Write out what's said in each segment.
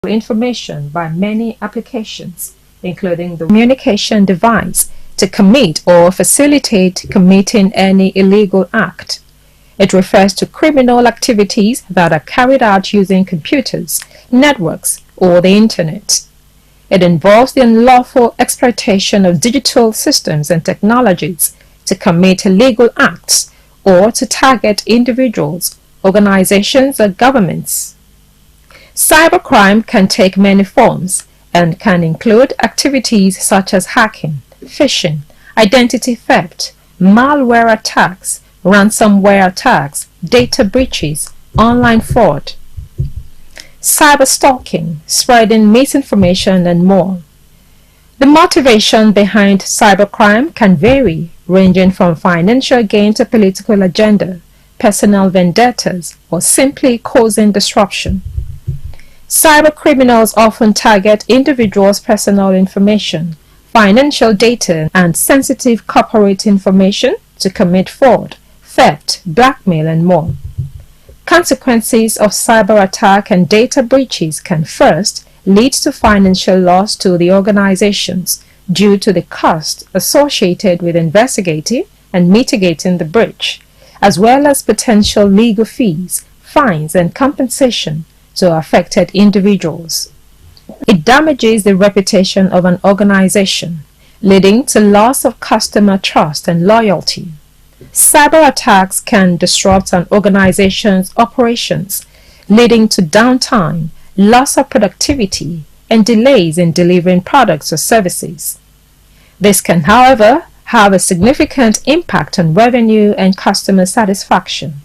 information by many applications, including the communication device, to commit or facilitate committing any illegal act. It refers to criminal activities that are carried out using computers, networks, or the Internet. It involves the unlawful exploitation of digital systems and technologies to commit illegal acts or to target individuals, organizations, or governments. Cybercrime can take many forms and can include activities such as hacking, phishing, identity theft, malware attacks, ransomware attacks, data breaches, online fraud, cyberstalking, spreading misinformation, and more. The motivation behind cybercrime can vary, ranging from financial gain to political agenda, personal vendettas, or simply causing disruption. Cybercriminals often target individuals' personal information, financial data, and sensitive corporate information to commit fraud, theft, blackmail, and more. Consequences of cyber attack and data breaches can first lead to financial loss to the organizations due to the cost associated with investigating and mitigating the breach, as well as potential legal fees, fines, and compensation to affected individuals. It damages the reputation of an organization, leading to loss of customer trust and loyalty. Cyber attacks can disrupt an organization's operations, leading to downtime, loss of productivity, and delays in delivering products or services. This can, however, have a significant impact on revenue and customer satisfaction.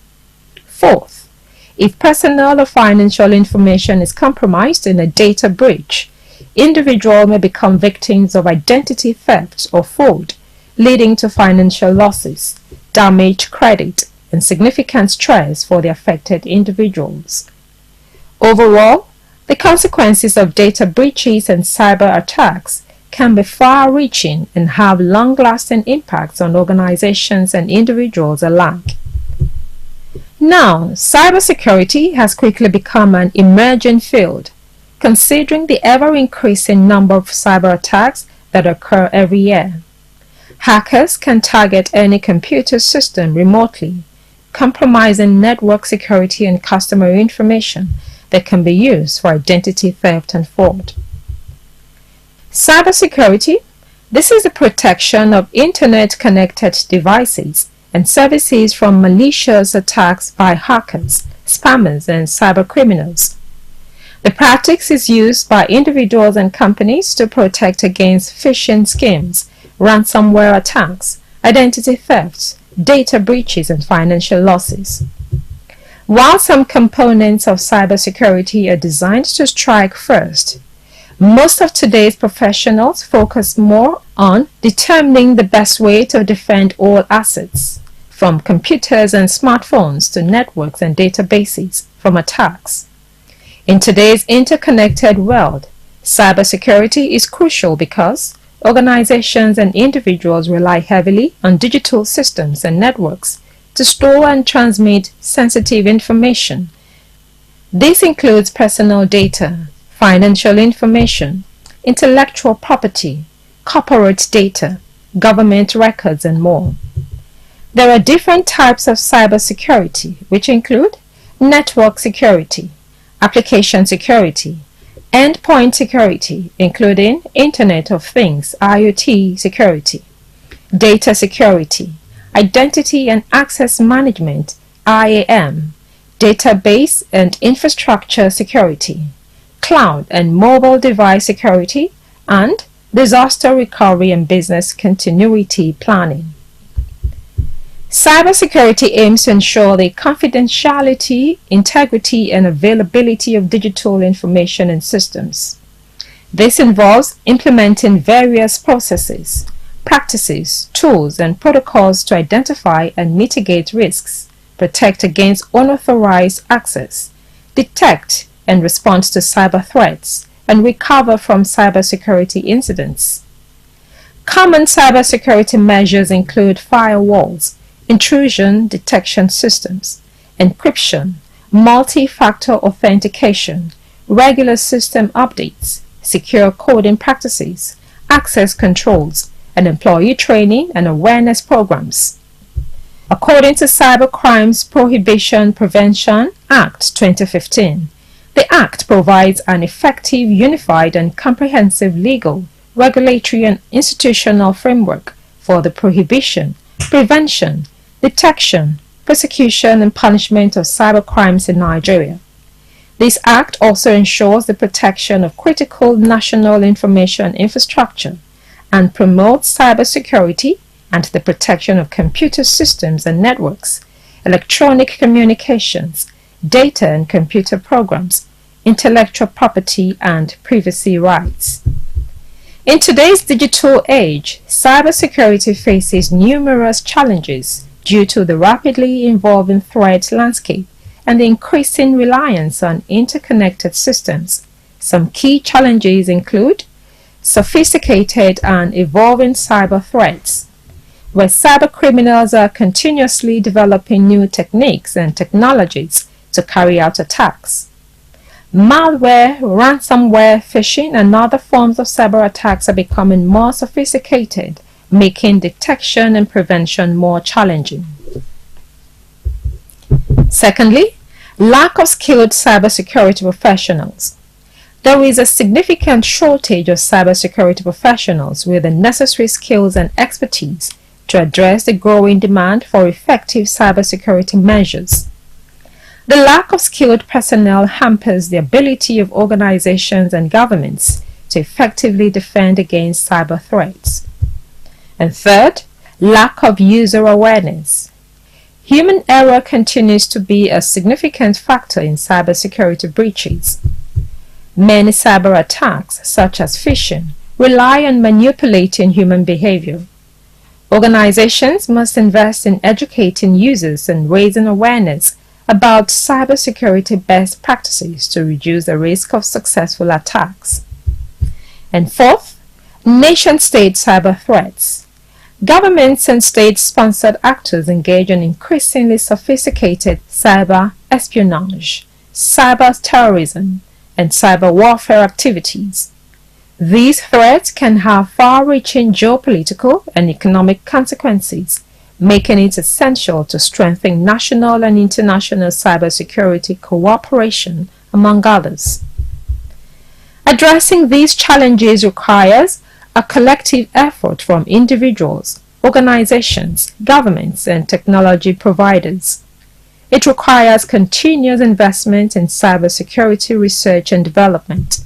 Fourth, if personal or financial information is compromised in a data breach, individuals may become victims of identity theft or fraud, leading to financial losses, damaged credit, and significant stress for the affected individuals. Overall, the consequences of data breaches and cyber attacks can be far-reaching and have long-lasting impacts on organizations and individuals alike. Now, cybersecurity has quickly become an emerging field, considering the ever-increasing number of cyber attacks that occur every year. Hackers can target any computer system remotely, compromising network security and customer information that can be used for identity theft and fraud. Cybersecurity: this is the protection of Internet-connected devices and services from malicious attacks by hackers, spammers, and cybercriminals. The practice is used by individuals and companies to protect against phishing schemes, ransomware attacks, identity thefts, data breaches, and financial losses. While some components of cybersecurity are designed to strike first, most of today's professionals focus more on determining the best way to defend all assets, from computers and smartphones to networks and databases, from attacks. In today's interconnected world, cybersecurity is crucial because organizations and individuals rely heavily on digital systems and networks to store and transmit sensitive information. This includes personal data, financial information, intellectual property, corporate data, government records, and more. There are different types of cybersecurity, which include network security, application security, endpoint security, including Internet of Things (IoT) security, data security, identity and access management (IAM), database and infrastructure security, cloud and mobile device security, and disaster recovery and business continuity planning. Cybersecurity aims to ensure the confidentiality, integrity, and availability of digital information and systems. This involves implementing various processes, practices, tools, and protocols to identify and mitigate risks, protect against unauthorized access, detect and respond to cyber threats, and recover from cybersecurity incidents. Common cybersecurity measures include firewalls, intrusion detection systems, encryption, multi-factor authentication, regular system updates, secure coding practices, access controls, and employee training and awareness programs. According to Cyber Crimes Prohibition Prevention Act 2015, the Act provides an effective, unified, and comprehensive legal, regulatory, and institutional framework for the prohibition, prevention, detection, prosecution, and punishment of cyber crimes in Nigeria. This Act also ensures the protection of critical national information infrastructure and promotes cybersecurity and the protection of computer systems and networks, electronic communications, data and computer programs, intellectual property, and privacy rights. In today's digital age, cybersecurity faces numerous challenges due to the rapidly evolving threat landscape and the increasing reliance on interconnected systems. Some key challenges include sophisticated and evolving cyber threats, where cyber criminals are continuously developing new techniques and technologies to carry out attacks. Malware, ransomware, phishing, and other forms of cyber attacks are becoming more sophisticated, making detection and prevention more challenging. Secondly, lack of skilled cybersecurity professionals. There is a significant shortage of cybersecurity professionals with the necessary skills and expertise to address the growing demand for effective cybersecurity measures. The lack of skilled personnel hampers the ability of organizations and governments to effectively defend against cyber threats. And third, lack of user awareness. Human error continues to be a significant factor in cybersecurity breaches. Many cyber attacks, such as phishing, rely on manipulating human behavior. Organizations must invest in educating users and raising awareness about cybersecurity best practices to reduce the risk of successful attacks. And fourth, nation-state cyber threats. Governments and state-sponsored actors engage in increasingly sophisticated cyber espionage, cyber terrorism, and cyber warfare activities. These threats can have far-reaching geopolitical and economic consequences, making it essential to strengthen national and international cybersecurity cooperation, among others. Addressing these challenges requires a collective effort from individuals, organizations, governments, and technology providers. It requires continuous investment in cybersecurity research and development,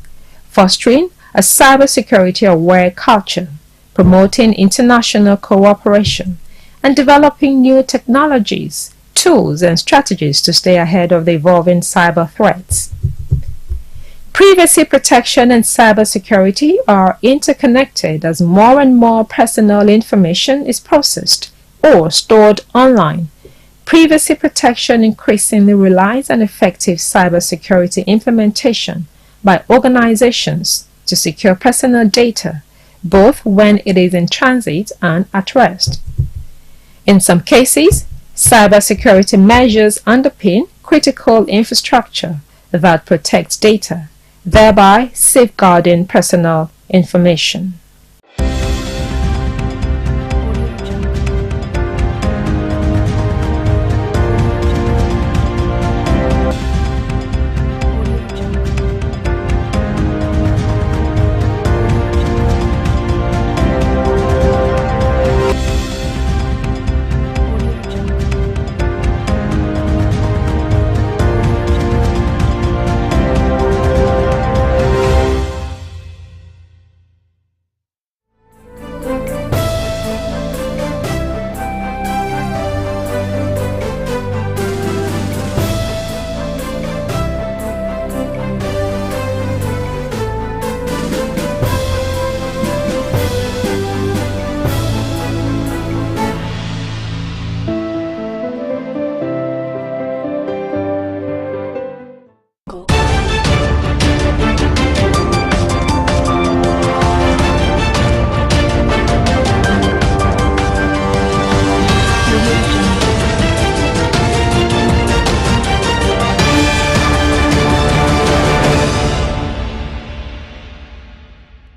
fostering a cybersecurity-aware culture, promoting international cooperation, and developing new technologies, tools, and strategies to stay ahead of the evolving cyber threats. Privacy protection and cybersecurity are interconnected as more and more personal information is processed or stored online. Privacy protection increasingly relies on effective cybersecurity implementation by organizations to secure personal data, both when it is in transit and at rest. In some cases, cybersecurity measures underpin critical infrastructure that protects data, thereby safeguarding personal information.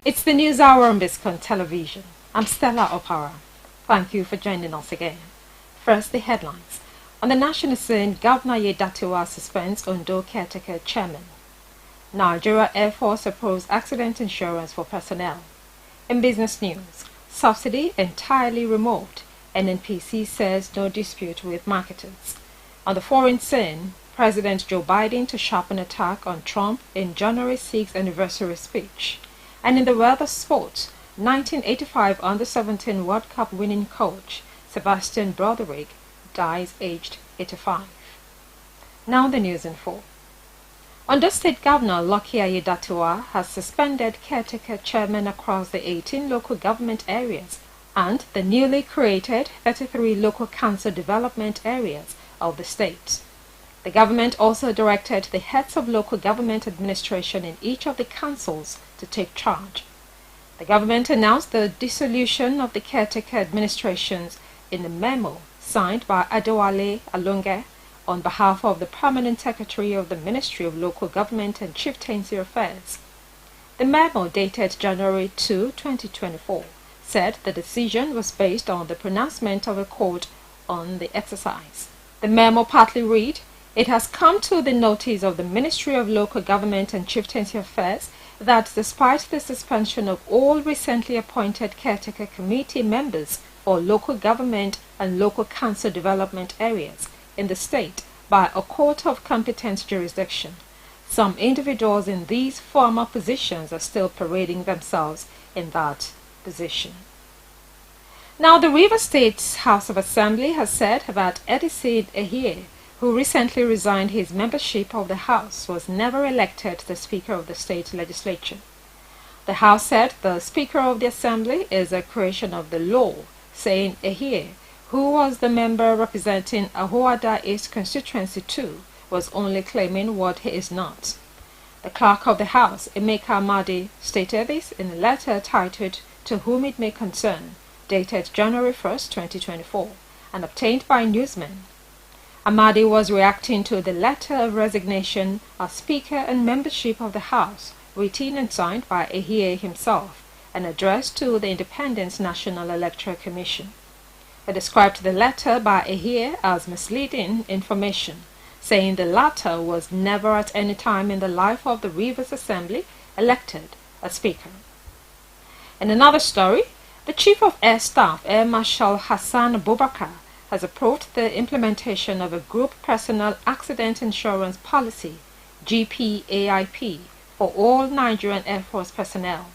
It's the news hour on Biscon Television. I'm Stella Opara. Thank you for joining us again. First, the headlines. On the national scene, Governor Yedatiwa suspends Ondo caretaker chairman. Nigeria Air Force approves accident insurance for personnel. In business news, subsidy entirely removed. NNPC says no dispute with marketers. On the foreign scene, President Joe Biden to sharpen attack on Trump in January 6th anniversary speech. And in the world of sports, 1985 Under-17 World Cup winning coach Sebastian Broderick dies aged 85. Now the news in full. Ondo State Governor Lucky Aiyedatiwa has suspended caretaker chairmen across the 18 local government areas and the newly created 33 local council development areas of the state. The government also directed the heads of local government administration in each of the councils to take charge. The government announced the dissolution of the caretaker administrations in a memo signed by Adewale Alonge on behalf of the Permanent Secretary of the Ministry of Local Government and Chieftaincy Affairs. The memo dated January 2, 2024, said the decision was based on the pronouncement of a court on the exercise. The memo partly read, "It has come to the notice of the Ministry of Local Government and Chieftaincy Affairs that despite the suspension of all recently appointed caretaker committee members for local government and local council development areas in the state by a court of competent jurisdiction, some individuals in these former positions are still parading themselves in that position." Now, the Rivers State House of Assembly has said that Edison Ehie, who recently resigned his membership of the House, was never elected the Speaker of the state legislature. The House said the Speaker of the Assembly is a creation of the law, saying Ehie, who was the member representing Ahoada East Constituency 2, was only claiming what he is not. The Clerk of the House, Emeka Amadi, stated this in a letter titled "To Whom It May Concern," dated January 1st, 2024, and obtained by Newsman. Amadi was reacting to the letter of resignation as Speaker and membership of the House, written and signed by Ehie himself, and addressed to the Independent National Electoral Commission. He described the letter by Ehie as misleading information, saying the latter was never at any time in the life of the Rivers Assembly elected a Speaker. In another story, the Chief of Air Staff, Air Marshal Hassan Abubakar, has approved the implementation of a group personal accident insurance policy, GPAIP, for all Nigerian Air Force personnel.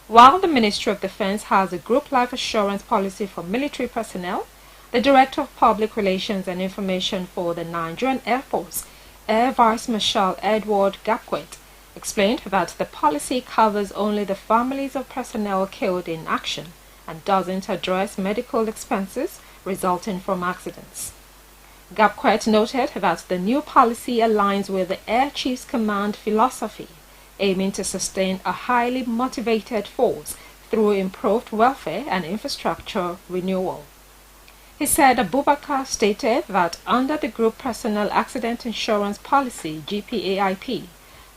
While the Ministry of Defense has a group life assurance policy for military personnel, the Director of Public Relations and Information for the Nigerian Air Force, Air Vice Marshal Edward Gapquet, explained that the policy covers only the families of personnel killed in action and doesn't address medical expenses resulting from accidents. Gapquet noted that the new policy aligns with the Air Chief's Command philosophy, aiming to sustain a highly motivated force through improved welfare and infrastructure renewal. He said Abubakar stated that under the Group Personal Accident Insurance Policy, GPAIP,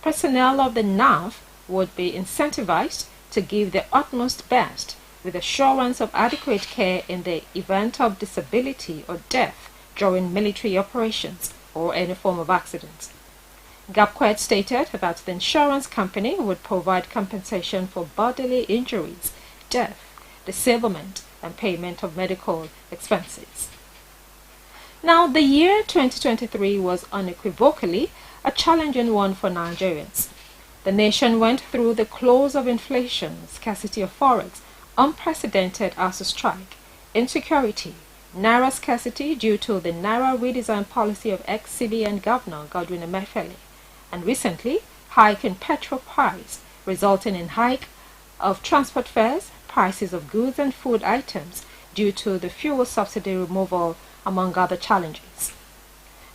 personnel of the NAV would be incentivized to give their utmost best with assurance of adequate care in the event of disability or death during military operations or any form of accident. Gapquet stated that the insurance company would provide compensation for bodily injuries, death, disablement, and payment of medical expenses. Now, the year 2023 was unequivocally a challenging one for Nigerians. The nation went through the close of inflation, scarcity of forex, unprecedented ASU strike, insecurity, naira scarcity due to the naira redesign policy of ex-CBN Governor Godwin Emefiele, and recently hike in petrol price, resulting in hike of transport fares, prices of goods and food items due to the fuel subsidy removal, among other challenges.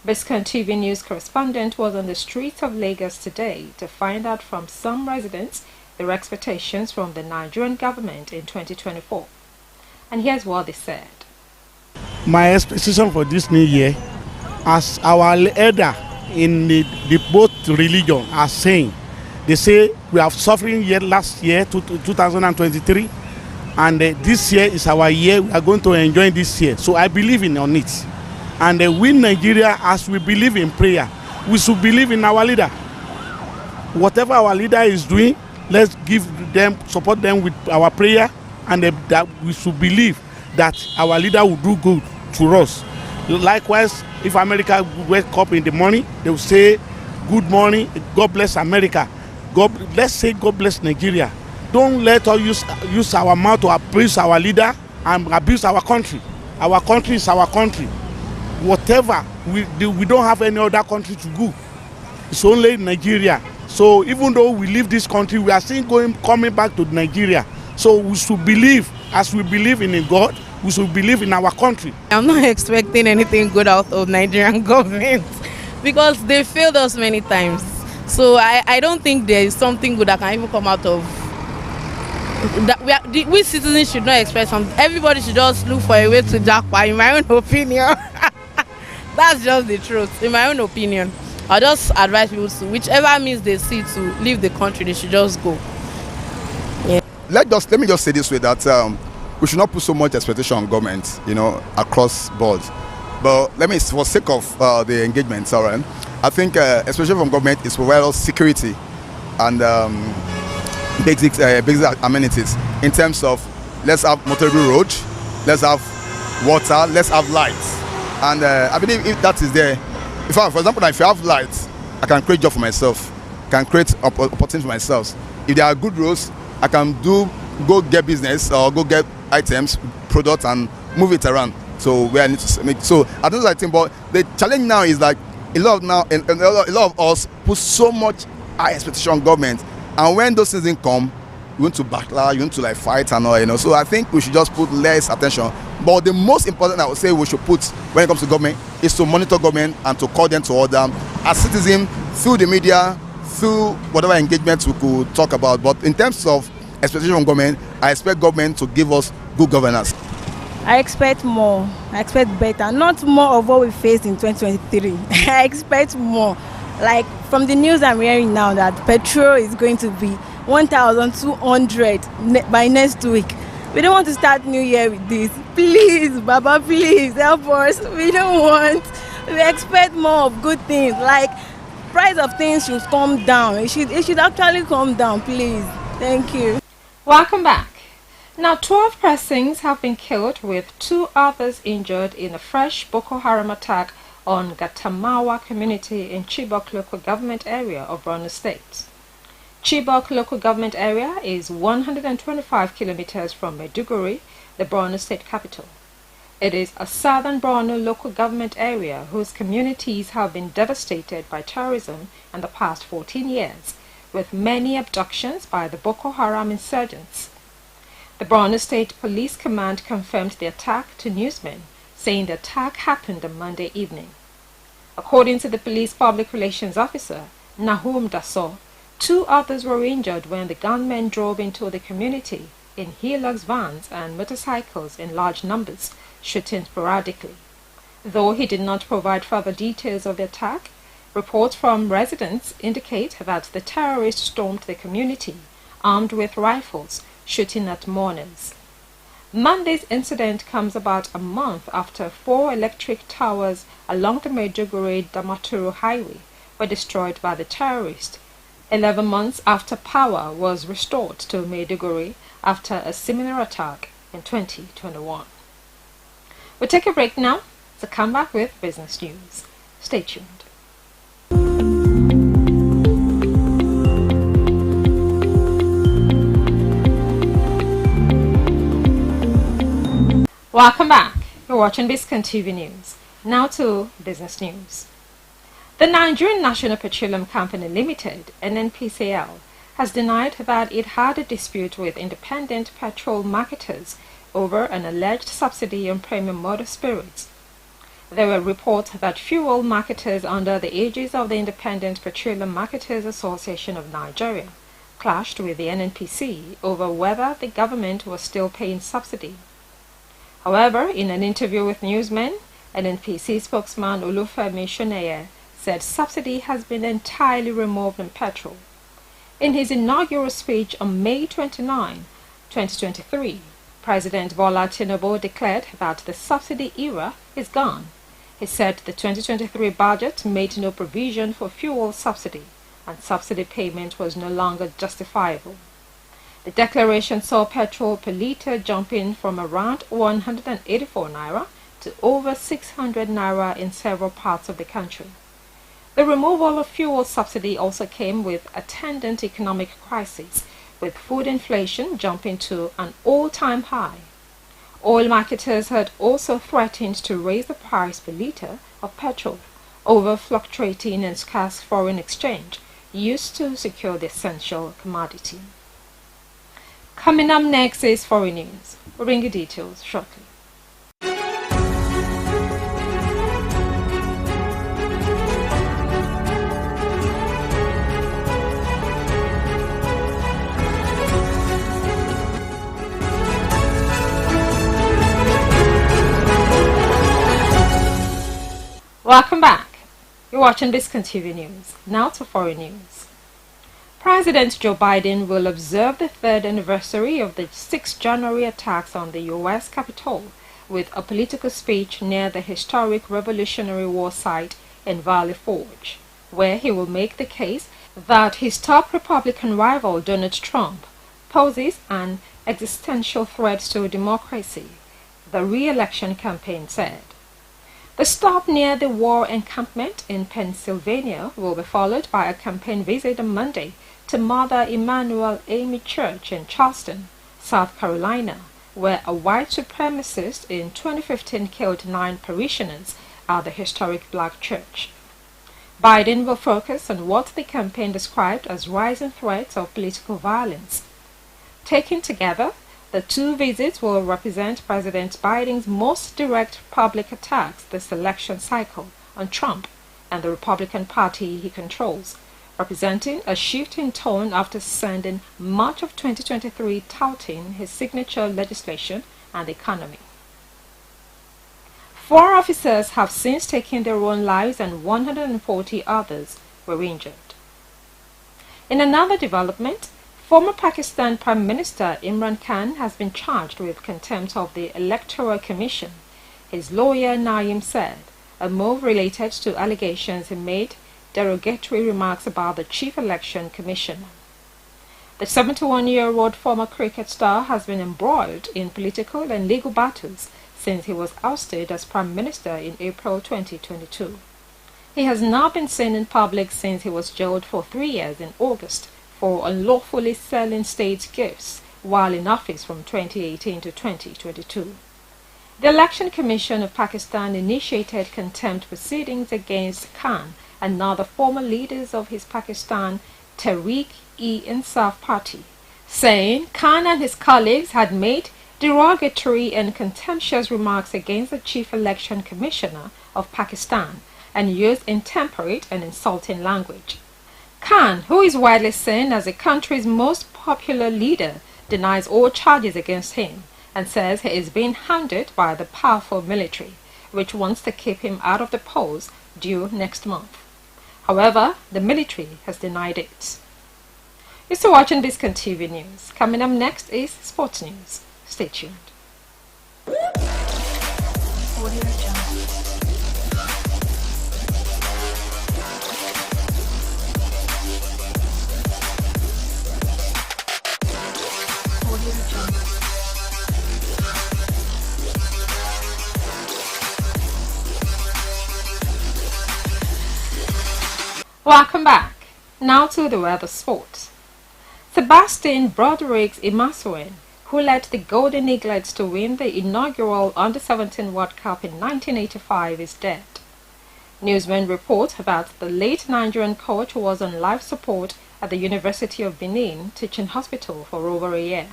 Biscon TV news correspondent was on the streets of Lagos today to find out from some residents their expectations from the Nigerian government in 2024. And here's what they said. My expectation for this new year, as our elder in the both religion are saying, They say we have suffering yet last year, 2023, and this year is our year. We are going to enjoy this year. So I believe on it. And we Nigeria, as we believe in prayer, we should believe in our leader. Whatever our leader is doing, let's support them with our prayer, and that we should believe that our leader will do good to us. Likewise, if America wake up in the morning, they will say, "Good morning, God bless America." Let's say God bless Nigeria. Don't let us use our mouth to abuse our leader and abuse our country. Our country is our country. Whatever we don't have any other country to go. It's only Nigeria. So even though we leave this country, we are still coming back to Nigeria. So we should believe, as we believe in God, we should believe in our country. I'm not expecting anything good out of Nigerian government because they failed us many times. So I don't think there is something good that can even come out of that. We citizens should not expect something. Everybody should just look for a way to jackpot, in my own opinion. That's just the truth. In my own opinion, I just advise people to, whichever means they see to leave the country, they should just go. Yeah. Let me just say this way, that we should not put so much expectation on government, across board. But for sake of the engagement, all right, I think expectation from government is provide us security and basic amenities in terms of, let's have motorable road, let's have water, let's have lights. And I believe if that is there, for example, if you have lights, I can create job for myself, can create opportunity for myself. If there are good roads, I can go get business or go get items, products, and move it around. So where I need to make. So I don't know that thing, but the challenge now is like a lot of us put so much high expectation on government, and when those things didn't come, you want to battle, you want to fight and all, So I think we should just put less attention. But the most important, I would say, we should put when it comes to government is to monitor government and to call them to order as citizens through the media, through whatever engagement we could talk about. But in terms of expectation from government, I expect government to give us good governance. I expect more. I expect better. Not more of what we faced in 2023. I expect more. Like from the news I'm hearing now that petrol is going to be 1,200 by next week. We don't want to start New Year with this. Please, Baba, please help us. We don't want. We expect more of good things. Like price of things should come down. It should actually come down, please. Thank you. Welcome back. Now, 12 persons have been killed with 2 others injured in a fresh Boko Haram attack on Gatamawa community in Chibok local government area of Borno State. Chibok local government area is 125 kilometers from Maiduguri, the Borno State capital. It is a southern Borno local government area whose communities have been devastated by terrorism in the past 14 years, with many abductions by the Boko Haram insurgents. The Borno State Police Command confirmed the attack to newsmen, saying the attack happened on Monday evening. According to the police public relations officer, Nahum Dasso, 2 others were injured when the gunmen drove into the community in Hilux vans and motorcycles in large numbers, shooting sporadically. Though he did not provide further details of the attack, reports from residents indicate that the terrorists stormed the community, armed with rifles, shooting at mourners. Monday's incident comes about a month after 4 electric towers along the Maiduguri-Damaturu highway were destroyed by the terrorists, 11 months after power was restored to Maiduguri after a similar attack in 2021. We'll take a break now to come back with business news. Stay tuned. Welcome back. You're watching Biscon TV News. Now to business news. The Nigerian National Petroleum Company Limited, NNPCL, has denied that it had a dispute with independent petrol marketers over an alleged subsidy on premium motor spirits. There were reports that fuel marketers under the aegis of the Independent Petroleum Marketers Association of Nigeria clashed with the NNPC over whether the government was still paying subsidy. However, in an interview with newsmen, NNPC spokesman Olufemi Shoneye said subsidy has been entirely removed on petrol. In his inaugural speech on May 29, 2023, President Bola Tinubu declared that the subsidy era is gone. He said the 2023 budget made no provision for fuel subsidy, and subsidy payment was no longer justifiable. The declaration saw petrol per litre jumping from around 184 naira to over 600 naira in several parts of the country. The removal of fuel subsidy also came with attendant economic crisis, with food inflation jumping to an all-time high. Oil marketers had also threatened to raise the price per litre of petrol over fluctuating and scarce foreign exchange used to secure the essential commodity. Coming up next is foreign news. We'll bring you details shortly. Welcome back. You're watching Biscon TV News. Now to foreign news. President Joe Biden will observe the third anniversary of the 6th January attacks on the U.S. Capitol with a political speech near the historic Revolutionary War site in Valley Forge, where he will make the case that his top Republican rival Donald Trump poses an existential threat to democracy, the re-election campaign said. The stop near the war encampment in Pennsylvania will be followed by a campaign visit on Monday to Mother Emanuel AME Church in Charleston, South Carolina, where a white supremacist in 2015 killed 9 parishioners at the historic black church. Biden will focus on what the campaign described as rising threats of political violence. Taken together, the 2 visits will represent President Biden's most direct public attacks this election cycle on Trump and the Republican Party he controls, representing a shift in tone after sending much of 2023 touting his signature legislation and the economy. 4 officers have since taken their own lives and 140 others were injured. In another development, former Pakistan Prime Minister Imran Khan has been charged with contempt of the Electoral Commission. His lawyer Naeem said a move related to allegations he made derogatory remarks about the Chief Election Commissioner. The 71-year-old former cricket star has been embroiled in political and legal battles since he was ousted as Prime Minister in April 2022. He has not been seen in public since he was jailed for 3 years in August for unlawfully selling state gifts while in office from 2018 to 2022. The Election Commission of Pakistan initiated contempt proceedings against Khan and other former leaders of his Pakistan Tehreek-e-Insaf party, saying Khan and his colleagues had made derogatory and contemptuous remarks against the Chief Election Commissioner of Pakistan and used intemperate and insulting language. Khan, who is widely seen as the country's most popular leader, denies all charges against him and says he is being hounded by the powerful military, which wants to keep him out of the polls due next month. However, the military has denied it. You're still watching Biscon TV News. Coming up next is sports news. Stay tuned. Welcome back. Now to the weather sports. Sebastian Broderick's Imasuen, who led the Golden Eaglets to win the inaugural Under-17 World Cup in 1985, is dead. Newsmen report that the late Nigerian coach was on life support at the University of Benin Teaching Hospital for over a year.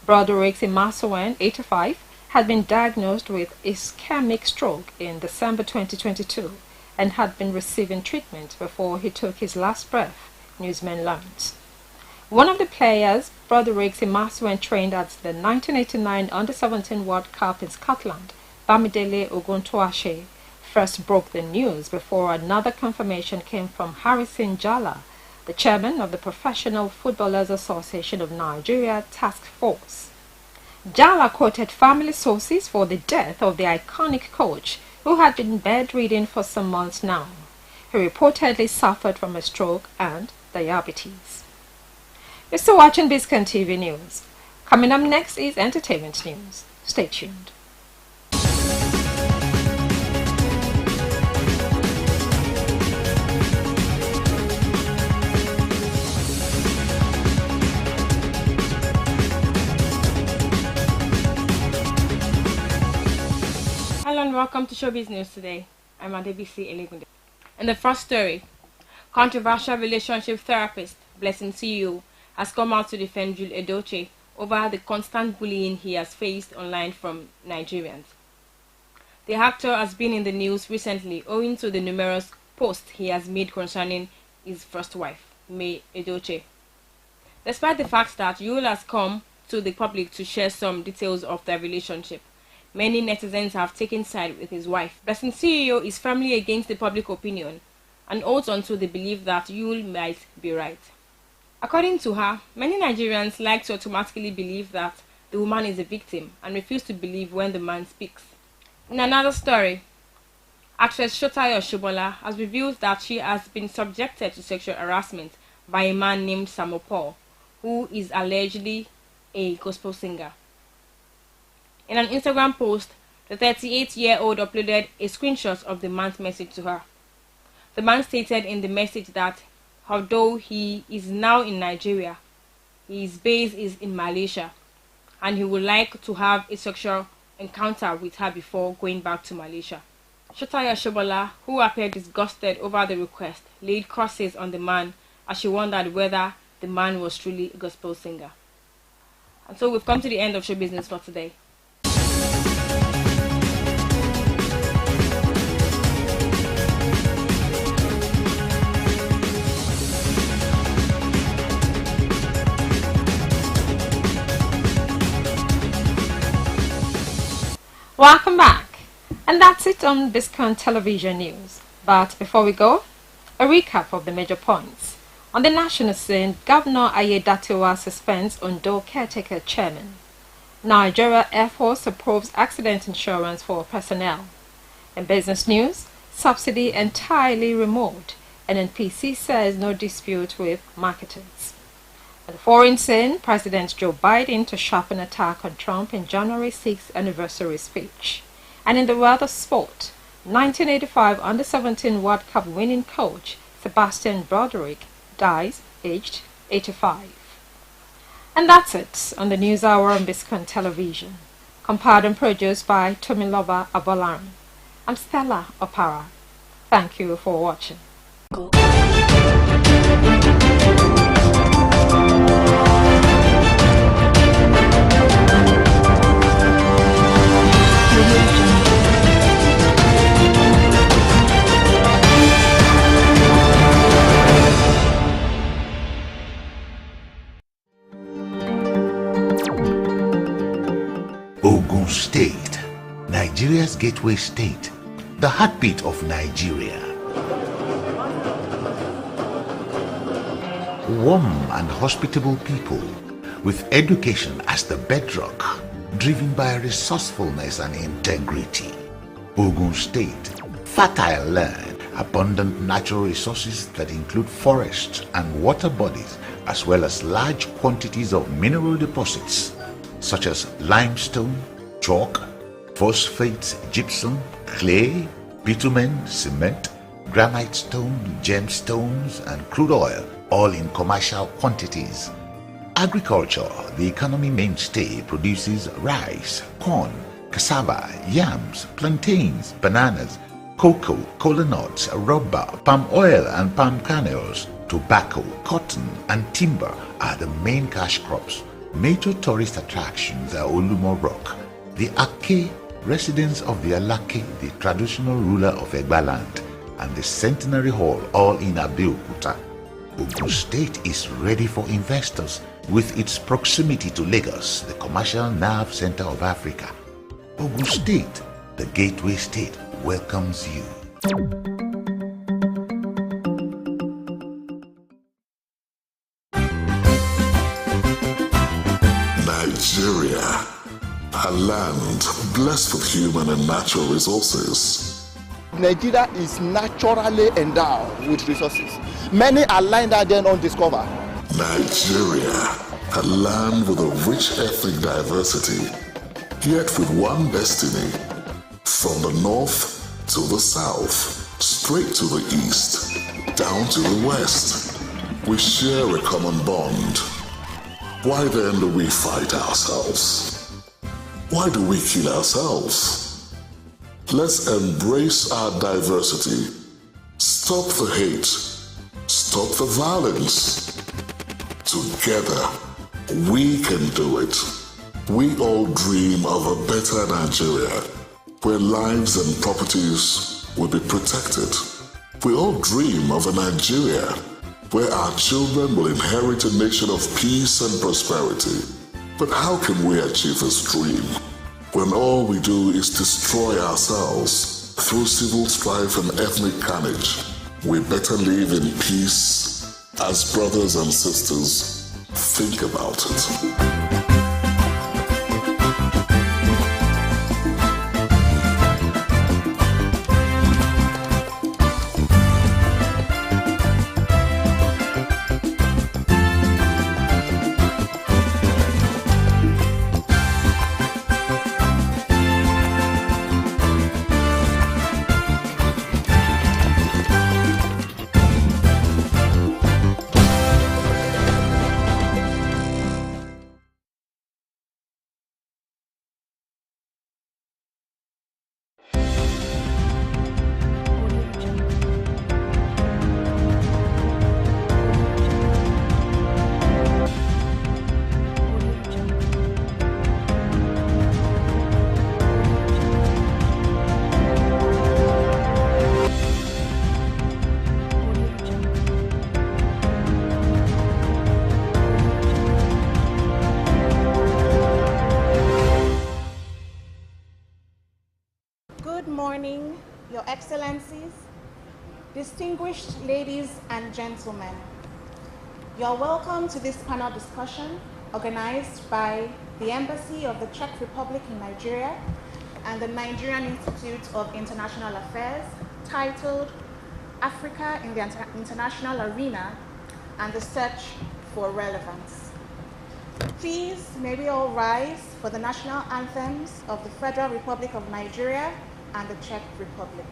Broderick's Imasuen, 85, had been diagnosed with ischemic stroke in December 2022 and had been receiving treatment before he took his last breath, newsmen learned. One of the players, Broderick Imasuen, trained at the 1989 Under-17 World Cup in Scotland, Bamidele Oguntoashe, first broke the news before another confirmation came from Harrison Jala, the chairman of the Professional Footballers Association of Nigeria Task Force. Jala quoted family sources for the death of the iconic coach who had been bedridden for some months now. He reportedly suffered from a stroke and diabetes. You're still watching Biscon TV News. Coming up next is entertainment news. Stay tuned. Hello and welcome to Showbiz News today. I'm Adebisi Elegunde. In the first story, controversial relationship therapist Blessing CEO has come out to defend Jules Edochie over the constant bullying he has faced online from Nigerians. The actor has been in the news recently owing to the numerous posts he has made concerning his first wife, May Edochie. Despite the fact that Jules has come to the public to share some details of their relationship, many netizens have taken side with his wife. Blessing CEO is firmly against the public opinion and holds on to the belief that Yul might be right. According to her, many Nigerians like to automatically believe that the woman is a victim and refuse to believe when the man speaks. In another story, actress Shotayo Shobola has revealed that she has been subjected to sexual harassment by a man named Samopo, who is allegedly a gospel singer. In an Instagram post, the 38-year-old uploaded a screenshot of the man's message to her. The man stated in the message that although he is now in Nigeria, his base is in Malaysia, and he would like to have a sexual encounter with her before going back to Malaysia. Shotayo Shobola, who appeared disgusted over the request, laid curses on the man as she wondered whether the man was truly a gospel singer. And so we've come to the end of show business for today. Welcome back. And that's it on Biscon Television News. But before we go, a recap of the major points. On the national scene, Governor Ayedatiwa suspends Ondo caretaker chairman. Nigeria Air Force approves accident insurance for personnel. In business news, subsidy entirely removed. NNPC says no dispute with marketers. On the foreign scene, President Joe Biden to sharpen attack on Trump in January 6th anniversary speech. And in the world of sport, 1985 Under-17 World Cup winning coach Sebastian Broderick dies aged 85. And that's it on the News Hour on Biscon Television. Compiled and produced by Tomiloba Abolaran. I'm Stella Opara. Thank you for watching. Ogun State, Nigeria's gateway state, the heartbeat of Nigeria. Warm and hospitable people with education as the bedrock, driven by resourcefulness and integrity. Ogun State, fertile land, abundant natural resources that include forests and water bodies, as well as large quantities of mineral deposits such as limestone, chalk, phosphate, gypsum, clay, bitumen, cement, granite stone, gemstones, and crude oil, all in commercial quantities. Agriculture, the economy mainstay, produces rice, corn, cassava, yams, plantains, bananas, cocoa, kola nuts, rubber, palm oil and palm kernels. Tobacco, cotton, and timber are the main cash crops. Major tourist attractions are Olumo Rock, the Ake, residence of the Alake, the traditional ruler of Egba land, and the Centenary Hall, all in Abeokuta. Ogun State is ready for investors with its proximity to Lagos, the commercial nerve center of Africa. Ogun State, the gateway state, welcomes you. Nigeria, a land blessed with human and natural resources. Nigeria is naturally endowed with resources. Many are lying there then undiscovered. Nigeria, a land with a rich ethnic diversity, yet with one destiny. From the north to the south, straight to the east, down to the west, we share a common bond. Why then do we fight ourselves? Why do we kill ourselves? Let's embrace our diversity. Stop the hate. Stop the violence. Together, we can do it. We all dream of a better Nigeria, where lives and properties will be protected. We all dream of a Nigeria where our children will inherit a nation of peace and prosperity. But how can we achieve this dream when all we do is destroy ourselves through civil strife and ethnic carnage? We better live in peace as brothers and sisters. Think about it. Good morning, Your Excellencies, distinguished ladies and gentlemen. You're welcome to this panel discussion organized by the Embassy of the Czech Republic in Nigeria and the Nigerian Institute of International Affairs, titled Africa in the International Arena and the Search for Relevance. Please, may we all rise for the national anthems of the Federal Republic of Nigeria and the Czech Republic.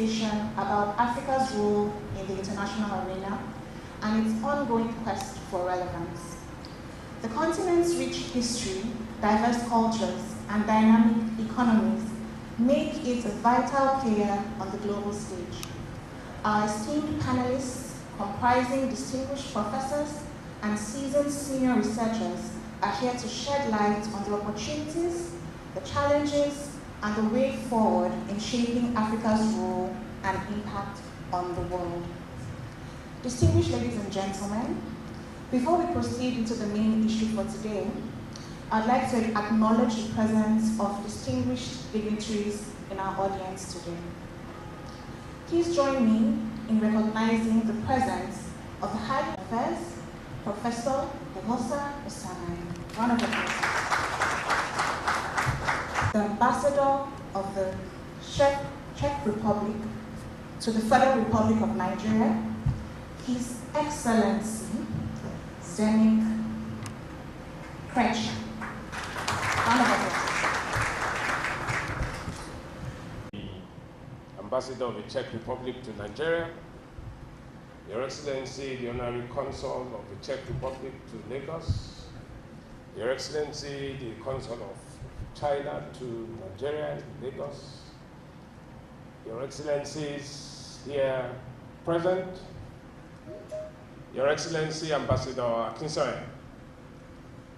about Africa's role in the international arena and its ongoing quest for relevance. The continent's rich history, diverse cultures, and dynamic economies make it a vital player on the global stage. Our esteemed panelists, comprising distinguished professors and seasoned senior researchers, are here to shed light on the opportunities, the challenges, and the way forward in shaping Africa's role and impact on the world. Distinguished ladies and gentlemen, before we proceed into the main issue for today, I'd like to acknowledge the presence of distinguished dignitaries in our audience today. Please join me in recognizing the presence of the High Affairs, Professor Bohosa Osanai. Round of applause. The Ambassador of the Czech Republic to the Federal Republic of Nigeria, His Excellency Zdeněk Krejčí. Round of applause. Ambassador of the Czech Republic to Nigeria, Your Excellency, the Honorary Consul of the Czech Republic to Lagos, Your Excellency, the Consul of China to Nigeria, Lagos, Your Excellencies here present, Your Excellency Ambassador Akinsoye,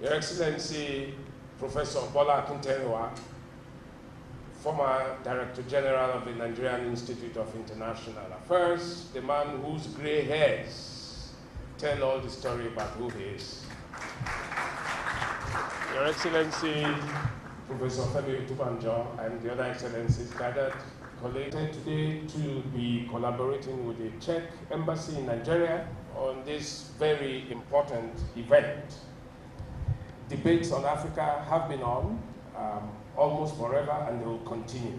Your Excellency Professor Bola Akintewa, former Director General of the Nigerian Institute of International Affairs, the man whose gray hairs tell all the story about who he is. Your Excellency, Professor Femi Utubanjo, and the other excellencies gathered collected today to be collaborating with the Czech Embassy in Nigeria on this very important event. Debates on Africa have been on almost forever, and they will continue.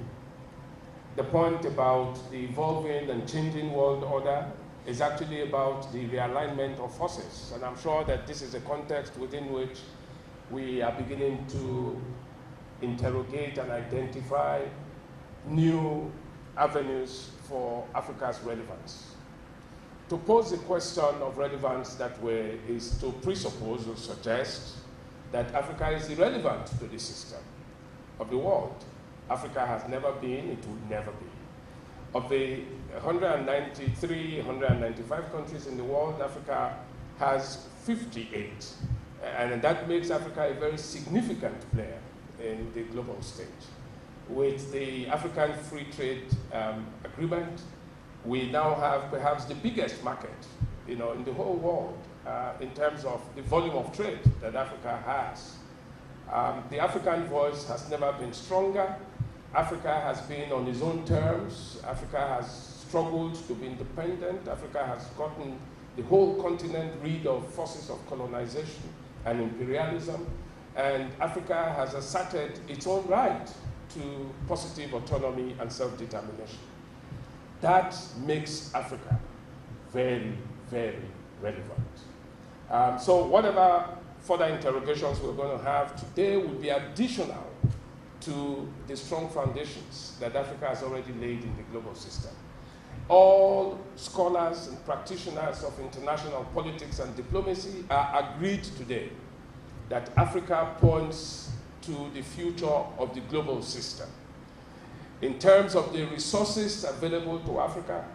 The point about the evolving and changing world order is actually about the realignment of forces, and I'm sure that this is a context within which we are beginning to interrogate and identify new avenues for Africa's relevance. To pose the question of relevance that way is to presuppose or suggest that Africa is irrelevant to the system of the world. Africa has never been, it will never be. Of the 193, 195 countries in the world, Africa has 58. And that makes Africa a very significant player in the global stage. With the African Free Trade Agreement, we now have perhaps the biggest market, in the whole world in terms of the volume of trade that Africa has. The African voice has never been stronger. Africa has been on its own terms. Africa has struggled to be independent. Africa has gotten the whole continent rid of forces of colonization and imperialism. And Africa has asserted its own right to positive autonomy and self-determination. That makes Africa very, very relevant. So whatever further interrogations we're going to have today will be additional to the strong foundations that Africa has already laid in the global system. All scholars and practitioners of international politics and diplomacy are agreed today that Africa points to the future of the global system. In terms of the resources available to Africa,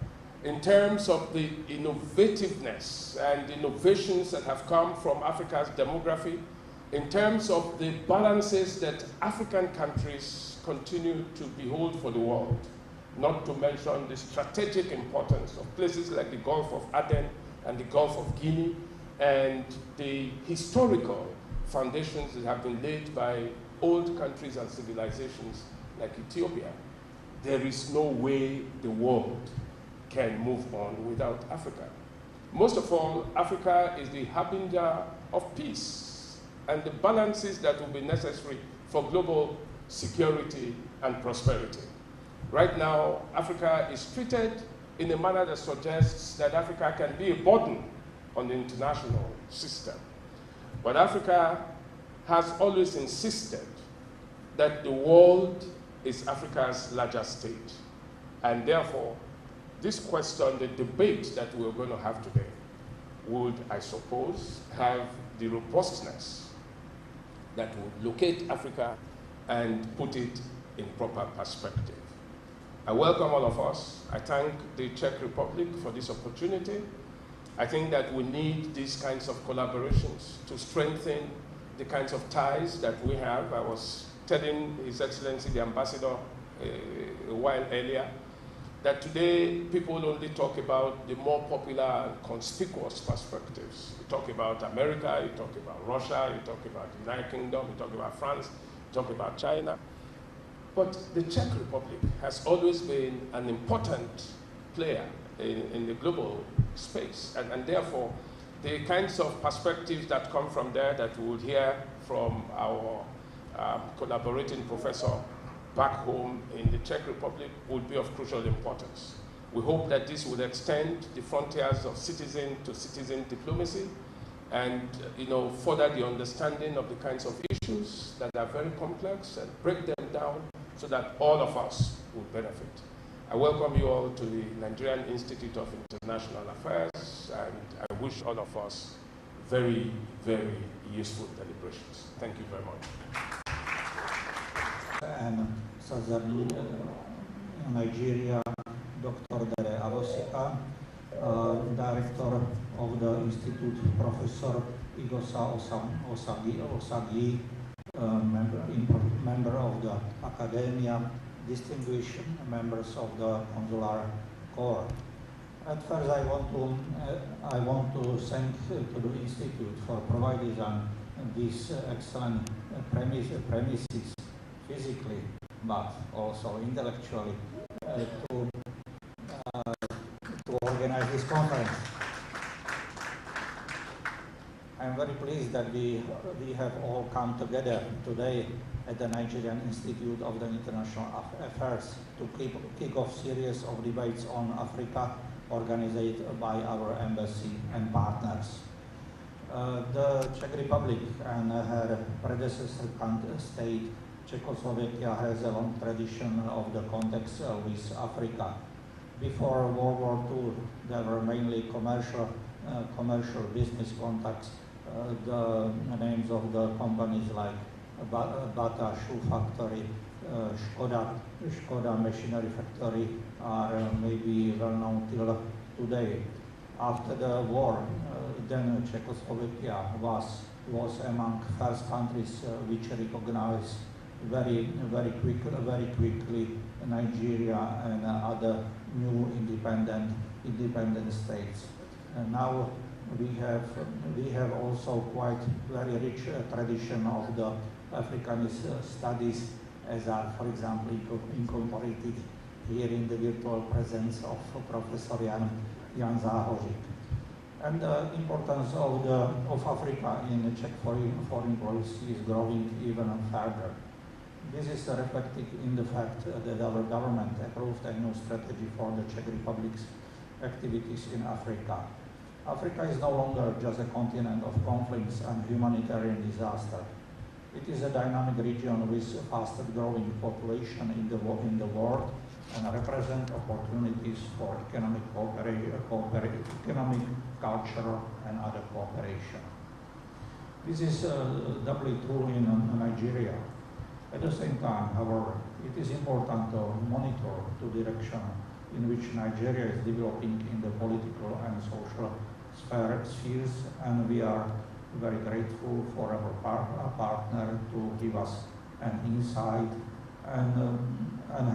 in terms of the innovativeness and innovations that have come from Africa's demography, in terms of the balances that African countries continue to behold for the world, not to mention the strategic importance of places like the Gulf of Aden and the Gulf of Guinea, and the historical foundations that have been laid by old countries and civilizations like Ethiopia. There is no way the world can move on without Africa. Most of all, Africa is the harbinger of peace and the balances that will be necessary for global security and prosperity. Right now, Africa is treated in a manner that suggests that Africa can be a burden on the international system. But Africa has always insisted that the world is Africa's largest stage. And therefore, this question, the debate that we're going to have today, would, I suppose, have the robustness that would locate Africa and put it in proper perspective. I welcome all of us. I thank the Czech Republic for this opportunity. I think that we need these kinds of collaborations to strengthen the kinds of ties that we have. I was telling His Excellency the Ambassador a while earlier that today people only talk about the more popular and conspicuous perspectives. You talk about America, you talk about Russia, you talk about the United Kingdom, you talk about France, you talk about China. But the Czech Republic has always been an important player in the global space. And therefore, the kinds of perspectives that come from there that we would hear from our collaborating professor back home in the Czech Republic would be of crucial importance. We hope that this will extend the frontiers of citizen-to-citizen diplomacy and further the understanding of the kinds of issues that are very complex and break them down so that all of us will benefit. I welcome you all to the Nigerian Institute of International Affairs, and I wish all of us very, very useful deliberations. Thank you very much. And Southern Nigeria, Dr. Dere Avosika, Director of the Institute, Professor Igosa Osagi, member of the Academia, distinguished members of the Consular Corps. At first, I want to thank to the Institute for providing these excellent premises physically, but also intellectually, to organize this conference. I'm very pleased that we have all come together today at the Nigerian Institute of the International Affairs to kick off series of debates on Africa organized by our embassy and partners. The Czech Republic and her predecessor state, Czechoslovakia, has a long tradition of the contacts with Africa. Before World War II, there were mainly commercial business contacts. The names of the companies like Bata Shoe Factory, Škoda Machinery Factory are maybe well known till today. After the war, then Czechoslovakia was among first countries which recognized very quickly Nigeria and other new independent states. And now we have also quite very rich tradition of the Africanist studies, as are, for example, incorporated here in the virtual presence of Professor Jan Záhořík. And the importance of Africa in Czech foreign policy is growing even further. This is reflected in the fact that our government approved a new strategy for the Czech Republic's activities in Africa. Africa is no longer just a continent of conflicts and humanitarian disaster. It is a dynamic region with fastest growing population in the world and represent opportunities for economic, cultural and other cooperation. This is doubly true in Nigeria. At the same time, however, it is important to monitor the direction in which Nigeria is developing in the political and social spheres, and we are very grateful for our partner to give us an insight and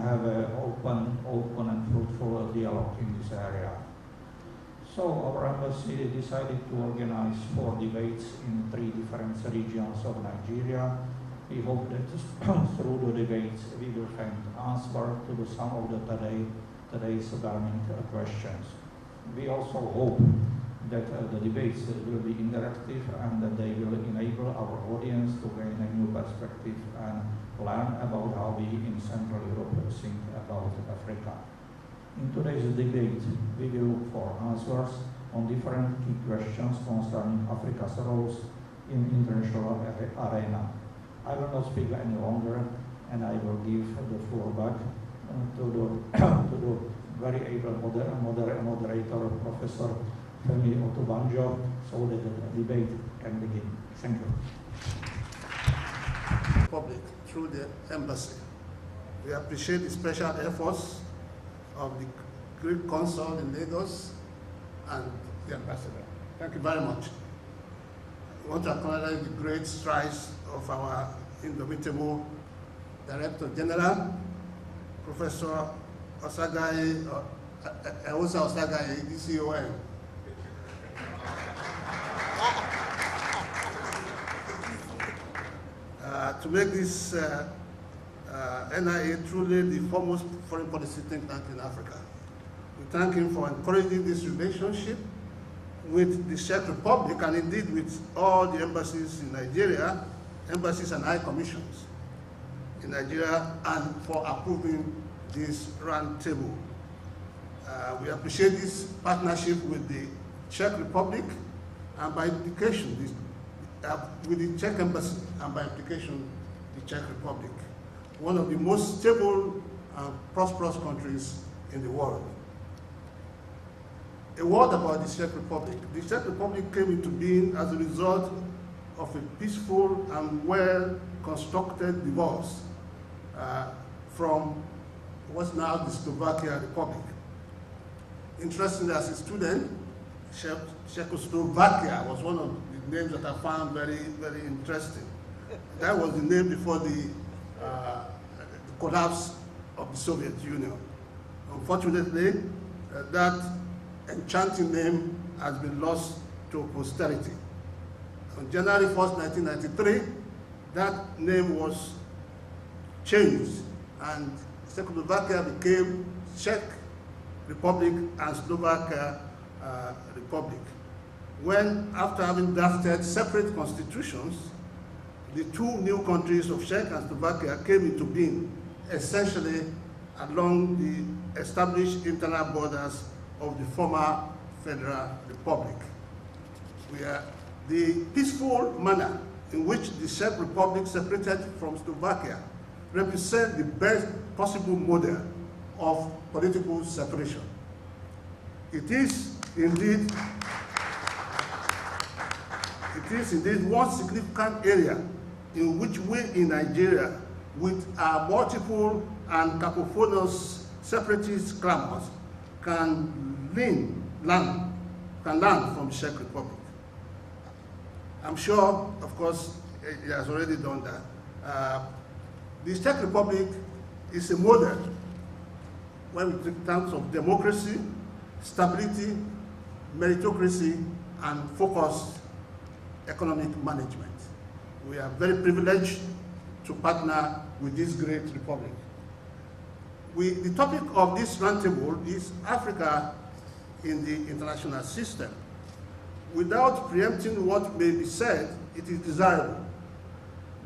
have an open and fruitful dialogue in this area. So our embassy decided to organize 4 debates in 3 different regions of Nigeria. We hope that through the debates we will find answer to some of today's burning questions. We also hope that the debates will be interactive and that they will enable our audience to gain a new perspective and learn about how we in Central Europe think about Africa. In today's debate, we will look for answers on different key questions concerning Africa's roles in international arena. I will not speak any longer, and I will give the floor back to the very able moderator, Professor Femi Otubanjo, so that the debate can begin. Thank you. Public through the embassy. We appreciate the special efforts of the great consul in Lagos and the ambassador. Thank you very much. I want to acknowledge the great strides of our indomitable Director General, Professor Osagai, Eosa Osagai, DCON. To make this NIA truly the foremost foreign policy think tank in Africa. We thank him for encouraging this relationship with the Czech Republic and indeed with all the embassies in Nigeria, embassies and high commissions in Nigeria, and for approving this round table. We appreciate this partnership with the Czech Republic and by implication with the Czech Embassy and by implication the Czech Republic, one of the most stable and prosperous countries in the world. A word about the Czech Republic. The Czech Republic came into being as a result of a peaceful and well-constructed divorce from what's now the Slovakia Republic. Interestingly, as a student, Czechoslovakia was one of the names that I found very, very interesting. That was the name before the collapse of the Soviet Union. Unfortunately, that enchanting name has been lost to posterity. On January 1st, 1993, that name was changed and Czechoslovakia became Czech Republic and Slovakia Republic. When, after having drafted separate constitutions, the two new countries of Czech and Slovakia came into being, essentially along the established internal borders of the former Federal Republic. The peaceful manner in which the Czech Republic separated from Slovakia represents the best possible model of political separation. It is indeed one significant area in which we in Nigeria, with our multiple and cacophonous separatist clamors, can learn from the Czech Republic. I'm sure, of course, it has already done that. The Czech Republic is a model when we think in terms of democracy, stability, meritocracy, and focused economic management. We are very privileged to partner with this great republic. The topic of this roundtable is Africa in the international system. Without preempting what may be said, it is desirable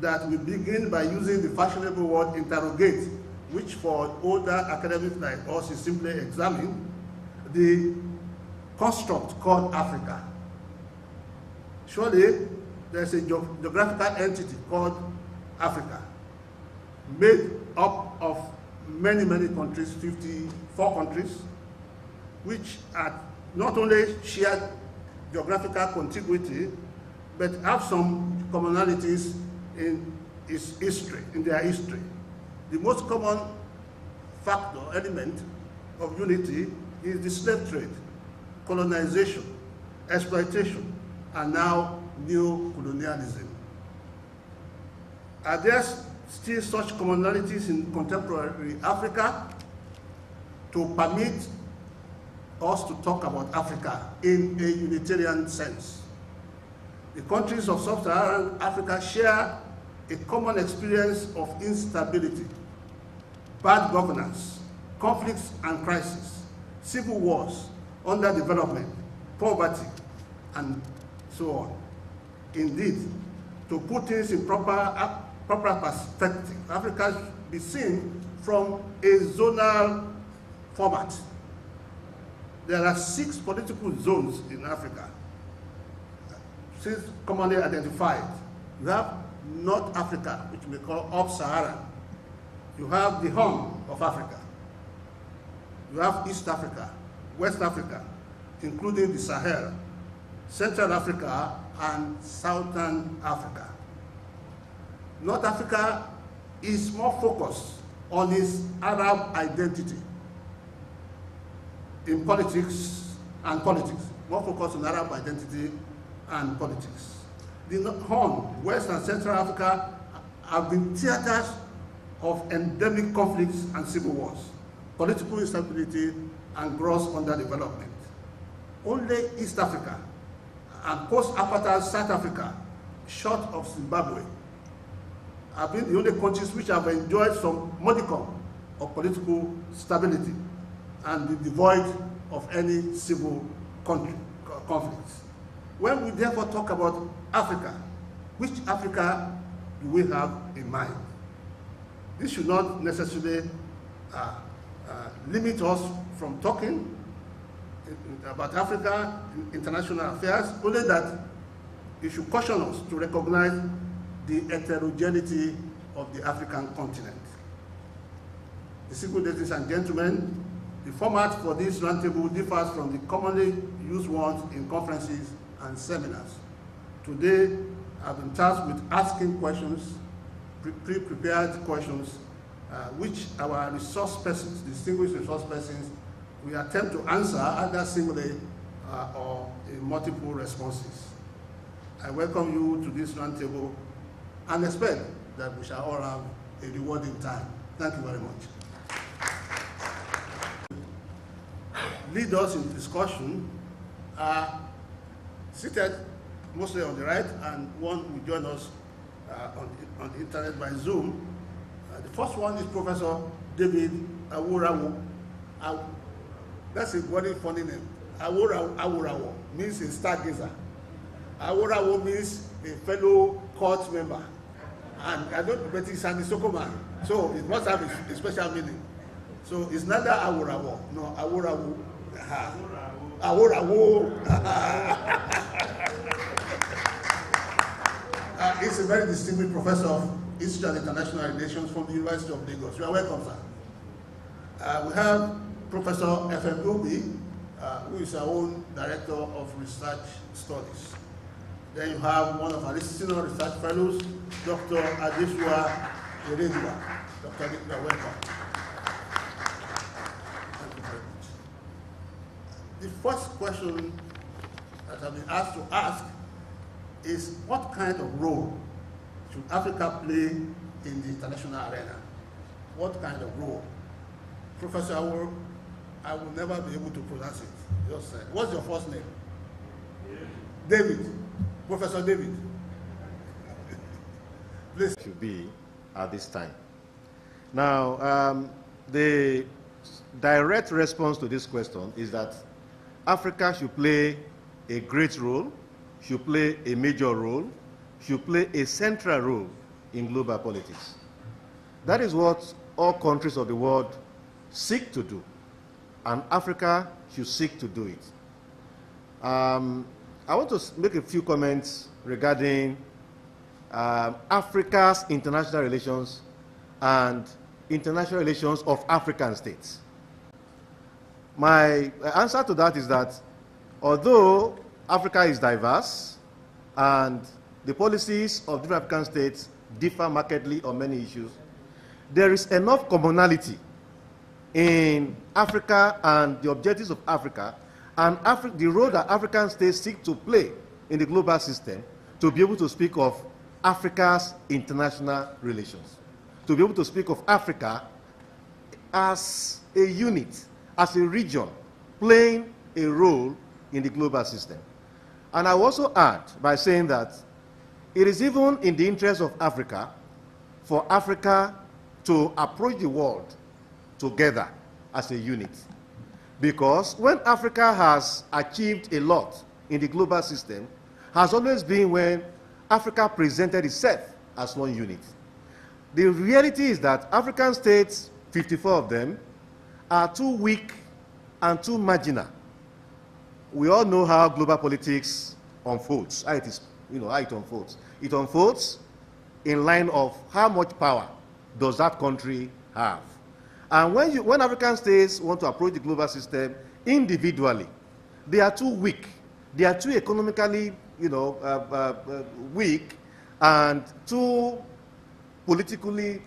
that we begin by using the fashionable word interrogate, which for older academics like us is simply examine the construct called Africa. Surely there's a geographical entity called Africa, made up of many, many countries, 54 countries, which are not only shared geographical contiguity, but have some commonalities in its history, in their history. The most common factor, element of unity is the slave trade, colonization, exploitation, and now neo-colonialism. Are there still such commonalities in contemporary Africa to permit us to talk about Africa in a Unitarian sense? The countries of sub-Saharan Africa share a common experience of instability, bad governance, conflicts and crises, civil wars, underdevelopment, poverty, and so on. Indeed, to put things in proper perspective, Africa should be seen from a zonal format. There are 6 political zones in Africa, 6 commonly identified. You have North Africa, which we call Up-Saharan. You have the Horn of Africa, You have East Africa, West Africa, including the Sahel, Central Africa, and Southern Africa. North Africa is more focused on its Arab identity in politics, more focused on Arab identity and politics. The Horn, West and Central Africa have been theaters of endemic conflicts and civil wars, political instability, and gross underdevelopment. Only East Africa and post-apartheid South Africa, short of Zimbabwe, have been the only countries which have enjoyed some modicum of political stability and be devoid of any civil conflicts. When we therefore talk about Africa, which Africa do we have in mind? This should not necessarily limit us from talking about Africa in international affairs, only that it should caution us to recognize the heterogeneity of the African continent. Distinguished ladies and gentlemen, the format for this roundtable differs from the commonly used ones in conferences and seminars. Today, I've been tasked with asking questions, pre-prepared questions, which our resource persons, distinguished resource persons, will attempt to answer either singly or in multiple responses. I welcome you to this roundtable and expect that we shall all have a rewarding time. Thank you very much. Lead us in discussion are seated mostly on the right, and one will join us on the internet by Zoom. The first one is Professor David Awurawo. That's a very funny name. Awurawo means a stargazer. Awurawo means a fellow court member. And I don't, but he's an Isoko man, so it must have a special meaning. So it's neither Awurawo, no, Awurawo. Awurawo. He's a very distinguished professor of History and International Relations from the University of Lagos. You are welcome, sir. We have Professor F.M. Obi, who is our own Director of Research Studies. Then you have one of our senior research fellows, Dr. Adesua Eredua. Dr. Adesua, welcome. Thank you very much. The first question that I've been asked to ask is, what kind of role should Africa play in the international arena? What kind of role? Professor, I will never be able to pronounce it. Just what's your first name? David. Professor David. Please. Should be at this time. Now, the direct response to this question is that Africa should play a great role, should play a major role, should play a central role in global politics. That is what all countries of the world seek to do, and Africa should seek to do it. I want to make a few comments regarding Africa's international relations and international relations of African states. My answer to that is that although Africa is diverse and the policies of different African states differ markedly on many issues, there is enough commonality in Africa and the objectives of Africa and the role that African states seek to play in the global system to be able to speak of Africa's international relations, to be able to speak of Africa as a unit, as a region, playing a role in the global system. And I will also add by saying that it is even in the interest of Africa for Africa to approach the world together as a unit. Because when Africa has achieved a lot in the global system, has always been when Africa presented itself as one unit. The reality is that African states, 54 of them, are too weak and too marginal. We all know how global politics unfolds, how it is, how it unfolds. It unfolds in line of how much power does that country have. And when African states want to approach the global system individually, they are too weak. They are too economically, weak and too politically,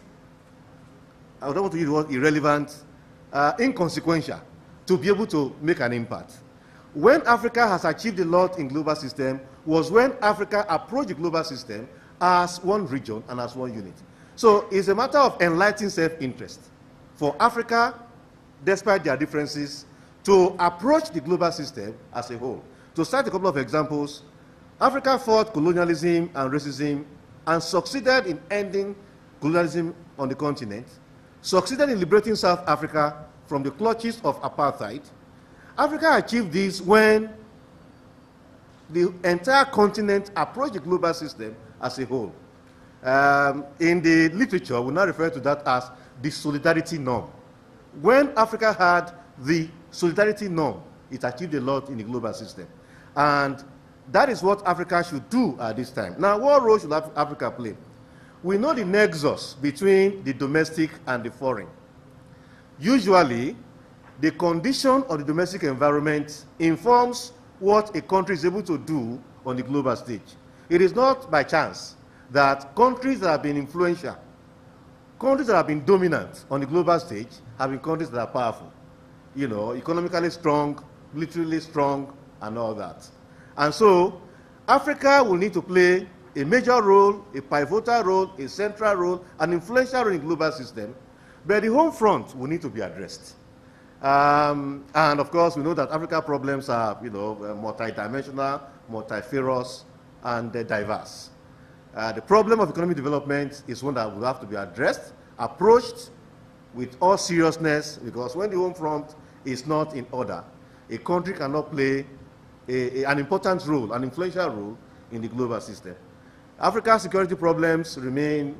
I don't want to use the word irrelevant, inconsequential to be able to make an impact. When Africa has achieved a lot in global system was when Africa approached the global system as one region and as one unit. So it's a matter of enlightening self-interest for Africa, despite their differences, to approach the global system as a whole. To cite a couple of examples, Africa fought colonialism and racism and succeeded in ending colonialism on the continent, succeeded in liberating South Africa from the clutches of apartheid. Africa achieved this when the entire continent approached the global system as a whole. In the literature, we now refer to that as the solidarity norm. When Africa had the solidarity norm, it achieved a lot in the global system. And that is what Africa should do at this time. Now, what role should Africa play? We know the nexus between the domestic and the foreign. Usually, the condition of the domestic environment informs what a country is able to do on the global stage. It is not by chance that countries that have been influential, countries that have been dominant on the global stage have been countries that are powerful, economically strong, militarily strong, and all that. And so, Africa will need to play a major role, a pivotal role, a central role, an influential role in the global system, but the home front will need to be addressed. And of course, we know that Africa problems are, multidimensional, multifarious, and diverse. The problem of economic development is one that will have to be addressed, approached with all seriousness, because when the home front is not in order, a country cannot play an important role, an influential role in the global system. Africa's security problems remain,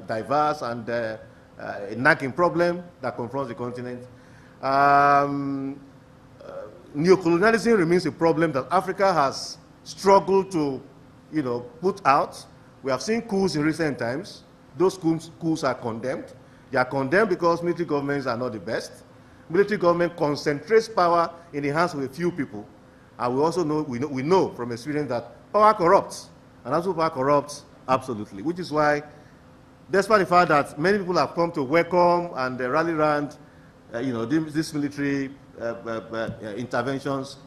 diverse and a nagging problem that confronts the continent. Neocolonialism remains a problem that Africa has struggled to, put out. We have seen coups in recent times. Those coups are condemned. They are condemned because military governments are not the best. Military government concentrates power in the hands of a few people. And we also know, we know from experience that power corrupts. And that's what power corrupts, absolutely. Which is why, despite the fact that many people have come to welcome and rally around these military interventions,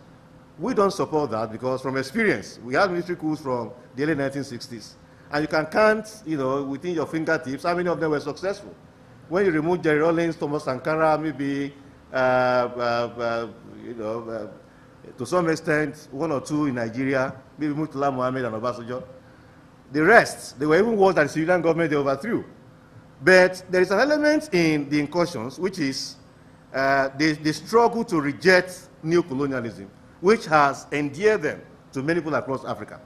we don't support that because from experience, we had military coups from the early 1960s. And you can count, within your fingertips how many of them were successful. When you remove Jerry Rawlings, Thomas Sankara, maybe, to some extent, one or two in Nigeria, maybe Murtala Mohammed and Obasanjo. The rest, they were even worse than the civilian government they overthrew. But there is an element in the incursions, which is the struggle to reject neocolonialism, which has endeared them to many people across Africa.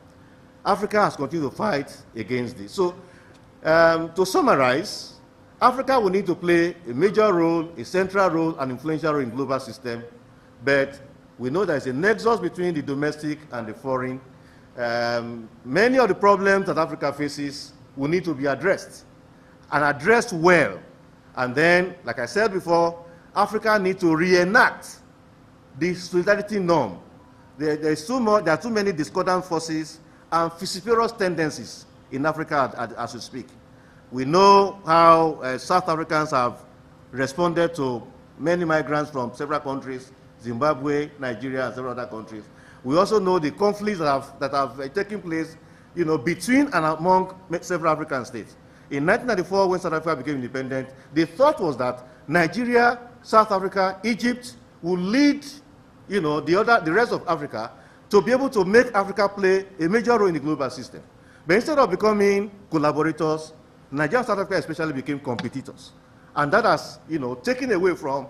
Africa has continued to fight against this. So, to summarize, Africa will need to play a major role, a central role, an influential role in the global system, but we know there is a nexus between the domestic and the foreign. Many of the problems that Africa faces will need to be addressed, and addressed well. And then, like I said before, Africa needs to reenact the solidarity norm. There are too many discordant forces and vociferous tendencies in Africa as we speak. We know how South Africans have responded to many migrants from several countries, Zimbabwe, Nigeria, and several other countries. We also know the conflicts that have taken place, between and among several African states. In 1994, when South Africa became independent, the thought was that Nigeria, South Africa, Egypt would lead, the rest of Africa to be able to make Africa play a major role in the global system. But instead of becoming collaborators, Nigeria and South Africa especially became competitors. And that has, taken away from,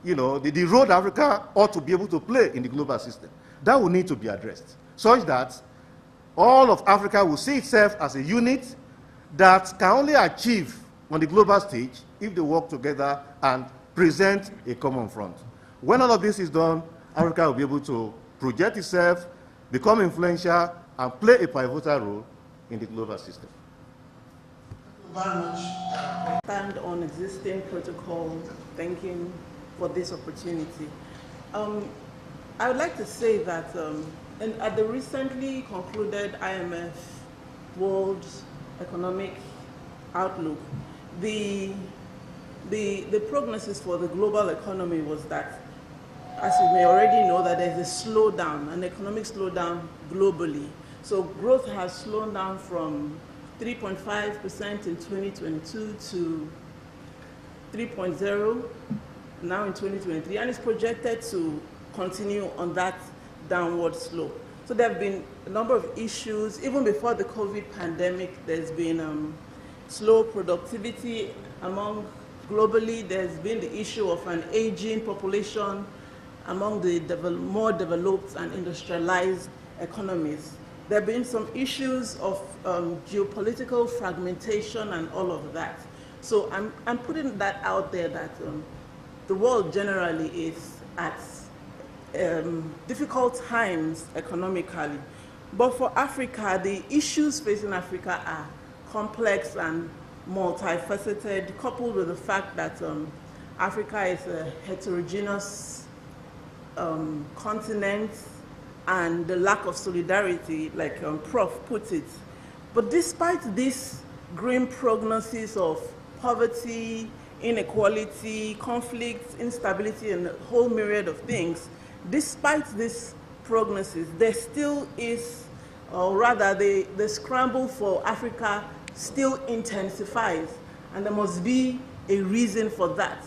the role that Africa ought to be able to play in the global system. That will need to be addressed, such that all of Africa will see itself as a unit that can only achieve on the global stage if they work together and present a common front. When all of this is done, Africa will be able to project itself, become influential, and play a pivotal role in the global system. very much. Stand on existing protocol, thanking for this opportunity. I would like to say that at the recently concluded IMF World Economic Outlook, the prognosis for the global economy was that, as you may already know, that there's a slowdown, an economic slowdown globally. So growth has slowed down from 3.5% in 2022 to 3.0 now in 2023, and it's projected to continue on that downward slope. So there have been a number of issues. Even before the COVID pandemic, there's been slow productivity globally. There's been the issue of an aging population among the more developed and industrialized economies. There have been some issues of geopolitical fragmentation and all of that. So I'm putting that out there that the world generally is at difficult times economically. But for Africa, the issues facing Africa are complex and multifaceted, coupled with the fact that Africa is a heterogeneous continent, and the lack of solidarity, like Prof put it. But despite this grim prognosis of poverty, inequality, conflict, instability, and a whole myriad of things, despite this prognosis, there still is, or rather the scramble for Africa still intensifies, and there must be a reason for that.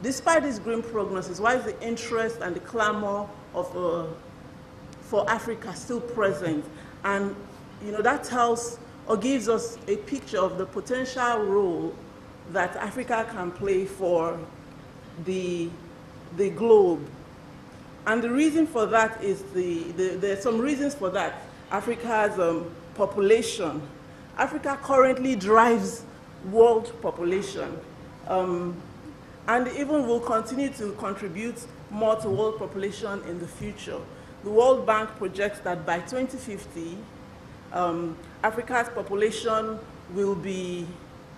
Despite this grim prognosis, why is the interest and the clamor for Africa still present? And that tells or gives us a picture of the potential role that Africa can play for the globe. And the reason for that is there are some reasons for that. Africa's population. Africa currently drives world population, and even will continue to contribute more to world population in the future. The World Bank projects that by 2050, Africa's population will be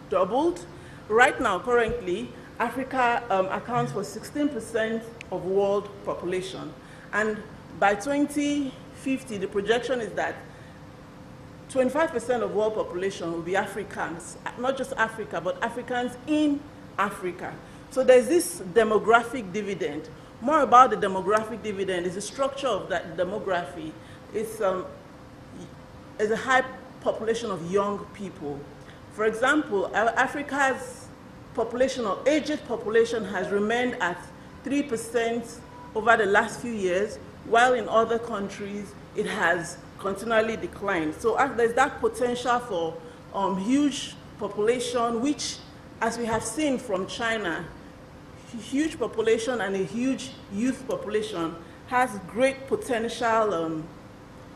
doubled. Right now, currently, Africa accounts for 16% of world population. And by 2050, the projection is that 25% of world population will be Africans, not just Africa, but Africans in Africa. So there's this demographic dividend. More about the demographic dividend is the structure of that demography. It's a high population of young people. For example, Africa's population, or aged population, has remained at 3% over the last few years, while in other countries it has continually declined. So there's that potential for huge population, which, as we have seen from China, huge population and a huge youth population has great potential,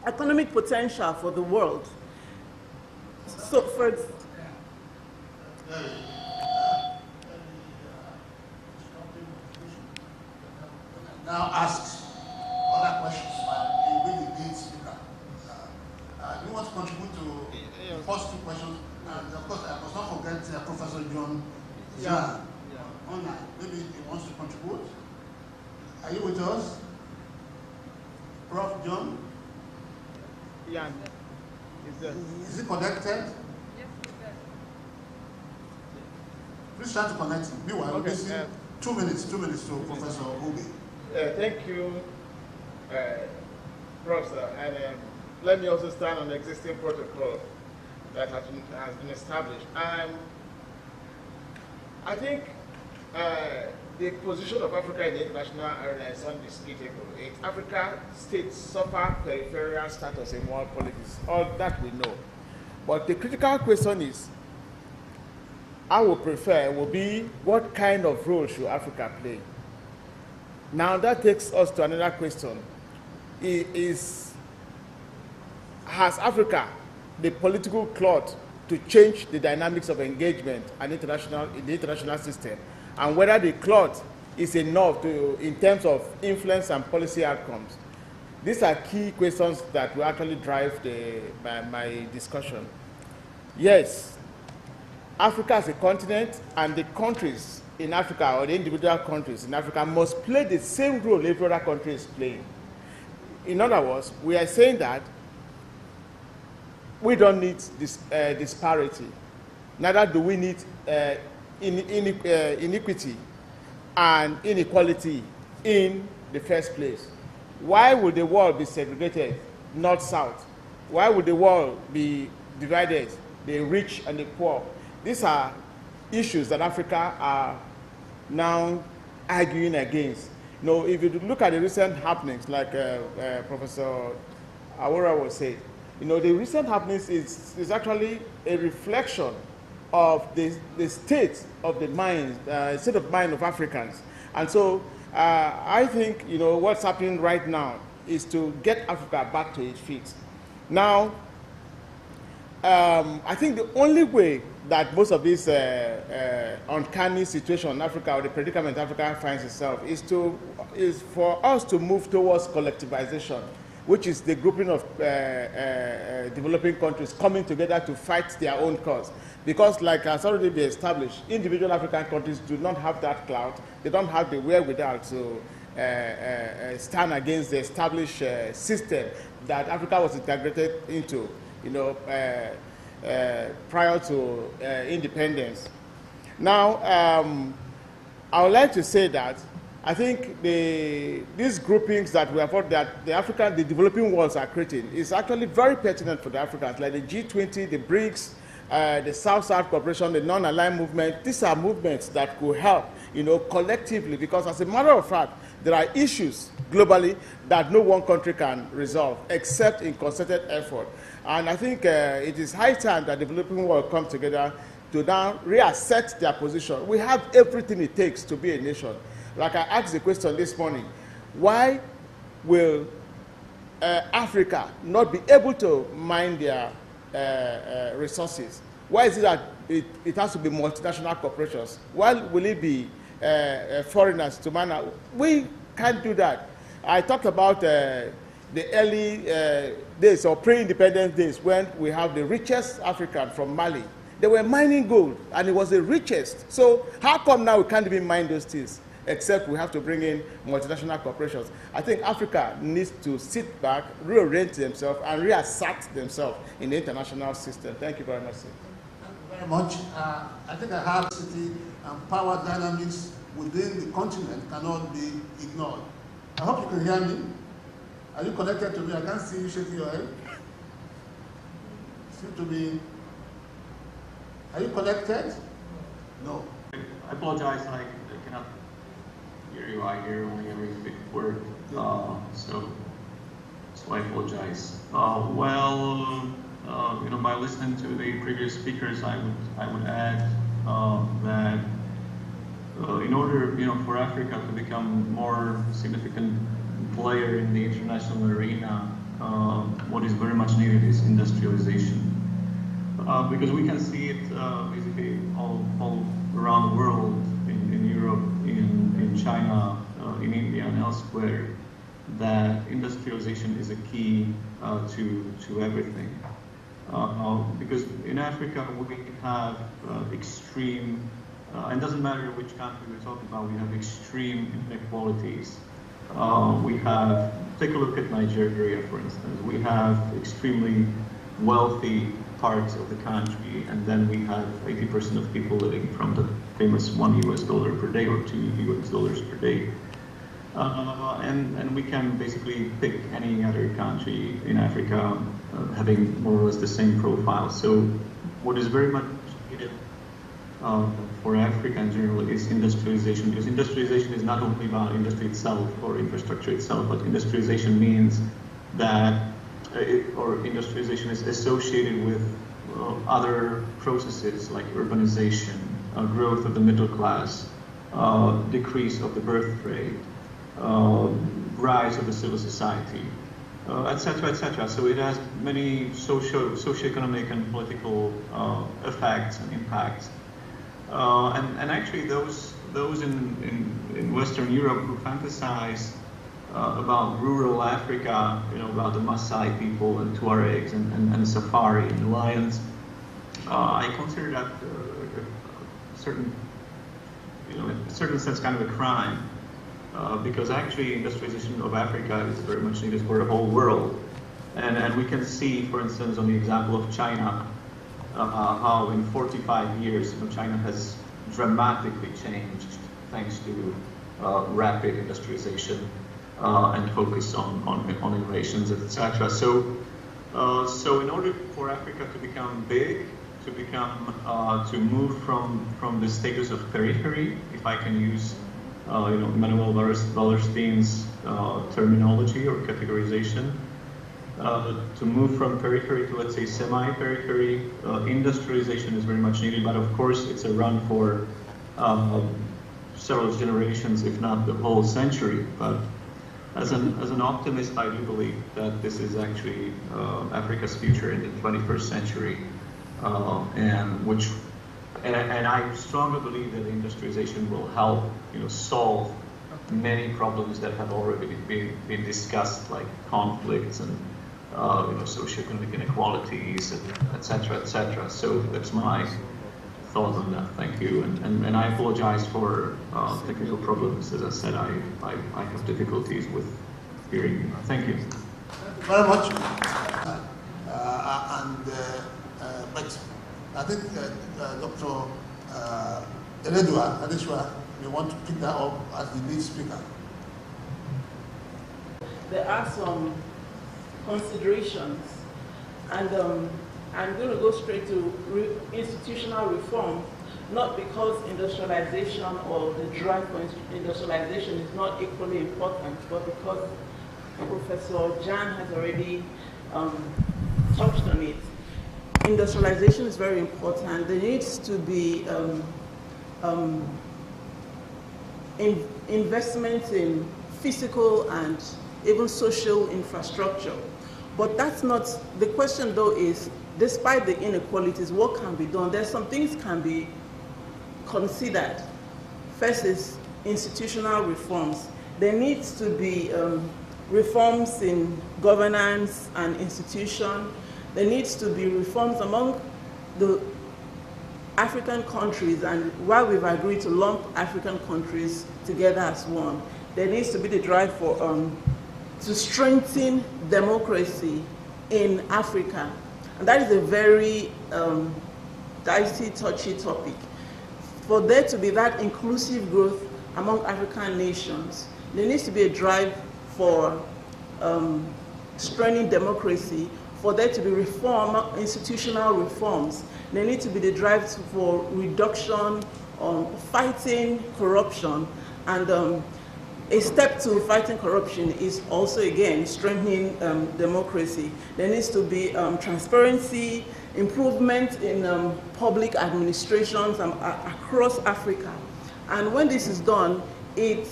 economic potential for the world. So for now ask other questions, but it will be lead speaker. Do you want to contribute to the first two questions? And of course, I must not forget Professor John. Yeah. Online. Maybe he wants to contribute. Are you with us? Prof. John? Yeah. Is he connected? Yes, he's there. Please try to connect him. Meanwhile, okay. 2 minutes to Professor Obi. Thank you, Professor. And let me also stand on the existing protocol that has been established. I think the position of Africa in the international arena is undisputable. Africa states suffer peripheral status in world politics. All that we know. But the critical question is, I would prefer will be what kind of role should Africa play? Now that takes us to another question. Has Africa the political clout to change the dynamics of engagement and in the international system, and whether the clout is enough in terms of influence and policy outcomes? These are key questions that will actually drive my discussion. Yes, Africa as a continent and the countries in Africa, or the individual countries in Africa, must play the same role every other country is playing. In other words, we are saying that we don't need this disparity. Neither do we need inequity and inequality in the first place. Why would the world be segregated, north-south? Why would the world be divided, the rich and the poor? These are issues that Africa are now arguing against. You know, if you look at the recent happenings, like Professor Awora was saying, you know, the recent happenings is actually a reflection of the state of the mind, state of mind of Africans. And so I think, you know, what's happening right now is to get Africa back to its feet. Now, I think the only way that most of this uncanny situation in Africa, or the predicament Africa finds itself, is for us to move towards collectivization, which is the grouping of developing countries coming together to fight their own cause. Because, like has already been established, individual African countries do not have that clout. They don't have the wherewithal to stand against the established system that Africa was integrated into, you know, prior to independence. Now, I would like to say that I think these groupings that we have, that the developing worlds are creating, is actually very pertinent for the Africans, like the G20, the BRICS, the South-South Cooperation, the non-aligned movement. These are movements that could help, you know, collectively, because as a matter of fact, there are issues globally that no one country can resolve except in concerted effort. And I think it is high time that the developing world come together to now reassert their position. We have everything it takes to be a nation. Like I asked the question this morning, why will Africa not be able to mine their resources? Why is it that it has to be multinational corporations? Why will it be foreigners to mine? We can't do that. I talked about the early days or pre-independence days when we have the richest African from Mali. They were mining gold, and it was the richest. So how come now we can't even mine those things, except we have to bring in multinational corporations? I think Africa needs to sit back, reorient themselves, and reassert themselves in the international system. Thank you very much, sir. Thank you very much. I think I have city and power dynamics within the continent cannot be ignored. I hope you can hear me. Are you connected to me? I can't see you shaking your head. Seem to be. Are you connected? No. I apologize. I cannot hear you. I hear only every big word. So I apologize. You know, by listening to the previous speakers, I would add that in order, you know, for Africa to become more significant player in the international arena, what is very much needed is industrialization. Because we can see it basically all around the world, in Europe, in China, in India and elsewhere, that industrialization is a key to everything. Because in Africa we have extreme, and it doesn't matter which country we're talking about, we have extreme inequalities. We have, take a look at Nigeria, for instance. We have extremely wealthy parts of the country, and then we have 80% of people living from the famous $1 US per day or $2 US per day. And we can basically pick any other country in Africa having more or less the same profile. So what is very much needed for Africa in general is industrialization, because industrialization is not only about industry itself or infrastructure itself, but industrialization means that industrialization is associated with other processes like urbanization, growth of the middle class, decrease of the birth rate, rise of the civil society, etc., etc. So it has many socio-economic and political effects and impacts. And actually those in Western Europe who fantasize about rural Africa, you know, about the Maasai people and Tuaregs and safari and lions, I consider that certain, in a certain sense, kind of a crime, because actually industrialization of Africa is very much needed for the whole world. And we can see, for instance, on the example of China, how in 45 years, China has dramatically changed thanks to rapid industrialization and focus on innovations, etc. So in order for Africa to become big, to move from the status of periphery, if I can use Manuel Wallerstein's terminology or categorization, to move from periphery to, let's say, semi-periphery, industrialization is very much needed, but of course it's a run for several generations, if not the whole century. But as an optimist, I do believe that this is actually Africa's future in the 21st century, and I strongly believe that industrialization will help, solve many problems that have already been discussed, like conflicts and socioeconomic inequalities, etc., etc. So that's my thought on that. Thank you, and I apologize for technical problems. As I said, I have difficulties with hearing you. Thank you. Thank you very much. But I think Dr. Adeshwa may want to pick that up as the lead speaker. There are some considerations, and I'm going to go straight to institutional reform, not because industrialization or the drive for industrialization is not equally important, but because Professor Jan has already touched on it. Industrialization is very important. There needs to be investment in physical and even social infrastructure. But that's not, the question though is, despite the inequalities, what can be done? There's some things can be considered. First is institutional reforms. There needs to be reforms in governance and institution. There needs to be reforms among the African countries, and while we've agreed to lump African countries together as one, there needs to be the drive for to strengthen democracy in Africa. And that is a very dicey, touchy topic. For there to be that inclusive growth among African nations, there needs to be a drive for strengthening democracy, for there to be reform, institutional reforms. There needs to be the drive for reduction, fighting corruption, and a step to fighting corruption is also, again, strengthening democracy. There needs to be transparency, improvement in public administrations across Africa. And when this is done, it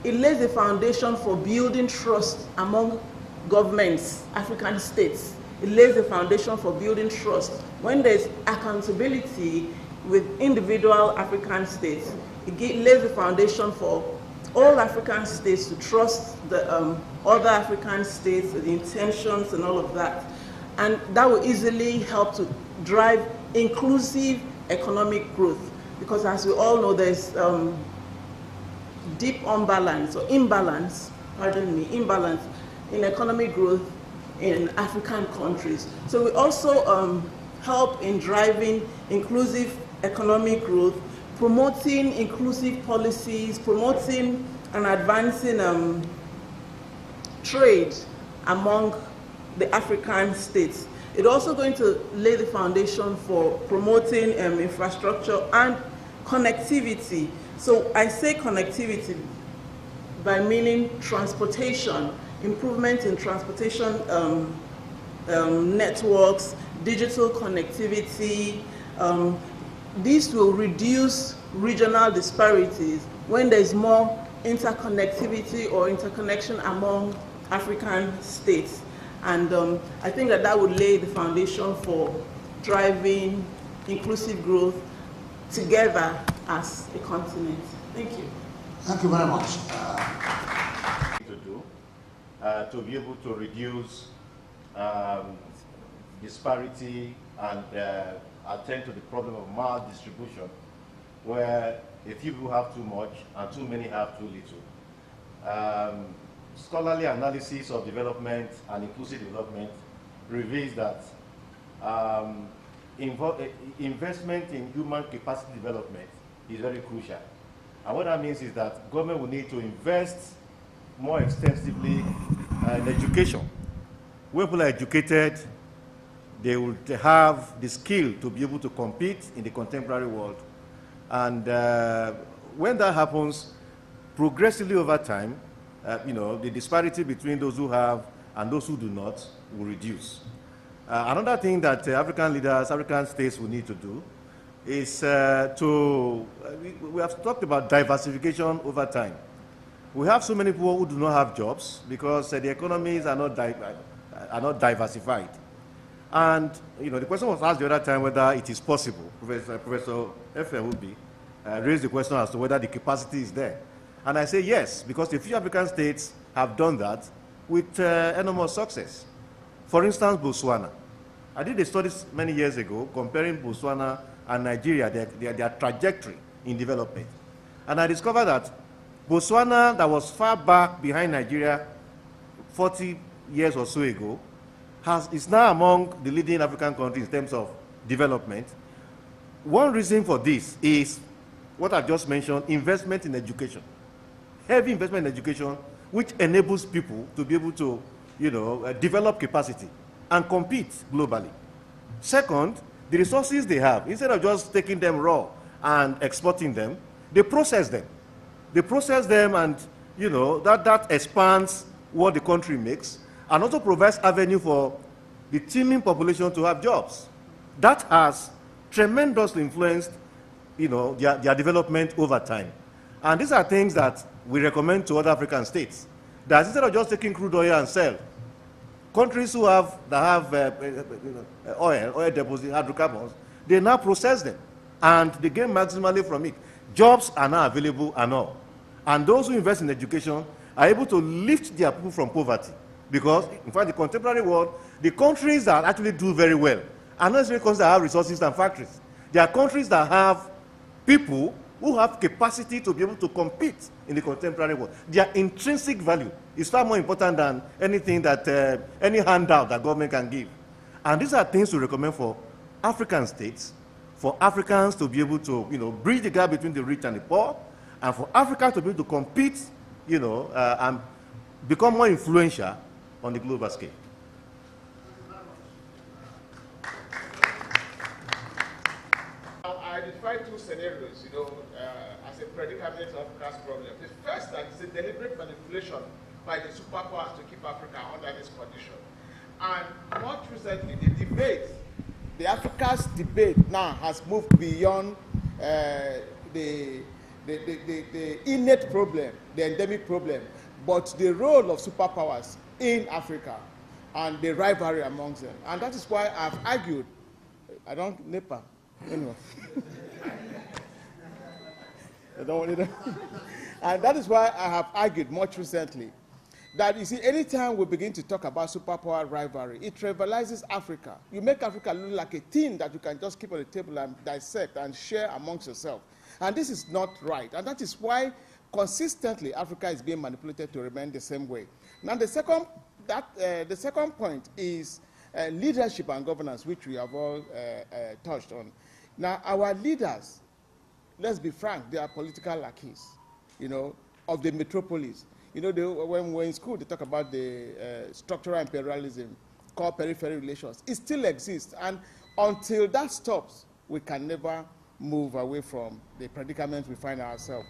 lays the foundation for building trust among governments, African states. It lays the foundation for building trust. When there's accountability with individual African states, it lays the foundation for all African states to trust the other African states, the intentions and all of that. And that will easily help to drive inclusive economic growth. Because as we all know, there's deep imbalance in economic growth in African countries. So we also help in driving inclusive economic growth, promoting inclusive policies, promoting and advancing trade among the African states. It's also going to lay the foundation for promoting infrastructure and connectivity. So I say connectivity by meaning transportation, improvement in transportation networks, digital connectivity. This will reduce regional disparities when there's more interconnectivity or interconnection among African states. And I think that would lay the foundation for driving inclusive growth together as a continent. Thank you. Thank you very much. To be able to reduce disparity and attend to the problem of maldistribution, where a few people have too much and too many have too little. Scholarly analysis of development and inclusive development reveals that investment in human capacity development is very crucial. And what that means is that government will need to invest more extensively in education. When people are educated, they will have the skill to be able to compete in the contemporary world. And when that happens, progressively over time, the disparity between those who have and those who do not will reduce. Another thing that African leaders, African states will need to do is we have talked about diversification over time. We have so many people who do not have jobs because the economies are not diversified. And the question was asked the other time whether it is possible. Professor Efe raised the question as to whether the capacity is there. And I say yes, because a few African states have done that with enormous success. For instance, Botswana. I did a study many years ago comparing Botswana and Nigeria, their trajectory in development. And I discovered that Botswana, that was far back behind Nigeria 40 years or so ago, is now among the leading African countries in terms of development. One reason for this is what I just mentioned, investment in education. Heavy investment in education, which enables people to be able to, develop capacity and compete globally. Second, the resources they have, instead of just taking them raw and exporting them, they process them. They process them, and that expands what the country makes and also provides avenue for the teeming population to have jobs. That has tremendously influenced their development over time. And these are things that we recommend to other African states, that instead of just taking crude oil and sell, countries that have oil deposits, hydrocarbons, they now process them and they gain maximally from it. Jobs are now available and all. And those who invest in education are able to lift their people from poverty. Because, in fact, the contemporary world, the countries that actually do very well are not necessarily countries that have resources and factories. They are countries that have people who have capacity to be able to compete in the contemporary world. Their intrinsic value is far more important than anything that, any handout that government can give. And these are things to recommend for African states, for Africans to be able to, bridge the gap between the rich and the poor, and for Africa to be able to compete, and become more influential on the global scale. I identified two scenarios, as a predicament of Africa's problem. The first, that is a deliberate manipulation by the superpowers to keep Africa under this condition. And more recently, the Africa's debate now has moved beyond the innate problem, the endemic problem, but the role of superpowers in Africa and the rivalry amongst them. And that is why I've argued, NEPA, anyway. And that is why I have argued much recently that, you see, anytime we begin to talk about superpower rivalry, it trivializes Africa. You make Africa look like a thing that you can just keep on the table and dissect and share amongst yourself. And this is not right. And that is why consistently Africa is being manipulated to remain the same way. Now, the second point is leadership and governance, which we have all touched on. Now, our leaders, let's be frank, they are political lackeys, of the metropolis. When we're in school, they talk about the structural imperialism, called periphery relations. It still exists, and until that stops, we can never move away from the predicament we find ourselves.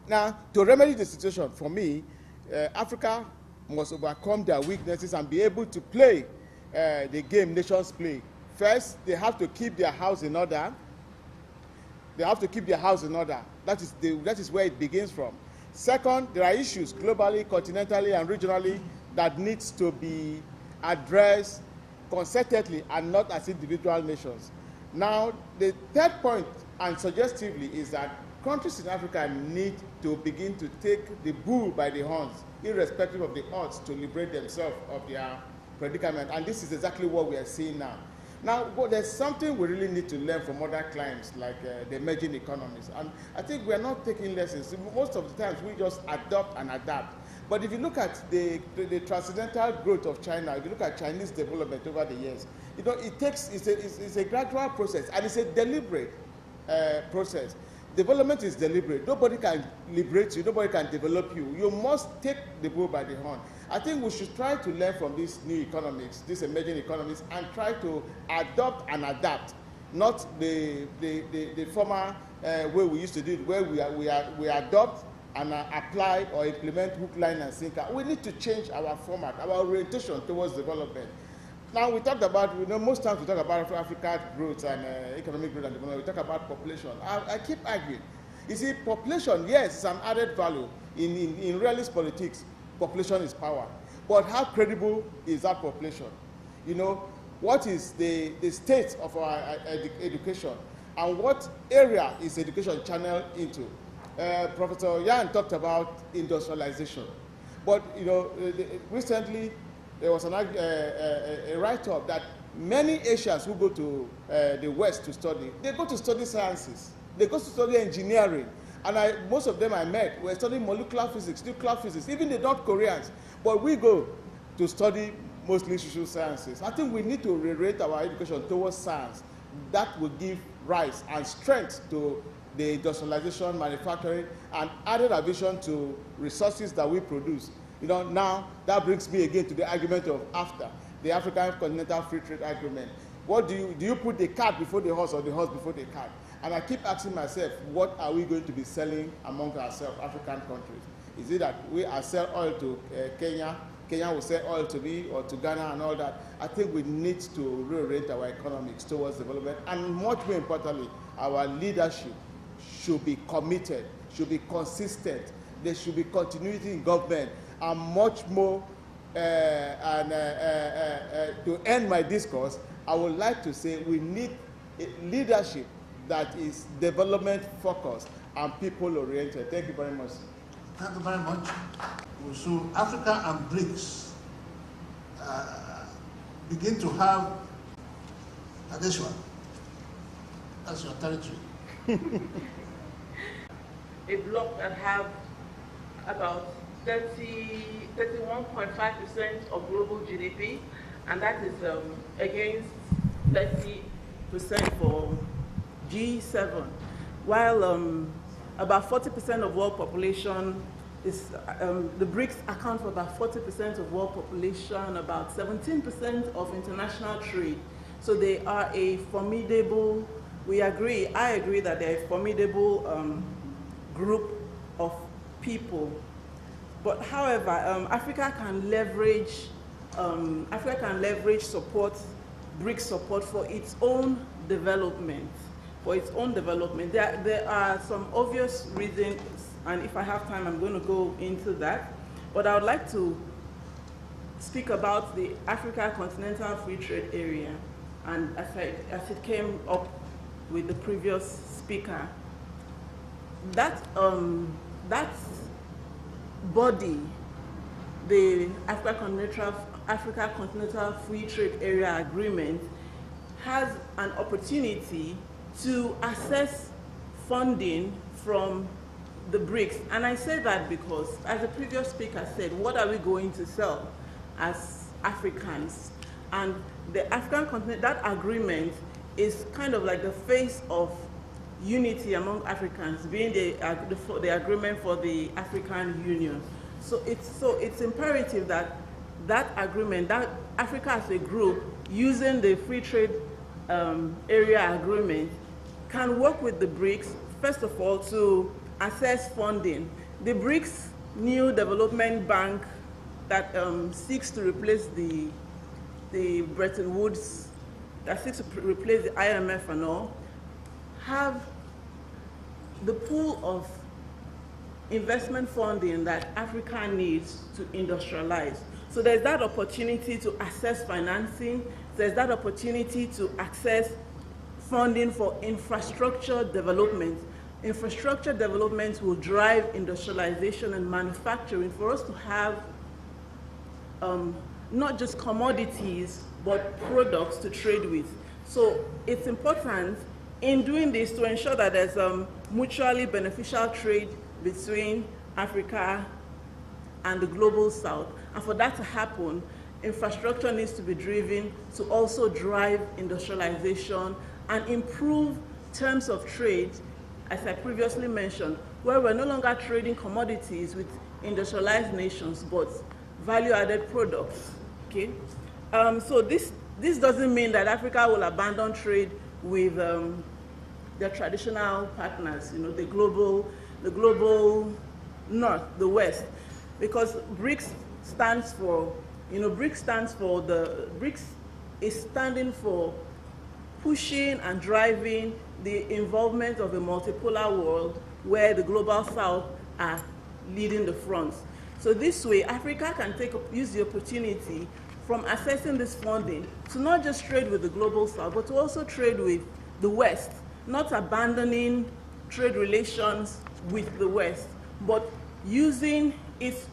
Now, to remedy the situation, for me, Africa must overcome their weaknesses and be able to play the game nations play. First, they have to keep their house in order. That is where it begins from. Second, there are issues globally, continentally, and regionally that needs to be addressed concertedly and not as individual nations. Now, the third point, and suggestively, is that countries in Africa need to begin to take the bull by the horns, irrespective of the odds, to liberate themselves of their predicament, and this is exactly what we are seeing now. Now, there's something we really need to learn from other climes, like the emerging economies. And I think we're not taking lessons. Most of the times, we just adopt and adapt. But if you look at the transcendental growth of China, if you look at Chinese development over the years, you know, it's a gradual process, and it's a deliberate process. Development is deliberate. Nobody can liberate you. Nobody can develop you. You must take the bull by the horn. I think we should try to learn from these new economics, these emerging economies, and try to adopt and adapt, not the former way we used to do it, where we adopt and apply or implement hook, line, and sinker. We need to change our format, our orientation towards development. Now, we talked about, you know, most times we talk about Africa's growth and economic growth and development. We talk about population. I keep arguing. You see, population, yes, it's an added value. In realist politics, population is power. But how credible is that population? You know, what is the state of our education? And what area is education channeled into? Professor Yan talked about industrialization. But, you know, recently, there was a write-up that many Asians who go to the West to study, they go to study sciences. They go to study engineering. And most of them I met were studying molecular physics, nuclear physics, even the North Koreans. But we go to study mostly social sciences. I think we need to re-rate our education towards science. That will give rise and strength to the industrialization, manufacturing, and added addition to resources that we produce. You know, now that brings me again to the argument of AFTA, the African Continental Free Trade Agreement. What do you put the cart before the horse or the horse before the cart? And I keep asking myself, what are we going to be selling among ourselves, African countries? Is it that we sell oil to Kenya, Kenya will sell oil to me or to Ghana and all that? I think we need to reorient our economics towards development, and much more importantly, our leadership should be committed, should be consistent. There should be continuity in government, and much more. To end my discourse, I would like to say we need leadership that is development focused and people oriented. Thank you very much. Thank you very much. So Africa and BRICS begin to have this one. That's your territory. A bloc that have about 31.5% of global GDP, and that is against 30% for G7, while about 40% of world population is, the BRICS account for about 40% of world population, about 17% of international trade. So they are a formidable, I agree that they're a formidable group of people. But however, Africa can leverage support, BRICS support for its own development. There are some obvious reasons, and if I have time, I'm going to go into that. But I would like to speak about the Africa Continental Free Trade Area, and as it came up with the previous speaker, that body, the Africa Continental Free Trade Area Agreement, has an opportunity to access funding from the BRICS. And I say that because, as the previous speaker said, what are we going to sell as Africans? And the African continent, that agreement is kind of like the face of unity among Africans, being the agreement for the African Union. So it's imperative that agreement, that Africa as a group, using the free trade area agreement, can work with the BRICS, first of all, to access funding. The BRICS new development bank that seeks to replace the Bretton Woods, that seeks to replace the IMF and all, have the pool of investment funding that Africa needs to industrialize. So there's that opportunity to access financing, there's that opportunity to access funding for infrastructure development. Infrastructure development will drive industrialization and manufacturing. For us to have not just commodities, but products to trade with. So it's important in doing this to ensure that there's mutually beneficial trade between Africa and the global south. And for that to happen, infrastructure needs to be driven to also drive industrialization and improve terms of trade, as I previously mentioned, where we're no longer trading commodities with industrialized nations, but value-added products. Okay, so this doesn't mean that Africa will abandon trade with their traditional partners, the global north, the west, because BRICS stands for, BRICS is standing for pushing and driving the involvement of a multipolar world where the global south are leading the front. So this way, Africa can use the opportunity from accessing this funding to not just trade with the global south, but to also trade with the West, not abandoning trade relations with the West, but using its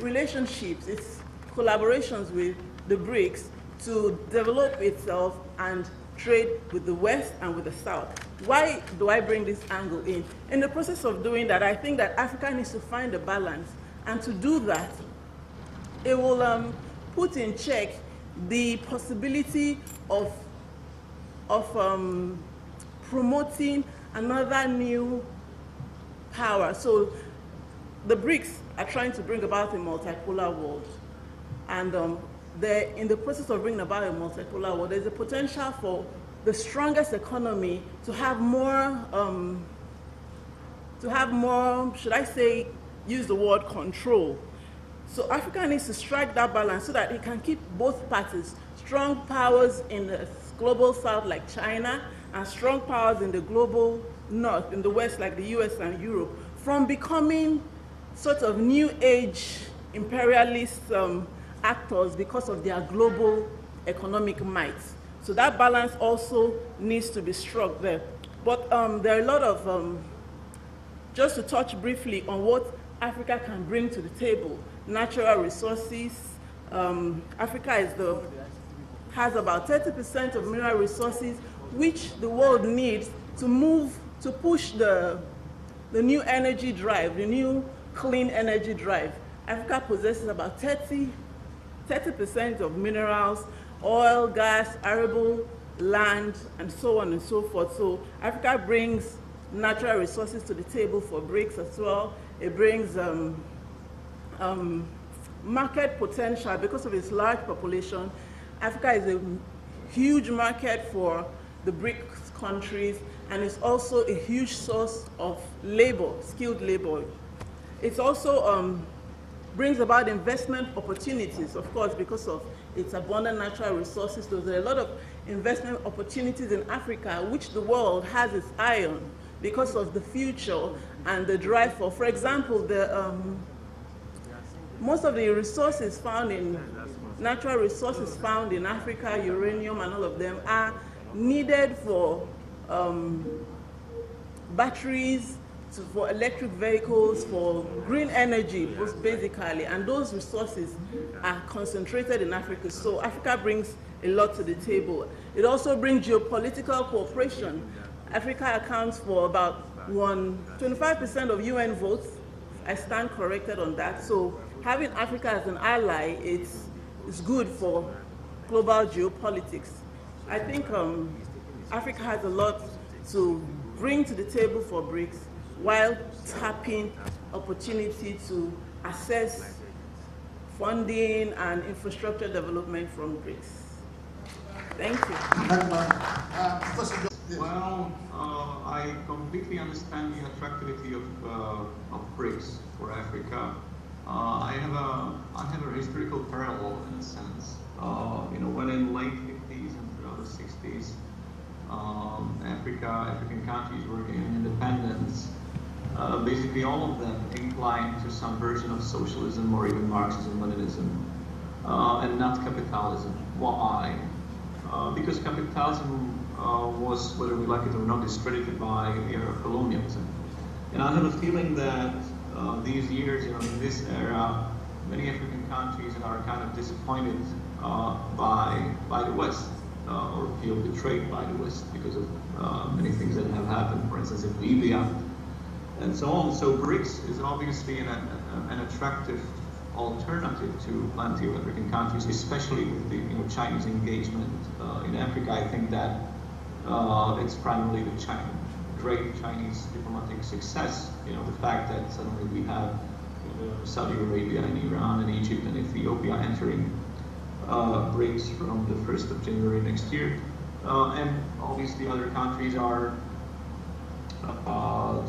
relationships, its collaborations with the BRICS to develop itself and trade with the West and with the South. Why do I bring this angle in? In the process of doing that, I think that Africa needs to find a balance, and to do that, it will put in check the possibility of promoting another new power. So the BRICS are trying to bring about a multipolar world, and they're in the process of bringing about a multipolar world. There's a potential for the strongest economy to have more, should I say, use the word control. So Africa needs to strike that balance so that it can keep both parties, strong powers in the global south like China, and strong powers in the global north, in the west like the US and Europe, from becoming sort of new age imperialist actors because of their global economic might. So that balance also needs to be struck there. But there are a lot of, just to touch briefly on what Africa can bring to the table, natural resources. Africa has about 30% of mineral resources, which the world needs to push the new energy drive, the new clean energy drive. Africa possesses about 30% of minerals, oil, gas, arable land, and so on and so forth. So Africa brings natural resources to the table for BRICS as well. It brings market potential because of its large population. Africa is a huge market for the BRICS countries, and it's also a huge source of labor, skilled labor. It also brings about investment opportunities, of course, because of its abundant natural resources. So there are a lot of investment opportunities in Africa, which the world has its eye on because of the future and the drive for example, most of the resources found in, natural resources found in Africa, uranium and all of them, are needed for batteries, for electric vehicles, for green energy, basically, and those resources are concentrated in Africa. So Africa brings a lot to the table. It also brings geopolitical cooperation. Africa accounts for about 25% of UN votes. I stand corrected on that. So having Africa as an ally is good for global geopolitics. I think Africa has a lot to bring to the table for BRICS, while tapping opportunity to access funding and infrastructure development from BRICS. Thank you. Well, I completely understand the attractivity of BRICS for Africa. I have a historical parallel in a sense. When in late 50s and throughout the 60s, African countries were gaining independence. Basically all of them inclined to some version of socialism or even Marxism, Leninism, and not capitalism. Why? Because capitalism was, whether we like it or not, discredited by the era of colonialism. And I have a feeling that these years, in this era, many African countries are kind of disappointed by the West or feel betrayed by the West because of many things that have happened, for instance, in Libya and so on. So BRICS is obviously an attractive alternative to plenty of African countries, especially with the Chinese engagement in Africa. I think that it's primarily the great Chinese diplomatic success. The fact that suddenly we have Saudi Arabia and Iran and Egypt and Ethiopia entering BRICS from the 1st of January next year, and obviously other countries are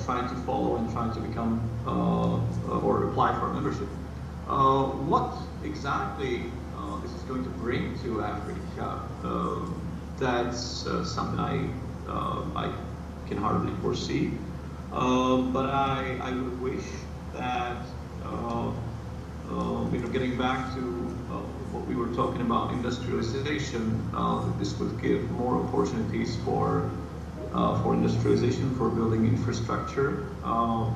trying to follow and trying to become or apply for membership. What exactly this is going to bring to Africa, that's something I can hardly foresee. But I would wish that, getting back to what we were talking about, industrialization, this would give more opportunities for industrialization, for building infrastructure,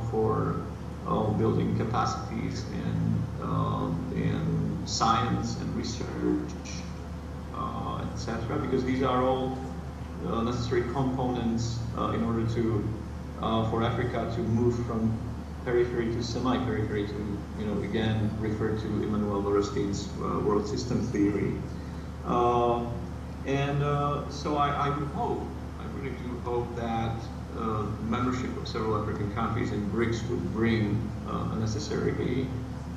for building capacities in science and research, etc. Because these are all necessary components in order to for Africa to move from periphery to semi-periphery, to again refer to Emmanuel Laurentien's world system theory. So I would hope, I really do hope that membership of several African countries in BRICS would bring necessary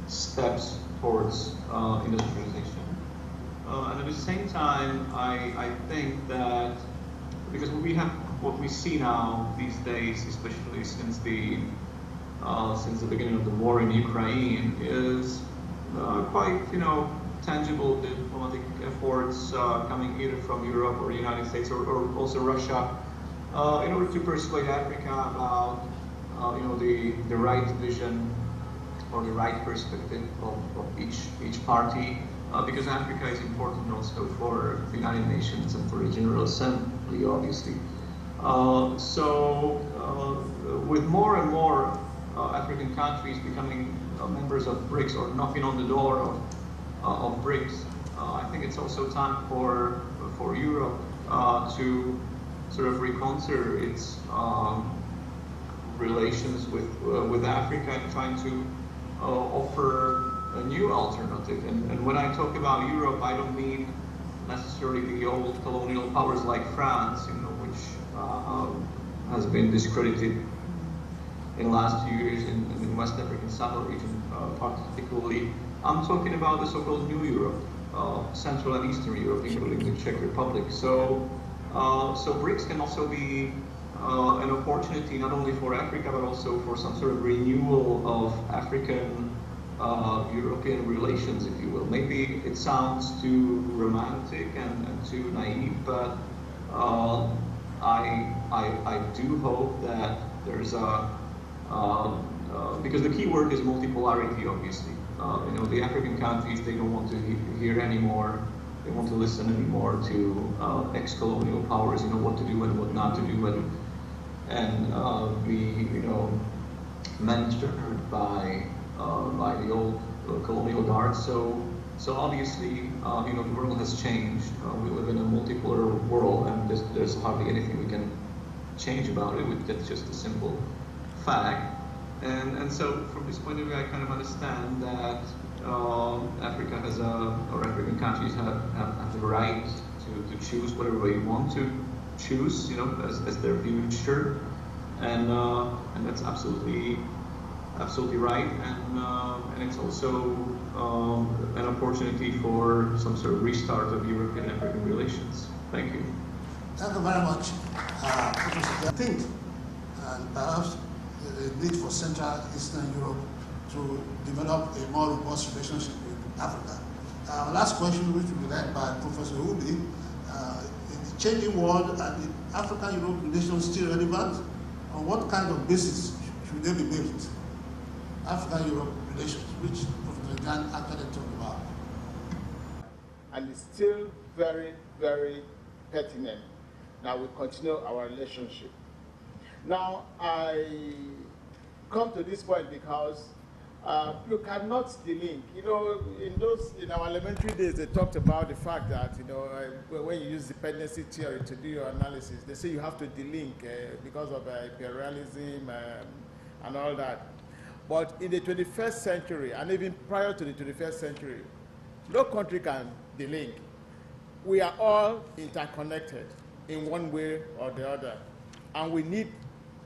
steps towards industrialization. And at the same time, I think that because what we see now these days, especially since the beginning of the war in Ukraine, is quite tangible diplomatic efforts coming either from Europe or the United States or also Russia in order to persuade Africa about the right vision or the right perspective of each party, because Africa is important also for the United Nations and for the General Assembly, obviously. With more and more African countries becoming members of BRICS or knocking on the door of BRICS, I think it's also time for Europe to sort of reconsider its relations with Africa and trying to offer a new alternative. And when I talk about Europe, I don't mean necessarily the old colonial powers like France, which has been discredited in the last few years in the West African Sahel region particularly. I'm talking about the so-called New Europe, Central and Eastern Europe, including the Czech Republic. So BRICS can also be an opportunity not only for Africa, but also for some sort of renewal of African-European relations, if you will. Maybe it sounds too romantic and too naive, but I do hope that there's because the key word is multipolarity, obviously. The African countries, they don't want to hear anymore, they want to listen anymore to ex-colonial powers, what to do and what not to do, and be, mentored by the old colonial guard. So obviously, the world has changed. We live in a multipolar world, and there's hardly anything we can change about it. That's just a simple fact. And so from this point of view, I kind of understand that Africa has or African countries have the right to choose whatever they want to choose, as their future, and that's absolutely right, and it's also an opportunity for some sort of restart of European-African relations. Thank you. Thank you very much, Professor. I think, and perhaps the need for Central Eastern Europe to develop a more robust relationship with Africa. Last question, which will be led by Professor Ubi. In the changing world, are the African-Europe relations still relevant? On what kind of basis should they be built? African-Europe relations, which Professor Jan actually talked about. And it's still very, very pertinent that we continue our relationship. Now, I come to this point because you cannot delink. You know, in our elementary days, they talked about the fact that, you know, when you use dependency theory to do your analysis, they say you have to delink because of imperialism and all that. But in the 21st century, and even prior to the 21st century, no country can delink. We are all interconnected in one way or the other, and we need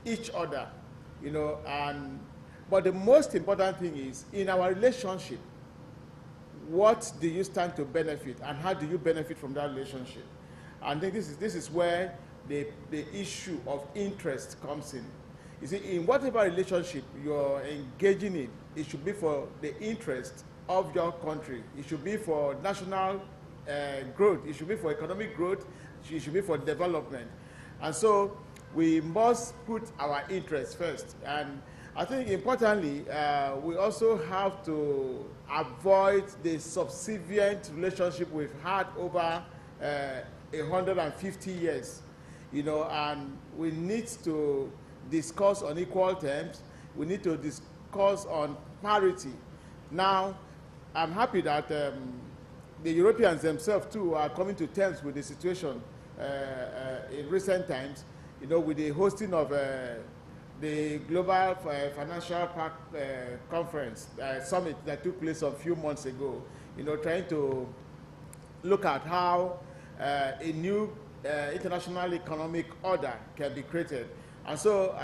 each other, you know. But the most important thing is, in our relationship, what do you stand to benefit, and how do you benefit from that relationship? I think this is where the issue of interest comes in. You see, in whatever relationship you're engaging in, it should be for the interest of your country. It should be for national growth. It should be for economic growth. It should be for development. And so we must put our interests first. And I think importantly, we also have to avoid the subservient relationship we've had over 150 years, you know, and we need to discuss on equal terms. We need to discuss on parity. Now, I'm happy that the Europeans themselves too are coming to terms with the situation in recent times, you know, with the hosting of the Global Financial Conference Summit that took place a few months ago, you know, trying to look at how a new international economic order can be created. And so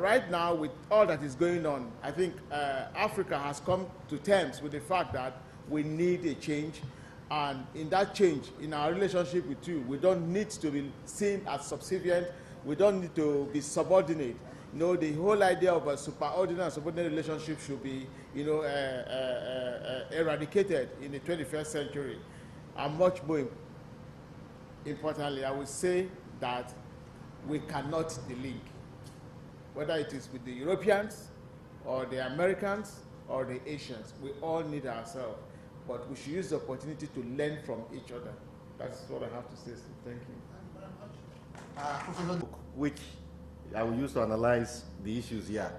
right now, with all that is going on, I think Africa has come to terms with the fact that we need a change. And in that change, in our relationship with you, we don't need to be seen as subservient. We don't need to be subordinate. You know, the whole idea of a superordinate and subordinate relationship should be, you know, eradicated in the 21st century. And much more importantly, I would say that we cannot delink. Whether it is with the Europeans or the Americans or the Asians, we all need ourselves. But we should use the opportunity to learn from each other. That's what I have to say. So thank you. Which I will use to analyze the issues here.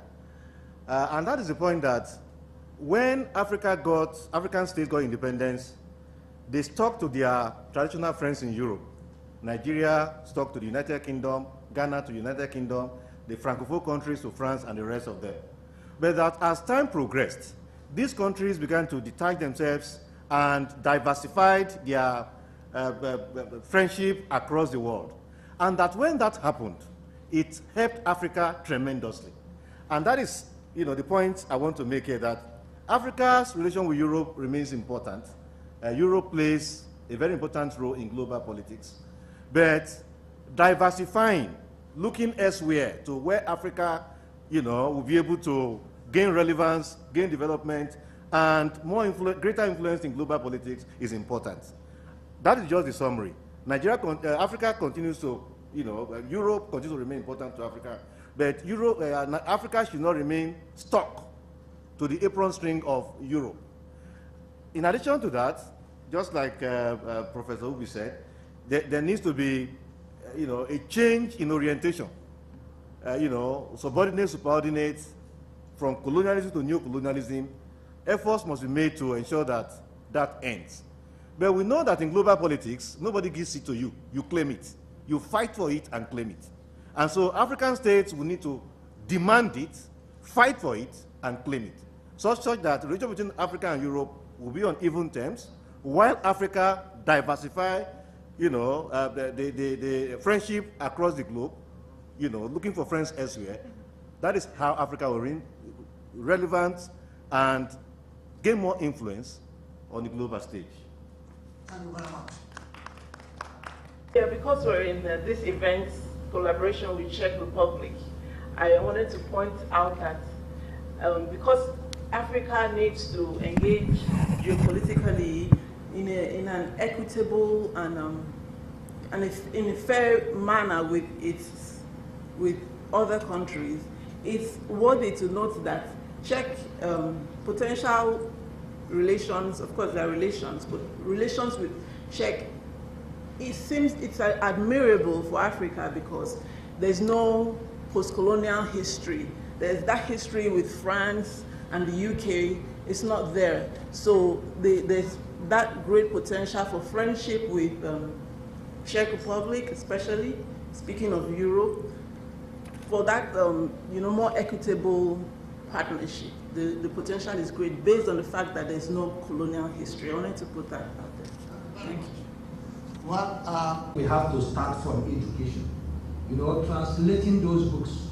And that is the point that when African states got independence, they stuck to their traditional friends in Europe. Nigeria stuck to the United Kingdom, Ghana to the United Kingdom, the Francophone countries to France and the rest of them. But that as time progressed, these countries began to detach themselves and diversified their friendship across the world. And that when that happened, it helped Africa tremendously. And that is, you know, the point I want to make here, that Africa's relation with Europe remains important. Europe plays a very important role in global politics. But diversifying, looking elsewhere to where Africa, you know, will be able to gain relevance, gain development, and greater influence in global politics is important. That is just the summary. Africa continues to, you know, Europe continues to remain important to Africa, but Africa should not remain stuck to the apron string of Europe. In addition to that, just like Professor Ubi said, there needs to be, you know, a change in orientation. You know, subordinate, from colonialism to neo-colonialism. Efforts must be made to ensure that that ends. But we know that in global politics, nobody gives it to you. You claim it. You fight for it and claim it. And so African states will need to demand it, fight for it, and claim it, such that the relation between Africa and Europe will be on even terms, while Africa diversify, you know, the friendship across the globe, you know, looking for friends elsewhere. That is how Africa will remain relevant and gain more influence on the global stage. Thank you very much. Yeah, because we're in this event collaboration with Czech Republic, I wanted to point out that because Africa needs to engage geopolitically in an equitable and in a fair manner with other countries, it's worthy to note that Czech potential relations, of course there are relations, but relations with Czech, it seems it's admirable for Africa because there's no post-colonial history. There's that history with France, and the UK is not there. So there's that great potential for friendship with Czech Republic, especially, speaking of Europe, for that more equitable partnership. The potential is great based on the fact that there's no colonial history. I wanted to put that out there. Thank you. Well, we have to start from education. Translating those books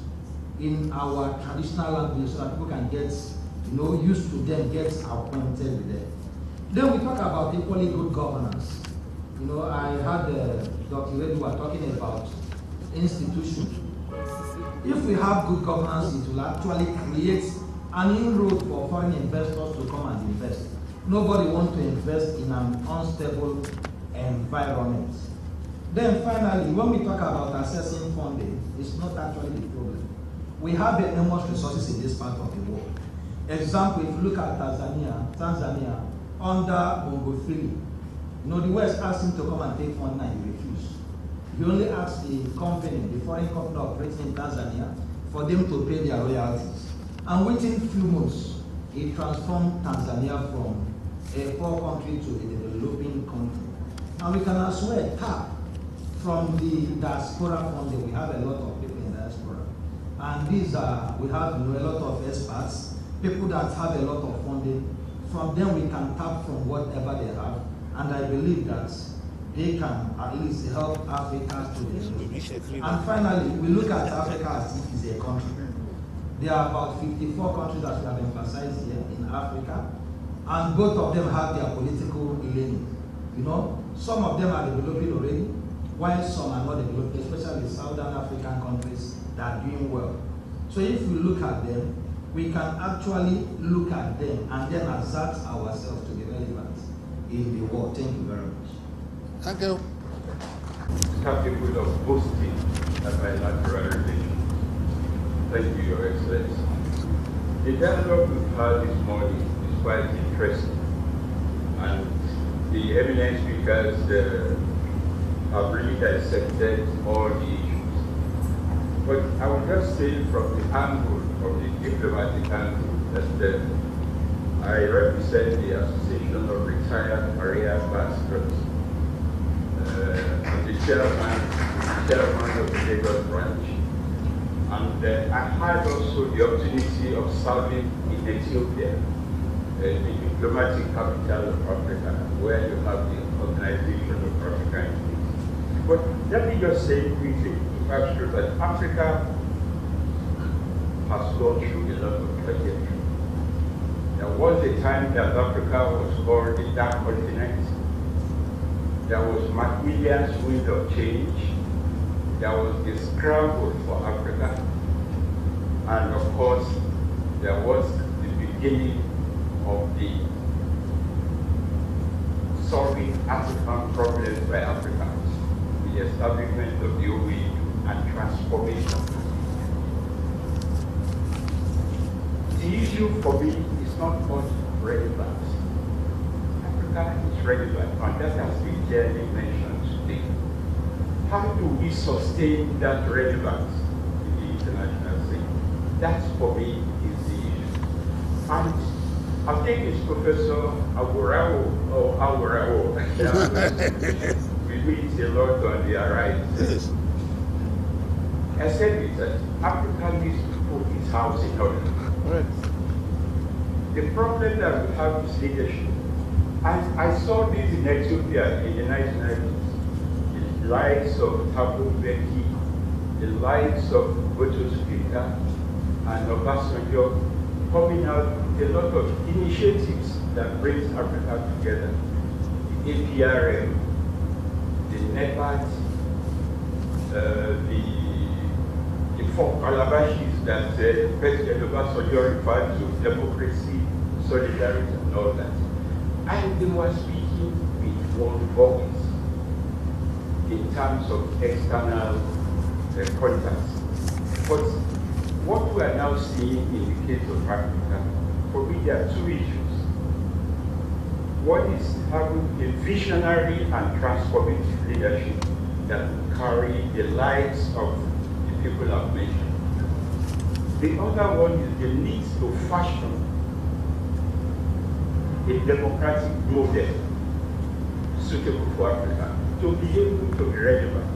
in our traditional language so that people can get, used to them, get acquainted with them. Then we talk about equally good governance. I had Dr. Redua talking about institutions. If we have good governance, it will actually create an inroad for foreign investors to come and invest. Nobody wants to invest in an unstable environment. Then finally, when we talk about accessing funding, it's not actually the problem. We have enormous resources in this part of the world. Example, if you look at Tanzania, under Bongo-Free, the West asked him to come and take funding and he refused. He only asked the foreign company operating in Tanzania, for them to pay their royalties. And within a few months, he transformed Tanzania from a poor country to a developing country. And we can as well tap from the diaspora funding. We have a lot of people in diaspora. And these are, we have a lot of experts, people that have a lot of funding. From them we can tap from whatever they have. And I believe that they can at least help Africa to develop. And finally, we look at Africa as if it's a country. There are about 54 countries that we have emphasized here in Africa, and both of them have their political leaning. Some of them are developing already, while some are not developing, especially Southern African countries that are doing well. So if we look at them, we can actually look at them and then assert ourselves to be relevant in the world. Thank you very much. Thank you. Capable of boasting at bilateral relations. Thank you, Your Excellency. The dialogue we've had this morning is quite interesting, and the eminent speakers have really dissected all the issues. But I will just say from the angle of the diplomatic angle that I represent the Association of Retired Career Ambassadors. I'm the chairman of the Lagos branch. And I had also the opportunity of serving in Ethiopia, the diplomatic capital of Africa, where you have the Organization of African Unity. But let me just say quickly, perhaps true, that Africa has gone through a lot of tragedy. There was a time that Africa was called the Dark Continent. There was Macmillan's wind of change. There was the scramble for Africa. And of course, there was the beginning of the solving African problems by Africans, the establishment of the OEU and transformation. The issue for me is not much relevant. Africa is relevant, and that has been clearly mentioned today. How do we sustain that relevance in the international scene? That, for me, is the issue. And I think it's Professor Awurao, or Awurao. We meet a lot on the right. Yes. I said it, that Africa needs to put its house in order. Right. The problem that we have is leadership. I saw this in Ethiopia in the 1990s. The likes of Thabo Mbeki, the likes of Boutros Boutros and Obasanjo coming out with a lot of initiatives that brings Africa together. The APRM, the NEPAD, the four calabashes that President Obasanjo referred to, democracy, solidarity, and all that. And they were speaking with one voice in terms of external contacts. But what we are now seeing in the case of Africa, for me there are two issues. One is having a visionary and transformative leadership that will carry the lives of the people I've mentioned. The other one is the need to fashion a democratic model suitable for Africa to be able to be relevant.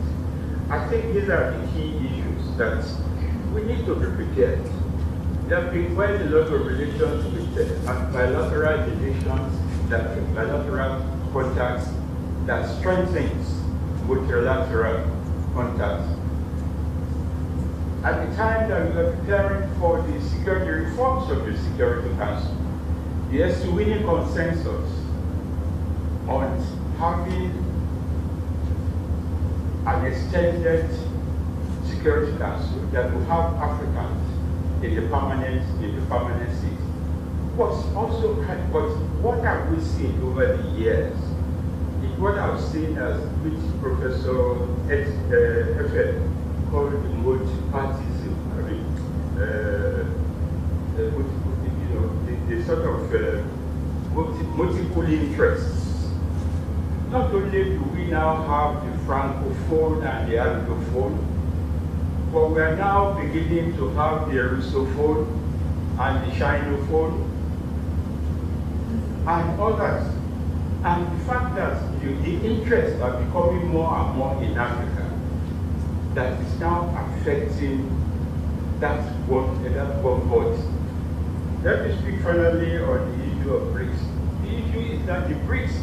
I think these are the key issues that we need to be prepared. There have been quite a lot of relations with bilateral relations, bilateral contacts that strengthens multilateral contacts. At the time that we were preparing for the security reforms of the Security Council, yes, to winning consensus on having an extended Security Council that will have Africans in the permanent seat. But what have we seen over the years? It's what I've seen as which Professor F. called the multi-partism. I mean, the sort of multiple interests. Not only do we now have the Francophone and the Anglophone, but we are now beginning to have the Russophone and the Chinophone and others. And the fact that the interests are becoming more and more in Africa, that is now affecting that one voice. Let me speak finally on the issue of BRICS. The issue is that the BRICS,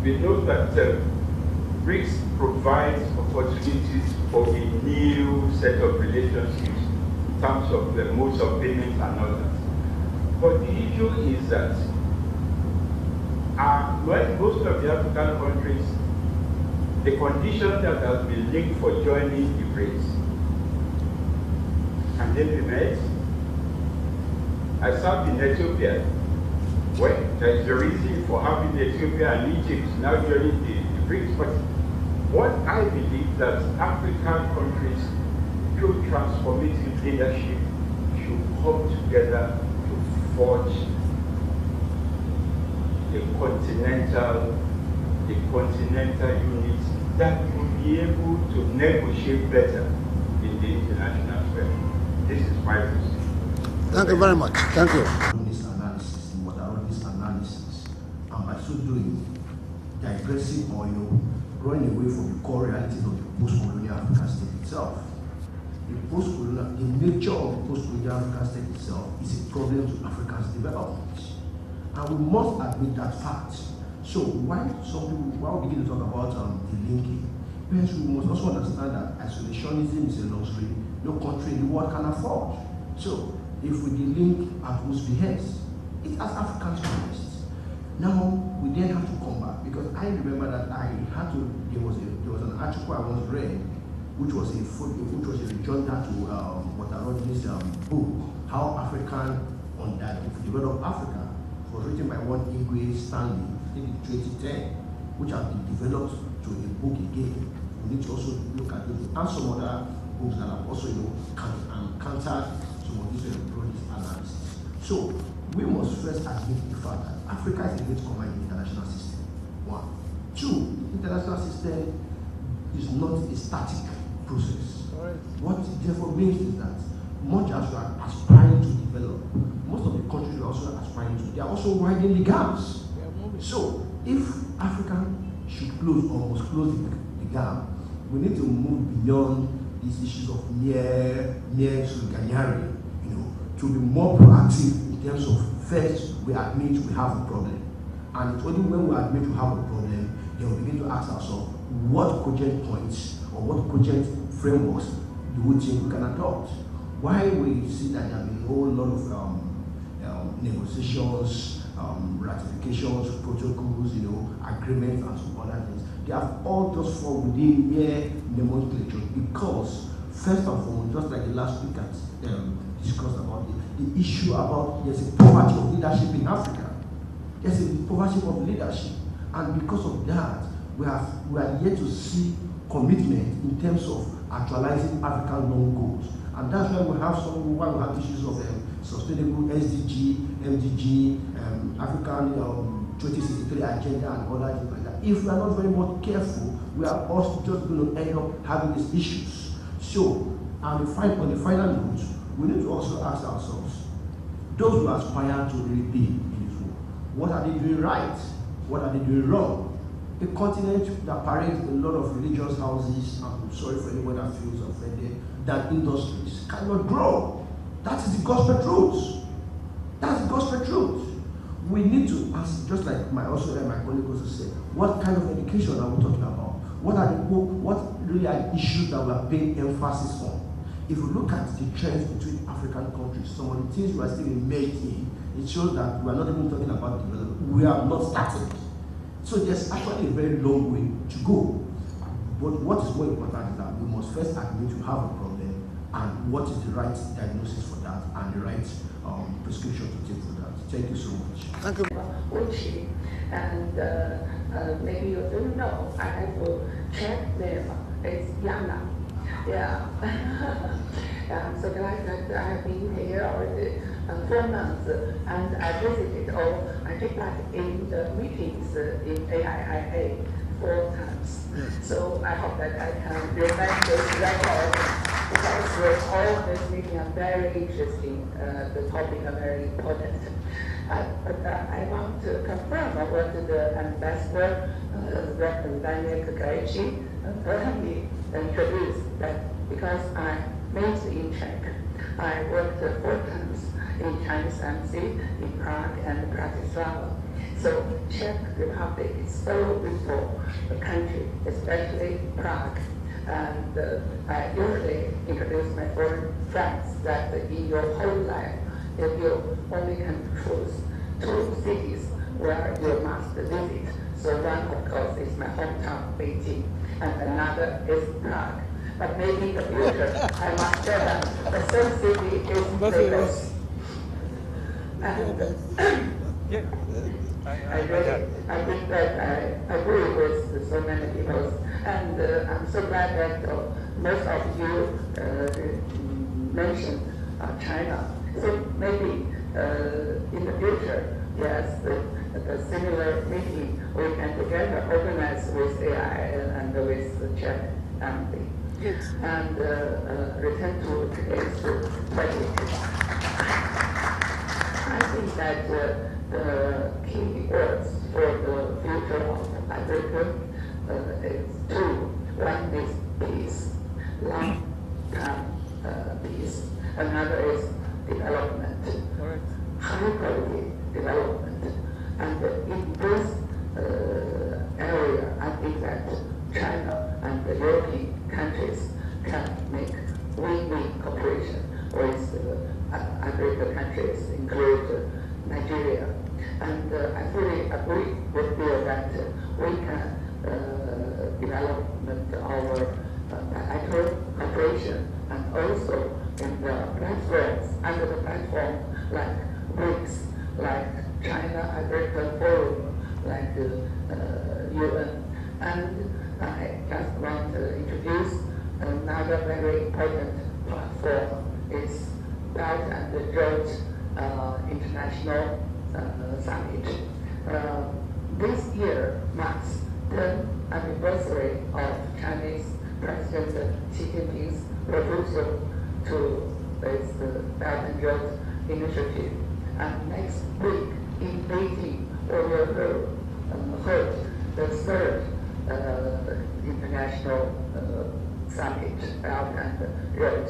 we know that BRICS provides opportunities for a new set of relationships in terms of the modes of payment and others. But the issue is that most of the African countries, the condition that has been linked for joining the BRICS, and then we met. I served in Ethiopia. Well, there is a reason for having Ethiopia and Egypt now joining the BRICS, but what I believe that African countries, through transformative leadership, should come together to forge a continental unit that will be able to negotiate better in the international sphere. This is my position. Thank you very much. Thank you. This analysis, what are this analysis, and by so doing, digressing or running away from the core realities of the post-colonial African state itself. The nature of the post-colonial African state itself is a problem to Africa's development. And we must admit that fact. So while we begin to talk about the linking, perhaps we must also understand that isolationism is a luxury no country in the world can afford. So if we link at whose behest, it has African interests. Now we then have to come back, because I remember that there was an article I once read, which was a rejoinder to Watarodi's book, How African Developed Africa. It was written by one Igwe Stanley, I think in 2010, which has been developed to a book again. We need to also look at it and some other books that have also countered some of these analysis. So we must first admit the fact that Africa is a great common in the international system. One. Two, the international system is not a static process. Right. What it therefore means is that much as we are aspiring to develop, most of the countries we are also aspiring to, they are also widening the gaps. So if Africa should close or must close the gap, we need to move beyond these issues of mere solidarity, to be more proactive in terms of first we admit we have a problem. And it's only when we admit we have a problem, then we begin to ask ourselves what cogent points or what cogent frameworks do we think we can adopt. Why we see that there have been a whole lot of negotiations, ratifications, protocols, agreements, and some other things. They have all just fall within mere nomenclature, because first and foremost, just like the last speaker discussed about the issue about there's a poverty of leadership in Africa. There's a poverty of leadership, and because of that, we are yet to see commitment in terms of actualizing African long goals. And that's why we have issues of sustainable SDG, MDG, African 2063 agenda, and other things like that. If we are not very much careful, we are also just going to end up having these issues. So, on the final note, we need to also ask ourselves, those who aspire to really be in this world, What are they doing right? What are they doing wrong? A continent that parades a lot of religious houses, I'm sorry for anyone that feels offended, that industries cannot grow. That is the gospel truth. That's the gospel truth. We need to ask, just like my colleague also said, what kind of education are we talking about? What really are issues that we are paying emphasis on? If we look at the trends between African countries, some of the things we are still making, it shows that we are not even talking about development. We are not starting. So there's actually a very long way to go. But what is more important is that we must first admit we have a problem and what is the right diagnosis for that and the right prescription to take for that. Thank you so much. Thank you. And maybe you don't know, I have to check them. It's Yana. Yeah. I'm so glad that I have been here already 4 months, and I visited or I take part in the meetings in AIIA 4 times. Yes. So I hope that I can remain this record because all these meetings are very interesting. The topic are very important. But I want to confirm what the ambassador, Daniel Kakachi, introduced that because I'm based in Czech, I worked 4 times in Chinese embassy in Prague and Bratislava. So Czech Republic is so beautiful country, especially Prague. And I usually introduce my foreign friends that in your whole life, if you only can choose 2 cities where you must visit. So one, of course, is my hometown, Beijing, and another is Prague. But maybe in the future, I must tell them the third city is Lagos. And I think that I agree with so many people. And I'm so glad that most of you mentioned China. So maybe in the future, yes, the similar meeting we can together organize with AI and with the Czech embassy. Yes. And return to today's topic. I think that the key words for the future of Africa is 2. One is peace, long-term peace. Another is development, high-quality development. And in this area, I think that China and the European countries can make win-win cooperation with African countries, include Nigeria. And I fully agree with you that we can develop our bilateral cooperation and also in the platforms, under the platform like BRICS, like China Africa Forum, like UN. And I just want to introduce another very important platform. It's Belt and Road International Summit. This year marks the anniversary of Chinese President Xi Jinping's proposal to this Belt and Road Initiative. And next week in Beijing, we will hold the 3rd international summit, Belt and Road.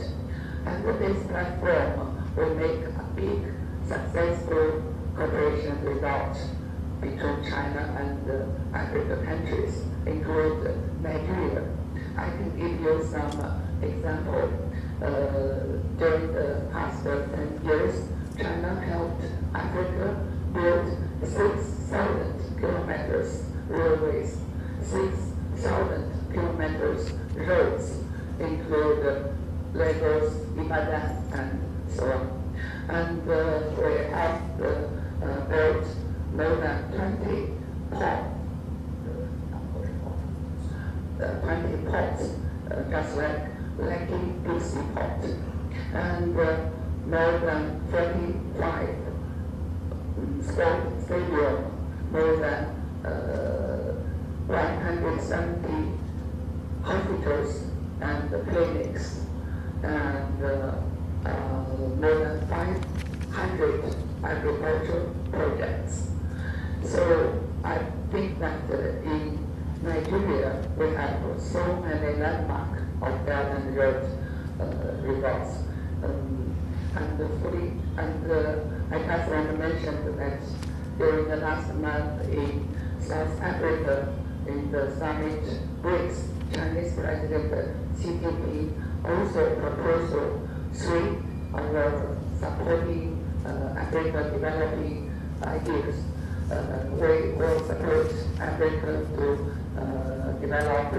And with this platform, we make a big, successful cooperation result between China and African countries, including Nigeria. I can give you some example. During the past 10 years, China helped Africa build 6,000 kilometers railways, 6,000 kilometers roads, include Lagos, Ibadan, and so on. And we have built more than 20 ports, just like Lekki DC port, and more than 35 stadium, more than 170 hospitals and clinics, and more than 500 agricultural projects. So I think that in Nigeria we have so many landmarks of Belt and Road rivers. I just want to mention that during the last month in South Africa, in the summit BRICS, Chinese President Xi Jinping also proposed 3 of supporting Africa developing ideas. We will support Africa to develop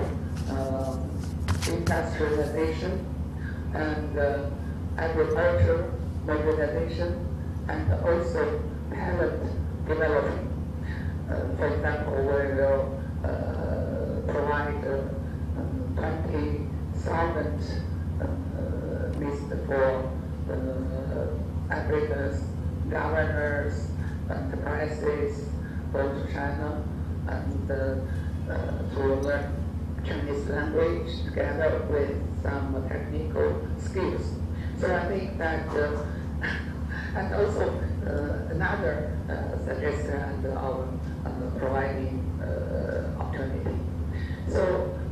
industrialization and agriculture modernization and also talent development. For example, we will provide 20,000 list for Africa's governors, enterprises go to China and to learn Chinese language together with some technical skills. So I think that, and also another suggestion of providing opportunity. So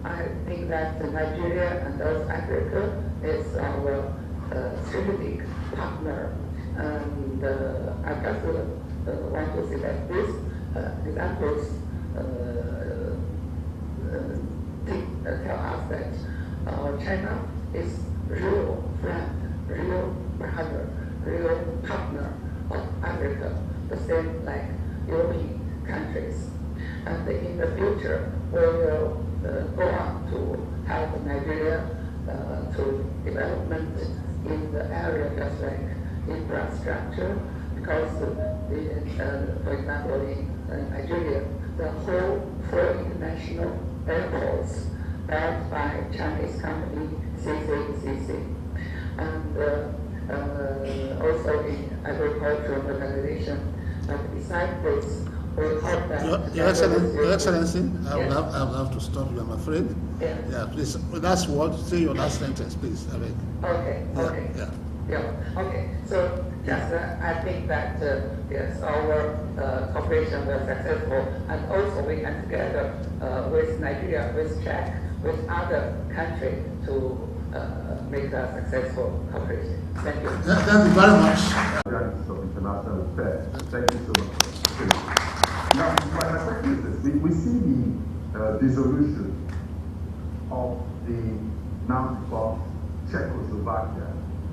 I think that Nigeria and South Africa is our strategic partner. And I just want to say that these examples tell us that China is real friend, real brother, real partner of Africa, the same like European countries. And in the future, we will go on to help Nigeria to development in the area just like infrastructure, because for example in Nigeria, the whole 4 international airports built by Chinese company CCCC, and also in agricultural modernization. But besides this, we hope that Your Excellency, I will have to stop you, I'm afraid. Yeah, please. Last word. Say your last sentence, please. I beg. Okay. Yeah. Okay. So just I think that yes, our cooperation was successful, and also we can together with Nigeria, with Czech, with other countries to make a successful cooperation. Thank you. Thank you very much. Of international affairs. Thank you so much. Now, my question is this: we see the dissolution of the now defunct Czechoslovakia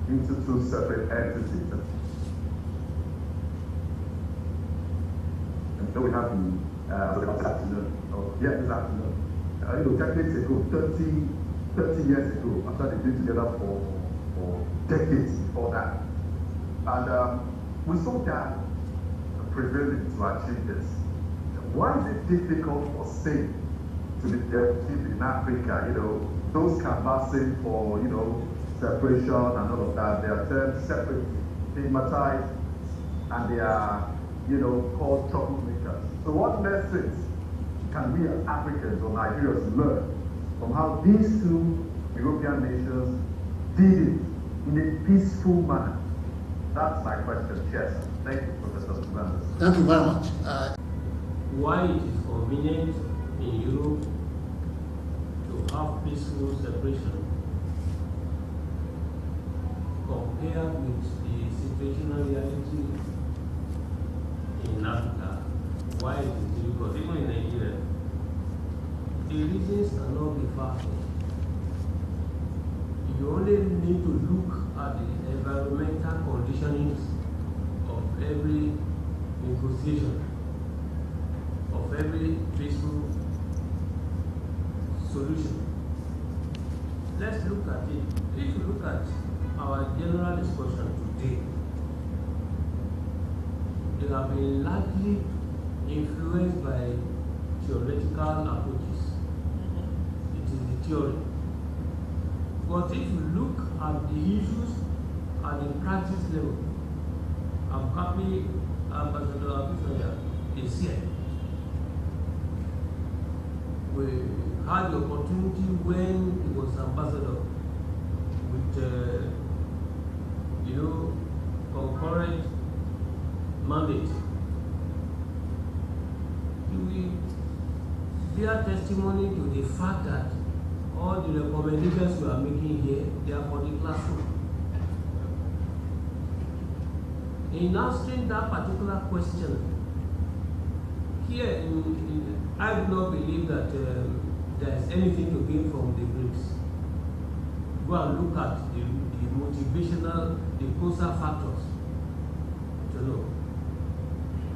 into 2 separate entities. And so we have this afternoon. This afternoon. Decades ago, 30 years ago, after they've been together for decades before that. And we saw that prevailing to achieve this. Why is it difficult for SAID to be achieved in Africa? Those canvassing for, separation and all of that, they are termed separate, stigmatized, and they are, called troublemakers. So what lessons can we as Africans or Nigerians learn from how these 2 European nations did it in a peaceful manner? That's my question. Yes. Thank you, Professor Fernandez. Thank you very much. Why it is convenient in Europe to have peaceful separation compared with the situational reality in Africa? Why it is difficult? Even in Nigeria, the reasons cannot be far-fetched. You only need to look at the environmental conditionings of every negotiation, of every peaceful solution. Let's look at it. If you look at our general discussion today, they have been largely influenced by theoretical approaches. It is the theory. But if you look at the issues at the practice level, I'm happy Ambassador Abisoya is here. We had the opportunity when he was ambassador with, concurrent mandate testimony to the fact that all the recommendations we are making here, they are for the classroom. In answering that particular question, here I do not believe that there is anything to gain from the BRICS. Go and look at the motivational, the closer factors to know.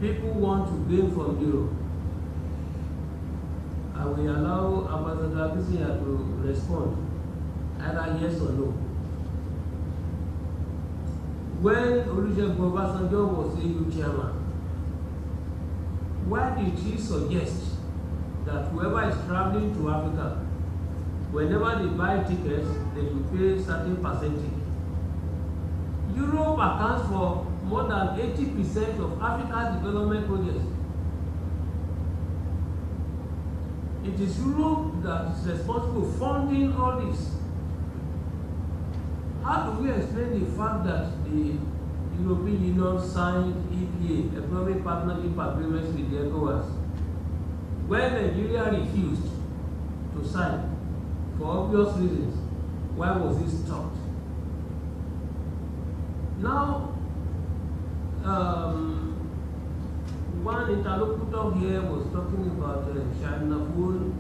People want to gain from Europe. I will allow Ambassador Biscon to respond, either yes or no. When Olusegun Obasanjo was EU chairman, why did he suggest that whoever is traveling to Africa, whenever they buy tickets, they should pay a certain percentage? Europe accounts for more than 80% of Africa's development projects. It is Europe that is responsible for funding all this. How do we explain the fact that the European Union signed EPA, Economic Partnership Agreements with the ECOWAS, when Nigeria refused to sign for obvious reasons? Why was it stopped? Now, one interlocutor here was talking about China phone,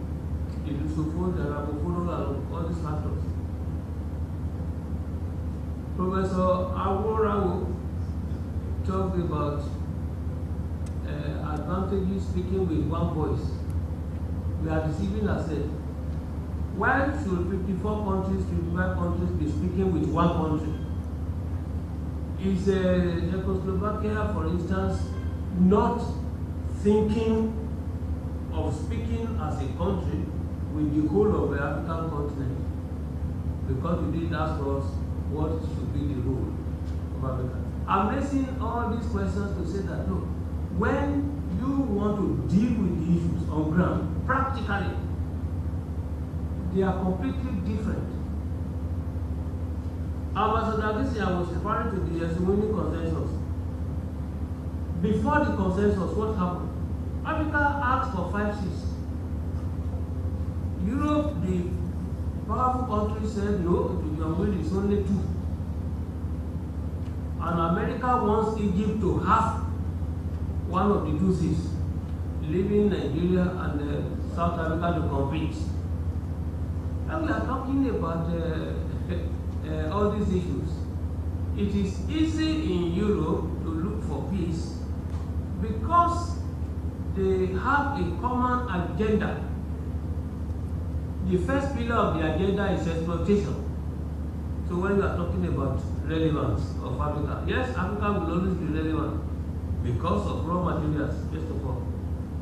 the Lusophone, the Arabophone, and all these factors. Professor Aworawo talked about advantages speaking with one voice. We are deceiving ourselves. Why should 54 countries, 55 countries be speaking with one country? Is Czechoslovakia, for instance, not thinking of speaking as a country with the whole of the African continent? Because we didn't ask us what should be the role of Africa. I'm raising all these questions to say that, look, when you want to deal with the issues on ground, practically, they are completely different. Ambassador Biscon was referring to the Esumuni consensus. Before the consensus, what happened? Africa asked for 5 seats. Europe, the powerful countries, said no, to your will is only 2. And America wants Egypt to have one of the 2 seats, leaving Nigeria and South Africa to compete. And we are talking about all these issues. It is easy in Europe to look for peace because they have a common agenda. The first pillar of the agenda is exploitation. So when you are talking about relevance of Africa, yes, Africa will always be relevant because of raw materials, first of all.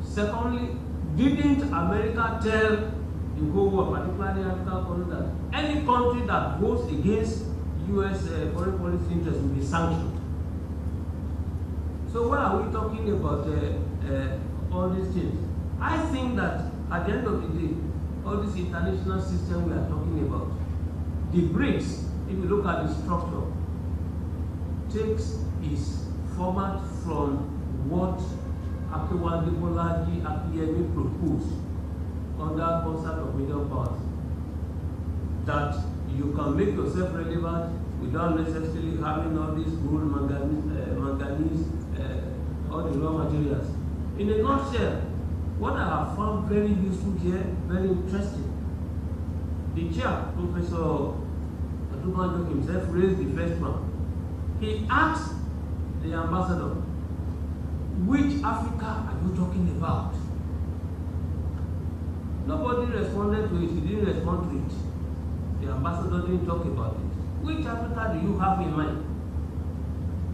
Secondly, didn't America tell the whole world, particularly Africa, that any country that goes against U.S. foreign policy interests will be sanctioned? So why are we talking about all these things? I think that at the end of the day, all this international system we are talking about, the BRICS, if you look at the structure, takes its format from what Akewande Bolaji Akiyemi proposed under concept of medium powers, that you can make yourself relevant without necessarily having all these gold, manganese, all the raw materials. In a nutshell, what I have found very useful here, very interesting, the chair, Professor Atubanjo himself, raised the first one. He asked the ambassador, which Africa are you talking about? Nobody responded to it, he didn't respond to it. The ambassador didn't talk about it. Which Africa do you have in mind?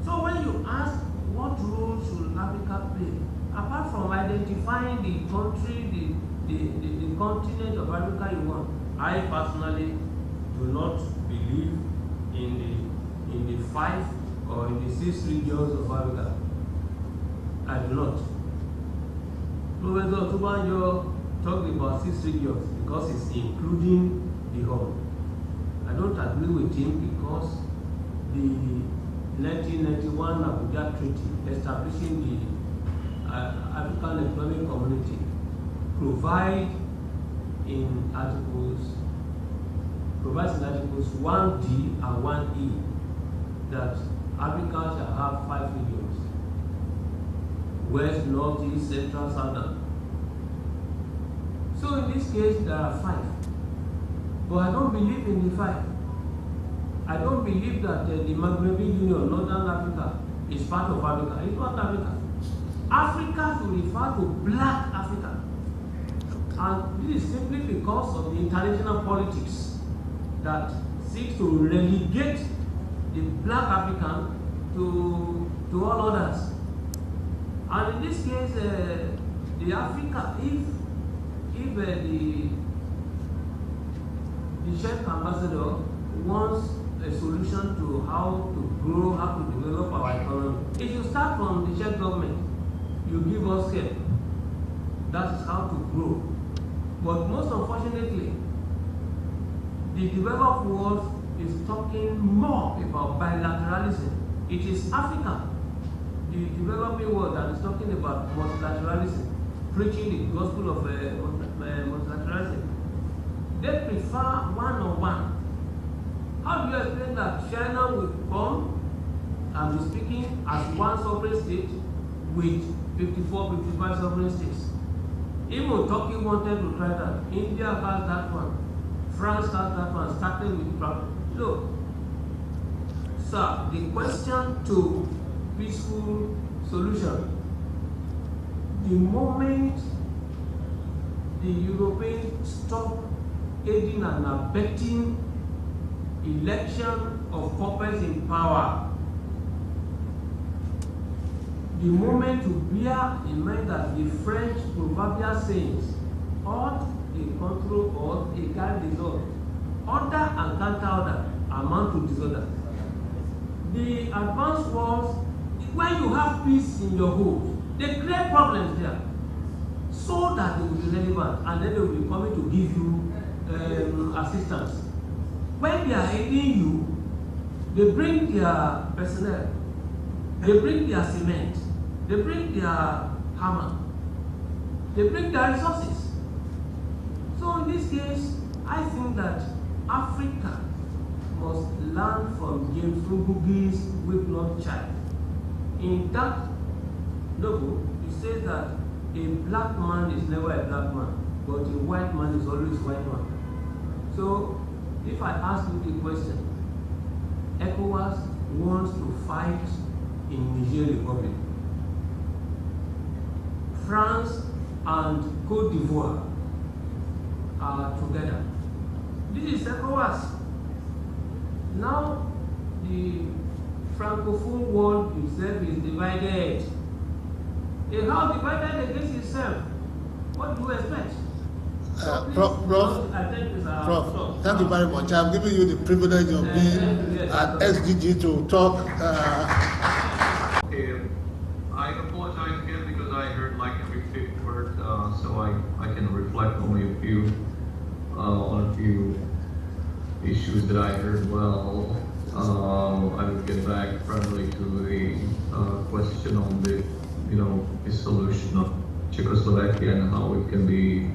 So when you ask what role should Africa play, apart from identifying the country, the continent of Africa you want, I personally do not believe in the 5 or in the 6 regions of Africa. I do not. Professor Tubanjo talked about 6 regions because it's including the whole. I don't agree with him because the 1991 Abuja Treaty establishing the African Economic Community provide in articles, provides in articles 1D and 1E that Africa shall have 5 regions: West, North, East, Central, Southern. So in this case, there are 5. But I don't believe in the 5. I don't believe that the Maghrebi Union, Northern Africa, is part of Africa. It's not Africa. Africa should refer to Black Africa. And this is simply because of the international politics that seeks to relegate the Black African to all others. And in this case, the Africa, if the Czech ambassador wants a solution to how to grow, how to develop our economy, it should start from the Czech government. You give us help. That is how to grow. But most unfortunately, the developed world is talking more about bilateralism. It is Africa, the developing world, that is talking about multilateralism, preaching the gospel of multilateralism. They prefer one-on-one. How do you explain that China will come and be speaking as one sovereign state with 54, 55 sovereign states? Even Turkey wanted to try that. India has that one. France has that one, started with problem. Look, sir, the question to peaceful solution, the moment the Europeans stop aiding and abetting election of puppets in power, the moment to bear in mind that the French proverbial sayings, ought a control or a guide result, order and counter-order amount to disorder. The advanced world, when you have peace in your home, they create problems there so that they will be relevant, and then they will be coming to give you assistance. When they are aiding you, they bring their personnel, they bring their cement, they bring their hammer, they bring their resources. So in this case, I think that Africa must learn from James Ngugi's Weep Not Child. In that novel, it says that a black man is never a black man, but a white man is always a white man. So if I ask you the question, ECOWAS wants to fight in Niger Republic. France and Cote d'Ivoire are together. This is ECOWAS. Now the Francophone world itself is divided. A house divided against itself. What do you expect? Prof, thank you very much. I'm giving you the privilege of being at SDG to talk. Okay, I apologize again because I heard like every 5th word, so I can reflect only on a few issues that I heard well. I will get back primarily to the question on the dissolution of Czechoslovakia and how it can be,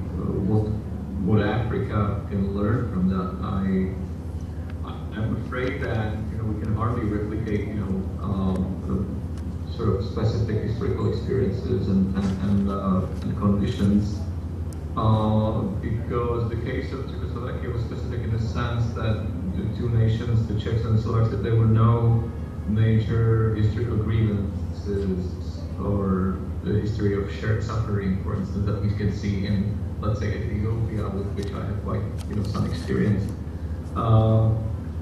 what Africa can learn from that. I'm afraid that we can hardly replicate the sort of specific historical experiences and conditions, because the case of Czechoslovakia was specific in the sense that the two nations, the Czechs and Slovaks, that there were no major historical grievances or the history of shared suffering, for instance, that we can see in, let's say, Ethiopia, with which I have quite some experience,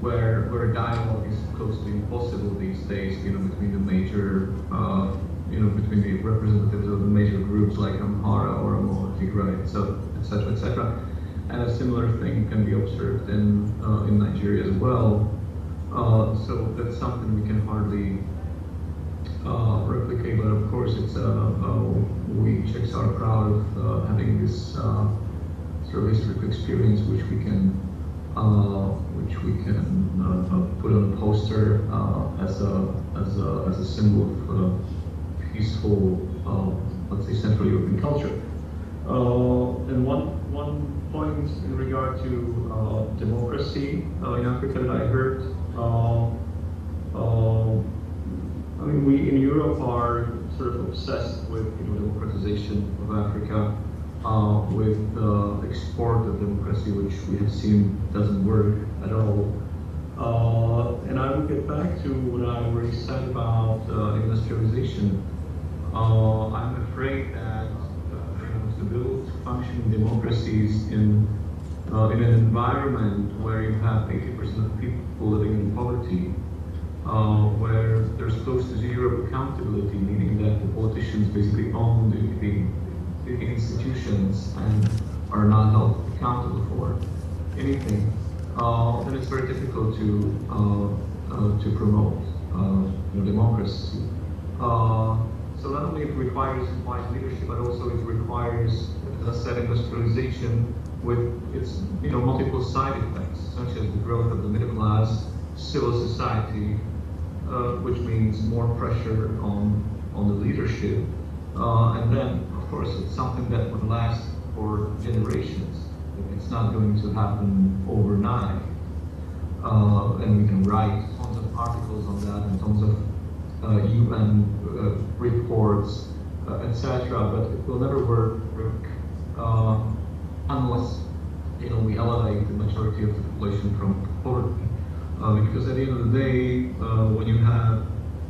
where a dialogue is close to impossible these days, between the major, between the representatives of the major groups like Amhara, Oromo, Tigray, so etc., etc. And a similar thing can be observed in Nigeria as well. So that's something we can hardly replicate, but of course it's we Czechs are proud of having this sort of historical experience, which we can put on a poster as a symbol of peaceful, let's say, Central European culture. And one point in regard to democracy in Africa that I heard. I mean, we in Europe are sort of obsessed with democratization of Africa, with the export of democracy, which we have seen doesn't work at all. And I will get back to what I already said about industrialization. I'm afraid that to build functioning democracies in an environment where you have 80% of people living in poverty, where there's close to zero accountability, meaning that the politicians basically own the institutions and are not held accountable for anything, then it's very difficult to promote democracy. So not only it requires wise leadership, but also it requires, as I said, industrialization with its multiple side effects, such as the growth of the middle class, civil society, which means more pressure on the leadership, and then of course it's something that would last for generations. It's not going to happen overnight, and we can write tons of articles on that and tons of UN reports, etc. But it will never work unless we elevate the majority of the population from poverty. Because at the end of the day, when you have,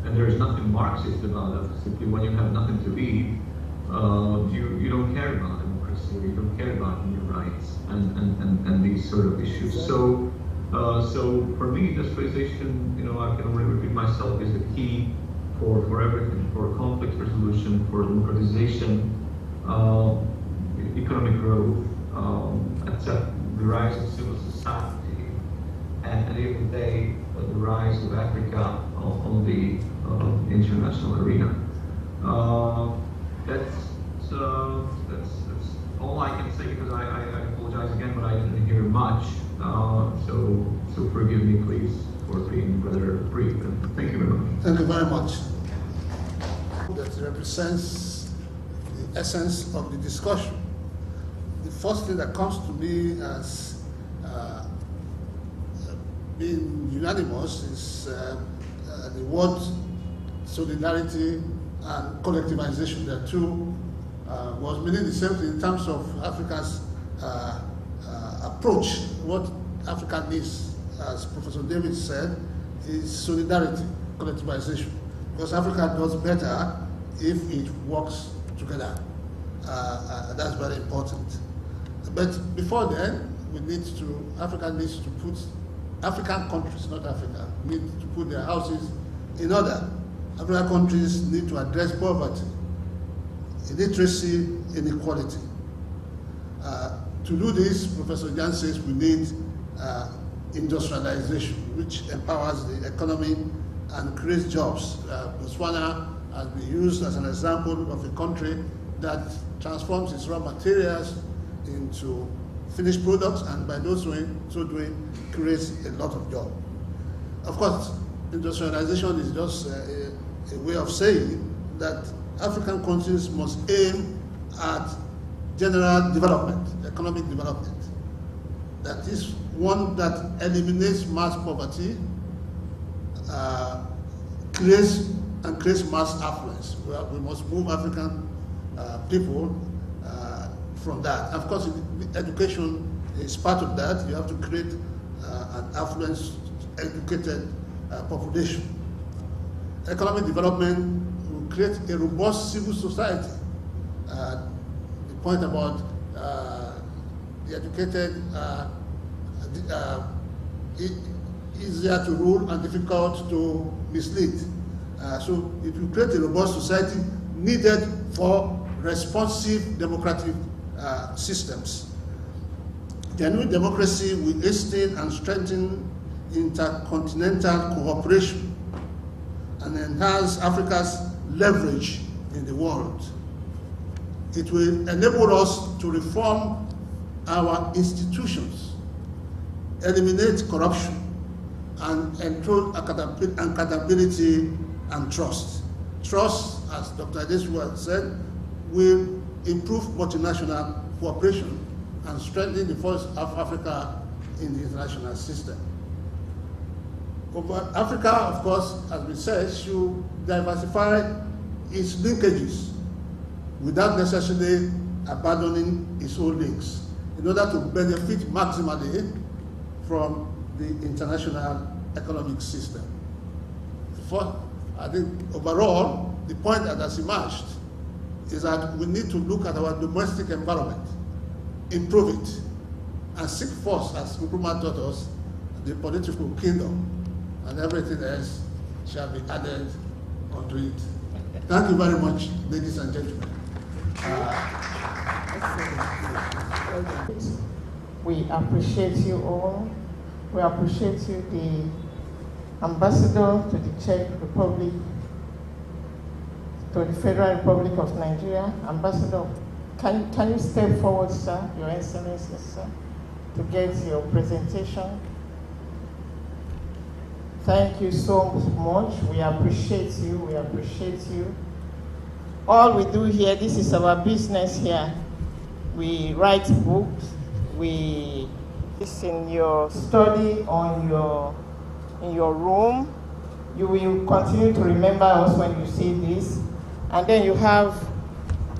and there is nothing Marxist about it, simply when you have nothing to eat, you don't care about democracy, or you don't care about human rights and these sort of issues. So for me, industrialization, I can only repeat myself, is the key for everything, for conflict resolution, for democratization, economic growth, etc. The rise of civil society, and at the end of the day, the rise of Africa on the international arena. That's all I can say, because I apologize again, but I didn't hear much. So forgive me, please, for being rather brief. And thank you very much. Thank you very much. That represents the essence of the discussion. The first thing that comes to me as being unanimous is the word solidarity and collectivization. The two was meaning the same thing in terms of Africa's approach. What Africa needs, as Professor David said, is solidarity, collectivization. Because Africa does better if it works together. That's very important. But before then, Africa needs to put, African countries, not Africa, need to put their houses in order. African countries need to address poverty, illiteracy, inequality. To do this, Professor Jan says we need industrialization, which empowers the economy and creates jobs. Botswana has been used as an example of a country that transforms its raw materials into finished products, and by so doing creates a lot of jobs. Of course, industrialization is just a way of saying that African countries must aim at general development, economic development. That is one that eliminates mass poverty, creates mass affluence. We must move African people from that. Of course, education is part of that. You have to create an affluent, educated population. Economic development will create a robust civil society. The point about the educated, easier to rule and difficult to mislead. So it will create a robust society needed for responsive democratic systems. Genuine democracy will hasten and strengthen intercontinental cooperation and enhance Africa's leverage in the world. It will enable us to reform our institutions, eliminate corruption, and ensure accountability and trust. Trust, as Dr. Adesu said, will improve multinational cooperation and strengthen the voice of Africa in the international system. Africa, of course, as we said, should diversify its linkages without necessarily abandoning its own links in order to benefit maximally from the international economic system. I think overall, the point that has emerged is that we need to look at our domestic environment, improve it, and seek first, as Nkrumah taught us, the political kingdom, and everything else shall be added onto it. Thank you very much, ladies and gentlemen. We appreciate you all. We appreciate you, the ambassador to the Czech Republic, to the Federal Republic of Nigeria. Ambassador, can you step forward, sir, Your Excellency, sir, to get your presentation? Thank you so much. We appreciate you. We appreciate you. All we do here, this is our business here. We write books. It's in your study or in your room. You will continue to remember us when you see this. And then you have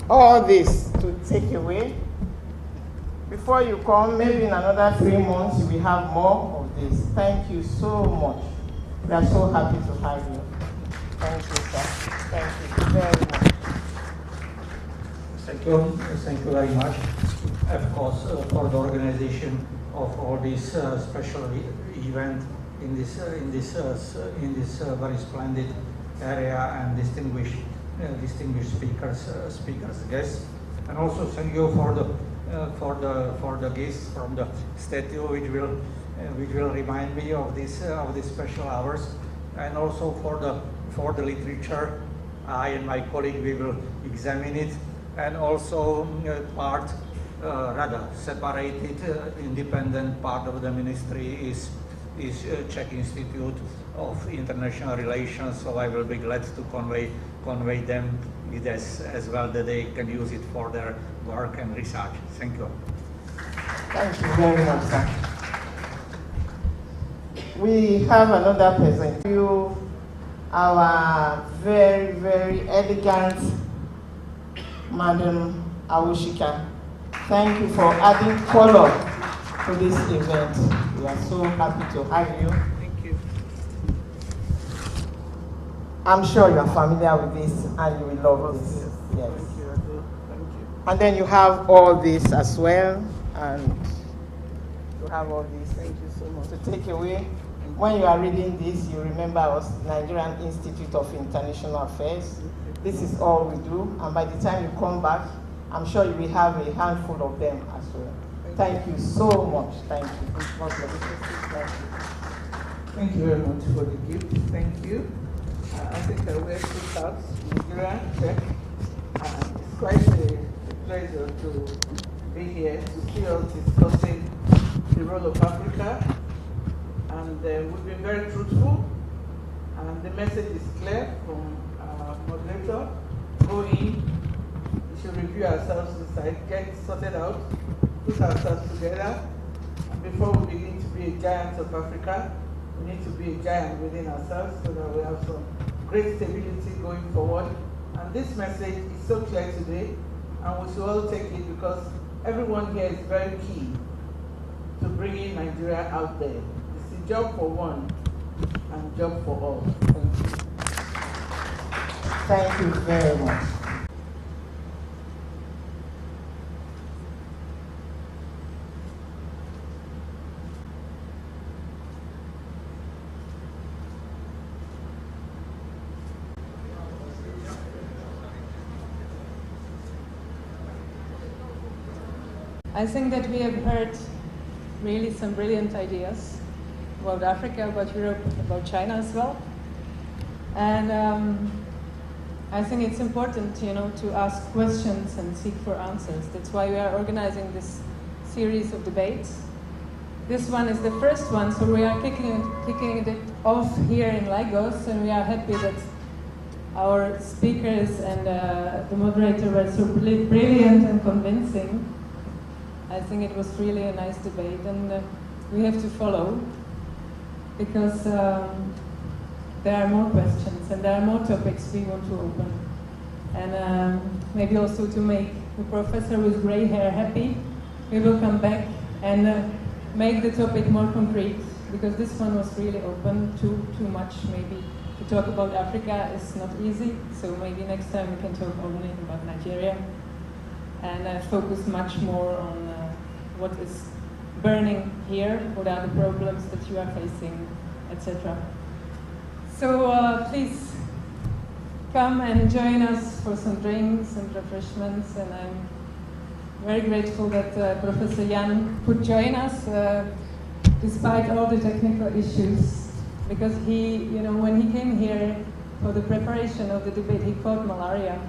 all this to take away. Before you come, maybe in another 3 months, you will have more of this. Thank you so much. We are so happy to have you. Thank you, sir. Thank you very much. Thank you. Thank you very much. Of course, for the organization of all this special event in this very splendid area and distinguished speakers, guests, and also thank you for the gifts from the statue, which will remind me of these special hours, and also for the literature. I and my colleague, we will examine it, and also rather separated, independent part of the ministry is Czech Institute of International Relations. So I will be glad to convey them with as well, that they can use it for their work and research. Thank you. Thank you very much, sir. We have another present. You, our very, very elegant Madam Awushika. Thank you for adding color to this event. We are so happy to have you. Thank you. I'm sure you are familiar with this and you will love this. Yes. Thank you. Thank you. And then you have all this as well, and you have all this. Thank you so much. To take away. When you are reading this, you remember us, Nigerian Institute of International Affairs. This is all we do, and by the time you come back, I'm sure you will have a handful of them as well. Thank you so much. Thank you. Thank you very much for the gift. Thank you. I think I wear 2 hats, Nigeria, Czech. It's quite a pleasure to be here to see us discussing the role of Africa. And we've been very truthful. And the message is clear from our moderator. Go in, we should review ourselves inside, get sorted out, put ourselves together. And before we begin to be a giant of Africa, we need to be a giant within ourselves so that we have some great stability going forward. And this message is so clear today, and we should all take it because everyone here is very key to bringing Nigeria out there. It's a job for one and job for all. Thank you. Thank you very much. I think that we have heard really some brilliant ideas about Africa, about Europe, about China as well. And I think it's important, to ask questions and seek for answers. That's why we are organizing this series of debates. This one is the first one, so we are kicking it off here in Lagos, and we are happy that our speakers and the moderator were so brilliant and convincing. I think it was really a nice debate, and we have to follow, because there are more questions and there are more topics we want to open. And maybe also to make the professor with gray hair happy, we will come back and make the topic more concrete, because this one was really open, too much maybe. To talk about Africa is not easy, so maybe next time we can talk only about Nigeria and focus much more on what is burning here, what are the problems that you are facing, etc. So please come and join us for some drinks and refreshments, and I'm very grateful that Professor Jan could join us despite all the technical issues, because he, you know, when he came here for the preparation of the debate, he caught malaria,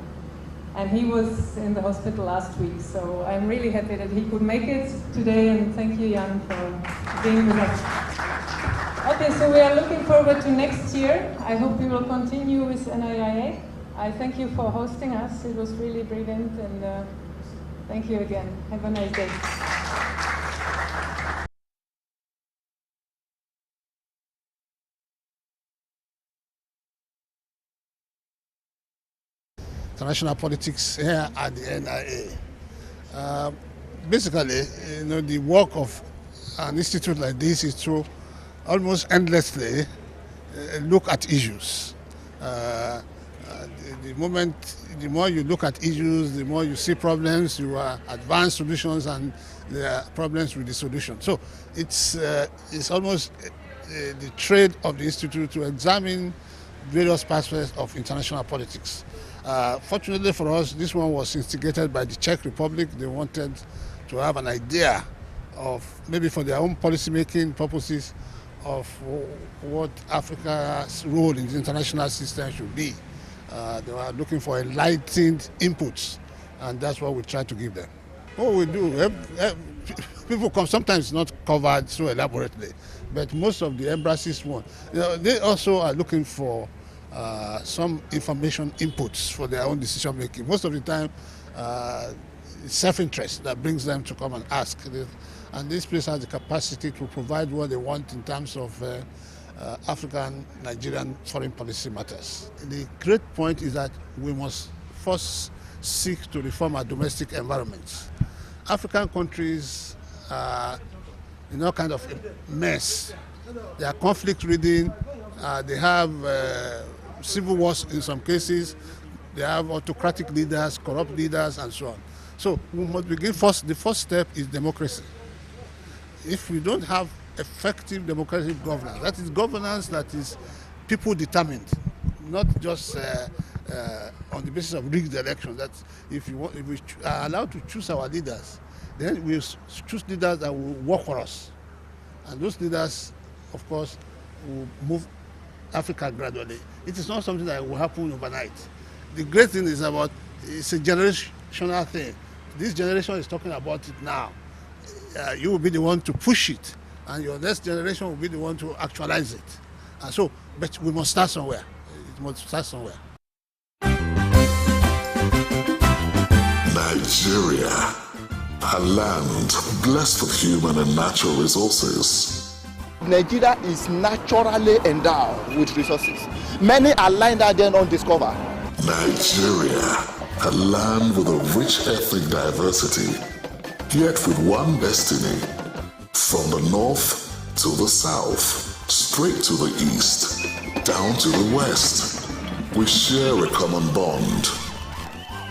and he was in the hospital last week. So I'm really happy that he could make it today, and thank you, Jan, for being with us. Okay, so we are looking forward to next year. I hope we will continue with NIIA. I thank you for hosting us. It was really brilliant, and thank you again. Have a nice day. International politics here at the NIA. Basically, you know, the work of an institute like this is to almost endlessly look at issues. The more you look at issues, the more you see problems, you advance solutions, and there are problems with the solution. So it's almost the trade of the institute to examine various aspects of international politics. Fortunately for us, this one was instigated by the Czech Republic. They wanted to have an idea of, maybe for their own policy-making purposes, of what Africa's role in the international system should be. They were looking for enlightened inputs, and that's what we try to give them. What we do, people come, sometimes not covered so elaborately, but most of the embassies want. You know, they also are looking for some information inputs for their own decision making. Most of the time, it's self-interest that brings them to come and ask. And this place has the capacity to provide what they want in terms of African, Nigerian foreign policy matters. The great point is that we must first seek to reform our domestic environments. African countries are in all kind of mess. They are conflict-ridden. They have civil wars in some cases. They have autocratic leaders, corrupt leaders, and so on. So we must begin first. The first step is democracy. If we don't have effective democratic governance, that is governance that is people determined, not just on the basis of rigged elections. That if we are allowed to choose our leaders, then we choose leaders that will work for us, and those leaders, of course, will move Africa gradually. It is not something that will happen overnight. The great thing is it's a generational thing. This generation is talking about it now. You will be the one to push it, and your next generation will be the one to actualize it. And so, but we must start somewhere. It must start somewhere. Nigeria, a land blessed with human and natural resources. Nigeria is naturally endowed with resources. Many are lying out there undiscovered. Nigeria, a land with a rich ethnic diversity, yet with one destiny. From the north to the south, straight to the east, down to the west, we share a common bond.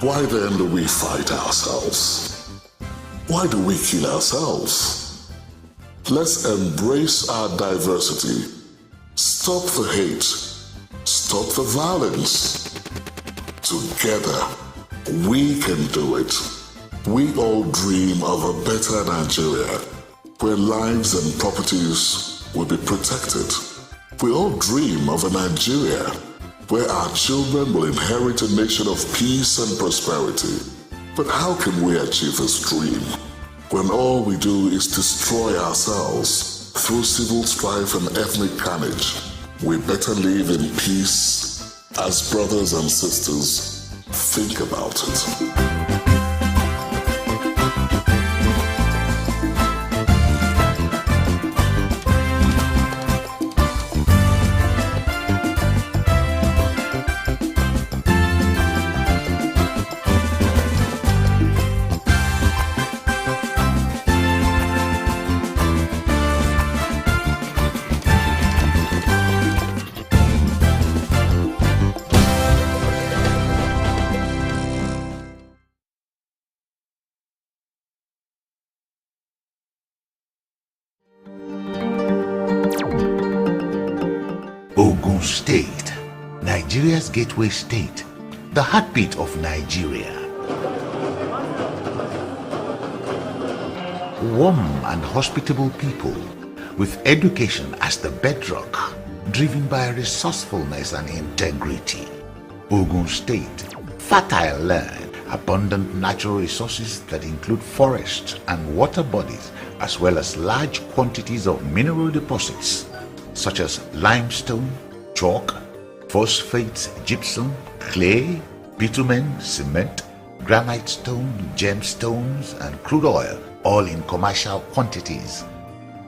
Why then do we fight ourselves? Why do we kill ourselves? Let's embrace our diversity. Stop the hate. Stop the violence. Together, we can do it. We all dream of a better Nigeria, where lives and properties will be protected. We all dream of a Nigeria where our children will inherit a nation of peace and prosperity. But how can we achieve this dream when all we do is destroy ourselves through civil strife and ethnic carnage? We better live in peace as brothers and sisters. Think about it. Ogun State, Nigeria's gateway state, the heartbeat of Nigeria. Warm and hospitable people with education as the bedrock, driven by resourcefulness and integrity. Ogun State, fertile land, abundant natural resources that include forests and water bodies, as well as large quantities of mineral deposits such as limestone, chalk, phosphates, gypsum, clay, bitumen, cement, granite stone, gemstones, and crude oil, all in commercial quantities.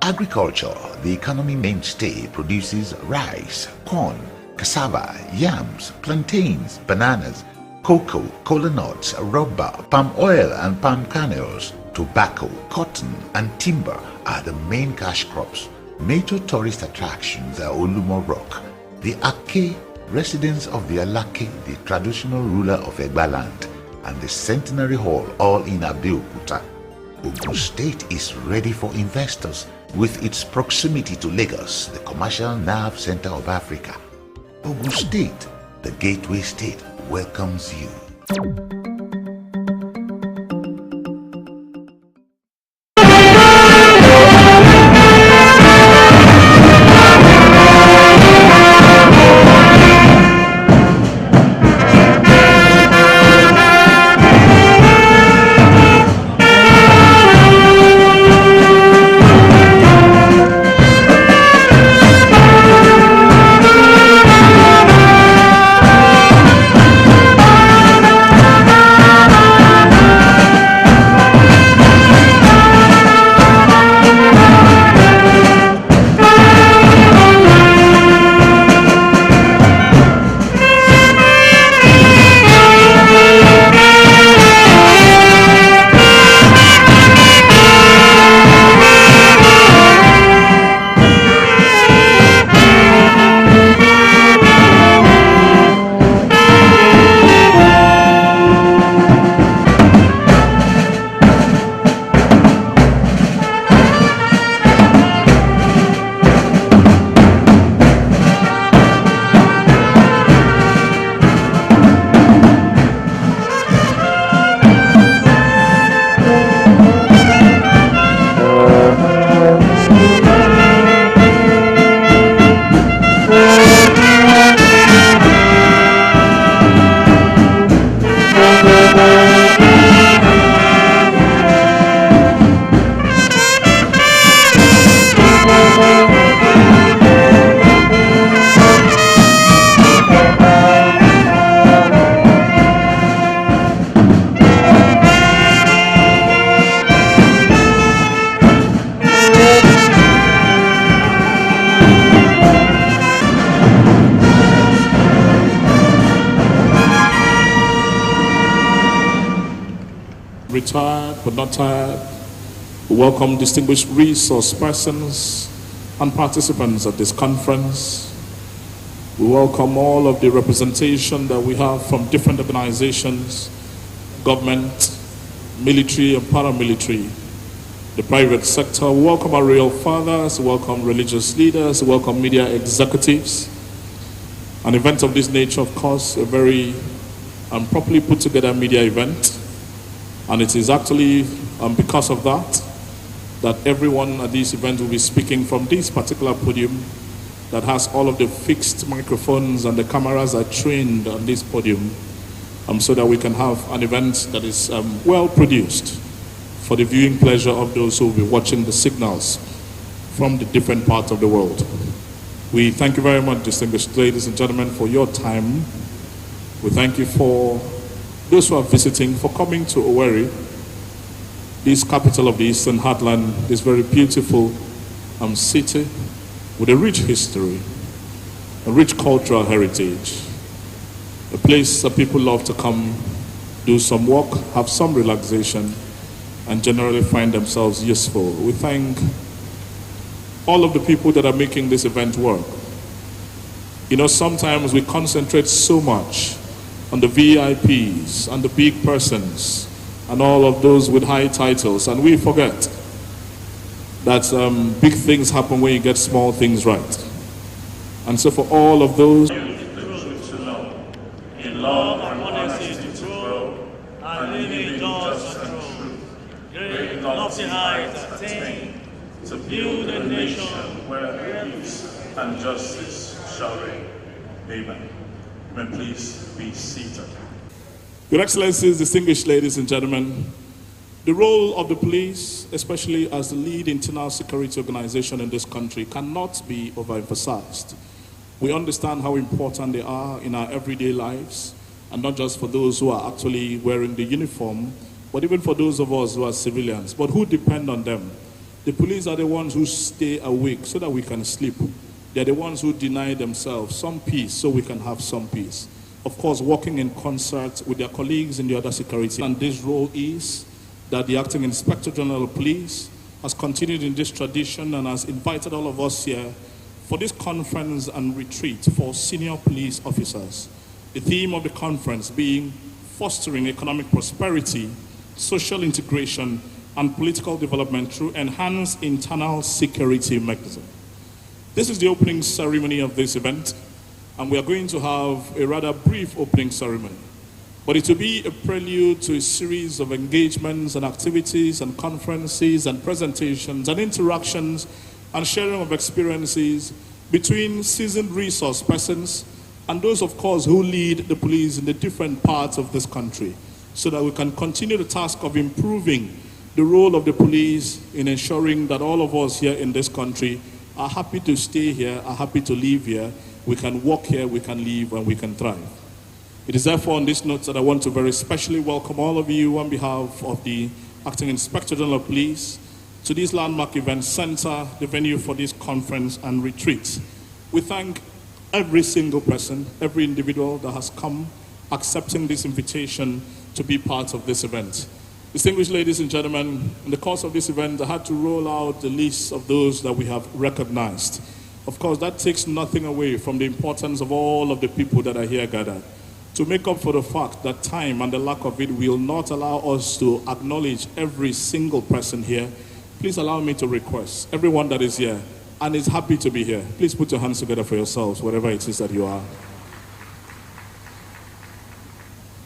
Agriculture, the economy mainstay, produces rice, corn, cassava, yams, plantains, bananas, cocoa, cola nuts, rubber, palm oil and palm kernels. Tobacco, cotton, and timber are the main cash crops. Major tourist attractions are Olumo Rock, the Ake, residence of the Alake, the traditional ruler of Egba land, and the Centenary Hall, all in Abeokuta. Ogun State is ready for investors with its proximity to Lagos, the commercial nerve center of Africa. Ogun State, the gateway state, welcomes you. Retired but not tired, we welcome distinguished resource persons and participants at this conference. We welcome all of the representation that we have from different organizations, government, military and paramilitary, the private sector. We welcome our royal fathers, we welcome religious leaders, we welcome media executives. An event of this nature, of course, a very properly put together media event. And it is actually because of that everyone at this event will be speaking from this particular podium that has all of the fixed microphones, and the cameras are trained on this podium so that we can have an event that is well produced for the viewing pleasure of those who will be watching the signals from the different parts of the world. We thank you very much, distinguished ladies and gentlemen, for your time. We thank you for those who are visiting, for coming to Owerri, this capital of the Eastern Heartland, this very beautiful city with a rich history, a rich cultural heritage, a place that people love to come, do some work, have some relaxation, and generally find themselves useful. We thank all of the people that are making this event work. You know, sometimes we concentrate so much on the VIPs and the big persons and all of those with high titles, and we forget that big things happen when you get small things right. And so for all of those the truth to know, in love and honesty to grow, and living just and true, great lofty heights attain, to build a nation where peace and justice shall reign. Amen. May please be seated. Your Excellencies, distinguished ladies and gentlemen, the role of the police, especially as the lead internal security organization in this country, cannot be overemphasized. We understand how important they are in our everyday lives, and not just for those who are actually wearing the uniform, but even for those of us who are civilians, but who depend on them. The police are the ones who stay awake so that we can sleep. They're the ones who deny themselves some peace so we can have some peace. Of course, working in concert with their colleagues in the other security. And this role is that the Acting Inspector General of Police has continued in this tradition and has invited all of us here for this conference and retreat for senior police officers. The theme of the conference being fostering economic prosperity, social integration, and political development through enhanced internal security mechanism. This is the opening ceremony of this event, and we are going to have a rather brief opening ceremony. But it will be a prelude to a series of engagements and activities and conferences and presentations and interactions and sharing of experiences between seasoned resource persons and those, of course, who lead the police in the different parts of this country, so that we can continue the task of improving the role of the police in ensuring that all of us here in this country are happy to stay here, are happy to live here, we can work here, we can live, and we can thrive. It is therefore on this note that I want to very specially welcome all of you on behalf of the Acting Inspector General of Police to this landmark event center, the venue for this conference and retreat. We thank every single person, every individual that has come accepting this invitation to be part of this event. Distinguished ladies and gentlemen, in the course of this event, I had to roll out the list of those that we have recognized. Of course, that takes nothing away from the importance of all of the people that are here gathered. To make up for the fact that time and the lack of it will not allow us to acknowledge every single person here, please allow me to request everyone that is here and is happy to be here, please put your hands together for yourselves, wherever it is that you are.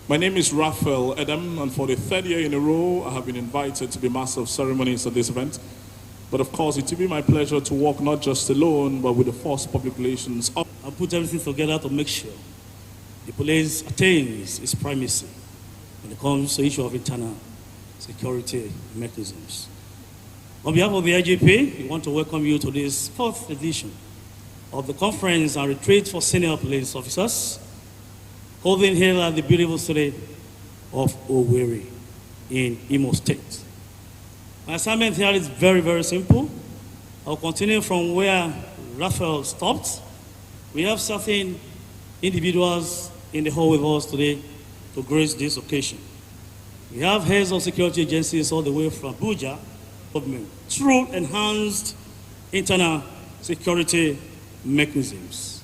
My name is Raphael Edem, and for the third year in a row, I have been invited to be Master of Ceremonies at this event. But of course, it will be my pleasure to work not just alone, but with the force public relations. I'll put everything together to make sure the police attains its primacy when it comes to the issue of internal security mechanisms. On behalf of the IGP, we want to welcome you to this 4th edition of the conference and retreat for senior police officers, holding here at the beautiful city of Owerri in Imo State. My assignment here is very, very simple. I'll continue from where Raphael stopped. We have certain individuals in the hall with us today to grace this occasion. We have heads of security agencies all the way from Abuja government through enhanced internal security mechanisms.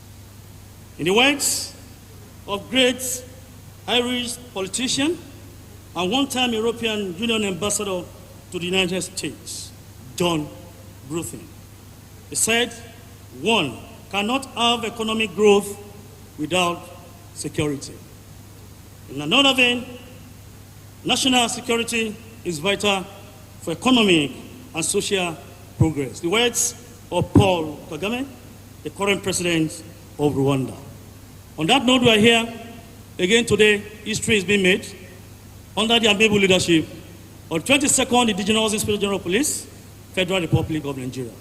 In the words of great Irish politician and one-time European Union ambassador to the United States, John Bruthen, he said, one cannot have economic growth without security. In another vein, national security is vital for economic and social progress. The words of Paul Kagame, the current president of Rwanda. On that note, we are here again today. History is being made under the amiable leadership of 22nd Indigenous Inspector General of Police, Federal Republic of Nigeria.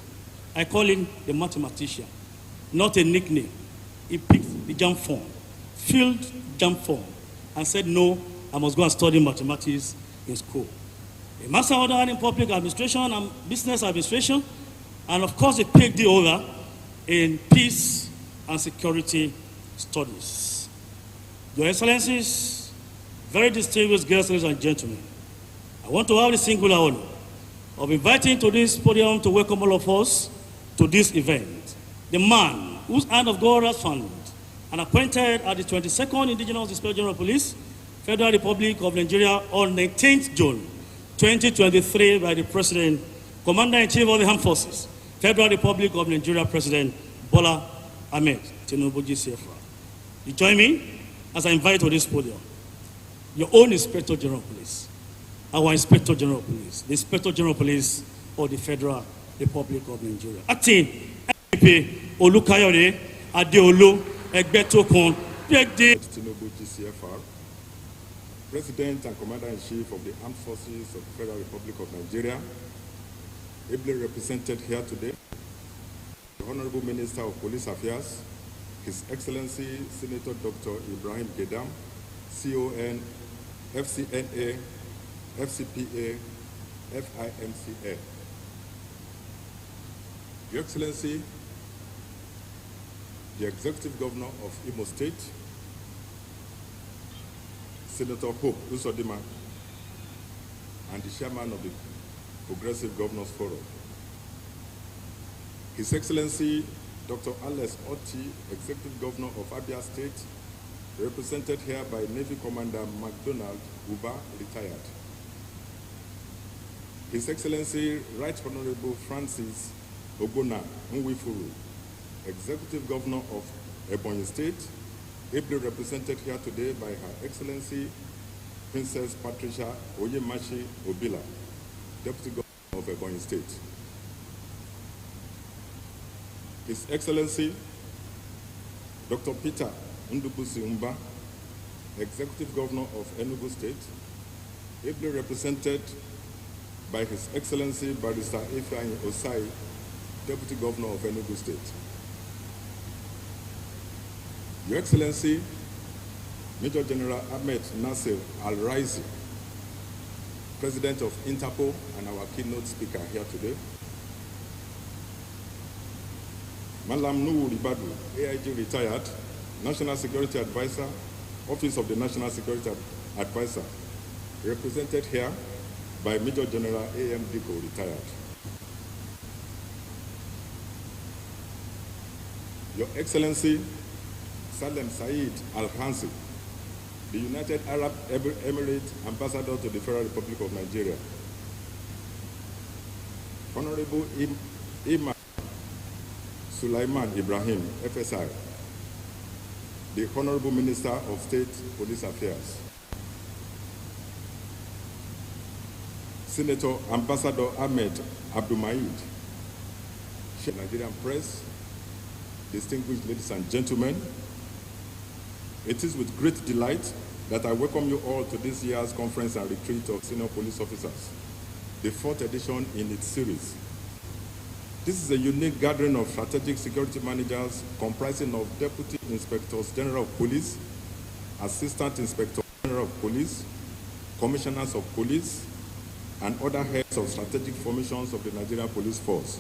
I call him the mathematician, not a nickname. He picked the jam form, filled jam form, and said, no, I must go and study mathematics in school. A master order in public administration and business administration, and of course a PhD holder in peace and security studies. Your Excellencies, very distinguished guests, ladies and gentlemen, I want to have the singular honor of inviting to this podium to welcome all of us to this event, the man whose hand of God has found and appointed at the 22nd Indigenous Inspector General of Police, Federal Republic of Nigeria on 19th June 2023 by the President, Commander-in-Chief of the Armed Forces, Federal Republic of Nigeria President Bola Ahmed Tinubu GCFR. You join me as I invite to this podium your own Inspector General of Police, our Inspector General of Police, the Inspector General of Police of the Federal Republic of Nigeria. Acting MP Olukayode Adeolu Egbetokun Tinubu GCFR, President and Commander-in-Chief of the Armed Forces of the Federal Republic of Nigeria, ably represented here today, the Honorable Minister of Police Affairs, His Excellency Senator Dr. Ibrahim Gedam, CON, FCNA, FCPA, FIMCA. Your Excellency, the Executive Governor of Imo State, Senator Hope Usodima, and the Chairman of the Progressive Governors Forum. His Excellency Dr. Alex Otti, Executive Governor of Abia State, represented here by Navy Commander MacDonald Uba, retired. His Excellency Right Honorable Francis Ogbonna Nwifuru, Executive Governor of Ebonyi State, ably represented here today by Her Excellency Princess Patricia Oyemachi Obila, Deputy Governor of Ebonyi State. His Excellency Dr. Peter Ndubusi Umba, Executive Governor of Enugu State, ably represented by His Excellency Barrister Ifeanyi Osai, Deputy Governor of Enugu State. Your Excellency, Major General Ahmed Nasser Al-Raisi, President of Interpol and our keynote speaker here today. Malam Nuhu Ribadu, AIG retired, National Security Advisor, Office of the National Security Advisor, represented here by Major General A.M. Diko, retired. Your Excellency, Salem Said Al-Hansi, the United Arab Emirates Ambassador to the Federal Republic of Nigeria. Honorable Imam Sulaiman Ibrahim, FSI, the Honorable Minister of State Police Affairs. Senator Ambassador Ahmed Abdulmaid, Nigerian Press, distinguished ladies and gentlemen, it is with great delight that I welcome you all to this year's conference and retreat of senior police officers, the 4th edition in its series. This is a unique gathering of strategic security managers comprising of Deputy Inspectors General of Police, Assistant Inspector General of Police, Commissioners of Police, and other heads of strategic formations of the Nigerian Police Force.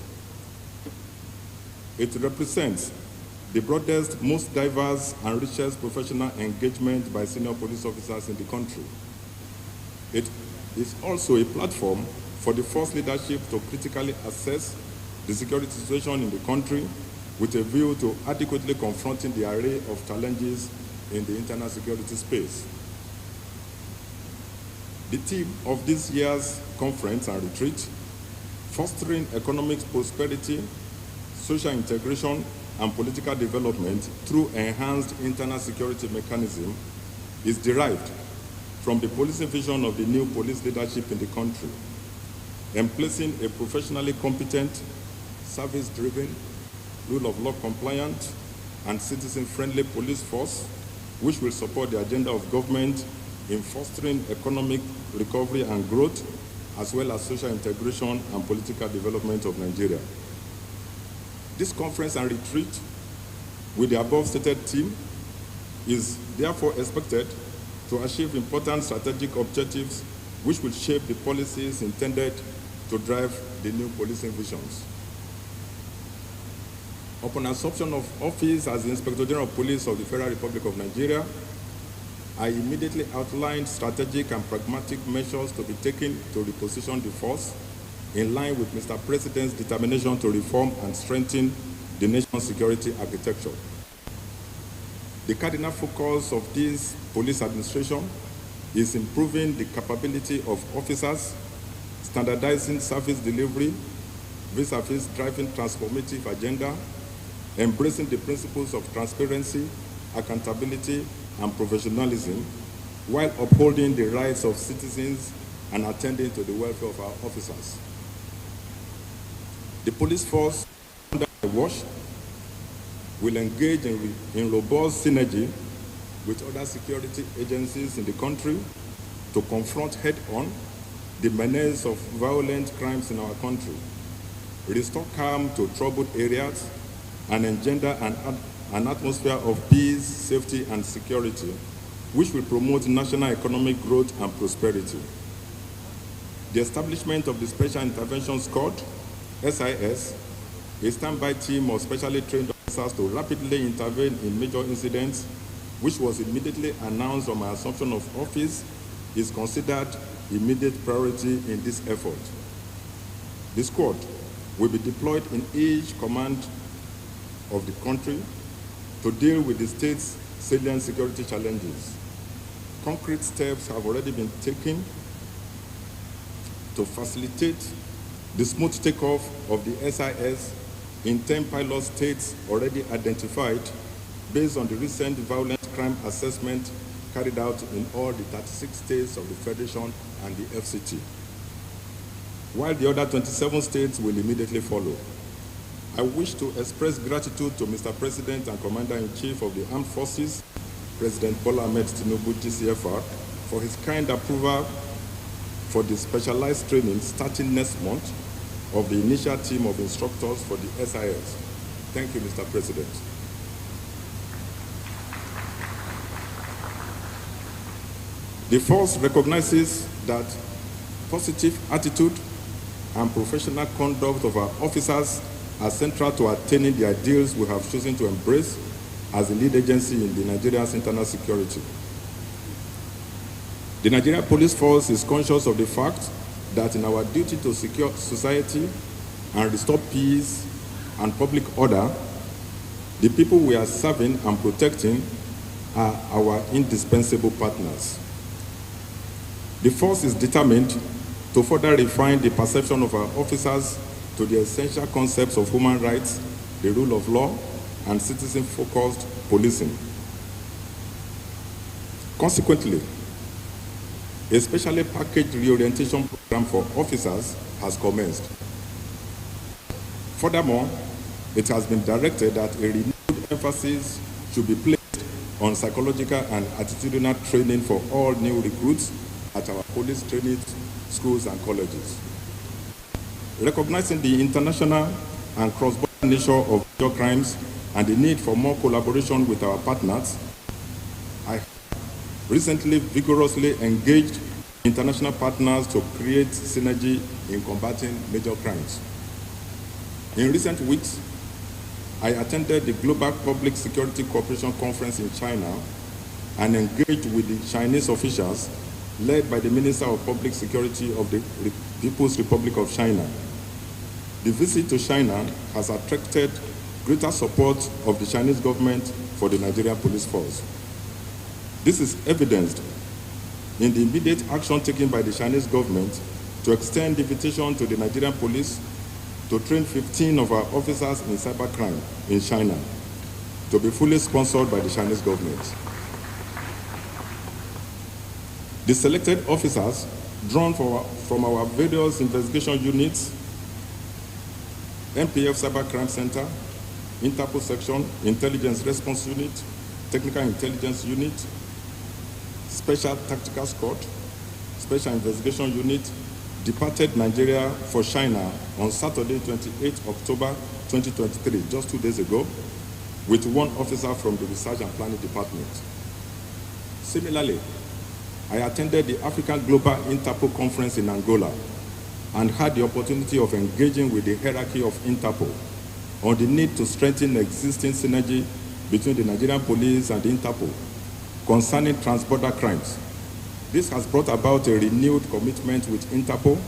It represents the broadest, most diverse, and richest professional engagement by senior police officers in the country. It is also a platform for the force leadership to critically assess the security situation in the country with a view to adequately confronting the array of challenges in the internal security space. The theme of this year's conference and retreat, fostering economic prosperity, social integration, and political development through enhanced internal security mechanism, is derived from the policy vision of the new police leadership in the country, emplacing a professionally competent, service-driven, rule of law compliant, and citizen-friendly police force, which will support the agenda of government in fostering economic recovery and growth, as well as social integration and political development of Nigeria. This conference and retreat with the above stated theme is therefore expected to achieve important strategic objectives which will shape the policies intended to drive the new policing visions. Upon assumption of office as the Inspector General of Police of the Federal Republic of Nigeria, I immediately outlined strategic and pragmatic measures to be taken to reposition the force in line with Mr. President's determination to reform and strengthen the nation's security architecture. The cardinal focus of this police administration is improving the capability of officers, standardizing service delivery, vis-a-vis driving transformative agenda, embracing the principles of transparency, accountability, and professionalism, while upholding the rights of citizens and attending to the welfare of our officers. The police force under my watch will engage in robust synergy with other security agencies in the country to confront head-on the menace of violent crimes in our country, restore calm to troubled areas, and engender an atmosphere of peace, safety, and security, which will promote national economic growth and prosperity. The establishment of the Special Intervention Squad, SIS, a standby team of specially trained officers to rapidly intervene in major incidents, which was immediately announced on my assumption of office, is considered immediate priority in this effort. The squad will be deployed in each command of the country to deal with the state's salient security challenges. Concrete steps have already been taken to facilitate the smooth takeoff of the SIS in 10 pilot states already identified based on the recent violent crime assessment carried out in all the 36 states of the Federation and the FCT, while the other 27 states will immediately follow. I wish to express gratitude to Mr. President and Commander-in-Chief of the Armed Forces, President Bola Ahmed Tinubu, GCFR, for his kind approval for the specialized training starting next month of the initial team of instructors for the SIS. Thank you, Mr. President. The force recognizes that positive attitude and professional conduct of our officers are central to attaining the ideals we have chosen to embrace as the lead agency in the Nigeria's internal security. The Nigerian Police Force is conscious of the fact that in our duty to secure society and restore peace and public order, the people we are serving and protecting are our indispensable partners. The force is determined to further refine the perception of our officers to the essential concepts of human rights, the rule of law, and citizen-focused policing. Consequently, a specially packaged reorientation program for officers has commenced. Furthermore, it has been directed that a renewed emphasis should be placed on psychological and attitudinal training for all new recruits at our police training schools and colleges. Recognizing the international and cross-border nature of major crimes and the need for more collaboration with our partners, I recently vigorously engaged international partners to create synergy in combating major crimes. In recent weeks, I attended the Global Public Security Cooperation Conference in China and engaged with the Chinese officials led by the Minister of Public Security of the People's Republic of China. The visit to China has attracted greater support of the Chinese government for the Nigerian Police Force. This is evidenced in the immediate action taken by the Chinese government to extend the invitation to the Nigerian police to train 15 of our officers in cybercrime in China, to be fully sponsored by the Chinese government. The selected officers, drawn from our various investigation units, MPF Cybercrime Center, Interpol Section, Intelligence Response Unit, Technical Intelligence Unit, Special Tactical Squad, Special Investigation Unit, departed Nigeria for China on Saturday, 28 October 2023, just 2 days ago, with one officer from the Research and Planning Department. Similarly, I attended the African Global Interpol Conference in Angola and had the opportunity of engaging with the hierarchy of Interpol on the need to strengthen existing synergy between the Nigerian police and the Interpol concerning transborder crimes. This has brought about a renewed commitment with Interpol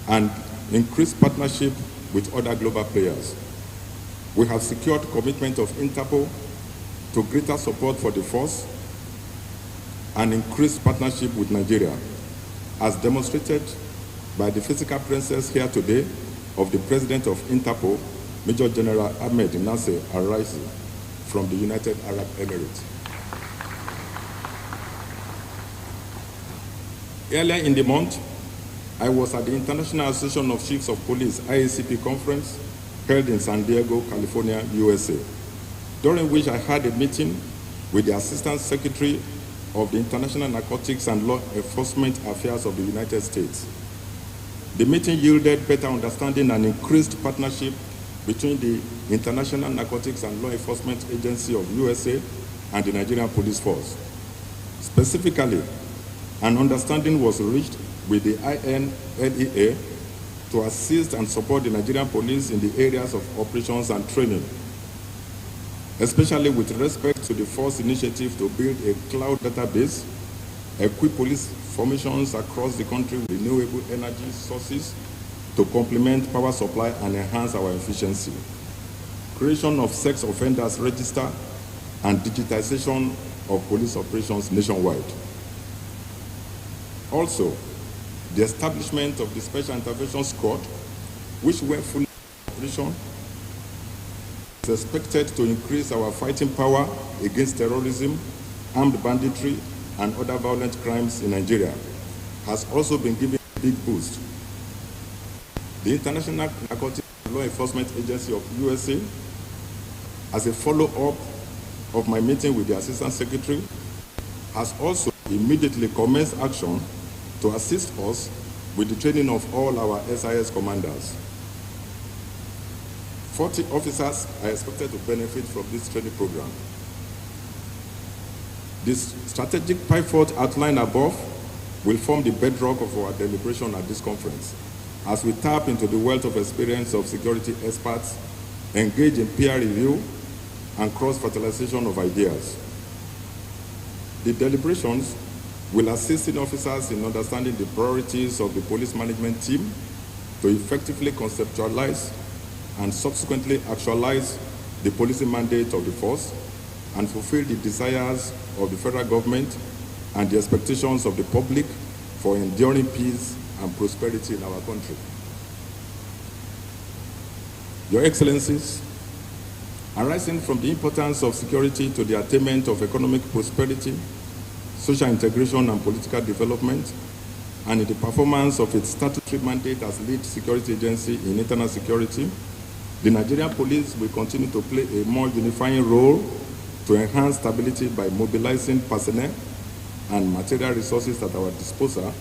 and increased partnership with other global players. We have secured commitment of Interpol to greater support for the force and increased partnership with Nigeria, as demonstrated by the physical presence here today of the President of Interpol Major General Ahmed Nasser Al-Raisi from the United Arab Emirates. Earlier in the month, I was at the International Association of Chiefs of Police IACP conference held in San Diego, California, USA, during which I had a meeting with the Assistant Secretary of the International Narcotics and Law Enforcement Affairs of the United States. The meeting yielded better understanding and increased partnership between the International Narcotics and Law Enforcement Agency of USA and the Nigerian Police Force. Specifically, an understanding was reached with the INLEA to assist and support the Nigerian police in the areas of operations and training, especially with respect to the force initiative to build a cloud database, equip police formations across the country with renewable energy sources to complement power supply and enhance our efficiency, creation of sex offenders register, and digitization of police operations nationwide. Also, the establishment of the Special Intervention Squad, which when fully in operation, is expected to increase our fighting power against terrorism, armed banditry, and other violent crimes in Nigeria, has also been given a big boost. The International Narcotics and Law Enforcement Agency of USA, as a follow-up of my meeting with the Assistant Secretary, has also immediately commenced action to assist us with the training of all our SIS commanders. 40 officers are expected to benefit from this training program. This strategic pivot outlined above will form the bedrock of our deliberation at this conference, as we tap into the wealth of experience of security experts, engage in peer review, and cross-fertilization of ideas. The deliberations will assist in officers in understanding the priorities of the police management team to effectively conceptualize and subsequently actualize the policing mandate of the force and fulfill the desires of the federal government and the expectations of the public for enduring peace and prosperity in our country. Your Excellencies, arising from the importance of security to the attainment of economic prosperity, social integration and political development, and in the performance of its statutory mandate as lead security agency in internal security, the Nigerian police will continue to play a more unifying role to enhance stability by mobilizing personnel and material resources at our disposal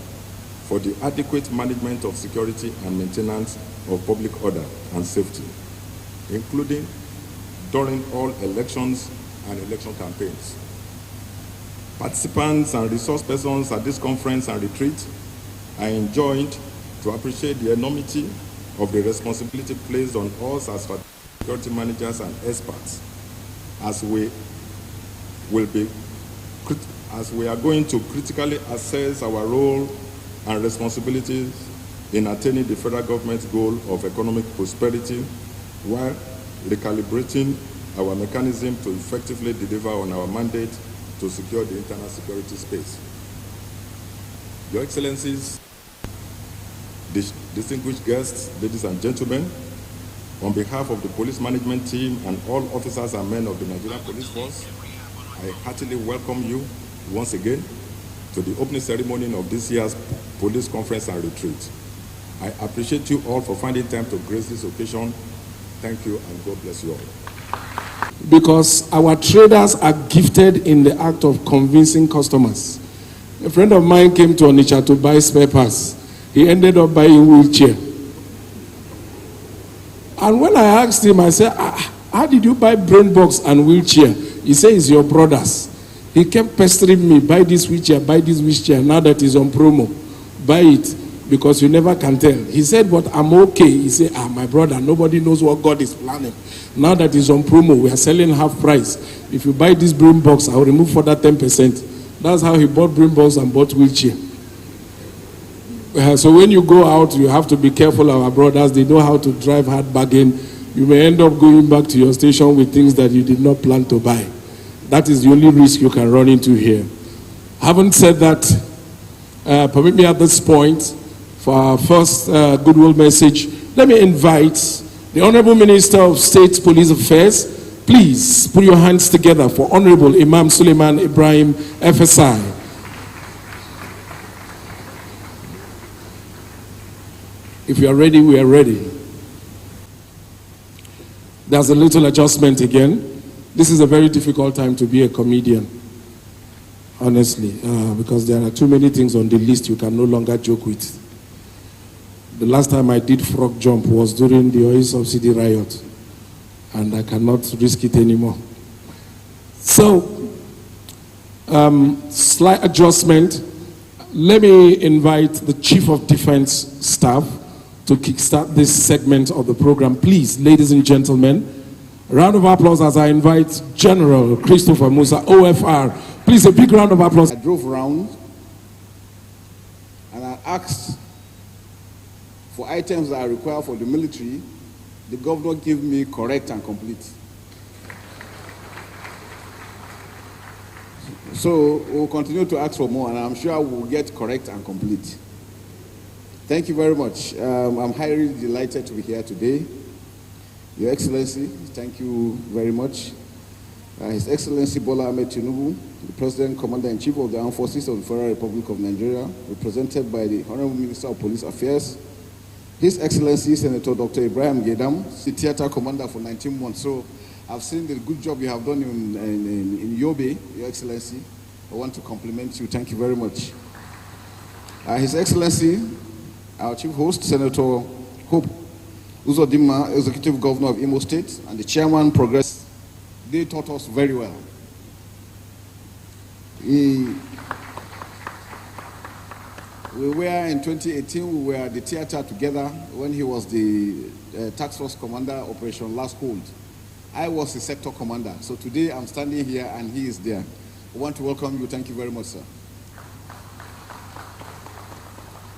for the adequate management of security and maintenance of public order and safety, including during all elections and election campaigns. Participants and resource persons at this conference and retreat are enjoined to appreciate the enormity of the responsibility placed on us as security managers and experts, as we are going to critically assess our role and responsibilities in attaining the federal government's goal of economic prosperity while recalibrating our mechanism to effectively deliver on our mandate to secure the internal security space. Your Excellencies, distinguished guests, ladies and gentlemen, on behalf of the police management team and all officers and men of the Nigerian Police Force, I heartily welcome you once again to the opening ceremony of this year's police conference and retreat. I appreciate you all for finding time to grace this occasion. Thank you and God bless you all. Because our traders are gifted in the act of convincing customers. A friend of mine came to Onitsha to buy spare parts. He ended up buying a wheelchair. And when I asked him, I said, how did you buy brain box and wheelchair? He said, it's your brother's. He kept pestering me, buy this wheelchair, now that it's on promo. Buy it, because you never can tell. He said, but I'm okay. He said, my brother, nobody knows what God is planning. Now that it's on promo, we are selling half price. If you buy this brain box, I'll remove for that 10%. That's how he bought brain box and bought wheelchair. So when you go out, you have to be careful. Our brothers, they know how to drive hard bargain. You may end up going back to your station with things that you did not plan to buy. That is the only risk you can run into here. Having said that, permit me at this point, for our first goodwill message, let me invite The Honorable Minister of State Police Affairs, please put your hands together for Honorable Imam Suleiman Ibrahim, FSI. If you are ready, we are ready. There's a little adjustment again. This is a very difficult time to be a comedian, honestly, because there are too many things on the list you can no longer joke with. The last time I did frog jump was during the oil subsidy riot, and I cannot risk it anymore. So, slight adjustment. Let me invite the Chief of Defense Staff to kickstart this segment of the program. Please, ladies and gentlemen, a round of applause as I invite General Christopher Musa, OFR. Please, a big round of applause. I drove around and I asked for items that are required for the military. The governor gave me correct and complete. So we'll continue to ask for more, and I'm sure we'll get correct and complete. Thank you very much. I'm highly delighted to be here today. Your Excellency, thank you very much. His Excellency Bola Ahmed Tinubu, the President, Commander-in-Chief of the Armed Forces of the Federal Republic of Nigeria, represented by the Honorable Minister of Police Affairs, His Excellency Senator Dr. Ibrahim Gaidam, the theater commander for 19 months. So I've seen the good job you have done in Yobe, Your Excellency. I want to compliment you. Thank you very much. His Excellency, our Chief Host, Senator Hope Uzodimma, Executive Governor of Imo State, and the Chairman Progress, they taught us very well. We were in 2018, we were at the theater together when he was the task force commander, Operation Last Hold. I was the sector commander. So today I'm standing here and he is there. I want to welcome you. Thank you very much, sir.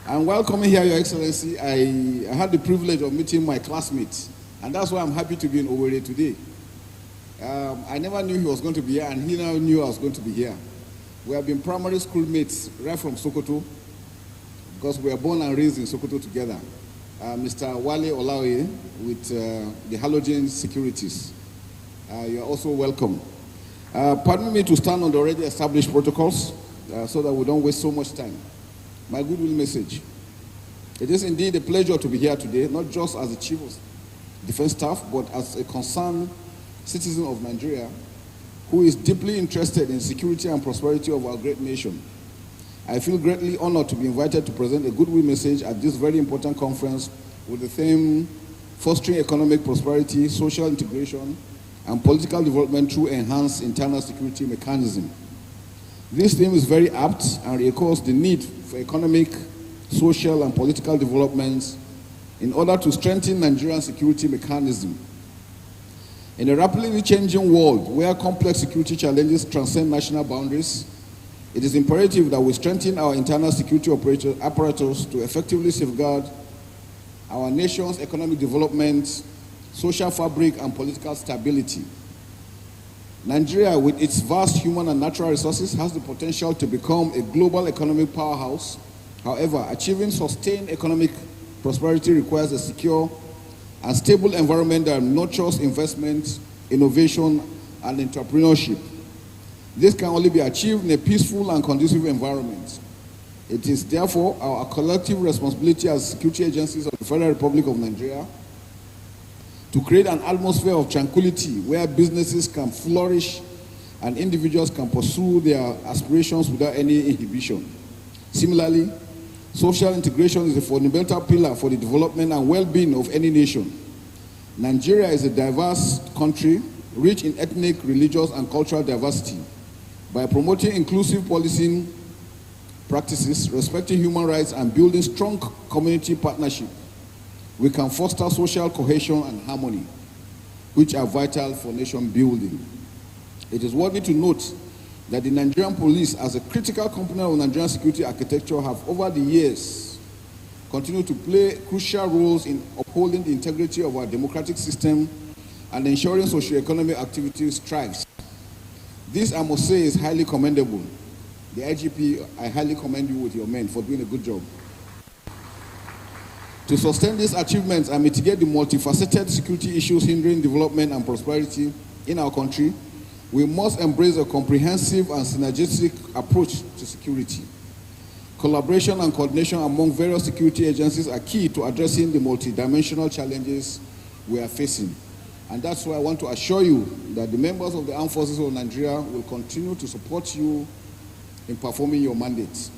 And while coming here, Your Excellency, I had the privilege of meeting my classmates. And that's why I'm happy to be in Owerri today. I never knew he was going to be here, and he now knew I was going to be here. We have been primary school mates right from Sokoto, because we were born and raised in Sokoto together. Mr. Wale Olawe with the Halogen Securities. You are also welcome. Pardon me to stand on the already established protocols so that we don't waste so much time. My goodwill message. It is indeed a pleasure to be here today, not just as the Chief of Defense Staff, but as a concerned citizen of Nigeria who is deeply interested in security and prosperity of our great nation. I feel greatly honored to be invited to present a goodwill message at this very important conference with the theme, Fostering Economic Prosperity, Social Integration, and Political Development through Enhanced Internal Security Mechanism. This theme is very apt and recalls the need for economic, social, and political developments in order to strengthen Nigerian security mechanism. In a rapidly changing world where complex security challenges transcend national boundaries, it is imperative that we strengthen our internal security apparatus to effectively safeguard our nation's economic development, social fabric, and political stability. Nigeria, with its vast human and natural resources, has the potential to become a global economic powerhouse. However, achieving sustained economic prosperity requires a secure and stable environment that nurtures investment, innovation, and entrepreneurship. This can only be achieved in a peaceful and conducive environment. It is therefore our collective responsibility as security agencies of the Federal Republic of Nigeria to create an atmosphere of tranquility where businesses can flourish and individuals can pursue their aspirations without any inhibition. Similarly, social integration is a fundamental pillar for the development and well-being of any nation. Nigeria is a diverse country, rich in ethnic, religious, and cultural diversity. By promoting inclusive policing practices, respecting human rights, and building strong community partnership, we can foster social cohesion and harmony, which are vital for nation building. It is worthy to note that the Nigerian police, as a critical component of Nigerian security architecture, have over the years continued to play crucial roles in upholding the integrity of our democratic system and ensuring socio-economic activities thrives. This, I must say, is highly commendable. The IGP, I highly commend you with your men for doing a good job. To sustain these achievements and mitigate the multifaceted security issues hindering development and prosperity in our country, we must embrace a comprehensive and synergistic approach to security. Collaboration and coordination among various security agencies are key to addressing the multidimensional challenges we are facing. And that's why I want to assure you that the members of the Armed Forces of Nigeria will continue to support you in performing your mandate.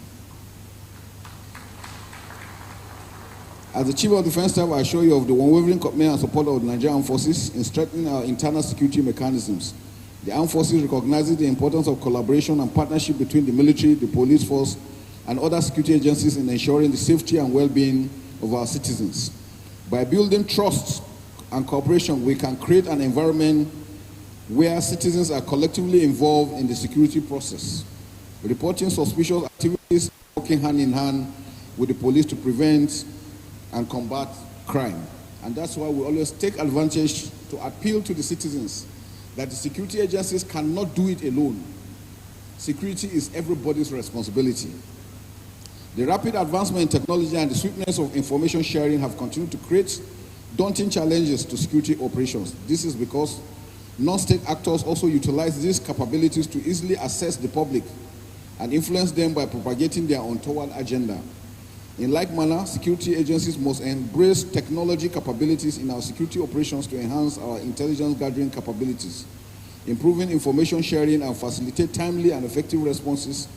As the Chief of Defense Staff, I assure you of the unwavering commitment and support of the Nigerian Armed Forces in strengthening our internal security mechanisms. The Armed Forces recognizes the importance of collaboration and partnership between the military, the police force, and other security agencies in ensuring the safety and well-being of our citizens. By building trust and cooperation, we can create an environment where citizens are collectively involved in the security process, reporting suspicious activities, working hand in hand with the police to prevent and combat crime. And that's why we always take advantage to appeal to the citizens that the security agencies cannot do it alone. Security is everybody's responsibility. The rapid advancement in technology and the swiftness of information sharing have continued to create daunting challenges to security operations. This is because non-state actors also utilize these capabilities to easily assess the public and influence them by propagating their untoward agenda. In like manner, security agencies must embrace technology capabilities in our security operations to enhance our intelligence gathering capabilities, improving information sharing and facilitate timely and effective responses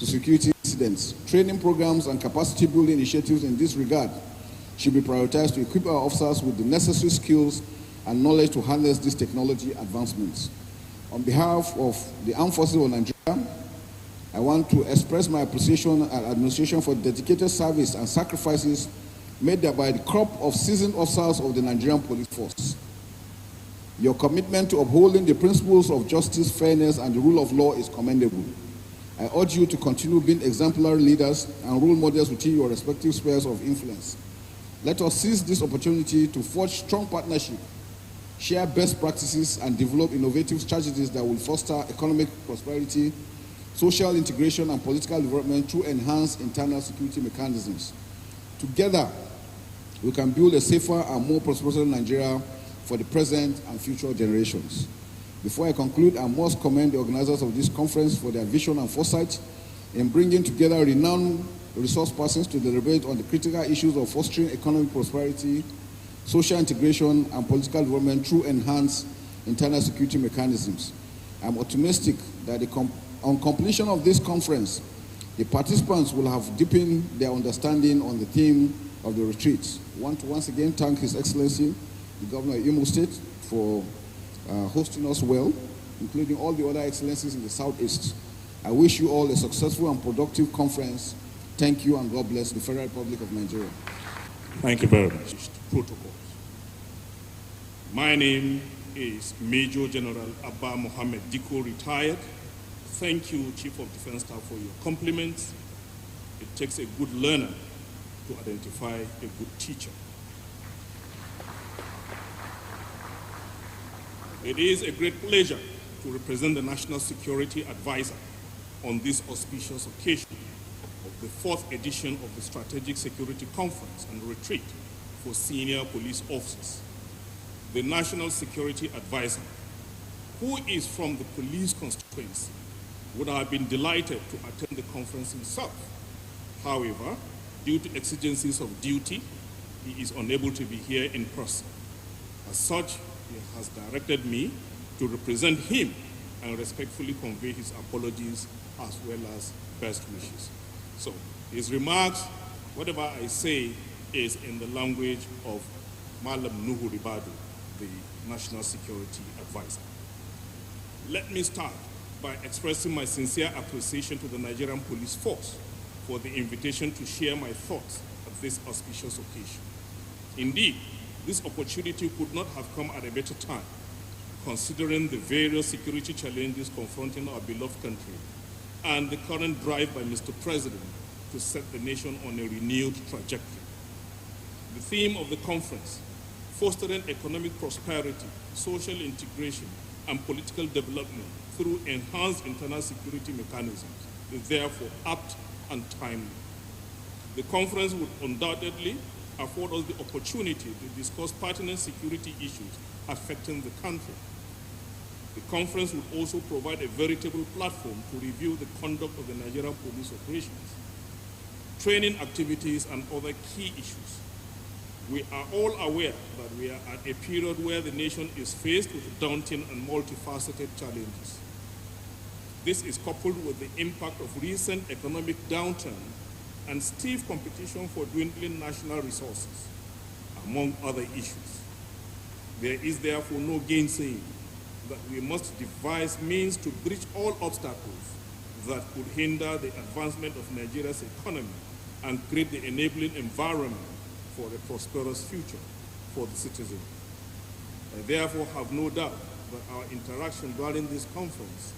to security incidents. Training programs and capacity building initiatives in this regard should be prioritized to equip our officers with the necessary skills and knowledge to harness these technology advancements. On behalf of the Armed Forces of Nigeria, I want to express my appreciation and administration for the dedicated service and sacrifices made by the crop of seasoned officers of the Nigerian Police Force. Your commitment to upholding the principles of justice, fairness, and the rule of law is commendable. I urge you to continue being exemplary leaders and role models within your respective spheres of influence. Let us seize this opportunity to forge strong partnership, share best practices, and develop innovative strategies that will foster economic prosperity, social integration, and political development through enhanced internal security mechanisms. Together, we can build a safer and more prosperous Nigeria for the present and future generations. Before I conclude, I must commend the organizers of this conference for their vision and foresight in bringing together renowned resource persons to deliberate on the critical issues of fostering economic prosperity, social integration, and political development through enhanced internal security mechanisms. I'm optimistic that on completion of this conference, the participants will have deepened their understanding on the theme of the retreat. I want to once again thank His Excellency, the Governor of Imo State, for hosting us well, including all the other excellencies in the Southeast. I wish you all a successful and productive conference. Thank you, and God bless the Federal Republic of Nigeria. Thank you very much. Protocols. My name is Major General Abba Mohammed Diko, retired. Thank you, Chief of Defense Staff, for your compliments. It takes a good learner to identify a good teacher. It is a great pleasure to represent the National Security Advisor on this auspicious occasion of the 4th edition of the Strategic Security Conference and Retreat for Senior Police Officers. The National Security Advisor, who is from the police constituency, would have been delighted to attend the conference himself. However, due to exigencies of duty, he is unable to be here in person. As such, he has directed me to represent him and respectfully convey his apologies as well as best wishes. So, his remarks, whatever I say, is in the language of Malam Nuhu Ribadu, the National Security Advisor. Let me start by expressing my sincere appreciation to the Nigerian Police Force for the invitation to share my thoughts at this auspicious occasion. Indeed, this opportunity could not have come at a better time, considering the various security challenges confronting our beloved country and the current drive by Mr. President to set the nation on a renewed trajectory. The theme of the conference, fostering economic prosperity, social integration, and political development through enhanced internal security mechanisms, is therefore apt and timely. The conference would undoubtedly afford us the opportunity to discuss pertinent security issues affecting the country. The conference will also provide a veritable platform to review the conduct of the Nigerian police operations, training activities, and other key issues. We are all aware that we are at a period where the nation is faced with daunting and multifaceted challenges. This is coupled with the impact of recent economic downturn and stiff competition for dwindling national resources, among other issues. There is therefore no gainsaying that we must devise means to bridge all obstacles that could hinder the advancement of Nigeria's economy and create the enabling environment for a prosperous future for the citizen. I therefore have no doubt that our interaction during this conference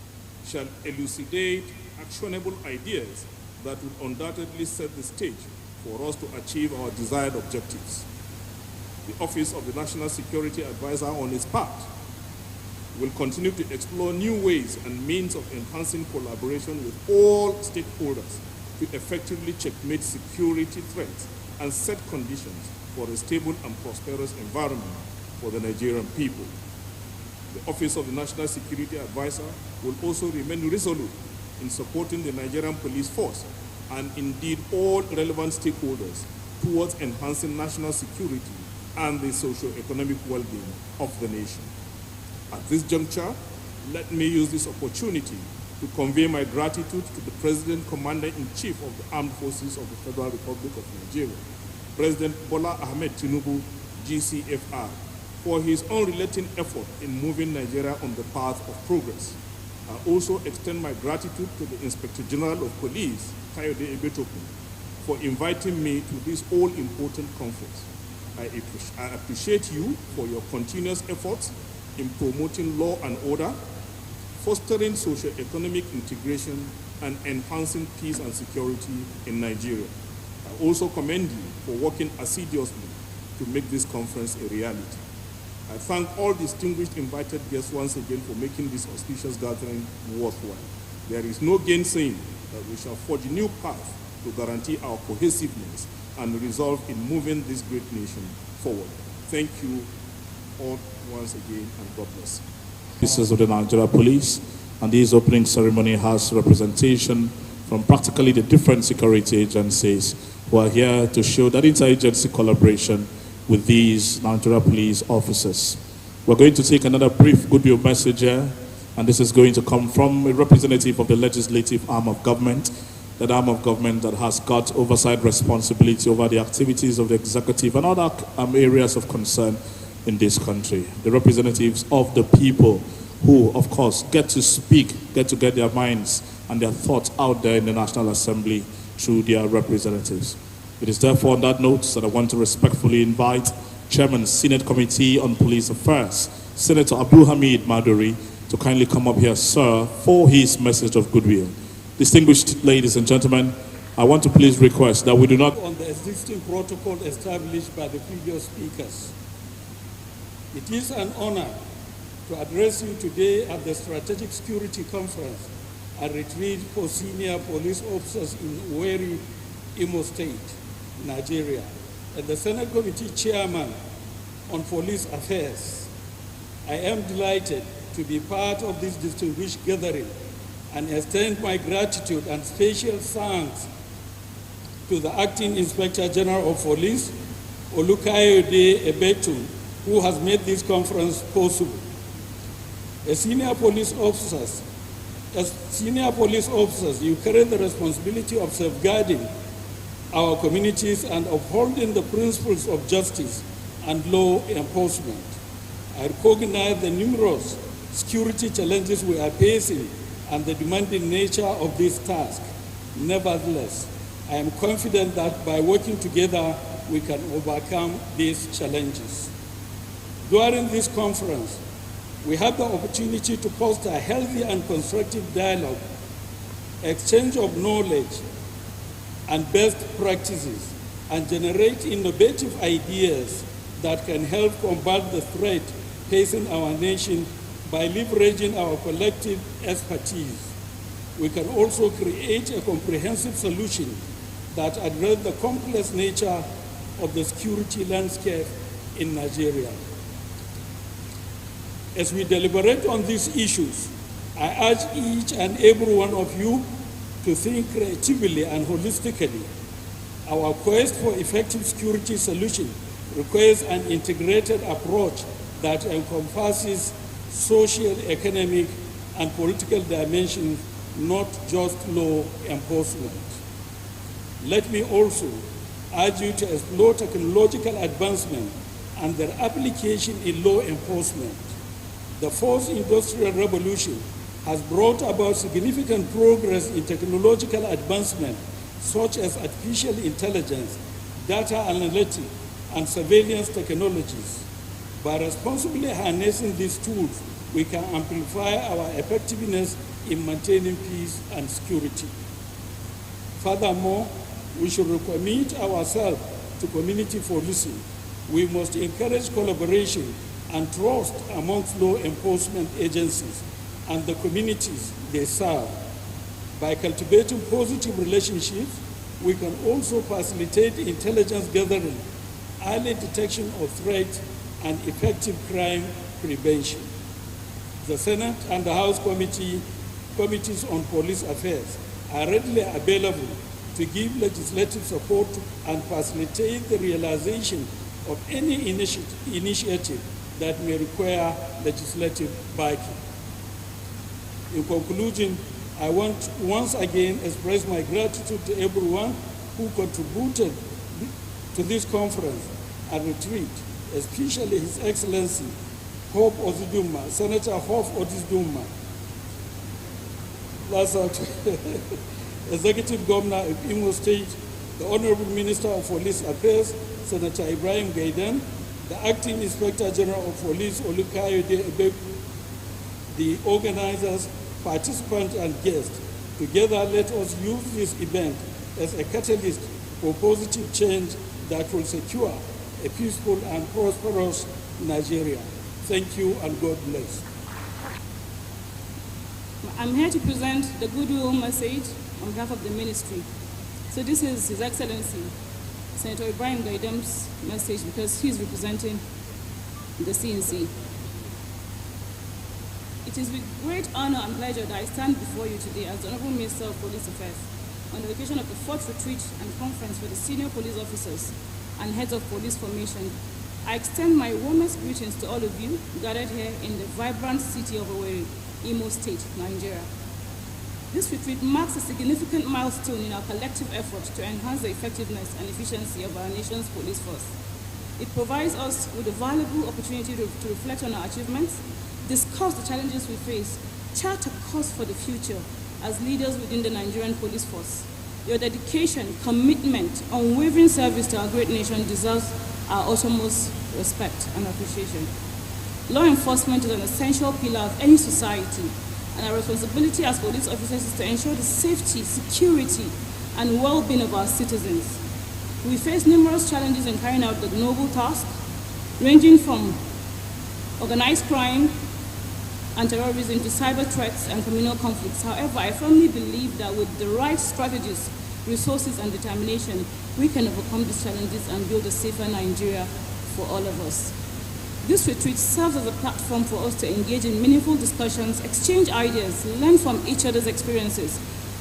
shall elucidate actionable ideas that will undoubtedly set the stage for us to achieve our desired objectives. The Office of the National Security Advisor, on its part, will continue to explore new ways and means of enhancing collaboration with all stakeholders to effectively checkmate security threats and set conditions for a stable and prosperous environment for the Nigerian people. The Office of the National Security Advisor will also remain resolute in supporting the Nigerian police force and indeed all relevant stakeholders towards enhancing national security and the socio-economic well-being of the nation. At this juncture, let me use this opportunity to convey my gratitude to the President Commander-in-Chief of the Armed Forces of the Federal Republic of Nigeria, President Bola Ahmed Tinubu, GCFR, for his unrelenting effort in moving Nigeria on the path of progress. I also extend my gratitude to the Inspector General of Police, Kayode Ebetoku, for inviting me to this all-important conference. I appreciate you for your continuous efforts in promoting law and order, fostering socio-economic integration, and enhancing peace and security in Nigeria. I also commend you for working assiduously to make this conference a reality. I thank all distinguished invited guests once again for making this auspicious gathering worthwhile. There is no gainsaying that we shall forge a new path to guarantee our cohesiveness and resolve in moving this great nation forward. Thank you all once again, and God bless. Officers of the Nigeria Police, and this opening ceremony has representation from practically the different security agencies who are here to show that interagency collaboration with these Nigeria Police officers. We're going to take another brief goodwill message here, and this is going to come from a representative of the legislative arm of government, that arm of government that has got oversight responsibility over the activities of the executive and other areas of concern in this country. The representatives of the people who, of course, get to speak, get to get their minds and their thoughts out there in the National Assembly through their representatives. It is therefore on that note that I want to respectfully invite Chairman, Senate Committee on Police Affairs, Senator Abdul Hamid Maduri, to kindly come up here, sir, for his message of goodwill. Distinguished ladies and gentlemen, I want to please request that we do not... On the existing protocol established by the previous speakers. It is an honor to address you today at the Strategic Security Conference, a retreat for senior police officers in Owerri, Imo State, Nigeria, and the Senate Committee Chairman on Police Affairs. I am delighted to be part of this distinguished gathering and extend my gratitude and special thanks to the Acting Inspector General of Police, Olukayode Ebetun, who has made this conference possible. As senior police officers, you carry the responsibility of safeguarding our communities and upholding the principles of justice and law enforcement. I recognize the numerous security challenges we are facing and the demanding nature of this task. Nevertheless, I am confident that by working together, we can overcome these challenges. During this conference, we had the opportunity to foster a healthy and constructive dialogue, exchange of knowledge and best practices, and generate innovative ideas that can help combat the threat facing our nation by leveraging our collective expertise. We can also create a comprehensive solution that addresses the complex nature of the security landscape in Nigeria. As we deliberate on these issues, I urge each and every one of you to think creatively and holistically. Our quest for effective security solution requires an integrated approach that encompasses social, economic, and political dimensions, not just law enforcement. Let me also urge you to explore technological advancement and their application in law enforcement. The fourth industrial revolution has brought about significant progress in technological advancement, such as artificial intelligence, data analytics, and surveillance technologies. By responsibly harnessing these tools, we can amplify our effectiveness in maintaining peace and security. Furthermore, we should recommit ourselves to community policing. We must encourage collaboration and trust amongst law enforcement agencies and the communities they serve. By cultivating positive relationships, we can also facilitate intelligence gathering, early detection of threats, and effective crime prevention. The Senate and the House Committees on Police Affairs are readily available to give legislative support and facilitate the realization of any initiative that may require legislative backing. In conclusion, I want to once again express my gratitude to everyone who contributed to this conference and retreat, especially His Excellency Hope Ozuduma, Senator Hope Ozuduma, Executive Governor of Imo State, the Honorable Minister of Police Affairs, Senator Ibrahim Gaidan, the Acting Inspector General of Police, Olukayode Ebek, the organizers, participants, and guests. Together, let us use this event as a catalyst for positive change that will secure a peaceful and prosperous Nigeria. Thank you, and God bless. I'm here to present the goodwill message on behalf of the ministry. So this is His Excellency, Senator Ibrahim Gaidam's message, because he's representing the CNC. It is with great honor and pleasure that I stand before you today as the Honorable Minister of Police Affairs on the occasion of the 4th retreat and conference for the senior police officers and heads of police formation. I extend my warmest greetings to all of you gathered here in the vibrant city of Owerri, Imo State, Nigeria. This retreat marks a significant milestone in our collective effort to enhance the effectiveness and efficiency of our nation's police force. It provides us with a valuable opportunity to reflect on our achievements, discuss the challenges we face, chart a course for the future as leaders within the Nigerian police force. Your dedication, commitment, unwavering service to our great nation deserves our utmost respect and appreciation. Law enforcement is an essential pillar of any society, and our responsibility as police officers is to ensure the safety, security, and well-being of our citizens. We face numerous challenges in carrying out the noble task, ranging from organized crime and terrorism to cyber threats and communal conflicts. However, I firmly believe that with the right strategies, resources, and determination, we can overcome these challenges and build a safer Nigeria for all of us. This retreat serves as a platform for us to engage in meaningful discussions, exchange ideas, learn from each other's experiences.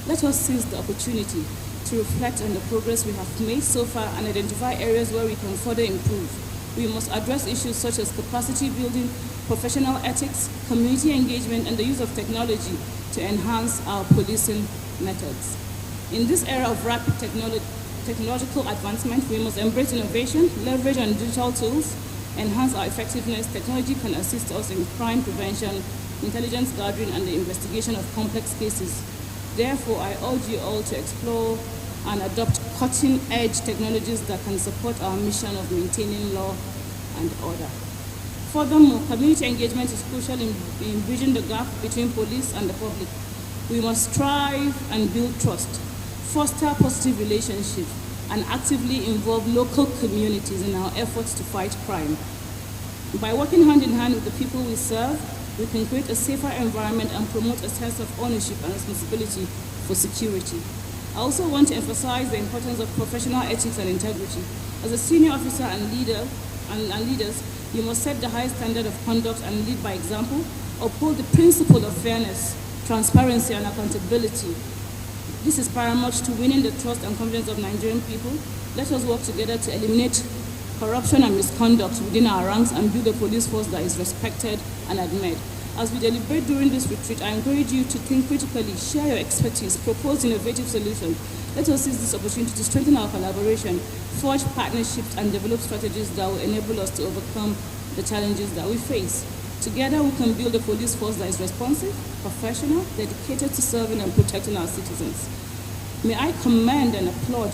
Let us seize the opportunity to reflect on the progress we have made so far and identify areas where we can further improve. We must address issues such as capacity building, professional ethics, community engagement, and the use of technology to enhance our policing methods. In this era of rapid technological advancement, we must embrace innovation, leverage on digital tools, enhance our effectiveness. Technology can assist us in crime prevention, intelligence gathering, and the investigation of complex cases. Therefore, I urge you all to explore and adopt cutting-edge technologies that can support our mission of maintaining law and order. Furthermore, community engagement is crucial in bridging the gap between police and the public. We must strive and build trust, foster positive relationships, and actively involve local communities in our efforts to fight crime. By working hand in hand with the people we serve, we can create a safer environment and promote a sense of ownership and responsibility for security. I also want to emphasize the importance of professional ethics and integrity. As a senior officer and leaders, you must set the highest standard of conduct and lead by example, uphold the principle of fairness, transparency, and accountability. This is paramount to winning the trust and confidence of Nigerian people. Let us work together to eliminate corruption and misconduct within our ranks and build a police force that is respected and admired. As we deliberate during this retreat, I encourage you to think critically, share your expertise, propose innovative solutions. Let us seize this opportunity to strengthen our collaboration, forge partnerships, and develop strategies that will enable us to overcome the challenges that we face. Together, we can build a police force that is responsive, professional, dedicated to serving and protecting our citizens. May I commend and applaud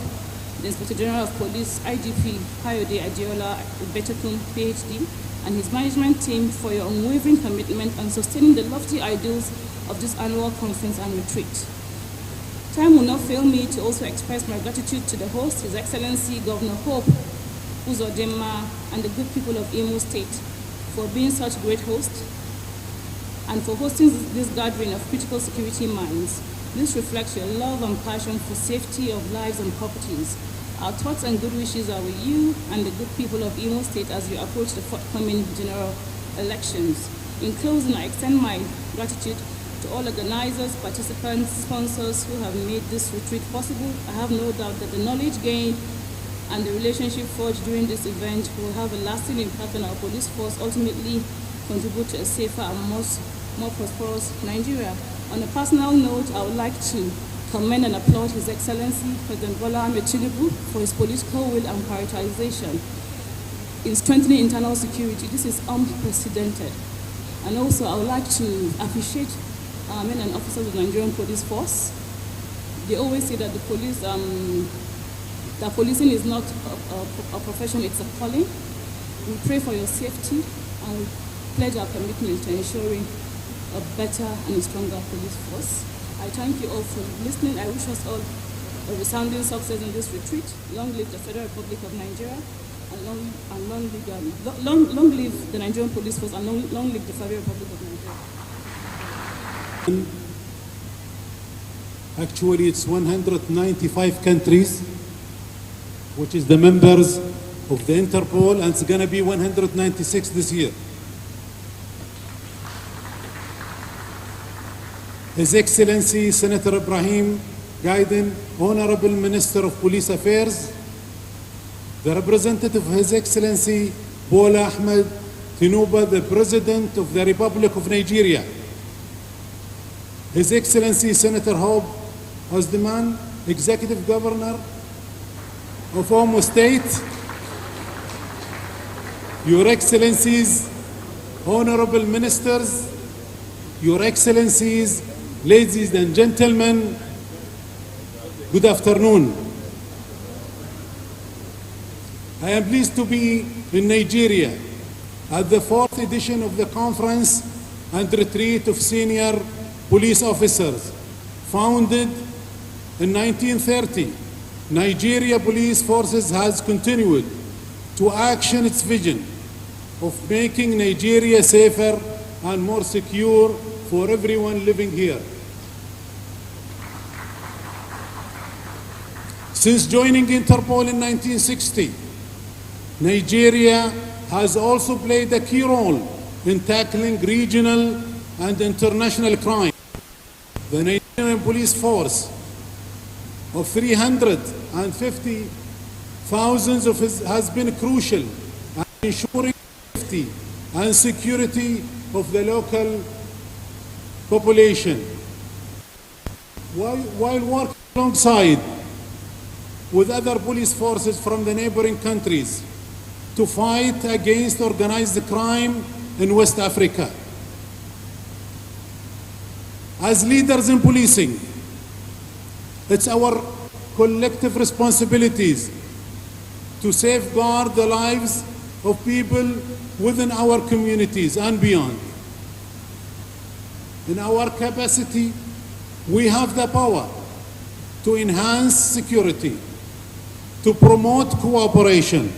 the Inspector General of Police, IGP Kayode Adiola Betekun, PhD, and his management team for your unwavering commitment and sustaining the lofty ideals of this annual conference and retreat. Time will not fail me to also express my gratitude to the host, His Excellency Governor Hope Uzodinma, and the good people of Imo State for being such great hosts and for hosting this gathering of critical security minds. This reflects your love and passion for safety of lives and properties. Our thoughts and good wishes are with you and the good people of Imo State as you approach the forthcoming general elections. In closing, I extend my gratitude to all organizers, participants, sponsors who have made this retreat possible. I have no doubt that the knowledge gained and the relationship forged during this event will have a lasting impact on our police force, ultimately contribute to a safer and more prosperous Nigeria. On a personal note, I would like to commend and applaud His Excellency President Bola Ahmed Tinubu for his political will and prioritization in strengthening internal security. This is unprecedented. And also, I would like to appreciate our men and officers of the Nigerian Police Force. They always say that the police, that policing is not a profession, it's a calling. We pray for your safety and we pledge our commitment to ensuring a better and a stronger police force. I thank you all for listening. I wish us all a resounding success in this retreat. Long live the Federal Republic of Nigeria, and long live the Nigerian Police Force, and long live the Federal Republic of Nigeria. Actually, it's 195 countries, which is the members of the Interpol, and it's going to be 196 this year. His Excellency Senator Ibrahim Gaiden, Honorable Minister of Police Affairs, the representative of His Excellency Bola Ahmed Tinubu, the President of the Republic of Nigeria, His Excellency Senator Hope Uzodinma, Executive Governor of Imo State, Your Excellencies, Honorable Ministers, Your Excellencies, ladies and gentlemen, good afternoon. I am pleased to be in Nigeria at the 4th edition of the conference and retreat of senior police officers. Founded in 1930, Nigeria Police Forces has continued to action its vision of making Nigeria safer and more secure for everyone living here. Since joining Interpol in 1960, Nigeria has also played a key role in tackling regional and international crime. The Nigerian Police Force of 350,000 has been crucial in ensuring safety and security of the local population, while working alongside with other police forces from the neighboring countries to fight against organized crime in West Africa. As leaders in policing, it's our collective responsibilities to safeguard the lives of people within our communities and beyond. In our capacity, we have the power to enhance security, to promote cooperation,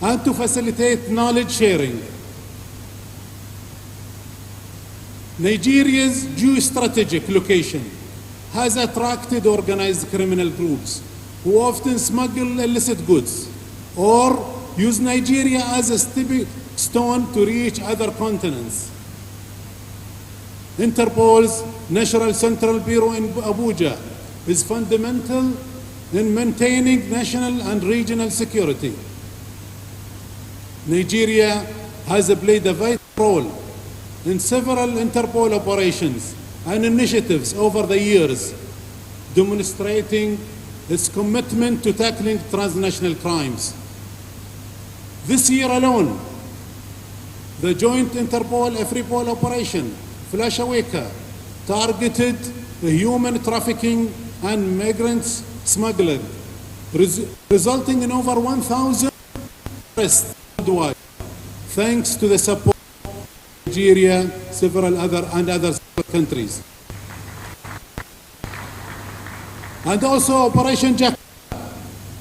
and to facilitate knowledge sharing. Nigeria's geostrategic location has attracted organized criminal groups who often smuggle illicit goods or use Nigeria as a stepping stone to reach other continents. Interpol's National Central Bureau in Abuja is fundamental in maintaining national and regional security. Nigeria has played a vital role in several Interpol operations and initiatives over the years, demonstrating its commitment to tackling transnational crimes. This year alone, the joint Interpol-Afripol operation, Flash Awaka, targeted human trafficking and migrants smuggling, resulting in over 1,000 arrests worldwide, thanks to the support of Nigeria, several other countries. And also Operation Jack,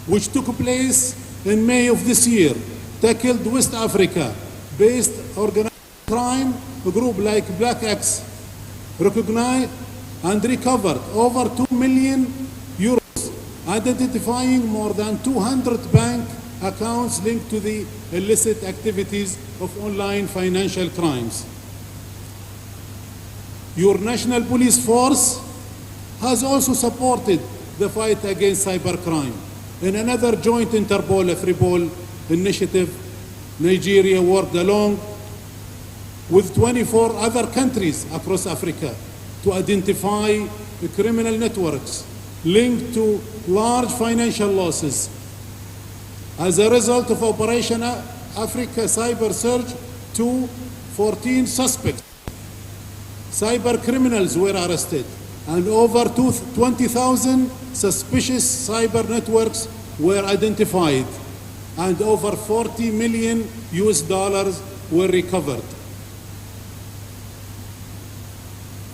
which took place in May of this year, tackled West Africa-based organized crime, a group like Black Axe, recognized and recovered over 2 million euros, identifying more than 200 bank accounts linked to the illicit activities of online financial crimes. Your national police force has also supported the fight against cybercrime. In another joint Interpol-Afripol initiative, Nigeria worked along with 24 other countries across Africa to identify criminal networks linked to large financial losses. As a result of Operation Africa Cyber Surge, 14 suspects, cyber criminals were arrested, and over 20,000 suspicious cyber networks were identified, and over 40 million US dollars were recovered.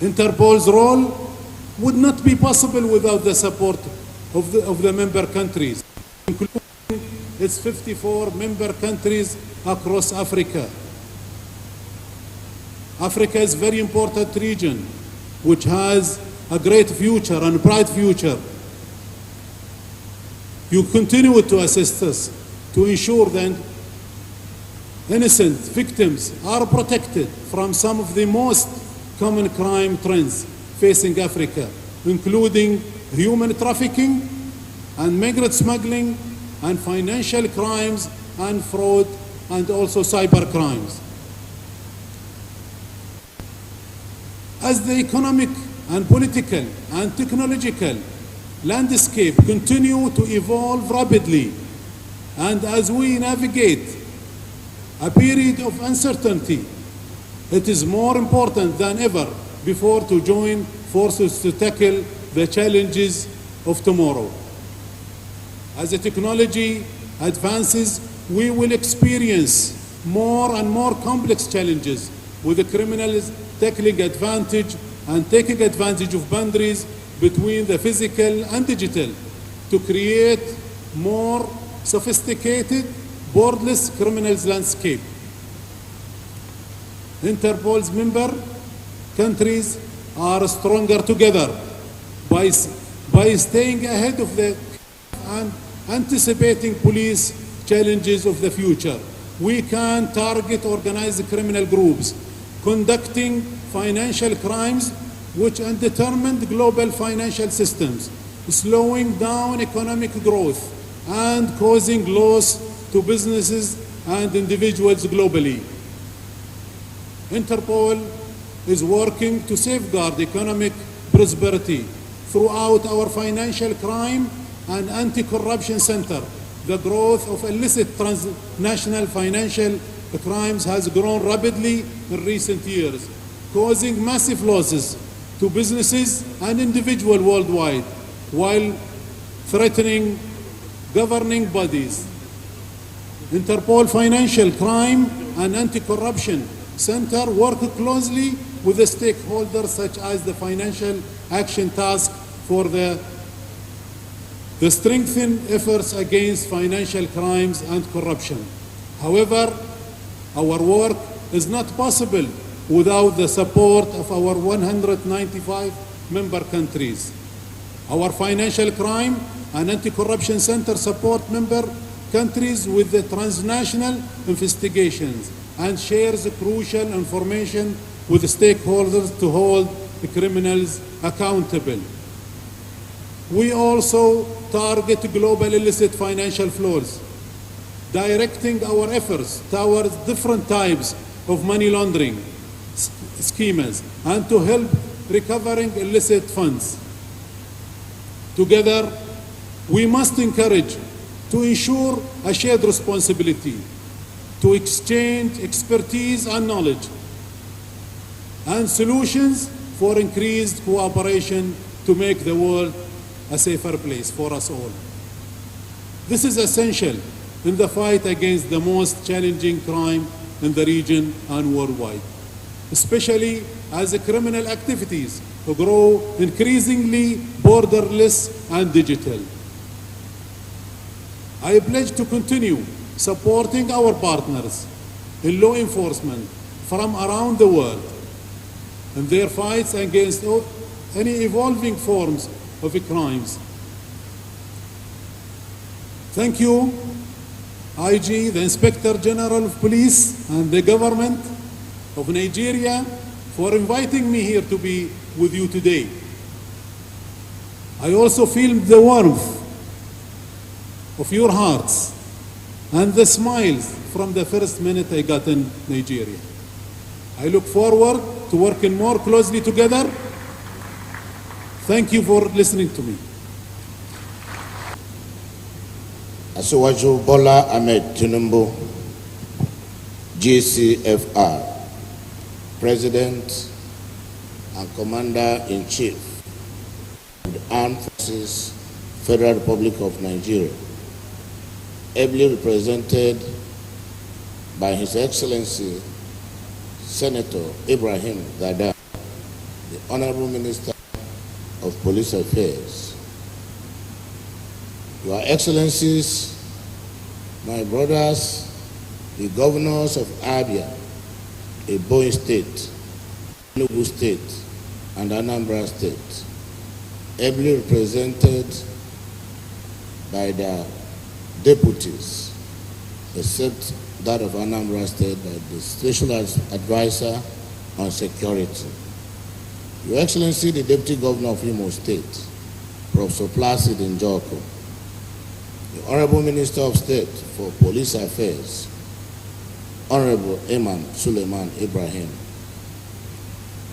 Interpol's role would not be possible without the support of the member countries, including its 54 member countries across Africa. Africa is a very important region which has a great future and bright future. You continue to assist us to ensure that innocent victims are protected from some of the most common crime trends facing Africa, including human trafficking and migrant smuggling and financial crimes and fraud and also cyber crimes. As the economic and political and technological landscape continue to evolve rapidly, and as we navigate a period of uncertainty, it is more important than ever before to join forces to tackle the challenges of tomorrow. As the technology advances, we will experience more and more complex challenges, with the criminals taking advantage of boundaries between the physical and digital to create more sophisticated, borderless criminals landscape. Interpol's member countries are stronger together by staying ahead of the and anticipating police challenges of the future. We can target organized criminal groups conducting financial crimes which undetermined global financial systems, slowing down economic growth and causing loss to businesses and individuals globally. Interpol is working to safeguard economic prosperity throughout our financial crime and anti-corruption center. The growth of illicit transnational financial crimes has grown rapidly in recent years, causing massive losses to businesses and individuals worldwide, while threatening governing bodies. Interpol Financial Crime and Anti-Corruption Center work closely with the stakeholders such as the Financial Action Task for the strengthened efforts against financial crimes and corruption. However, our work is not possible without the support of our 195 member countries. Our financial crime and anti-corruption center support member countries with the transnational investigations and shares crucial information with stakeholders to hold the criminals accountable. We also target global illicit financial flows, directing our efforts towards different types of money laundering schemes and to help recovering illicit funds. Together, we must encourage to ensure a shared responsibility, to exchange expertise and knowledge, and solutions for increased cooperation to make the world a safer place for us all. This is essential in the fight against the most challenging crime in the region and worldwide, especially as the criminal activities grow increasingly borderless and digital. I pledge to continue supporting our partners in law enforcement from around the world in their fights against any evolving forms of crimes. Thank you, IG, the Inspector General of Police, and the government of Nigeria for inviting me here to be with you today. I also feel the warmth of your hearts and the smiles from the first minute I got in Nigeria. I look forward to working more closely together. Thank you for listening to me. Asiwaju Bola Ahmed Tinubu, GCFR, President and Commander-in-Chief of the Armed Forces, Federal Republic of Nigeria, ably represented by His Excellency Senator Ibrahim Gada, the Honorable Minister of Police Affairs. Your Excellencies, my brothers, the governors of Abia, Ebonyi State, Enugu State, and Anambra State, ably represented by their deputies, except that of Anambra State by the Special Advisor on Security. Your Excellency, the Deputy Governor of Imo State, Professor Placid Njoko, the Honorable Minister of State for Police Affairs, Honorable Eman Suleiman Ibrahim,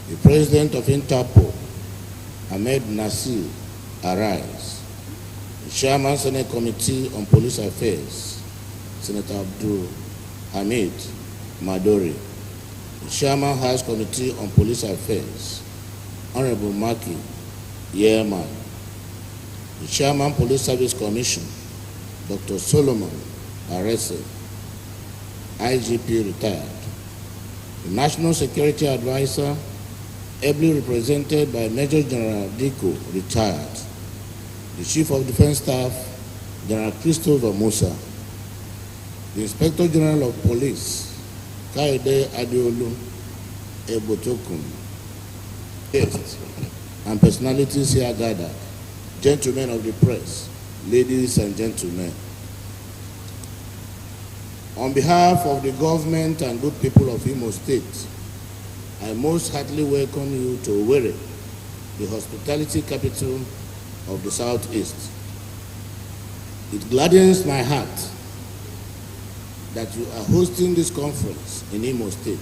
the President of Interpol, Ahmed Nasir Arais, the Chairman Senate Committee on Police Affairs, Senator Abdul Hamid Madori, the Chairman House Committee on Police Affairs, Honorable Maki Yearman, the Chairman Police Service Commission, Dr. Solomon Arese, IGP retired, the National Security Advisor, ably represented by Major General Diko, retired, the Chief of Defense Staff, General Christopher Musa, the Inspector General of Police, Kaide Adeolu Ebotokun, guests and personalities here gathered, gentlemen of the press, ladies and gentlemen. On behalf of the government and good people of Imo State, I most heartily welcome you to Owerri, the hospitality capital of the Southeast. It gladdens my heart that you are hosting this conference in Imo State.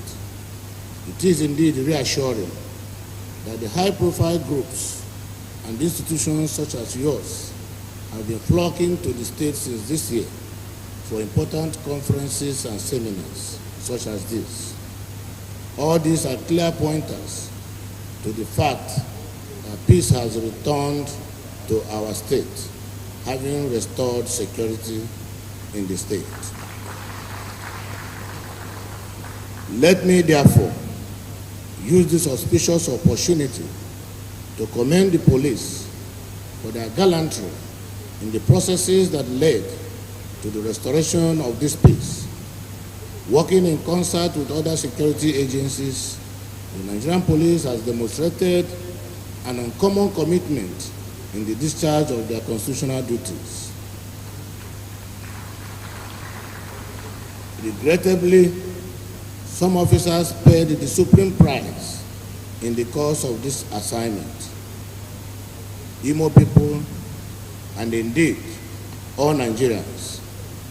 It is indeed reassuring that the high-profile groups and institutions such as yours have been flocking to the state since this year for important conferences and seminars such as this. All these are clear pointers to the fact that peace has returned to our state, having restored security in the state. Let me therefore use this auspicious opportunity to commend the police for their gallantry in the processes that led to the restoration of this peace. Working in concert with other security agencies, the Nigerian police has demonstrated an uncommon commitment in the discharge of their constitutional duties. Regrettably, some officers paid the supreme price in the course of this assignment. Imo people, and indeed all Nigerians,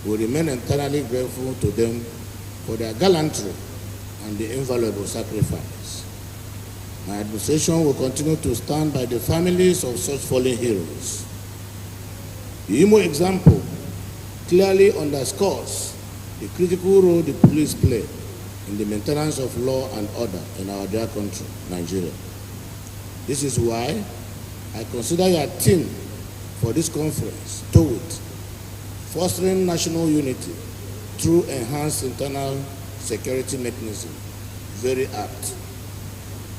will remain eternally grateful to them for their gallantry and the invaluable sacrifice. My administration will continue to stand by the families of such fallen heroes. The Imo example clearly underscores the critical role the police play in the maintenance of law and order in our dear country, Nigeria. This is why I consider your theme for this conference, toward fostering national unity through enhanced internal security mechanism, very apt.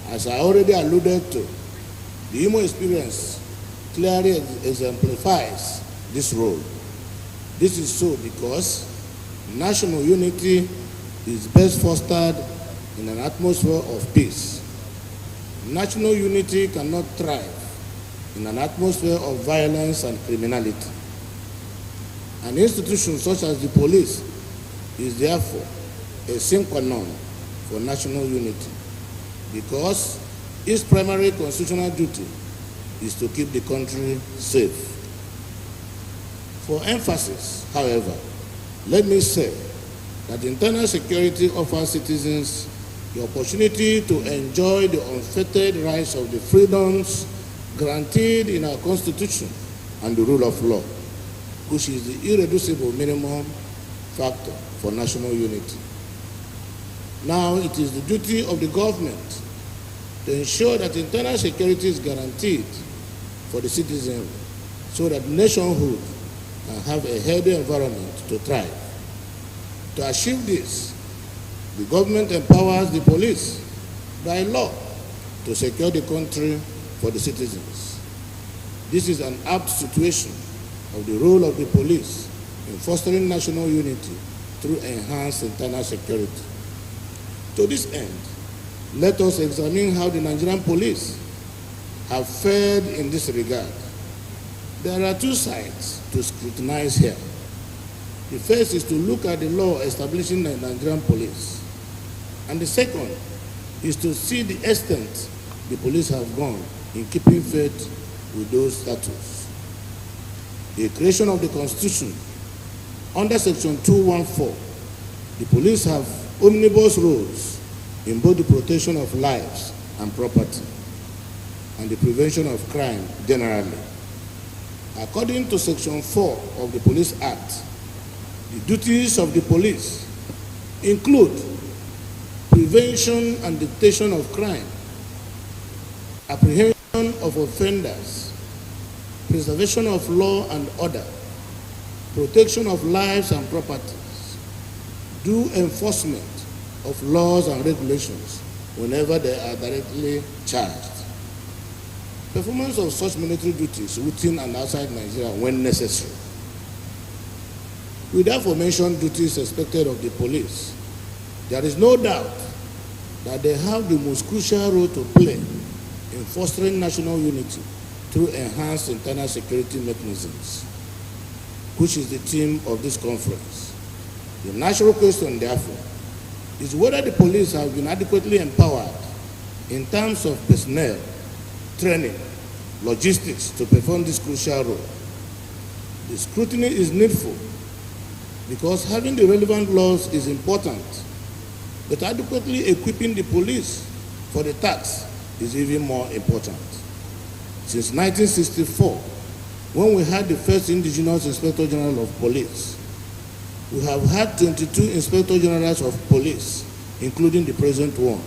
As I already alluded to, the Imo experience clearly exemplifies this role. This is so because national unity is best fostered in an atmosphere of peace. National unity cannot thrive in an atmosphere of violence and criminality. An institution such as the police is therefore a sine qua non for national unity, because its primary constitutional duty is to keep the country safe. For emphasis, however, let me say that internal security offers citizens the opportunity to enjoy the unfettered rights of the freedoms guaranteed in our Constitution and the rule of law, which is the irreducible minimum factor for national unity. Now, it is the duty of the government to ensure that internal security is guaranteed for the citizen so that nationhood can have a healthy environment to thrive. To achieve this, the government empowers the police by law to secure the country for the citizens. This is an apt situation of the role of the police in fostering national unity through enhanced internal security. To this end, let us examine how the Nigerian police have fared in this regard. There are two sides to scrutinize here. The first is to look at the law establishing the Nigerian police, and the second is to see the extent the police have gone in keeping faith with those statutes. The creation of the Constitution, under Section 214, the police have omnibus roles in both the protection of lives and property and the prevention of crime generally. According to Section 4 of the Police Act, the duties of the police include prevention and detection of crime, apprehension of offenders, preservation of law and order, protection of lives and properties, due enforcement of laws and regulations whenever they are directly charged, performance of such military duties within and outside Nigeria when necessary. With the aforementioned duties expected of the police, there is no doubt that they have the most crucial role to play in fostering national unity through enhanced internal security mechanisms, which is the theme of this conference. The natural question, therefore, is whether the police have been adequately empowered in terms of personnel, training, logistics to perform this crucial role. The scrutiny is needful because having the relevant laws is important, but adequately equipping the police for the task is even more important. Since 1964, when we had the first indigenous Inspector General of Police, we have had 22 Inspector Generals of Police, including the present one.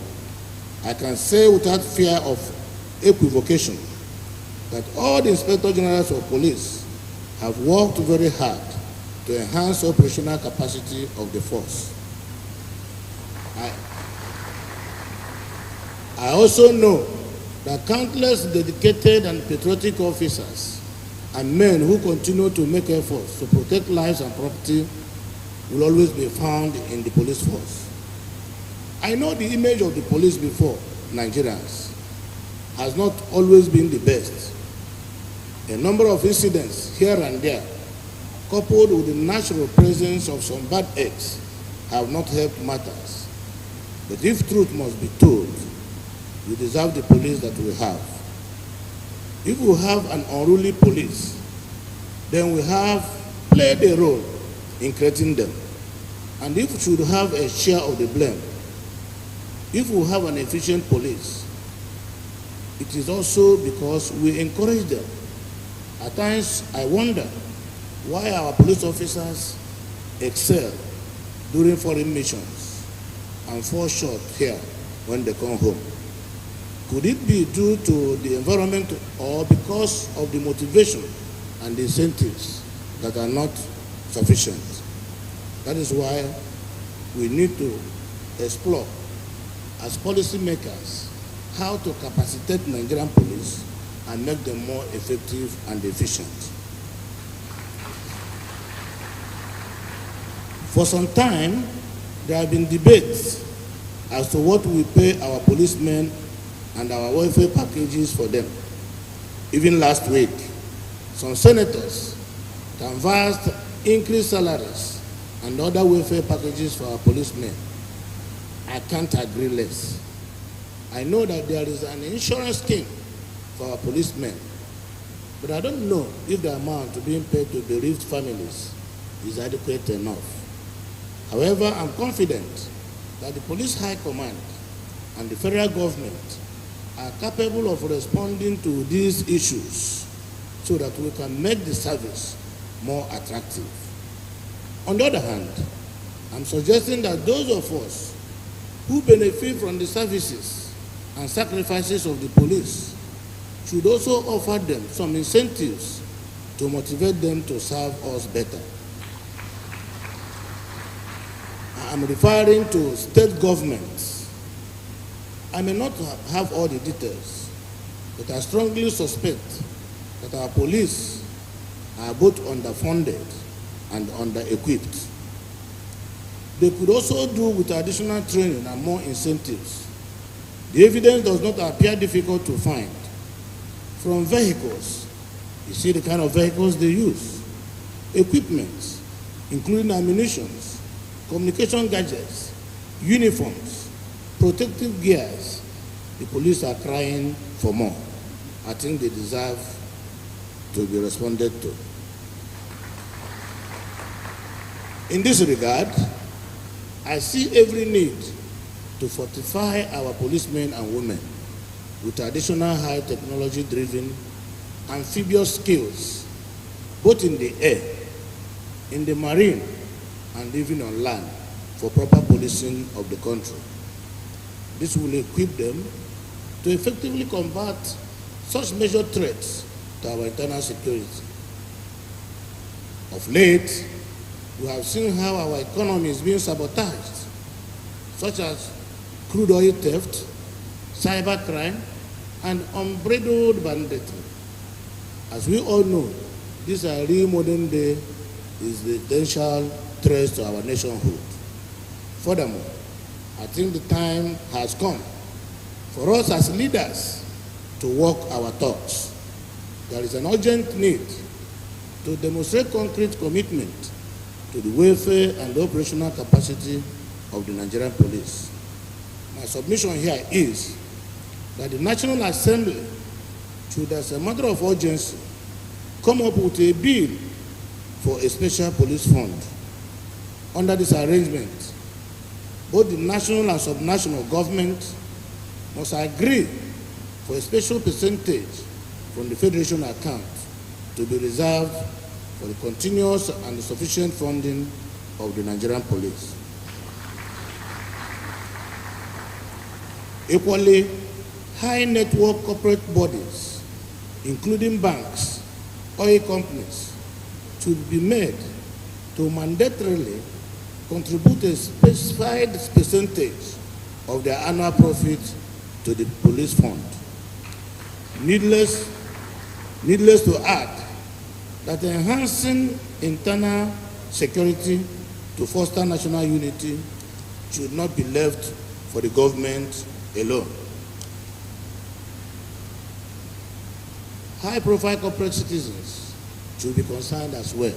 I can say without fear of equivocation that all the Inspector Generals of Police have worked very hard to enhance operational capacity of the force. I also know that countless dedicated and patriotic officers and men who continue to make efforts to protect lives and property will always be found in the police force. I know the image of the police before Nigerians has not always been the best. A number of incidents here and there, coupled with the natural presence of some bad eggs, have not helped matters. But if truth must be told, we deserve the police that we have. If we have an unruly police, then we have played a role in creating them. And if we should have a share of the blame, if we have an efficient police, it is also because we encourage them. At times, I wonder why our police officers excel during foreign missions and fall short here when they come home. Could it be due to the environment or because of the motivation and the incentives that are not sufficient? That is why we need to explore, as policymakers, how to capacitate Nigerian police and make them more effective and efficient. For some time, there have been debates as to what we pay our policemen and our welfare packages for them. Even last week, some senators canvassed increased salaries and other welfare packages for our policemen. I can't agree less. I know that there is an insurance scheme for our policemen, but I don't know if the amount being paid to bereaved families is adequate enough. However, I'm confident that the Police High Command and the federal government are capable of responding to these issues so that we can make the service more attractive. On the other hand, I'm suggesting that those of us who benefit from the services and sacrifices of the police should also offer them some incentives to motivate them to serve us better. I'm referring to state governments. I may not have all the details, but I strongly suspect that our police are both underfunded and under-equipped. They could also do with additional training and more incentives. The evidence does not appear difficult to find. From vehicles, you see the kind of vehicles they use, equipment, including ammunition, communication gadgets, uniforms, protective gears. The police are crying for more. I think they deserve to be responded to. In this regard, I see every need to fortify our policemen and women with additional high technology-driven amphibious skills, both in the air, in the marine, and even on land, for proper policing of the country. This will equip them to effectively combat such major threats to our internal security. Of late, we have seen how our economy is being sabotaged, such as crude oil theft, cybercrime, and unbridled banditry. As we all know, these are real modern day existential threats to our nationhood. Furthermore, I think the time has come for us as leaders to walk our talks. There is an urgent need to demonstrate concrete commitment to the welfare and the operational capacity of the Nigerian police. My submission here is that the National Assembly should, as a matter of urgency, come up with a bill for a special police fund. Under this arrangement, both the national and subnational government must agree for a special percentage from the Federation account to be reserved for the continuous and sufficient funding of the Nigerian police. Equally, high network corporate bodies, including banks, oil companies, should be made to mandatorily contribute a specified percentage of their annual profit to the police fund. Needless to add that enhancing internal security to foster national unity should not be left for the government alone. high-profile corporate citizens should be concerned as well.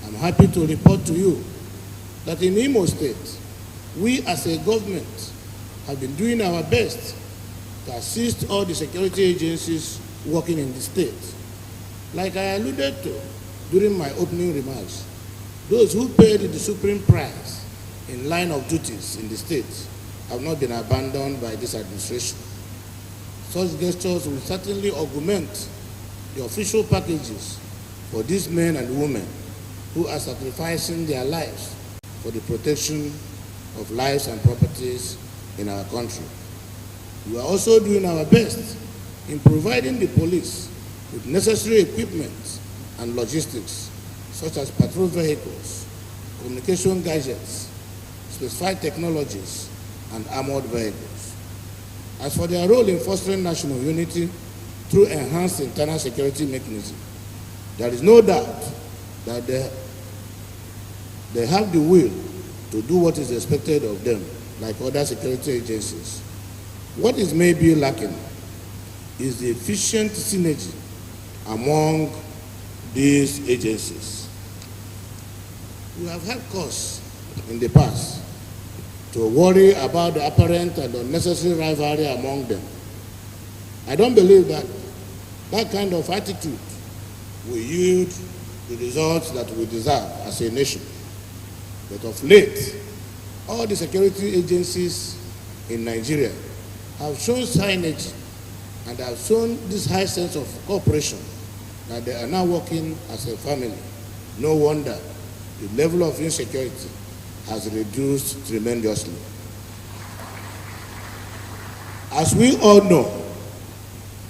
I'm happy to report to you that in Imo State, we as a government have been doing our best to assist all the security agencies working in the state. Like I alluded to during my opening remarks, those who paid the supreme price in line of duties in the state have not been abandoned by this administration. Such gestures will certainly augment the official packages for these men and women who are sacrificing their lives for the protection of lives and properties in our country. We are also doing our best in providing the police with necessary equipment and logistics, such as patrol vehicles, communication gadgets, specified technologies, and armored vehicles. As for their role in fostering national unity through enhanced internal security mechanism, there is no doubt that they have the will to do what is expected of them, like other security agencies. What is maybe lacking is the efficient synergy among these agencies. We have had cause in the past to worry about the apparent and unnecessary rivalry among them. I don't believe that that kind of attitude will yield the results that we deserve as a nation. But of late, all the security agencies in Nigeria have shown synergy and have shown this high sense of cooperation that they are now working as a family. No wonder the level of insecurity has reduced tremendously. As we all know,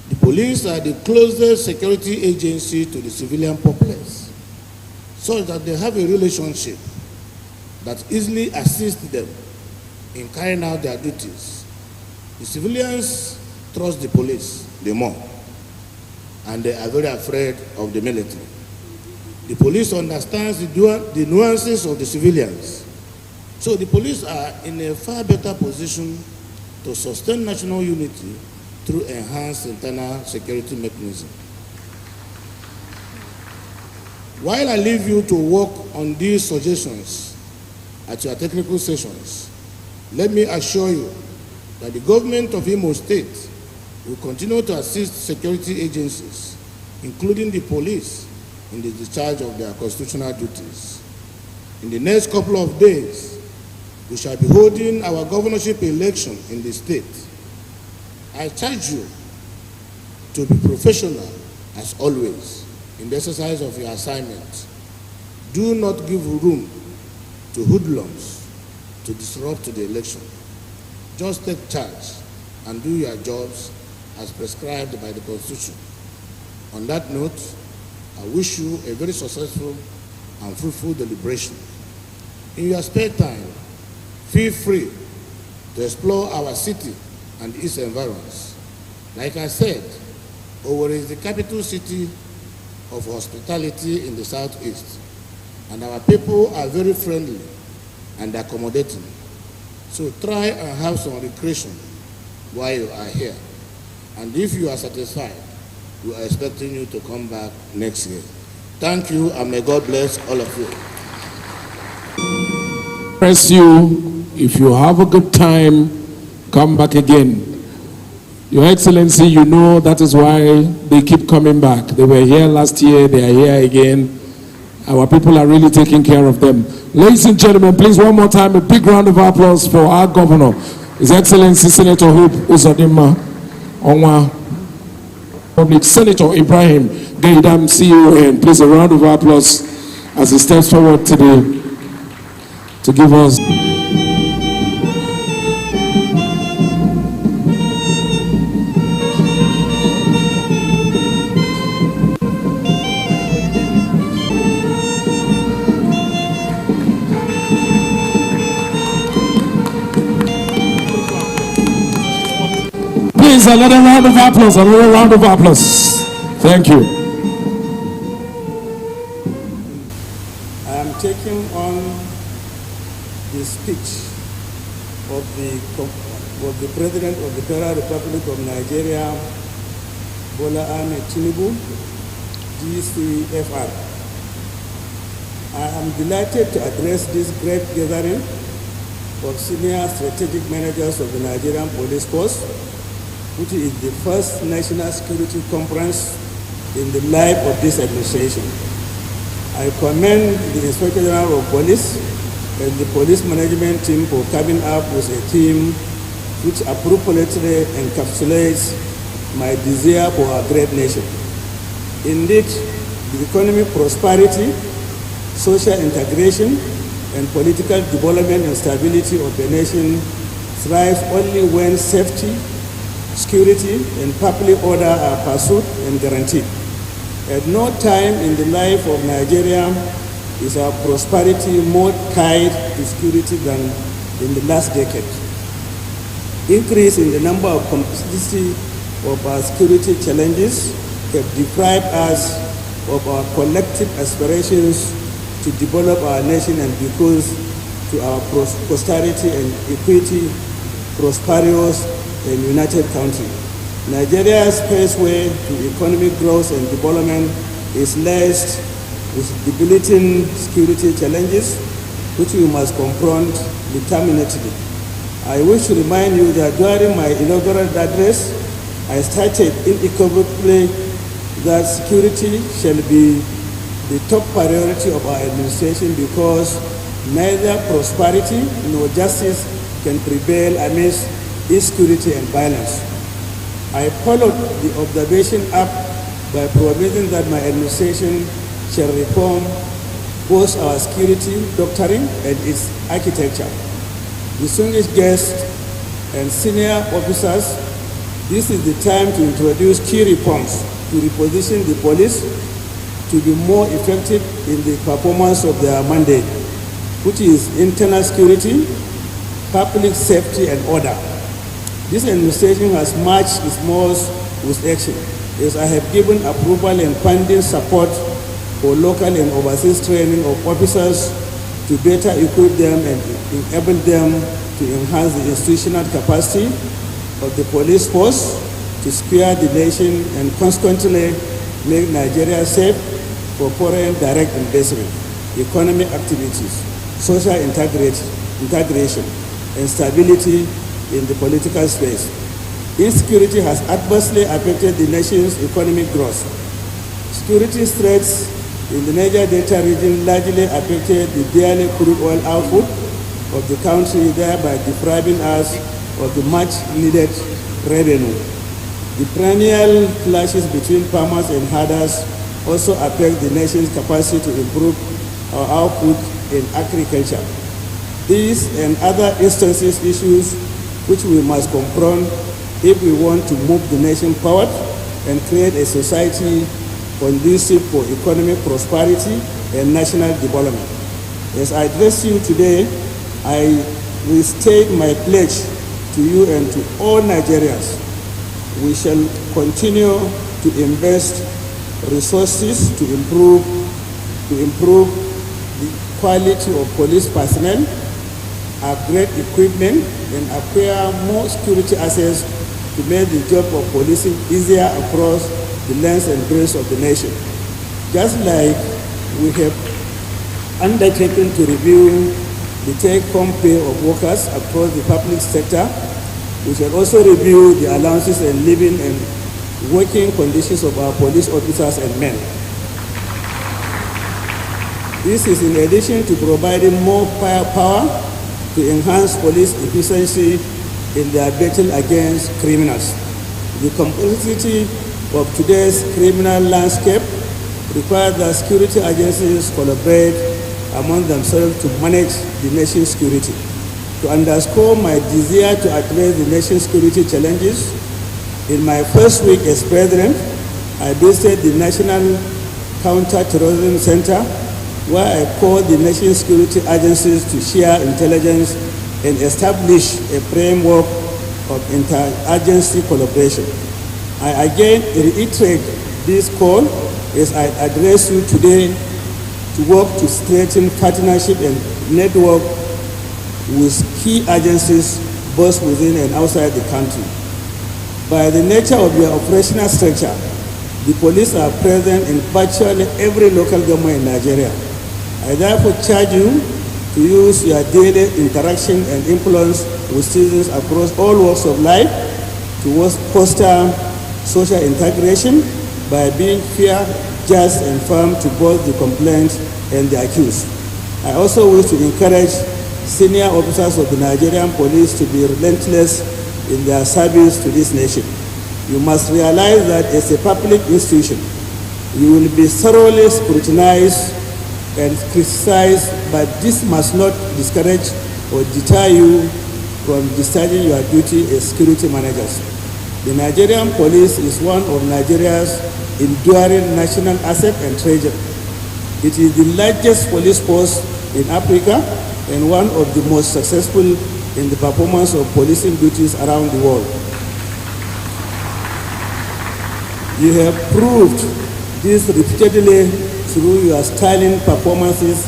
the police are the closest security agency to the civilian populace, so that they have a relationship that easily assists them in carrying out their duties. The civilians trust the police the more, and they are very afraid of the military. The police understands the nuances of the civilians, so the police are in a far better position to sustain national unity through enhanced internal security mechanism. While I leave you to work on these suggestions at your technical sessions, let me assure you that the government of Imo State will continue to assist security agencies, including the police, in the discharge of their constitutional duties. In the next couple of days, we shall be holding our governorship election in the state. I charge you to be professional, as always, in the exercise of your assignment. Do not give room to hoodlums to disrupt the election. Just take charge and do your jobs as prescribed by the Constitution. On that note, I wish you a very successful and fruitful deliberation. In your spare time, feel free to explore our city and its environs. Like I said, Owerri is the capital city of hospitality in the southeast, and our people are very friendly and accommodating. So try and have some recreation while you are here. And if you are satisfied, we are expecting you to come back next year. Thank you, and may God bless all of you. Bless you. If you have a good time, come back again. Your Excellency, you know that is why they keep coming back. They were here last year, they are here again. Our people are really taking care of them. Ladies and gentlemen, please one more time, a big round of applause for our governor, His Excellency Senator Hope Uzodinma Onwa, Public Senator Ibrahim Gaidam, CON. Please a round of applause as he steps forward today to give us. Please, another round of applause, another round of applause. Thank you. I am taking on the speech of the President of the Federal Republic of Nigeria, Bola Ahmed Tinubu, GCFR. I am delighted to address this great gathering of senior strategic managers of the Nigerian Police Force, which is the first national security conference in the life of this administration. I commend the Inspector General of Police and the police management team for coming up with a team which appropriately encapsulates my desire for a great nation. Indeed, the economic prosperity, social integration, and political development and stability of the nation thrive only when safety, security, and public order are pursued and guaranteed. At no time in the life of Nigeria is our prosperity more tied to security than in the last decade. Increase in the number of complexity of our security challenges have deprived us of our collective aspirations to develop our nation and because to our posterity and equity, prosperous and united country. Nigeria's pathway to economic growth and development is laced with debilitating security challenges, which we must confront determinedly. I wish to remind you that during my inaugural address, I stated unequivocally that security shall be the top priority of our administration because neither prosperity nor justice can prevail amidst insecurity and violence. I followed the observation up by promising that my administration shall reform both our security doctrine and its architecture. Distinguished guests and senior officers, this is the time to introduce key reforms to reposition the police to be more effective in the performance of their mandate, which is internal security, public safety, and order. This administration has matched its most with action, as I have given approval and funding support for local and overseas training of officers to better equip them and enable them to enhance the institutional capacity of the police force to secure the nation and consequently make Nigeria safe for foreign direct investment, economic activities, social integration, and stability in the political space. Insecurity has adversely affected the nation's economic growth. Security threats in the Niger Delta region largely affected the daily crude oil output of the country, thereby depriving us of the much-needed revenue. The perennial clashes between farmers and herders also affect the nation's capacity to improve our output in agriculture. These and other instances issues which we must confront if we want to move the nation forward and create a society conducive for economic prosperity and national development. As I address you today, I restate my pledge to you and to all Nigerians. We shall continue to invest resources to improve the quality of police personnel, upgrade equipment, and acquire more security assets to make the job of policing easier across the length and breadth of the nation. Just like we have undertaken to review the take-home pay of workers across the public sector, we shall also review the allowances and living and working conditions of our police officers and men. This is in addition to providing more firepower to enhance police efficiency in their battle against criminals. The complexity of today's criminal landscape requires that security agencies collaborate among themselves to manage the nation's security. To underscore my desire to address the nation's security challenges, in my first week as president, I visited the National Counter-Terrorism Center, where I called the nation's security agencies to share intelligence and establish a framework of interagency collaboration. I again reiterate this call as I address you today to work to strengthen partnership and network with key agencies both within and outside the country. By the nature of their operational structure, the police are present in virtually every local government in Nigeria. I therefore charge you to use your daily interaction and influence with citizens across all walks of life to foster social integration by being fair, just, and firm to both the complainant and the accused. I also wish to encourage senior officers of the Nigerian police to be relentless in their service to this nation. You must realize that as a public institution, you will be thoroughly scrutinized and criticized, but this must not discourage or deter you from discharging your duty as security managers. The Nigerian police is one of Nigeria's enduring national asset and treasure. It is the largest police force in Africa and one of the most successful in the performance of policing duties around the world. You have proved this repeatedly through your sterling performances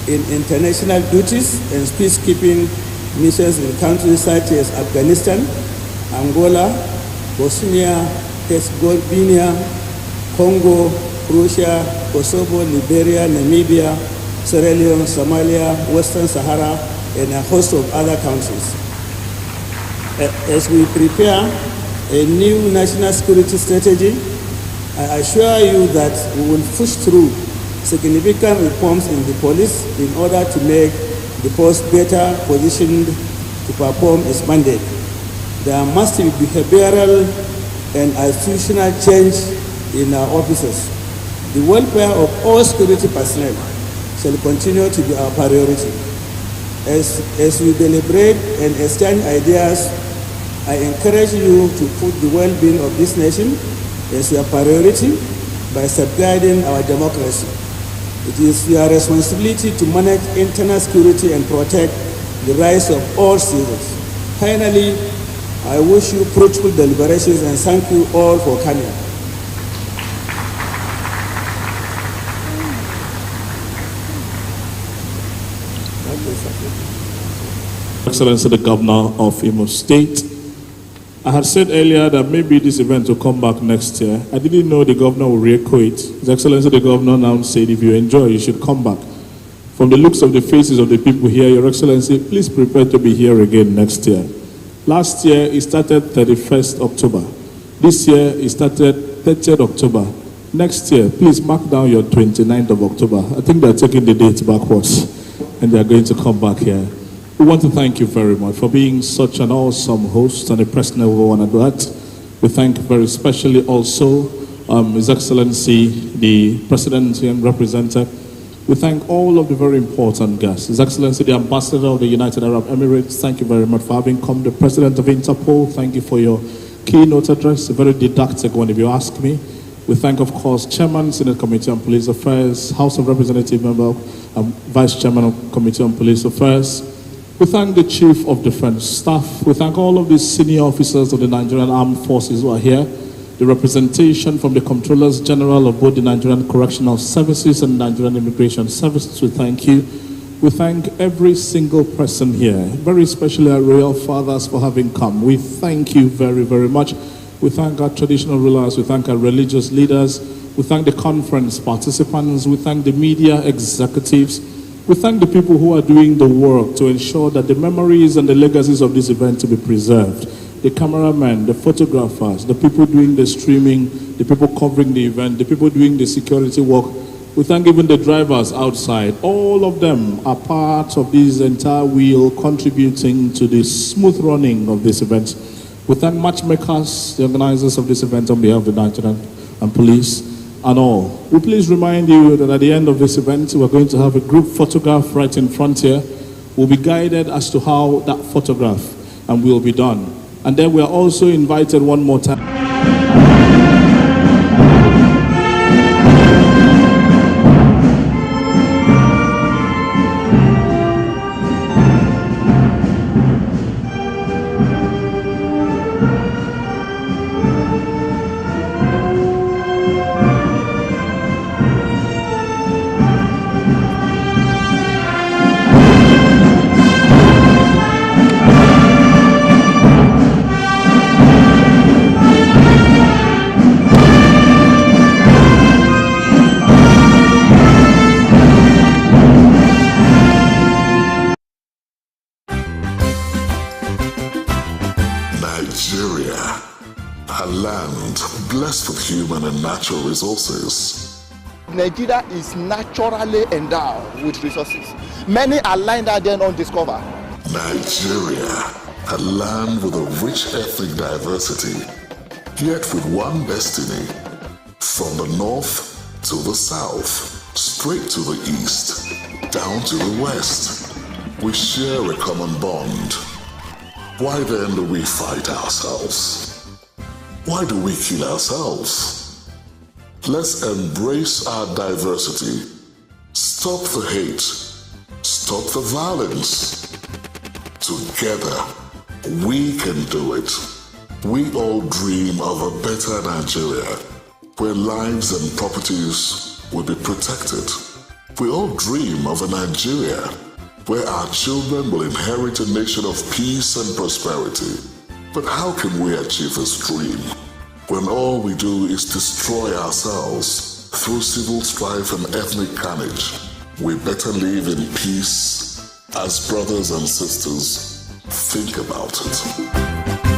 in international duties and peacekeeping missions in countries such as Afghanistan, Angola, Bosnia, Herzegovina, Congo, Russia, Kosovo, Liberia, Namibia, Sierra Leone, Somalia, Western Sahara, and a host of other countries. As we prepare a new national security strategy, I assure you that we will push through significant reforms in the police in order to make the force better positioned to perform its mandate. There must be behavioral and institutional change in our officers. The welfare of all security personnel shall continue to be our priority. As we deliberate and exchange ideas, I encourage you to put the well-being of this nation as your priority by safeguarding our democracy. It is your responsibility to manage internal security and protect the rights of all citizens. Finally, I wish you fruitful deliberations and thank you all for coming. Excellency the Governor of Imo State. I had said earlier that maybe this event will come back next year. I didn't know the Governor would re-echo it. His Excellency the Governor now said if you enjoy, you should come back. From the looks of the faces of the people here, Your Excellency, please prepare to be here again next year. Last year, it started 31st October. This year, it started 30th October. Next year, please mark down your 29th of October. I think they're taking the date backwards, and they're going to come back here. We want to thank you very much for being such an awesome host and a personal one at that. We thank very especially also His Excellency, the President and Representative. We thank all of the very important guests. His Excellency, the Ambassador of the United Arab Emirates, thank you very much for having come. The President of Interpol, thank you for your keynote address, a very didactic one if you ask me. We thank, of course, Chairman, Senate Committee on Police Affairs, House of Representative Member, Vice Chairman of Committee on Police Affairs. We thank the Chief of Defense Staff. We thank all of the senior officers of the Nigerian Armed Forces who are here. The representation from the Controllers General of both the Nigerian Correctional Services and Nigerian Immigration Services, we thank you. We thank every single person here, very especially our royal fathers for having come. We thank you very, very much. We thank our traditional rulers. We thank our religious leaders. We thank the conference participants. We thank the media executives. We thank the people who are doing the work to ensure that the memories and the legacies of this event to be preserved. The cameramen, the photographers, the people doing the streaming, the people covering the event, the people doing the security work. We thank even the drivers outside. All of them are part of this entire wheel contributing to the smooth running of this event. We thank matchmakers, the organizers of this event on behalf of the Nigerian Police and all. We please remind you that at the end of this event, we're going to have a group photograph right in front here. We'll be guided as to how that photograph and will be done. And then we are also invited one more time. natural resources. Nigeria is naturally endowed with resources. Many are lying out there undiscovered. Nigeria, a land with a rich ethnic diversity, yet with one destiny. From the north to the south, straight to the east, down to the west, we share a common bond. Why then do we fight ourselves? Why do we kill ourselves? Let's embrace our diversity. Stop the hate. Stop the violence. Together, we can do it. We all dream of a better Nigeria, where lives and properties will be protected. We all dream of a Nigeria where our children will inherit a nation of peace and prosperity. But how can we achieve this dream when all we do is destroy ourselves through civil strife and ethnic carnage? We better live in peace as brothers and sisters. Think about it.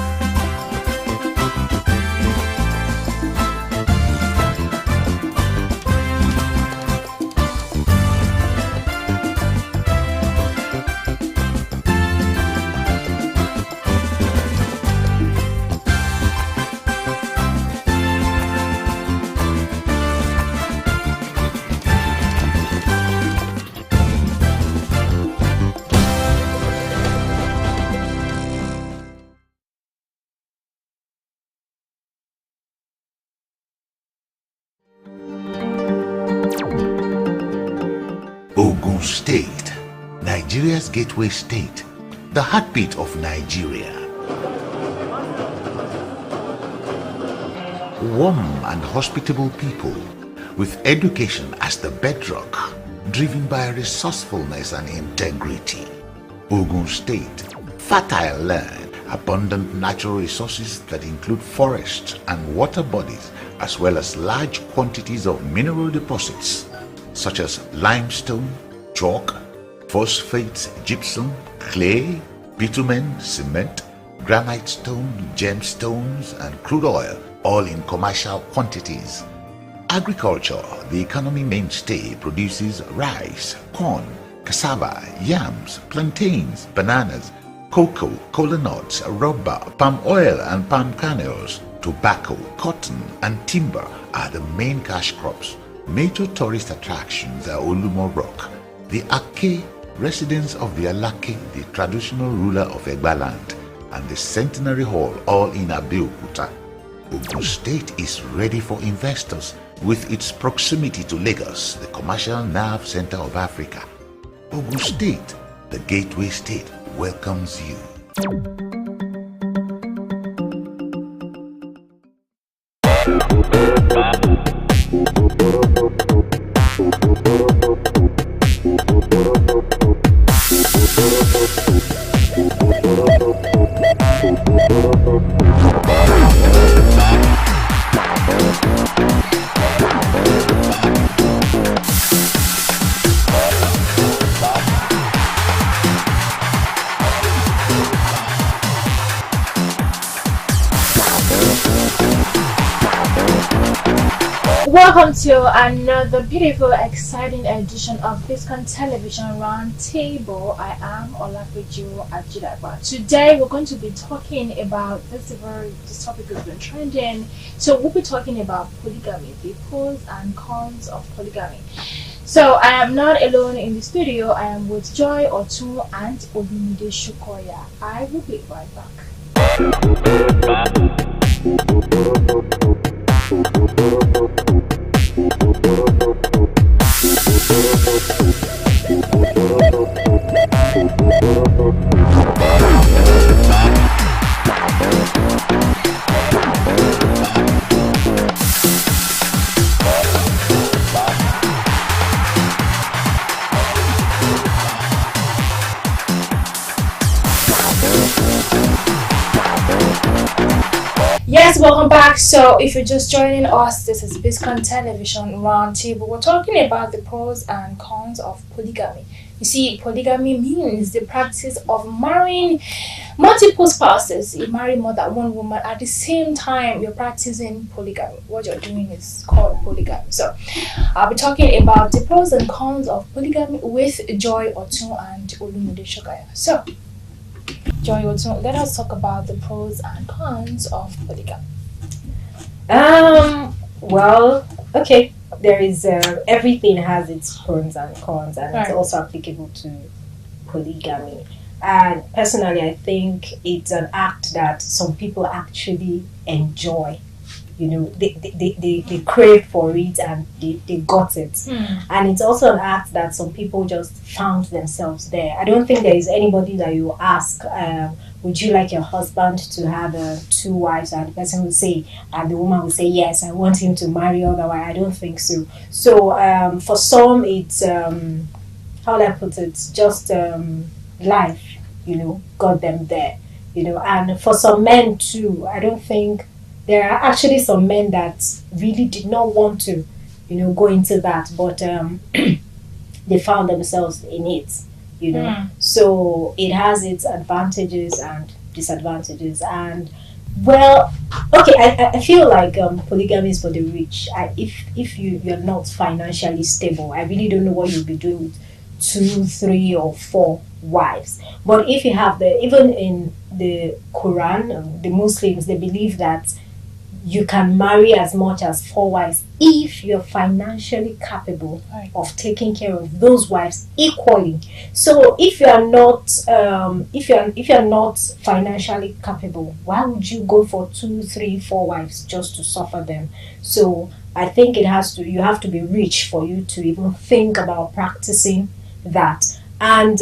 Ogun State, Nigeria's gateway state, the heartbeat of Nigeria. Warm and hospitable people, with education as the bedrock, driven by resourcefulness and integrity. Ogun State, fertile land, abundant natural resources that include forests and water bodies, as well as large quantities of mineral deposits such as limestone, chalk, phosphates, gypsum, clay, bitumen, cement, granite stone, gemstones, and crude oil, all in commercial quantities. Agriculture, the economy mainstay, produces rice, corn, cassava, yams, plantains, bananas, cocoa, kola nuts, rubber, palm oil and palm kernels. Tobacco, cotton, and timber are the main cash crops. Major tourist attractions are Olumo Rock, the Ake, residence of the Alake, the traditional ruler of Egba land, and the Centenary Hall, all in Abeokuta. Ogun State is ready for investors with its proximity to Lagos, the commercial nerve center of Africa. Ogun State, the gateway state, welcomes you. Welcome to another beautiful, exciting edition of Biscon Television Roundtable. I am Olafeju Ajidagba. Today we're going to be talking about this topic has been trending. So we'll be talking about polygamy, the pros and cons of polygamy. So I am not alone in the studio. I am with Joy Otun and Olumide Shukoya. I will be right back. Yes, welcome back. So if you're just joining us, this is Biscon Television Roundtable. We're talking about the pros and cons of polygamy. You see, polygamy means the practice of marrying multiple spouses. You marry more than one woman at the same time you're practicing polygamy. What you're doing is called polygamy. So I'll be talking about the pros and cons of polygamy with Joy Otun and Olumide Shogaya. So Joy Otun, let us talk about the pros and cons of polygamy. Well, okay. There is everything has its pros and cons, and it's also applicable to polygamy. And personally, I think it's an act that some people actually enjoy. You know, they crave for it and they got it. And it's also an act that some people just found themselves there. I don't think there is anybody that you ask, would you like your husband to have 2 wives? And the person will say, and the woman will say, yes, I want him to marry otherwise. I don't think so. So for some, it's, how do I put it, just life, you know, got them there. You know, and for some men too, I don't think, there are actually some men that really did not want to, you know, go into that, but they found themselves in it, you know. So it has its advantages and disadvantages. And well, okay, I feel like polygamy is for the rich. If you're not financially stable, I really don't know what you'll be doing with 2, 3, or 4 wives. But if you have even in the Quran, the Muslims, they believe that you can marry as much as 4 wives if you're financially capable of taking care of those wives equally. So if you are not if you're not financially capable, why would you go for 2, 3, 4 wives just to suffer them? So I think you have to be rich for you to even think about practicing that. And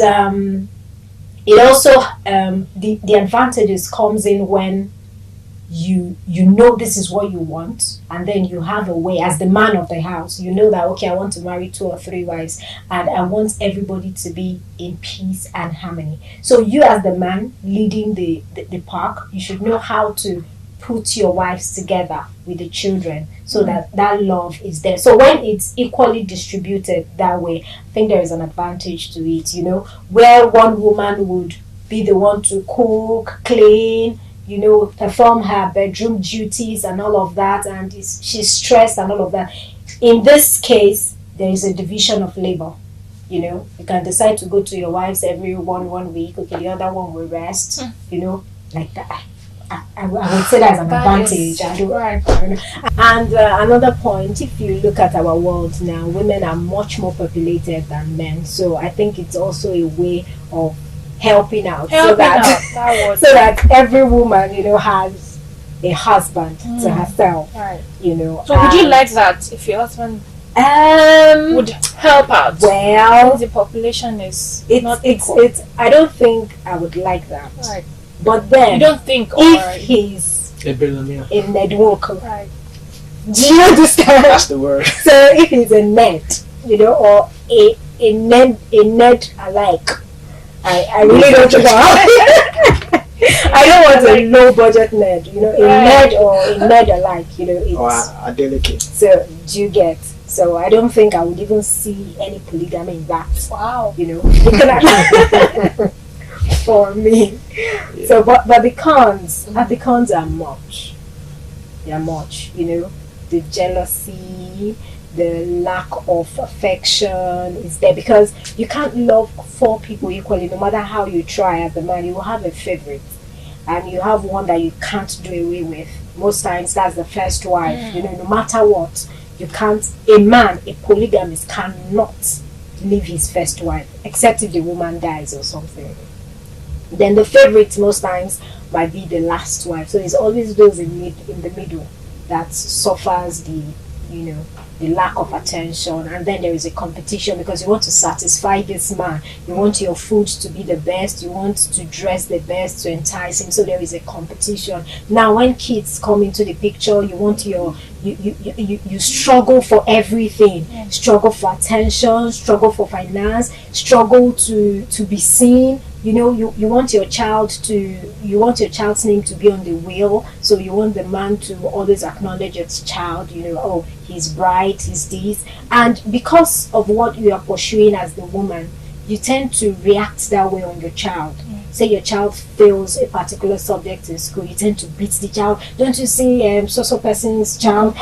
it also the advantages comes in when you know this is what you want, and then you have a way as the man of the house, you know that, okay, I want to marry 2 or 3 wives, and I want everybody to be in peace and harmony. So you as the man leading the park, you should know how to put your wives together with the children so that love is there. So when it's equally distributed that way, I think there is an advantage to it, you know, where one woman would be the one to cook, clean, you know, perform her bedroom duties and all of that, and she's stressed and all of that. In this case, there is a division of labor. You know, you can decide to go to your wives every one week. Okay, the other one will rest. You know, like that. I would say that's an advantage. I don't know. And another point, if you look at our world now, women are much more populated than men. So I think it's also a way of helping out, so that every woman, you know, has a husband to herself. You know. So would you like that if your husband would help out? Well, the population is not equal. It's I don't think I would like that. But then you don't think if he's a networker, do you understand? That's the word. So if he's a net, you know, or a net alike, I really don't know. I don't want a low budget net, you know, a net or a net alike, you know. It's a delicate. So do you get? So I don't think I would even see any polygamy in that. Wow. You know. For me. Yeah. So but the cons, the cons are much. They are much, you know. The jealousy, the lack of affection is there, because you can't love 4 people equally. No matter how you try as a man, you will have a favorite, and you have one that you can't do away with. Most times that's the first wife. You know, no matter what, you can't. A polygamist cannot leave his first wife, except if the woman dies or something. Then the favorite most times might be the last wife. So it's always those in the middle that suffers the lack of attention. And then there is a competition, because you want to satisfy this man. You want your food to be the best. You want to dress the best to entice him. So there is a competition. Now when kids come into the picture, you want you struggle for everything. Struggle for attention, struggle for finance, struggle to be seen. You know, you want your child's name to be on the will, so you want the man to always acknowledge your child, you know, oh, he's bright, he's this. And because of what you are pursuing as the woman, you tend to react that way on your child. Say your child fails a particular subject in school, you tend to beat the child. Don't you see so person's child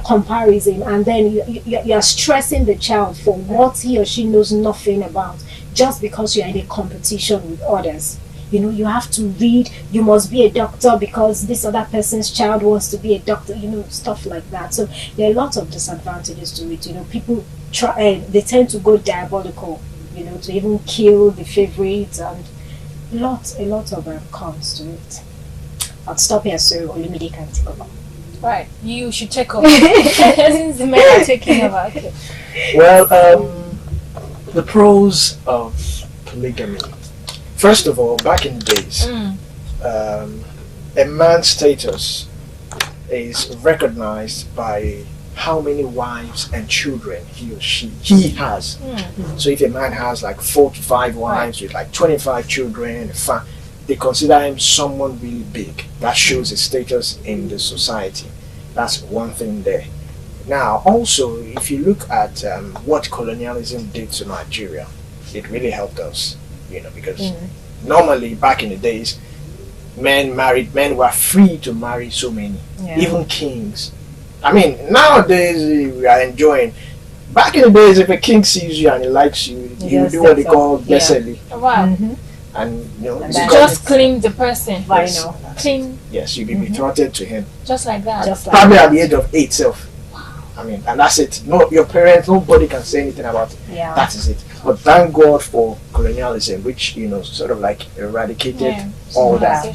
comparison, and then you are stressing the child for what he or she knows nothing about, just because you are in a competition with others. You know, you have to read, you must be a doctor because this other person's child wants to be a doctor, you know, stuff like that. So there are a lot of disadvantages to it. You know, people try, they tend to go diabolical, you know, to even kill the favorite, and a lot of cons to it. I'll stop here so Olumide can take over. Right, you should take over. Since the men are taking over. Okay. Well, the pros of polygamy. First of all, back in the days, a man's status is recognized by how many wives and children he has. So if a man has like 4 to 5 wives with like 25 children, they consider him someone really big. That shows his status in the society. That's one thing there. Now, also, if you look at what colonialism did to Nigeria, it really helped us, you know, because normally back in the days, men were free to marry so many, even kings. I mean, nowadays we are enjoying. Back in the days, if a king sees you and he likes you, you do what they call beseli. Wow. And you know, just clean the person. Yes. You know, clean. Yes, you'll be betrothed to him. Just like that. Probably at the age of 8 self. I mean, and that's it. No, your parents, nobody can say anything about it. Yeah. That is it. But thank God for colonialism, which, you know, sort of like eradicated all that.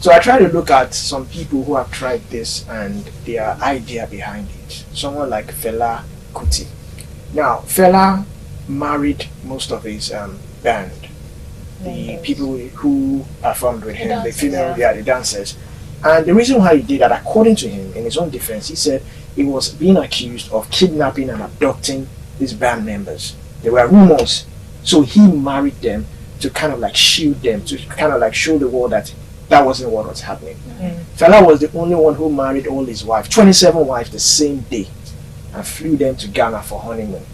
So I try to look at some people who have tried this and their idea behind it. Someone like Fela Kuti. Now, Fela married most of his band. The people who performed with him, the female, the dancers. And the reason why he did that, according to him, in his own defense, he said he was being accused of kidnapping and abducting these band members. There were rumors. So he married them to kind of like shield them, to kind of like show the world that that wasn't what was happening. Fela was the only one who married all his wives, 27 wives the same day, and flew them to Ghana for honeymoon.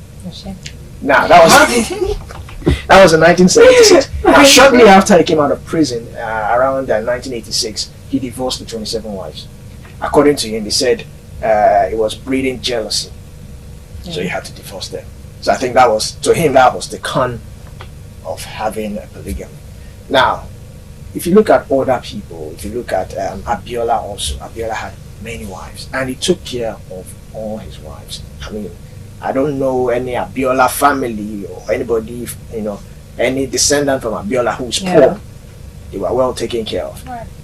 Now, that was in 1976. Now, shortly after he came out of prison, around 1986, he divorced the 27 wives. According to him, he said it was breeding jealousy. So he had to divorce them. So I think that was, to him, that was the con of having a polygamy. Now, if you look at other people, if you look at Abiola also, Abiola had many wives, and he took care of all his wives. I mean, I don't know any Abiola family or anybody, you know, any descendant from Abiola who's poor. They were well taken care of.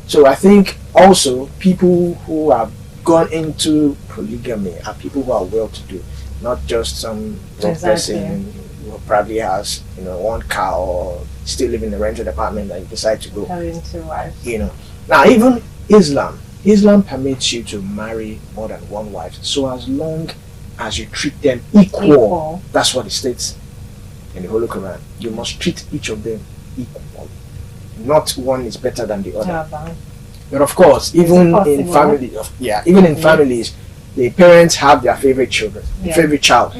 So I think also people who have gone into polygamy are people who are well-to-do, not just some person who probably has, you know, one car or still live in a rented apartment and you decide to go. Having 2 wives. You know. Now even Islam permits you to marry more than one wife, so as long as you treat them equal. That's what it states in the Holy Quran. You must treat each of them equal. Not one is better than the other. But of course, even in families, the parents have their favorite children, favorite child.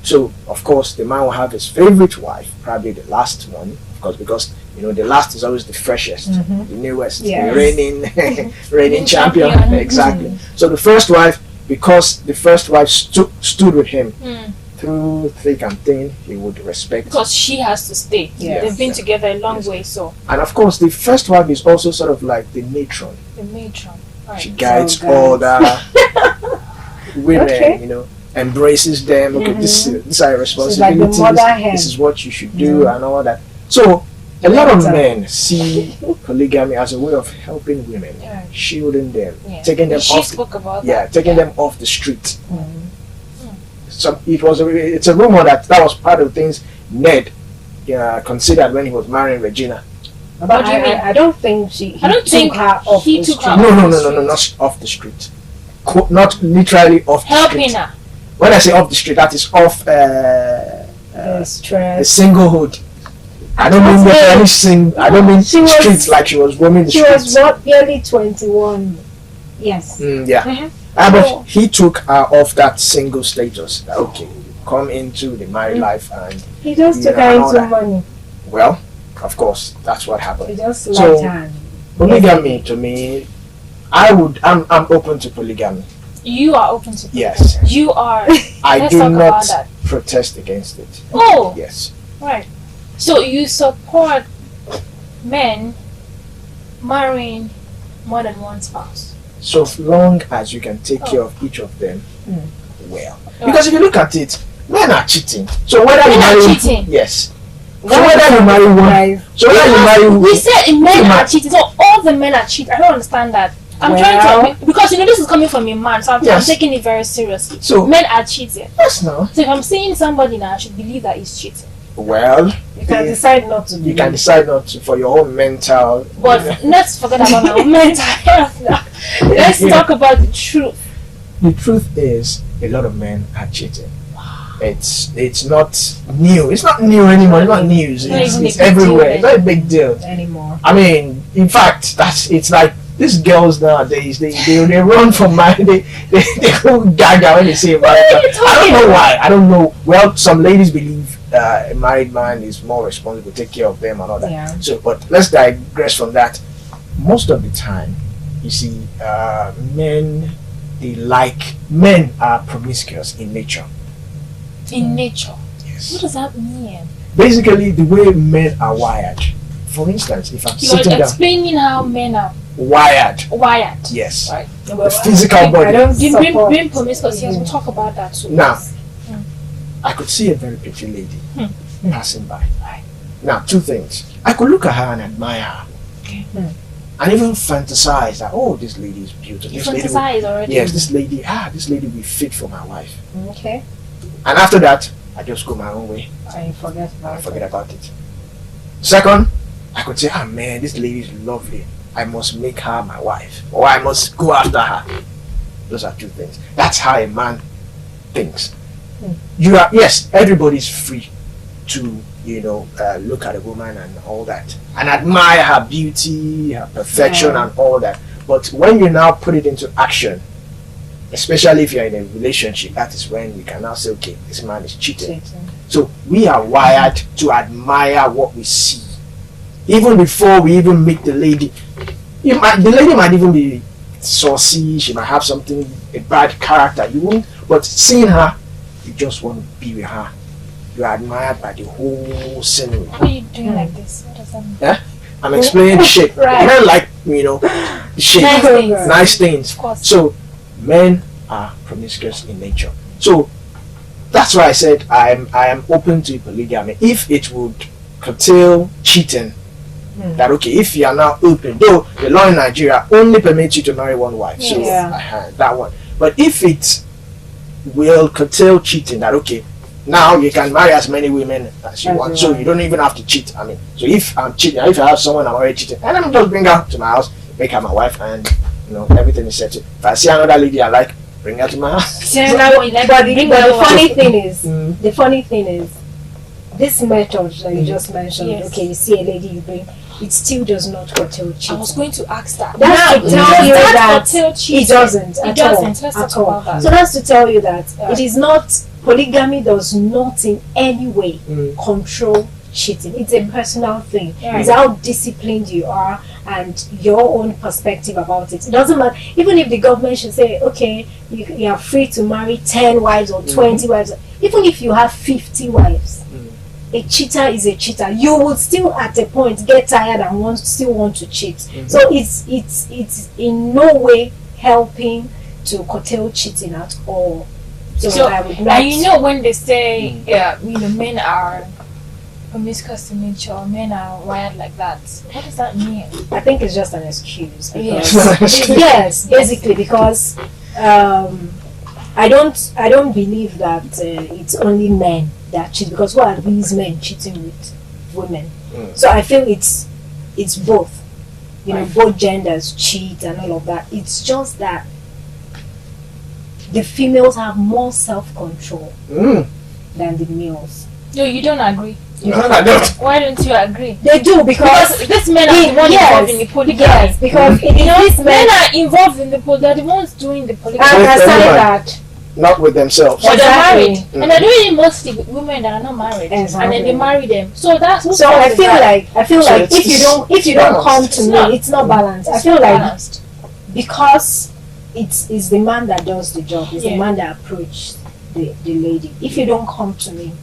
So of course, the man will have his favorite wife, probably the last one, of course, because you know the last is always the freshest, the newest, the reigning champion. Exactly. So the first wife, because the first wife stood with him through thick and thin, he would respect. Because she has to stay. They've been together a long way, so. And of course, the first wife is also sort of like the matron. The matron. Right. She guides all the women, you know, embraces them. Okay, this is our responsibilities. This is what you should do, and all that. So a lot of men see polygamy as a way of helping women, shielding them, taking them taking them off the street. So it's a rumor that was part of the things Ned considered when he was marrying Regina. But I don't think he took her off the street. No, not off the street. Not literally off the street. Helping her. When I say off the street, that is off the singlehood. I don't mean streets like she was roaming the streets. She was barely 21. Yes. But he took her off that single status. Okay, come into the married life and he just took her into money. Well, of course, that's what happened. He just So, liked her. polygamy to me, I'm open to polygamy. You are open to polygamy. Yes. You are. I Let's do talk not about that. protest against it. Oh. Yes. Right. So you support men marrying more than one spouse? So long as you can take care of each of them well. Because if you look at it, men are cheating. So whether you marry cheating. Yes. So whether you marry one, so whether you marry we said men are cheating. So all the men are cheating. I don't understand that. I'm trying to, because this is coming from a man, so I'm taking it very seriously. So men are cheating. Yes, no. So if I'm seeing somebody now, I should believe that he's cheating. Well, you can decide not to. You can decide not to for your own mental. But let's forget about my own mental health now. Let's talk about the truth. The truth is, a lot of men are cheating. It's not new. It's not new anymore. It's not news. It's everywhere. It's not a big deal anymore. I mean, in fact, it's like these girls nowadays. They run from marriage. They go gaga when they say marriage. I don't know why. I don't know. Well, some ladies believe a married man is more responsible, take care of them and all that. Yeah. So, but let's digress from that. Most of the time, you see, men are promiscuous in nature. In nature? Yes. What does that mean? Basically, the way men are wired. For instance, if I'm sitting down. You're explaining how men are wired. Yes. Right. The physical body. Being promiscuous, yes, we'll talk about that too. Now, I could see a very pretty lady passing by. Right. Now, two things. I could look at her and admire her. And even fantasize that, oh, this lady is beautiful. You fantasize already? Yes, this lady will be fit for my wife. Okay. And after that, I just go my own way. I forget about it. Second, I could say, man, this lady is lovely. I must make her my wife. Or I must go after her. Those are two things. That's how a man thinks. Yes, everybody's free to, look at a woman and all that. And admire her beauty, her perfection and all that. But when you now put it into action, especially if you're in a relationship, that is when you can now say, okay, this man is cheating. So we are wired to admire what we see. Even before we even meet the lady, the lady might even be saucy, she might have a bad character. You won't, but seeing her, you just want to be with her. You are admired by the whole scenery. Why are you doing like this? What does that mean? Yeah? I'm explaining shape. Right. Men like, shape. Nice things. Of course. So men are promiscuous in nature. So that's why I said I am open to polygamy if it would curtail cheating. That okay, if you are now open, though the law in Nigeria only permits you to marry one wife, so that one. But if it will curtail cheating, that okay, now you can marry as many women as you want, so you don't even have to cheat. I mean, so if I'm cheating, if I have someone I'm already cheating, and I'm just bring her to my house, make her my wife, and everything is settled. If I see another lady I like, bring her to my house. But the funny thing is, this method that you just mentioned, okay, you see a lady, you bring, it still does not curtail cheating. I was going to ask that. That's to tell you that it doesn't. It doesn't. Let's talk about that. So that's to tell you that it is not, polygamy does not in any way control cheating. It's a personal thing. It's how disciplined you are and your own perspective about it. It doesn't matter. Even if the government should say, okay, you are free to marry 10 wives or 20 wives, even if you have 50 wives, a cheater is a cheater. You will still at a point get tired and still want to cheat. So it's in no way helping to curtail cheating at all. So I would not. When they say men are promiscuous in nature, men are wired like that, what does that mean? I think it's just an excuse. Yes, basically, because I don't believe that it's only men that cheat, because who are these men cheating with women? So I feel it's both. Both genders cheat and all of that. It's just that the females have more self-control than the males. No, you don't agree. No, I don't. Why don't you agree? They do, because these men are the ones involved in the polygamy. Yes, because men are involved in the polygamy. They're the ones doing the polygamy. I understand that. not with themselves. But they're married, Exactly. and they're doing it mostly with women that are not married, and Exactly. then they marry them. So that's So I feel like So if you don't come to It's me, not. it's not balanced. I It's feel not like balanced. because it's the man that does the job, it's the Yeah. man that approaches the lady. If you don't come to me,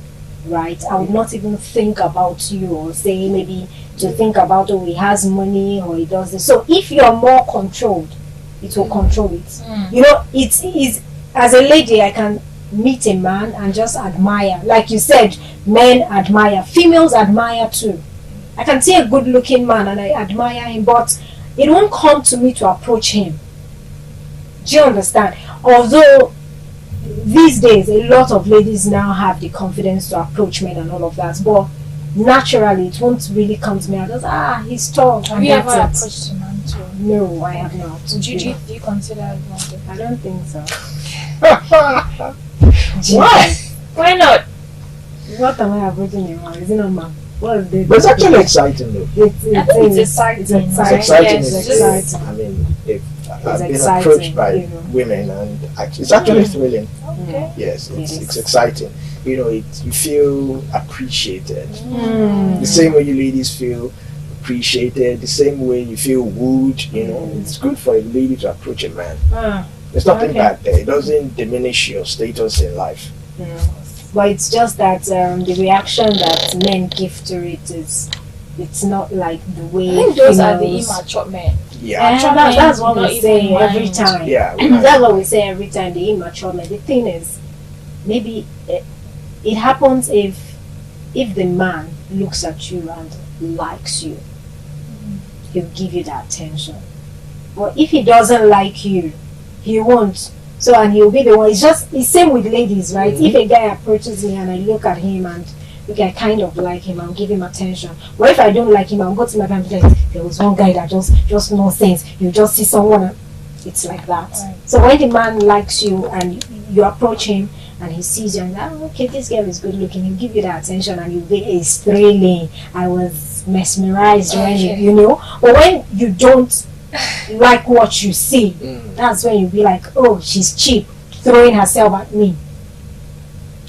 right, I would not even think about you or say maybe to think about, oh, he has money or he does this. So if you're more controlled, it will control it. You know, it's as a lady, I can meet a man and just admire. Like you said, men admire, females admire too. I can see a good looking man and I admire him, but it won't come to me to approach him. Do you understand? Although these days a lot of ladies now have the confidence to approach men and all of that, but naturally it won't really come to me. I just he's tall. Have and you ever that's it. approached a man too? No, I have not. Do you consider it wrong? I don't think so. Why? Why not? What am I approaching you on? Is it not man? What is this? But it's actually exciting though. I think it's exciting. It's exciting. It's exciting. Yes, It's just- I mean, I've been exciting, approached by you know. women, and it's actually thrilling. Okay. Yes, it's exciting. You know, you feel appreciated. Mm. The same way you ladies feel appreciated, the same way you feel wooed. You know, it's good for a lady to approach a man. There's nothing Okay. bad there. It doesn't diminish your status in life. But it's just that the reaction that men give to it is, it's not like the way I think those are the females- immature men. Yeah. Mature that's men what do we not say even every mind. time. Yeah, That's what we say every time, the immature man. The thing is, maybe it happens if the man looks at you and likes you, he'll give you that attention. But if he doesn't like you, he won't. So, and he'll be the one. It's same with ladies, right? If a guy approaches me and I look at him and I kind of like him, I'll give him attention. But if I don't like him, I'll go to my family and be like, there was one guy that just nonsense. You just see someone, and it's like that. Right. So when the man likes you and you approach him and he sees you and okay, this girl is good looking, he'll give you that attention and you'll be, it's thrilling. I was mesmerized when you know. But when you don't like what you see, that's when you'll be like, oh, she's cheap, throwing herself at me.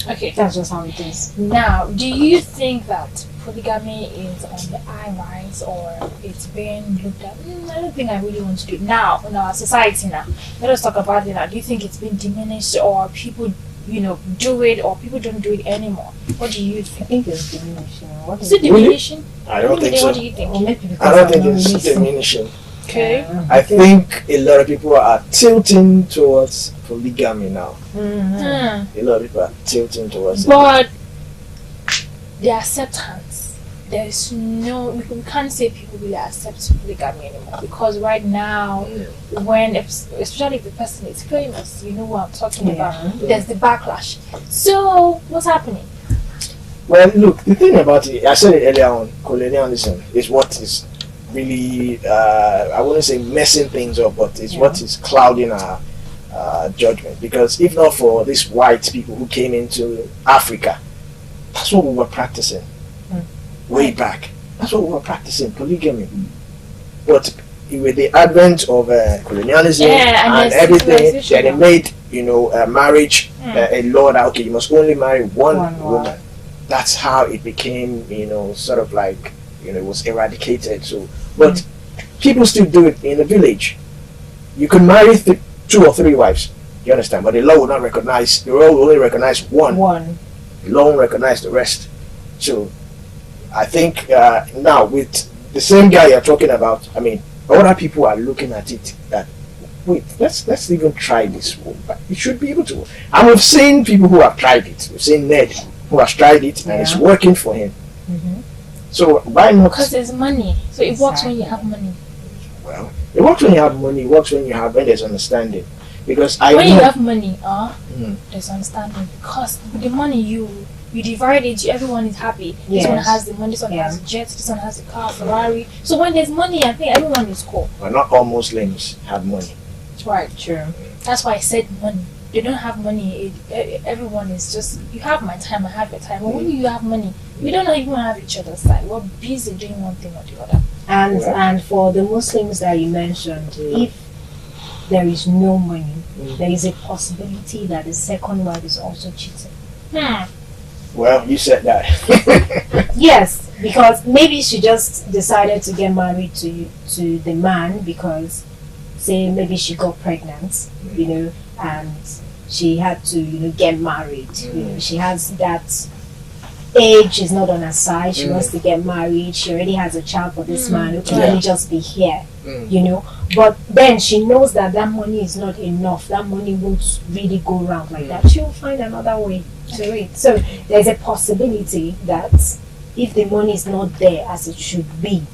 Okay. That's just how it is. Now, do you think that polygamy is on the high rise or it's being looked at? I don't think I really want to do it now in our society now. Let us talk about it now. Do you think it's been diminished or people, do it or people don't do it anymore? What do you think? I think it's diminishing. Is it diminishing? I don't think so. What do you think? I don't think it's diminishing. Okay. I think a lot of people are tilting towards polygamy now. Mm. A lot of people are tilting towards it. But the acceptance, there's no, we can't say people really accept polygamy anymore because right now, especially if the person is famous, you know what I'm talking about, there's the backlash. So, what's happening? Well, look, the thing about it, I said it earlier on, colonialism is what is really, I wouldn't say messing things up, but it's what is clouding our judgment. Because if not for these white people who came into Africa, that's what we were practicing way back. That's what we were practicing, polygamy. But with the advent of colonialism and everything, then it made marriage a law that okay, you must only marry one woman. That's how it became, sort of like, it was eradicated. So, but people still do it in the village. You can marry 2 or 3 wives. You understand? But the law will not recognize. The law will only recognize one. The law won't recognize the rest. So, I think now with the same guy you're talking about, I mean, other people are looking at it that wait, let's even try this. It should be able to. And we've seen people who have tried it. We've seen Ned who has tried it and it's working for him. So why not? Because there's money. So it works when you have money. Well, it works when you have money. It works when there's understanding. Because when you have money, there's understanding. Because with the money you divide it, everyone is happy. This one has the money, this one has a jet, this one has a car, Ferrari. So when there's money, I think everyone is cool. Well, not all Muslims have money. That's right. True. That's why I said money. They don't have money. Everyone is just, you have my time, I have your time. But when you have money, we don't even have each other's side. We're busy doing one thing or the other. And for the Muslims that you mentioned, if there is no money, there is a possibility that the second wife is also cheating. Well, you said that. Yes, because maybe she just decided to get married to the man because, say, maybe she got pregnant, you know, and she had to, you know, get married. You know, she has that age is not on her side. She wants to get married. She already has a child for this man. Okay, let me just be here, you know. But then she knows that that money is not enough. That money won't really go around like that. She'll find another way to it. So there's a possibility that if the money is not there as it should be,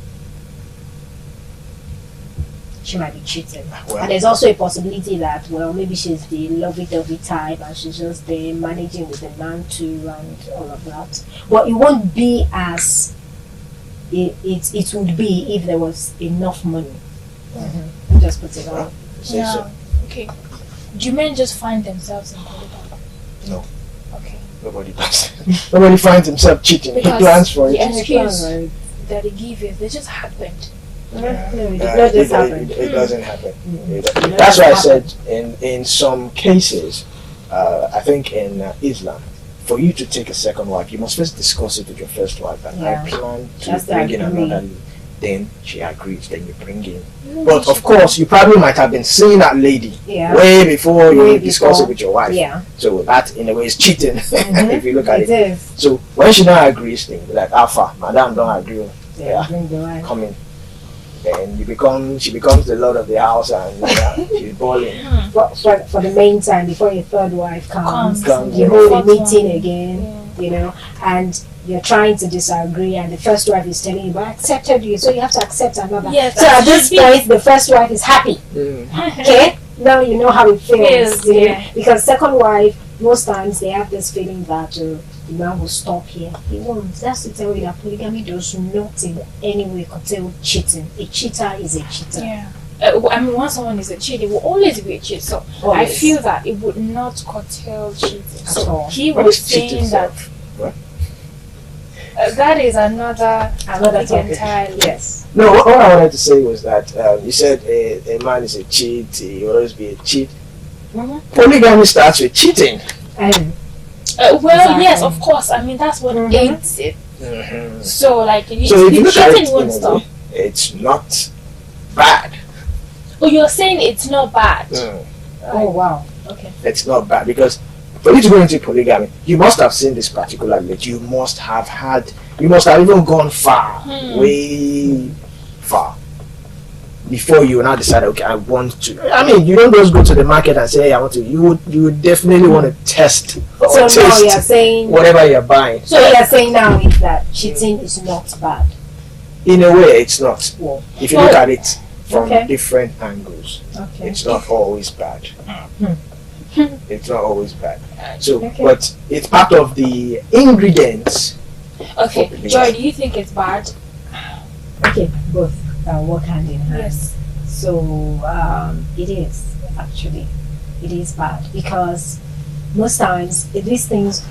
she might be cheating. And there's also a possibility that, well, maybe she's the lovey-dovey type and she's just there managing with the man too and all of that. But it won't be as it would be if there was enough money. Just put it on. Yeah. Okay. Do men just find themselves in polygamy? No. Okay. Nobody does. Nobody finds himself cheating. He plans for it. The excuse that they give you, they just happened. It doesn't happen. That's why I said in some cases, I think in Islam, for you to take a second wife, you must first discuss it with your first wife. And I plan to bring in another. Then she agrees. Then you bring in. But of course, you probably might have been seeing that lady way before you discuss it with your wife. So that in a way is cheating if you look at it. So when she now agrees, then be like, Alpha, Madam, don't agree. Come in. Then she becomes the lord of the house and she's balling. For the meantime, before your third wife comes you hold a meeting again, you know, and you're trying to disagree and the first wife is telling you, but I accepted you, so you have to accept another. So at this point, the first wife is happy. Okay? Now you know how it feels. You know? Because second wife, most times they have this feeling that the man will stop here. He won't. That's to tell you that polygamy does not in any way curtail cheating. A cheater is a cheater. Yeah. I mean, once someone is a cheater, it will always be a cheat. So I feel that it would not curtail cheating. So he was saying that that is another topic entirely. Yes. No, what I wanted to say was that you said a man is a cheat. He will always be a cheat. Polygamy starts with cheating. Well, yes, of course. I mean, that's what aids it. So, like, so if you look at it, it's not bad. Oh, you're saying it's not bad? Oh, wow. Okay. It's not bad because for you to go into polygamy, you must have seen this particular lady. You must have even gone far, way far, before you now decide, okay, I want to. I mean, you don't just go to the market and say, hey, I want to. You would definitely want to test so now you're saying whatever you're buying. So you're saying now is that cheating is not bad? In a way, it's not. If you look at it from different angles, it's not always bad. It's not always bad. So, but it's part of the ingredients. Okay, Joy, do you think it's bad? Okay, both work hand in hand. Yes. So it is actually, it is bad because most times these things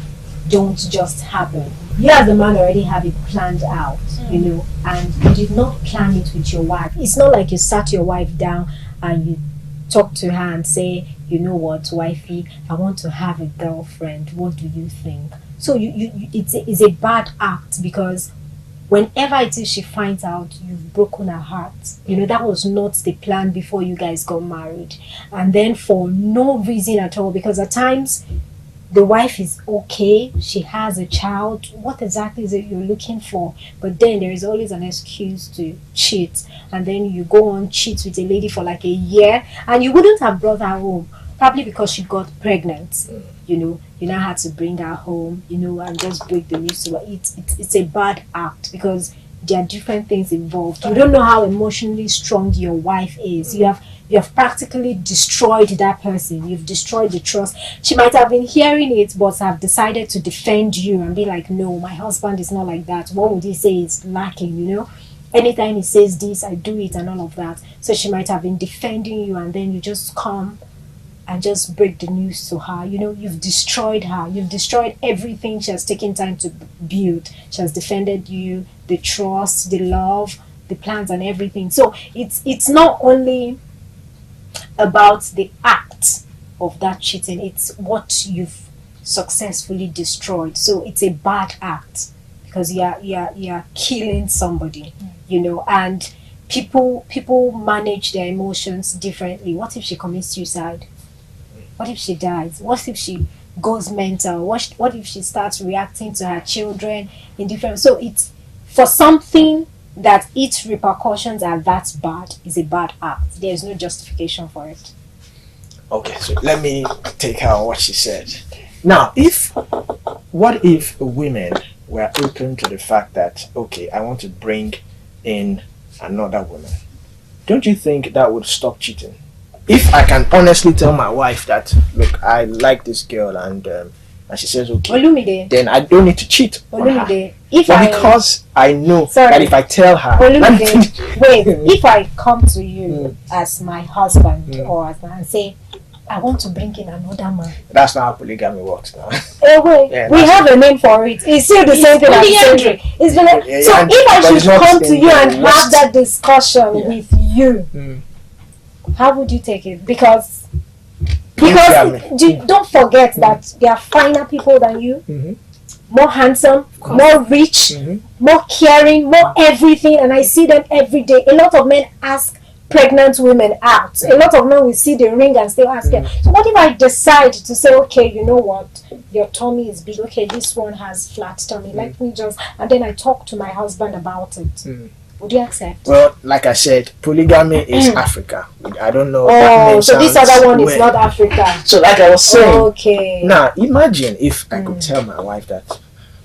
don't just happen. You as the man already have it planned out, you know, and you did not plan it with your wife. It's not like you sat your wife down and you talk to her and say, you know what, wifey, I want to have a girlfriend. What do you think? So it's a bad act because whenever it is she finds out you've broken her heart, you know, that was not the plan before you guys got married. And then for no reason at all, because at times the wife is okay, she has a child, what exactly is it you're looking for? But then there is always an excuse to cheat, and then you go on cheat with a lady for like a year and you wouldn't have brought her home, probably because she got pregnant. You know, you now had to bring her home, you know, and just break the news to her. It's a bad act because there are different things involved. You don't know how emotionally strong your wife is. You have practically destroyed that person. You've destroyed the trust. She might have been hearing it but have decided to defend you and be like, no, my husband is not like that. What would he say is lacking, you know? Anytime he says this, I do it and all of that. So she might have been defending you and then you just come and just break the news to her. You know, you've destroyed her. You've destroyed everything she has taken time to build. She has defended you, the trust, the love, the plans and everything. So it's not only about the act of that cheating. It's what you've successfully destroyed. So it's a bad act because you're killing somebody, you know. And people manage their emotions differently. What if she commits suicide? What if she dies? What if she goes mental? What if she starts reacting to her children in different? So it's for something that its repercussions are that bad is a bad act. There is no justification for it. Okay, so let me take her on what she said. Now, what if women were open to the fact that, okay, I want to bring in another woman? Don't you think that would stop cheating? If I can honestly tell my wife that, look, I like this girl, and she says okay, Olumide, then I don't need to cheat on her. Olumide, because I know that if I tell her, Olumide, wait, if I come to you as my husband or as and say, I want to bring in another man. That's not how polygamy works now. Wait, Yeah, we have a name for it. It's still the same thing as polyandry. It's so if I should come to you and have that discussion with you, how would you take it? Because don't forget that there are finer people than you, more handsome, more rich, more caring, more everything, and I see them every day. A lot of men ask pregnant women out. A lot of men will see the ring and still ask her. So what if I decide to say, okay, you know what, your tummy is big, okay, this one has flat tummy, let me just, and then I talk to my husband about it. Would you accept? Well, like I said, polygamy is Africa. I don't know. Oh, so this other one is not Africa. So like I was saying, okay. Now imagine if I could tell my wife that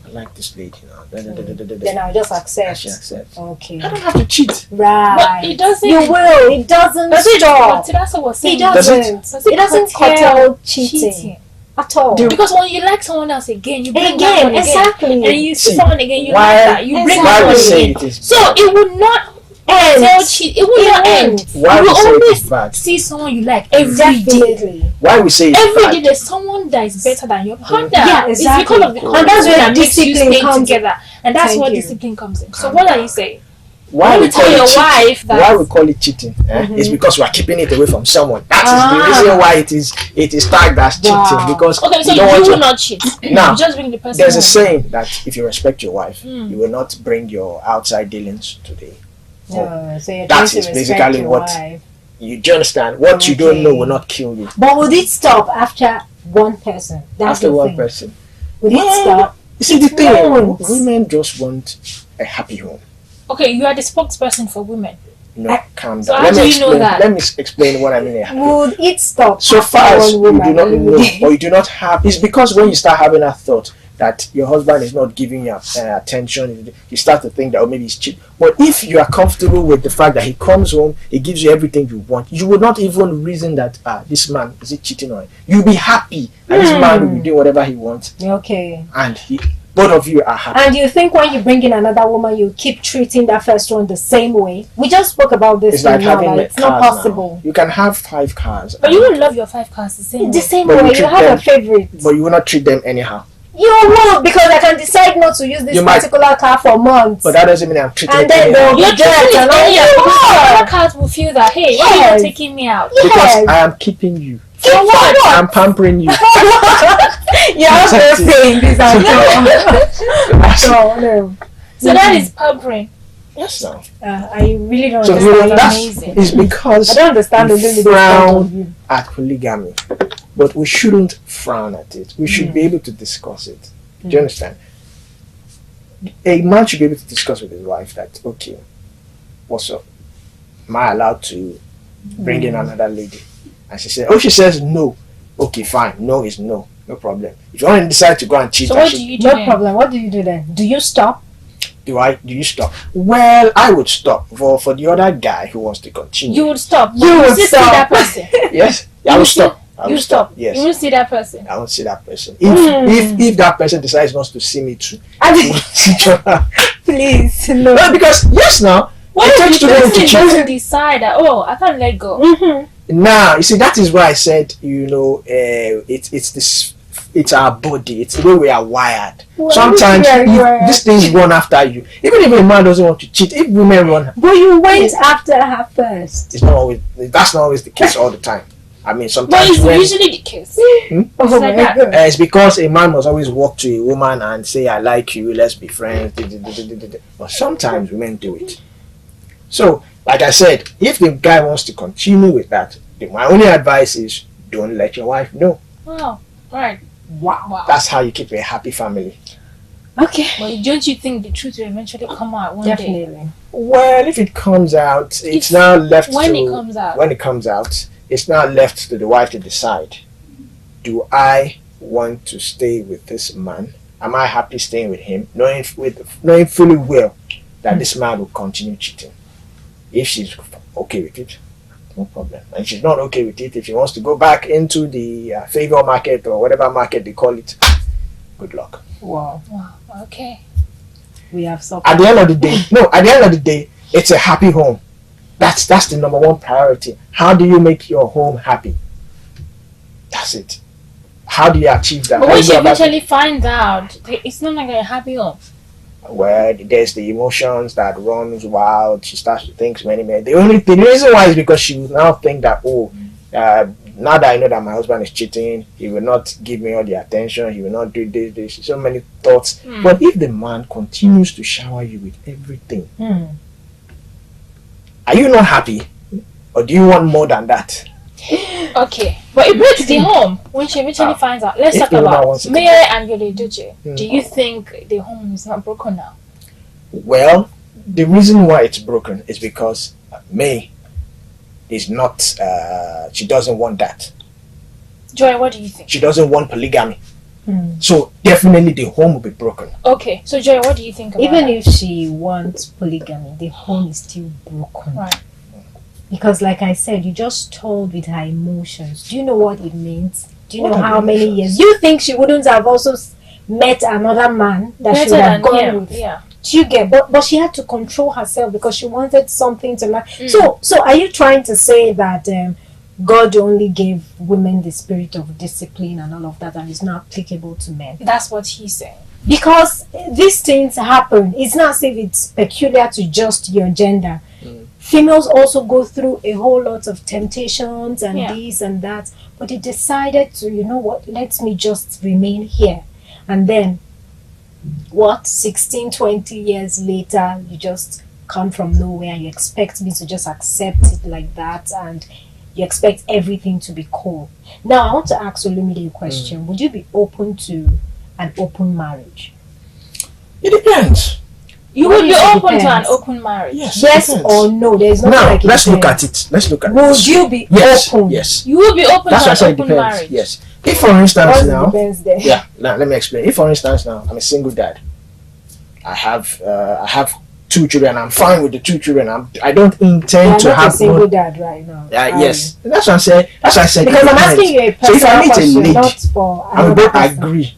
I like this lady, you know. Then I'll just accept. She accepts. Okay. I don't have to cheat. Right. But it doesn't. You will. It doesn't stop. That's what we're saying. It doesn't curtail cheating at all. Because when you like someone else again, you bring again, that one exactly. again, and you see someone again, you why- like that, you bring why that we one say again. it is So it would not end. Cheat. It will not end. Why You we will say it is always bad? see someone you like every day. Definitely. Why we say it's Every bad? day there's someone that is better than your partner. Yeah, exactly. It's because of the And that's where that makes you discipline stay comes in. together, and that's Thank where you. discipline comes in. So what are you saying? Why When we you call tell it your cheating? wife that Why we call it cheating? It's because we are keeping it away from someone. That is the reason why it is tagged as cheating. Because okay, so you don't want you will to- not cheat. Now, You just bring the person. there's a home. saying that if you respect your wife, you will not bring your outside dealings to the home. So you're trying That to is respect basically your what wife. you do. Understand? What you don't know will not kill you. But would it stop after one person? That's After the one thing. person. Would it stop? You see, the It thing, won't. women just want a happy home. Okay, you are the spokesperson for women. No, calm So down. how Let do me you know explain. that? Let me explain what I mean. A happy home. Would it stop? So after far as one you woman? do not know or you do not have, it's because when you start having that thought that your husband is not giving you attention, you start to think that maybe he's cheap. But if you are comfortable with the fact that he comes home, he gives you everything you want, you will not even reason that this man is he cheating on you. You'll be happy that this man will be doing whatever he wants, Okay. and both of you are happy. And you think when you bring in another woman, you keep treating that first one the same way? We just spoke about this It's like thing now, having that it's not cars possible. now. You can have 5 cars, But you will love your 5 cars the same The way. same But way, you you treat have them- a favorite. but you will not treat them anyhow. You will, because I can decide not to use this You might- particular car for months. But that doesn't mean I'm treating And it then anyhow. they'll You're be dead treating and it all anyhow because that. other cars will feel that, hey, why are Yes. you taking me out? Because I am keeping you. For what? I'm pampering you. You're also Exactly. saying this and no, no. So that is pampering. Yes, now. I really don't So understand. that's amazing. is because I don't understand the we limit point of frown view. at polygamy, but we shouldn't frown at it. We should be able to discuss it. Do you understand? A man should be able to discuss with his wife that, okay, what's up? Am I allowed to bring in another lady? And she said, she says no. Okay, fine. No is no. No problem. If you want to decide to go and cheat, So what do you do No then? problem. What do you do then? Do you stop? do you stop? Well, I would stop. For the other guy who wants to continue. You would stop. You would still stop. see that person. Yes, I You will see- stop. I will You stop. Yes. You won't see that person. I won't see that person. If that person decides not to see me too, Please, no. well, because yes, now What it if takes the two men to person cheat. doesn't decide that, oh, I can't let go? Now you see that is why I said it's this it's our body. It's the way we are wired. Well, Sometimes if these things run after you. Even if a man doesn't want to cheat, if women run, but you went after her first. it's not always. That's not always the case all the time. I mean, But sometimes it's when usually the case. Hmm? It's like that. It's because a man must always walk to a woman and say, "I like you. Let's be friends." But sometimes women do it. So, like I said, if the guy wants to continue with that, my only advice is don't let your wife know. Wow. Right. Wow. That's how you keep a happy family. Okay. Well, don't you think the truth will eventually come out one day? Definitely. Well, if it comes out, it's now left when to it comes out. when it comes out, it's now left to the wife to decide. Do I want to stay with this man? Am I happy staying with him, knowing fully well that this man will continue cheating? If she's okay with it, no problem. And she's not okay with it, if she wants to go back into the favor market or whatever market they call it, good luck. Wow. Wow. Okay. We have some. At the end of the day, it's a happy home. That's the number one priority. How do you make your home happy? That's it. How do you achieve that? But How when do she you eventually finds out, it's not like a happy home. Well, there's the emotions that runs wild. She starts to think many. The reason why is because she will now think that, now that I know that my husband is cheating, he will not give me all the attention, he will not do this, so many thoughts. But if the man continues to shower you with everything, are you not happy? Or do you want more than that? Okay. But it breaks the home when she eventually finds out. Let's If talk the woman about wants it to Mary and Yoleduce. Hmm. Do you think the home is not broken now? Well, the reason why it's broken is because May is not, she doesn't want that. Joy, what do you think? She doesn't want polygamy. So definitely the home will be broken. Okay. So Joy, what do you think about Even that? if she wants polygamy, the home is still broken. Right. Because like I said, you just told with her emotions. Do you know what it means? Do you What know are how the many emotions? years? You think she wouldn't have also met another man that she Better would have than gone him, with? yeah. Do you get? But she had to control herself because she wanted something to like. So are you trying to say that God only gave women the spirit of discipline and all of that, and it's not applicable to men? That's what he's saying. Because these things happen. It's not as if it's peculiar to just your gender. Females also go through a whole lot of temptations and this and that, but they decided to, you know what, let me just remain here. And then 16, 20 years later, you just come from nowhere. You expect me to just accept it like that, and you expect everything to be cool. Now, I want to ask Olumide a question. Would you be open to an open marriage? It depends. You What would be is it open to an depends? open marriage. Yes or no? There's nothing Now, like it let's look depends. at it. Let's look at it. Would you be open? Yes. You would be open That's why I to said an it open depends. marriage. Yes. If, for instance, What now, depends there? yeah. Now, let me explain. If, for instance, now I'm a single dad, I have 2 children. I'm fine with the 2 children. I don't intend You're to not have a single more. dad right now. Yes, that's what I'm saying. That's why I said. Because it I'm depends. asking you a So if I personal meet a question, lady, not for I will another not person. agree.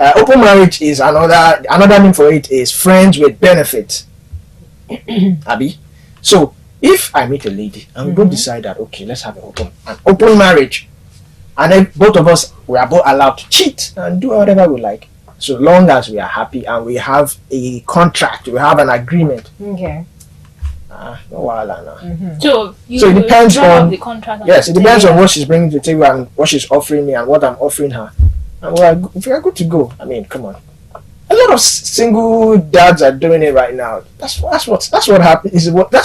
Open marriage is another name for it is friends with benefit. Abby. So if I meet a lady and we both decide that okay, let's have an open marriage, and then both of us we are both allowed to cheat and do whatever we like, so long as we are happy and we have a contract, we have an agreement. Okay. No wahala now. So you So it depends draw up on the contract. and yes, it depends everything. on what she's bringing to the table and what she's offering me and what I'm offering her. And if we are good to go, I mean, come on. A lot of single dads are doing it right now. That's what happens. That's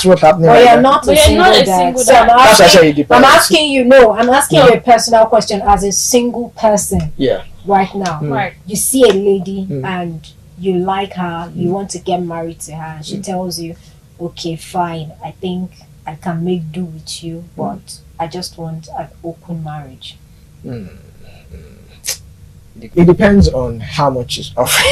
what's happening. But right you're now. not a single dad. So I'm That's why I say it asking, depends. I'm asking you. No, I'm asking you a personal question as a single person. Yeah. Right now, Right. You see a lady and you like her. You want to get married to her. And she tells you, "Okay, fine. I think I can make do with you, but I just want an open marriage." It depends on how much she's offering.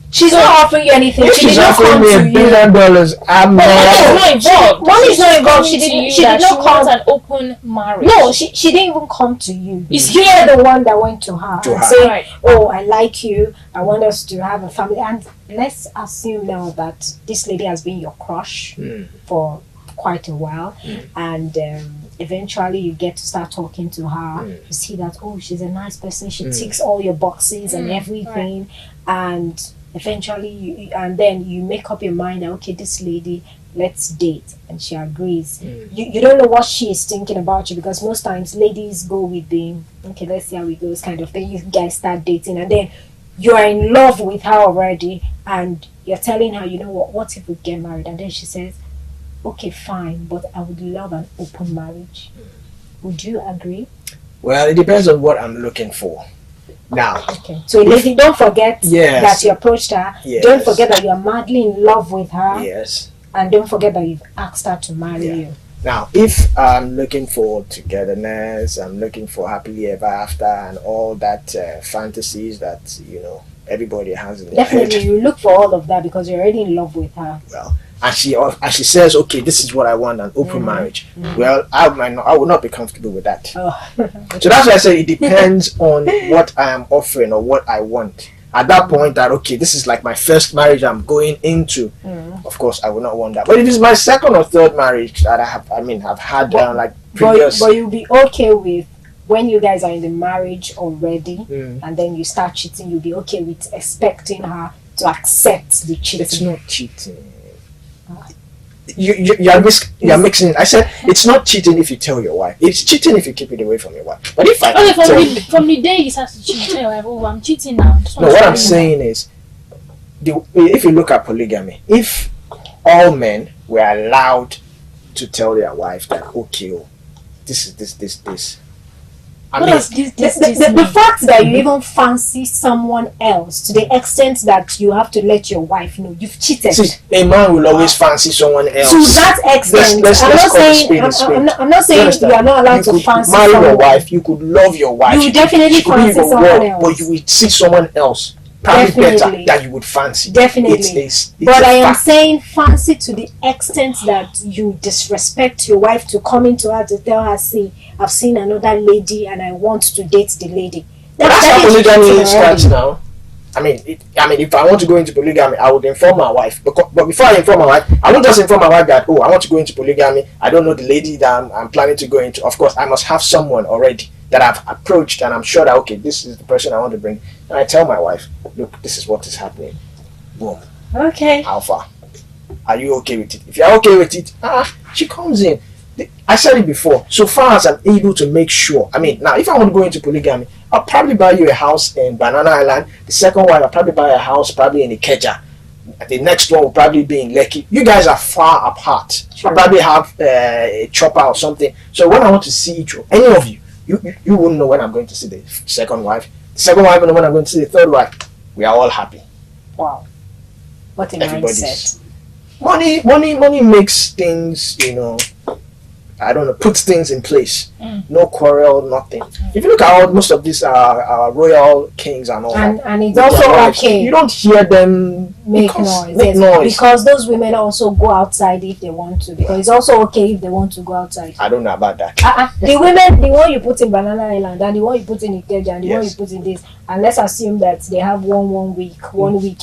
She's not offering you anything. If She did she's not offering come me to $1 you. billion, I'm Money is not involved. Money is not She's involved. coming She to didn't. you She that did not she wants come. an open marriage. No, she didn't even come to you. It's You're the one that went to her To and her. say, Right. "Oh, I like you. I want us to have a family." And let's assume now that this lady has been your crush for quite a while, and eventually you get to start talking to her, you see that, oh, she's a nice person, she ticks all your boxes and everything, and eventually then you make up your mind that, okay, this lady, let's date, and she agrees. You don't know what she is thinking about you, because most times ladies go with the, okay, let's see how it goes kind of thing. You guys start dating, and then you are in love with her already, and you're telling her, you know what if we get married? And then she says, okay, fine, but I would love an open marriage. Would you agree? Well, it depends on what I'm looking for. Now, okay. So lady, don't forget yes, that you approached her. Yes. Don't forget that you are madly in love with her. Yes. And don't forget that you've asked her to marry you. Now, if I'm looking for togetherness, I'm looking for happily ever after and all that fantasies that, you know, everybody has in their head. Definitely, you look for all of that because you're already in love with her. Well, and she says, okay, this is what I want, an open marriage. Well, I would not be comfortable with that. So that's why I say it depends on what I am offering or what I want. At that point, that okay, this is like my first marriage I'm going into. Of course, I would not want that. But if it's my second or third marriage that I've had like previous. But you'll be okay with when you guys are in the marriage already, and then you start cheating. You'll be okay with expecting her to accept the cheating. It's not cheating. You're mixing. I said it's not cheating if you tell your wife. It's cheating if you keep it away from your wife. But if from the day you start to cheat, tell your wife, oh, I'm cheating now. No, what I'm saying is, if you look at polygamy, if all men were allowed to tell their wife that, okay, oh, this is this. The fact that you even fancy someone else to the extent that you have to let your wife know you've cheated. See, a man will always fancy someone else. To that extent, I'm not saying you are not allowed to fancy marry someone. Your wife, you could love your wife. You definitely fancy someone else. But you would see someone else probably better that you would fancy. Definitely. It's but I am saying fancy to the extent that you disrespect your wife to come into her to tell her, see, I've seen another lady and I want to date the lady. That's how polygamy starts now. I mean, if I want to go into polygamy, I would inform my wife. But before I inform my wife, I won't just inform my wife that, oh, I want to go into polygamy. I don't know the lady that I'm planning to go into. Of course, I must have someone already that I've approached and I'm sure that, okay, this is the person I want to bring. And I tell my wife, look, this is what is happening. Boom. Okay. How far? Are you okay with it? If you're okay with it, she comes in. I said it before, so far as I'm able to make sure, now if I want to go into polygamy, I'll probably buy you a house in Banana Island. The second one, I'll probably buy a house probably in Ikeja. The next one will probably be in Lekki. You guys are far apart. Sure. I'll probably have a chopper or something. So when I want to see any of you, you wouldn't know when I'm going to see the second wife. The second wife and when I'm going to see the third wife. We are all happy. Wow. What a mindset. Money makes things, I don't know, puts things in place. No quarrel, nothing. If you look at most of these our royal kings and all and it's also okay. You don't hear them make noise. Because those women also go outside if they want to. Because it's also okay if they want to go outside. I don't know about that. The women, the one you put in Banana Island and the one you put in Ikeja and the one you put in this, and let's assume that they have one week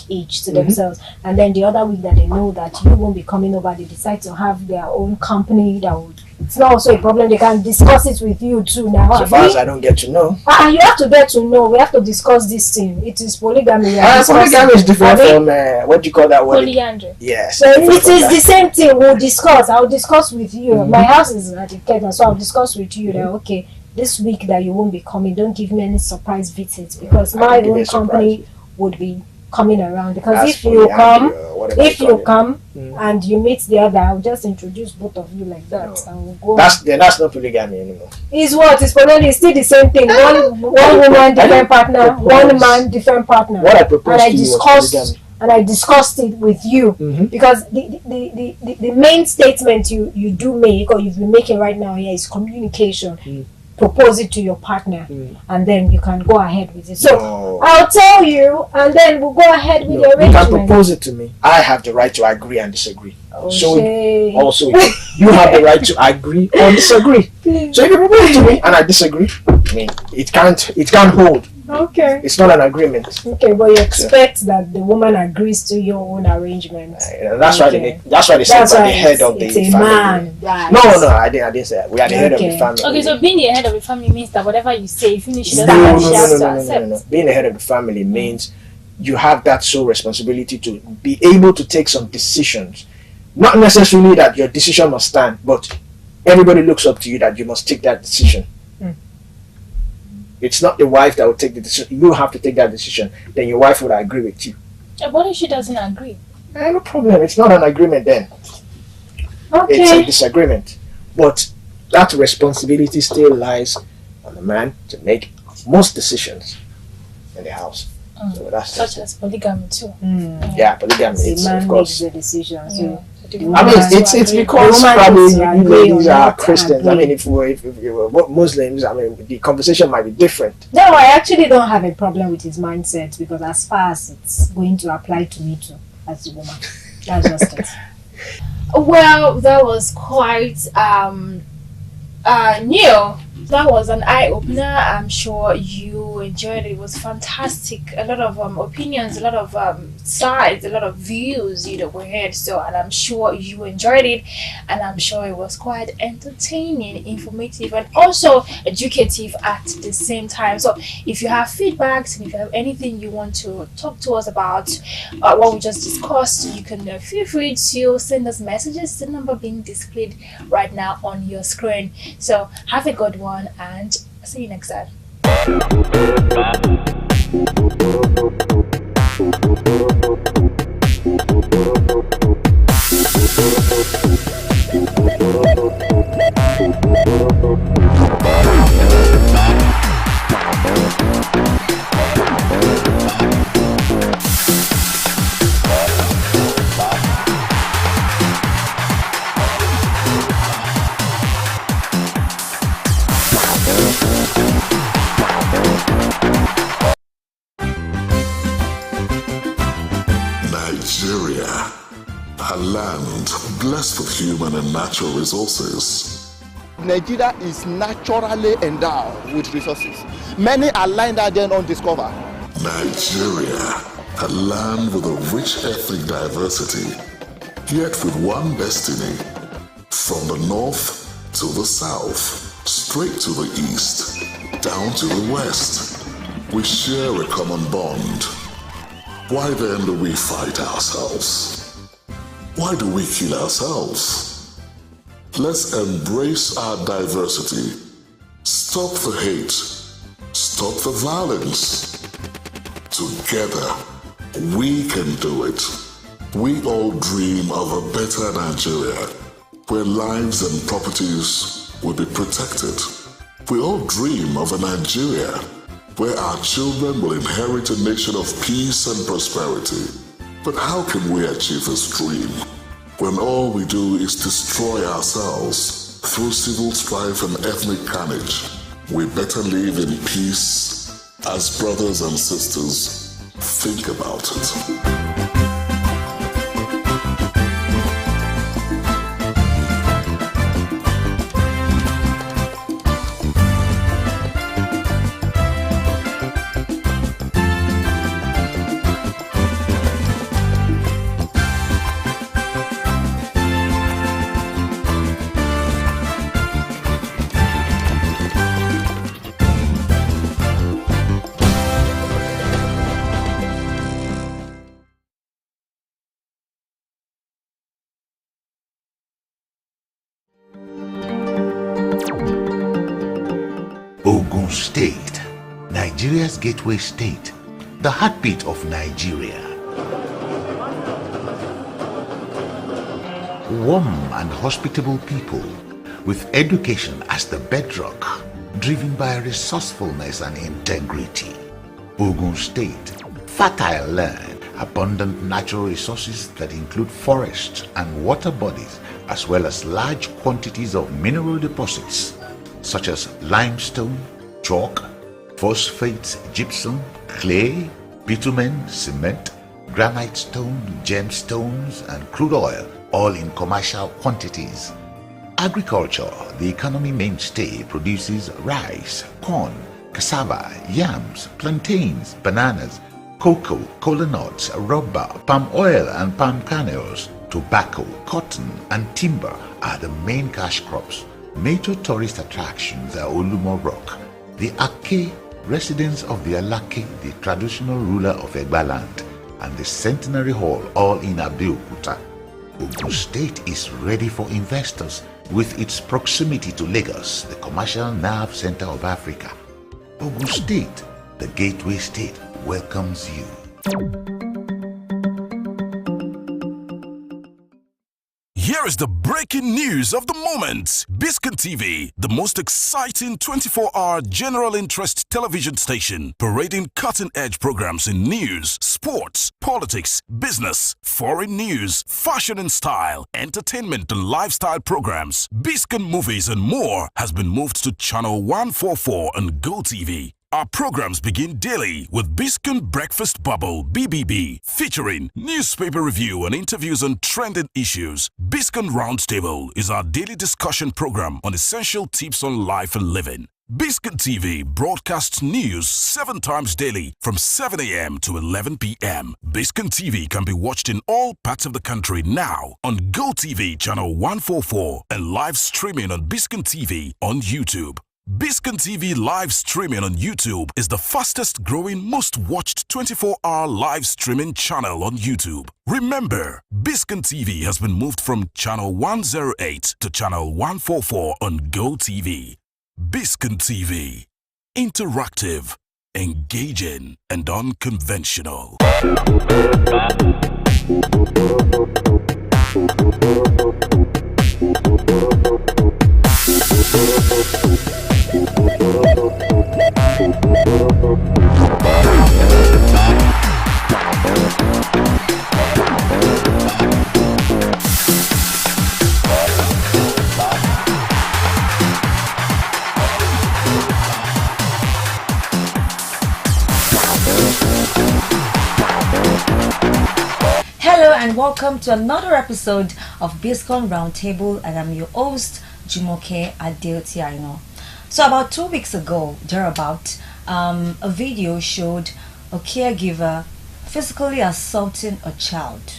each to themselves, and then the other week that they know that you won't be coming over, they decide to have their own company that would. It's not also a problem. They can discuss it with you too now. So far as I don't get to know. You have to get to know. We have to discuss this thing. It is polygamy. Polygamy is different from what do you call that word? Polyandry. Yes. So it is the same thing. We'll discuss. I'll discuss with you. My house is at the Kenya, so I'll discuss with you that okay, this week that you won't be coming, don't give me any surprise visits because my own company would be coming around. Because if you come and you meet the other, I'll just introduce both of you like that and we'll go. That's not polygamy anymore. It's what? It's polygamy. It's still the same thing. One woman, different partner. One man, different partner. What I proposed to you was polygamy. And I discussed it with you because the main statement you do make or you've been making right now here is communication. Propose it to your partner and then you can go ahead with it. So I'll tell you and then we'll go ahead with the arrangement. You can propose it to me. I have the right to agree and disagree. So also you have the right to agree or disagree. So if you propose it to me and I disagree, it can't hold. Okay. It's not an agreement. Okay, but you expect that the woman agrees to your own arrangement. That's why they said by the head of the family. Man, right. No, I didn't say that. We are the head of the family. Okay, so being the head of the family means that whatever you say, finish. No. Being the head of the family means you have that sole responsibility to be able to take some decisions. Not necessarily that your decision must stand, but everybody looks up to you that you must take that decision. It's not the wife that will take the decision. You have to take that decision. Then your wife would agree with you. What if she doesn't agree? No problem. It's not an agreement then. Okay. It's a disagreement. But that responsibility still lies on the man to make most decisions in the house. So that's such as polygamy too. Yeah, polygamy. The man of course. makes the decision. So I mean, it's because probably you ladies are Christians. I mean, if we were Muslims, I mean, the conversation might be different. No, I actually don't have a problem with his mindset, because as far as it's going to apply to me too, as a woman, that's just it. Well, that was quite new. That was an eye-opener. I'm sure you enjoyed it. It was fantastic. A lot of opinions, a lot of sides, a lot of views, were heard. So, and I'm sure you enjoyed it, and I'm sure it was quite entertaining, informative, and also educative at the same time. So, if you have feedbacks and if you have anything you want to talk to us about what we just discussed, you can feel free to send us messages. The number being displayed right now on your screen. So, have a good one. And see you next time. Nigeria, a land blessed with human and natural resources. Nigeria is naturally endowed with resources. Many are lying there undiscovered. Nigeria, a land with a rich ethnic diversity, yet with one destiny. From the north to the south, straight to the east, down to the west, we share a common bond. Why then do we fight ourselves? Why do we kill ourselves? Let's embrace our diversity. Stop the hate. Stop the violence. Together, we can do it. We all dream of a better Nigeria, where lives and properties will be protected. We all dream of a Nigeria where our children will inherit a nation of peace and prosperity. But how can we achieve this dream when all we do is destroy ourselves through civil strife and ethnic carnage? We better live in peace as brothers and sisters. Think about it. Ogun State, Nigeria's gateway state, the heartbeat of Nigeria. Warm and hospitable people with education as the bedrock, driven by resourcefulness and integrity. Ogun State, fertile land, abundant natural resources that include forests and water bodies, as well as large quantities of mineral deposits such as limestone, chalk, phosphates, gypsum, clay, bitumen, cement, granite stone, gemstones, and crude oil, all in commercial quantities. Agriculture, the economy mainstay, produces rice, corn, cassava, yams, plantains, bananas, cocoa, cola nuts, rubber, palm oil and palm kernels, tobacco, cotton and timber are the main cash crops. Major tourist attractions are Olumo Rock, the Ake, residence of the Alake, the traditional ruler of Egba land, and the Centenary Hall, all in Abeokuta. Ogun State is ready for investors with its proximity to Lagos, the commercial nerve center of Africa. Ogun State, the gateway state, welcomes you. Here is the breaking news of the moment. Biscon TV, the most exciting 24-hour general interest television station, parading cutting-edge programs in news, sports, politics, business, foreign news, fashion and style, entertainment and lifestyle programs, Biscon movies and more has been moved to channel 144 on GoTV. Our programs begin daily with Biscon Breakfast Bubble BBB, featuring newspaper review and interviews on trending issues. Biscon Roundtable is our daily discussion program on essential tips on life and living. Biscon TV broadcasts news 7 times daily from 7 a.m. to 11 p.m. Biscon TV can be watched in all parts of the country now on GoTV channel 144 and live streaming on Biscon TV on YouTube. Biscon TV live streaming on YouTube is the fastest growing, most watched 24-hour live streaming channel on YouTube. Remember, Biscon TV has been moved from channel 108 to channel 144 on GoTV. Biscon TV, interactive, engaging, and unconventional. Hello and welcome to another episode of Biscon Roundtable, and I'm your host, Jumoke Adeotiaino. So about 2 weeks ago, thereabout, a video showed a caregiver physically assaulting a child.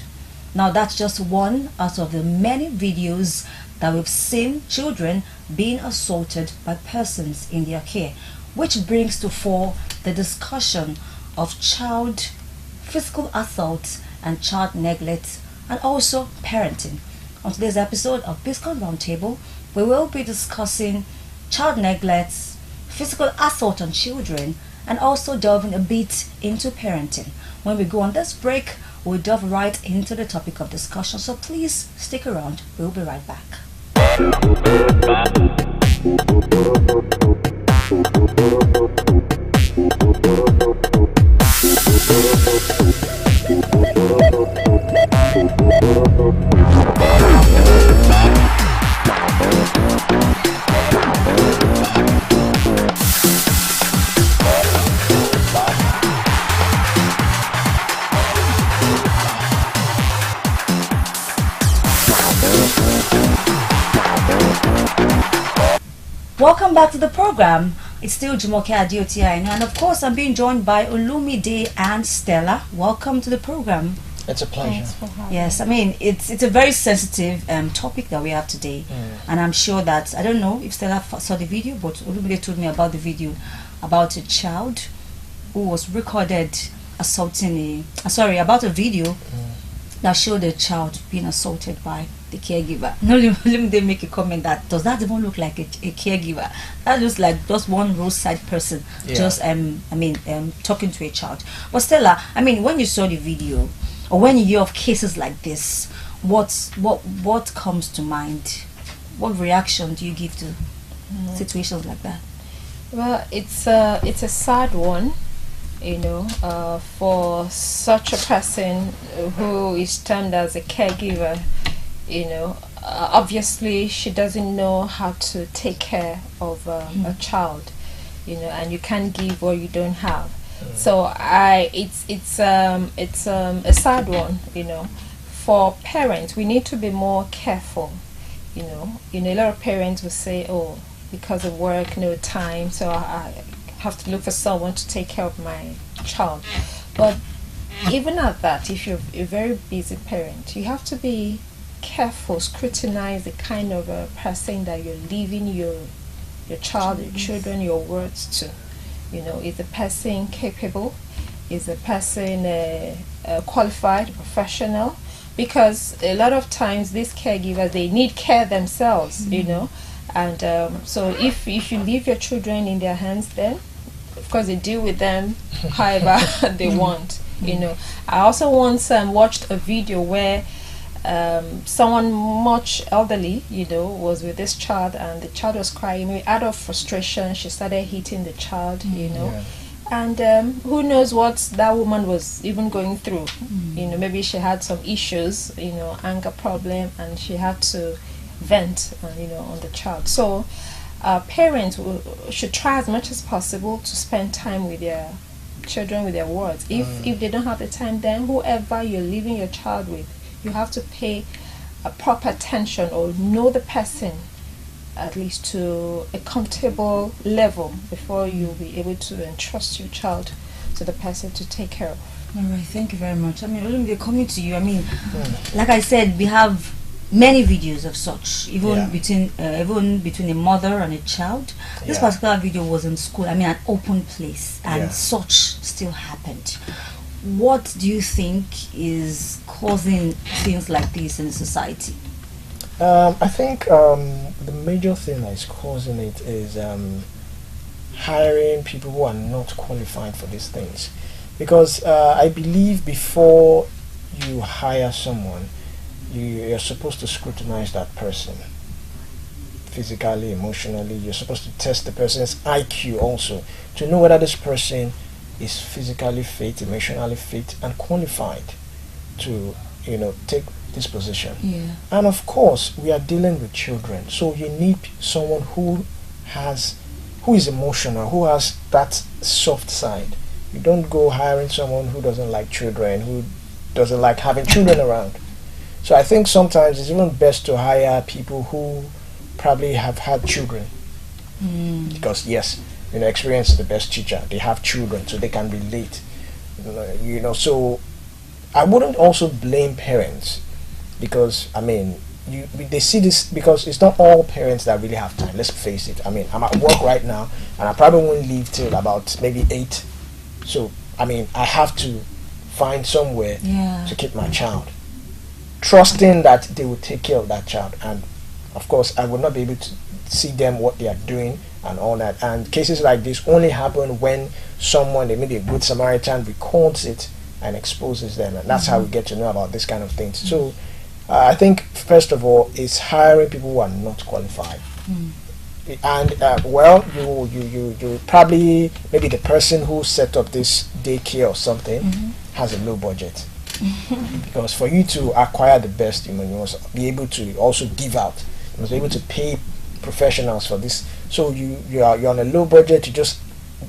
Now that's just one out of the many videos that we've seen children being assaulted by persons in their care, which brings to fore the discussion of child physical assault and child neglect, and also parenting. On today's episode of Biscon Roundtable, we will be discussing child neglect, physical assault on children, and also delving a bit into parenting. When we go on this break, we'll delve right into the topic of discussion, so please stick around. We'll be right back. Welcome back to the program. It's still Jumoke Adeotiaino, and of course I'm being joined by Olumide and Stella. Welcome to the program. It's a pleasure. Yes, I mean it's a very sensitive topic that we have today, and I'm sure that, I don't know if Stella saw the video, but Olumide told me about the video about a child who was recorded assaulting about a video that showed a child being assaulted by the caregiver. No, let me make a comment that does that even look like a caregiver? That looks like just one roadside person, just talking to a child. But Stella, I mean, when you saw the video, or when you hear of cases like this, what comes to mind? What reaction do you give to situations like that? Well, it's a sad one, for such a person who is termed as a caregiver. Obviously she doesn't know how to take care of a child, and you can't give what you don't have. So it's a sad one, For parents, we need to be more careful. A lot of parents will say, "Oh, because of work, no time, so have to look for someone to take care of my child. But even at that, if you're a very busy parent, you have to be careful, scrutinize the kind of a person that you're leaving your child, your children, your words to. You know, is the person capable? Is the person qualified, professional? Because a lot of times these caregivers, they need care themselves, you know. And so if you leave your children in their hands, then of course they deal with them however they want, you know. I also once watched a video where someone much elderly, you know, was with this child, and the child was crying. Maybe out of frustration, she started hitting the child, you know. Yeah. And who knows what that woman was even going through. You know, maybe she had some issues, you know, anger problem, and she had to vent, you know, on the child. So parents should try as much as possible to spend time with their children, with their words. If they don't have the time, then whoever you're leaving your child with, you have to pay a proper attention or know the person at least to a comfortable level before you'll be able to entrust your child to the person to take care of. All right, thank you very much. I mean, Olumide, coming to you, I mean, like I said, we have many videos of such, even between a mother and a child. This particular video was in school, I mean, an open place, and such still happened. What do you think is causing things like this in society? I think the major thing that is causing it is hiring people who are not qualified for these things. Because I believe before you hire someone, you're supposed to scrutinize that person physically, emotionally. You're supposed to test the person's IQ also to know whether this person is physically fit, emotionally fit, and qualified to, you know, take this position. And of course, we are dealing with children, so you need someone who is emotional, who has that soft side. You don't go hiring someone who doesn't like children, who doesn't like having children around. So I think sometimes it's even best to hire people who probably have had children, because yes, you know, experience is the best teacher. They have children, so they can relate. You know, so I wouldn't also blame parents, because I mean, they see this, because it's not all parents that really have time. Let's face it. I mean, I'm at work right now, and I probably won't leave till about maybe 8. So I mean, I have to find somewhere to keep my child, trusting that they will take care of that child. And of course, I will not be able to see them what they are doing and all that. And cases like this only happen when someone, maybe a good Samaritan, records it and exposes them, and that's how we get to know about this kind of things. So I think first of all is hiring people who are not qualified. And well, you probably, maybe the person who set up this daycare or something has a low budget. Because for you to acquire the best, you must be able to also give out. You must be able to pay professionals for this. So you're on a low budget. You just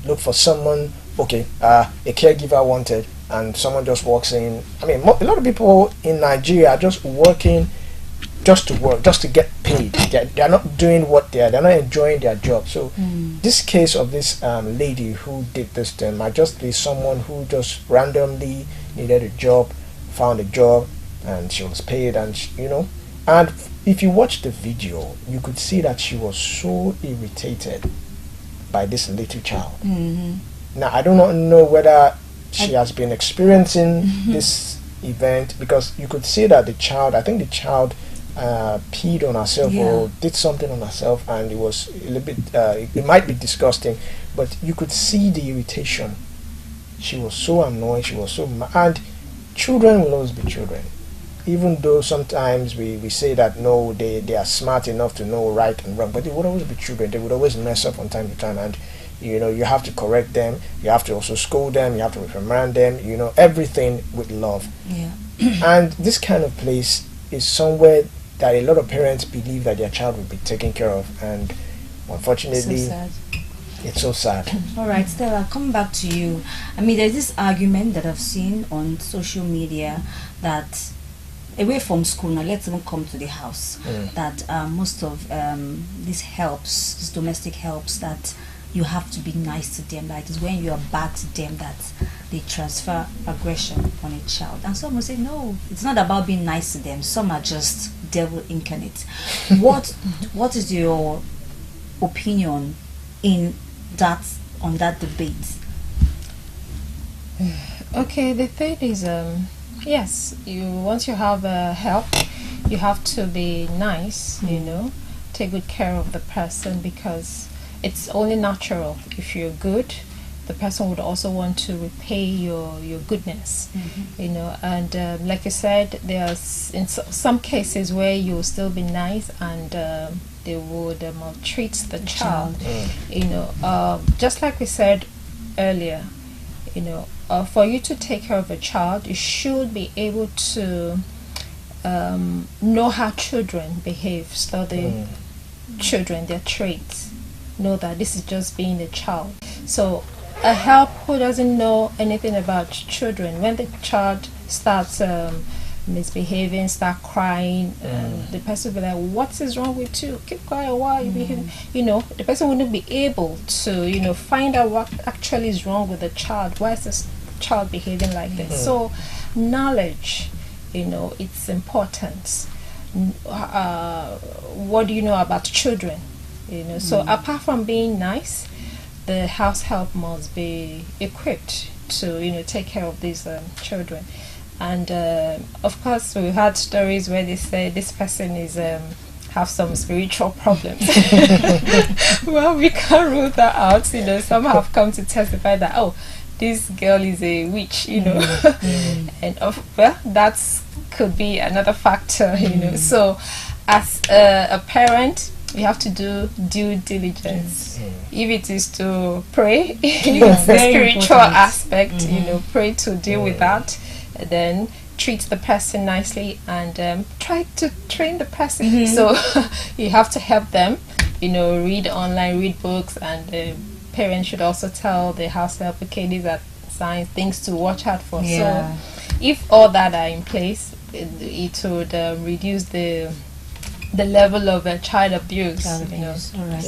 look for someone. Okay, a caregiver wanted, and someone just walks in. I mean, a lot of people in Nigeria are just working just to work, just to get paid. They're not doing what they're not enjoying their job. So this case of this lady who did this to him might just be someone who just randomly needed a job, found a job, and she was paid, and you know. And if you watch the video, you could see that she was so irritated by this little child. Now, I do not know whether she has been experiencing this event, because you could see that the child, I think the child peed on herself or did something on herself, and it was a little bit, it might be disgusting, but you could see the irritation. She was so annoyed, she was so mad. And children will always be children. Even though sometimes we say that no, they are smart enough to know right and wrong, but they would always be children. They would always mess up from time to time, and you know, you have to correct them, you have to also scold them, you have to reprimand them, you know, everything with love. And this kind of place is somewhere that a lot of parents believe that their child will be taken care of, and unfortunately it's so sad. All right, Stella, coming back to you. I mean, there's this argument that I've seen on social media that away from school, now let's even come to the house, that most of these helps, these domestic helps that you have to be nice to them. Like it's when you are bad to them that they transfer aggression on a child. And some will say, no, it's not about being nice to them. Some are just devil incarnate. What is your opinion on that debate? Okay, the thing is, yes, once you have help, you have to be nice, take good care of the person, because it's only natural. If you're good, the person would also want to repay your goodness, and like you said, there's in some cases where you'll still be nice and they would maltreat the child. Just like we said earlier, for you to take care of a child, you should be able to know how children behave, study children, their traits, know that this is just being a child. So a help who doesn't know anything about children, when the child starts misbehaving, start crying, the person will be like, what is wrong with you? Keep quiet, why are you behaving? The person wouldn't be able to find out what actually is wrong with the child. Why is this child behaving like this? So knowledge, it's important. What do you know about children? So apart from being nice, the house help must be equipped to take care of these children. And of course, we've had stories where they say this person is have some spiritual problems. Well, we can't rule that out. Some have come to testify that this girl is a witch. And that could be another factor. So as a parent, you have to do due diligence. If it is to pray, the spiritual aspect, pray to deal with that. Then treat the person nicely and try to train the person. So you have to help them, read online, read books, and parents should also tell the house help, okay, these are signs, things to watch out for. So if all that are in place, it would reduce the level of child abuse. All right.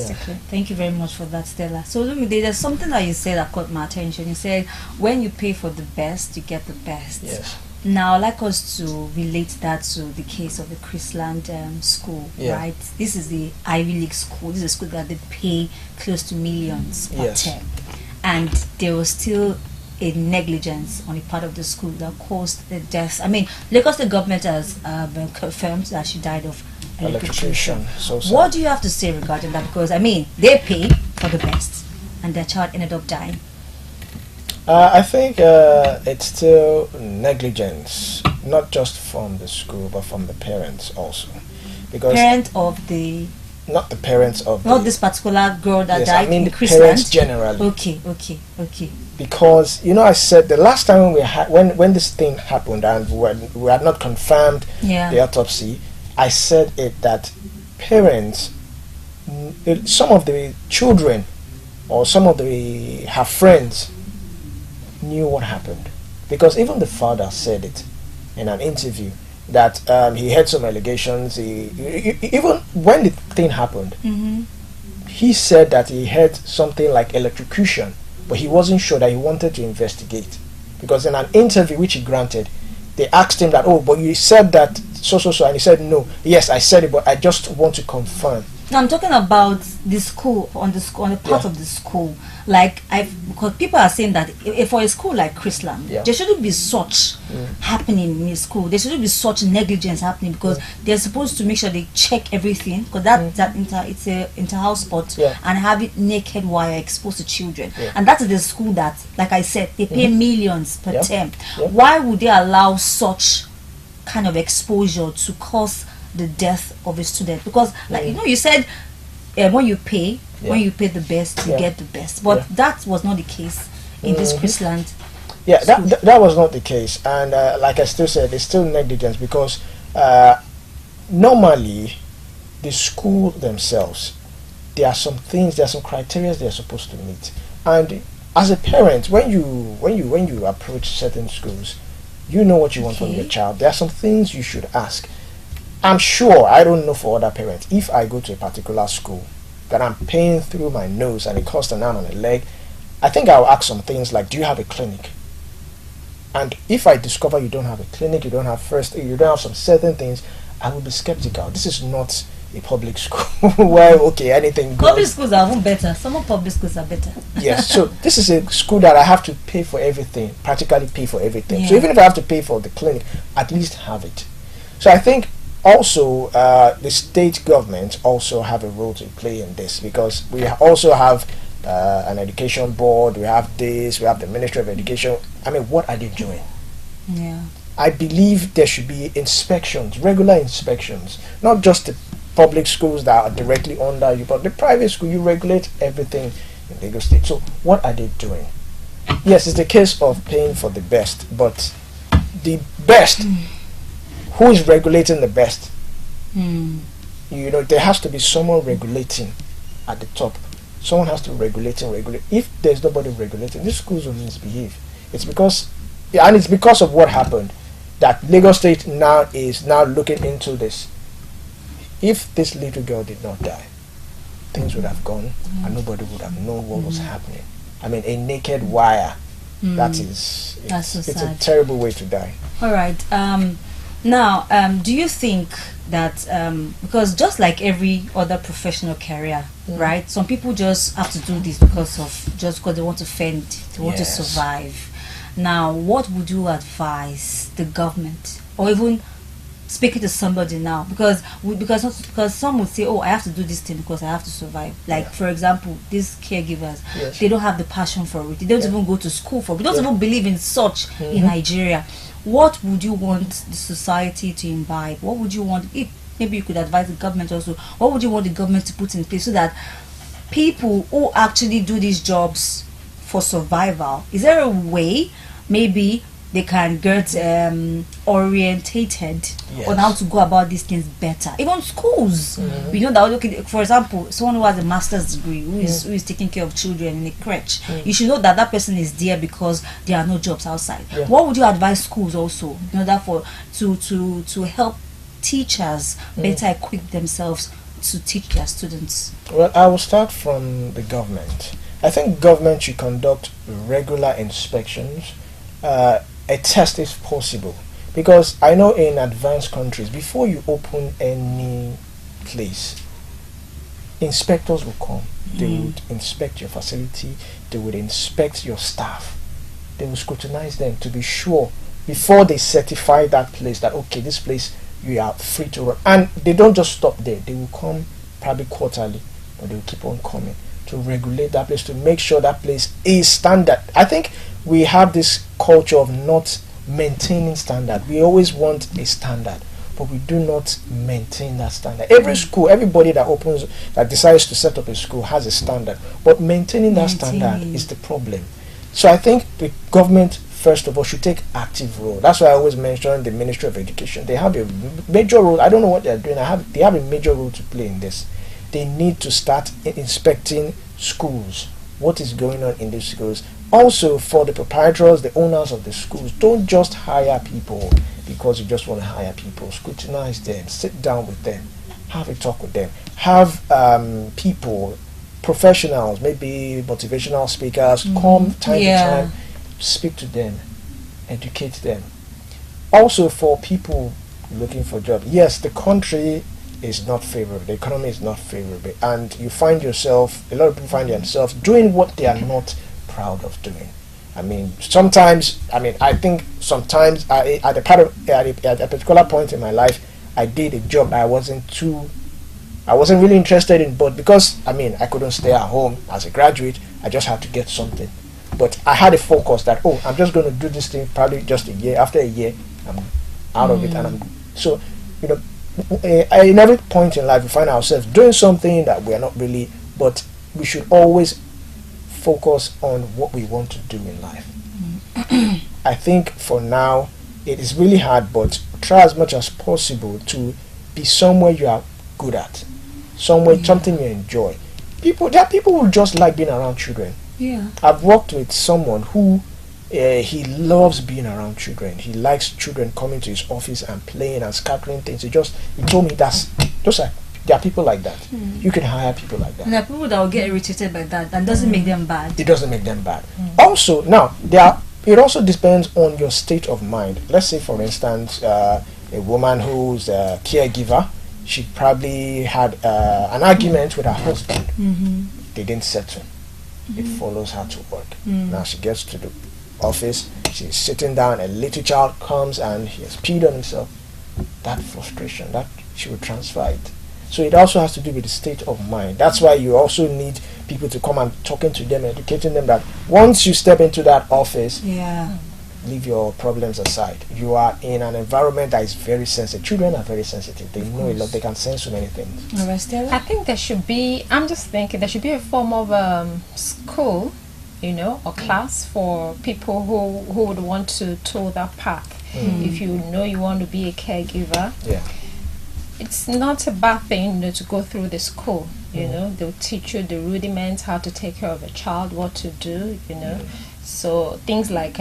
Thank you very much for that, Stella. So there's something that you said that caught my attention. You said when you pay for the best, you get the best. Yes. Now I'd like us to relate that to the case of the Chrisland school, right? This is the Ivy League school. This is a school that they pay close to millions per term, and there was still a negligence on the part of the school that caused the death. I mean, Lagos State government has confirmed that she died of electrocution. What do you have to say regarding that? Because they pay for the best and their child ended up dying. I think it's still negligence, not just from the school but from the parents also, because not the parents of not this particular girl that died. I mean the parents generally. Okay. Because I said the last time when this thing happened and we had not confirmed the autopsy, I said that parents, some of the children or some of her friends knew what happened, because even the father said it in an interview that he had some allegations. Even when the thing happened, he said that he had something like electrocution, but he wasn't sure, that he wanted to investigate, because in an interview which he granted, they asked him that, but you said that so, and he said no. Yes, I said it, but I just want to confirm. Now I'm talking about the school, on the part of the school. Because people are saying that if for a school like Chrisland, there shouldn't be such happening in a school. There shouldn't be such negligence happening, because they're supposed to make sure they check everything, because it's a inter-house sport, and have it naked wire exposed to children. And that is the school that, like I said, they pay millions per term. Why would they allow such kind of exposure to cause the death of a student? Because you said when you pay the best, you get the best, but that was not the case in this Chrisland. That was not the case, and like I still said, it's still negligence, because normally the school themselves, there are some criteria they're supposed to meet, and as a parent, when you approach certain schools, you know what you want from your child. There are some things you should ask. I'm sure, I don't know for other parents, if I go to a particular school that I'm paying through my nose and it costs an arm and a leg, I think I'll ask some things like, do you have a clinic? And if I discover you don't have a clinic, you don't have first aid, you don't have some certain things, I will be skeptical. This is not a public school where, okay, anything goes. Public schools are even better. Some of public schools are better. Yes, so this is a school that I have to pay for everything, practically pay for everything. Yeah. So even if I have to pay for the clinic, at least have it. So I think also the state government also have a role to play in this, because we also have an education board, we have this, we have the Ministry of Education. I mean, what are they doing? Yeah. I believe there should be inspections, regular inspections, not just the public schools that are directly under you, but the private school. You regulate everything in Lagos State. So what are they doing? Yes, it's the case of paying for the best, but the best, who is regulating the best? You know, there has to be someone regulating at the top. Someone has to regulate. If there's nobody regulating, these schools will misbehave. It's because of what happened that Lagos State now is looking into this. If this little girl did not die, things would have gone and nobody would have known what was happening. I mean, a naked wire. It's a terrible way to die. All right. Now, do you think that because just like every other professional career, right? Some people just have to do this because they want to fend, they want to survive. Now, what would you advise the government, or even speaking to somebody now, because some would say, oh, I have to do this thing because I have to survive. Like, for example, these caregivers, they don't have the passion for it. They don't even go to school for it. They don't even believe in such in Nigeria. What would you want the society to imbibe? What would you want, if maybe you could advise the government also, what would you want the government to put in place so that people who actually do these jobs for survival, is there a way maybe they can get orientated on how to go about these things better? Even schools, we know that. Okay, for example, someone who has a master's degree who is taking care of children in a crèche, you should know that that person is there because there are no jobs outside. What would you advise schools also in order to help teachers better equip themselves to teach their students? Well, I will start from the government. I think government should conduct regular inspections. A test if possible, because I know in advanced countries, before you open any place, inspectors will come. They would inspect your facility, they would inspect your staff, they will scrutinize them to be sure before they certify that place that, okay, this place you are free to run. And they don't just stop there, they will come probably quarterly, or they will keep on coming to regulate that place, to make sure that place is standard. I think we have this culture of not maintaining standard. We always want a standard, but we do not maintain that standard. Every school, everybody that decides to set up a school has a standard, but maintaining that standard is the problem. So I think the government, first of all, should take active role. That's why I always mention the Ministry of Education. They have a major role. I don't know what they're doing. They have a major role to play in this. They need to start inspecting schools. What is going on in these schools? Also, for the proprietors, the owners of the schools, don't just hire people because you just want to hire people. Scrutinize them, sit down with them, have a talk with them. Have people, professionals, maybe motivational speakers, come time to time, speak to them, educate them. Also, for people looking for jobs, yes, the country is not favorable, the economy is not favorable, and you find yourself, a lot of people find themselves doing what they are not proud of doing. I mean, sometimes, I think sometimes at a particular point in my life, I did a job I wasn't really interested in, but because I couldn't stay at home as a graduate, I just had to get something. But I had a focus that, I'm just going to do this thing probably just a year. After a year, I'm out of it, and so in every point in life we find ourselves doing something that we are not really, but we should always focus on what we want to do in life. I think for now it is really hard, but try as much as possible to be somewhere you are good at, something you enjoy. There are people who just like being around children. I've worked with someone who he loves being around children. He likes children coming to his office and playing and scattering things. He told me those are There are people like that. You can hire people like that. And there are people that will get irritated by that, and doesn't make them bad. It doesn't make them bad. Also, now it also depends on your state of mind. Let's say, for instance, a woman who's a caregiver, she probably had an argument with her husband. They didn't settle. It follows her to work. Now she gets to the office, she's sitting down, a little child comes and he has peed on himself. That frustration, that she will transfer it. So it also has to do with the state of mind. That's why you also need people to come and talking to them, educating them that once you step into that office, leave your problems aside. You are in an environment that is very sensitive. Children are very sensitive. They know a lot. They can sense so many things. I think there should be, I'm just thinking, there should be a form of school, you know, or class for people who would want to tour that path. If you know you want to be a caregiver, it's not a bad thing, you know, to go through the school. You know, they'll teach you the rudiments, how to take care of a child, what to do, you know. So things like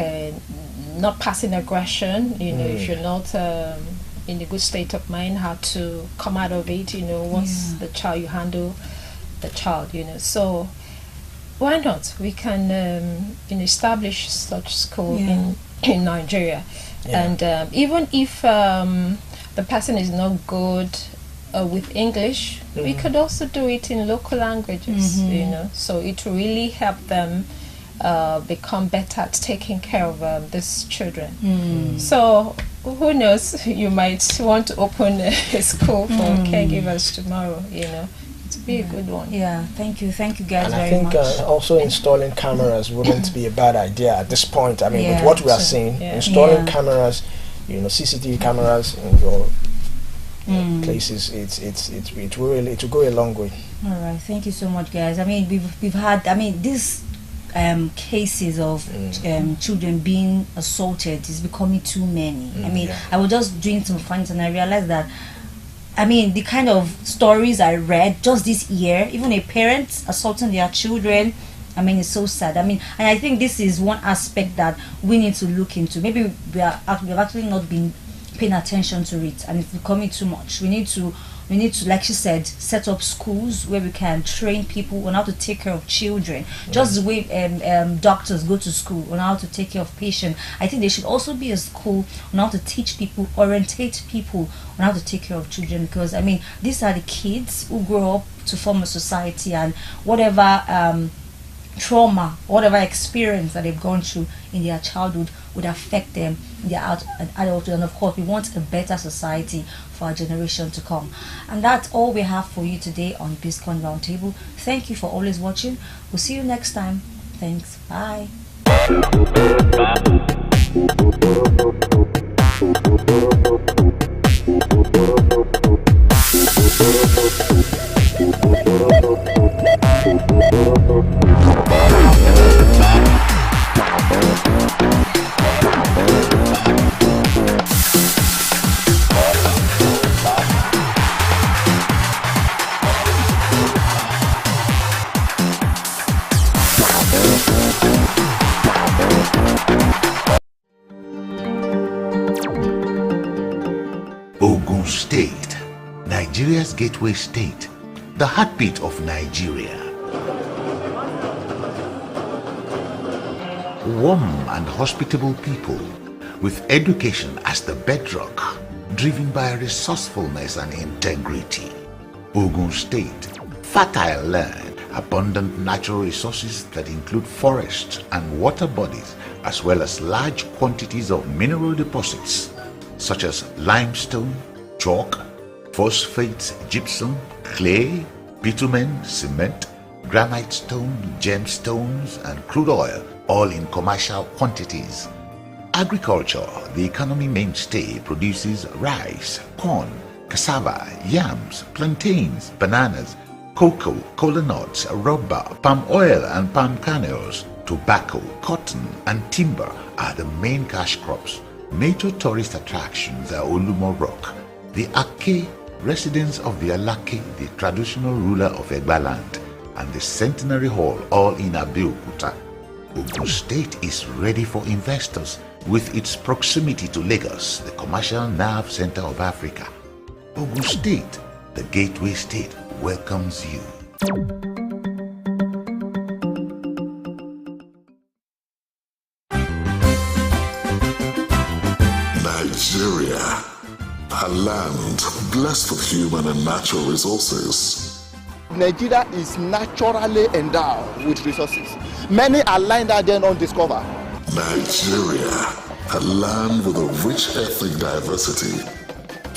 not passing aggression, you know, if you're not in a good state of mind, how to come out of it, you know, once the child, you handle the child, you know. So why not? We can you know, establish such school in Nigeria. And even if the person is not good with English, we could also do it in local languages, you know. So it really help them become better at taking care of these children. So who knows, you might want to open a school for caregivers tomorrow, you know. To be a good one. Thank you guys and very much. I think also installing cameras wouldn't be a bad idea at this point. I mean, with what we are seeing, installing cameras, you know, CCTV cameras in your places, it will go a long way. All right, thank you so much, guys. I mean, we've had, I mean, these cases of children being assaulted is becoming too many. I mean, I was just doing some findings and I realized that, I mean, the kind of stories I read just this year, even a parent assaulting their children, I mean, it's so sad. I mean, and I think this is one aspect that we need to look into. Maybe we've actually not been paying attention to it, and it's becoming too much. We need to, like she said, set up schools where we can train people on how to take care of children. Just the way doctors go to school on how to take care of patients. I think there should also be a school on how to teach people, orientate people on how to take care of children. Because, I mean, these are the kids who grow up to form a society, and whatever trauma, whatever experience that they've gone through in their childhood would affect them in their adulthood. And of course, we want a better society for our generation to come. And that's all we have for you today on Biscon Roundtable. Thank you for always watching. We'll see you next time. Thanks. Bye. Ogun State, Nigeria's gateway state, the heartbeat of Nigeria. Warm and hospitable people with education as the bedrock, driven by resourcefulness and integrity. Ogun State, fertile land, abundant natural resources that include forests and water bodies, as well as large quantities of mineral deposits such as limestone, chalk, phosphate, gypsum, clay, bitumen, cement, granite stone, gemstones, and crude oil, all in commercial quantities. Agriculture, the economy mainstay, produces rice, corn, cassava, yams, plantains, bananas, cocoa, cola nuts, rubber, palm oil and palm kernels. Tobacco, cotton, and timber are the main cash crops. Major tourist attractions are Olumo Rock, the Ake, residence of the Alake, the traditional ruler of Egba land, and the Centenary Hall, all in Abeokuta. Ogun State is ready for investors with its proximity to Lagos, the commercial nerve center of Africa. Ogun State, the Gateway State welcomes you. Nigeria, a land blessed with human and natural resources. Nigeria is naturally endowed with resources. Many are lying there undiscovered. Nigeria, a land with a rich ethnic diversity,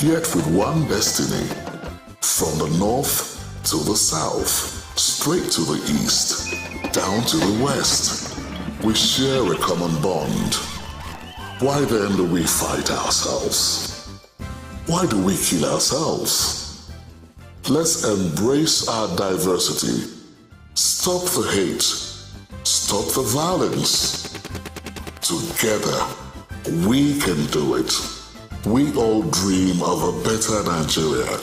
yet with one destiny. From the north to the south, straight to the east, down to the west, we share a common bond. Why then do we fight ourselves? Why do we kill ourselves? Let's embrace our diversity. Stop the hate. Stop the violence. Together, we can do it. We all dream of a better Nigeria,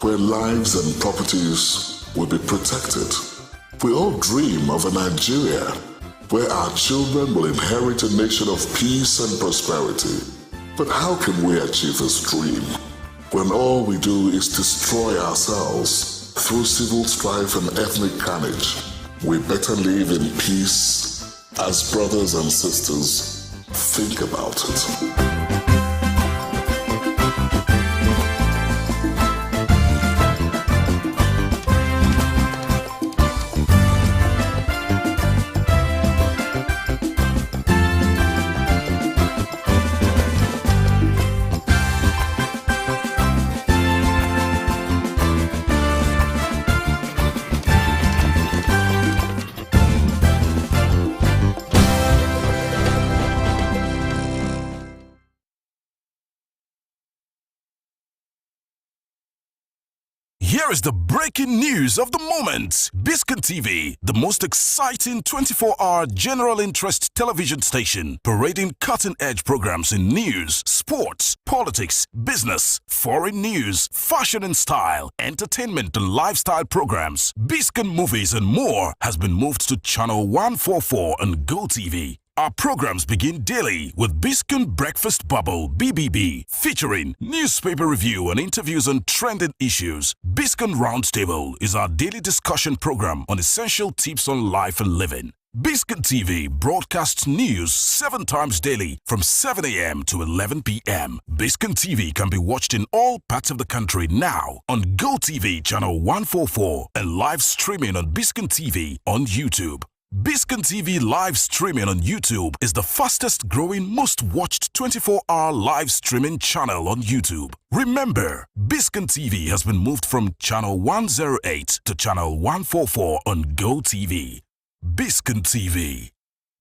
where lives and properties will be protected. We all dream of a Nigeria where our children will inherit a nation of peace and prosperity. But how can we achieve this dream when all we do is destroy ourselves through civil strife and ethnic carnage? We better live in peace as brothers and sisters. Think about it. Here is the breaking news of the moment. Biscon TV, the most exciting 24-hour general interest television station, parading cutting-edge programs in news, sports, politics, business, foreign news, fashion and style, entertainment and lifestyle programs, Biscon movies and more, has been moved to channel 144 on Go TV. Our programs begin daily with Biscon Breakfast Bubble (BBB), featuring newspaper review and interviews on trending issues. Biscon Roundtable is our daily discussion program on essential tips on life and living. Biscon TV broadcasts news 7 times daily from 7 a.m. to 11 p.m. Biscon TV can be watched in all parts of the country now on Go TV channel 144 and live streaming on Biscon TV on YouTube. Biscon TV live streaming on YouTube is the fastest growing, most watched 24-hour live streaming channel on YouTube. Remember, Biscon TV has been moved from channel 108 to channel 144 on Go TV. Biscon TV,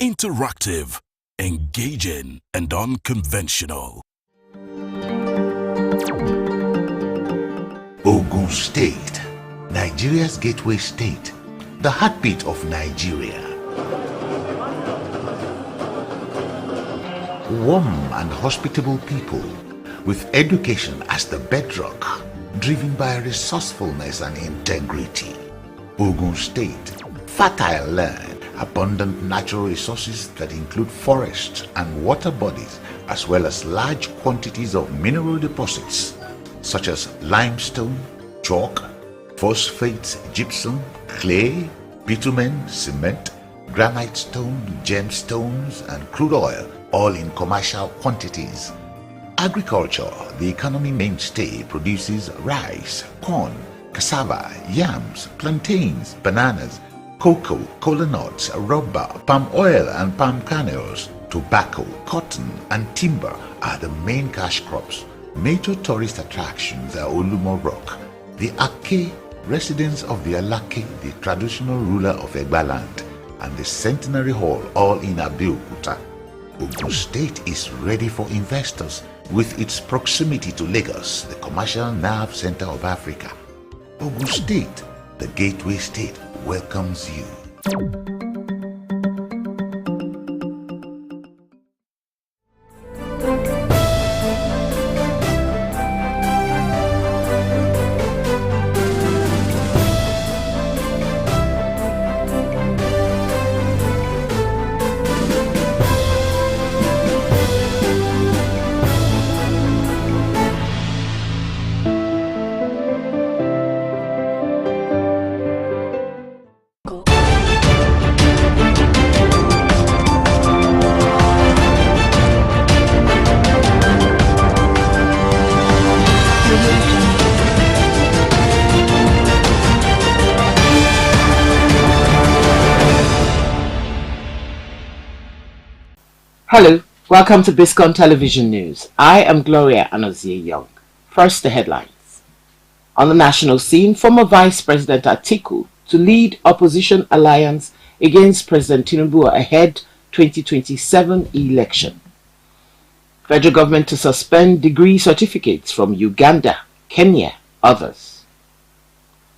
interactive, engaging, and unconventional. Ogun State, Nigeria's gateway state, the heartbeat of Nigeria. Warm and hospitable people with education as the bedrock, driven by resourcefulness and integrity. Ogun State, fertile land, abundant natural resources that include forests and water bodies, as well as large quantities of mineral deposits such as limestone, chalk, phosphates, gypsum, clay, bitumen, cement, granite stone, gemstones, and crude oil, all in commercial quantities. Agriculture, the economy mainstay, produces rice, corn, cassava, yams, plantains, bananas, cocoa, kola nuts, rubber, palm oil and palm kernels. Tobacco, cotton, and timber are the main cash crops. Major tourist attractions are Olumo Rock, the Ake, residence of the Alake, the traditional ruler of Egba land, and the Centenary Hall, all in Abeokuta. Ogun State is ready for investors with its proximity to Lagos, the commercial nerve center of Africa. Ogun State, the gateway state, welcomes you. Hello, welcome to Biscon Television News. I am Gloria Anozie Young. First, the headlines. On the national scene, former Vice President Atiku to lead opposition alliance against President Tinubu ahead 2027 election. Federal government to suspend degree certificates from Uganda, Kenya, others.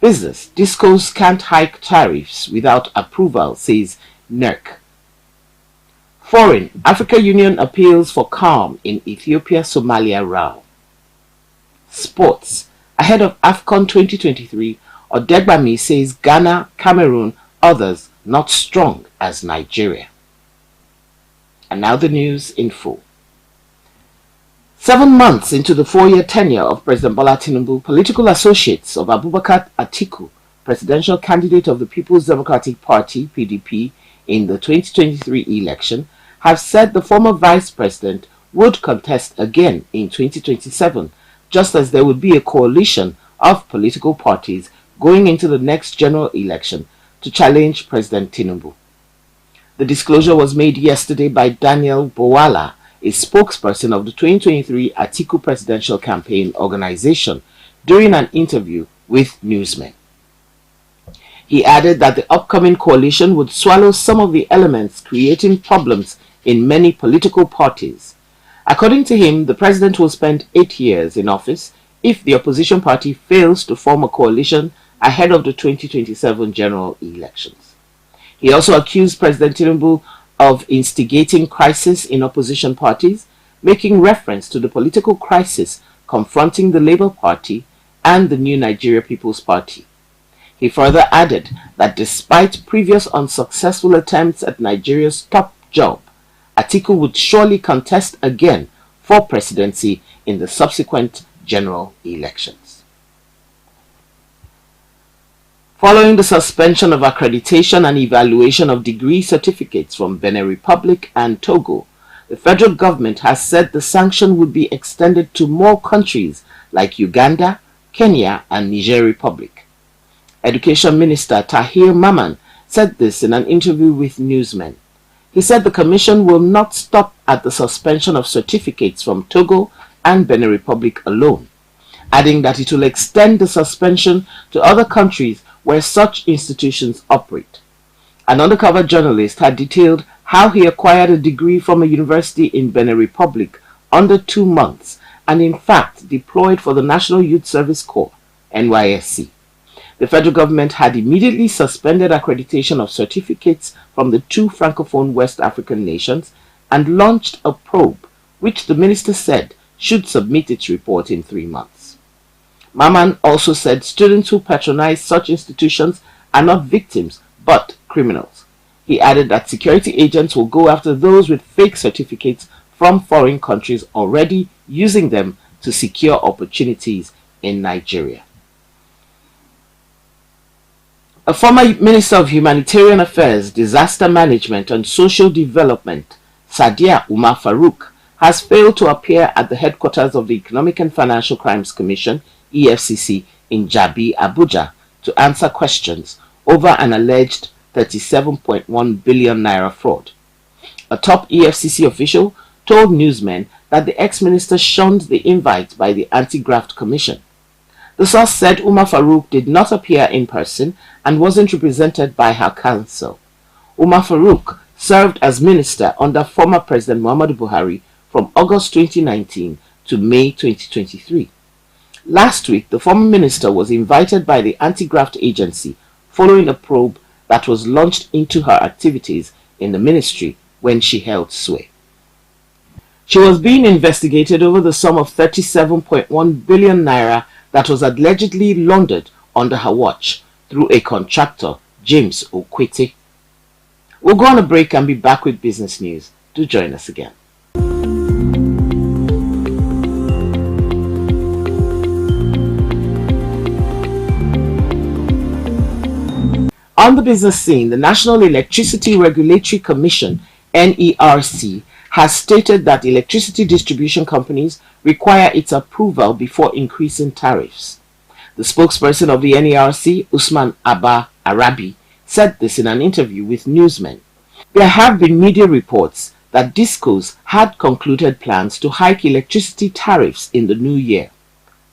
Business, discos can't hike tariffs without approval, says NERC. Foreign, Africa Union appeals for calm in Ethiopia-Somalia row. Sports, ahead of AFCON 2023, Odegbami says Ghana, Cameroon, others not strong as Nigeria. And now the news in full. 7 months into the 4-year tenure of President Bola Tinubu, political associates of Abubakar Atiku, presidential candidate of the People's Democratic Party, PDP, in the 2023 election, have said the former vice president would contest again in 2027, just as there would be a coalition of political parties going into the next general election to challenge President Tinubu. The disclosure was made yesterday by Daniel Bowala, a spokesperson of the 2023 Atiku Presidential Campaign Organization, during an interview with newsmen. He added that the upcoming coalition would swallow some of the elements creating problems in many political parties. According to him, the president will spend 8 years in office if the opposition party fails to form a coalition ahead of the 2027 general elections. He also accused President Tinubu of instigating crisis in opposition parties, making reference to the political crisis confronting the Labour Party and the New Nigeria People's Party. He further added that despite previous unsuccessful attempts at Nigeria's top job, Atiku would surely contest again for presidency in the subsequent general elections. Following the suspension of accreditation and evaluation of degree certificates from Benin Republic and Togo, the federal government has said the sanction would be extended to more countries like Uganda, Kenya, and Niger Republic. Education Minister Tahir Maman said this in an interview with newsmen. He said the Commission will not stop at the suspension of certificates from Togo and Benin Republic alone, adding that it will extend the suspension to other countries where such institutions operate. An undercover journalist had detailed how he acquired a degree from a university in Benin Republic under 2 months and in fact deployed for the National Youth Service Corps, NYSC. The federal government had immediately suspended accreditation of certificates from the 2 Francophone West African nations and launched a probe, which the minister said should submit its report in 3 months. Maman also said students who patronize such institutions are not victims, but criminals. He added that security agents will go after those with fake certificates from foreign countries already using them to secure opportunities in Nigeria. A former Minister of Humanitarian Affairs, Disaster Management and Social Development, Sadia Umar Farouk, has failed to appear at the headquarters of the Economic and Financial Crimes Commission, EFCC, in Jabi, Abuja, to answer questions over an alleged 37.1 billion naira fraud. A top EFCC official told newsmen that the ex-minister shunned the invite by the Anti-Graft Commission. The source said Umar Farouk did not appear in person and wasn't represented by her counsel. Umar Farouk served as minister under former President Muhammadu Buhari from August 2019 to May 2023. Last week, the former minister was invited by the Anti-Graft Agency following a probe that was launched into her activities in the ministry when she held sway. She was being investigated over the sum of 37.1 billion naira that was allegedly laundered under her watch through a contractor, James Okwete. We'll go on a break and be back with business news. Do join us again. On the business scene, the National Electricity Regulatory Commission, NERC, has stated that electricity distribution companies require its approval before increasing tariffs. The spokesperson of the NERC, Usman Abba Arabi, said this in an interview with newsmen. There have been media reports that discos had concluded plans to hike electricity tariffs in the new year.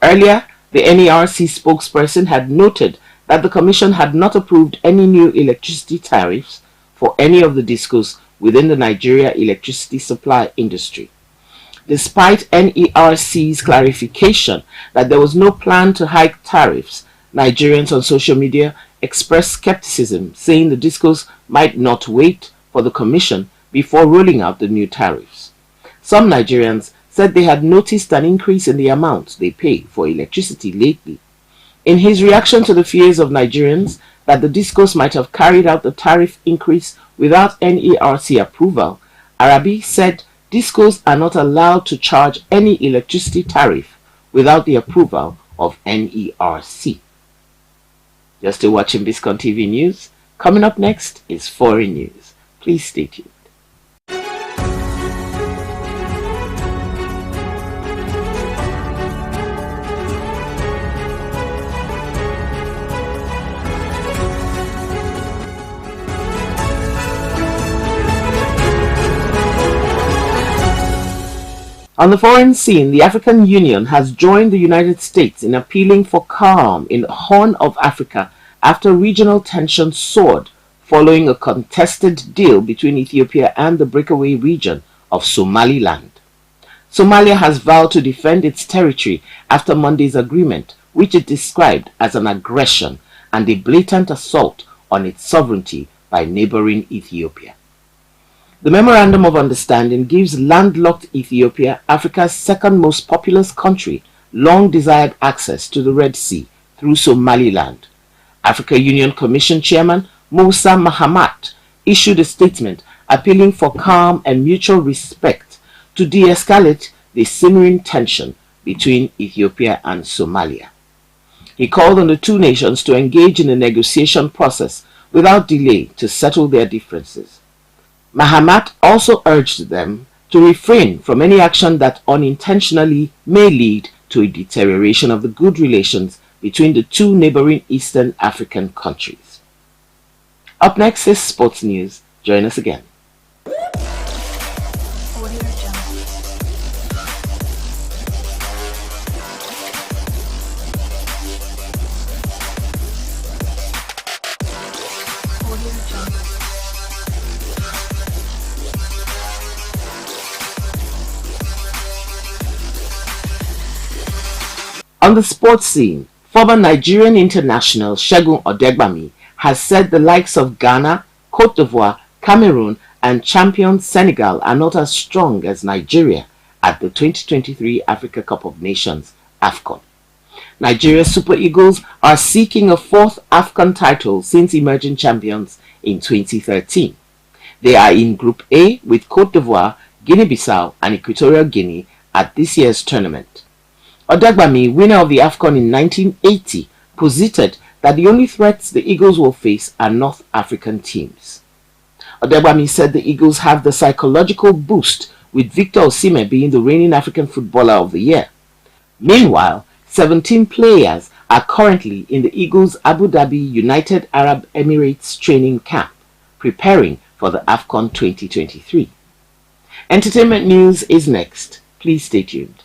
Earlier, the NERC spokesperson had noted that the Commission had not approved any new electricity tariffs for any of the discos within the Nigeria electricity supply industry. Despite NERC's clarification that there was no plan to hike tariffs, Nigerians on social media expressed skepticism, saying the discos might not wait for the Commission before rolling out the new tariffs. Some Nigerians said they had noticed an increase in the amount they pay for electricity lately. In his reaction to the fears of Nigerians that the discos might have carried out the tariff increase without NERC approval, Arabi said discos are not allowed to charge any electricity tariff without the approval of NERC. You're still watching Biscon TV News. Coming up next is foreign news. Please stay tuned. On the foreign scene, the African Union has joined the United States in appealing for calm in the Horn of Africa after regional tensions soared following a contested deal between Ethiopia and the breakaway region of Somaliland. Somalia has vowed to defend its territory after Monday's agreement, which it described as an aggression and a blatant assault on its sovereignty by neighboring Ethiopia. The Memorandum of Understanding gives landlocked Ethiopia, Africa's second most populous country, long-desired access to the Red Sea through Somaliland. Africa Union Commission Chairman Musa Mahamat issued a statement appealing for calm and mutual respect to de-escalate the simmering tension between Ethiopia and Somalia. He called on the two nations to engage in a negotiation process without delay to settle their differences. Mahamat also urged them to refrain from any action that unintentionally may lead to a deterioration of the good relations between the two neighboring Eastern African countries. Up next is sports news. Join us again. On the sports scene, former Nigerian international Segun Odegbami has said the likes of Ghana, Cote d'Ivoire, Cameroon and champion Senegal are not as strong as Nigeria at the 2023 Africa Cup of Nations AFCON. Nigeria's Super Eagles are seeking a fourth AFCON title since emerging champions in 2013. They are in Group A with Cote d'Ivoire, Guinea-Bissau and Equatorial Guinea at this year's tournament. Odegbami, winner of the AFCON in 1980, posited that the only threats the Eagles will face are North African teams. Odegbami said the Eagles have the psychological boost, with Victor Osimhen being the reigning African Footballer of the Year. Meanwhile, 17 players are currently in the Eagles' Abu Dhabi United Arab Emirates training camp, preparing for the AFCON 2023. Entertainment news is next. Please stay tuned.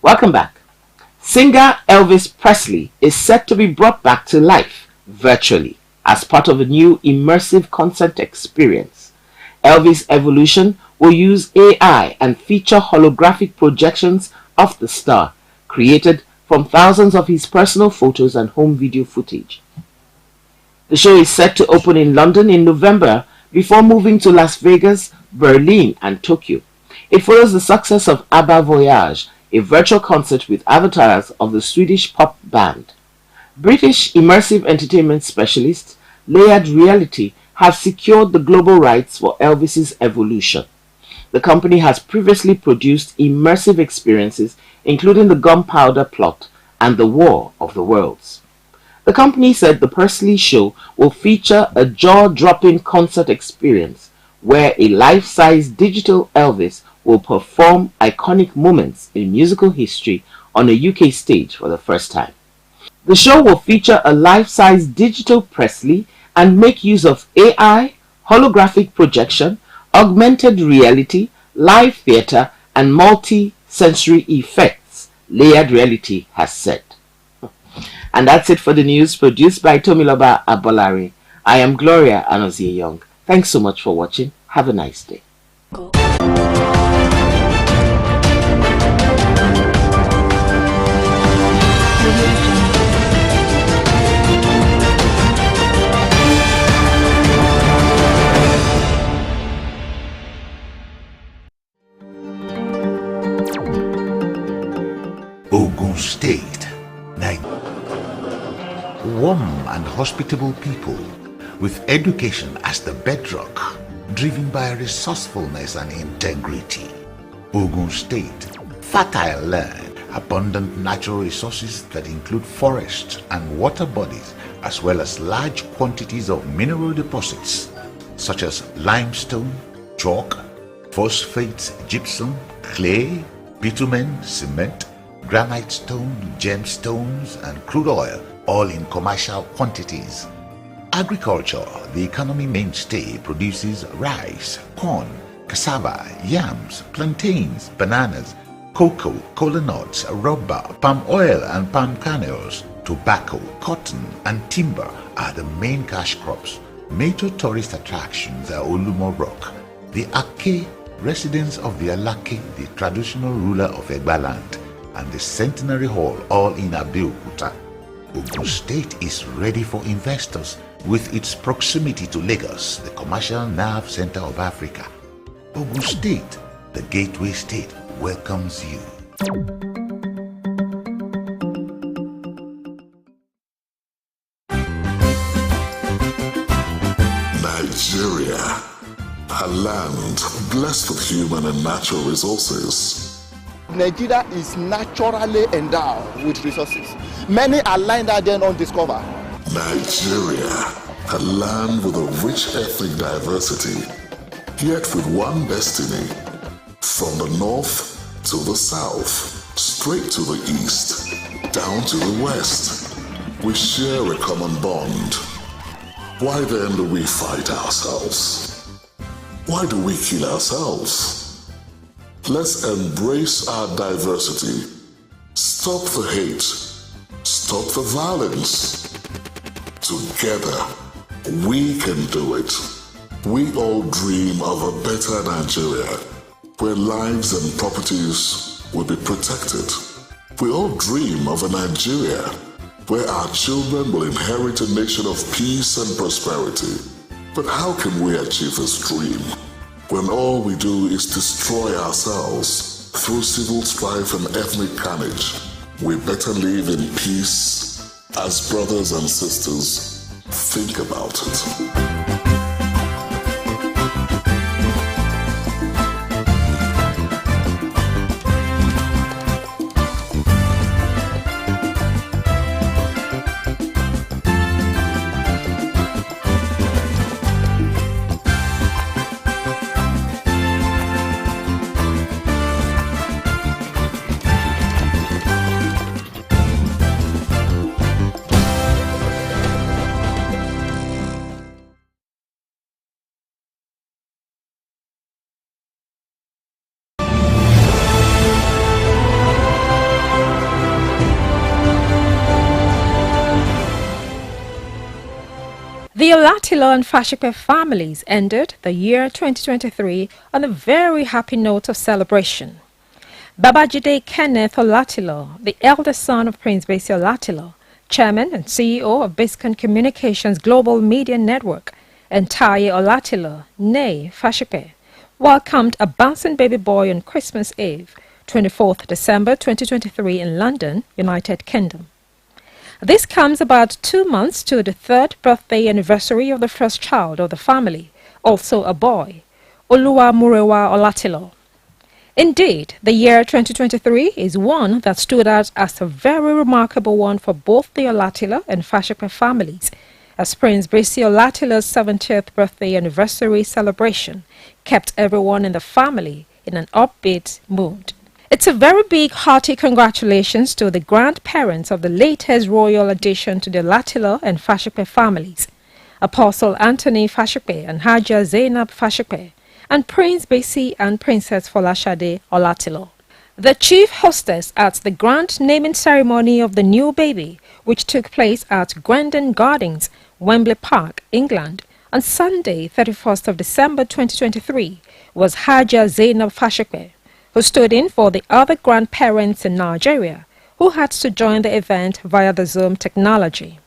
Welcome back. Singer Elvis Presley is set to be brought back to life virtually as part of a new immersive concert experience. Elvis Evolution will use AI and feature holographic projections of the star, created from thousands of his personal photos and home video footage. The show is set to open in London in November before moving to Las Vegas, Berlin and Tokyo. It follows the success of ABBA Voyage, a virtual concert with avatars of the Swedish pop band. British immersive entertainment specialists Layered Reality have secured the global rights for Elvis's Evolution. The company has previously produced immersive experiences including the Gunpowder Plot and the War of the Worlds. The company said the Presley show will feature a jaw-dropping concert experience where a life-size digital Elvis will perform iconic moments in musical history on a UK stage for the first time. The show will feature a life-size digital Presley and make use of AI, holographic projection, augmented reality, live theatre, and multi-sensory effects, Layered Reality has said. And that's it for the news produced by Tomiloba Abolari. I am Gloria Anozie Young. Thanks so much for watching. Have a nice day. Ogun State, warm and hospitable people with education as the bedrock, driven by resourcefulness and integrity. Ogun State, fertile land, abundant natural resources that include forests and water bodies, as well as large quantities of mineral deposits such as limestone, chalk, phosphates, gypsum, clay, bitumen, cement, granite stone, gemstones, and crude oil, all in commercial quantities. Agriculture, the economy mainstay, produces rice, corn, cassava, yams, plantains, bananas, cocoa, kola nuts, rubber, palm oil and palm kernels. Tobacco, cotton, and timber are the main cash crops. Major tourist attractions are Olumo Rock, the Ake, residence of the Alake, the traditional ruler of Egba land, and the Centenary Hall, all in Abeokuta. Ogun State is ready for investors with its proximity to Lagos, the commercial nerve center of Africa. Ogun State, the gateway state, welcomes you. Nigeria, a land blessed with human and natural resources. Nigeria is naturally endowed with resources. Many are lying there then undiscovered. Nigeria, a land with a rich ethnic diversity, yet with one destiny. From the north to the south, straight to the east, down to the west, we share a common bond. Why then do we fight ourselves? Why do we kill ourselves? Let's embrace our diversity. Stop the hate. Stop the violence. Together, we can do it. We all dream of a better Nigeria, where lives and properties will be protected. We all dream of a Nigeria where our children will inherit a nation of peace and prosperity. But how can we achieve this dream when all we do is destroy ourselves through civil strife and ethnic carnage? We better live in peace as brothers and sisters. Think about it. The Olatilo and Fashipe families ended the year 2023 on a very happy note of celebration. Babajide Kenneth Olatilo, the eldest son of Prince Basil Olatilo, chairman and CEO of Biscon Communications Global Media Network, and Taye Olatilo, née Fashipe, welcomed a bouncing baby boy on Christmas Eve, 24th December 2023 in London, United Kingdom. This comes about 2 months to the third birthday anniversary of the first child of the family, also a boy, Oluwamurewa Olatilo. Indeed, the year 2023 is one that stood out as a very remarkable one for both the Olatilo and Fashipe families, as Prince Biscon Olatilo's 70th birthday anniversary celebration kept everyone in the family in an upbeat mood. It's a very big hearty congratulations to the grandparents of the latest royal addition to the Olatilo and Fashikpe families, Apostle Anthony Fashikpe and Haja Zainab Fashikpe, and Prince Biscon and Princess Folashade Olatilo. The chief hostess at the grand naming ceremony of the new baby, which took place at Grandin Gardens, Wembley Park, England, on Sunday, 31st of December 2023, was Haja Zainab Fashikpe, who stood in for the other grandparents in Nigeria who had to join the event via the Zoom technology.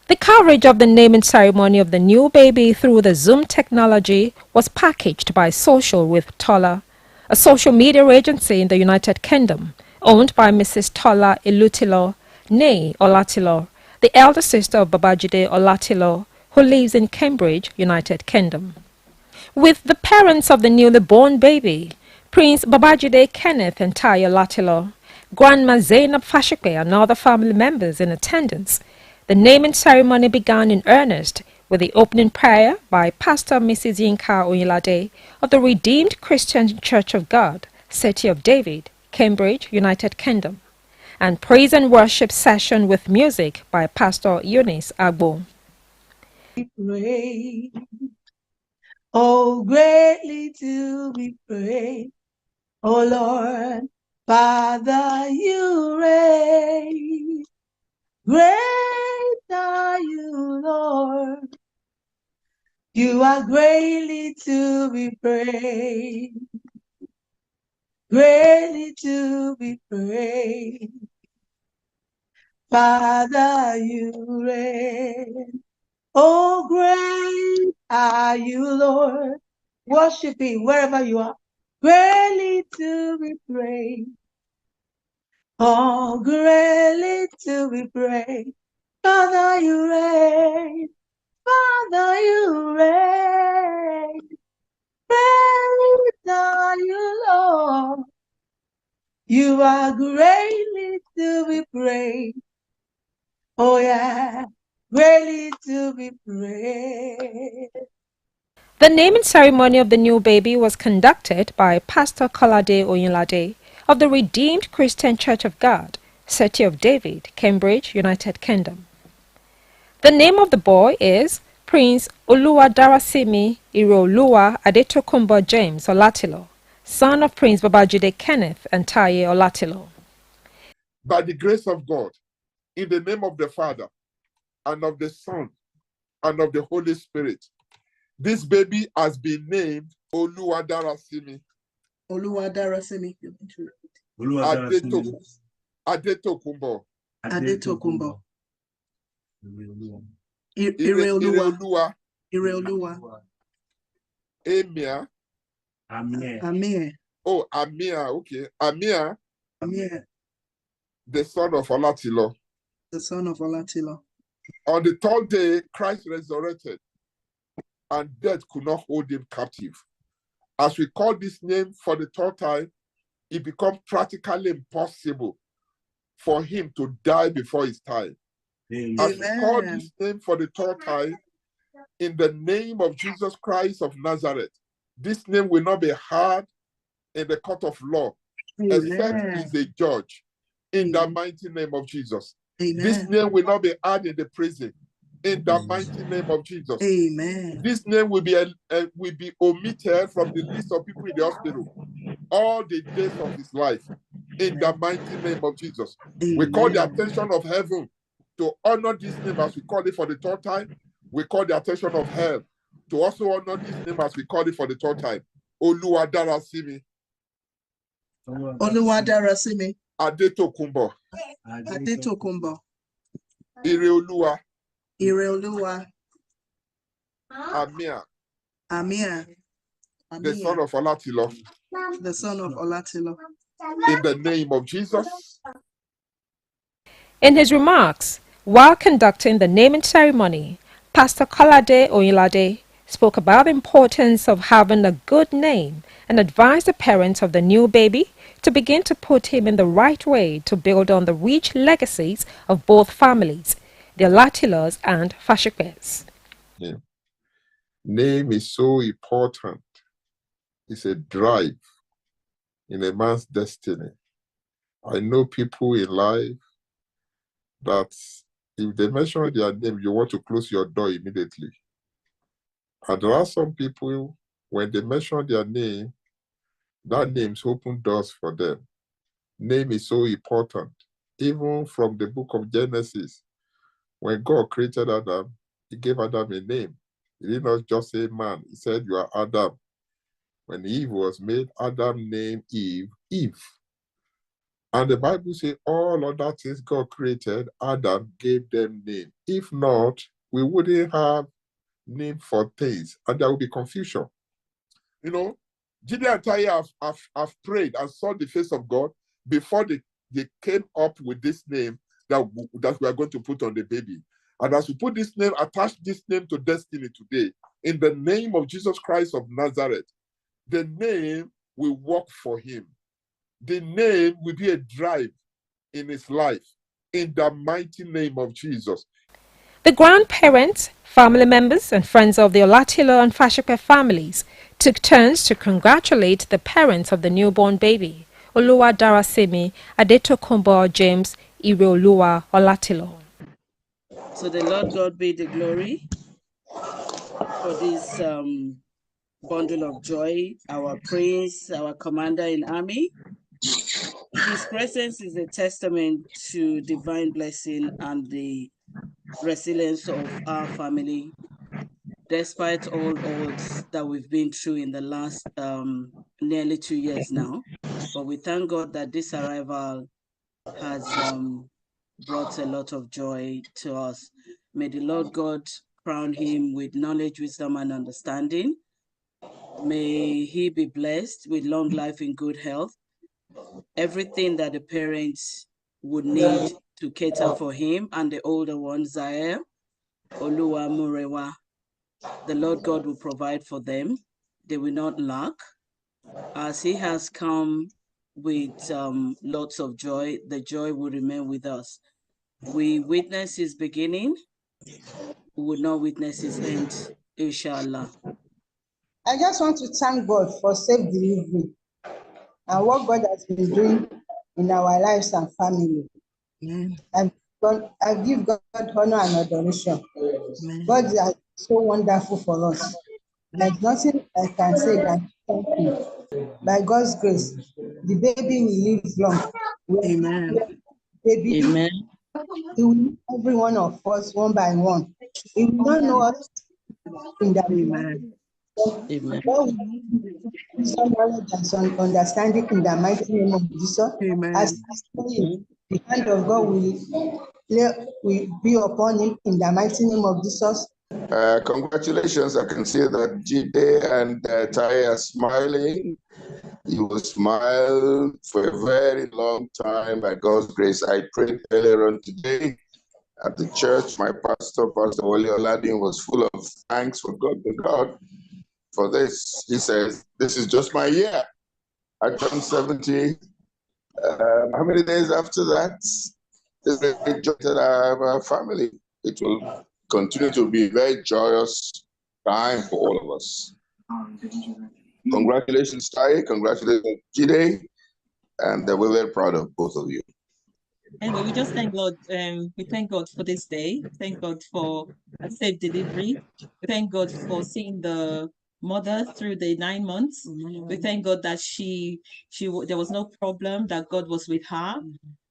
The coverage of the naming ceremony of the new baby through the Zoom technology was packaged by Social with Tola, a social media agency in the United Kingdom, owned by Mrs. Tola Ilutilo, née Olatilo, the elder sister of Babajide Olatilo, who lives in Cambridge, United Kingdom. With the parents of the newly born baby, Prince Babajide Kenneth and Taye Olatilo, Grandma Zainab Fashikpe and other family members in attendance, the naming ceremony began in earnest with the opening prayer by Pastor Mrs. Yinka Oyinlade of the Redeemed Christian Church of God, City of David, Cambridge, United Kingdom, and praise and worship session with music by Pastor Eunice Agbo. Praise, oh greatly to be praised, oh Lord, Father, you reign. Great are you, Lord. You are greatly to be praised. Greatly to be praised. Father, you reign. Oh, great are you, Lord. Worshiping wherever you are. Greatly to be praised. Oh, greatly to be praised. Father, you reign. Father, you reign. Great are you, Lord. You are greatly to be praised. Oh, yeah, greatly to be praised. The naming ceremony of the new baby was conducted by Pastor Kolade Oyinlade of the Redeemed Christian Church of God, City of David, Cambridge, United Kingdom. The name of the boy is Prince Oluwadarasimi Ireoluwa Adetokunbo James Olatilo, son of Prince Babajide Kenneth and Taye Olatilo. By the grace of God, in the name of the Father, and of the Son, and of the Holy Spirit, this baby has been named Oluwadarasimi. Oluwadarasimi. Adetokunbo. Adetokunbo. Ireoluwa. Ireoluwa. Amir. Amir. Oh, Amir, okay. Amir. Amir. The son of Olatilo. The son of Olatilo. On the third day, Christ resurrected, and death could not hold him captive. As we call this name for the third time, it becomes practically impossible for him to die before his time. Amen. As we call this name for the third time, in the name of Jesus Christ of Nazareth, this name will not be heard in the court of law, except he's a judge. In the mighty name of Jesus. Amen. This name will not be heard in the prison. In the mighty name of Jesus. Amen. This name will be omitted from the list of people in the hospital all the days of his life. In the mighty name of Jesus. Amen. We call the attention of heaven to honor this name as we call it for the third time. We call the attention of hell to also honor this name as we call it for the third time. Oluwadarasimi. Oluwadarasimi. Adetokunbo. Adetokunbo. Ireoluwa. Ireoluwa. Amir. Amir. The son of Olatilo. The son of Olatilo. In the name of Jesus. In his remarks, while conducting the naming ceremony, Pastor Kolade Oyinlade spoke about the importance of having a good name and advised the parents of the new baby to begin to put him in the right way to build on the rich legacies of both families, the Latilas and Fashikes. Name is so important. It's a drive in a man's destiny. I know people in life that if they mention their name, you want to close your door immediately. And there are some people, when they mention their name, that name's open doors for them. Name is so important. Even from the book of Genesis, when God created Adam, he gave Adam a name. He did not just say man. He said, you are Adam. When Eve was made, Adam named Eve, Eve. And the Bible says all other things God created, Adam gave them name. If not, we wouldn't have name for things, and there will be confusion. You know, Gideon and Tai have prayed and saw the face of God before they came up with this name that we are going to put on the baby. And as we put this name, attach this name to destiny today, in the name of Jesus Christ of Nazareth, the name will work for him. The name will be a drive in his life, in the mighty name of Jesus. The grandparents, family members, and friends of the Olatilo and Fashikwe families took turns to congratulate the parents of the newborn baby, Oluwa Darasimi Adetokunbo James Ireoluwa Olatilo. So the Lord God be the glory for this bundle of joy, our praise, our commander in army. His presence is a testament to divine blessing and the resilience of our family, despite all odds that we've been through in the last nearly 2 years now. But we thank God that this arrival has brought a lot of joy to us. May the Lord God crown him with knowledge, wisdom, and understanding. May he be blessed with long life and good health. Everything that the parents would need to cater for him and the older one, Zaire, Oluwa Murewa, the Lord God will provide for them. They will not lack. As he has come with lots of joy, the joy will remain with us. We witness his beginning, we will not witness his end, inshallah. I just want to thank God for safe delivery and what God has been doing in our lives and family. I give God honor and adoration. God is so wonderful for us. There's nothing I can say than thank you. By God's grace, the baby will live long. Amen. Baby, Amen. He will know every one of us one by one. He will not know us in the Amen. Amen. Some knowledge and some understanding in the mighty name of Jesus. Amen. As the hand of God will be upon him in the mighty name of Jesus. Congratulations. I can see that Jide and Tai are smiling. You will smile for a very long time by God's grace. I prayed earlier on today at the church. My pastor, Pastor Wale Oladin, was full of thanks for God for this. He says, this is just my year. I turned 70. How many days after that? There's a joy that I have a family. It will continue to be a very joyous time for all of us. Congratulations, Tai. Congratulations, Jide. And we're very proud of both of you. Anyway, we just thank God. We thank God for this day. Thank God for a safe delivery. We thank God for seeing the mother through the 9 months. We thank God that there was no problem, that God was with her,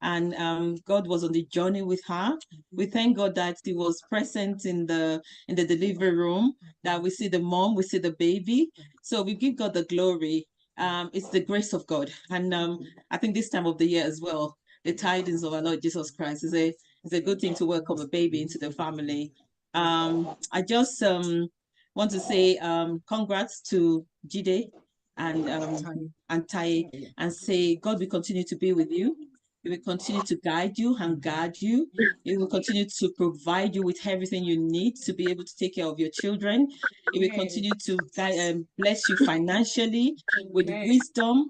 and God was on the journey with her. We thank God that He was present in the delivery room, that we see the mom, we see the baby. So we give God the glory. It's the grace of God, and I think this time of the year as well, the tidings of our Lord Jesus Christ is a good thing to welcome a baby into the family. I just want to say congrats to Jide and Tai, and say God will continue to be with you. He will continue to guide you and guard you. He will continue to provide you with everything you need to be able to take care of your children. He will continue to bless you financially with wisdom,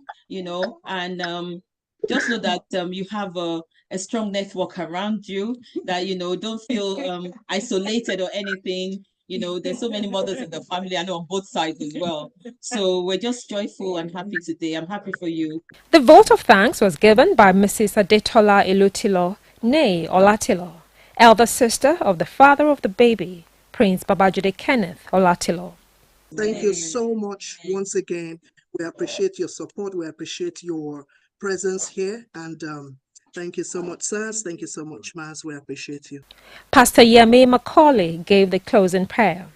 and just know that you have a strong network around you, that, don't feel isolated or anything. There's so many mothers in the family, I know, on both sides as well. So we're just joyful and happy today. I'm happy for you. The vote of thanks was given by Mrs. Adetola Elutilo, née Olatilo, elder sister of the father of the baby, Prince Babajide Kenneth Olatilo. Thank you so much once again. We appreciate your support. We appreciate your presence here. And thank you so much, sirs. Thank you so much, Maz. We appreciate you. Pastor Yemi Macaulay gave the closing prayer.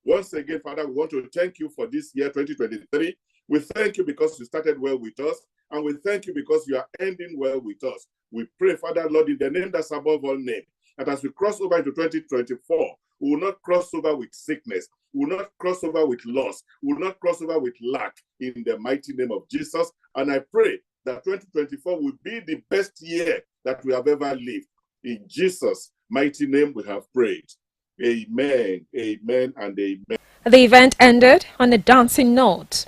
Once again, Father, we want to thank you for this year 2023. We thank you because you started well with us, and we thank you because you are ending well with us. We pray, Father, Lord, in the name that's above all name, that as we cross over into 2024, we will not cross over with sickness, we will not cross over with loss, we will not cross over with lack, in the mighty name of Jesus. And I pray that 2024 will be the best year that we have ever lived. In Jesus' mighty name we have prayed. Amen, amen, and amen. The event ended on a dancing note.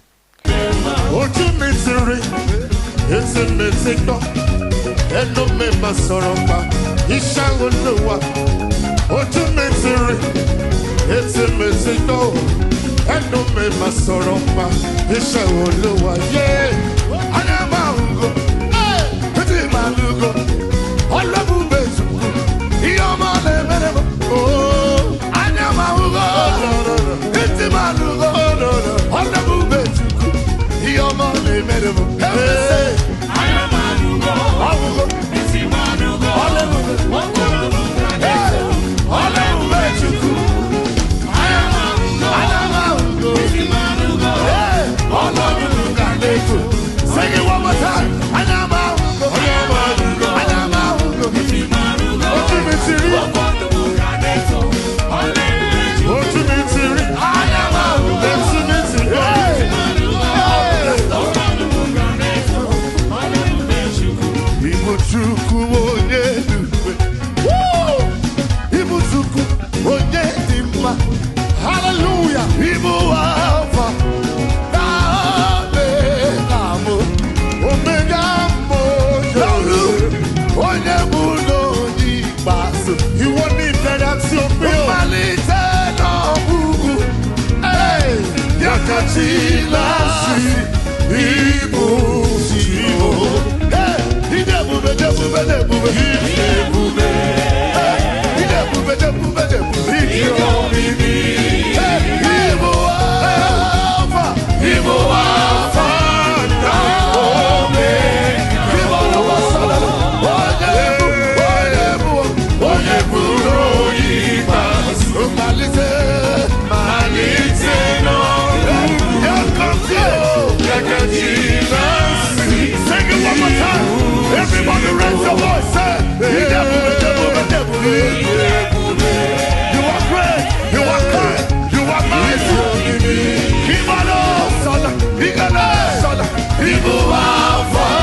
Sing it one more time. Hallelujah. People Alpha. You want me to that's your bill. Hey, Yakachila, Ibu, hey, he everybody raise your voice, you are great, you are kind, you are mighty. People are fun.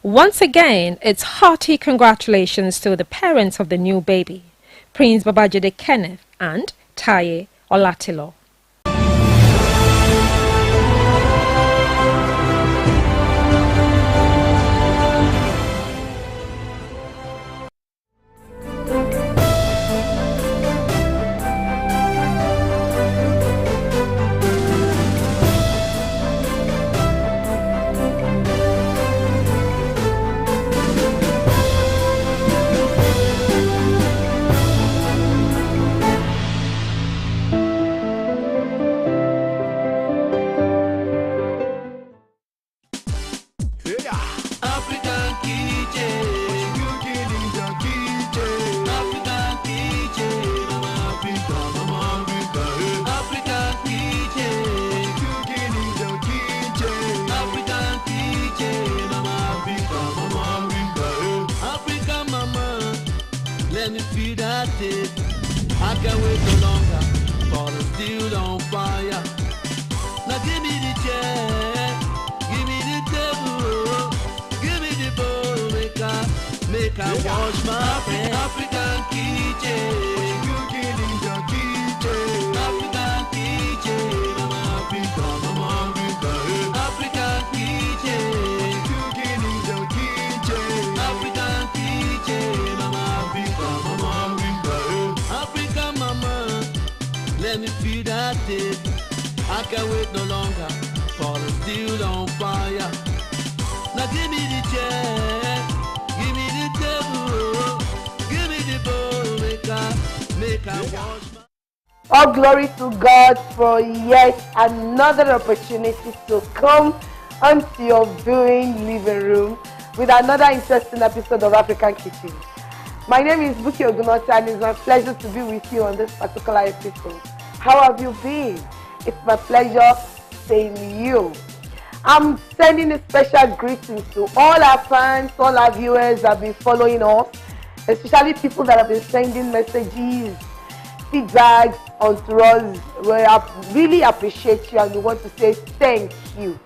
Once again, it's hearty congratulations to the parents of the new baby, Prince Babajide Kenneth and Taye Olatilo. it. I can't wait no longer for the steel on fire. Now give me the chair, give me the table, give me the bowl, make I wash my hands. African kitchen, cooking in the kitchen. African kitchen, Mama Africa, Mama Africa. African kitchen, cooking in the kitchen. African kitchen, Mama Africa, Mama Africa. African mama, let me feel that taste. I can't wait no longer for the steel on fire. Now give me the chair, give me the table, give me the bowl, make I wash my... All glory to God for yet another opportunity to come onto your viewing living room with another interesting episode of African Kitchen. My name is Buki Ogunota and it's my pleasure to be with you on this particular episode. How have you been? It's my pleasure seeing you. I'm sending a special greetings to all our fans, all our viewers that have been following us, especially people that have been sending messages, feedbacks onto us. We really appreciate you and we want to say thank you.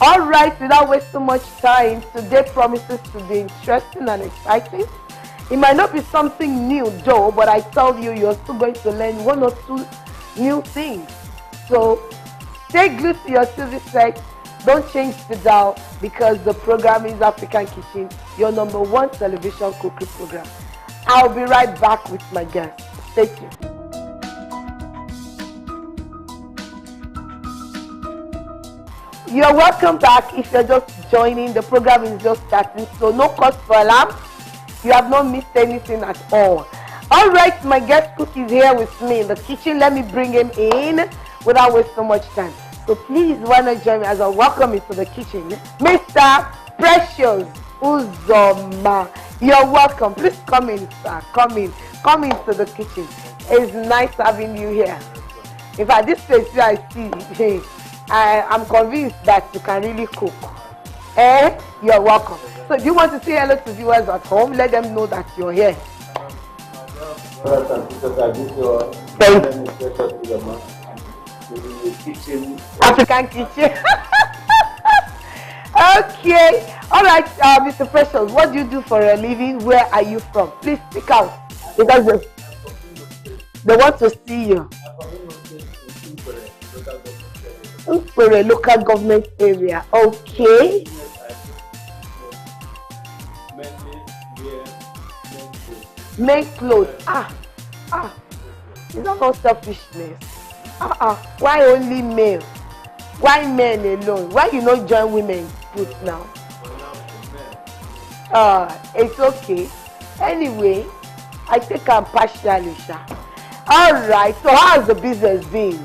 All right, without wasting too much time, today promises to be interesting and exciting. It might not be something new though, but I tell you, you're still going to learn one or two new things. So stay glued to your TV set. Don't change the dial because the program is African Kitchen, your #1 television cooking program. I'll be right back with my guest. Stay tuned. You're welcome back. If you're just joining, the program is just starting, so no cause for alarm. You have not missed anything at all. All right, my guest cook is here with me in the kitchen. Let me bring him in without wasting so much time. So please, why not join me as I welcome you to the kitchen, Mr. Precious Uzoma. You're welcome. Please come in, sir. Come into the kitchen. It's nice having you here. In fact, this place here I see, I'm convinced that you can really cook. You're welcome. So do you want to say hello to viewers at home? Let them know that you're here. African Kitchen. Okay. All right, Mr. Precious, what do you do for a living? Where are you from? Please speak out because they want to see you. For a local government area. Okay. Make clothes. Is that not selfishness? Why only male? Why men alone? Why you not join women's food now? It's okay. Anyway, I think I'm partially sure. All right. So how's the business been?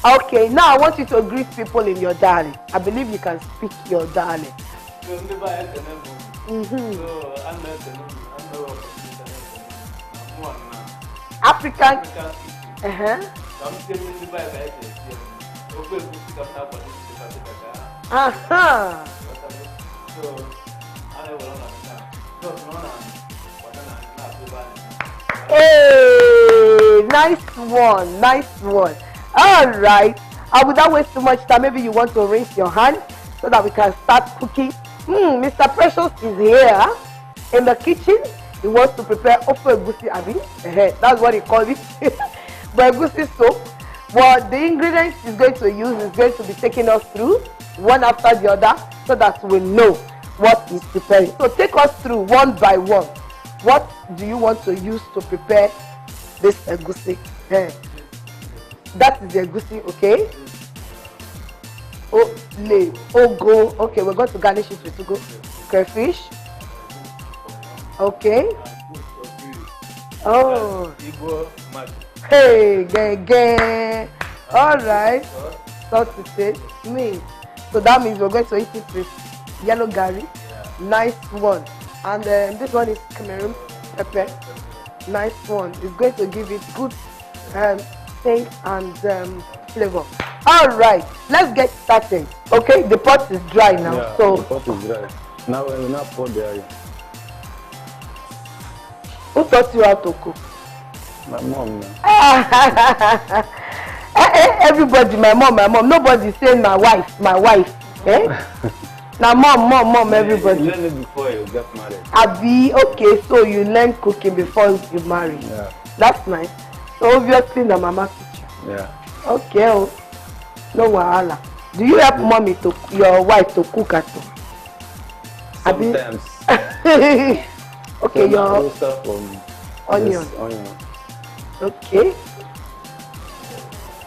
Okay. Now I want you to greet people in your dialect. I believe you can speak your dialect. African. Hey, nice one. All right. Without wasting too much time, maybe you want to raise your hand so that we can start cooking. Mr. Precious is here in the kitchen. He wants to prepare ofe egusi abi. That's what he calls it. But egusi soup. But the ingredients he's going to use is going to be taking us through one after the other so that we know what he's preparing. So take us through one by one. What do you want to use to prepare this egusi? That is the egusi, okay? Ogo. Okay, we're going to garnish it with ugu. Crayfish. Okay. Oh. Hey, gang. All right. Salt to taste. Me. So that means we're going to eat it with yellow garlic. Nice one. And this one is Cameroon pepper. Nice one. It's going to give it good taste and flavor. All right, let's get started. Okay, the pot is dry now. Yeah, so the pot is dry. Now we will not pour the Who taught you how to cook? My mom. Everybody, my mom. Nobody saying my wife. Eh? Now mom, everybody. You learn it before you get married. Abi, okay, so you learn cooking before you marry. Yeah. That's nice. So obviously the mama teach you. Yeah. Okay, oh. No wahala. Do you help mommy your wife to cook at home? Sometimes. Okay, your onion. Okay.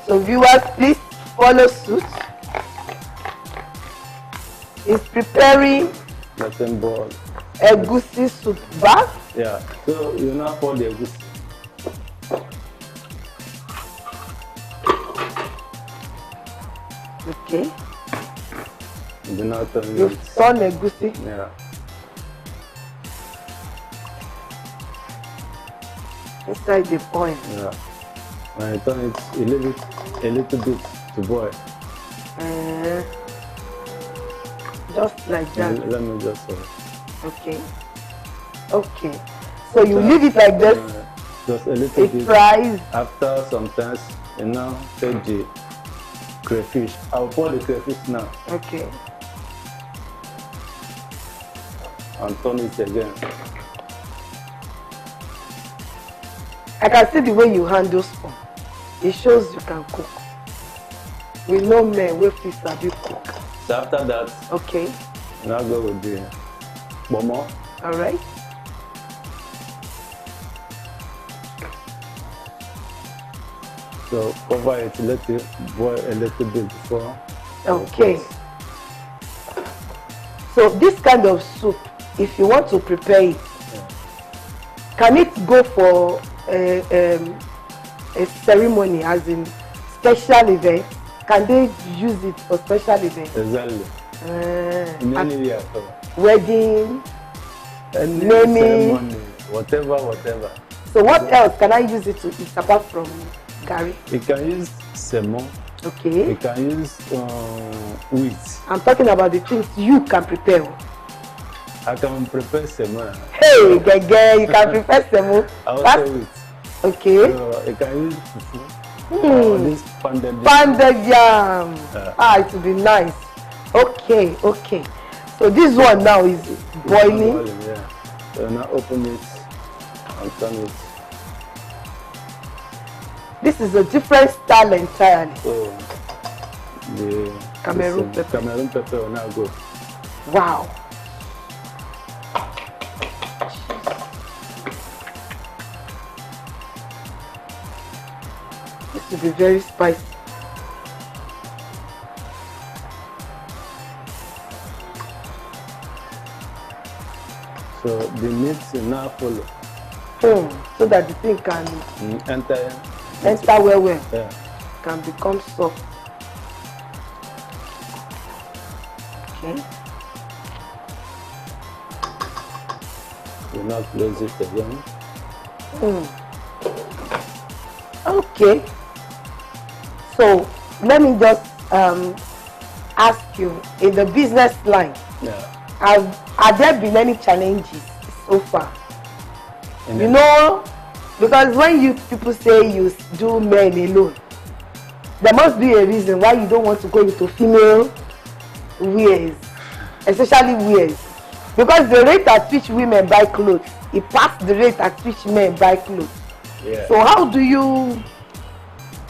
So viewers, please follow suit. He's preparing nothing but egusi soup bath. Yeah. So you now pour the egusi. Okay. You now turn you turn egusi. Yeah. Inside the oil. Yeah. When you turn it, you leave it a little bit to boil. Just like that. Let me just Okay. Okay. So you leave it like this. Just a little bit. It fries. After sometimes, you now take the crayfish. I'll pour the crayfish now. Okay. And turn it again. I can see the way you handle spoon. It shows you can cook. We know men wey fit sabi cook. So after that, okay, now go with the bomo. All right. So cover it, let it boil a little bit before. Okay. So this kind of soup, if you want to prepare it, can it go for a ceremony, as in special event? Can they use it for special events? Exactly. In any year, wedding, any naming, ceremony, whatever. So what else can I use it to eat apart from gari? You can use semo. Okay. You can use wheat. I'm talking about the things you can prepare. I can prepare semo. Hey, you can prepare semo. I also wheat. Okay. So you can use fufu. This pounded yam. It will be nice. Okay. So this one now is boiling. Yeah. So now open it and turn it. This is a different style entirely. So the Cameroon pepper will now go. Wow. This will be very spicy. So the meat will now follow. So that the thing can enter well. Yeah. Can become soft. Okay. You now close it again. Okay. So let me just ask you, in the business line, have there been any challenges so far? You know, because when you people say you do men alone, there must be a reason why you don't want to go into female wears, especially wears, because the rate at which women buy clothes, it passed the rate at which men buy clothes. Yeah. So how do you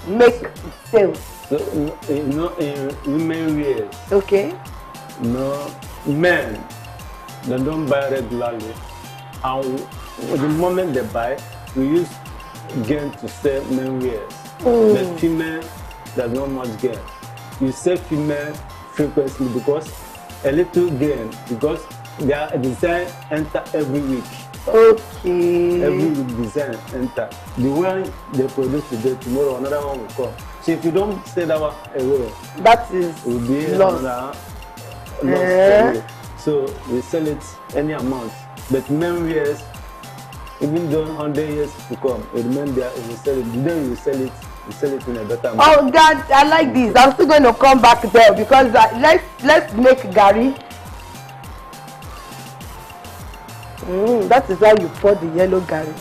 make sales? So in women wears. Okay. Men, they don't buy regularly, and the moment they buy, we use gain to sell men wears. But female, there's not much gain. You sell female frequently because a little gain, because their design enter every week. Okay. Every week design enter. The one they produce today, tomorrow another one will come. So if you don't sell that one away, that is it will be lost. Lost. So we sell it any amount. But men wears, even though 100 years to come, it remain there. If you sell it, then you sell it in a better amount. Oh God, I like this. I'm still going to come back there because let's make gari. That is how you pour the yellow gari.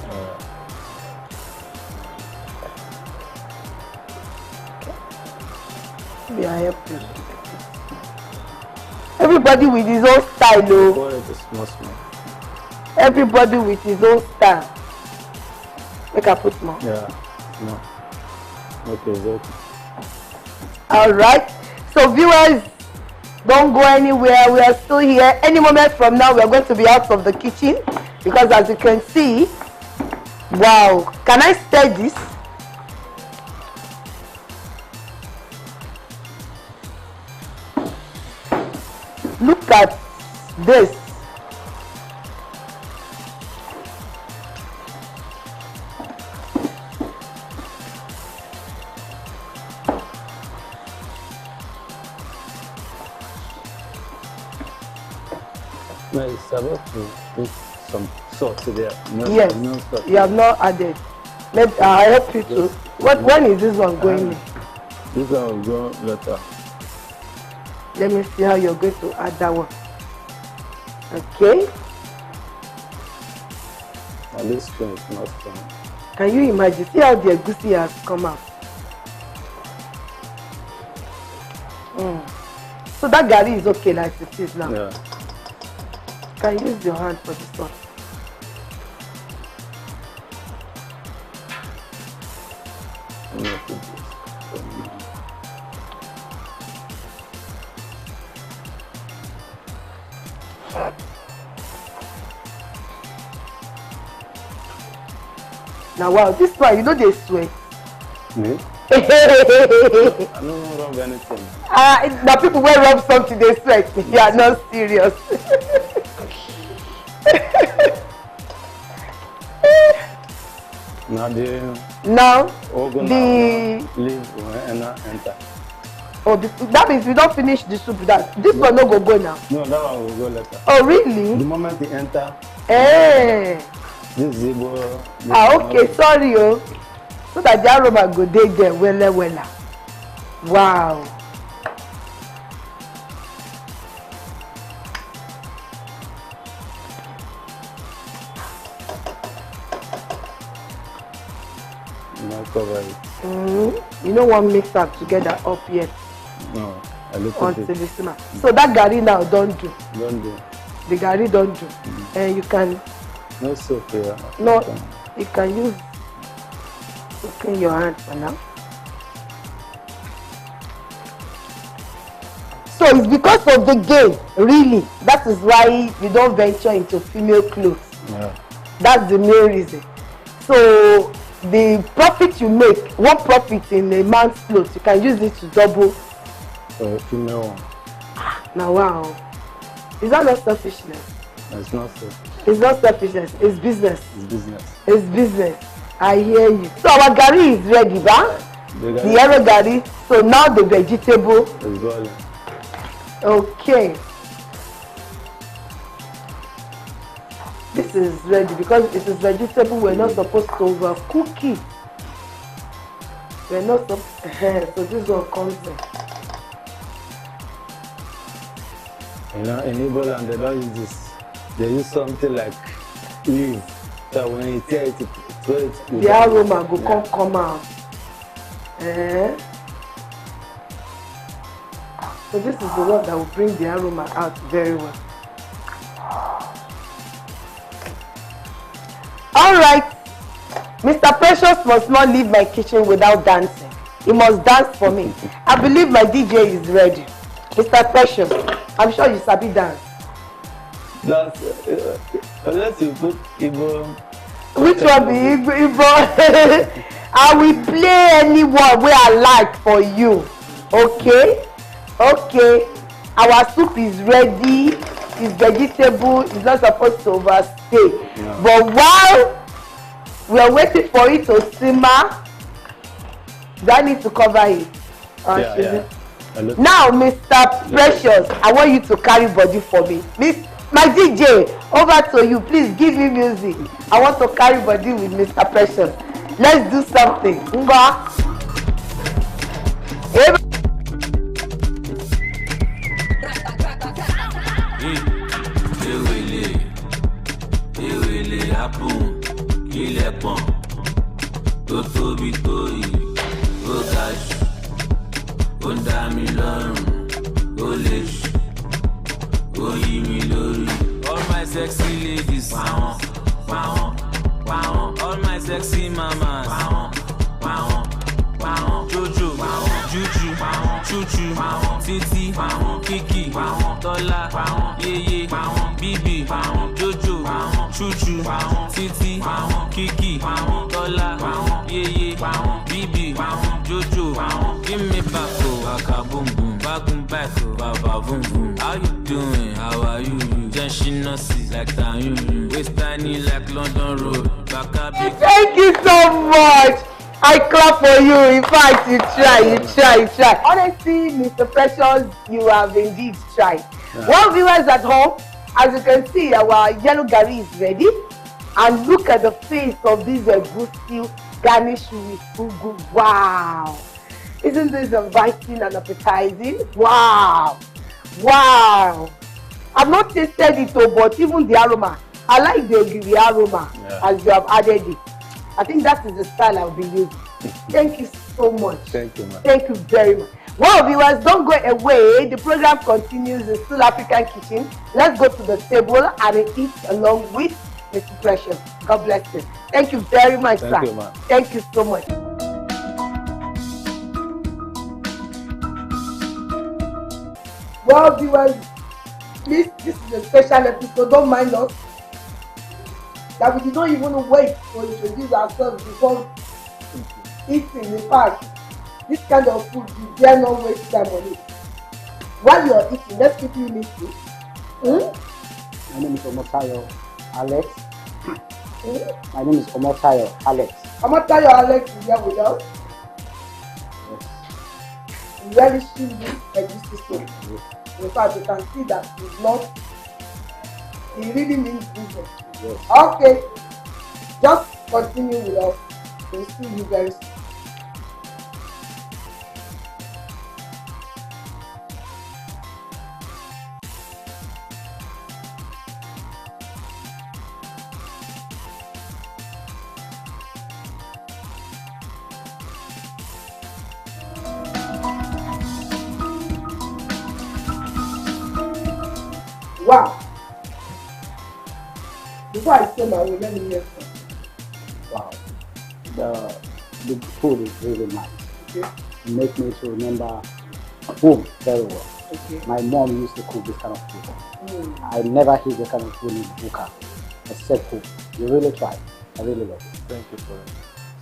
We are helping. Everybody with his own style, Pour it small. Everybody with his own style. Make I put more. Yeah, no. Okay, it's okay. All right. So viewers, don't go anywhere. We are still here. Any moment from now, we are going to be out of the kitchen because, as you can see, wow. Can I stir this? Look at this. No, it's about to put some salt there. No, Yes, no salt. you have not added. Maybe I help you to. When is this one going in? This one will go later. Let me see how you're going to add that one. Okay. Now this one is not strong. Can you imagine? See how the egusi has come out. So that gari is okay like it is now. Yeah. You can use your hand for this one. Now wow, this one, you know they sweat. Me? I don't rub anything. Now people will rub something, they sweat. You are not serious. Now the leave and enter. Oh, that means we don't finish the soup. This one no go now. No, that one will go later. Oh really? The moment they enter. This Zibo. Okay, sorry, so that the aroma go dey there wella. Wow. Now cover it. You don't want to mix that together up yet. No, a little until bit. It simmer. So that gari now don't do. Don't do. The gari don't do. And you can. No soap here. No, you can use. Clean your hands for now. So it's because of the game, really. That is why we don't venture into female clothes. Yeah. That's the main reason. So the profit you make, one profit in a man's clothes, you can use it to double. For a female one. Now wow. Is that not selfishness? No, it's not selfish. It's not selfishness, it's business. It's business. It's business. I hear you. So our gari is ready, ba? The yellow gari. So now the vegetable. It's boiling. Okay. This is ready because it is vegetable. We're not supposed to overcook it. We're not supposed. So this one comes in. You know, in Igbo land they don't use this. They use something like leaf. So when you tear it, the aroma go come out. So this is the one that will bring the aroma out very well. All right, Mr. Precious must not leave my kitchen without dancing. He must dance for me. I believe my DJ is ready. Mr. Precious, I'm sure you sabi dance. That's unless you put Igbo. Which one be Igbo? I will play anyone where I like for you. Okay? Okay. Our soup is ready. It's vegetable. It's not supposed to overstay. No. But while we are waiting for it to simmer, do I need to cover it? Yeah. Now, Mr. Precious, I want you to carry body for me. My DJ, over to you. Please give me music. I want to carry body with Mr. Precious. Let's do something. dá mi lọ́rùn, ó lè jù, ó yí mi lórí. All my sexy ladies, all my sexy mamas, Jojo, Juju, Chuchu, Titi, Kiki, Tola, Yeye, Bibi, Jojo, Chuchu, Titi, Kiki, Tola, Yeye, Bibi, Jojo. Give me back, oh, baka boom boom, back, oh, baba boom boom. How you doing? How are you? Just she not see like that you. Waist tiny like London Road. Baka big. Thank you so much. I clap for you. In fact, you try. Honestly, Mr. Precious, you have indeed tried. Yeah. Well, viewers at home, as you can see, our yellow gari is ready. And look at the face of this egusi garnished with ugu. Wow. Isn't this inviting and appetizing? Wow. I've not tasted it, but even the aroma. I like the aroma as you have added it. I think that is the style I'll be using. Thank you so much. Thank you, ma'am. Thank you very much. Well, viewers, don't go away. The program continues in Still African Kitchen. Let's go to the table and eat along with Mr. Precious. God bless you. Thank you very much, sir. Thank you, ma'am. Thank you so much. Well, viewers, please, this is a special episode. Don't mind us. That we did not even wait to introduce ourselves before eating. In fact, this kind of food, you dare not waste time on it. While you are eating, let's quickly listen. My name is Omotayo Alex. My name is Omotayo Alex. Omotayo Alex is here with us. Yes. Relishing this egusi soup. In fact, you can see that it's not. It really means business. Yes. Okay, just continue with us. We'll see you very soon. Wow. Before I say my own, let me hear something. Wow. The food is really nice. Okay. It makes me to remember home very well. Okay. My mom used to cook this kind of food. I never eat the kind of food in Buka, except cook. You really try. I really love it. Thank you for it.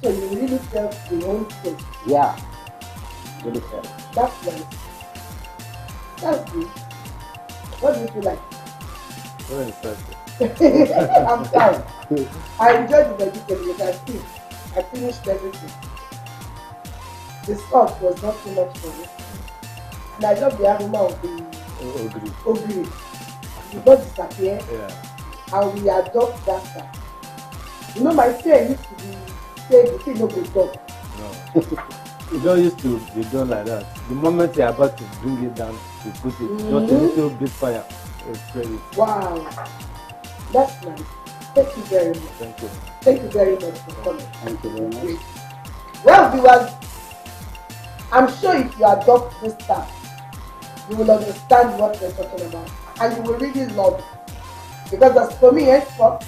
So you really felt your own taste? Yeah. Really felt. That's nice. That's good. What do you feel like? Very interesting. I'm fine. I enjoyed the vegetable. You can see, I finished everything. The salt was not too much for me. And I love the aroma of the ogiri. It did not disappear. Yeah. And we adopt that stuff. You know, my fear used to be say the thing no go talk. No. It don't used to be done like that. The moment you're about to bring it down, you put it, just a little bit fire. It's ready. Wow. That's nice. Thank you very much. Thank you. Thank you very much for coming. Thank you very much. Well, viewers, I'm sure if you adopt this stuff, you will understand what we're talking about. And you will really love it. Because as for me, henceforth,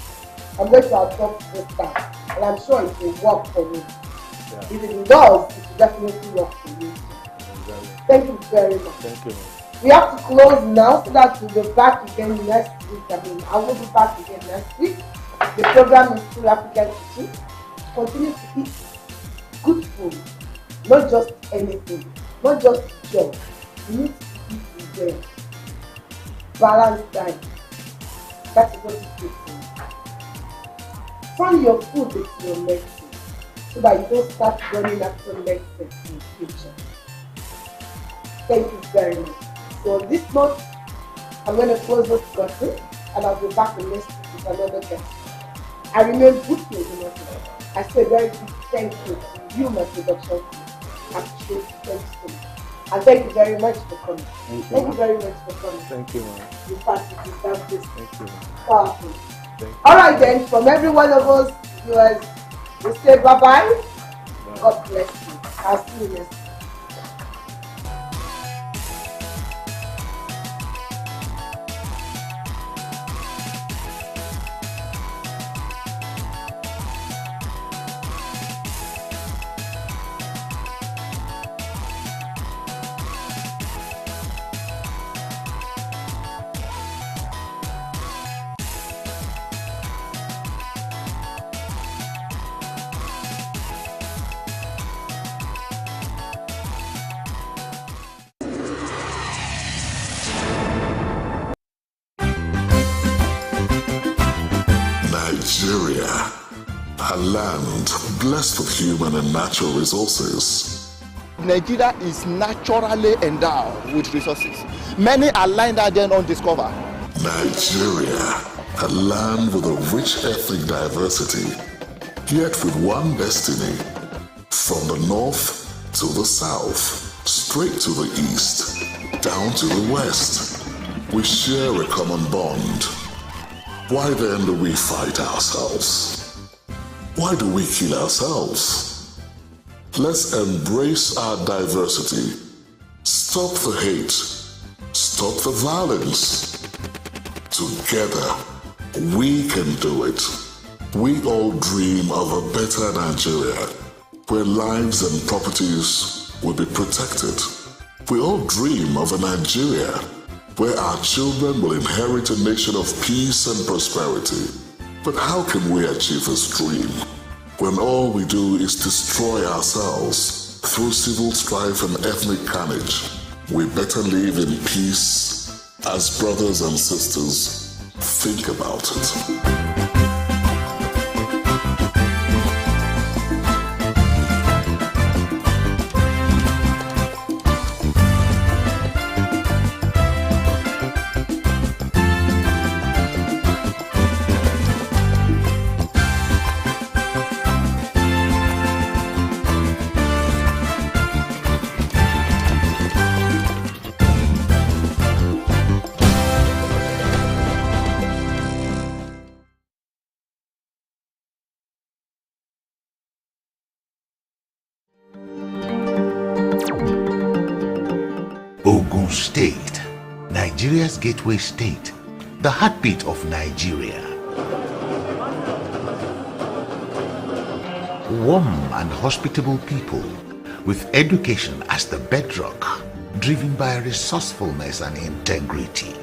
I'm going to adopt this stuff. And I'm sure it will work for me. Yeah. If it does, it will definitely work for you. Exactly. Thank you very much. Thank you. We have to close now so that we'll be back again next week. I will be back again next week. The program is Still African Kitchen. Continue to eat good food, not just anything, not just junk. You need to eat with them. Balanced diet. That is what is good for you. Turn your food into your medicine so that you don't start running after medicine in the future. Thank you very much. So this month, I'm going to close this curtain and I'll be back next week with another guest. I remain good to I say very big thank you to you, my production team. I appreciate you. Thank you so much. And thank you very much for coming. Thank you very much for coming. Thank you, man. You pass it to that this. Thank you. Powerful. Thank you. All right then, from every one of us, viewers, we say bye-bye. God bless you. I'll see you next time. Nigeria, a land blessed with human and natural resources. Nigeria is naturally endowed with resources. Many are lying there then undiscovered. Nigeria, a land with a rich ethnic diversity, yet with one destiny. From the north to the south, straight to the east, down to the west, we share a common bond. Why then do we fight ourselves? Why do we kill ourselves? Let's embrace our diversity. Stop the hate. Stop the violence. Together, we can do it. We all dream of a better Nigeria, where lives and properties will be protected. We all dream of a Nigeria where our children will inherit a nation of peace and prosperity. But how can we achieve this dream when all we do is destroy ourselves through civil strife and ethnic carnage? We better live in peace as brothers and sisters. Think about it. Ogun State, Nigeria's gateway state, the heartbeat of Nigeria. Warm and hospitable people with education as the bedrock, driven by resourcefulness and integrity.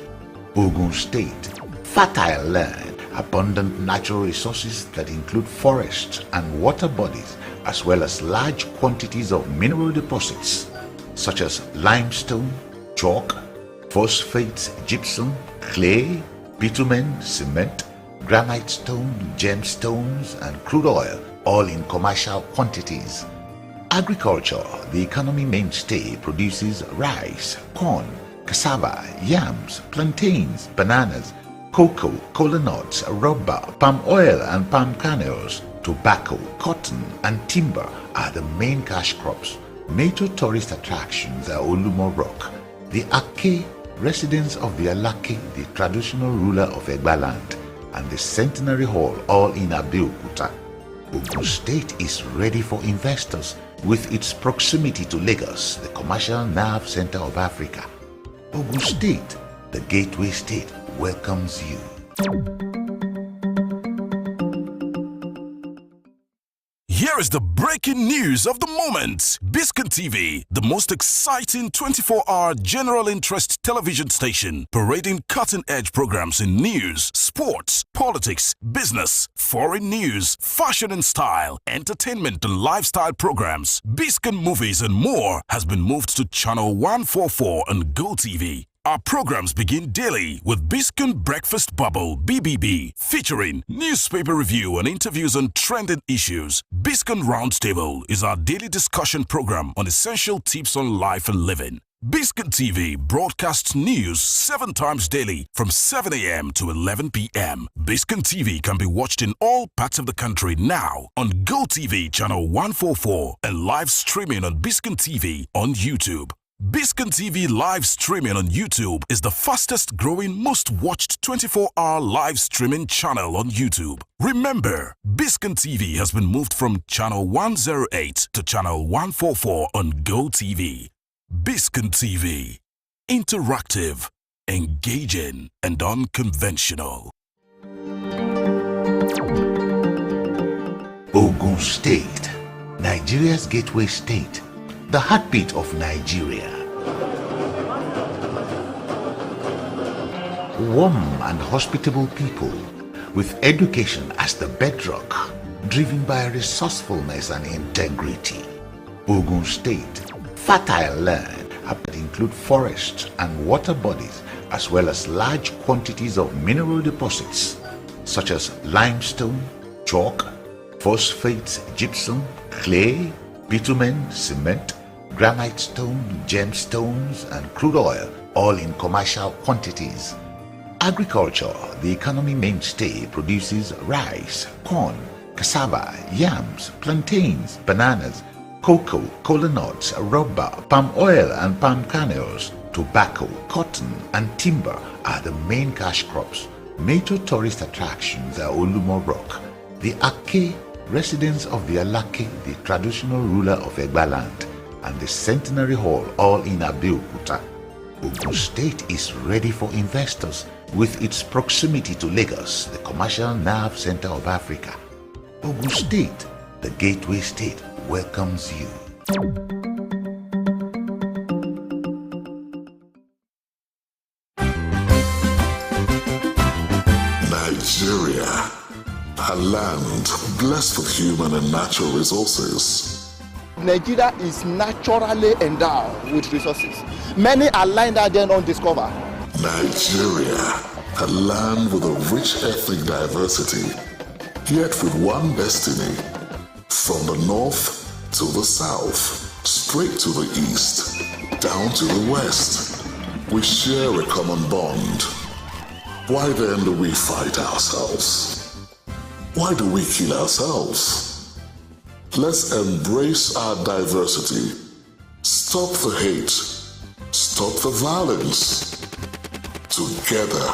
Ogun State, fertile land, abundant natural resources that include forests and water bodies, as well as large quantities of mineral deposits such as limestone, chalk, phosphate, gypsum, clay, bitumen, cement, granite stone, gemstones, and crude oil, all in commercial quantities. Agriculture, the economy mainstay, produces rice, corn, cassava, yams, plantains, bananas, cocoa, kola nuts, rubber, palm oil and palm kernels. Tobacco, cotton, and timber are the main cash crops. Major tourist attractions are Olumo Rock, the Ake, residence of the Alake, the traditional ruler of Egba land, and the Centenary Hall, all in Abeokuta. Ogun State is ready for investors with its proximity to Lagos, the commercial nerve center of Africa. Ogun State, the gateway state, welcomes you. Here is the breaking news of the moment. Biscon TV, the most exciting 24-hour general interest television station, parading cutting-edge programs in news, sports, politics, business, foreign news, fashion and style, entertainment and lifestyle programs, Biscon movies and more, has been moved to channel 144 on GoTV. Our programs begin daily with Biscon Breakfast Bubble BBB, featuring newspaper review and interviews on trending issues. Biscon Roundtable is our daily discussion program on essential tips on life and living. Biscon TV broadcasts news 7 times daily from 7 a.m. to 11 p.m. Biscon TV can be watched in all parts of the country now on GoTV channel 144 and live streaming on Biscon TV on YouTube. Biscon TV live streaming on YouTube is the fastest growing, most watched 24-hour live streaming channel on YouTube. Remember, Biscon TV has been moved from channel 108 to channel 144 on GoTV. Biscon TV, interactive, engaging, and unconventional. Ogun State, Nigeria's gateway state, the heartbeat of Nigeria. Warm and hospitable people with education as the bedrock, driven by resourcefulness and integrity. Ogun State, fertile land that include forests and water bodies, as well as large quantities of mineral deposits such as limestone, chalk, phosphate, gypsum, clay, bitumen, cement, granite stone, gemstones, and crude oil, all in commercial quantities. Agriculture, the economy mainstay, produces rice, corn, cassava, yams, plantains, bananas, cocoa, kola nuts, rubber, palm oil and palm kernels. Tobacco, cotton, and timber are the main cash crops. Major tourist attractions are Olumo Rock, the Ake, residence of the Alake, the traditional ruler of Egba land, and the Centenary Hall, all in Abeokuta. Ogun State is ready for investors with its proximity to Lagos, the commercial nerve center of Africa. Ogun State, the gateway state, welcomes you. Nigeria, a land blessed with human and natural resources. Nigeria is naturally endowed with resources. Many are lying there then undiscovered. Nigeria, a land with a rich ethnic diversity, yet with one destiny. From the north to the south, straight to the east, down to the west, we share a common bond. Why then do we fight ourselves? Why do we kill ourselves? Let's embrace our diversity. Stop the hate. Stop the violence. Together,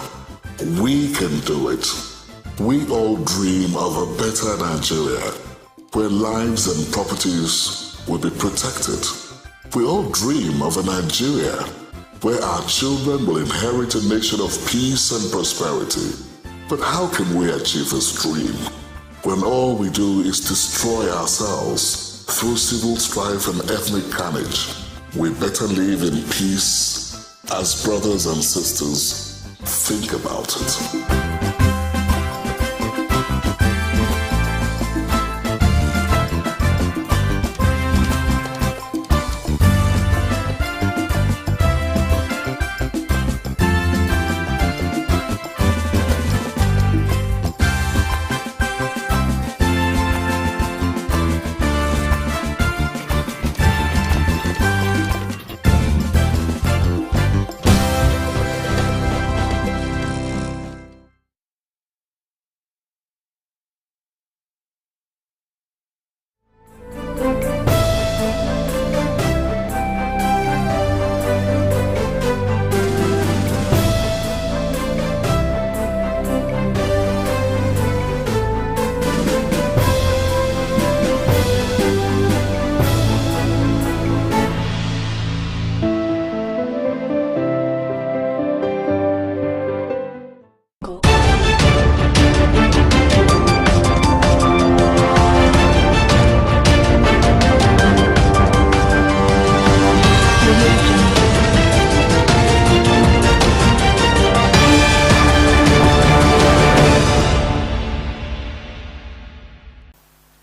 we can do it. We all dream of a better Nigeria, where lives and properties will be protected. We all dream of a Nigeria where our children will inherit a nation of peace and prosperity. But how can we achieve this dream when all we do is destroy ourselves through civil strife and ethnic carnage? We better live in peace as brothers and sisters. Think about it.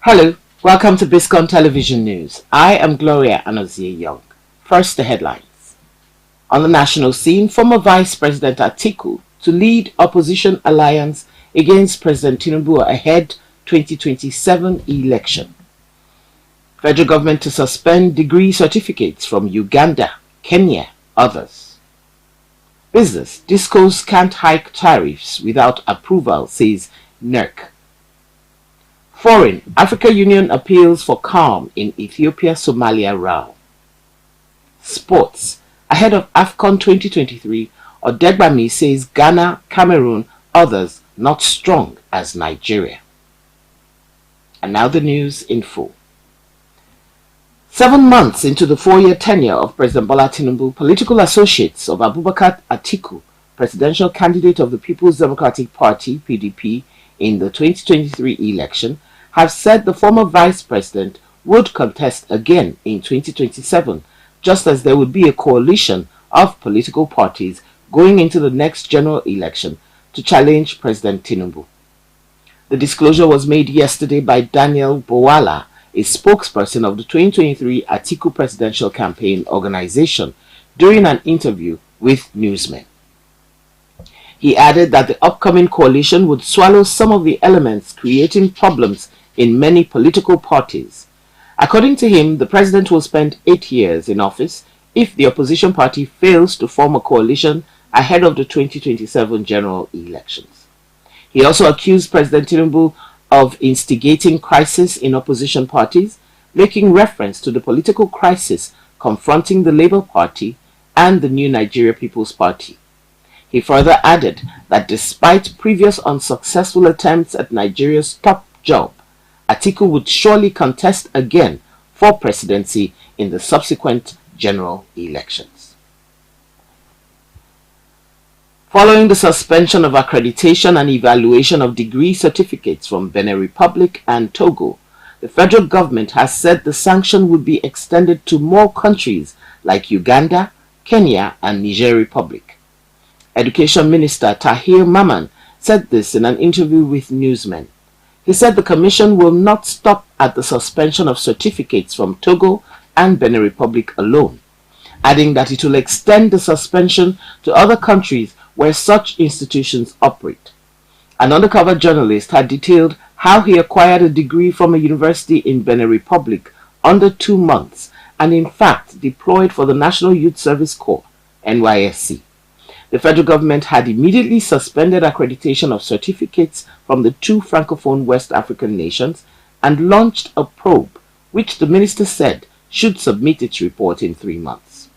Hello, welcome to Biscon Television News. I am Gloria Anozie Young. First, the headlines. On the national scene, former Vice President Atiku to lead opposition alliance against President Tinubu ahead 2027 election. Federal government to suspend degree certificates from Uganda, Kenya, others. Business, discos can't hike tariffs without approval, says NERC. Foreign, African Union appeals for calm in Ethiopia-Somalia row. Sports, ahead of AFCON 2023, Odegbami says Ghana, Cameroon, others not strong as Nigeria. And now the news in full. 7 months into the 4-year tenure of President Bola Tinubu, political associates of Abubakar Atiku, presidential candidate of the People's Democratic Party, PDP, in the 2023 election, have said the former vice president would contest again in 2027, just as there would be a coalition of political parties going into the next general election to challenge President Tinubu. The disclosure was made yesterday by Daniel Bowala, a spokesperson of the 2023 Atiku Presidential Campaign Organization, during an interview with newsmen. He added that the upcoming coalition would swallow some of the elements creating problems in many political parties. According to him, the president will spend 8 years in office if the opposition party fails to form a coalition ahead of the 2027 general elections. He also accused President Tinubu of instigating crisis in opposition parties, making reference to the political crisis confronting the Labour Party and the New Nigeria People's Party. He further added that despite previous unsuccessful attempts at Nigeria's top job, Atiku would surely contest again for presidency in the subsequent general elections. Following the suspension of accreditation and evaluation of degree certificates from Benin Republic and Togo, the federal government has said the sanction would be extended to more countries like Uganda, Kenya, and Niger Republic. Education Minister Tahir Maman said this in an interview with newsmen. He said the Commission will not stop at the suspension of certificates from Togo and Benin Republic alone, adding that it will extend the suspension to other countries where such institutions operate. An undercover journalist had detailed how he acquired a degree from a university in Benin Republic under 2 months and in fact deployed for the National Youth Service Corps, NYSC. The federal government had immediately suspended accreditation of certificates from the 2 Francophone West African nations and launched a probe, which the minister said should submit its report in 3 months.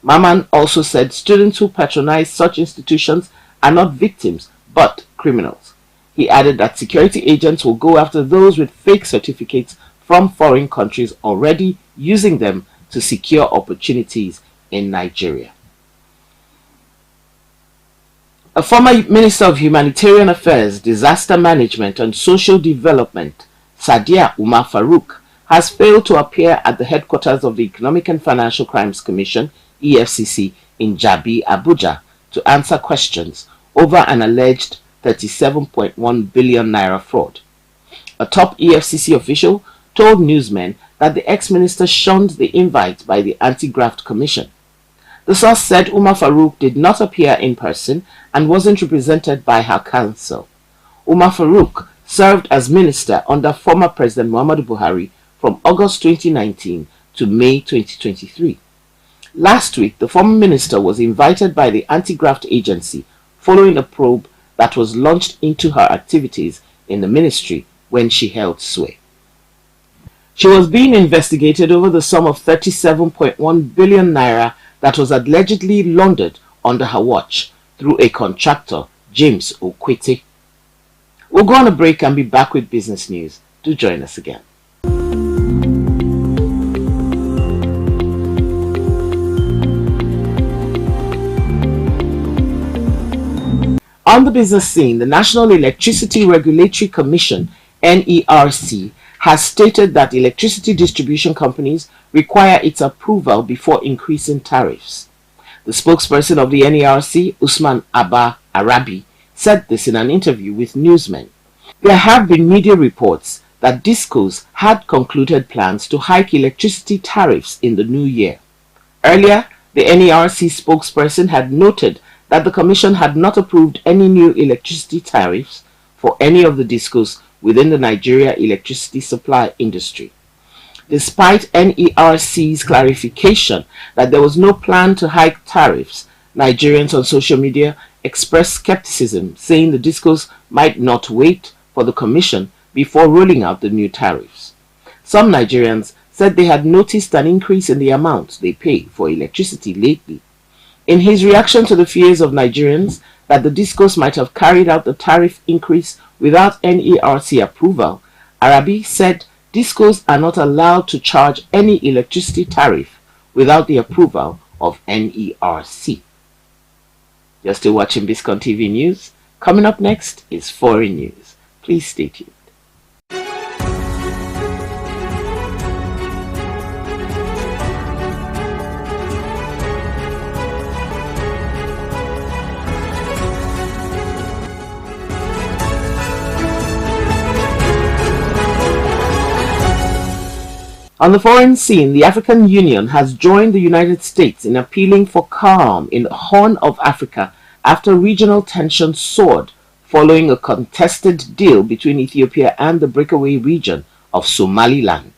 Maman also said students who patronize such institutions are not victims but criminals. He added that security agents will go after those with fake certificates from foreign countries already using them to secure opportunities in Nigeria. A former Minister of Humanitarian Affairs, Disaster Management and Social Development, Sadia Umar Farouk, has failed to appear at the headquarters of the Economic and Financial Crimes Commission, EFCC, in Jabi, Abuja, to answer questions over an alleged 37.1 billion naira fraud. A top EFCC official told newsmen that the ex-minister shunned the invite by the Anti-Graft Commission. The source said Umar Farouk did not appear in person and wasn't represented by her counsel. Umar Farouk served as minister under former President Muhammadu Buhari from August 2019 to May 2023. Last week, the former minister was invited by the Anti-Graft Agency following a probe that was launched into her activities in the ministry when she held sway. She was being investigated over the sum of 37.1 billion naira that was allegedly laundered under her watch through a contractor, James Okwete. We'll go on a break and be back with business news. Do join us again. On the business scene, the National Electricity Regulatory Commission, NERC, has stated that electricity distribution companies require its approval before increasing tariffs. The spokesperson of the NERC, Usman Abba Arabi, said this in an interview with newsmen. There have been media reports that DISCOs had concluded plans to hike electricity tariffs in the new year. Earlier, the NERC spokesperson had noted that the Commission had not approved any new electricity tariffs for any of the DISCOs within the Nigeria electricity supply industry. Despite NERC's clarification that there was no plan to hike tariffs, Nigerians on social media expressed skepticism, saying the DISCOs might not wait for the Commission before rolling out the new tariffs. Some Nigerians said they had noticed an increase in the amount they pay for electricity lately. In his reaction to the fears of Nigerians that the DISCOs might have carried out the tariff increase without NERC approval, Arabi said DISCOs are not allowed to charge any electricity tariff without the approval of NERC. You're still watching Biscon TV News. Coming up next is foreign news. Please stay tuned. On the foreign scene, the African Union has joined the United States in appealing for calm in the Horn of Africa after regional tensions soared following a contested deal between Ethiopia and the breakaway region of Somaliland.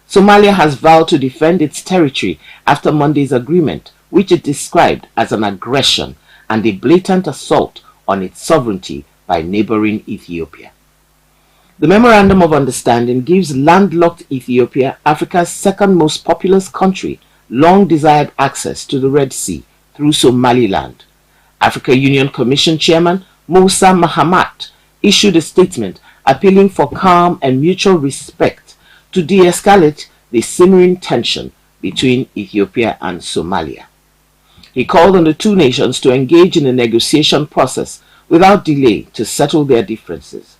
Somalia has vowed to defend its territory after Monday's agreement, which it described as an aggression and a blatant assault on its sovereignty by neighboring Ethiopia. The Memorandum of Understanding gives landlocked Ethiopia, Africa's second most populous country, long-desired access to the Red Sea through Somaliland. Africa Union Commission Chairman Musa Mahamat issued a statement appealing for calm and mutual respect to de-escalate the simmering tension between Ethiopia and Somalia. He called on the two nations to engage in a negotiation process without delay to settle their differences.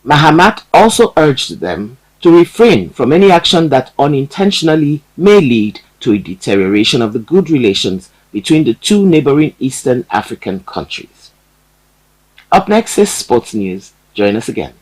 Mahamat also urged them to refrain from any action that unintentionally may lead to a deterioration of the good relations between the two neighboring Eastern African countries. Up next is Sports News. Join us again.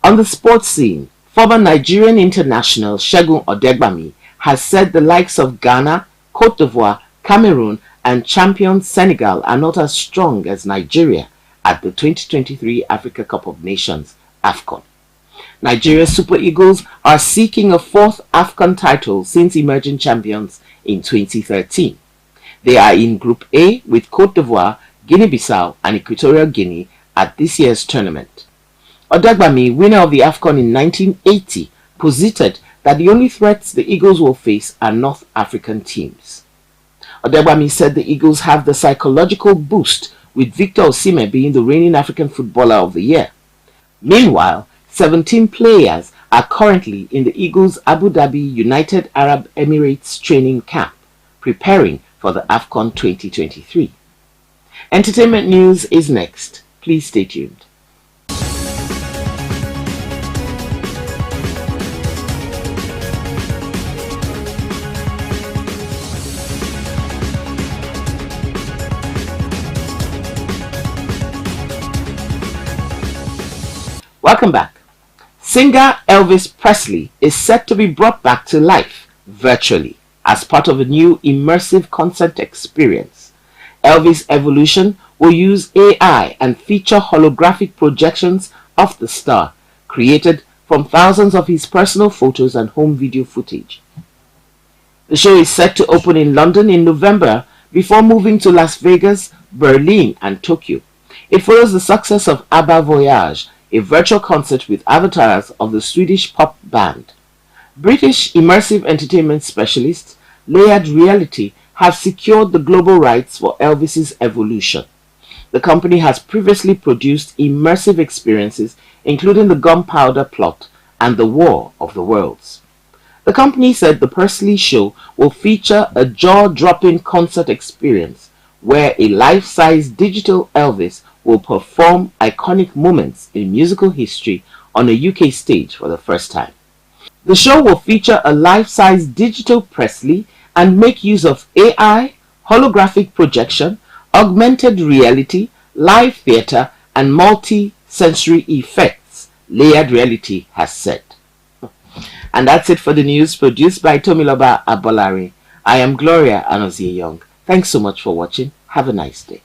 On the sports scene, former Nigerian international Segun Odegbami has said the likes of Ghana, Cote d'Ivoire, Cameroon and champion Senegal are not as strong as Nigeria at the 2023 Africa Cup of Nations AFCON. Nigeria's Super Eagles are seeking a fourth AFCON title since emerging champions in 2013. They are in Group A with Cote d'Ivoire, Guinea-Bissau and Equatorial Guinea at this year's tournament. Odegbami, winner of the AFCON in 1980, posited that the only threats the Eagles will face are North African teams. Odegbami said the Eagles have the psychological boost, with Victor Osimhen being the reigning African Footballer of the Year. Meanwhile, 17 players are currently in the Eagles' Abu Dhabi United Arab Emirates training camp, preparing for the AFCON 2023. Entertainment news is next. Please stay tuned. Welcome back. Singer Elvis Presley is set to be brought back to life virtually as part of a new immersive concert experience. Elvis Evolution will use AI and feature holographic projections of the star, created from thousands of his personal photos and home video footage. The show is set to open in London in November before moving to Las Vegas, Berlin and Tokyo. It follows the success of ABBA Voyage, a virtual concert with avatars of the Swedish pop band. British immersive entertainment specialists Layered Reality have secured the global rights for Elvis's Evolution. The company has previously produced immersive experiences including the Gunpowder Plot and the War of the Worlds. The company said the Presley show will feature a jaw-dropping concert experience where a life-size digital Elvis will perform iconic moments in musical history on a UK stage for the first time. The show will feature a life-size digital Presley and make use of AI, holographic projection, augmented reality, live theatre and multi-sensory effects, Layered Reality has said. And that's it for the news produced by Tomiloba Abolari. I am Gloria Anozie Young. Thanks so much for watching. Have a nice day.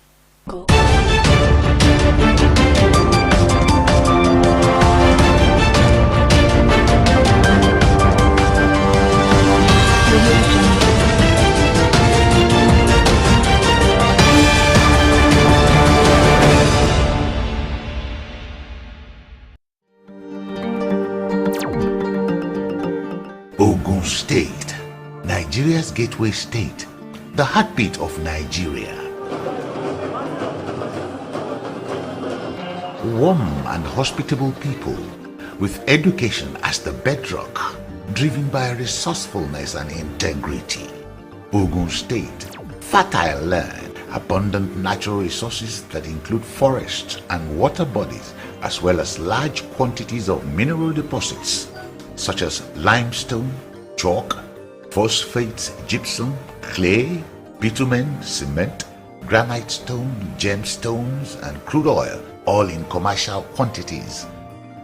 Ogun State, Nigeria's gateway state, the heartbeat of Nigeria. Warm and hospitable people, with education as the bedrock, driven by resourcefulness and integrity. Ogun State, fertile land, abundant natural resources that include forests and water bodies, as well as large quantities of mineral deposits such as limestone, chalk, phosphates, gypsum, clay, bitumen, cement, granite stone, gemstones, and crude oil, all in commercial quantities.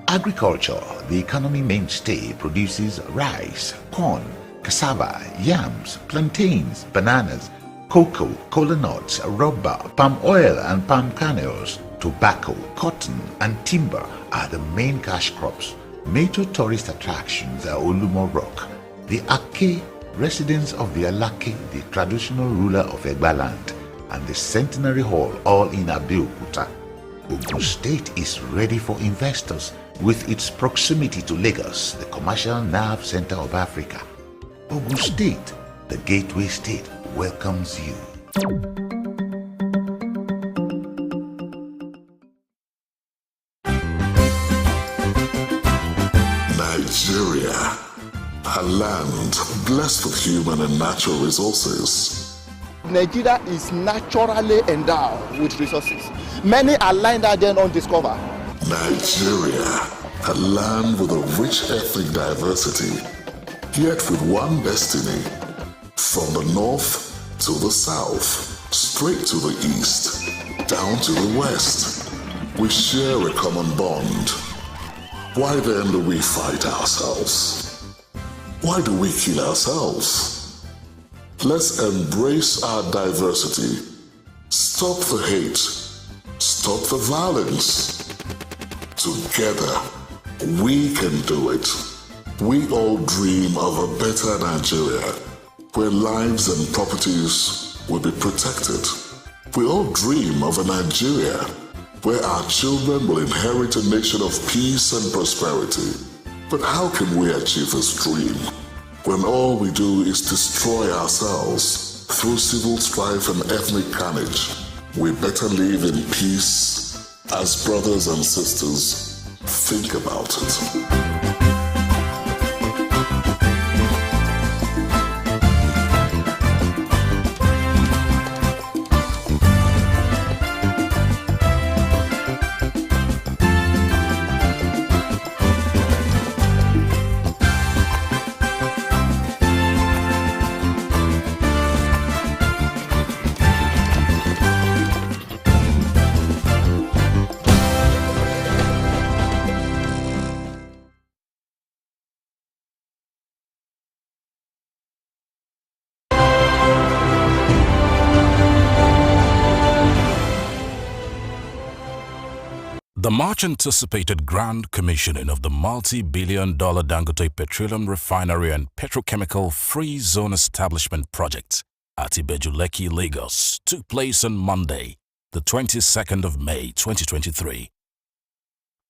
Agriculture, the economy mainstay, produces rice, corn, cassava, yams, plantains, bananas, cocoa, cola nuts, rubber, palm oil and palm kernels, tobacco, cotton, and timber are the main cash crops. Major tourist attractions are Olumo Rock, the Ake, residence of the Alake, the traditional ruler of Egba land, and the Centenary Hall, all in Abeokuta. Ogun State is ready for investors with its proximity to Lagos, the commercial nerve center of Africa. Ogun State, the gateway state, welcomes you. Nigeria, a land blessed with human and natural resources. Nigeria is naturally endowed with resources. Many are lying there then undiscovered. Nigeria, a land with a rich ethnic diversity, yet with one destiny. From the north to the south, straight to the east, down to the west, we share a common bond. Why then do we fight ourselves? Why do we kill ourselves? Let's embrace our diversity. Stop the hate. Stop the violence. Together, we can do it. We all dream of a better Nigeria, where lives and properties will be protected. We all dream of a Nigeria where our children will inherit a nation of peace and prosperity. But how can we achieve this dream when all we do is destroy ourselves through civil strife and ethnic carnage? We better live in peace as brothers and sisters. Think about it. The much-anticipated grand commissioning of the multi-billion-dollar Dangote Petroleum Refinery and Petrochemical Free Zone Establishment Project at Ibeju-Lekki, Lagos, took place on Monday, the 22nd of May 2023.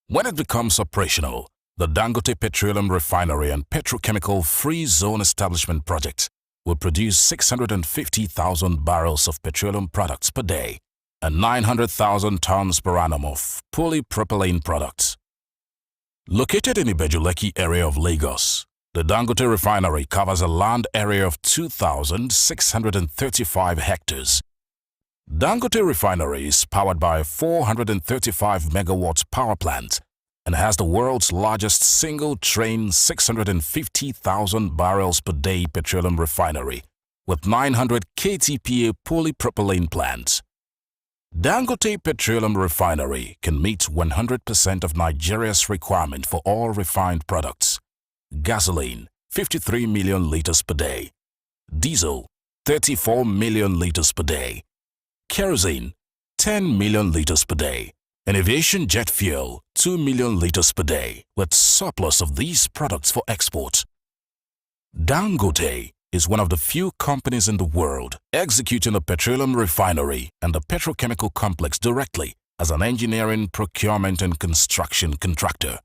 When it becomes operational, the Dangote Petroleum Refinery and Petrochemical Free Zone Establishment Project will produce 650,000 barrels of petroleum products per day and 900,000 tons per annum of polypropylene products. Located in Ibeju-Lekki area of Lagos, the Dangote Refinery covers a land area of 2,635 hectares. Dangote Refinery is powered by a 435 megawatt power plant and has the world's largest single-train 650,000 barrels per day petroleum refinery with 900 KTPA polypropylene plants. Dangote Petroleum Refinery can meet 100% of Nigeria's requirement for all refined products. Gasoline, 53 million liters per day. Diesel, 34 million liters per day. Kerosene, 10 million liters per day. And aviation jet fuel, 2 million liters per day, with surplus of these products for export. Dangote is one of the few companies in the world executing a petroleum refinery and a petrochemical complex directly as an engineering, procurement, and construction contractor.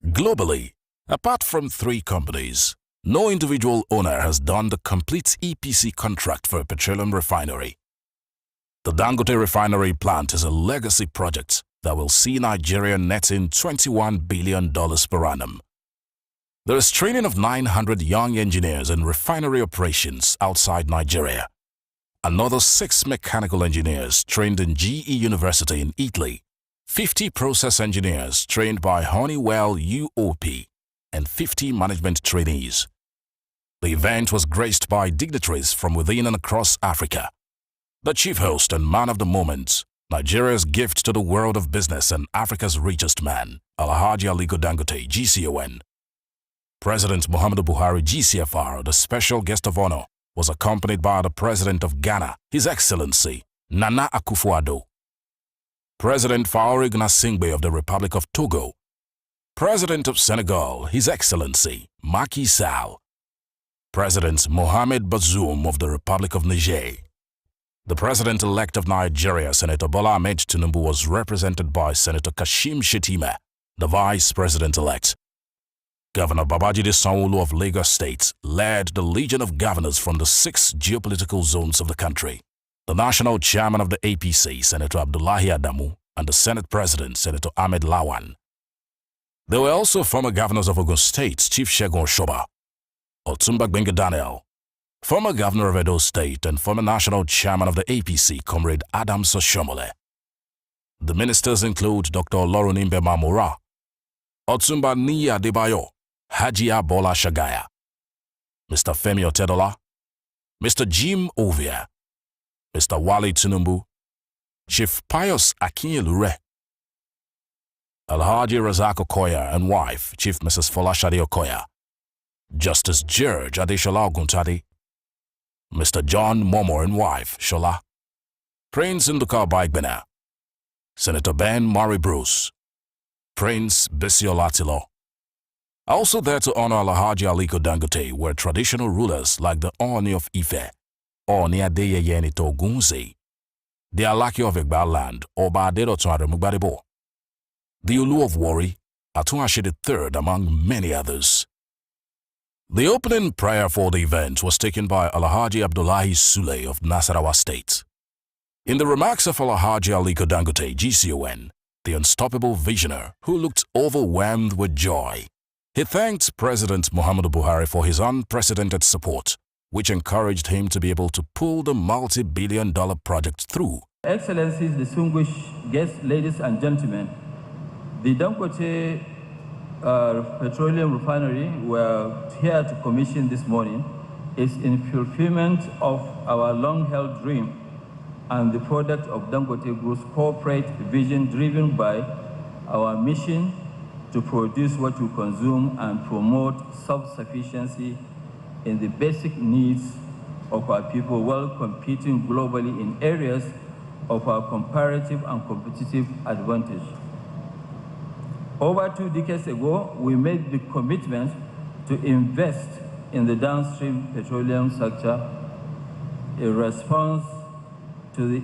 Globally, apart from 3 companies, no individual owner has done the complete EPC contract for a petroleum refinery. The Dangote Refinery plant is a legacy project that will see Nigeria netting $21 billion per annum. There is training of 900 young engineers in refinery operations outside Nigeria. Another 6 mechanical engineers trained in GE University in Italy, 50 process engineers trained by Honeywell UOP, and 50 management trainees. The event was graced by dignitaries from within and across Africa. The chief host and man of the moment, Nigeria's gift to the world of business and Africa's richest man, Alhaji Aliko Dangote, GCON. President Muhammadu Buhari, GCFR, the special guest of honor, was accompanied by the President of Ghana, His Excellency Nana Akufo-Addo, President Faure Gnassingbé of the Republic of Togo, President of Senegal, His Excellency Macky Sall, President Mohamed Bazoum of the Republic of Niger. The President-elect of Nigeria, Senator Bola Ahmed Tinubu, was represented by Senator Kashim Shettima, the Vice President-elect. Governor Babajide Sanwo-Olu of Lagos State led the Legion of Governors from the 6 geopolitical zones of the country. The National Chairman of the APC, Senator Abdullahi Adamu, and the Senate President, Senator Ahmed Lawan. There were also former governors of Ogun State, Chief Segun Oshoba, Otumba Gbenga Daniel, former governor of Edo State and former national chairman of the APC, Comrade Adams Oshomole. The ministers include Dr. Olorunimbe Mamora, Otumba Niyi Adebayo, Hajia Bola Shagaya, Mr. Femi Otedola, Mr. Jim Ovia, Mr. Wale Tinubu, Chief Pius Akinyelure, Alhaji Razak Okoya and wife, Chief Mrs. Folashade Okoya, Justice George Adeshola Oguntade, Mr. John Momo and wife, Shola, Prince Nduka Baigbena, Senator Ben Murray Bruce, Prince Bisi Olatilo. Also there to honor Alhaji Aliko Dangote were traditional rulers like the Oni of Ife, Oni Adeyeye Nito Ogunze, the Alaki of Egbaland, Oba Aderotun Ademugbadebo, the Olu of Warri, Atunashe III, among many others. The opening prayer for the event was taken by Alhaji Abdullahi Sule of Nasarawa State. In the remarks of Alhaji Aliko Dangote, GCON, the unstoppable visionary who looked overwhelmed with joy, he thanked President Muhammadu Buhari for his unprecedented support, which encouraged him to be able to pull the multi-billion-dollar project through. Excellencies, distinguished guests, ladies and gentlemen, the Dangote petroleum refinery we're here to commission this morning is in fulfillment of our long-held dream and the product of Dangote Group's corporate vision driven by our mission to produce what we consume and promote self-sufficiency in the basic needs of our people while competing globally in areas of our comparative and competitive advantage. Over 2 decades ago, we made the commitment to invest in the downstream petroleum sector in response to the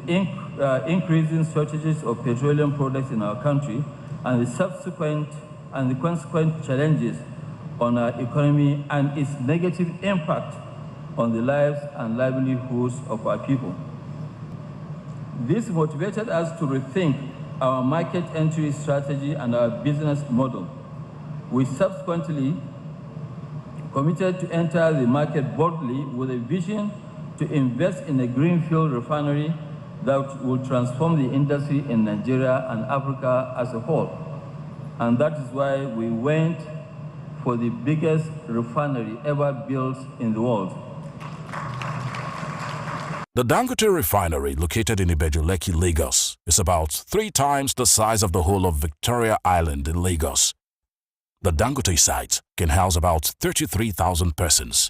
increasing shortages of petroleum products in our country and the consequent challenges on our economy and its negative impact on the lives and livelihoods of our people. This motivated us to rethink our market entry strategy and our business model. We subsequently committed to enter the market boldly with a vision to invest in a greenfield refinery that will transform the industry in Nigeria and Africa as a whole. And that is why we went for the biggest refinery ever built in the world. The Dangote refinery, located in Ibeju-Lekki, Lagos, is about 3 times the size of the whole of Victoria Island in Lagos. The Dangote site can house about 33,000 persons.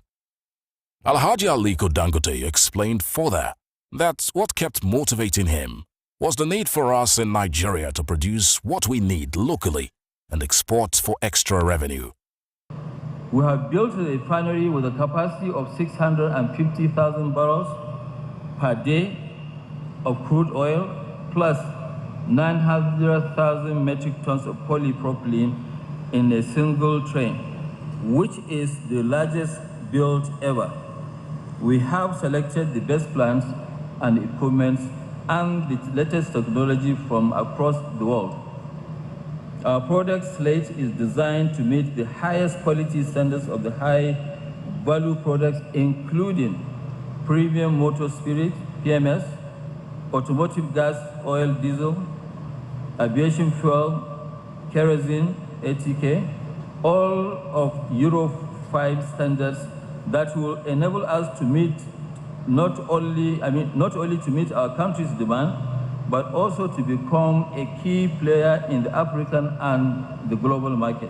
Alhaji Aliko Dangote explained further that what kept motivating him was the need for us in Nigeria to produce what we need locally and export for extra revenue. We have built a refinery with a capacity of 650,000 barrels per day of crude oil plus 900,000 metric tons of polypropylene in a single train, which is the largest built ever. We have selected the best plants and equipment and the latest technology from across the world. Our product slate is designed to meet the highest quality standards of the high-value products, including premium motor spirit, PMS, automotive gas, oil, diesel, aviation fuel, kerosene, ATK, all of Euro 5 standards that will enable us to meet not only to meet our country's demand, but also to become a key player in the African and the global market.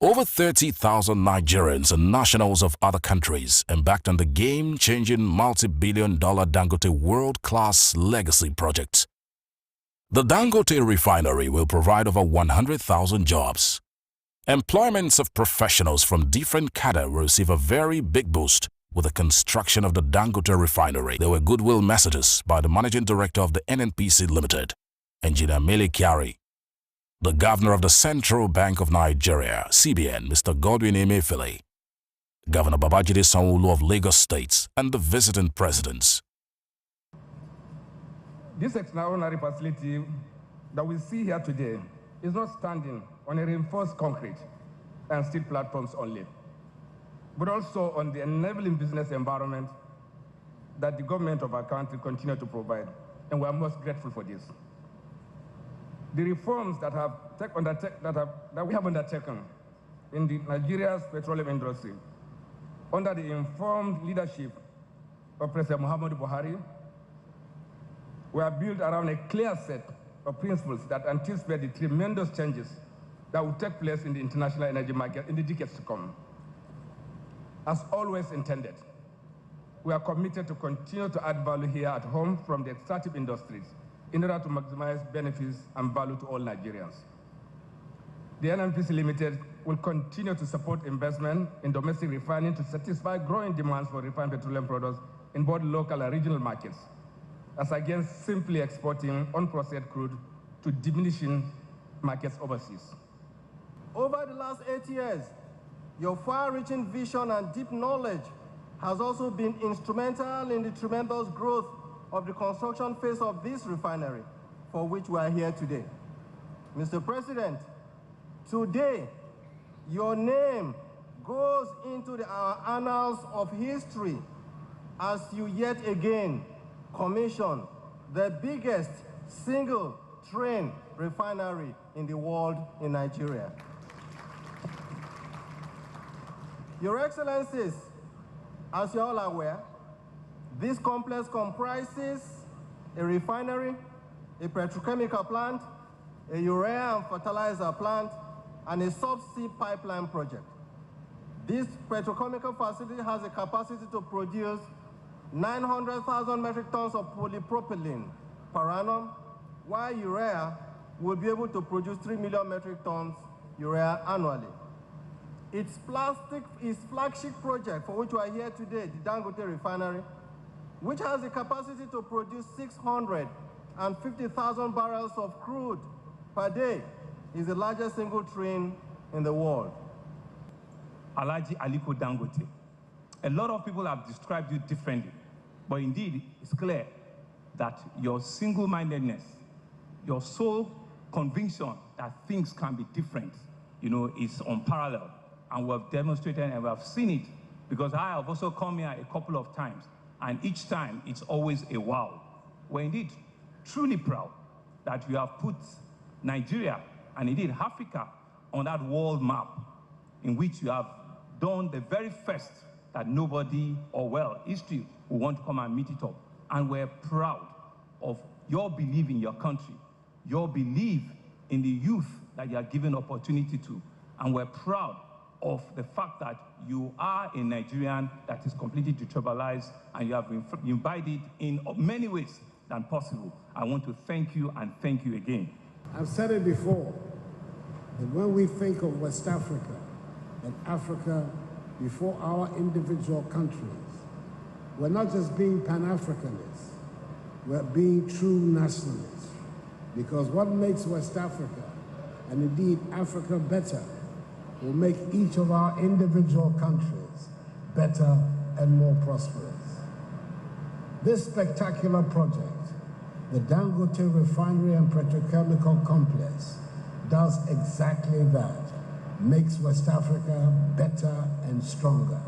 Over 30,000 Nigerians and nationals of other countries embarked on the game-changing multi-billion-dollar Dangote world-class legacy project. The Dangote refinery will provide over 100,000 jobs. Employments of professionals from different cadre will receive a very big boost with the construction of the Dangote refinery. There were goodwill messages by the Managing Director of the NNPC Limited, Engineer Mele Kyari, the Governor of the Central Bank of Nigeria, CBN, Mr. Godwin Emefiele, Governor Babajide Sanwo-Olu of Lagos State, and the visiting presidents. This extraordinary facility that we see here today is not standing on a reinforced concrete and steel platforms only, but also on the enabling business environment that the government of our country continue to provide, and we are most grateful for this. The reforms that we have undertaken in Nigeria's petroleum industry under the informed leadership of President Muhammadu Buhari were built around a clear set of principles that anticipate the tremendous changes that will take place in the international energy market in the decades to come. As always intended, we are committed to continue to add value here at home from the extractive industries in order to maximize benefits and value to all Nigerians. The NNPC Limited will continue to support investment in domestic refining to satisfy growing demands for refined petroleum products in both local and regional markets, as against simply exporting unprocessed crude to diminishing markets overseas. Over the last 8 years, your far-reaching vision and deep knowledge has also been instrumental in the tremendous growth of the construction phase of this refinery, for which we are here today. Mr. President, today, your name goes into our annals of history as you yet again commission the biggest single train refinery in the world in Nigeria. Your Excellencies, as you're all aware, this complex comprises a refinery, a petrochemical plant, a urea and fertilizer plant, and a subsea pipeline project. This petrochemical facility has a capacity to produce 900,000 metric tons of polypropylene per annum, while urea will be able to produce 3 million metric tons urea annually. Its flagship project, for which we are here today, the Dangote refinery, which has the capacity to produce 650,000 barrels of crude per day, is the largest single train in the world. Alhaji Aliko Dangote. A lot of people have described you differently, but indeed, it's clear that your single-mindedness, your sole conviction that things can be different, is unparalleled. And we have demonstrated and we have seen it, because I have also come here a couple of times, and each time it's always a wow. We're indeed truly proud that you have put Nigeria and indeed Africa on that world map, in which you have done the very first that nobody, history will want to come and meet it up. And we're proud of your belief in your country, your belief in the youth that you are given opportunity to. And we're proud of the fact that you are a Nigerian that is completely detribalized, and you have imbibed in many ways than possible. I want to thank you and thank you again. I've said it before, that when we think of West Africa and Africa before our individual countries, we're not just being Pan-Africanists, we're being true nationalists. Because what makes West Africa, and indeed Africa, better will make each of our individual countries better and more prosperous. This spectacular project, the Dangote Refinery and Petrochemical Complex, does exactly that, makes West Africa better and stronger.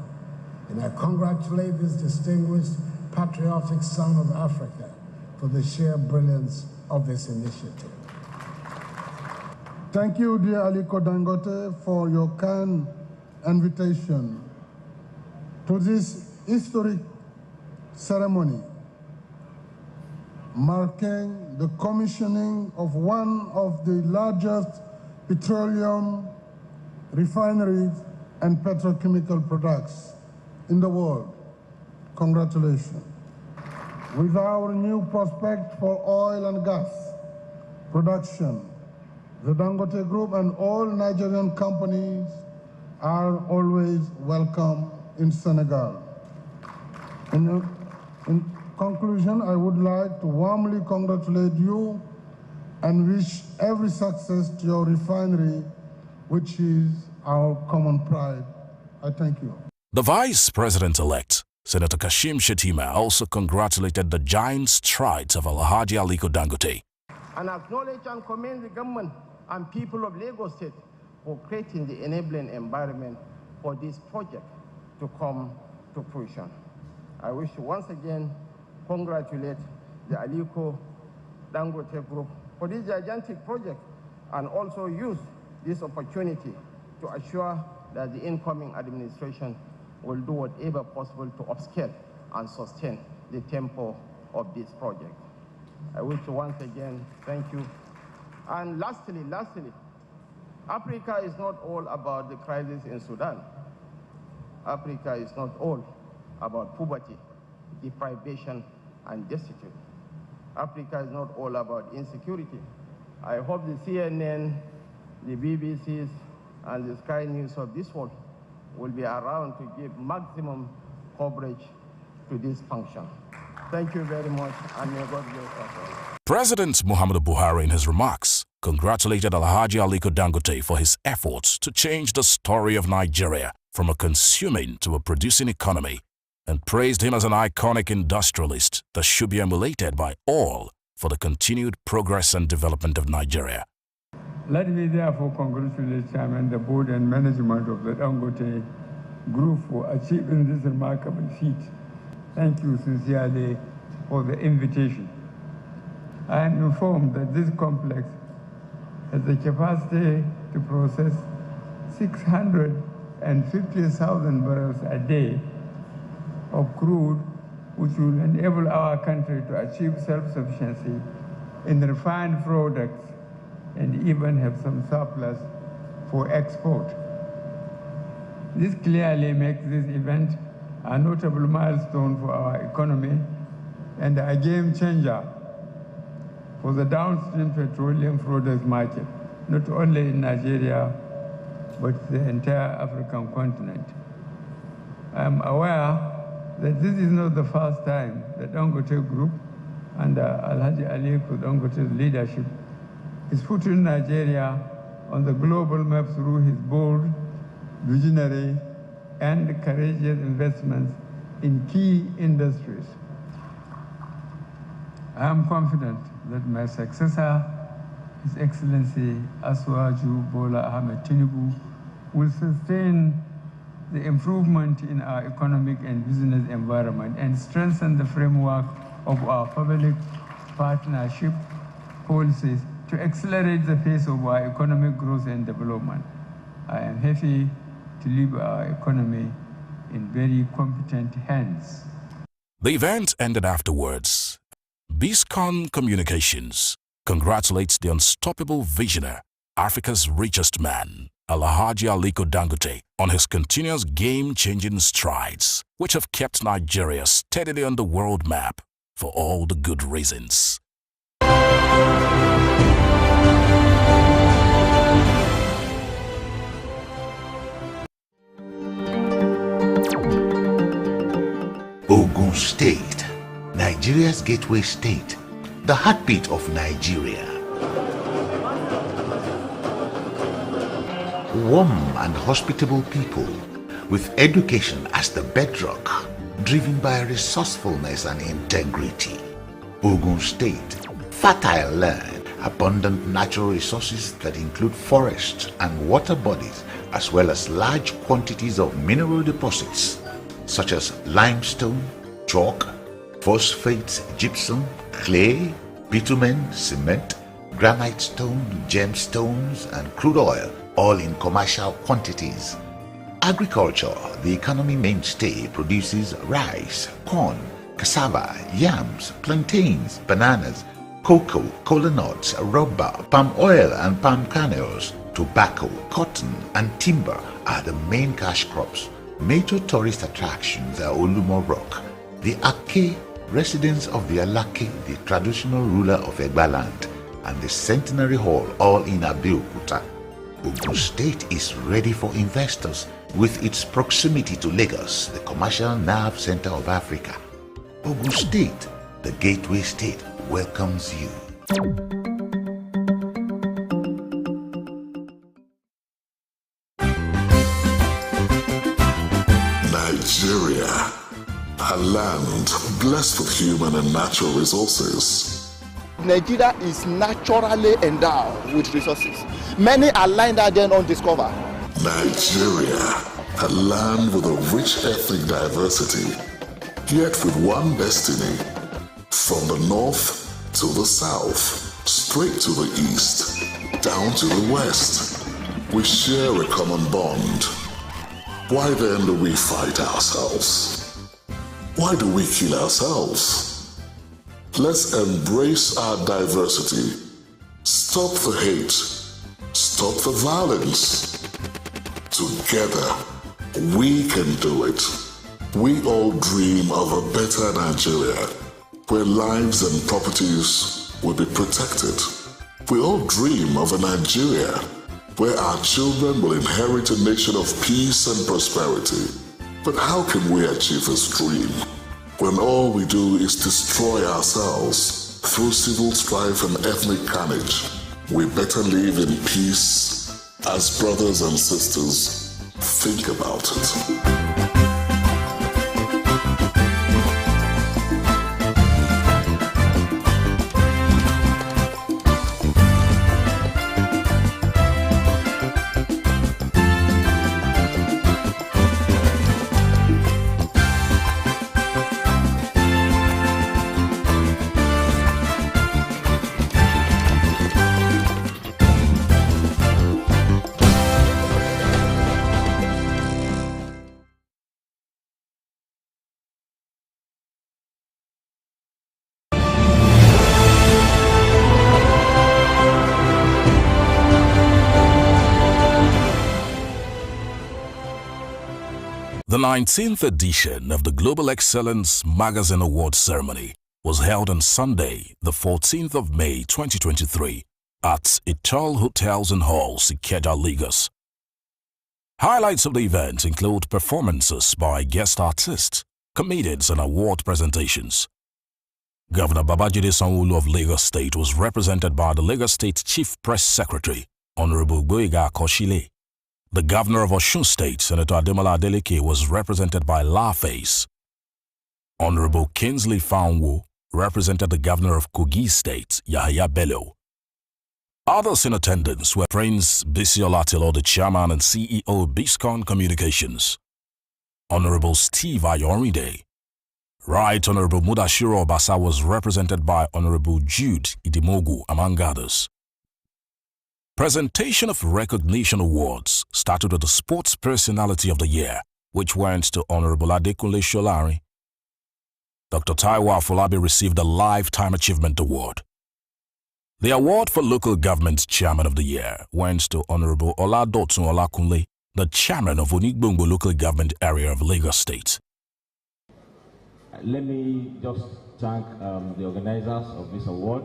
And I congratulate this distinguished, patriotic son of Africa for the sheer brilliance of this initiative. Thank you, dear Aliko Dangote, for your kind invitation to this historic ceremony marking the commissioning of one of the largest petroleum refineries and petrochemical products in the world. Congratulations. With our new prospect for oil and gas production, the Dangote Group and all Nigerian companies are always welcome in Senegal. In conclusion, I would like to warmly congratulate you and wish every success to your refinery, which is our common pride. I thank you. The Vice President-elect, Senator Kashim Shettima, also congratulated the giant strides of Alhaji Aliko Dangote. And acknowledge and commend the government and people of Lagos State for creating the enabling environment for this project to come to fruition. I wish to once again congratulate the Aliko Dangote Group for this gigantic project and also use this opportunity to assure that the incoming administration will do whatever possible to upscale and sustain the tempo of this project. I wish to once again thank you. And lastly, Africa is not all about the crisis in Sudan. Africa is not all about poverty, deprivation, and destitute. Africa is not all about insecurity. I hope the CNN, the BBCs, and the Sky News of this world will be around to give maximum coverage to this function. Thank you very much, and may God bless us. President Muhammadu Buhari, in his remarks, congratulated Alhaji Aliko Dangote for his efforts to change the story of Nigeria from a consuming to a producing economy, and praised him as an iconic industrialist that should be emulated by all for the continued progress and development of Nigeria. Let me therefore congratulate Chairman, the board and management of the Dangote Group for achieving this remarkable feat. Thank you sincerely for the invitation. I am informed that this complex has the capacity to process 650,000 barrels a day of crude, which will enable our country to achieve self-sufficiency in refined products and even have some surplus for export. This clearly makes this event a notable milestone for our economy and a game changer for the downstream petroleum products market, not only in Nigeria, but the entire African continent. I am aware that this is not the first time the Dangote Group under Alhaji Aliko Dangote's leadership is putting Nigeria on the global map through his bold, visionary, and courageous investments in key industries. I am confident that my successor, His Excellency Asuwaju Bola Ahmed Tinubu, will sustain the improvement in our economic and business environment and strengthen the framework of our public partnership policies to accelerate the pace of our economic growth and development. I am happy to leave our economy in very competent hands. The event ended afterwards. Biscon Communications congratulates the unstoppable visionary, Africa's richest man, Alhaji Aliko Dangote, on his continuous game-changing strides, which have kept Nigeria steadily on the world map for all the good reasons. Ogun State, Nigeria's gateway state, the heartbeat of Nigeria. Warm and hospitable people, with education as the bedrock, driven by resourcefulness and integrity. Ogun State, fertile land, abundant natural resources that include forests and water bodies, as well as large quantities of mineral deposits such as limestone, chalk, phosphate, gypsum, clay, bitumen, cement, granite stone, gemstones, and crude oil, all in commercial quantities. agriculture, the economy mainstay, produces rice, corn, cassava, yams, plantains, bananas, cocoa, cola nuts, rubber, palm oil and palm kernels, tobacco, cotton and timber are the main cash crops. Major tourist attractions are Olumo Rock, the Ake, residence of the Alake, the traditional ruler of Egba land, and the Centenary Hall, all in Abeokuta. Ogun State is ready for investors with its proximity to Lagos, the commercial nerve center of Africa. Ogun State, the gateway state, welcomes you. Nigeria, a land blessed with human and natural resources. Nigeria is naturally endowed with resources. Many are lying there then undiscovered. Nigeria, a land with a rich ethnic diversity, yet with one destiny. From the north to the south, straight to the east, down to the west, we share a common bond. Why then do we fight ourselves? Why do we kill ourselves? Let's embrace our diversity. Stop the hate. Stop the violence. Together, we can do it. We all dream of a better Nigeria, where lives and properties will be protected. We all dream of a Nigeria where our children will inherit a nation of peace and prosperity. But how can we achieve this dream when all we do is destroy ourselves through civil strife and ethnic carnage? We better live in peace as brothers and sisters. Think about it. The 19th edition of the Global Excellence Magazine Awards ceremony was held on Sunday, the 14th of May 2023 at Ital Hotels and Halls, Ikeja, Lagos. Highlights of the event include performances by guest artists, comedians and award presentations. Governor Babajide Sanwo-Olu of Lagos State was represented by the Lagos State Chief Press Secretary, Honorable Gboyega Akoshile. The Governor of Osun State, Senator Ademola Adeleke, was represented by LaFace. Honorable Kingsley Fanwo represented the Governor of Kogi State, Yahaya Bello. Others in attendance were Prince Bisi Olatilo, the Chairman and CEO Biscon Communications, Honorable Steve Ayorinde. Right Honorable Mudashiro Obasa was represented by Honorable Jude Idimogu, among others. Presentation of recognition awards started with the Sports Personality of the Year, which went to Honorable Adekunle Sholari. Dr. Taiwo Afolabi received a Lifetime Achievement Award. The award for Local Government Chairman of the Year went to Honorable Oladotun Olakunle, the Chairman of Onigbongo Local Government Area of Lagos State. Let me just thank the organizers of this award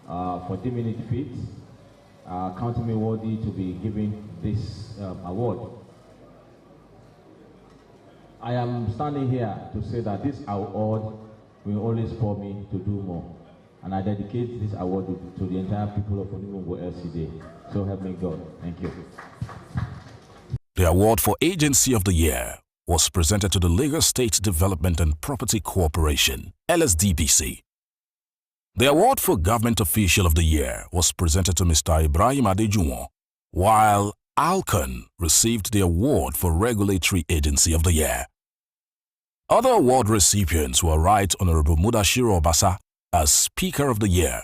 for deeming it fit, counting me worthy to be given this award. I am standing here to say that this award will always spur me to do more. And I dedicate this award to the entire people of Onigbongo LCD. So help me God. Thank you. The award for Agency of the Year was presented to the Lagos State Development and Property Corporation, LSDPC. The award for Government Official of the Year was presented to Mr. Ibrahim Adejuwon, while Alcon received the award for Regulatory Agency of the Year. Other award recipients were Right Honorable Mudashiro Obasa as Speaker of the Year.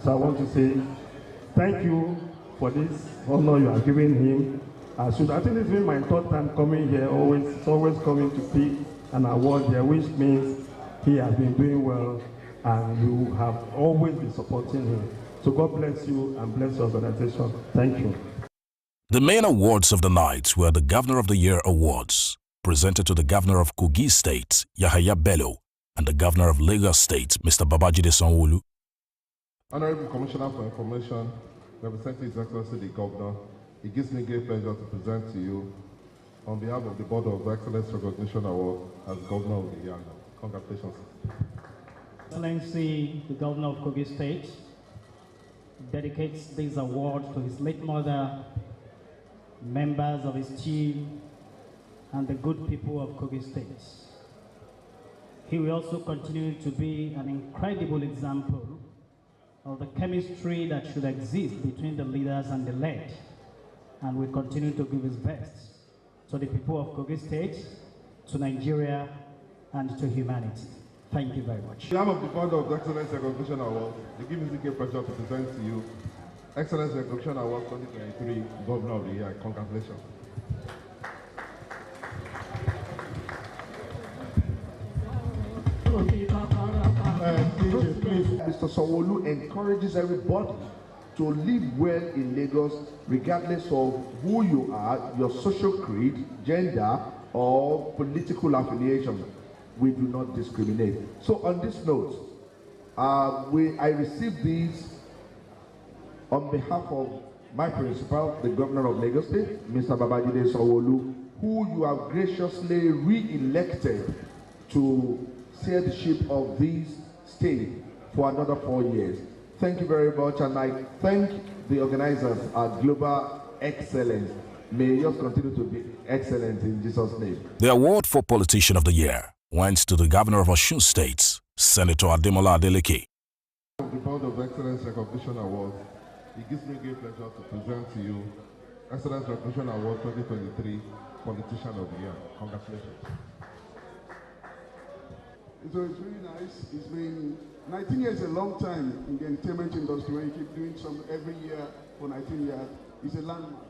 So I want to say thank you for this honor you are giving him. So I think it's been my third time coming here, always coming to pick an award here, which means he has been doing well and you have always been supporting him. So God bless you and bless your organization. Thank you. The main awards of the night were the Governor of the Year Awards, presented to the Governor of Kogi State, Yahaya Bello, and the Governor of Lagos State, Mr. Babajide Sanwo-Olu. Honorable Commissioner for Information, representing His Excellency the Governor, it gives me great pleasure to present to you on behalf of the Board of Excellence Recognition Award as Governor of the Year. Congratulations. Excellency, the Governor of Kogi State, dedicates this award to his late mother, members of his team, and the good people of Kogi State. He will also continue to be an incredible example of the chemistry that should exist between the leaders and the led, and will continue to give his best to the people of Kogi State, to Nigeria, and to humanity. Thank you very much. On behalf of the Board of Excellence Recognition Award, it gives me great pleasure to present to you Excellence Recognition Award 2023 Governor of the Year. Congratulations. Mr. Sanwo-Olu encourages everybody to live well in Lagos regardless of who you are, your social creed, gender, or political affiliation. We do not discriminate. So on this note, I received these on behalf of my principal, the Governor of Lagos State, Mr. Babajide Sanwo-Olu, who you have graciously re-elected to steer the ship of this state for another 4 years. Thank you very much, and I thank the organizers at Global Excellence. May yours continue to be excellent in Jesus' name. The award for Politician of the Year went to the Governor of Osun State, Senator Ademola Adeleke. The Board of Excellence Recognition Award, it gives me great pleasure to present to you Excellence Recognition Award 2023 Politician of the Year. Congratulations. So it's really nice. It's been 19 years, a long time in the entertainment industry. When you keep doing some every year for 19 years, it's a landmark.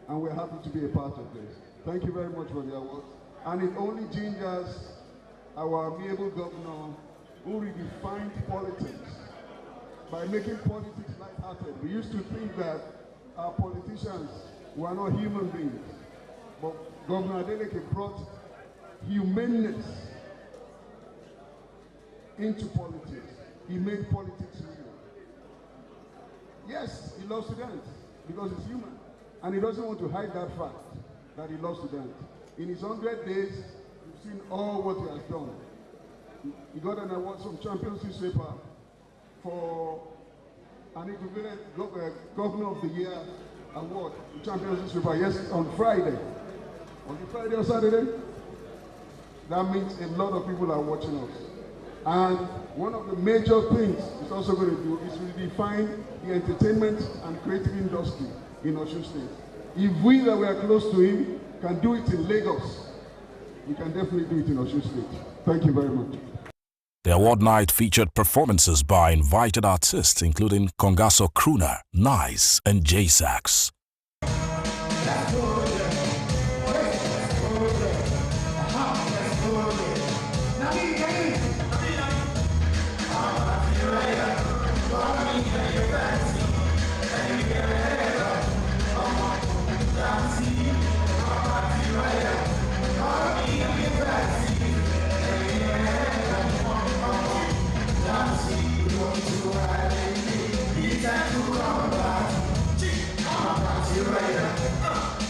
And we're happy to be a part of this. Thank you very much for the award. And it only gingers our amiable governor who redefined politics by making politics lighthearted. We used to think that our politicians were not human beings. But Governor Adeleke brought humaneness into politics. He made politics real. Yes, he loves students because he's human. And he doesn't want to hide that fact that he loves students. In his 100 days, you've seen all what he has done. He got an award from Champions newspaper for an equivalent Governor of the Year award, Champions newspaper, yes, on Friday. On the Friday or Saturday? That means a lot of people are watching us. And one of the major things he's also going to do is redefine the entertainment and creative industry in Osun State. If we that were close to him can do it in Lagos, we can definitely do it in Osun State. Thank you very much. The award night featured performances by invited artists including Congaso Crooner, Nice, and J-Sax.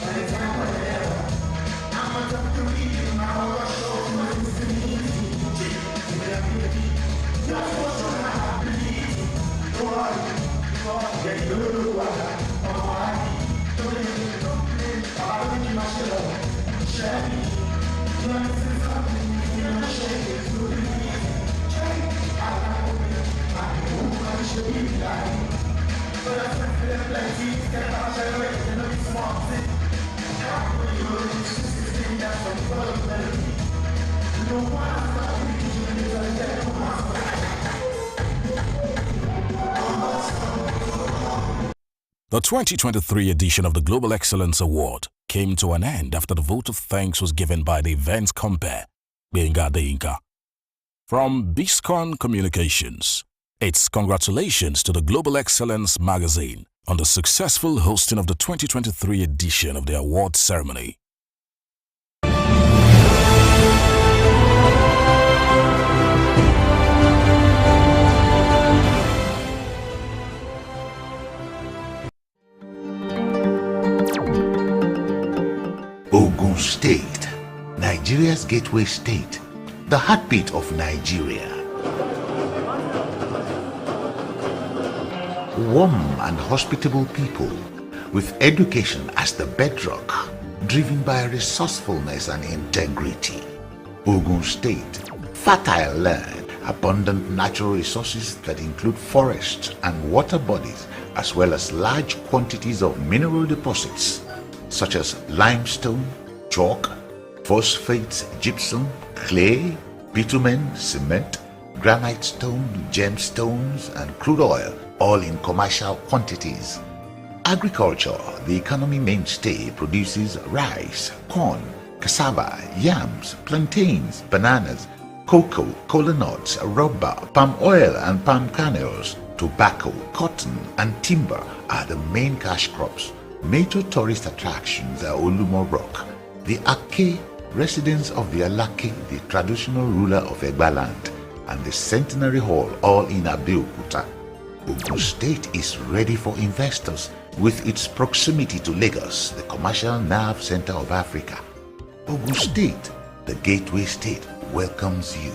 Right. The 2023 edition of the Global Excellence Award came to an end after the vote of thanks was given by the event's compere, Benga de Inca. From Biscon Communications, it's congratulations to the Global Excellence magazine on the successful hosting of the 2023 edition of the award ceremony. Ogun State, Nigeria's gateway state, the heartbeat of Nigeria. Warm and hospitable people, with education as the bedrock, driven by resourcefulness and integrity. Ogun State, fertile land, abundant natural resources that include forests and water bodies, as well as large quantities of mineral deposits such as limestone, chalk, phosphates, gypsum, clay, bitumen, cement, granite stone, gemstones, and crude oil, all in commercial quantities. Agriculture, the economy mainstay, produces rice, corn, cassava, yams, plantains, bananas, cocoa, cola nuts, rubber, palm oil and palm kernels. Tobacco, cotton, and timber are the main cash crops. Major tourist attractions are Olumo Rock, the Ake, residence of the Alake, the traditional ruler of Egba land, and the Centenary Hall, all in Abeokuta. Ogun State is ready for investors with its proximity to Lagos, the commercial nerve center of Africa. Ogun State, the gateway state, welcomes you.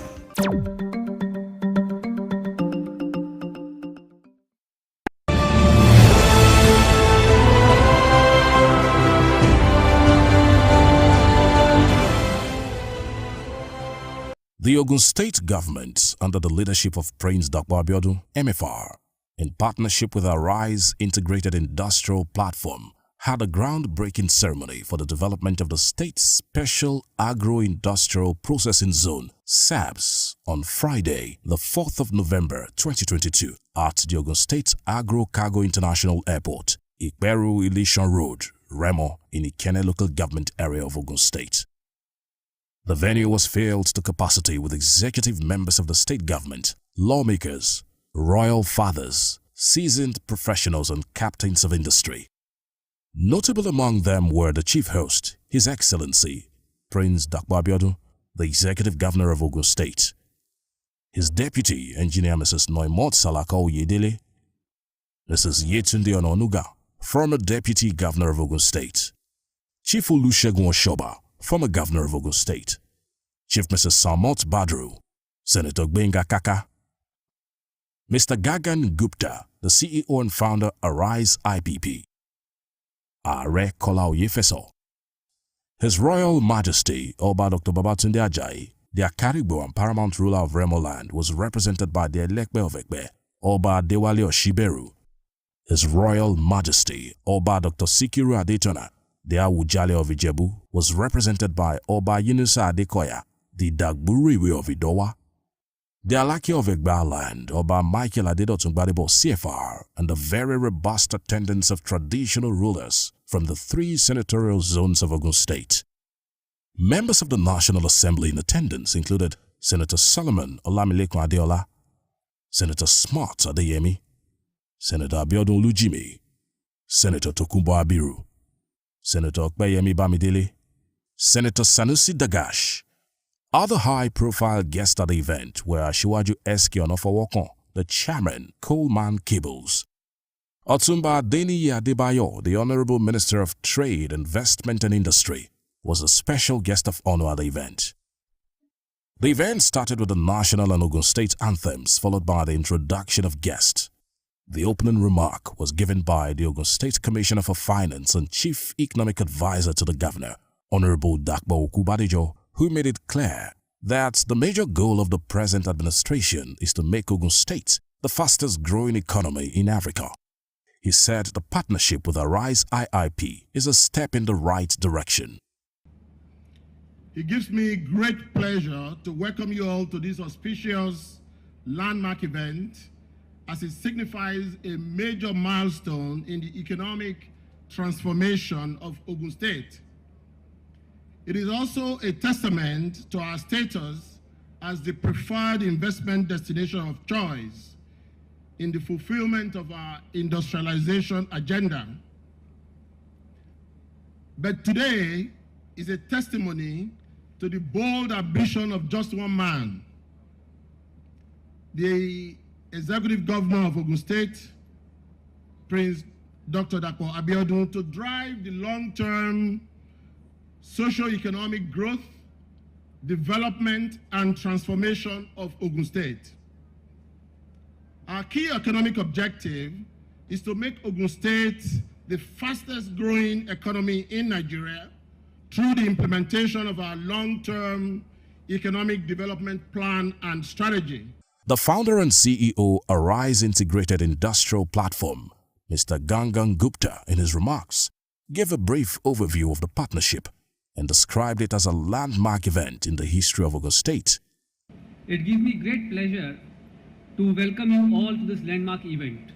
The Ogun State government, under the leadership of Prince Dakpo Abiodun, MFR, in partnership with Arise Integrated Industrial Platform, had a groundbreaking ceremony for the development of the state's Special Agro-Industrial Processing Zone, SAPS, on Friday, the 4th of November 2022, at the Ogun State Agro-Cargo International Airport, Ikperu Ilishan Road, Remo, in Ikene local government area of Ogun State. The venue was filled to capacity with executive members of the state government, lawmakers, royal fathers, seasoned professionals and captains of industry. Notable among them were the chief host, His Excellency, Prince Dakpo Abiodun, the executive governor of Ogun State, his deputy, Engineer Mrs. Noimot Salako Oyedele, Mrs. Yetunde Ononuga, former deputy governor of Ogun State, Chief Olusegun Oshoba, former governor of Ogun State, Chief Mrs. Samot Badru, Senator Gbenga Kaka, Mr. Gagan Gupta, the CEO and founder Arise IPP, Are Kola Oyefeso, His Royal Majesty Oba Dr. Babatunde Ajayi, the Akarigbo and paramount ruler of Remo land, was represented by the Elekbe of Ekbe, Oba Dewale Oshiberu, His Royal Majesty Oba Dr. Sikiru Adetona, the Awujale of Ijebu, was represented by Oba Yunusa Adekoya, the Dagburiwe of Idowa, the Alake of Egba land, Oba Michael Adedotun Gbadebo CFR, and the very robust attendance of traditional rulers from the 3 senatorial zones of Ogun State. Members of the National Assembly in attendance included Senator Solomon Olamilekun Adeola, Senator Smart Adeyemi, Senator Abiodun Olujimi, Senator Tokunbo Abiru, Senator Okpeyemi Bamidele, Senator Sanusi Dagash. Other high-profile guests at the event were Asiwaju Eski Onofowokon, the chairman, Coleman Cables, Otumba Adeniyi Adebayo, the Honorable Minister of Trade, Investment and Industry, was a special guest of honor at the event. The event started with the national and Ogun State anthems, followed by the introduction of guests. The opening remark was given by the Ogun State Commissioner for Finance and Chief Economic Advisor to the Governor, Honorable Dakpo Okubadejo, who made it clear that the major goal of the present administration is to make Ogun State the fastest growing economy in Africa. He said the partnership with Arise IIP is a step in the right direction. It gives me great pleasure to welcome you all to this auspicious landmark event as it signifies a major milestone in the economic transformation of Ogun State. It is also a testament to our status as the preferred investment destination of choice in the fulfillment of our industrialization agenda. But today is a testimony to the bold ambition of just one man, the Executive Governor of Ogun State, Prince Dr. Dapo Abiodun, to drive the long-term socio-economic growth, development, and transformation of Ogun State. Our key economic objective is to make Ogun State the fastest growing economy in Nigeria through the implementation of our long-term economic development plan and strategy. The founder and CEO, Arise Integrated Industrial Platform, Mr. Gangan Gupta, in his remarks, gave a brief overview of the partnership and described it as a landmark event in the history of Ogun State. It gives me great pleasure to welcome you all to this landmark event,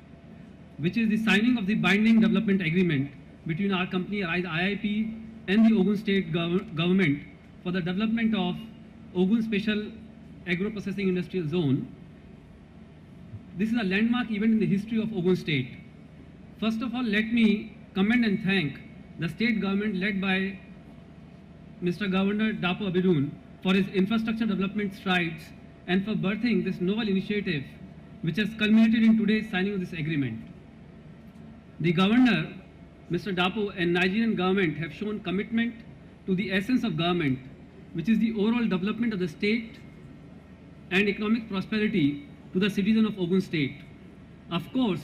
which is the signing of the binding development agreement between our company Arise IIP and the Ogun State government for the development of Ogun Special Agro-Processing Industrial Zone. This is a landmark event in the history of Ogun State. First of all, let me commend and thank the state government led by Mr. Governor Dapo Abiodun for his infrastructure development strides and for birthing this novel initiative which has culminated in today's signing of this agreement. The Governor, Mr. Dapo, and Nigerian government have shown commitment to the essence of government, which is the overall development of the state and economic prosperity to the citizen of Ogun State. Of course,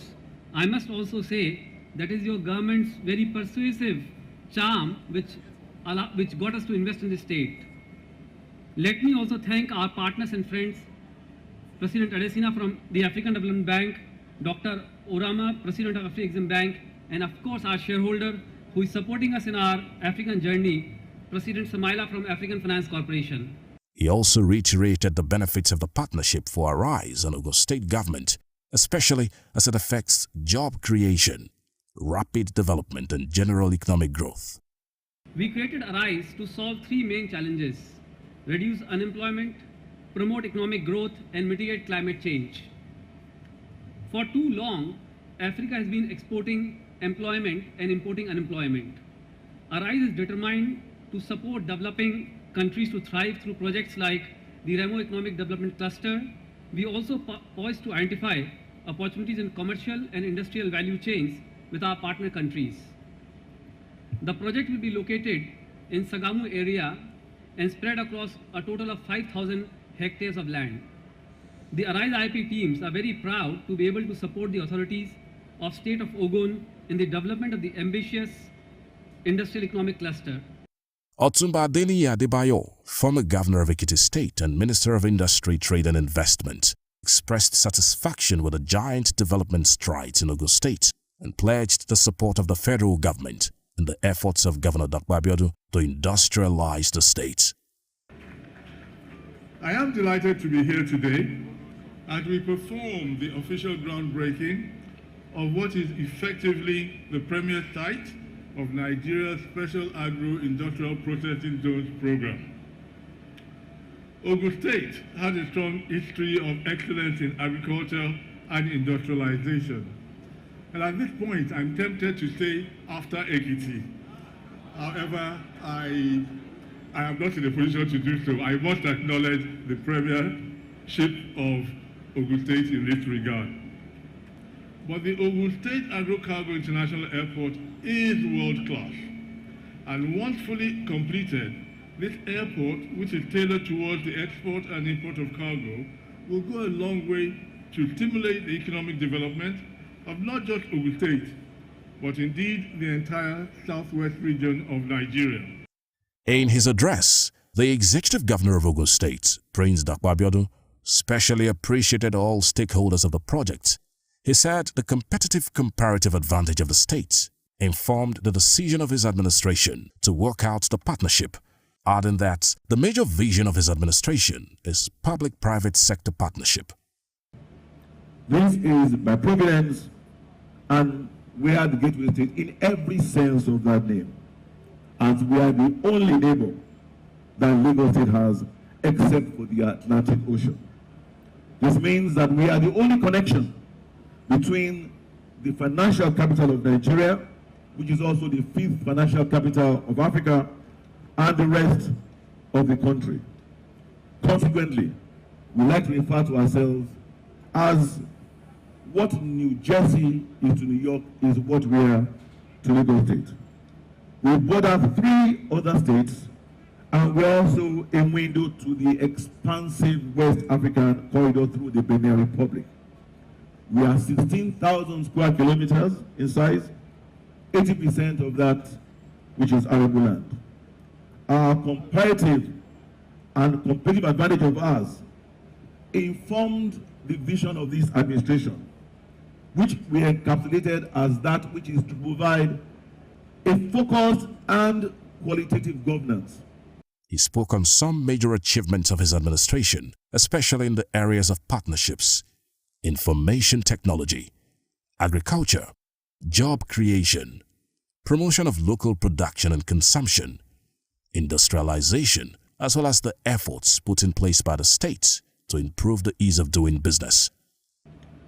I must also say that is your government's very persuasive charm which got us to invest in the state. Let me also thank our partners and friends, President Adesina from the African Development Bank, Dr. Orama, President of Afri-Exim Bank, and of course our shareholder who is supporting us in our African journey, President Samaila from African Finance Corporation. He also reiterated the benefits of the partnership for Arise and Ogun State government, especially as it affects job creation, rapid development, and general economic growth. We created Arise to solve three main challenges: reduce unemployment, promote economic growth, and mitigate climate change. For too long, Africa has been exporting employment and importing unemployment. Arise is determined to support developing countries to thrive through projects like the Remo Economic Development Cluster. We also poised to identify opportunities in commercial and industrial value chains with our partner countries. The project will be located in Sagamu area and spread across a total of 5,000 hectares of land. The Arise IP teams are very proud to be able to support the authorities of state of Ogun in the development of the ambitious industrial economic cluster. Otumba Adeniyi Adebayo, former governor of Ekiti State and Minister of Industry, Trade and Investment, expressed satisfaction with the giant development strides in Ogun State and pledged the support of the federal government in the efforts of Governor Dapo Abiodun to industrialize the state. I am delighted to be here today as we perform the official groundbreaking of what is effectively the premier site of Nigeria's Special Agro-Industrial Processing Zones program. Ogun State has a strong history of excellence in agriculture and industrialization. And at this point, I'm tempted to say after Ekiti. However, I am not in a position to do so. I must acknowledge the premiership of Ogun State in this regard. But the Ogun State Agro-Cargo International Airport is world-class. And once fully completed, this airport, which is tailored towards the export and import of cargo, will go a long way to stimulate the economic development of not just Ogun State, but indeed the entire southwest region of Nigeria. In his address, the Executive Governor of Ogun State, Prince Dapo Abiodun, specially appreciated all stakeholders of the project. He said the competitive comparative advantage of the state informed the decision of his administration to work out the partnership, adding that the major vision of his administration is public-private sector partnership. This is by providence, and we are the gateway state in every sense of that name, as we are the only neighbor that Lagos State has except for the Atlantic Ocean. This means that we are the only connection between the financial capital of Nigeria, which is also the 5th financial capital of Africa, and the rest of the country. Consequently, we like to refer to ourselves as what New Jersey is to New York is what we are to Lagos State. We border 3 other states, and we're also a window to the expansive West African corridor through the Benin Republic. We are 16,000 square kilometers in size, 80% of that which is arable land. Our comparative and competitive advantage of ours informed the vision of this administration, which we encapsulated as that which is to provide a focused and qualitative governance. He spoke on some major achievements of his administration, especially in the areas of partnerships, information technology, agriculture, job creation, promotion of local production and consumption, industrialization, as well as the efforts put in place by the states to improve the ease of doing business.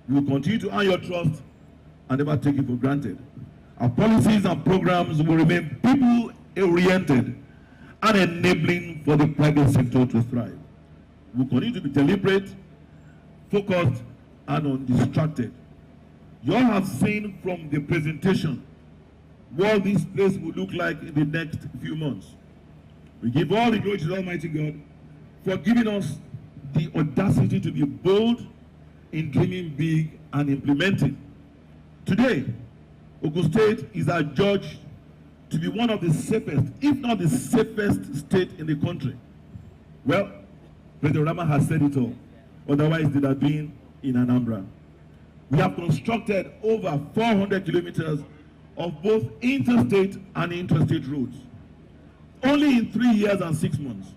We will continue to earn your trust and never take it for granted. Our policies and programs will remain people-oriented and enabling for the private sector to thrive. We will continue to be deliberate, focused, and undistracted. You all have seen from the presentation what this place will look like in the next few months. We give all the glory to the Almighty God for giving us the audacity to be bold in dreaming big and implementing. Today, Ogun State is adjudged to be one of the safest, if not the safest state in the country. Well, President Rama has said it all. Otherwise, they'd have been in Anambra. We have constructed over 400 kilometers of both interstate and intrastate roads. Only in 3 years and 6 months,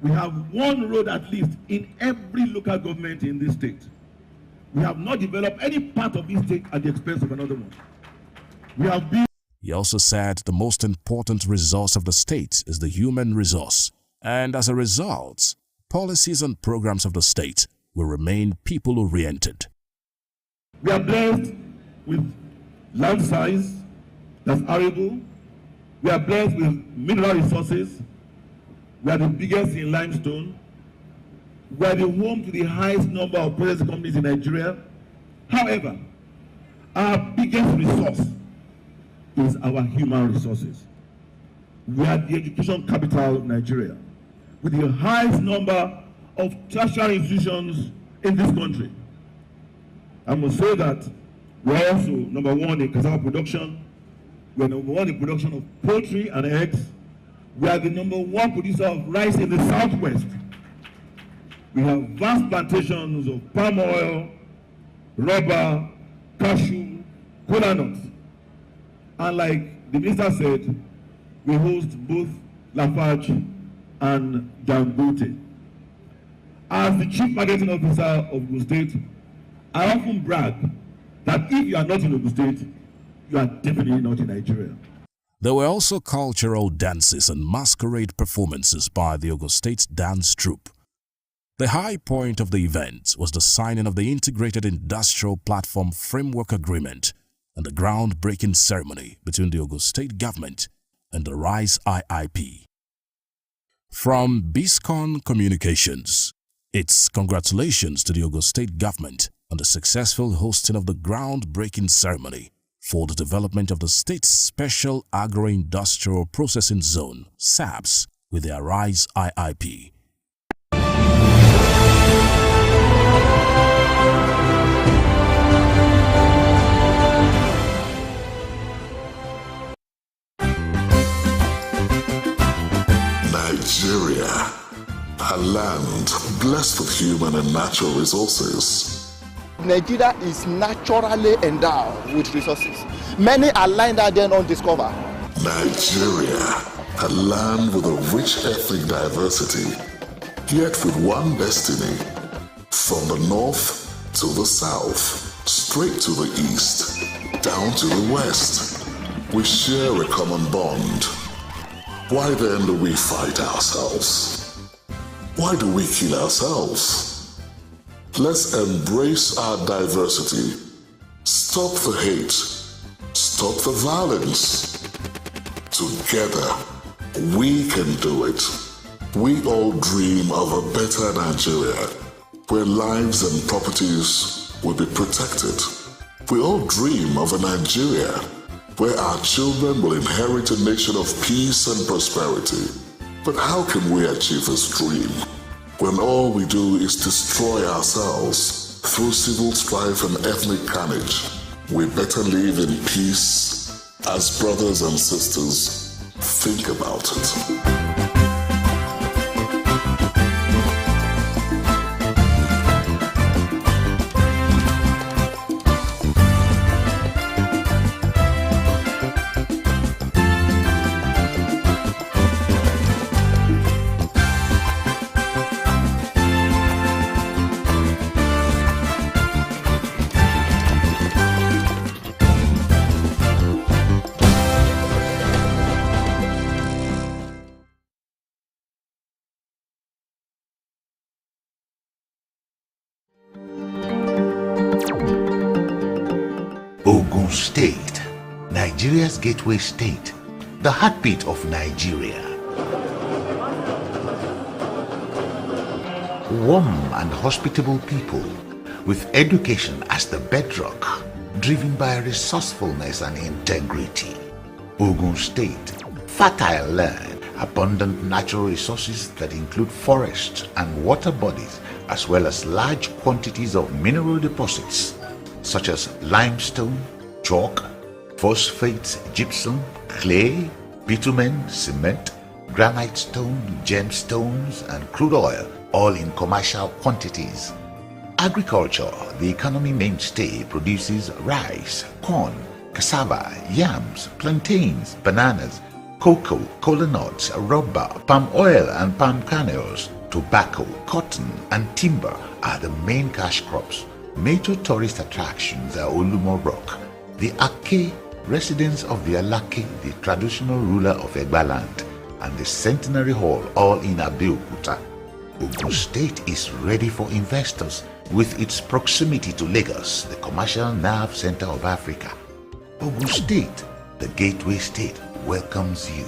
we have one road at least in every local government in this state. We have not developed any part of this state at the expense of another one. We have been. He also said the most important resource of the state is the human resource, and as a result, policies and programs of the state will remain people-oriented. We are blessed with land size that's arable. We are blessed with mineral resources. We are the biggest in limestone. We are the home to the highest number of processing companies in Nigeria. However, our biggest resource is our human resources. We are the education capital of Nigeria, with the highest number of tertiary institutions in this country. I must say that we're also number 1 in cassava production. We're number 1 in production of poultry and eggs. We are the number 1 producer of rice in the Southwest. We have vast plantations of palm oil, rubber, cashew, cola nuts. And like the minister said, we host both Lafarge and Dangote. As the chief marketing officer of Ogun State, I often brag that if you are not in Ogun State, you are definitely not in Nigeria. There were also cultural dances and masquerade performances by the Ogun State dance troupe. The high point of the event was the signing of the Integrated Industrial Platform Framework Agreement and the groundbreaking ceremony between the Ogun State government and the RISE IIP. From Biscon Communications, it's congratulations to the Ogun State government on the successful hosting of the groundbreaking ceremony for the development of the state's Special Agro-Industrial Processing Zone, SAPS, with their RISE IIP. Nigeria, a land blessed with human and natural resources. Nigeria is naturally endowed with resources. Many are lying out there undiscovered. Nigeria, a land with a rich ethnic diversity, yet with one destiny. From the north to the south, straight to the east, down to the west. We share a common bond. Why then do we fight ourselves? Why do we kill ourselves? Let's embrace our diversity. Stop the hate. Stop the violence. Together, we can do it. We all dream of a better Nigeria, where lives and properties will be protected. We all dream of a Nigeria where our children will inherit a nation of peace and prosperity. But how can we achieve this dream when all we do is destroy ourselves through civil strife and ethnic carnage? We better live in peace as brothers and sisters. Think about it. Ogun State, Nigeria's gateway state, the heartbeat of Nigeria. Warm and hospitable people, with education as the bedrock, driven by resourcefulness and integrity. Ogun State, fertile land, abundant natural resources that include forests and water bodies, as well as large quantities of mineral deposits such as limestone, chalk, phosphates, gypsum, clay, bitumen, cement, granite stone, gemstones, and crude oil, all in commercial quantities. Agriculture, the economy mainstay, produces rice, corn, cassava, yams, plantains, bananas, cocoa, kola nuts, rubber, palm oil and palm kernels. Tobacco, cotton, and timber are the main cash crops. Major tourist attractions are Olumo Rock, the Ake, residence of the Alake, the traditional ruler of Egba land, and the Centenary Hall, all in Abeokuta. Ogun State is ready for investors with its proximity to Lagos, the commercial nerve center of Africa. Ogun State, the gateway state, welcomes you.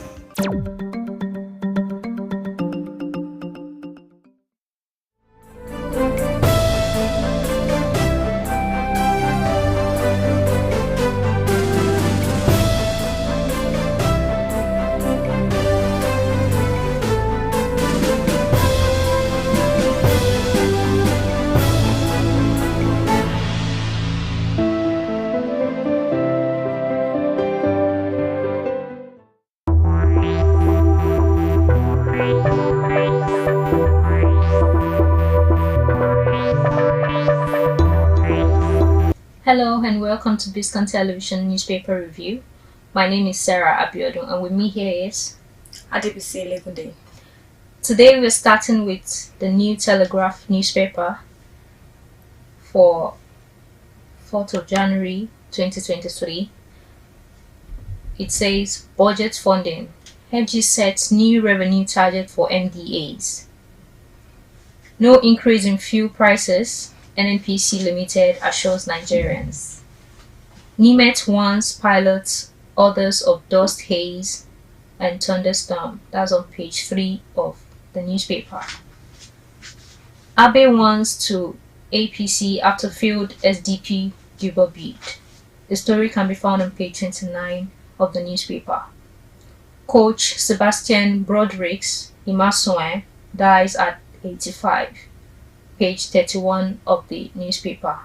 Hello and welcome to Biscon Television Newspaper Review. My name is Sarah Abiodun and with me here is Adebisi Elegunde. Today we're starting with the New Telegraph newspaper for 4th of January 2023. It says budget funding. FG sets new revenue target for MDAs. No increase in fuel prices. NNPC Limited assures Nigerians. NIMET warns pilots, others of dust haze and thunderstorm. That's on page 3 of the newspaper. Abe warns to APC after failed SDP Juba bid. The story can be found on page 29 of the newspaper. Coach Sebastian Broderick's Imasuen dies at 85. Page 31 of the newspaper.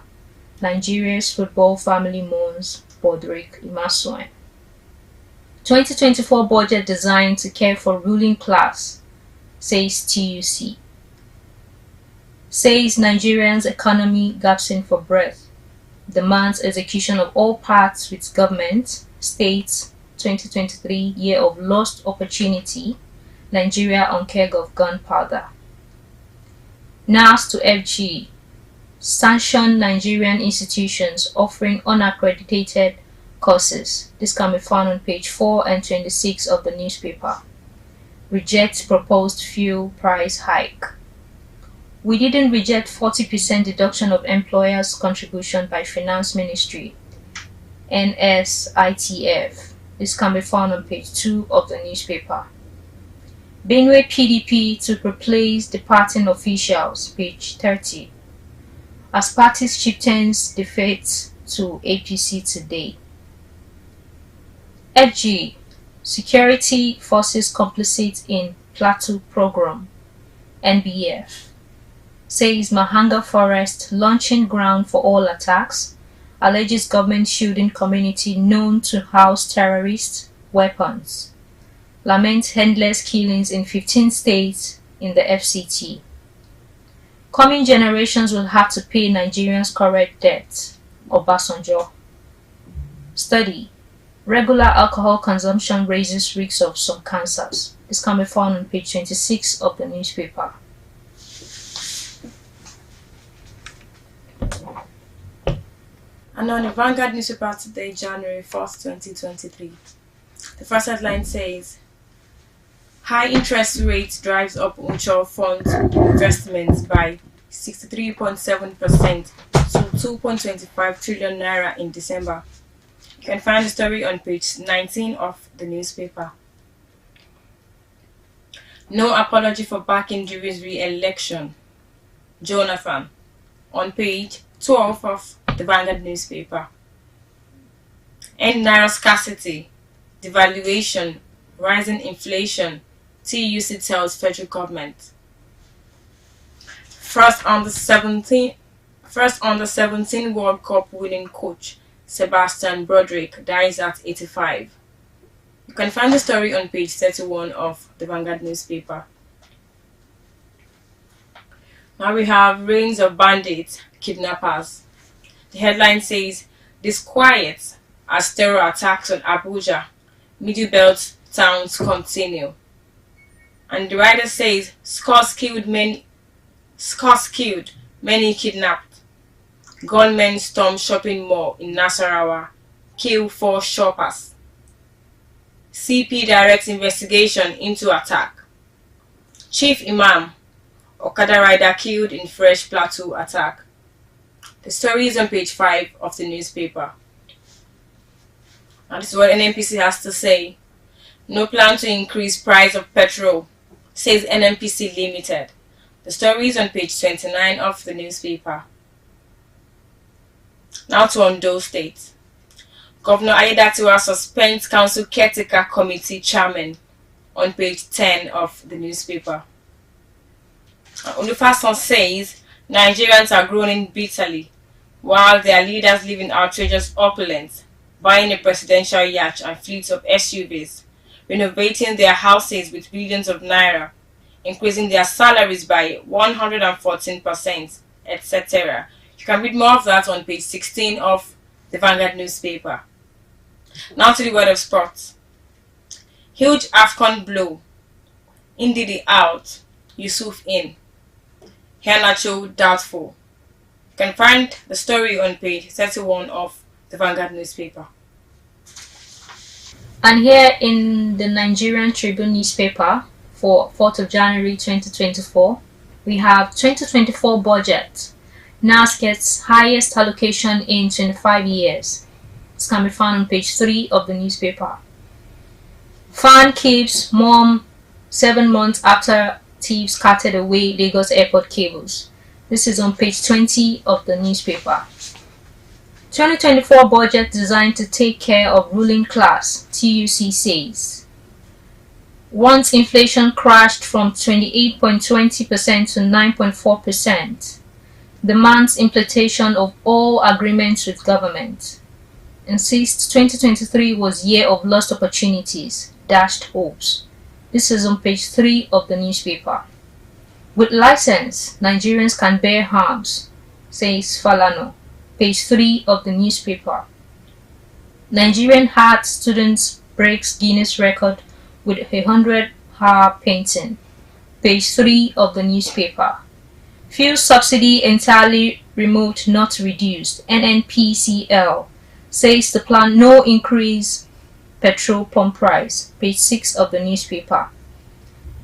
Nigeria's football family mourns Broderick Imasuen. 2024 budget designed to care for ruling class, says TUC. Says Nigerians' economy gasping for breath. Demands execution of all parts with government. States 2023 year of lost opportunity. Nigeria on keg of gunpowder. NAS to FG sanction Nigerian institutions offering unaccredited courses. This can be found on page 4 and 26 of the newspaper. Reject proposed fuel price hike. We didn't reject 40% deduction of employers' contribution by Finance Ministry, NSITF. This can be found on page 2 of the newspaper. Benue PDP to replace departing officials, page 30. As party's chieftains defect to APC today. FG, Security Forces complicit in Plateau Program, NBF. Says Mahanga Forest launching ground for all attacks, alleges government shielding community known to house terrorist weapons. Laments endless killings in 15 states in the FCT. Coming generations will have to pay Nigerians' current debt. Obasanjo. Study. Regular alcohol consumption raises risks of some cancers. This can be found on page 26 of the newspaper. And on the Vanguard newspaper today, January 1st, 2023. The first headline says, high interest rate drives up mutual fund investments by 63.7% to 2.25 trillion naira in December. You can find the story on page 19 of the newspaper. No apology for backing during re-election. Jonathan, on page 12 of the Vanguard newspaper. End naira scarcity, devaluation, rising inflation, TUC tells federal government. First on the 17 World Cup winning coach Sebastian Broderick dies at 85. You can find the story on page 31 of the Vanguard newspaper. Now we have reigns of bandits, kidnappers. The headline says, disquiet as terror attacks on Abuja, Middle Belt towns continue. And the writer says, scores killed, many kidnapped. Gunmen storm shopping mall in Nasarawa, kill 4 shoppers. CP directs investigation into attack. Chief Imam, Okada rider killed in fresh Plateau attack. The story is on page 5 of the newspaper. And this is what NNPC has to say. No plan to increase price of petrol, says NNPC Limited. The story is on page 29 of the newspaper. Now to Ondo State. Governor Aiyedatiwa suspends Council Caretaker Committee Chairman, on page 10 of the newspaper. Olufason says Nigerians are groaning bitterly while their leaders live in outrageous opulence, buying a presidential yacht and fleets of SUVs, renovating their houses with billions of naira, increasing their salaries by 114%, etc. You can read more of that on page 16 of the Vanguard newspaper. Now to the world of sports. Huge AFCON blow. Ndidi out. Yusuf in. Henacho doubtful. You can find the story on page 31 of the Vanguard newspaper. And here in the Nigerian Tribune newspaper for 4th of January 2024, we have 2024 budget. NAS gets highest allocation in 25 years. This can be found on page 3 of the newspaper. Fan keeps mom 7 months after thieves carted away Lagos airport cables. This is on page 20 of the newspaper. 2024 budget designed to take care of ruling class, TUC says. Once inflation crashed from 28.20% to 9.4%, demands implementation of all agreements with government. Insists 2023 was year of lost opportunities, dashed hopes. This is on page 3 of the newspaper. With license, Nigerians can bear arms, says Falano. Page 3 of the newspaper. Nigerian art students breaks Guinness record with 100-hour painting. Page 3 of the newspaper. Fuel subsidy entirely removed, not reduced. NNPCL says the plan no increase petrol pump price. Page 6 of the newspaper.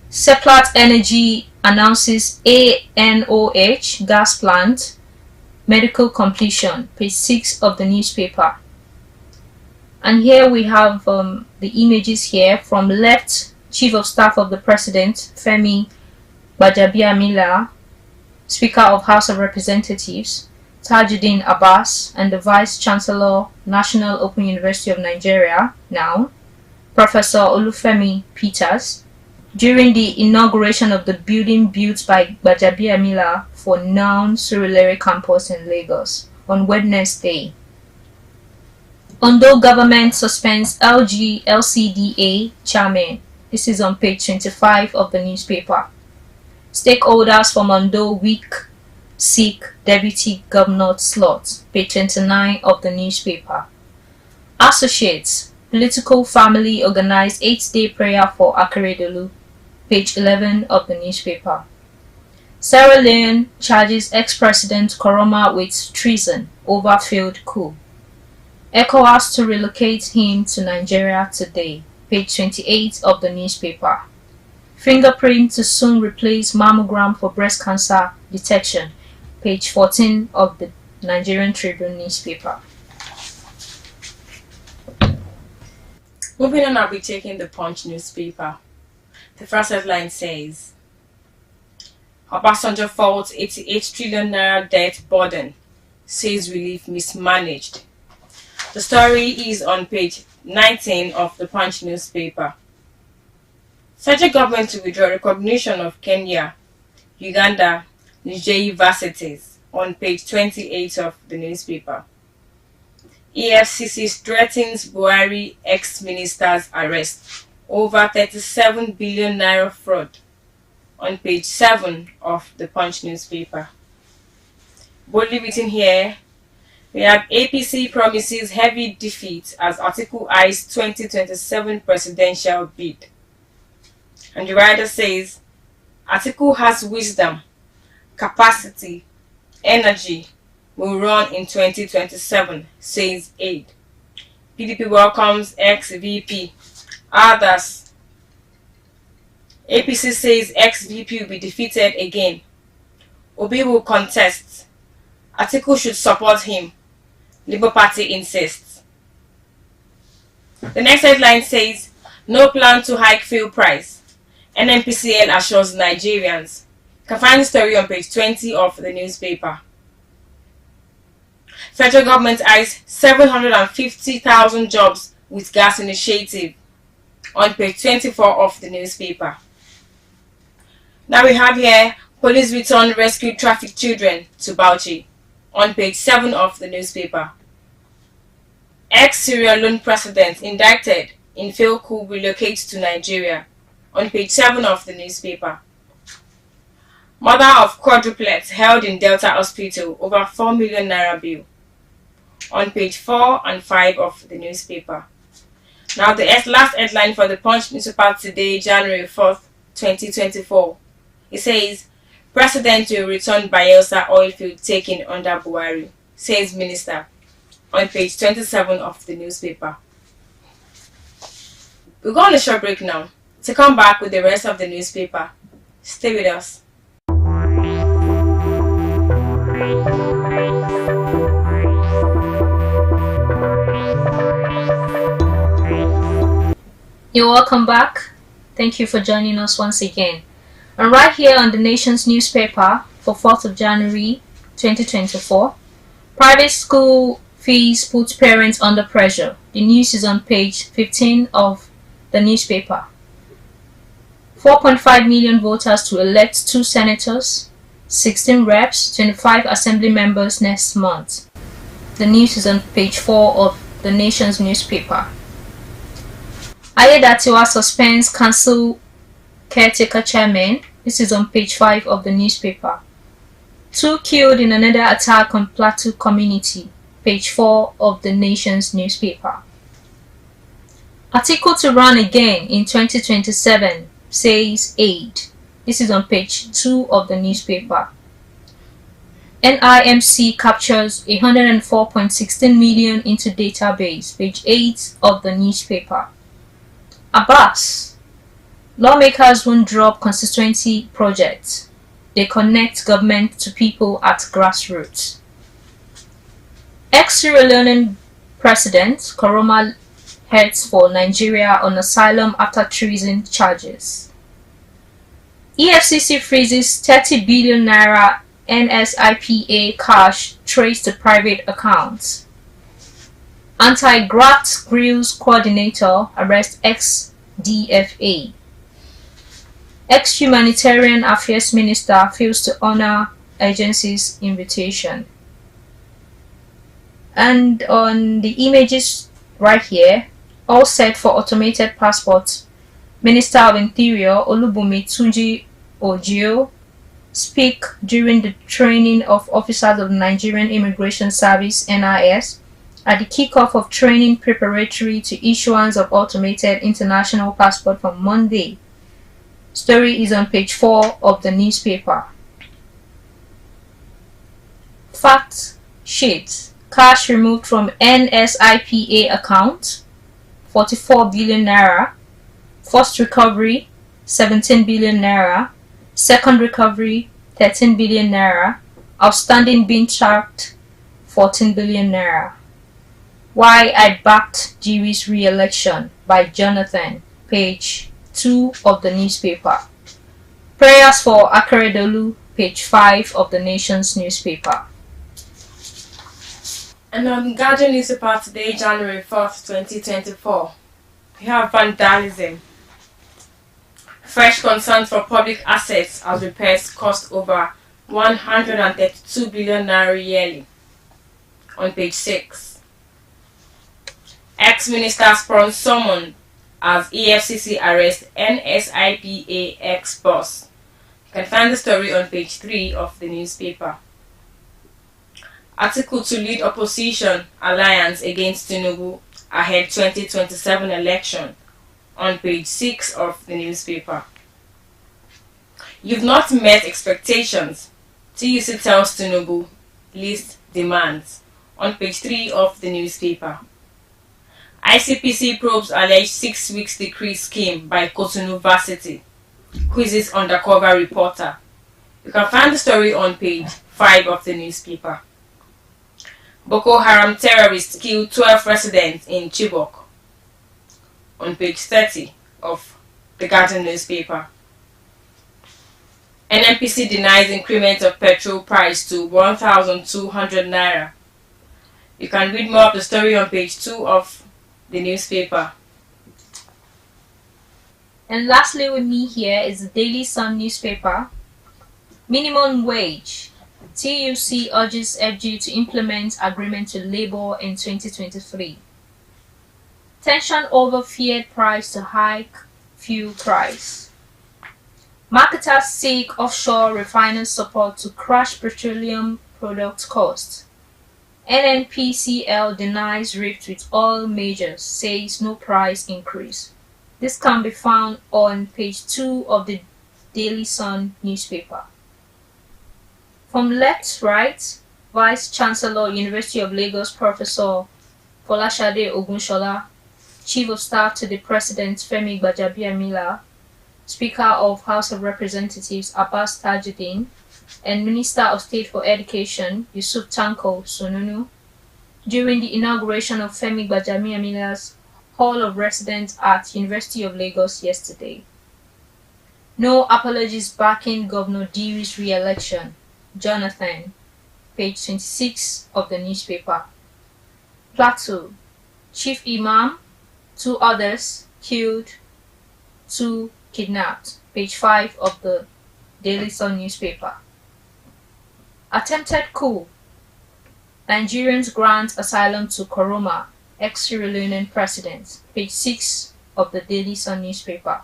Seplat Energy announces ANOH gas plant medical completion. Page 6 of the newspaper. And here we have the images here. From left, Chief of Staff of the President, Femi Gbajabiamila, Speaker of House of Representatives, Tajuddin Abbas, and the Vice Chancellor, National Open University of Nigeria, now, Professor Olufemi Peters, during the inauguration of the building built by Gbajabiamila for Noun Surulere campus in Lagos on Wednesday. Ondo government suspends LG LCDA chairman. This is on page 25 of the newspaper. Stakeholders from Ondo week seek deputy governor slot. Page 29 of the newspaper. Associates, political family organized 8-day prayer for Akeredolu. Page 11 of the newspaper. Sierra Leone charges ex-president Koroma with treason over failed coup. ECOWAS to relocate him to Nigeria today. Page 28 of the newspaper. Fingerprint to soon replace mammogram for breast cancer detection. Page 14 of the Nigerian Tribune newspaper. Moving on, I'll be taking the Punch newspaper. The first headline says, Obasanjo faults 88 trillion naira debt burden, says relief mismanaged. The story is on page 19 of the Punch newspaper. Federal government to withdraw recognition of Kenya, Uganda, Niger universities on page 28 of the newspaper. EFCC threatens Buhari ex-minister's arrest over 37 billion naira fraud on page 7 of the Punch newspaper. Boldly written here, we have APC promises heavy defeat as Atiku eyes 2027 presidential bid. And the writer says, Atiku has wisdom, capacity, energy, will run in 2027, says aide. PDP welcomes ex-VP. Others. APC says ex-VP will be defeated again. Obi will contest. Atiku should support him. Labour Party insists. The next headline says, no plan to hike fuel price. NNPCL assures Nigerians. You can find the story on page 20 of the newspaper. Federal government eyes 750,000 jobs with gas initiative on page 24 of the newspaper. Now we have here, police return rescued trafficked children to Bauchi on page 7 of the newspaper. Ex-Sierra Leone president indicted in failed coup relocates to Nigeria on page 7 of the newspaper. Mother of quadruplets held in Delta Hospital over 4 million naira bill on page 4 and 5 of the newspaper. Now the last headline for the Punch newspaper today, January 4th, 2024. It says, President will return Bayelsa oil field taken under Buhari, says Minister, on page 27 of the newspaper. We'll go on a short break now to come back with the rest of the newspaper. Stay with us. You're welcome back. Thank you for joining us once again. And right here on the Nation's newspaper for 4th of January 2024, private school fees put parents under pressure. The news is on page 15 of the newspaper. 4.5 million voters to elect 2 senators, 16 reps, 25 assembly members next month. The news is on page 4 of the Nation's newspaper. Ayedatiwa suspends council caretaker chairman. This is on page 5 of the newspaper. 2 killed in another attack on Plateau community. Page 4 of the Nation's newspaper. Atiku to run again in 2027, says aide. This is on page 2 of the newspaper. NIMC captures 104.16 million into database, page 8 of the newspaper. Abbas, lawmakers won't drop constituency projects. They connect government to people at grassroots. Ex-Sierra Leonean President Koroma heads for Nigeria on asylum after treason charges. EFCC freezes 30 billion naira NSIPA cash traced to private accounts. Anti-graft grills coordinator arrests ex-DFA. Ex-Humanitarian Affairs Minister fails to honor agency's invitation. And on the images right here, all set for automated passports. Minister of Interior Olubunmi Tunji Ojo speak during the training of officers of the Nigerian Immigration Service (NIS) at the kickoff of training preparatory to issuance of automated international passport from Monday. Story is on page 4 of the newspaper. Fact sheet. Cash removed from NSIPA account 44 billion naira. First recovery 17 billion naira. Second recovery 13 billion naira. Outstanding being charged 14 billion naira. Why I backed Jiwi's re-election by Jonathan, page 2 of the newspaper. Prayers for Akeredolu, page 5 of the Nation's newspaper. And on Guardian newspaper today, January 4th, 2024, we have vandalism. Fresh concerns for public assets as repairs cost over 132 billion naira yearly. On page 6. Ex-minister Spron summoned as EFCC arrests NSIPA ex-boss. You can find the story on page 3 of the newspaper. Article to lead opposition alliance against Tinubu ahead 2027 election on page 6 of the newspaper. You've not met expectations. TUC tells Tinubu, list demands on page 3 of the newspaper. ICPC probes alleged 6 weeks decree scheme by Cotonou Varsity. Quizzes undercover reporter. You can find the story on page 5 of the newspaper. Boko Haram terrorists killed 12 residents in Chibok. On page 30 of the Guardian newspaper. NNPC denies increment of petrol price to 1,200 naira. You can read more of the story on page 2 of the newspaper. And lastly with me here is the Daily Sun newspaper. Minimum wage. TUC urges FG to implement agreement to labor in 2023. Tension over feared price to hike fuel price. Marketers seek offshore refiners support to crash petroleum product costs. NNPCL denies rift with oil majors, says no price increase. This can be found on page 2 of the Daily Sun newspaper. From left to right, Vice Chancellor, University of Lagos, Professor Folashade Ogunshola, Chief of Staff to the President Femi Gbajabiamila, Speaker of House of Representatives Abbas Tajuddin, and Minister of State for Education Yusuf Tanko Sununu, during the inauguration of Femi Gbajabiamila's Hall of Residence at University of Lagos yesterday. No apologies backing Governor Diri's re-election. Jonathan, page 26 of the newspaper. Plateau, Chief Imam, 2 others killed, 2 kidnapped. Page 5 of the Daily Sun newspaper. Attempted coup. Nigerians grant asylum to Koroma, ex-Sierra Leonean president. Page 6 of the Daily Sun newspaper.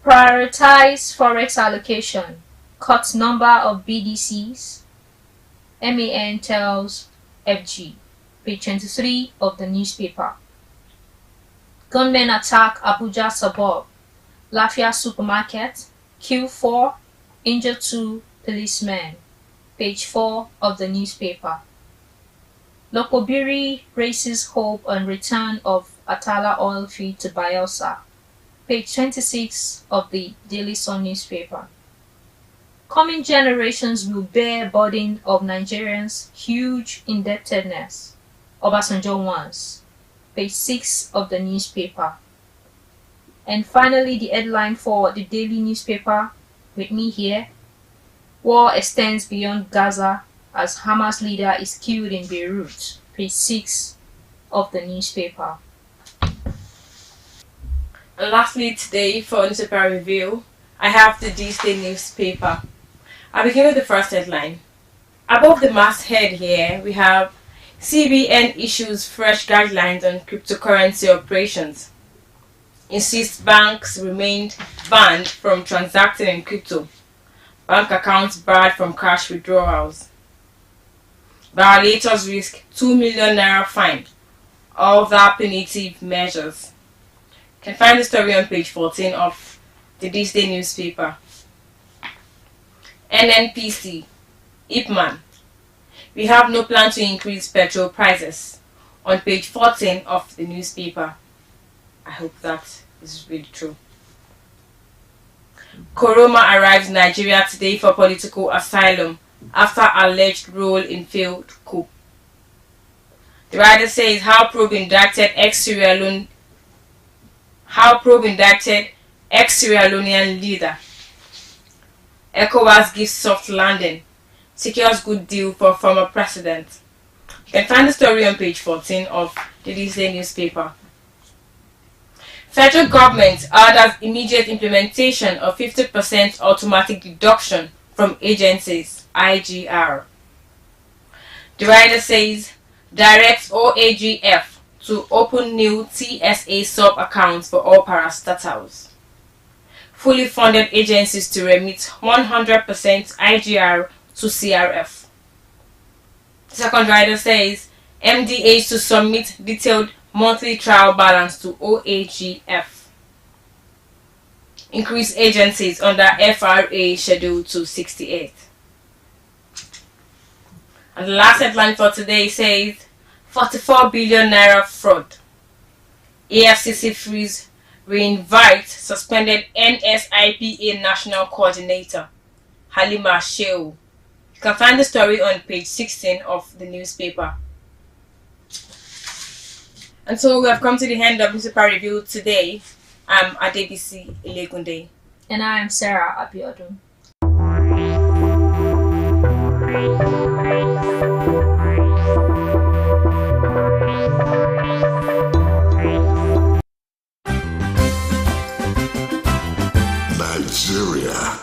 Prioritize forex allocation. Cut number of BDCs. MAN tells FG. Page 23 of the newspaper. Gunmen attack Abuja suburb. Lafia supermarket. Kill 4. Injure 2 policemen. page 4 of the newspaper. Lokobiri raises hope on return of Atala oil field to Bayelsa, page 26 of the Daily Sun newspaper. Coming generations will bear burden of Nigerians' huge indebtedness, Obasanjo wants, page 6 of the newspaper. And finally, the headline for the daily newspaper with me here: war extends beyond Gaza as Hamas leader is killed in Beirut, page 6 of the newspaper. And lastly today for newspaper review, I have the This Day newspaper. I begin with the first headline. Above the masthead here, we have CBN issues fresh guidelines on cryptocurrency operations. Insists banks remained banned from transacting in crypto. Bank accounts barred from cash withdrawals. Violators risk 2 million naira fine. Other punitive measures. You can find the story on page 14 of the This Day newspaper. NNPC, Ipman. We have no plan to increase petrol prices, on page 14 of the newspaper. I hope that is really true. Koroma arrives in Nigeria today for political asylum after alleged role in failed coup. The writer says how probe indicted ex-Sierra Leonean leader. ECOWAS gives soft landing, secures good deal for former president. You can find the story on page 14 of the This Day newspaper. Federal government orders immediate implementation of 50% automatic deduction from agencies, IGR. The writer says directs OAGF to open new TSA sub-accounts for all parastatals. Fully funded agencies to remit 100% IGR to CRF. The second writer says MDAs to submit detailed monthly trial balance to OAGF. Increase agencies under FRA Schedule 268. And the last headline for today says 44 billion naira fraud. AFCC frees reinvite suspended NSIPA National Coordinator Halima Shehu. You can find the story on page 16 of the newspaper. And so we have come to the end of newspaper review today. I'm Adebisi Ilegunde. And I am Sarah Abiodun. Nigeria,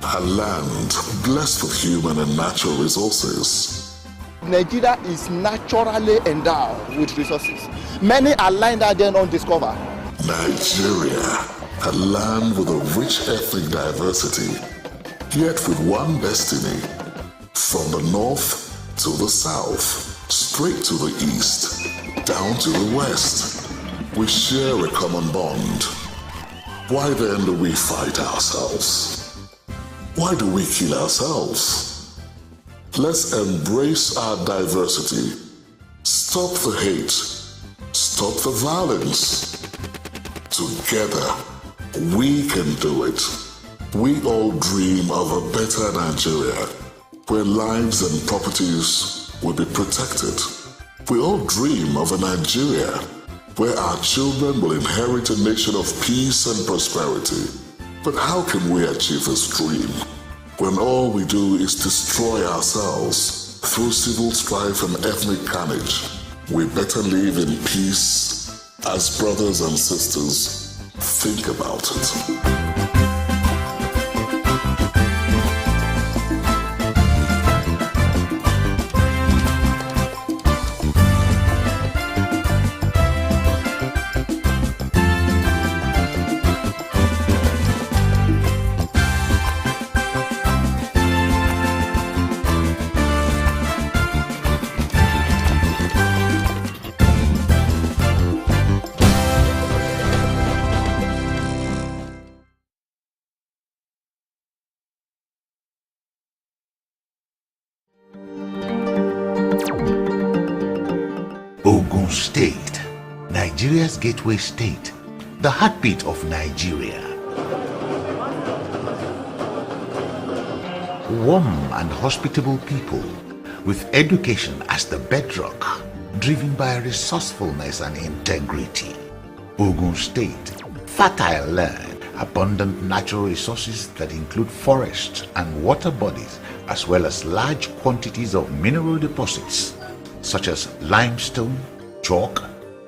a land blessed with human and natural resources. Nigeria is naturally endowed with resources. Many are lying there undiscovered. Nigeria, a land with a rich ethnic diversity, yet with one destiny. From the north to the south, straight to the east, down to the west, we share a common bond. Why then do we fight ourselves? Why do we kill ourselves? Let's embrace our diversity. Stop the hate. Stop the violence. Together, we can do it. We all dream of a better Nigeria, where lives and properties will be protected. We all dream of a Nigeria where our children will inherit a nation of peace and prosperity. But how can we achieve this dream when all we do is destroy ourselves through civil strife and ethnic carnage? We better live in peace as brothers and sisters. Think about it. Ogun State, Nigeria's gateway state, the heartbeat of Nigeria. Warm and hospitable people with education as the bedrock, driven by resourcefulness and integrity. Ogun State, fertile land, abundant natural resources that include forests and water bodies, as well as large quantities of mineral deposits such as limestone, chalk,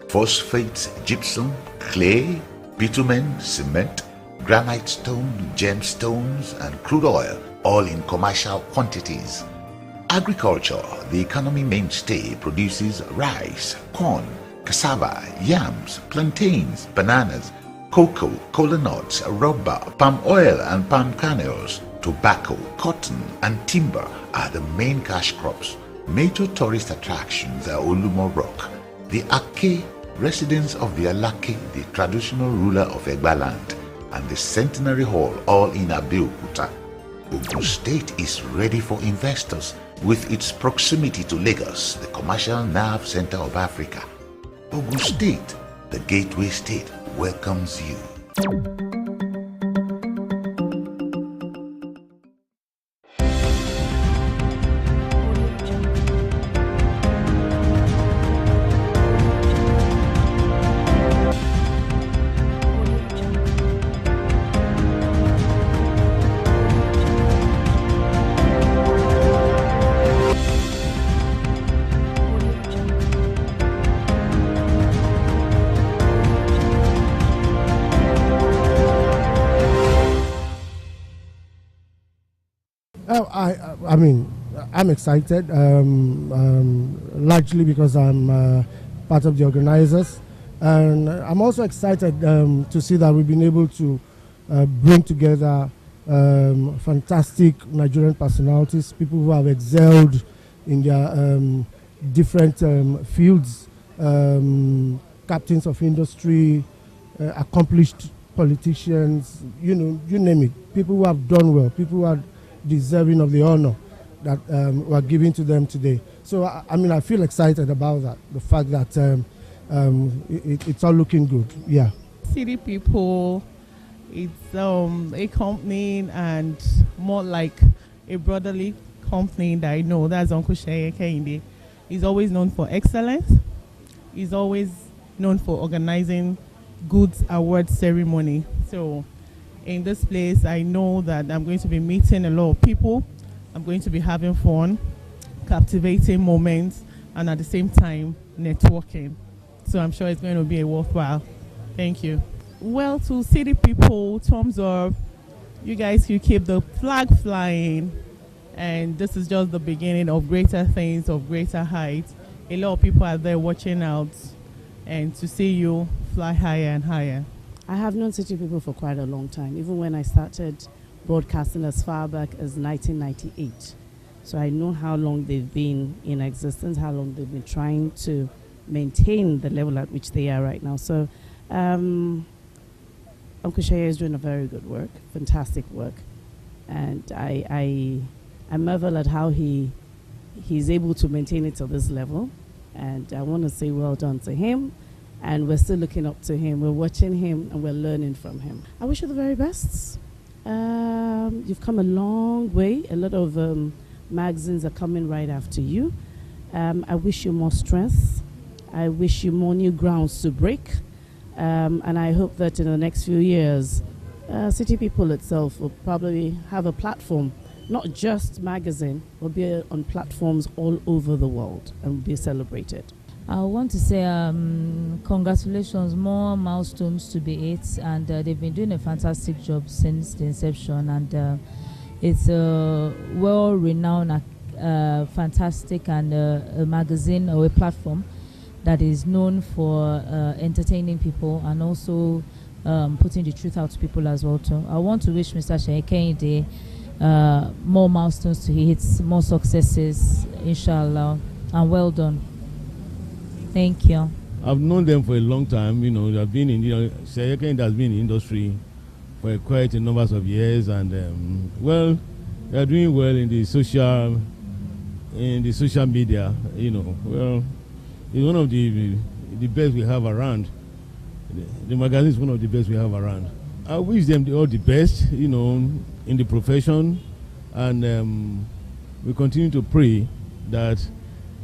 phosphates, gypsum, clay, bitumen, cement, granite stone, gemstones, and crude oil, all in commercial quantities. Agriculture, the economy mainstay, produces rice, corn, cassava, yams, plantains, bananas, cocoa, cola nuts, rubber, palm oil and palm kernels. Tobacco, cotton, and timber are the main cash crops. Major tourist attractions are Olumo Rock, the Ake, residence of the Alake, the traditional ruler of Egba land, and the Centenary Hall, all in Abeokuta. Ogun State is ready for investors with its proximity to Lagos, the commercial nerve center of Africa. Ogun State, the gateway state, welcomes you. I mean, I'm excited, largely because I'm part of the organizers. And I'm also excited to see that we've been able to bring together fantastic Nigerian personalities, people who have excelled in their different fields, captains of industry, accomplished politicians, you name it. People who have done well, people who are deserving of the honor that we're giving to them today. So, I mean, I feel excited about that, the fact that it's all looking good, yeah. City people, it's a company and more like a brotherly company that I know. That's Uncle Sheye Kehinde. He's always known for excellence. He's always known for organizing good award ceremony. So in this place, I know that I'm going to be meeting a lot of people. I'm going to be having fun, captivating moments, and at the same time, networking. So I'm sure it's going to be a worthwhile. Thank you. Well, to city people, thumbs up. You guys, you keep the flag flying. And this is just the beginning of greater things, of greater heights. A lot of people are there watching out and to see you fly higher and higher. I have known city people for quite a long time, even when I started broadcasting as far back as 1998. So I know how long they've been in existence, how long they've been trying to maintain the level at which they are right now. So Uncle Sheye is doing a very good work, fantastic work. And I marvel at how he's able to maintain it to this level. And I want to say well done to him. And we're still looking up to him. We're watching him and we're learning from him. I wish you the very best. You've come a long way. A lot of magazines are coming right after you. I wish you more strength. I wish you more new grounds to break. And I hope that in the next few years, City People itself will probably have a platform, not just magazine, will be on platforms all over the world and will be celebrated. I want to say congratulations, more milestones to be hit, and they've been doing a fantastic job since the inception, and it's a well-renowned, fantastic and a magazine or a platform that is known for entertaining people and also putting the truth out to people as well too. I want to wish Mr. Sheye Kehinde more milestones to hit, more successes, inshallah, and well done. Thank you. I've known them for a long time. You know, they've been in Sheye Kehinde has been in the industry for quite a number of years, and well, they're doing well in the social media. You know, well, is one of the best we have around. The magazine is one of the best we have around. I wish them all the best, in the profession, and we continue to pray that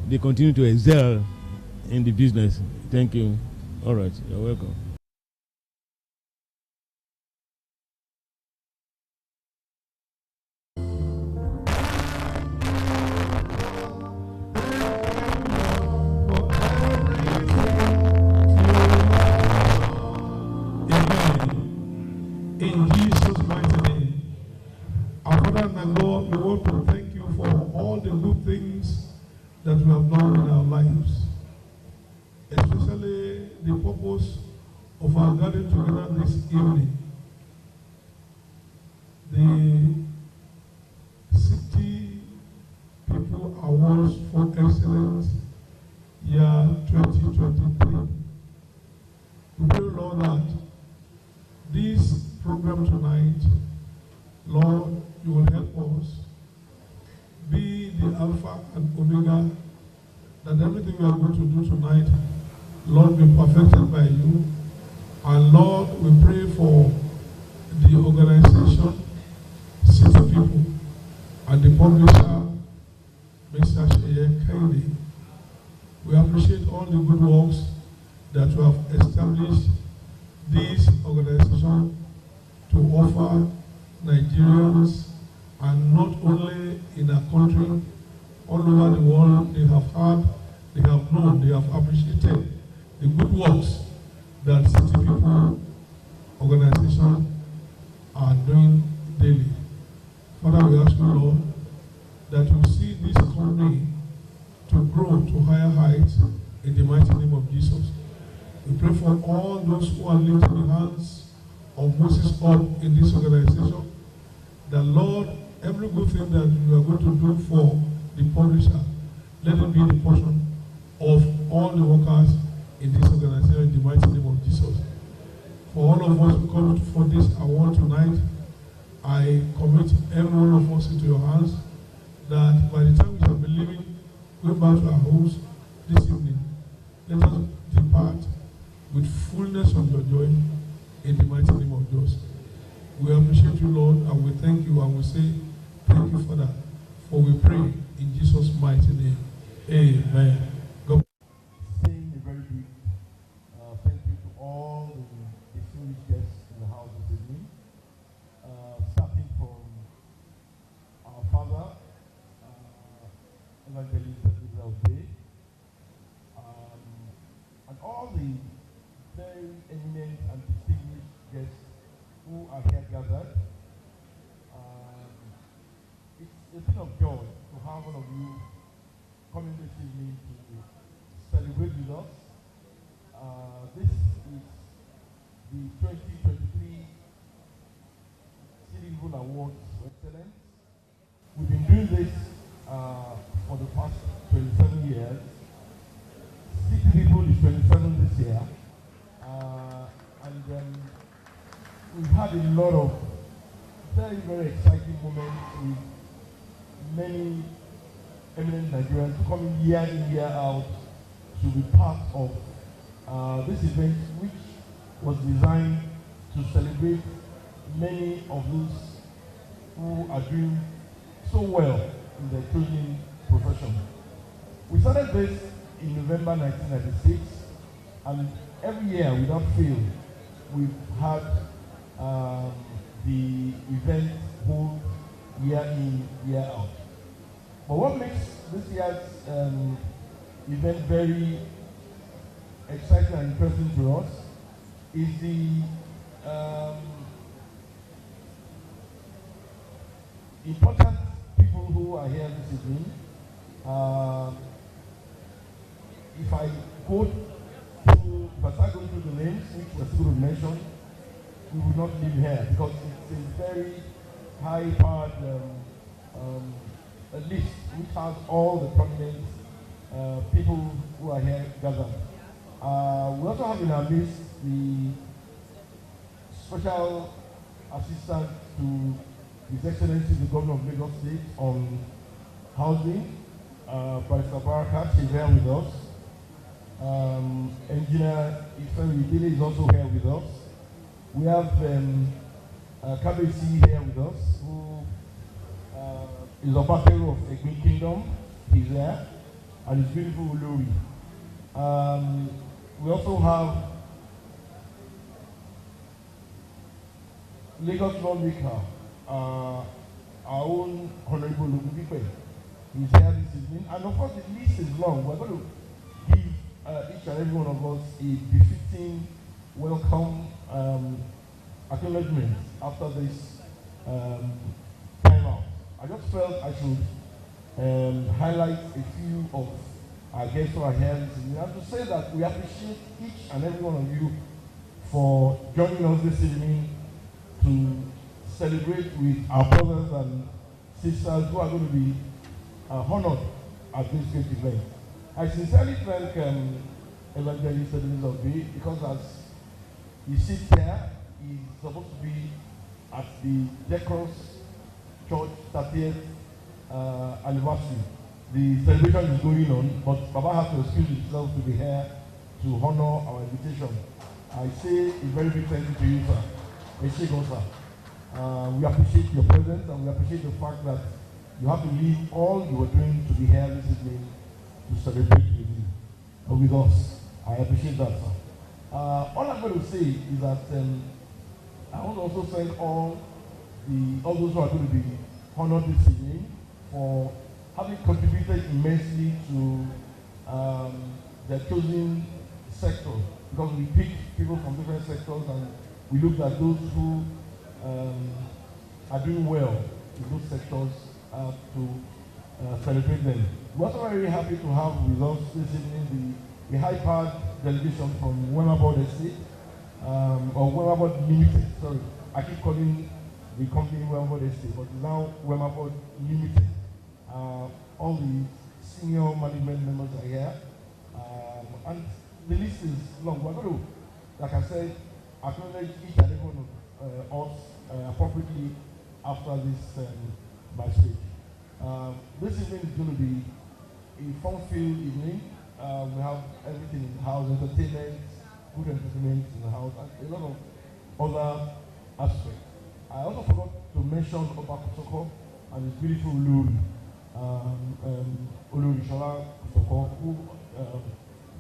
they continue to excel in the business. Thank you. All right, you're welcome. In Jesus' mighty name. Our Father and Lord, we want to thank you for all the good things that we have done in our lives, especially the purpose of our gathering together this evening. The City People Awards for Excellence year 2023. We pray, Lord, that this program tonight, Lord, you will help us be the Alpha and Omega, that everything we are going to do tonight, Lord, be perfected by you. And Lord, we pray for the organization, City People, and the publisher, Mr. Sheye Kennedy. We appreciate all the good works that you have established this organization to offer Nigerians, and not only in our country, all over the world. They have heard, they have known, they have appreciated the good works that City People organization are doing daily. Father, we ask you, Lord, that you see this company to grow to higher heights in the mighty name of Jesus. We pray for all those who are lifting the hands of Moses up in this organization, that Lord, every good thing that you are going to do for the publisher, let it be the portion of all the workers in this organization in the mighty name of Jesus. For all of us who come for this award tonight, I commit every one of us into your hands, that by the time we shall be leaving, going back to our homes this evening, let us depart with fullness of your joy in the mighty name of Jesus. We appreciate you, Lord, and we thank you, and we say thank you, Father, for we pray in Jesus' mighty name. Amen. God. Saying a very big thank you to all the distinguished guests in the house this evening, starting from our father, Evangelist Israel Bay, and all the very eminent and distinguished guests who are here gathered. It's a thing of joy to have all of you coming this evening to celebrate with us. This is the 2023 City People Awards for Excellence. We've been doing this for the past 27 years. City People is 27 this year. And we've had a lot of very, very exciting moments with many eminent Nigerians coming year in, year out to be part of this event, which was designed to celebrate many of those who are doing so well in their chosen profession. We started this in November 1996, and every year without fail, we've had the event hold year in, year out. But what makes this year's event very exciting and interesting to us is the important people who are here this evening. If I start going through the names, which we're still going to mention, we will not leave here because it's a very high-powered list which has all the prominent people who are here gathered. We also have in our list the Special Assistant to His Excellency the Governor of Lagos State on Housing, Barrister Barakat, is here with us. Engineer Ifeanyi is also here with us. We have Kabesi here with us, who is a Obafero of Egbin Kingdom. He's there, and his beautiful Uluri. We also have Lagos lawmaker, our own Honorable Lugubipe. He's here this evening, and of course the list is long. We're going to give each and every one of us a befitting welcome acknowledgement after this time out. I just felt I should highlight a few of our guests who are here this evening, and to say that we appreciate each and every one of you for joining us this evening to celebrate with our brothers and sisters who are going to be honored at this great event. I sincerely thank Evangelist Obi, because as he sits here, he's supposed to be at the Decorous Church 30th anniversary. The celebration is going on, but Baba has to excuse himself to be here to honor our invitation. I say a very big thank you to you, sir. We appreciate your presence, and we appreciate the fact that you have to leave all you were doing to be here this evening to celebrate with you, with us. I appreciate that, sir. All I'm going to say is that I want to also thank all those who are going to be honored this evening for having contributed immensely to their chosen sector, because we picked people from different sectors and we looked at those who are doing well in those sectors to celebrate them. We're also very happy to have with us this evening the high-powered delegation from Wemabod Estate, or Wemabod Limited. Sorry, I keep calling the company Wemabod Estate, but it's now Wemabod Limited. All the senior management members are here, and the list is long. We're going to, like I said, acknowledge each and every one of us appropriately after this my speech. This evening is going to be a fun-filled evening. We have everything in the house, entertainment, good entertainment in the house, and a lot of other aspects. I also forgot to mention Oba Kosoko and his beautiful Uluri, Uluri Shala Kosoko, who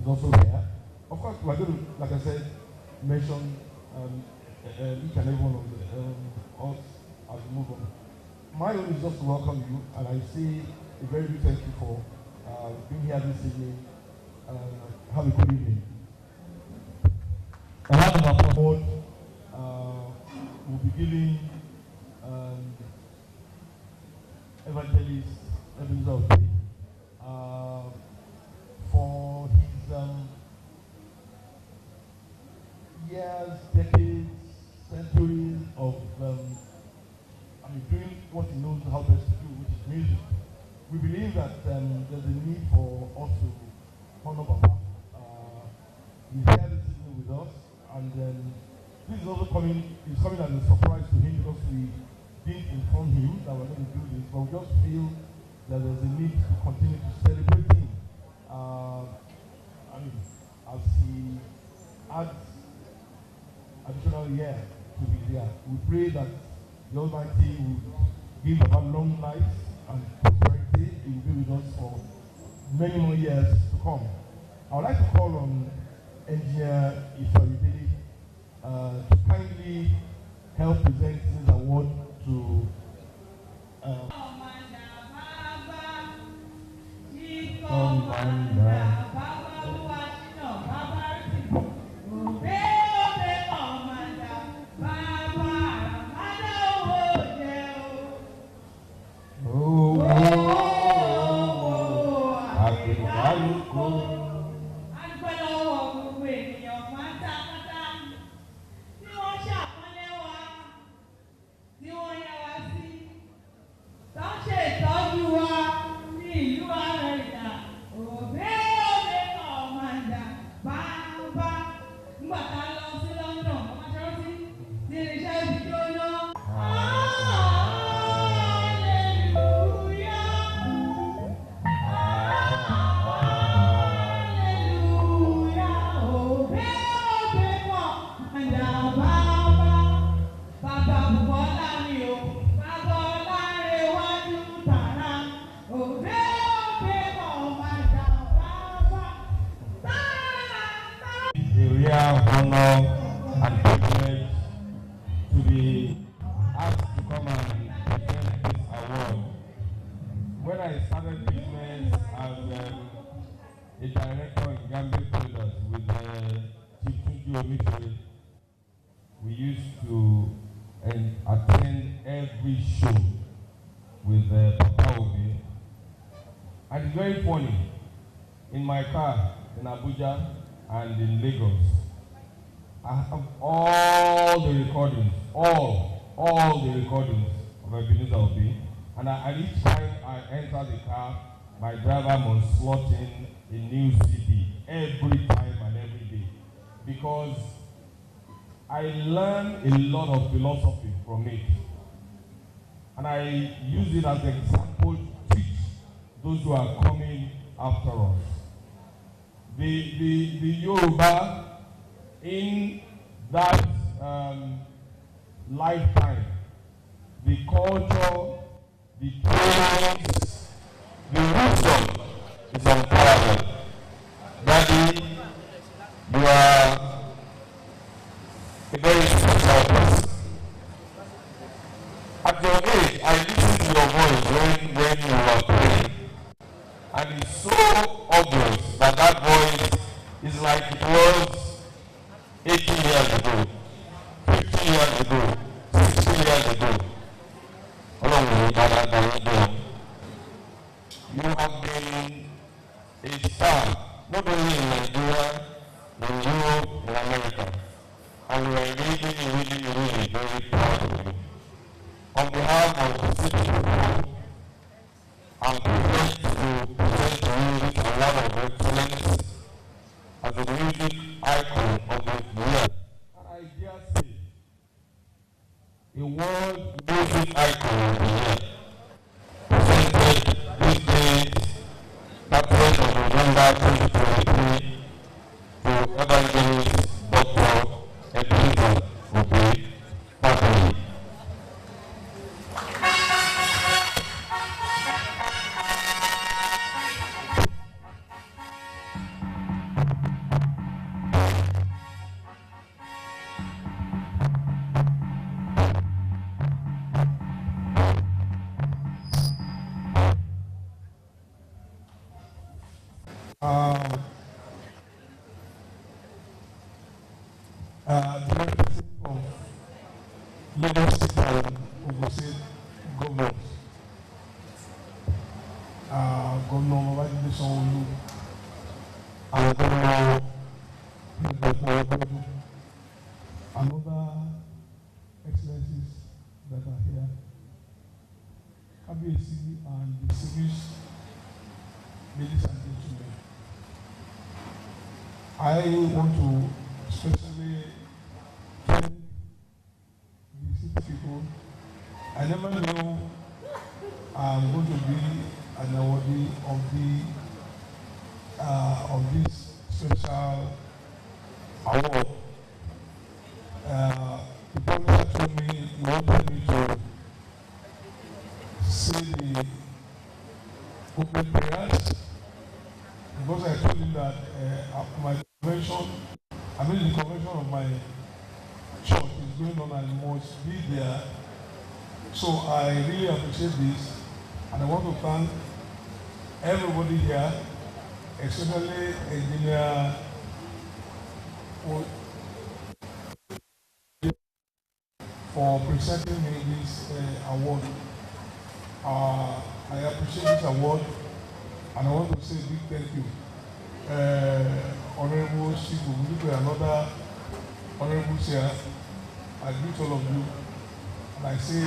is also here. Of course, we're going to, like I said, mention each and every one of us as we move on. My own is just to welcome you, and I say a very big thank you for being here this evening. Have a good evening. A round of applause. We'll be giving Evangelist Ebenezer for his years, decades, centuries of doing what he knows how best to do, which is music. We believe that there's a need for us to honor Baba. He's here this evening with us, and this is also coming as a surprise to him, because we didn't inform him that we're going to do this, but we just feel that there's a need to continue to celebrate him. As he adds additional year to his year, we pray that the Almighty will give Baba long life and prosperity. He will be with us for many more years to come. I would like to call on Engineer Ifeanyi to kindly help present this award to honor and privilege to be asked to come and present this award. When I started business as a director in Gambia Traders with Chief Tunji Omisore, we used to attend every show with Papa Obi. And it's very funny, in my car in Abuja and in Lagos, I have all the recordings, all the recordings of Ebenezer Obi. And each time I enter the car, my driver must slot in a new CD every time and every day. Because I learn a lot of philosophy from it. And I use it as an example to teach those who are coming after us. The Yoruba in that lifetime, the culture, the traits, the wisdom is unparalleled. Daddy, you are a very special person. At your age, I listened to your voice when you were playing. And it's so obvious that that voice is like it was 80 years ago, 50 years ago, 60 years ago. You have been a star, not only in Nigeria, in Europe, in America. And we are really very proud of you. On behalf of the city people, I'm privileged to present to you this award of excellence as a music icon of the year. And I dare say, a world music icon of the year, presented this day, 30th of November 2023, to Evangelist Dr. Ebenezer Obi, Patri. The representative of Lagos State and Ogun State governors, Governor Babajide Sanwo-Olu, and Governor and other excellencies that are here, KBC and distinguished ladies and gentlemen. I want to especially thank the city people. I never knew I'm going to be an awardee of this special award. The governor told me he wanted me to say the opening prayers, because I told him that my convention, the convention of my church is going on and must be there. So I really appreciate this, and I want to thank everybody here, especially Engineer for presenting me this award. I appreciate this award, and I want to say a big thank you. Honorable Shibu, we look at another honorable here. I greet all of you, and I say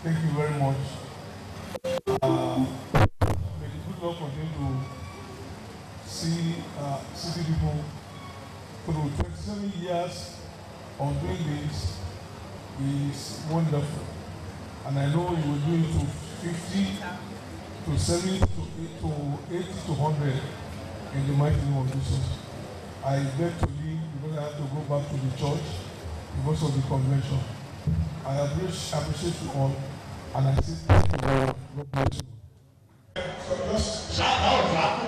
thank you very much. May the good Lord continue to see city people through 27 years of doing this is wonderful. And I know you will do it to 50, to 70, to 80, to 100 in the mighty name of Jesus. I beg to leave because I have to go back to the church because of the convention. I appreciate you all, and I say thank you very much. God bless you. So just shout out,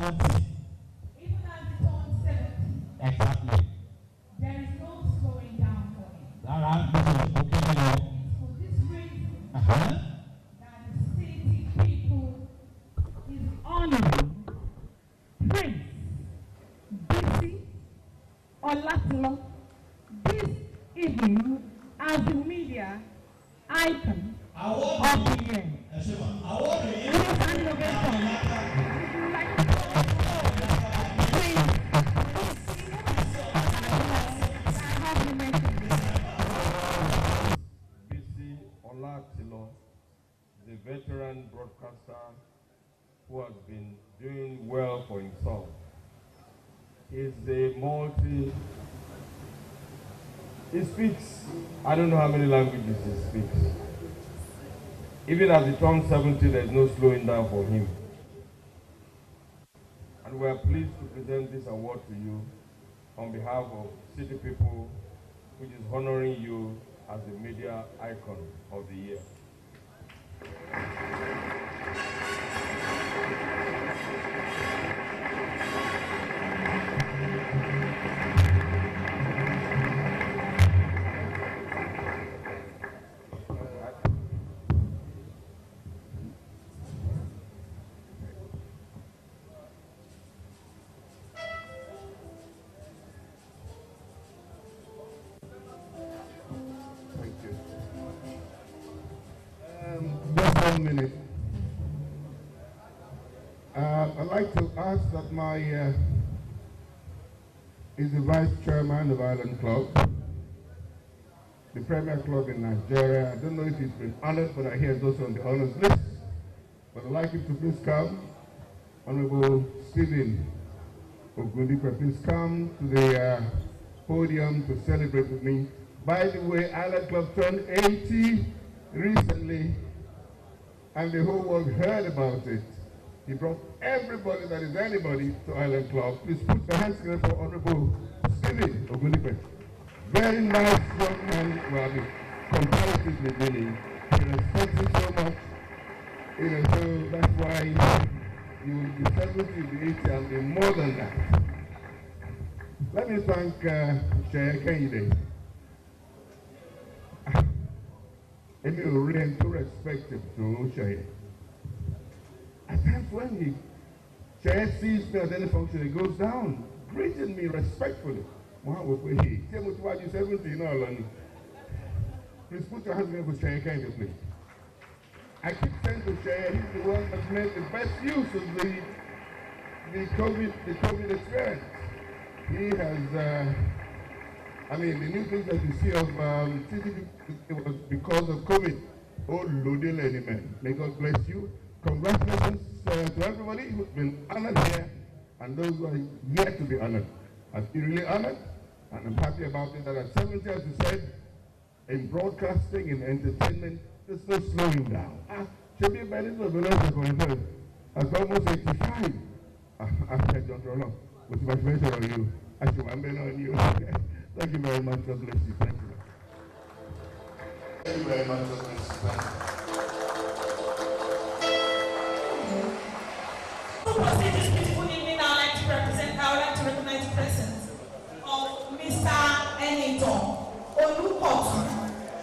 70. Even as he turned 70. Exactly. There is no slowing down for him. Rárá, gbogbo ìkó kéré lọ. It's for this reason that the city people is honoring Prince Bisi Olatilo this evening as the media icon of the year. With an innovation. Bisi Olatilo, the veteran broadcaster who has been doing well for himself. He's he speaks, I don't know how many languages he speaks. Even as he turns 70, there's no slowing down for him. And we are pleased to present this award to you on behalf of city people, which is honoring you as the media icon of the year. Just 1 minute. I'd like to ask that is the vice chairman of Island Club, the premier club in Nigeria. I don't know if he's been honored, but I hear it's also on the honors list. But I'd like him to please come. Honorable Stephen Ogundipe, please come to the podium to celebrate with me. By the way, Island Club turned 80 recently, and the whole world heard about it. He brought everybody that is anybody to Island Club. Please put your hands together for Honorable Stephen Ogundipe. Very nice young man, well, comparatively meaning. He respects it so much. So that's why you will be 70, be 80, and be more than that. Let me thank Chair Kennedy. Maybe we really too respectful to Chair. At times when Chair sees me at any function, he goes down, greeting me respectfully. Please put your hands together for Chair Kennedy, please. I keep saying to Chair, he's the one that made the best use of the COVID experience. He has, the new things that you see of CCTV, it was because of COVID. Oh, Lodi man. May God bless you. Congratulations to everybody who's been honored here and those who are yet to be honored. I feel really honored, and I'm happy about it that at 70, as you said, in broadcasting, in entertainment, there's no slowing down. Should be better to be at almost 85. I don't know. With my pleasure on you. I should have been on you. Thank you very much. God bless you. Thank you. Thank you very much. God bless you. Proceed this beautiful evening. I would like to recognize the presence of Mr. Eniton Olukotu,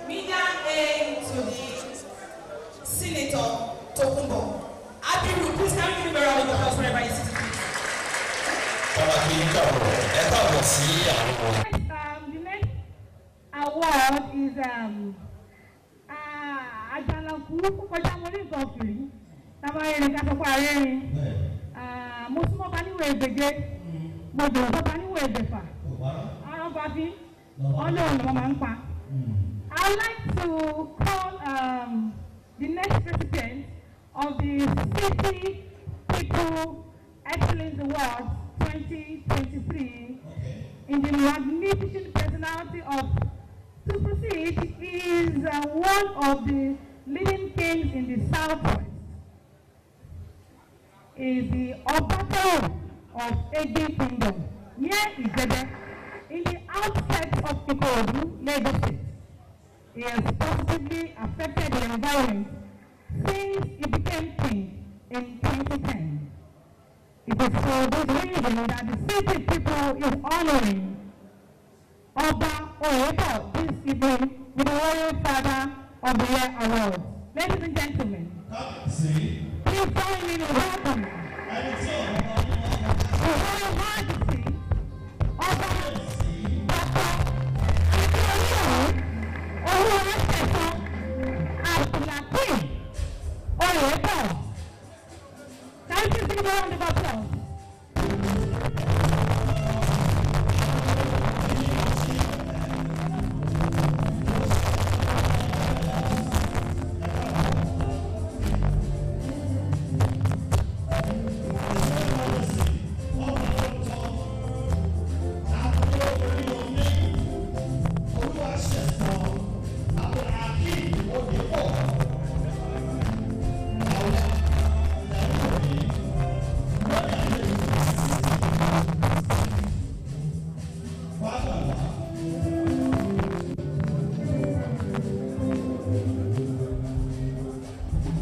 media aide to the Senator Tokunbo. Abiru, please can you give me a round of applause wherever you sit? The next award is Ajanaku Kojamori Gofri. Tabayere Kasopare. Musmo Baniwe Bege. Mojo Baniwe Befa. Arabafi. Olon Mamanpa. I would like to call the next recipient of the City People Excellence Award 2023 in the magnificent personality of to proceed is one of the leading kings in the Southwest. Is the Obato of Ege Kingdom near Izebe in the outskirts of Ikorodu, Lagos State. He has positively affected the environment since he became king in 2010. He It is for this reason that the city people is honoring Oba Oyepo this evening with the Royal Father of the Year Award. Ladies and gentlemen, please join me in welcoming Her Royal Majesty Oba Dr. Oyepo. Can you give a round of applause?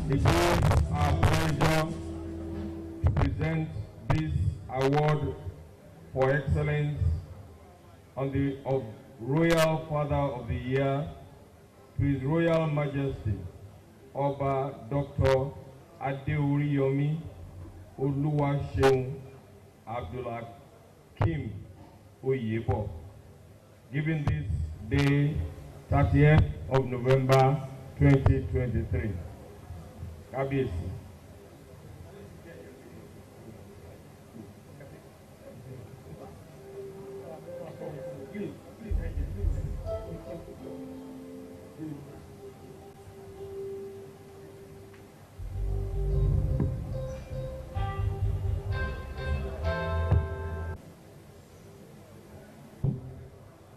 It is our pleasure to present this award for excellence of Royal Father of the Year to His Royal Majesty Oba Dr. Adeoriyomi Oluwaseun Abdulhakeem Oyepo, given this day, 30th of November 2023. Kabiyesi.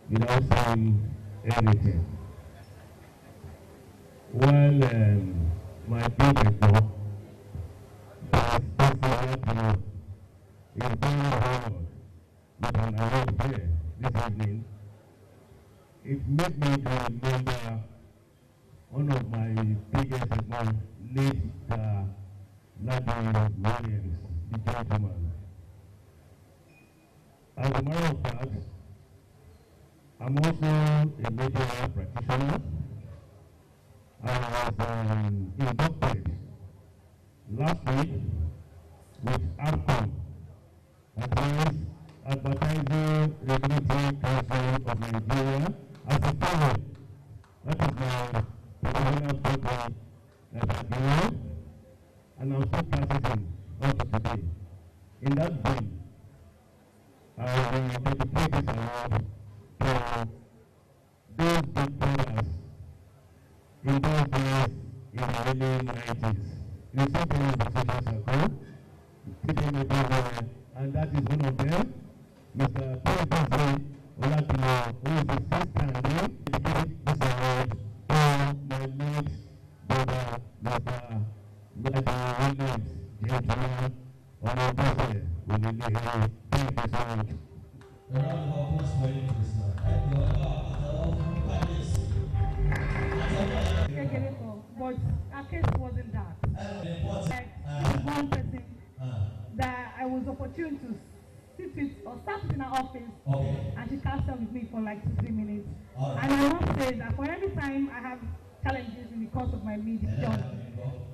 Without saying anything. Well, my people has decided to inform God with an award here this evening. It made me to remember one of my biggest admirers, late Lady Williams, the gentleman. As a matter of fact, I'm also a media practitioner. I was inducted last week with ARCOM, that is Advertising Regulatory Council of Nigeria, as a fellow. That is my professional program that I do, and I'm still practicing up to today. In that vein, I will dedicate this award to those big brothers in those days in the early 90s. You see them in the social circle, see them everywhere, and that is one of them, Mr. P.F.Z. Olatimo, who is the first candidate to dedicate this award to my late brother, Mr. Lady Williams, gentleman, on our birthday. Thank you so much. A round of applause for you, Mr. But our case wasn't that. One person that I was opportune to sit with or start in her office, and she can't with me for like 2-3 minutes. And I must say that for every time I have challenges in the course of my media job,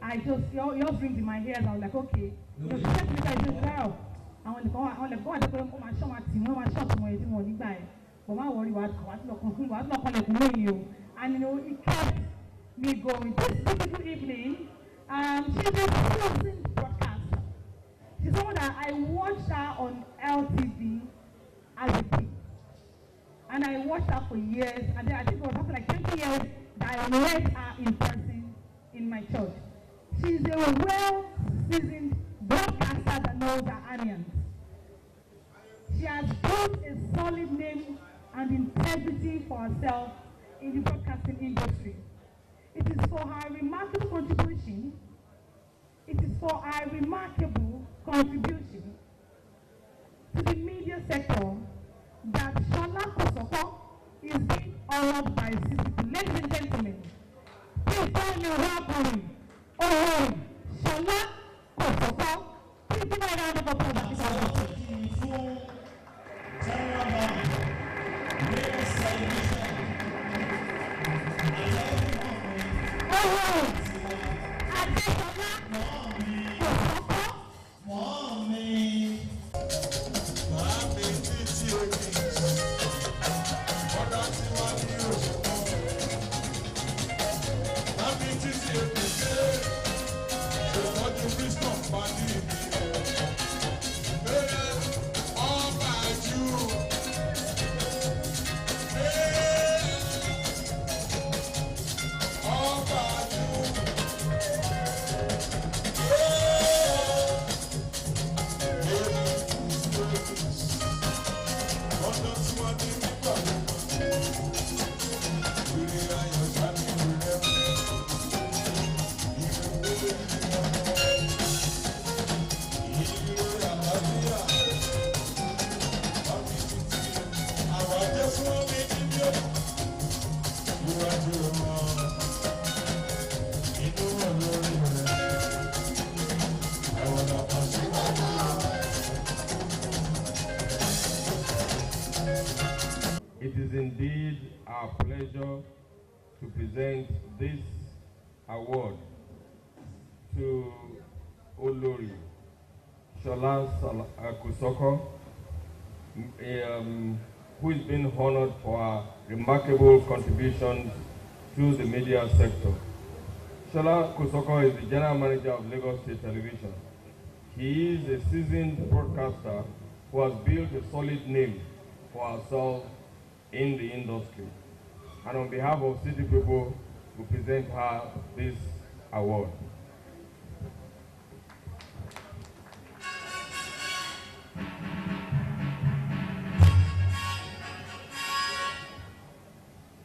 I just yours rings in my ears. I was like, okay, you know, she said to me, I said, well, I want to go and go my show my team, my shot to my team, but my worry was and you know, it kept me going. This beautiful evening, she's a closing broadcaster. She's someone that I watched her on LTV as a kid. And I watched her for years, and then I think it was after like 20 years that I met her in person in my church. She's a well-seasoned broadcaster that knows her onions. She has built a solid name and integrity for herself in the broadcasting industry. It is for her remarkable contribution, it is for her remarkable contribution to the media sector that Shola Kosoko is being honored by CCP. Ladies and gentlemen, please join me in welcoming Shola Kosoko. Please give her a round of applause. It is indeed our pleasure to present this award to Olori Shola Kusoko, who is being honored for her remarkable contributions to the media sector. Shola Kusoko is the General Manager of Lagos State Television. He is a seasoned broadcaster who has built a solid name for herself in the industry. And on behalf of City People, we present her this award.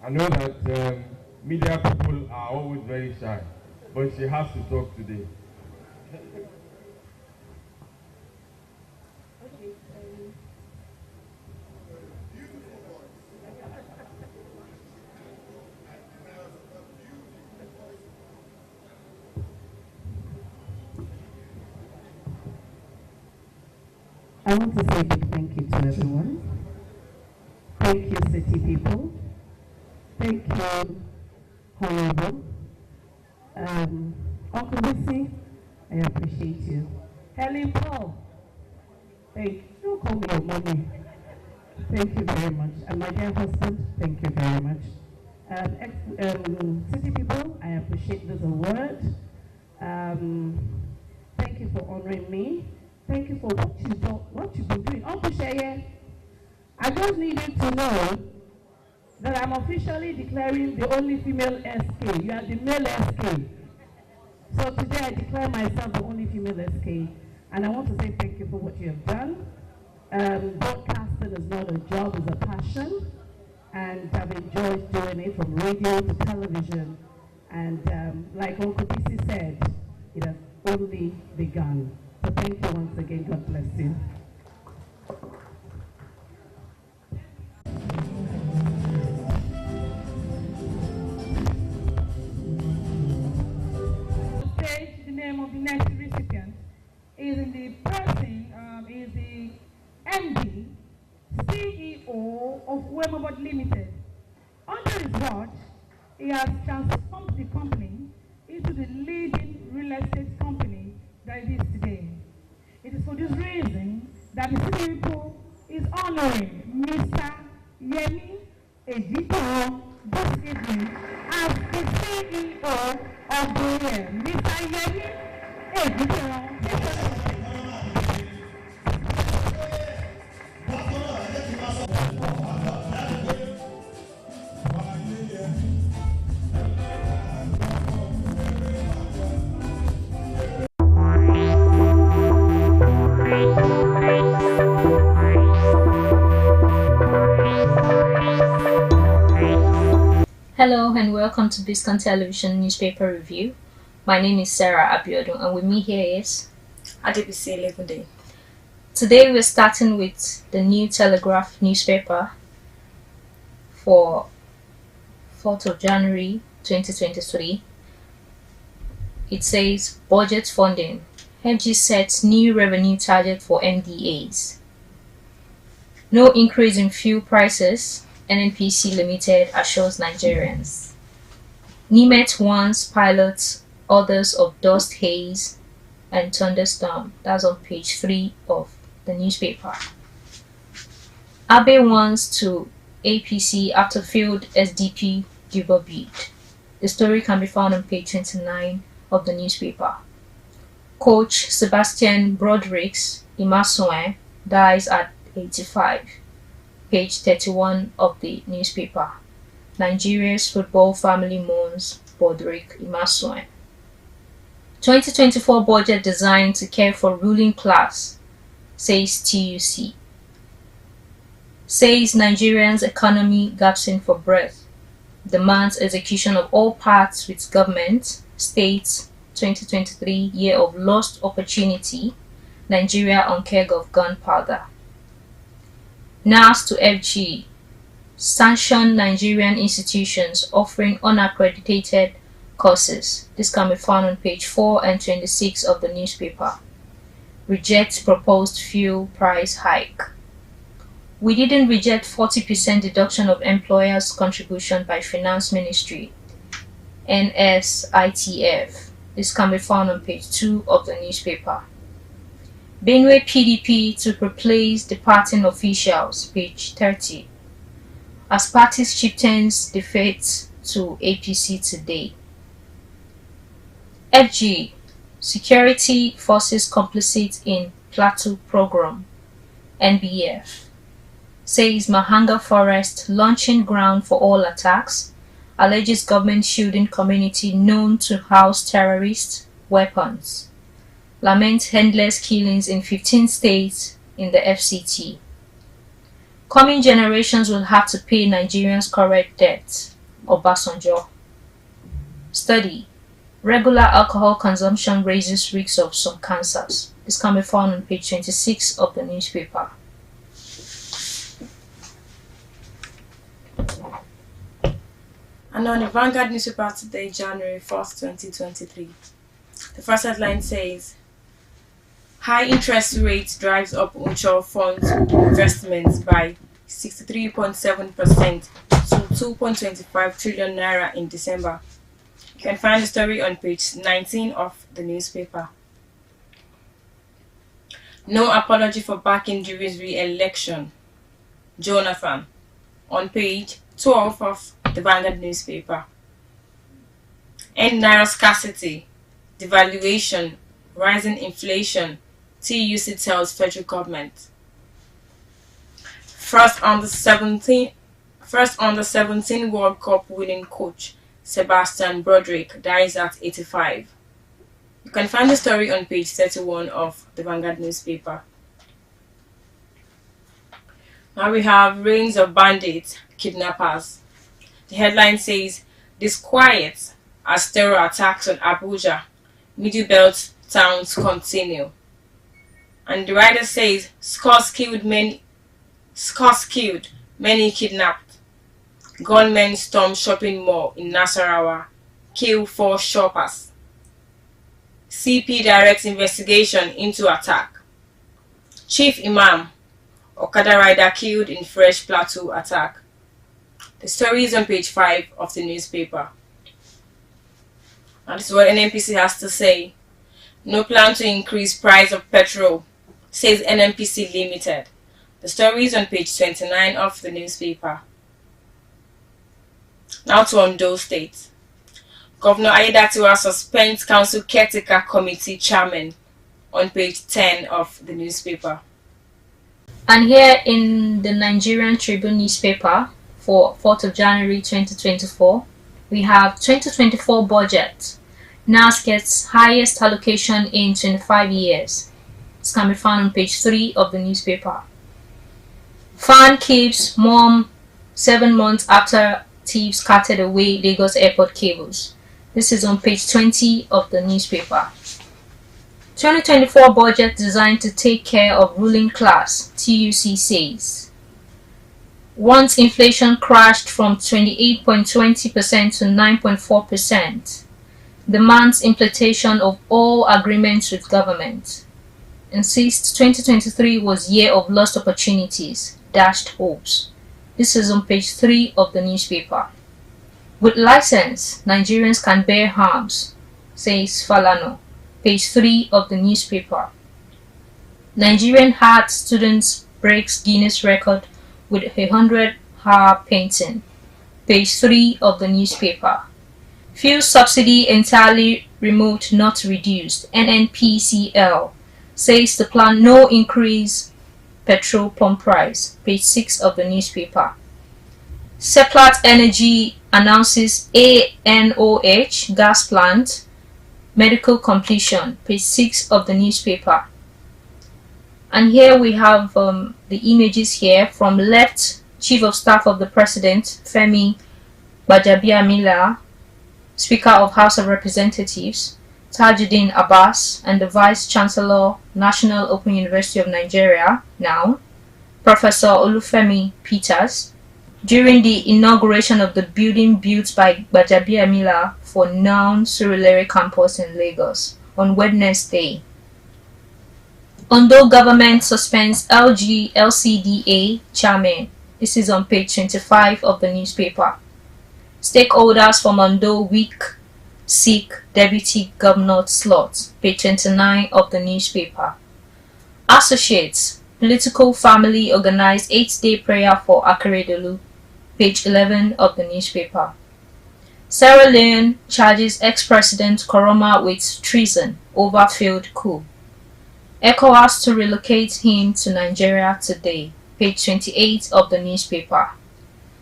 I know that media people are always very shy, but she has to talk today. I want to say a big thank you to everyone. Thank you, City People. Thank you, Honorable. Uncle Lucy, I appreciate you. Helen Paul, don't call me your mommy. Thank you very much. And my dear husband, thank you very much. City People, I appreciate this award. Thank you for honoring me. Thank you for what you've been doing. Uncle Sheye, I just need you to know that I'm officially declaring the only female SK. You are the male SK. So today I declare myself the only female SK. And I want to say thank you for what you have done. Broadcasting is not a job, it's a passion. And I've enjoyed doing it from radio to television. And like Uncle DC said, it has only begun. So thank you once again. God bless you. The name of the next recipient is in the person, is the MD, CEO of Wemobot Limited. Under his watch, he has transformed the company into the leading real estate company that it is today. It is for this reason that the City People is honoring Mr. Yemi Ejito this evening as the CEO of the year. Mr. Yemi Ejito. Hello and welcome to Biscon Television Newspaper Review. My name is Sarah Abiodun and with me here is Adebisi Elegunde. Today we're starting with the New Telegraph newspaper for 4th of January 2023. It says budget funding. FG sets new revenue target for MDAs. No increase in fuel prices, NNPC Limited assures Nigerians. NIMET warns pilots, others of dust haze and thunderstorm. That's on page 3 of the newspaper. Abe warns to APC after failed SDP Juba bid. The story can be found on page 29 of the newspaper. Coach Sebastian Broderick's Imasoe dies at 85. Page 31 of the newspaper. Nigeria's football family mourns Broderick Imasoe. 2024 budget designed to care for ruling class, says TUC. Says Nigerians' economy gasping for breath. Demands execution of all parts with government. States 2023 year of lost opportunity. Nigeria on keg of gunpowder. NAS to FG. Sanction Nigerian institutions offering unaccredited courses. This can be found on page 4 and 26 of the newspaper. Reject proposed fuel price hike. We didn't reject 40% deduction of employers' contribution by Finance Ministry, NSITF. This can be found on page 2 of the newspaper. Benue PDP to replace departing officials, page 30. As parties chieftains defect to APC today. FG, security forces complicit in Plateau program, NBF. Says Mahanga Forest launching ground for all attacks, alleges government shielding community known to house terrorist weapons, laments endless killings in 15 states in the FCT. Coming generations will have to pay Nigerians' current debt, Obasanjo. Study, regular alcohol consumption raises risks of some cancers. This can be found on page 26 of the newspaper. And on the Vanguard newspaper today, January 4th, 2023. The first headline says, high interest rate drives up mutual fund investments by 63.7% to 2.25 trillion naira in December. You can find the story on page 19 of the newspaper. No apology for backing during re-election. Jonathan, on page 12 of the Vanguard newspaper. End naira scarcity, devaluation, rising inflation, TUC tells federal government. First on the 17 World Cup winning coach Sebastian Broderick dies at 85. You can find the story on page 31 of the Vanguard newspaper. Now we have reigns of bandits, kidnappers. The headline says, disquiet as terror attacks on Abuja, Middle Belt towns continue. And the writer says, Scots killed, many kidnapped. Gunmen storm shopping mall in Nasarawa, kill 4 shoppers. CP directs investigation into attack. Chief Imam, Okada rider killed in Fresh Plateau attack. The story is on page 5 of the newspaper. And this is what NNPC has to say. No plan to increase price of petrol, says NNPC Limited. The story is on page 29 of the newspaper. Now to Ondo State. Governor Aiyedatiwa suspends Council Caretaker Committee Chairman, on page 10 of the newspaper. And here in the Nigerian Tribune newspaper for 4th of January 2024, we have 2024 budget. NAS gets highest allocation in 25 years. This can be found on page 3 of the newspaper. Fan keeps mom 7 months after thieves carted away Lagos airport cables. This is on page 20 of the newspaper. 2024 budget designed to take care of ruling class, TUC says. Once inflation crashed from 28.20% to 9.4%, demands implementation of all agreements with government. Insists 2023 was year of lost opportunities. dashed hopes. This is on page 3 of the newspaper. With license, Nigerians can bear arms, says Falano, page 3 of the newspaper. Nigerian art students breaks Guinness record with a 100-hour painting, page 3 of the newspaper. Fuel subsidy entirely removed, not reduced, NNPCL says the plan no increase petrol pump price, page 6 of the newspaper. Seplat Energy announces ANOH gas plant medical completion, page 6 of the newspaper. And here we have the images here from left, Chief of Staff of the President, Femi Gbajabiamila, Speaker of House of Representatives, Tajuddin Abbas, and the Vice Chancellor, National Open University of Nigeria, now, Professor Olufemi Peters, during the inauguration of the building built by Gbajabiamila for Noun Surulere campus in Lagos on Wednesday. Ondo government suspends LG LCDA chairman. This is on page 25 of the newspaper. Stakeholders from Ondo week seek deputy governor slot, page 29 of the newspaper. Associates, political family organized 8-day prayer for Akeredolu, page 11 of the newspaper. Sierra Leone charges ex-president Koroma with treason over failed coup. ECOWAS to relocate him to Nigeria today, page 28 of the newspaper.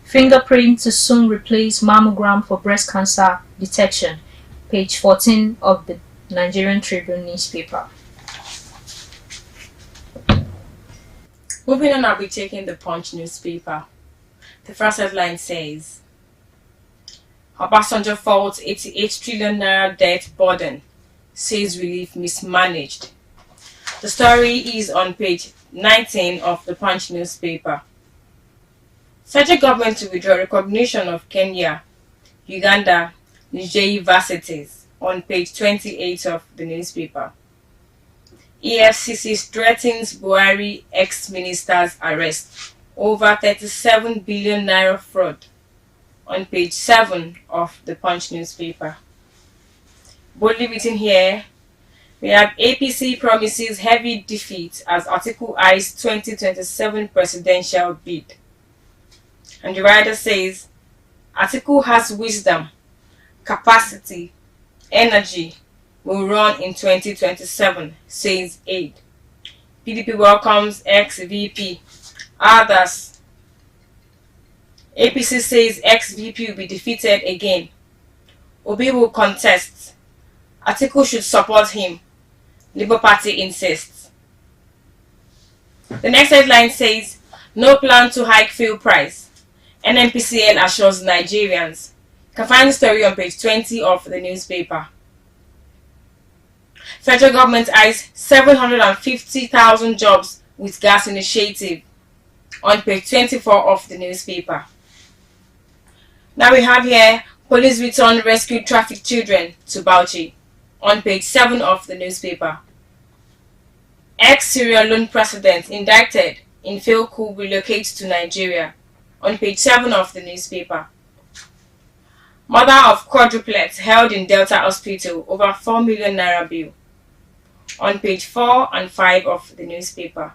Fingerprint to soon replace mammogram for breast cancer detection, page 14 of the Nigerian Tribune newspaper. Moving on, I'll be taking the Punch newspaper. The first headline says, Obasanjo faults 88 trillion naira debt burden, says relief mismanaged. The story is on page 19 of the Punch newspaper. Federal government to withdraw recognition of Kenya, Uganda, Niger universities, on page 28 of the newspaper. EFCC threatens Buhari ex-minister's arrest over 37 billion naira fraud, on page 7 of the Punch newspaper. Boldly written here, we have APC promises heavy defeat as Atiku eyes 2027 presidential bid. And the writer says, Atiku has wisdom, capacity, energy, will run in 2027, says aide. PDP welcomes ex-VP. Others. APC says ex-VP will be defeated again. Obi will contest. Atiku should support him. Labour Party insists. The next headline says, no plan to hike fuel price. NNPCL assures Nigerians. You can find the story on page 20 of the newspaper. Federal government eyes 750,000 jobs with gas initiative, on page 24 of the newspaper. Now we have here, police return rescued trafficked children to Bauchi, on page 7 of the newspaper. Ex-Sierra Leone president indicted in failed coup relocates to Nigeria, on page 7 of the newspaper. Mother of quadruplets held in Delta Hospital over 4 million naira bill, on page 4 and 5 of the newspaper.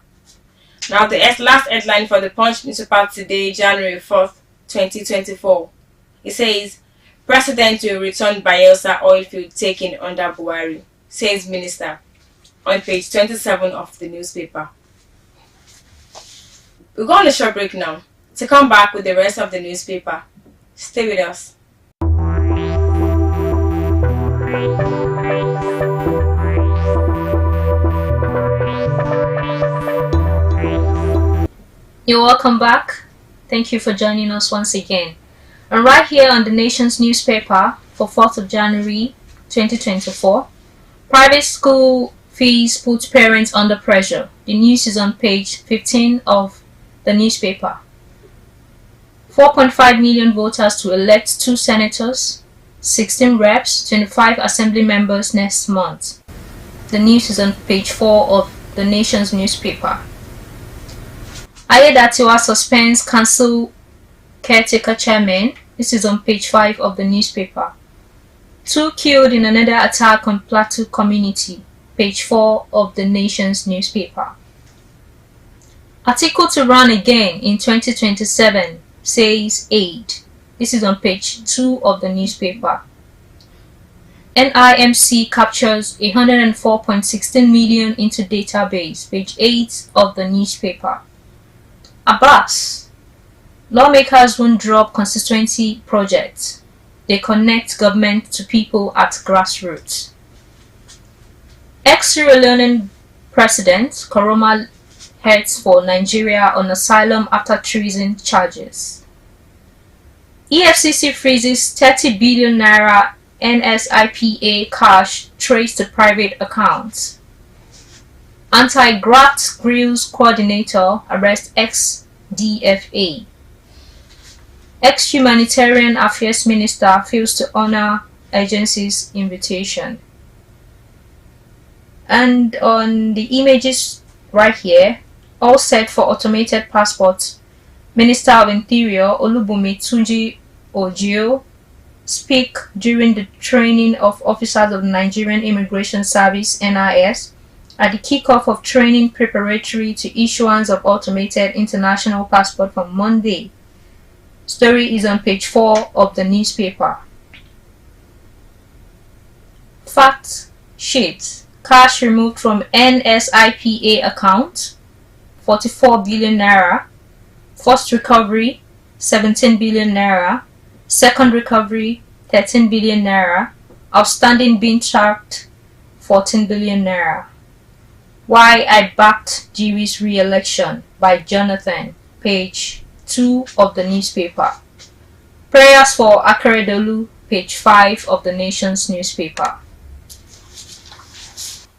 Now the last headline for the Punch newspaper today, January 4th, 2024. It says, President will return Bayelsa oil field taken under Buhari, says Minister, on page 27 of the newspaper. We'll go on a short break now to come back with the rest of the newspaper. Stay with us. You're welcome back. Thank you for joining us once again. And right here on the Nation's newspaper for 4th of January 2024, private school fees put parents under pressure. The news is on page 15 of the newspaper. 4.5 million voters to elect 2 senators, 16 reps, 25 assembly members next month. The news is on page 4 of the Nation's newspaper. Ayedatiwa suspends council caretaker chairman. This is on page 5 of the newspaper. 2 killed in another attack on Plateau community. Page 4 of the Nation's newspaper. Article to run again in 2027 says aid. This is on page 2 of the newspaper. NIMC captures 104.16 million into database. Page 8 of the newspaper. Abbas. Lawmakers won't drop constituency projects. They connect government to people at grassroots. Ex-Sierra Leonean President Koroma heads for Nigeria on asylum after treason charges. EFCC freezes 30 billion naira NSIPA cash traced to private accounts. Anti-graft grills coordinator arrests ex-DFA. Ex-Humanitarian Affairs Minister fails to honor agency's invitation. And on the images right here, all set for automated passports, Minister of Interior Olubunmi Tunji Ojo speak during the training of officers of the Nigerian Immigration Service (NIS) at the kickoff of training preparatory to issuance of automated international passport from Monday. Story is on page 4 of the newspaper. Fact sheet: cash removed from NSIPA account 44 billion naira. First recovery 17 billion naira. Second recovery 13 billion naira. Outstanding being tracked 14 billion naira. Why I backed Jiwi's re-election by Jonathan, page 2 of the newspaper. Prayers for Akeredolu, page 5 of the Nation's newspaper.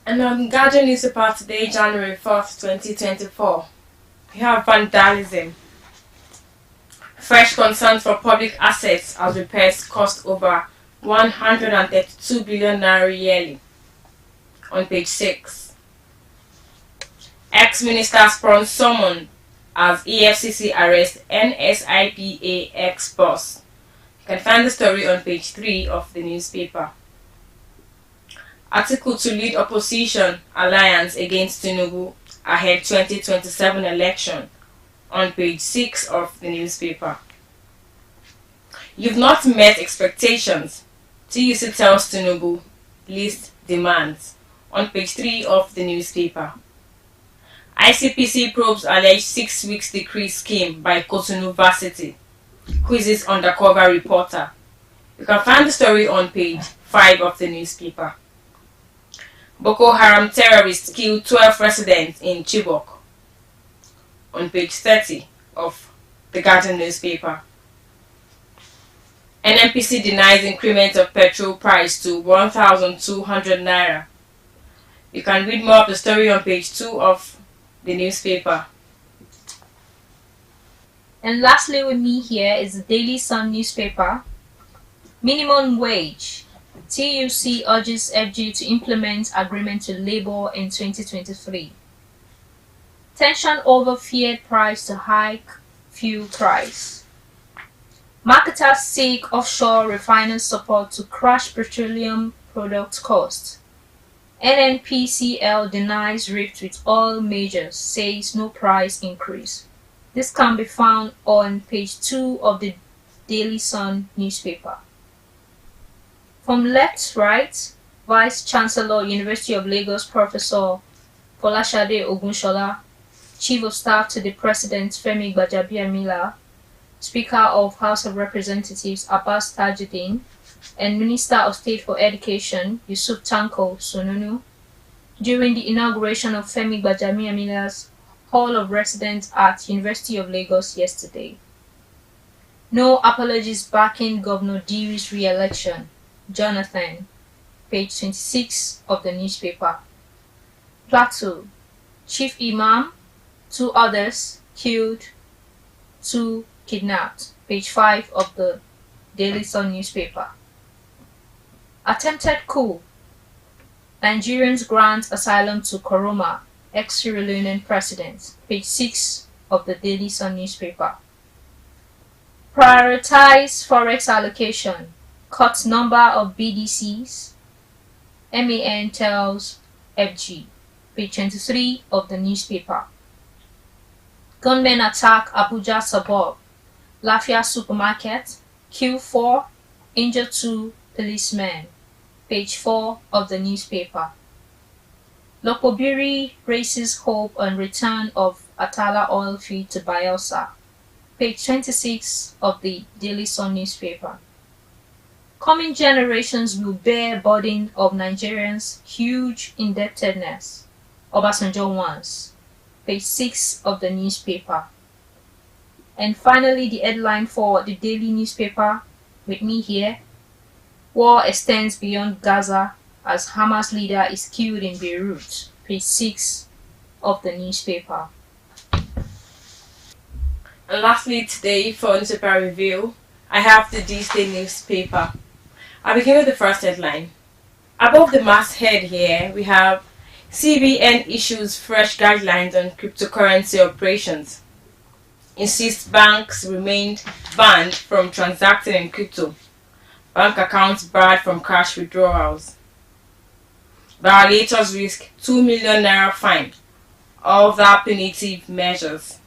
And on Guardian newspaper today, January 4th, 2024, we have vandalism. Fresh concerns for public assets as repairs cost over 132 billion naira yearly. On page 6. Ex-minister Spron summoned as EFCC arrests NSIPA ex-boss. You can find the story on page 3 of the newspaper. Article to lead opposition alliance against Tinubu ahead 2027 election on page 6 of the newspaper. You've not met expectations. TUC tells Tinubu, list demands on page 3 of the newspaper. ICPC probes alleged 6 weeks decree scheme by Cotonou Varsity. Quizzes undercover reporter. You can find the story on page 5 of the newspaper. Boko Haram terrorists killed 12 residents in Chibok. On page 30 of the Guardian newspaper. NNPC denies increment of petrol price to 1,200 naira. You can read more of the story on page 2 of the newspaper. And lastly with me here is the Daily Sun newspaper. Minimum wage. TUC urges FG to implement agreement to labor in 2023. Tension over feared price to hike fuel price. Marketers seek offshore refiners support to crash petroleum product costs. NNPCL denies rift with oil majors, says no price increase. This can be found on page 2 of the Daily Sun newspaper. From left to right, Vice Chancellor, University of Lagos, Professor Folashade Ogunshola, Chief of Staff to the President Femi Gbajabiamila, Speaker of House of Representatives Abbas Tajuddin, and Minister of State for Education Yusuf Tanko Sununu, during the inauguration of Femi Gbajabiamila's Hall of Residence at University of Lagos yesterday. No apologies backing Governor Diri's re-election. Jonathan, page 26 of the newspaper. Plateau, Chief Imam, 2 others killed, 2 kidnapped. Page 5 of the Daily Sun newspaper. Attempted coup. Nigerians grant asylum to Koroma, ex-Sierra Leonean president. Page 6 of the Daily Sun newspaper. Prioritize forex allocation, cut number of BDCs, MAN tells FG, page 23 of the newspaper. Gunmen attack Abuja suburb, Lafia supermarket, kill 4, injure 2 policemen, page 4 of the newspaper. Lokobiri raises hope on return of Atala oil field to Bayelsa, page 26 of the Daily Sun newspaper. Coming generations will bear burden of Nigerians' huge indebtedness, Obasanjo wants, page 6 of the newspaper. And finally, the headline for the daily newspaper with me here: war extends beyond Gaza as Hamas leader is killed in Beirut, page 6 of the newspaper. And lastly today for newspaper review, I have the Tuesday newspaper. I'll begin with the first headline. Above the masthead here, we have CBN issues fresh guidelines on cryptocurrency operations. Insists banks remained banned from transacting in crypto. Bank accounts barred from cash withdrawals. Violators risk 2 million naira fine. Other punitive measures.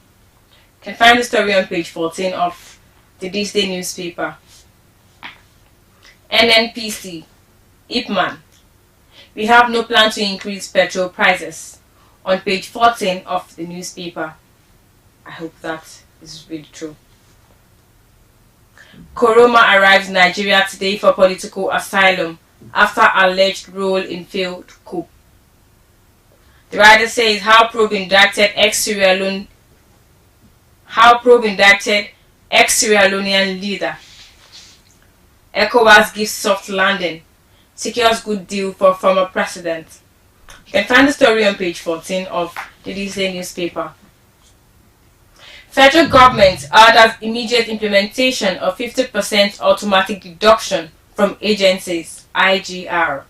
You can find the story on page 14 of the Tuesday newspaper. NNPC, Ipman. We have no plan to increase petrol prices, on page 14 of the newspaper. I hope that is really true. Koroma arrives in Nigeria today for political asylum after alleged role in failed coup. The writer says how probe indicted ex-Sierra Leonean leader. ECOWAS gives soft landing, secures good deal for former president. You can find the story on page 14 of the Tuesday newspaper. Federal government orders immediate implementation of 50% automatic deduction from agencies, IGR.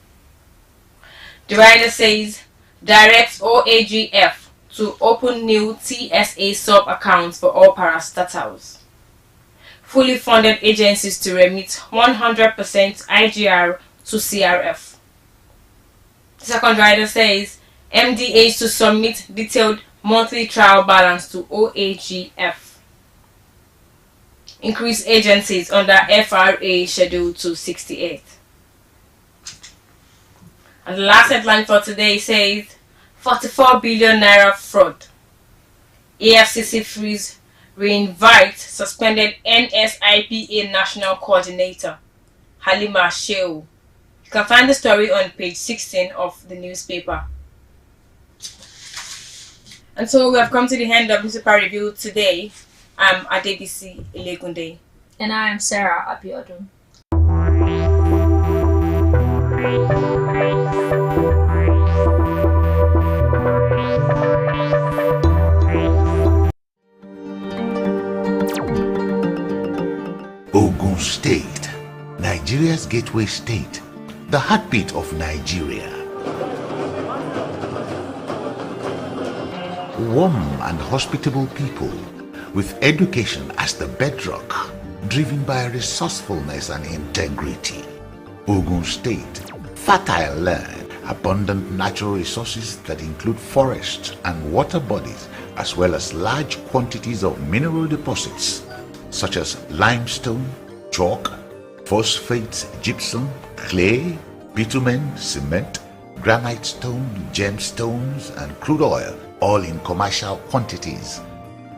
The writer says directs OAGF to open new TSA sub-accounts for all parastatals. Fully funded agencies to remit 100% IGR to CRF. The second writer says MDAs to submit detailed monthly trial balance to OAGF. Increase agencies under FRA schedule to 68. And the last headline for today says 44 billion naira fraud. AFCC frees reinvite suspended NSIPA National Coordinator Halima Shehu. You can find the story on page 16 of the newspaper. And so we have come to the end of newspaper review today. I'm Adebisi Elegunde. And I am Sarah Abiodun. Ogun State, Nigeria's gateway state, the heartbeat of Nigeria. Warm and hospitable people, with education as the bedrock, driven by resourcefulness and integrity. Ogun State, fertile land, abundant natural resources that include forests and water bodies, as well as large quantities of mineral deposits such as limestone, chalk, phosphates, gypsum, clay, bitumen, cement, granite stone, gemstones, and crude oil, all in commercial quantities.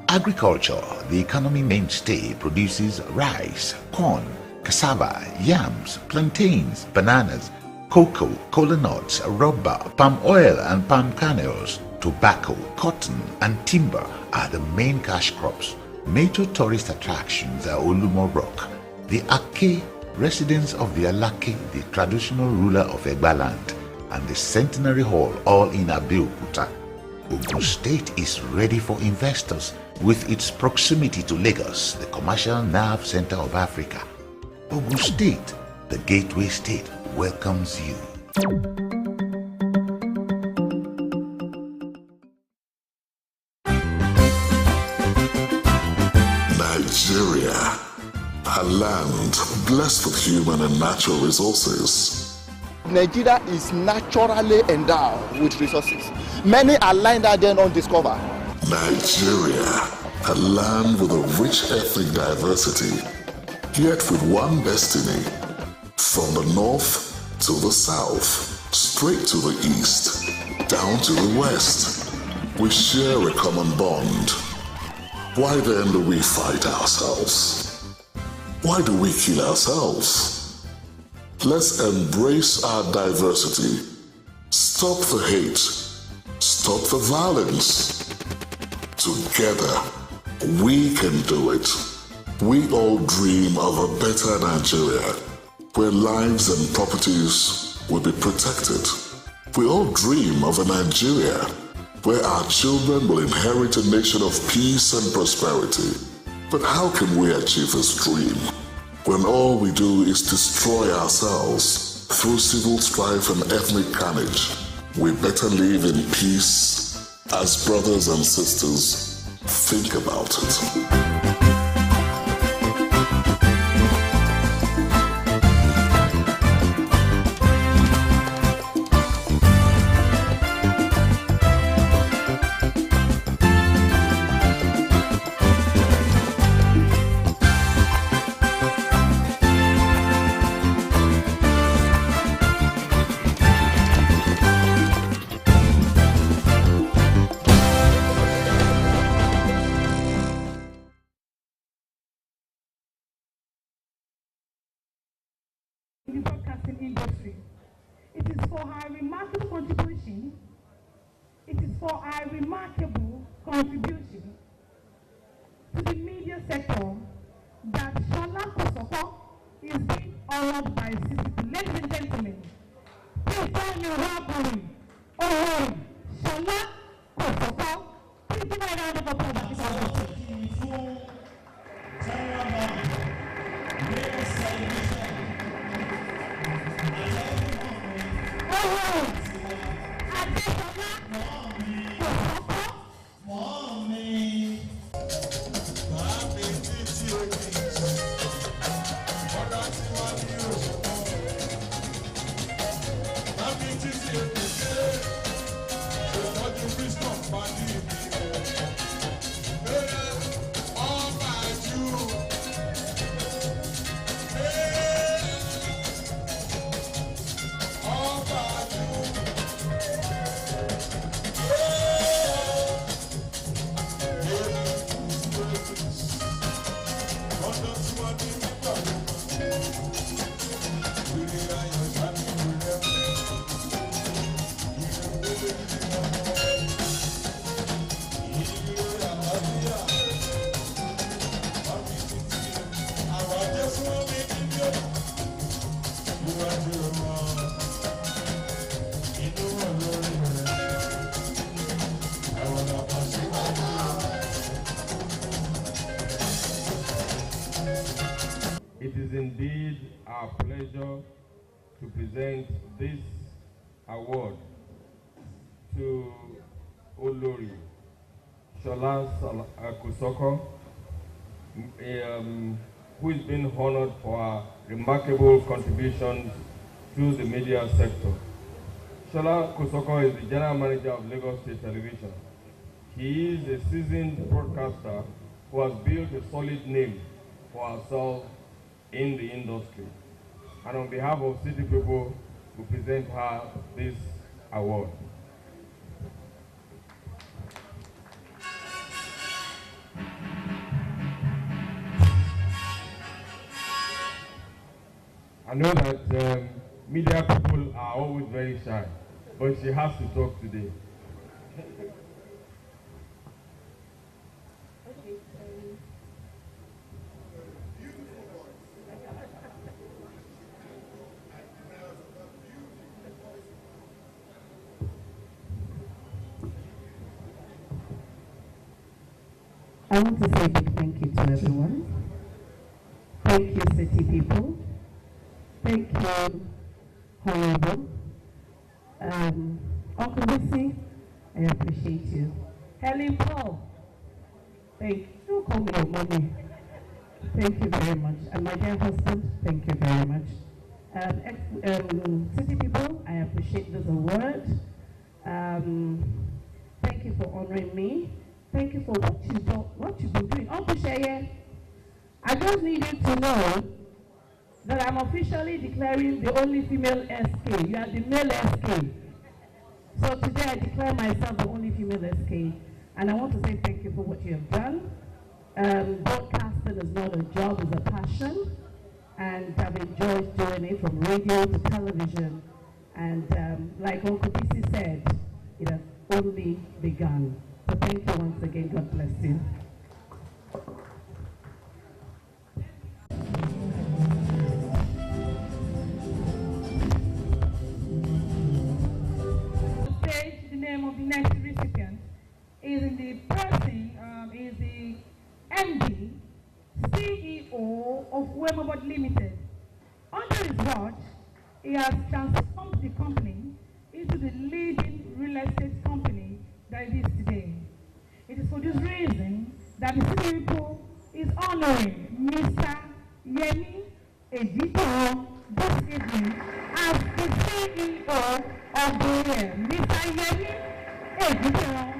Agriculture, the economy mainstay, produces rice, corn, cassava, yams, plantains, bananas, cocoa, kola nuts, rubber, palm oil and palm kernels. Tobacco, cotton, and timber are the main cash crops. Major tourist attractions are Olumo Rock, the Ake, residence of the Alake, the traditional ruler of Egba land, and the Centenary Hall, all in Abeokuta. Ogun State is ready for investors with its proximity to Lagos, the commercial nerve center of Africa. Ogun State, the gateway state, welcomes you. Nigeria, a land blessed with human and natural resources. Nigeria is naturally endowed with resources. Many are lying there then undiscovered. Nigeria, a land with a rich ethnic diversity, yet with one destiny. From the north to the south, straight to the east, down to the west, we share a common bond. Why then do we fight ourselves? Why do we kill ourselves? Let's embrace our diversity. Stop the hate. Stop the violence. Together, we can do it. We all dream of a better Nigeria, where lives and properties will be protected. We all dream of a Nigeria where our children will inherit a nation of peace and prosperity. But how can we achieve this dream when all we do is destroy ourselves through civil strife and ethnic carnage? We better live in peace as brothers and sisters. Think about it. In the broadcasting industry. It is for her remarkable contribution. It is for her remarkable contribution to the media sector that Shola Kosoko is being honored by CCP. Ladies and gentlemen, please join me welcoming Shola Kosoko. Please give her a round of applause. It is indeed our pleasure to present this award to Olori Shola Kosoko, who is being honored for her remarkable contributions to the media sector. Shola Kosoko is the General Manager of Lagos State Television. He is a seasoned broadcaster who has built a solid name for herself in the industry. And on behalf of city people, we present her this award. I know that media people are always very shy, but she has to talk today. I want to say a big thank you to everyone. Thank you, city people. Thank you, Honorable. Uncle Lucy, I appreciate you. Helen Paul, thank you. Don't call me your mommy. Thank you very much. And my dear husband, thank you very much. City people, I appreciate this award. Thank you for honoring me. Thank you for what you've been doing. Uncle Sheye, I just need you to know that I'm officially declaring the only female SK. You are the male SK. So today I declare myself the only female SK. And I want to say thank you for what you have done. Broadcasting is not a job, it's a passion. And I've enjoyed doing it from radio to television. And like Uncle BC said, it has only begun. So thank you once again. God bless you. The name of the next recipient is in the person, is the MD, CEO of Wemabot Limited. Under his watch, he has transformed the company into the leading real estate company that it is today. It is for this reason that the city people is honoring Mr. Yemi Ejito this evening as the CEO of the year. Mr. Yemi Ejito.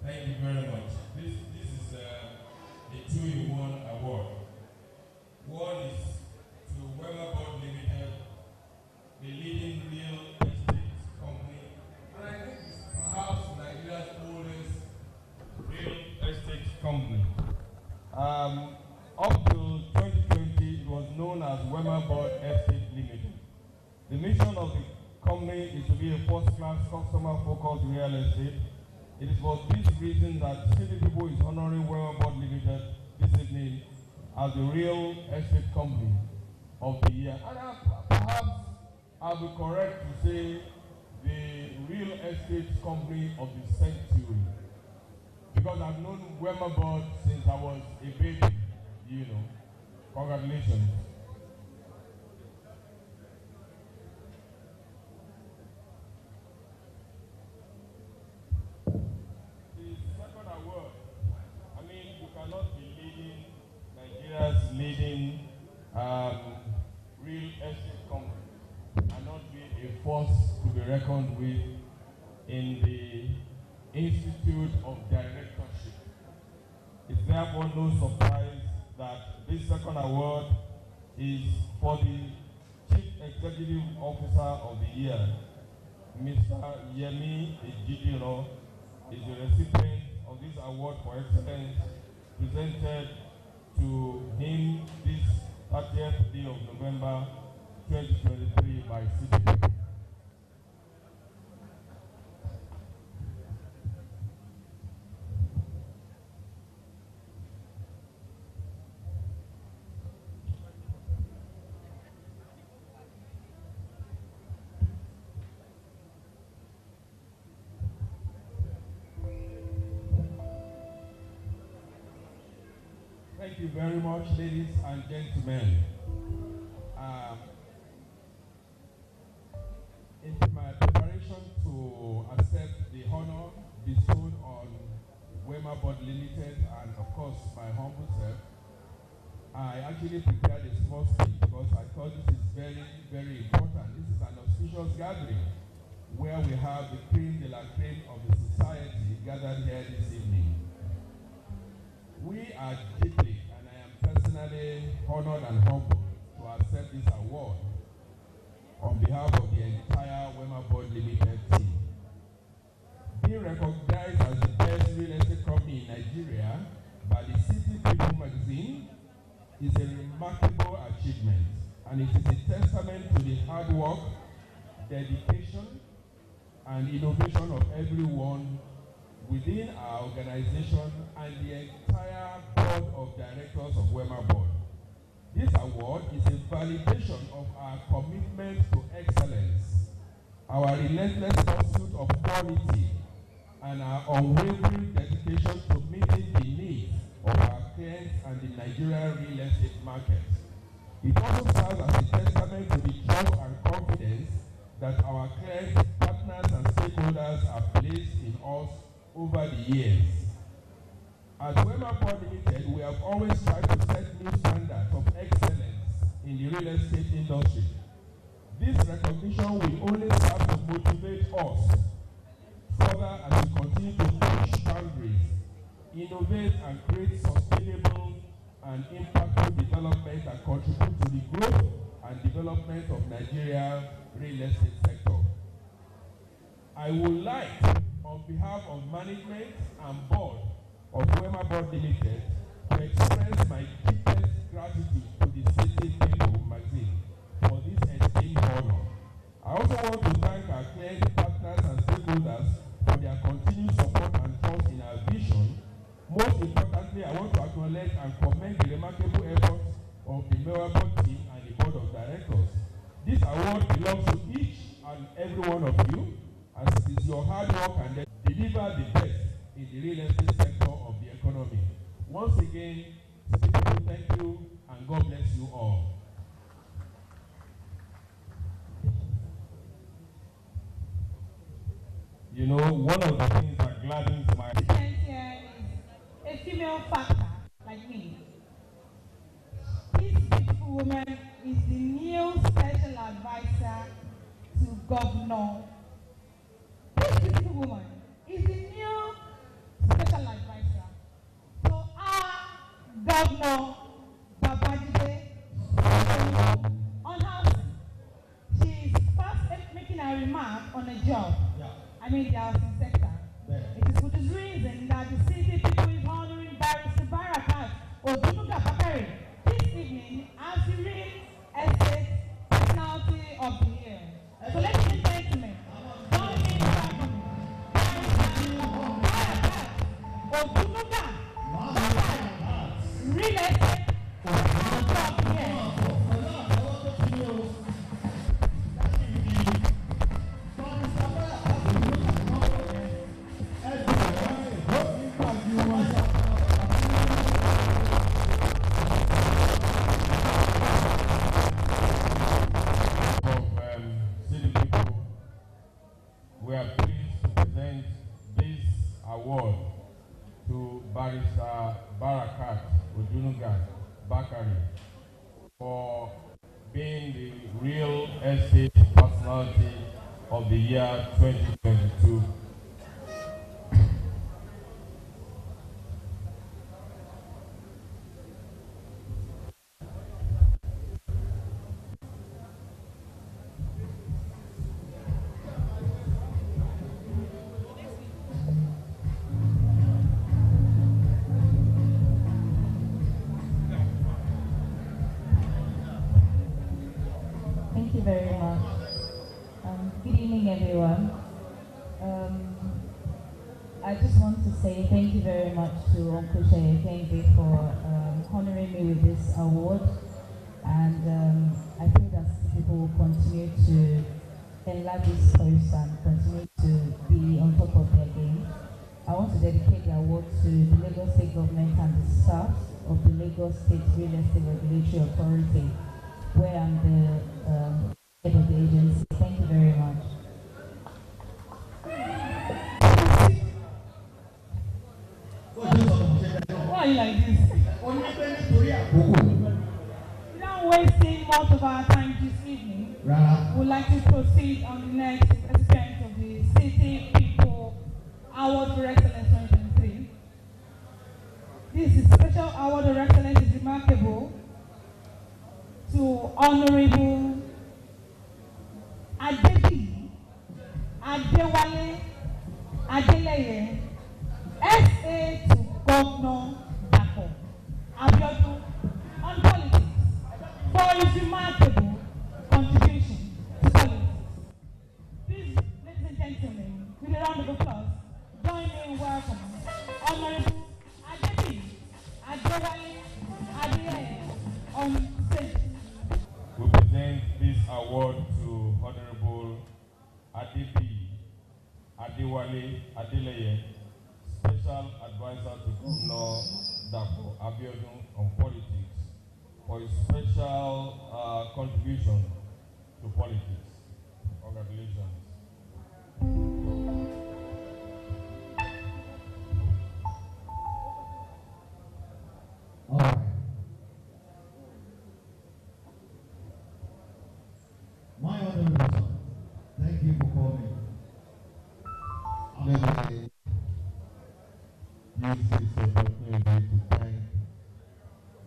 Thank you very much. This is a two-in-one award. One is to Weatherboard Limited, the leading real estate company, and I think it's perhaps Nigeria's oldest real estate company. Up to 2020, it was known as Weatherboard Estate Limited. The mission of the company is to be a first-class customer-focused real estate. It is for this reason that City People is honoring Weatherboard Limited this evening as the real estate company of the year. And perhaps I'll be correct to say the real estate company of the century. Because I've known Weatherboard since I was a baby, you know. Congratulations. Leading real estate company and not be a force to be reckoned with in the Institute of Directorship. It's therefore no surprise that this second award is for the Chief Executive Officer of the Year. Mr. Yemi Ejidiro is the recipient of this award for excellence presented to him this 30th day of November 2023 by City. Thank you very much, ladies and gentlemen. In my preparation to accept the honor bestowed on Weatherboard Limited and, of course, my humble self, I actually prepared a small speech because I thought this is very, very important. This is an auspicious gathering where we have the cream de la creme of the society gathered here this evening. We are deeply, and I am personally honored and humbled to accept this award on behalf of the entire Weatherboard Limited team. Being recognized as the best dedication and innovation of everyone within our organization and the entire board of directors of Wema Board. This award is a validation of our commitment to excellence, our relentless pursuit of quality, and our unwavering dedication to meeting the needs of our clients and the Nigerian real estate market. It also serves as a testament to the trust and confidence that our clients, partners, and stakeholders have placed in us over the years. At Wema Board Limited, we have always tried to set new standards of excellence in the real estate industry. This recognition will only serve to motivate us further as we continue to push boundaries, innovate, and create sustainable and impactful development that contribute to the growth and development of Nigeria's real estate sector. I would like, on behalf of management and board of Wema Board Limited, to express my deepest gratitude to the City People magazine for this esteemed honor. I also want to thank our clients, partners, and stakeholders for their continued support and trust in our vision. Most importantly, I want to acknowledge and commend the remarkable efforts of the Wema Board team and the board of directors. This award belongs to each and every one of you, as it is your hard work and deliver the best in the real estate sector of the economy. Once again, thank you and God bless you all. You know, one of the things that gladdens my here is a female factor like me. This beautiful woman is the new special advisor to Governor. This beautiful woman is the new special advisor to our Governor Babajide on housing. She is first making a remark on a job. I mean the housing sector. It is for this reason that the city people is honoring Barrister Barakat Odunuga Bakari this evening as the real estate personality of the year. So ladies and gentlemen, join me in welcoming Barakat Odunuga Bakari, real estate personality of the year. We are pleased to present this award to Barrister Barakat Odunuga Bakari for being the real estate personality of the year 2022. Thank you very much. Good evening, everyone. I just want to say thank you very much to Uncle Sheye for honoring me with this award, and I pray that people will continue to enlarge this post and continue to be on top of their game. I want to dedicate the award to the Lagos State Government and the staff of the Lagos State Real Estate Regulatory Authority, where I'm the head of the agency. Thank you very much. Why are you like this? Without wasting most of our time this evening, we would like to proceed on the next recipient of the City People Award for Excellence 2023. This is special award of excellence is remarkable to Honorable Adebi Adewale Adeleye, SA to Governor Dapo Abiodun on politics for his remarkable contribution to politics. with a round of applause. Join me in welcome Honorable Adebi Adewale Adeyeye on stage. We present this award to Honorable Adebi Adewale Adeleye, Special Advisor to Governor Dapo Abiodun on politics, for his special contribution to politics. Congratulations. All right. My honorable son, thank you for coming. Let me use this opportunity to thank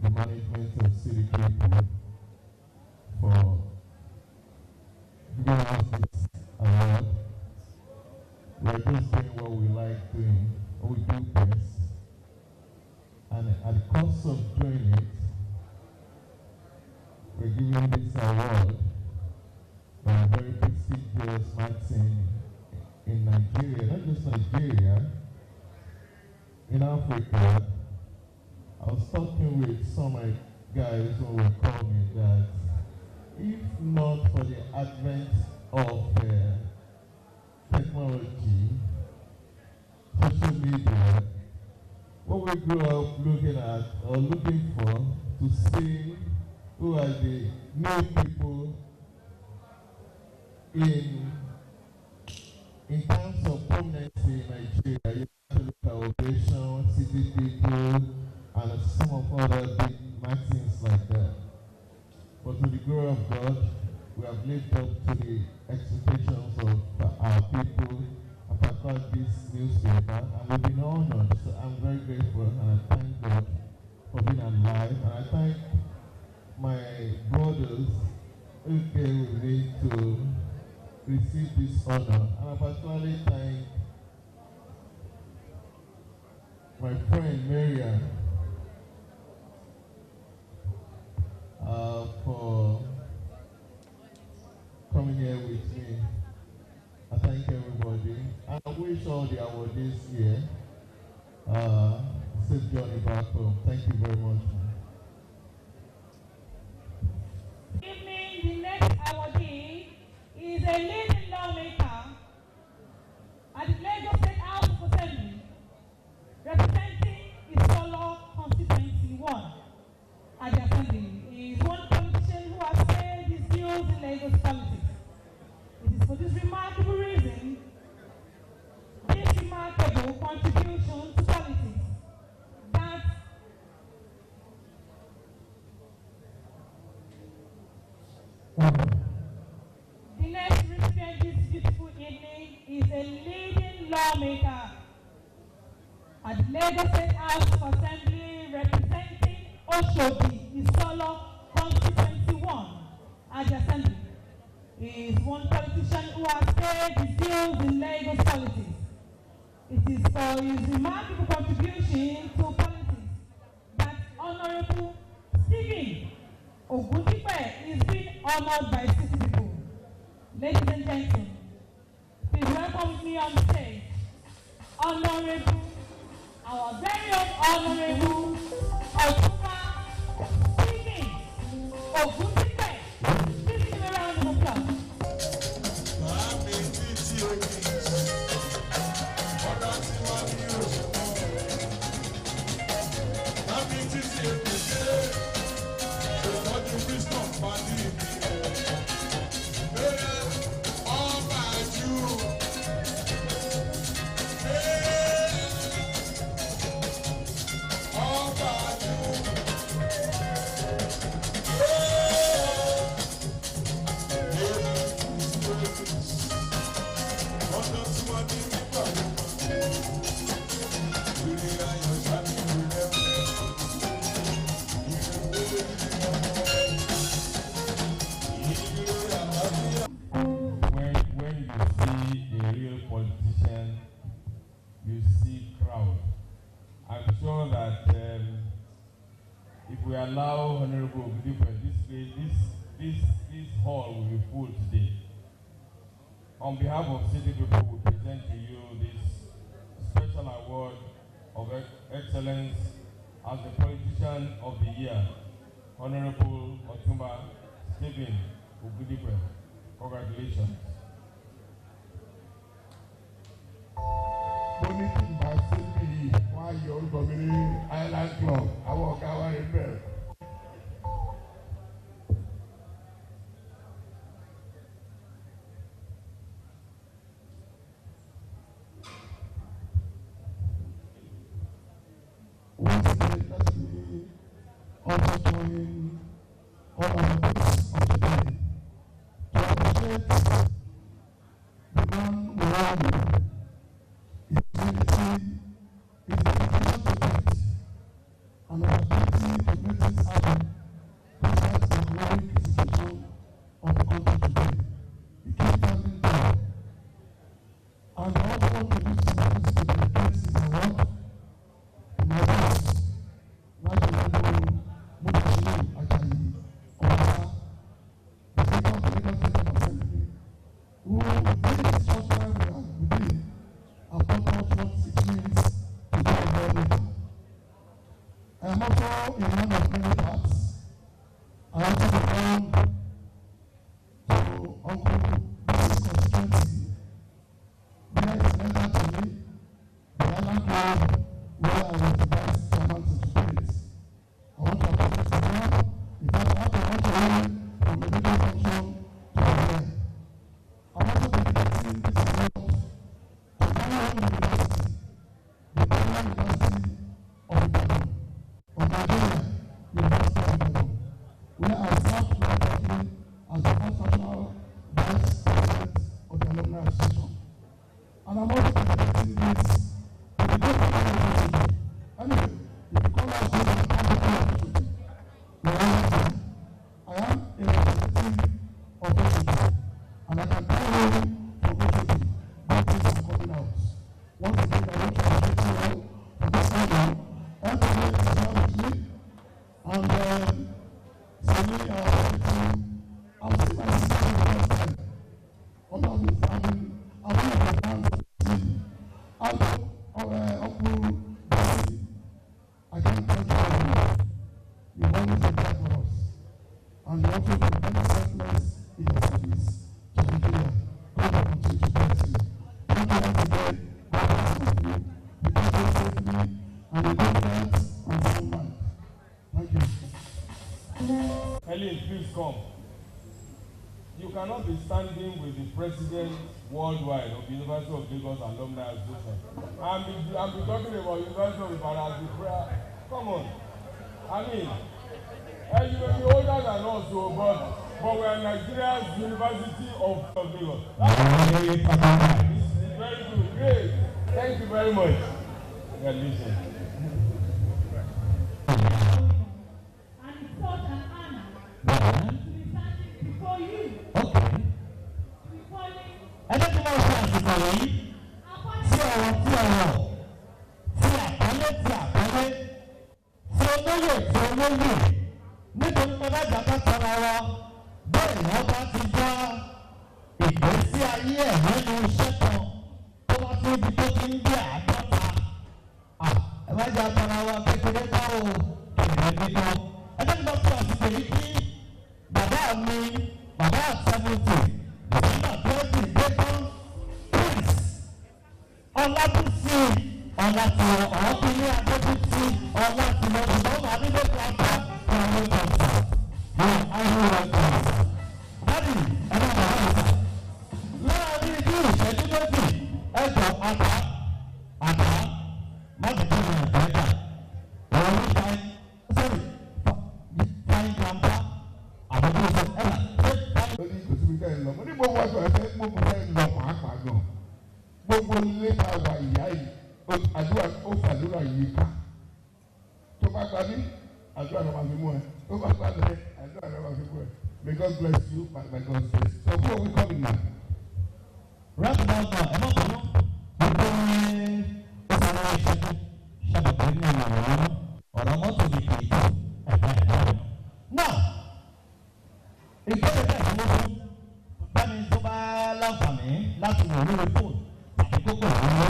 the management of City People for giving us this award. We're just doing what we like doing, what we do best. And at the cost of doing it, we're giving this award by a very prestigious magazine in Nigeria, not just Nigeria, in Africa. I was talking with some of my guys who were calling me that if not for the advent of technology, social media, what we grew up looking at or looking for to see who are the new people in terms of prominence in Nigeria. You have to look at Ovation, City People, and some of other big magazines like that. But to the glory of God, we have lived up to the expectations of our people, and particularly this newspaper, and we've been honored. So I'm very grateful, and I thank God for being alive, and I thank my brothers who came with me to receive this honor, and I particularly thank my friend Marian for coming here with me. I thank everybody, and I wish all the awardees here safe journey back home. Thank you very much. Evening, the next awardee is a leading lawmaker at the Lagos State House of Assembly, representing Isolo Constituency 1 at the Assembly. He is one politician who has paid his dues in Lagos politics. It is for this remarkable reason, this remarkable contribution to politics, that the next recipient this beautiful evening is a leading lawmaker at the Lagos State House of Assembly, representing Oshodi Isolo Constituency 1 at the Assembly. He is one politician who has paid his dues in Lagos politics. It is for his remarkable contribution to politics that Honorable Stephen Ogundipe is being honored by city people. Ladies and gentlemen, please welcome with me on stage, Honorable, our very own Honorable Otunma Stephen Ogundipe. Please give a round of applause. You see crowd. I'm sure that if we allow Honorable Ogundipe, this hall will be full today. On behalf of city people, we present to you Excellence as the Politician of the Year, Honorable Otumba Stephen Ogudipe. Congratulations. Why your community Island Club? I walk out in bed. Once again, let me also join all our guests of today to appreciate the man we are. His unity is dedication to faith and opportunity to make things happen despite the economic situation of the country today. He keeps standing tall. And I also want to use this opportunity to dedicate this award to my boss, National Mudashiru Ajayi Obasa, the Speaker of the Lagos State Assembly, who within this short time we have within have taught us what it means to be a lawmaker. I am also in one of many parts. I also belong to Uncle Biscon Tv, where it's letter to me, the Island Club, where I was the vice chairman to debate. I want to appreciate the man. In fact, I have to want to learn from a legal function to a lawyer. I'm also dedicating this award to Nanyang University, the Nanyang University of Ibadan, of Nigeria, University of Ibadan, where I served proudly as the first national vice president of the Alumni Association. And I'm also dedicating this to the great organization. Anyway, if you call us those that have the opportunity, we are all here. I am a representative of Oshodi, and I can tell you from Oshodi, good things are coming out. Once again, I want to appreciate you all for this honor. Everybody is here with me, and Sami, I've seen my sister for the first time. Although I've been a fan to see. Uncle Basi, I can't thank you enough. You've always been there for us. And you also been very selfless in your service to Nigeria. God will continue to bless you. Thank you once again. God bless you. You keep us safely and in good health and sound mind. Thank you. Helen, please come. You cannot be standing with the president worldwide of the University of Lagos Alumni Association and be talking about University of Ibadan as the prayer. Come on. I mean, you may be older than us, but we are Nigeria's University of Lagos. It's very good. Great. Thank you very much. Congratulations. And it's such an honor to be standing before you. Okay. Ẹjẹ́ tí wọ́n ṣe àsìkò yìí sí ọ̀rọ̀ tí àpọ́nlé tí olóyè nítorí pé lájà bá tara wa bẹ́ẹ̀ wọ́n bá ti bá ìgbésí ayé ẹ̀ nínú iṣẹ́ kan tó wá sí ibi tó ti ń gbé àádọ́ta. Ẹ má jẹ́ àtara wa kékeré báwo kìnìún dídán. Ẹjẹ́ tí wọ́n ṣe àsìkò yìí kí bàbá mi bàbá àtẹ́mùtì. Ọlábùsí ọ̀làtìwọ̀ ọ̀ọ́bìnrin àdébùsí ọ̀làtìwọ̀ ìdánwò àdébùsí àpá ọ̀rọ̀ ìtọ̀sà ní ayélujára ìtọ̀sà. Dádì ẹ̀rọ bàbá ìta. Láàárín bí ìṣẹ́jú méjì ẹ̀jọ̀ àtà májèké ní ẹ̀dá. Ọ̀rọ̀ ní fáyín kàmbá àbẹ̀bí ìṣẹ́ ẹ̀là. Lórí ìgbésí mi lọ, mo ní gbogbo ọ̀sán ẹ̀fẹ́ gbogbo ẹ̀ lọ pàápàá gan. Gbogbo ilé ta wà ìyá yìí, àdúrà ó fàdúrà yìí ká. Tó bá gba ní, àdúrà ló máa fi mú ẹ. Tó bá gba lẹ, àdúrà ló máa fi mú ẹ. May God bless you, my God bless. So who are we calling now? Right about now, ẹ má bínú. Gbogbo ní ìsàlẹ̀ ìṣẹ́jú ṣàbẹ̀bẹ̀ ní ìlànà ọ̀rọ̀ mọ́tò ní kì í tó ẹ̀ka ẹ̀dá rẹ̀. Now, ìgbésẹ̀ bẹ́ẹ̀ ni mo fún bẹ́ẹ̀ni tó bá láǹfààní láti wò lórí fóònù tàbí tó pè wọlé.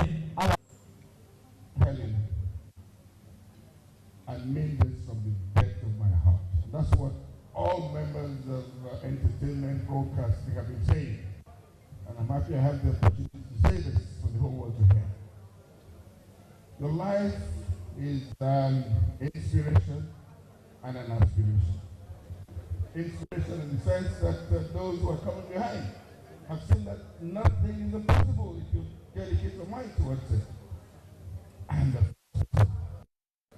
happy I have the opportunity to say this for the whole world to hear. Your life is an inspiration and an aspiration. Inspiration in the sense that those who are coming behind have seen that nothing is impossible if you dedicate your mind towards it. And the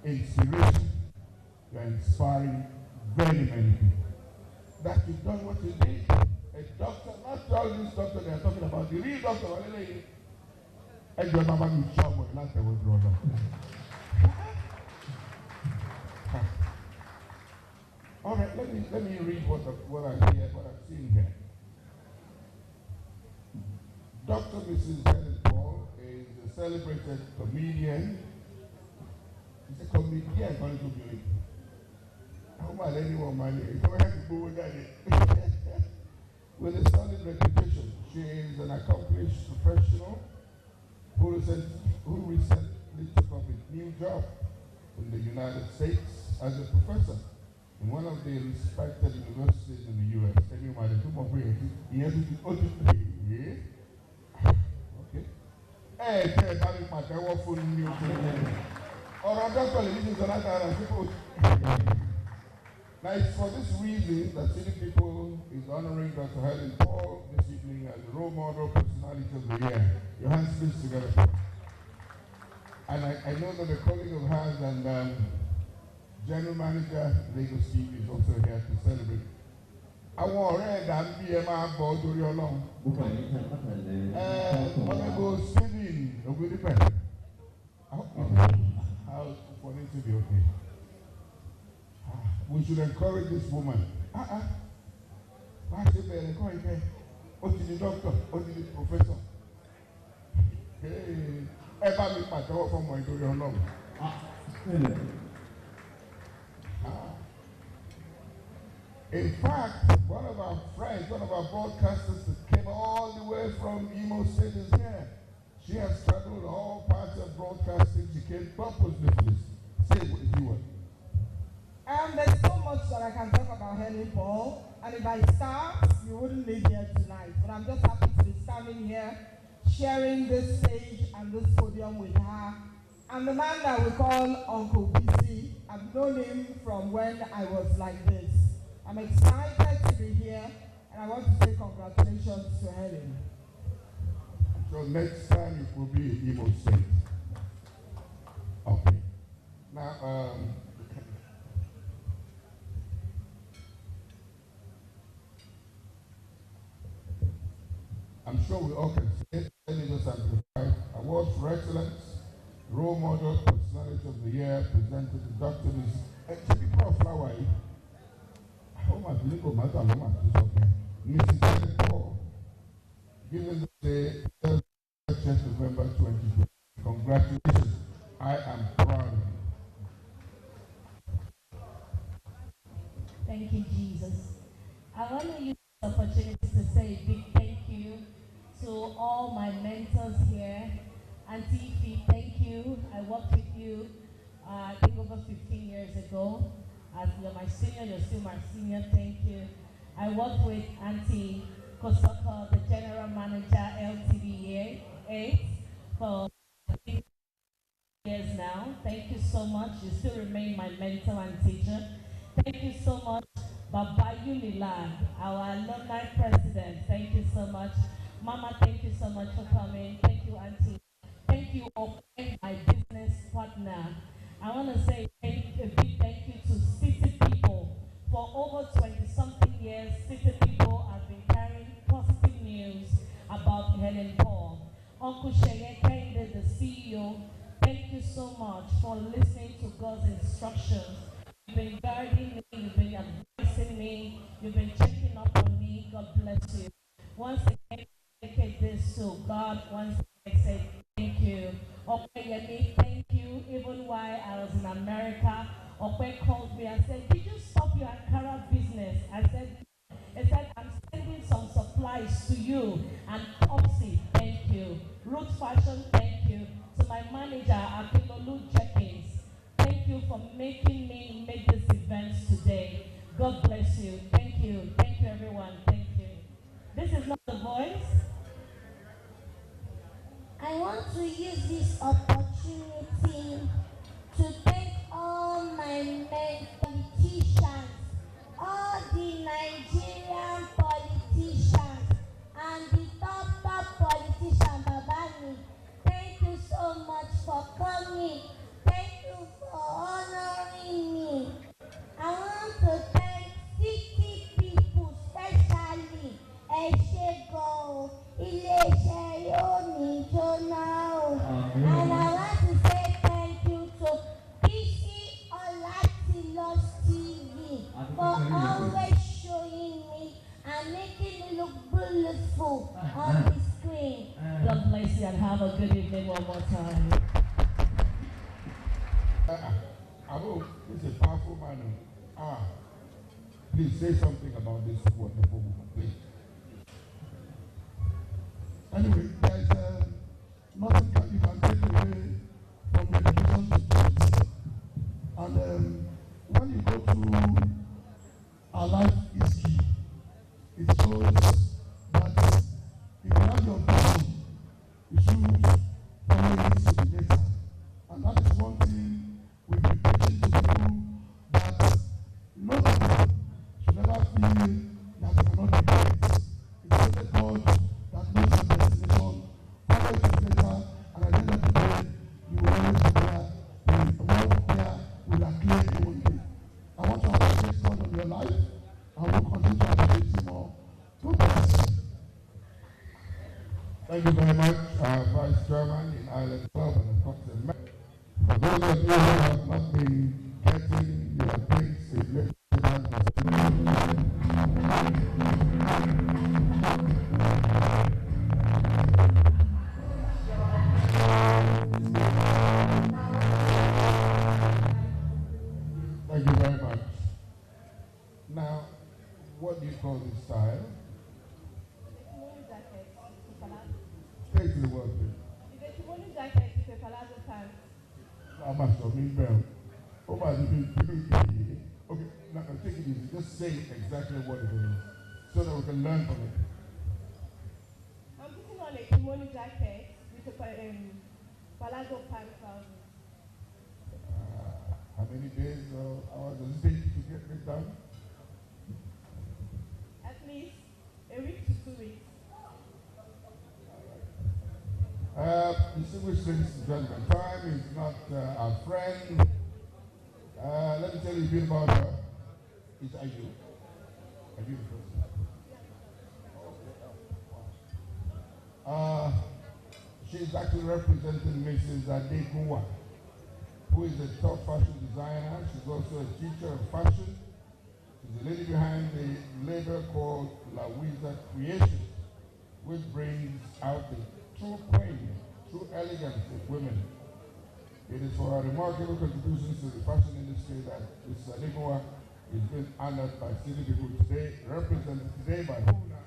inspiration, you are inspiring very many people. That you've done what you did. A doctor, not all these doctors they are talking about, the real doctor, and your mama will show what last time was brought up. All right, let me read what I've seen here. Dr. Mrs. Helen Paul is a celebrated comedian. She's a comedian, going to be. How much anyone money? With a solid reputation, she is an accomplished professional who recently took up a new job in the United States as a professor in one of the respected universities in the U.S. Okay. Now, it's for this reason that City People is honoring Dr. Helen Paul this evening as the role model personality of the year. Your hands please together. And I know that a colleague of hers and General Manager Lagos TV is also here to celebrate. Àwọn ọ̀rẹ́ ẹ̀dá ń bí ẹ máa bọ̀ torí Ọlọ́run. Honorable Stephen Ogundipe. How for it to be okay? We should encourage this woman. Why is it encourage her? What is the doctor? What is the professor? Hey, ever meet my daughter from my door? No. In fact, one of our friends, one of our broadcasters that came all the way from Imo State is here. She has traveled all parts of broadcasting. She came purposely for this. Say what you want. There's so much that I can talk about Helen Paul, and if I start, you wouldn't leave here tonight. But I'm just happy to be standing here, sharing this stage and this podium with her. And the man that we call Uncle BC, I've known him from when I was like this. I'm excited to be here, and I want to say congratulations to Helen. So next time it will be in Imo State. Okay. Now, I'm sure we all can say it. Let me just amplify. Awards for excellence, role model, personality of the year, presented to Dr. Mrs. Prof. Flower. How much legal matter? How much is okay? Mrs. Helen Paul, given the 30th November 2020. Congratulations. I am proud of you. Thank you, Jesus. I want to use this opportunity to say a big thank you to all my mentors here. Auntie Fee, thank you. I worked with you, I think over 15 years ago. As you're my senior, you're still my senior. Thank you. I worked with Auntie Kosoko, the General Manager, LTV 8, for years now. Thank you so much. You still remain my mentor and teacher. Thank you so much, Baba Unilag, our alumni president. Thank you so much. Mama, thank you so much for coming. Thank you, Auntie. Thank you all, my business partner. I want to say a big thank you to City People. For over 20-something years, City People have been carrying positive news about Helen Paul. Uncle Sheye Kende, the CEO, thank you so much for listening to God's instructions. You've been guiding me, you've been advising me, you've been checking up on me. God bless you. Once again, dedicate this to God. Once again, say thank you. Okeyemi, thank you. Even while I was in America, Ope called me and said, "Did you stop your Ankara business?" I said, "I'm sending some supplies to you." And Opsy, thank you. Root Fashion, thank you. To my manager, Akilolu Jenkins, thank you for making me make this event today. God bless you. Thank you. Thank you, everyone. Thank you. This is not The Voice. I want to use this opportunity to thank all my men politicians, all the Nigerian politicians, and the top politician, Babani. Thank you so much for coming. Thank you for honoring me. I want to thank city people, especially Eshego, Ileshe Yomi Jonao. And I want to say thank you to PC Olatilos TV for always showing me and making me look beautiful on the screen. God bless you and have a good evening one more time. Abo, this is a powerful man. Please say something about this wonderful woman, please. Anyway, there is nothing that you can take away from the education system. And when you go to our life history, it shows that if you have your vision, you should follow it to the letter. And that is one thing we've been preaching to people, that nobody should ever feel that you cannot be great. It's only God that knows your destination. Follow it to the letter, and at the end of the day, you will always be there. The world there will acclaim you one day. I want to appreciate God on your life, and we'll continue to appreciate you more. God bless you. Thank you very much, Vice Chairman in Ireland Club and of course the Met. For those of you who have not been getting your drinks in late Thank you very much. Now, what do you call this style? Take to the word, please. It's a kimono jacket with a palazzo pants. I'm assuming well. Okay, now take it easy. Just say exactly what it is so that we can learn from it. I'm putting on a kimono jacket with a palazzo pants trousers. How many days or hours does it take to get this done? At least a week to 2 weeks. Distinguished ladies and gentlemen, time is not our friend. Let me tell you a bit about her. It's Ayu. Ayu the first. She's actually representing Mrs. Adekunwa, who is a top fashion designer. She's also a teacher of fashion. She's the lady behind the label called Louisa Creation, which brings out the true queen, true elegance of women. It is for her remarkable contributions to the fashion industry that Mrs. Adekunwa is being honored by city people today, represented today by who now?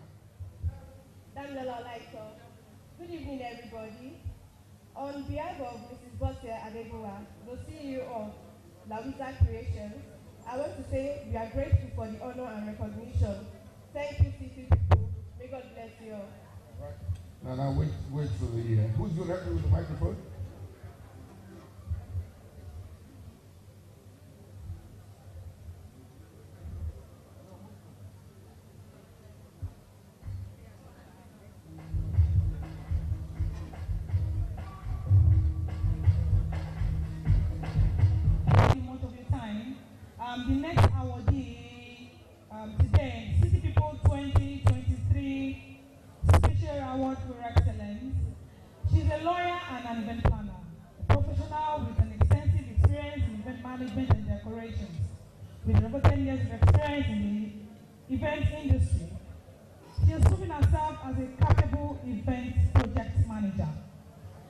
Good evening, everybody. On behalf of Mrs. Bosse Adekunwa, the CEO of Louisa Creations, I want to say we are grateful for the honor and recognition. Thank you, city people. May God bless you all. Right. Now, wait for the who's going to help me with the microphone? The next awardee today, City People 2023 Special Award for Excellence. She's a lawyer and an event planner, a professional with an extensive experience in event management and decorations. With over 10 years of experience in the event industry, she has proven herself as a capable event project manager,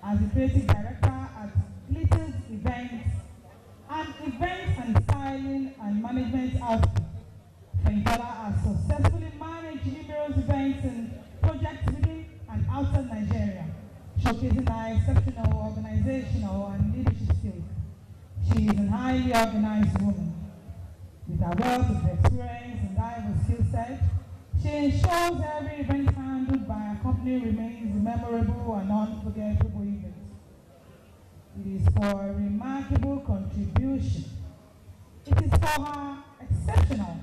as a creative director at Glitters Events, and events and styling and management outfit. Fentola has successfully managed numerous events and projects within and outside Nigeria, showcasing her exceptional organizational and leadership skills. She is a highly organized woman. With her wealth of experience and diverse skill set, she ensures every event handled handled by our company remains a memorable and unforgettable event. It is for a remarkable contribution. It is for her exceptional,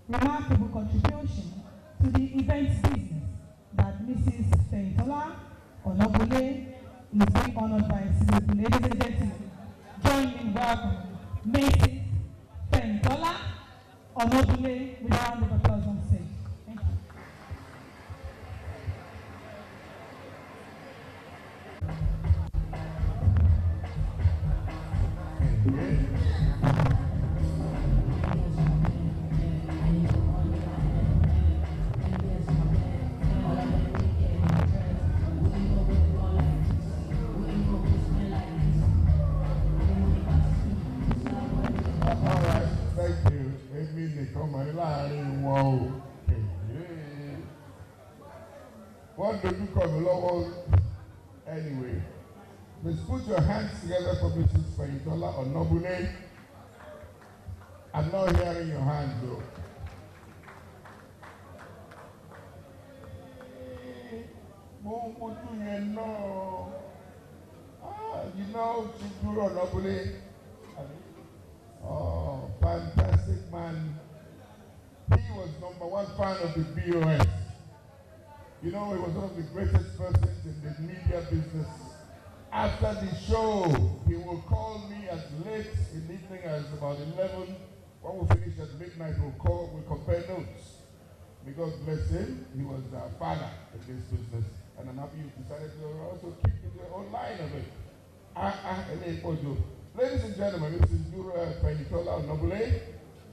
remarkable contribution to the events business that Mrs. Feintola Onobule is being honored by Sister. Ladies and gentlemen, join me in welcoming Mrs. Feintola Onobule with a round of applause on stage. Thank you. What do you call the Lord? Anyway, let's put your hands together for Mrs. Feintola Onobule. I'm not hearing your hands though. You know Chiduro Onobule. Oh, fantastic man. He was #1 fan of the BOS. You know, he was one of the greatest persons in the media business. After the show, he will call me as late in the evening as about 11. When we finish at midnight, we'll compare notes. May God bless him. He was our father in this business. And I'm happy you decided to also keep in your own line of it. Ladies and gentlemen, this is Dura Feintola Onobule,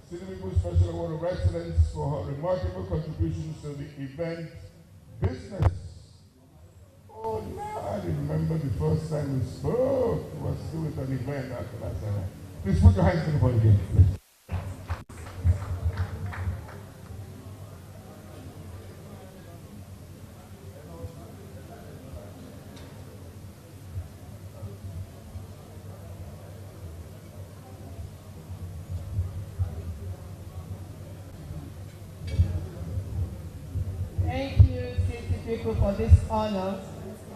Senior Special Award of Excellence for her remarkable contributions to the event business. Oh, no, I remember the first time we spoke. It was still with an event after that time. Please put your hands together again, please. People for this honor.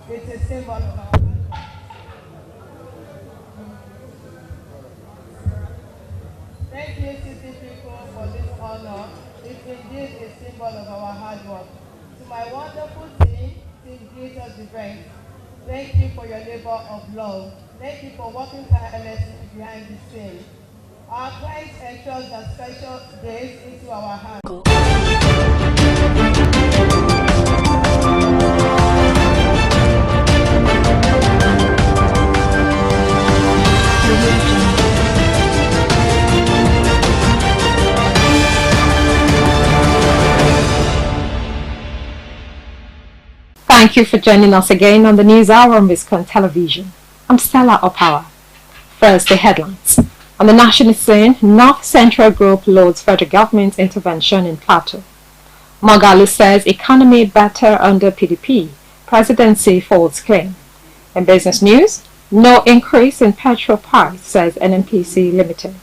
It's a symbol of our Thank you, city people, for this honor. It's indeed a symbol of our hard work. To my wonderful team, Team Glitters Event, thank you for your labor of love. Thank you for working tirelessly behind the scene. Our clients ensures that special days into our hands. Thank you for joining us again on the News Hour on Biscon Television. I'm Stella Opawa. First, the headlines. On the national scene, North Central Group loads federal government intervention in Plateau. Mogalu says economy better under PDP. Presidency falls claim. In business news, no increase in petrol price, says NNPC Limited.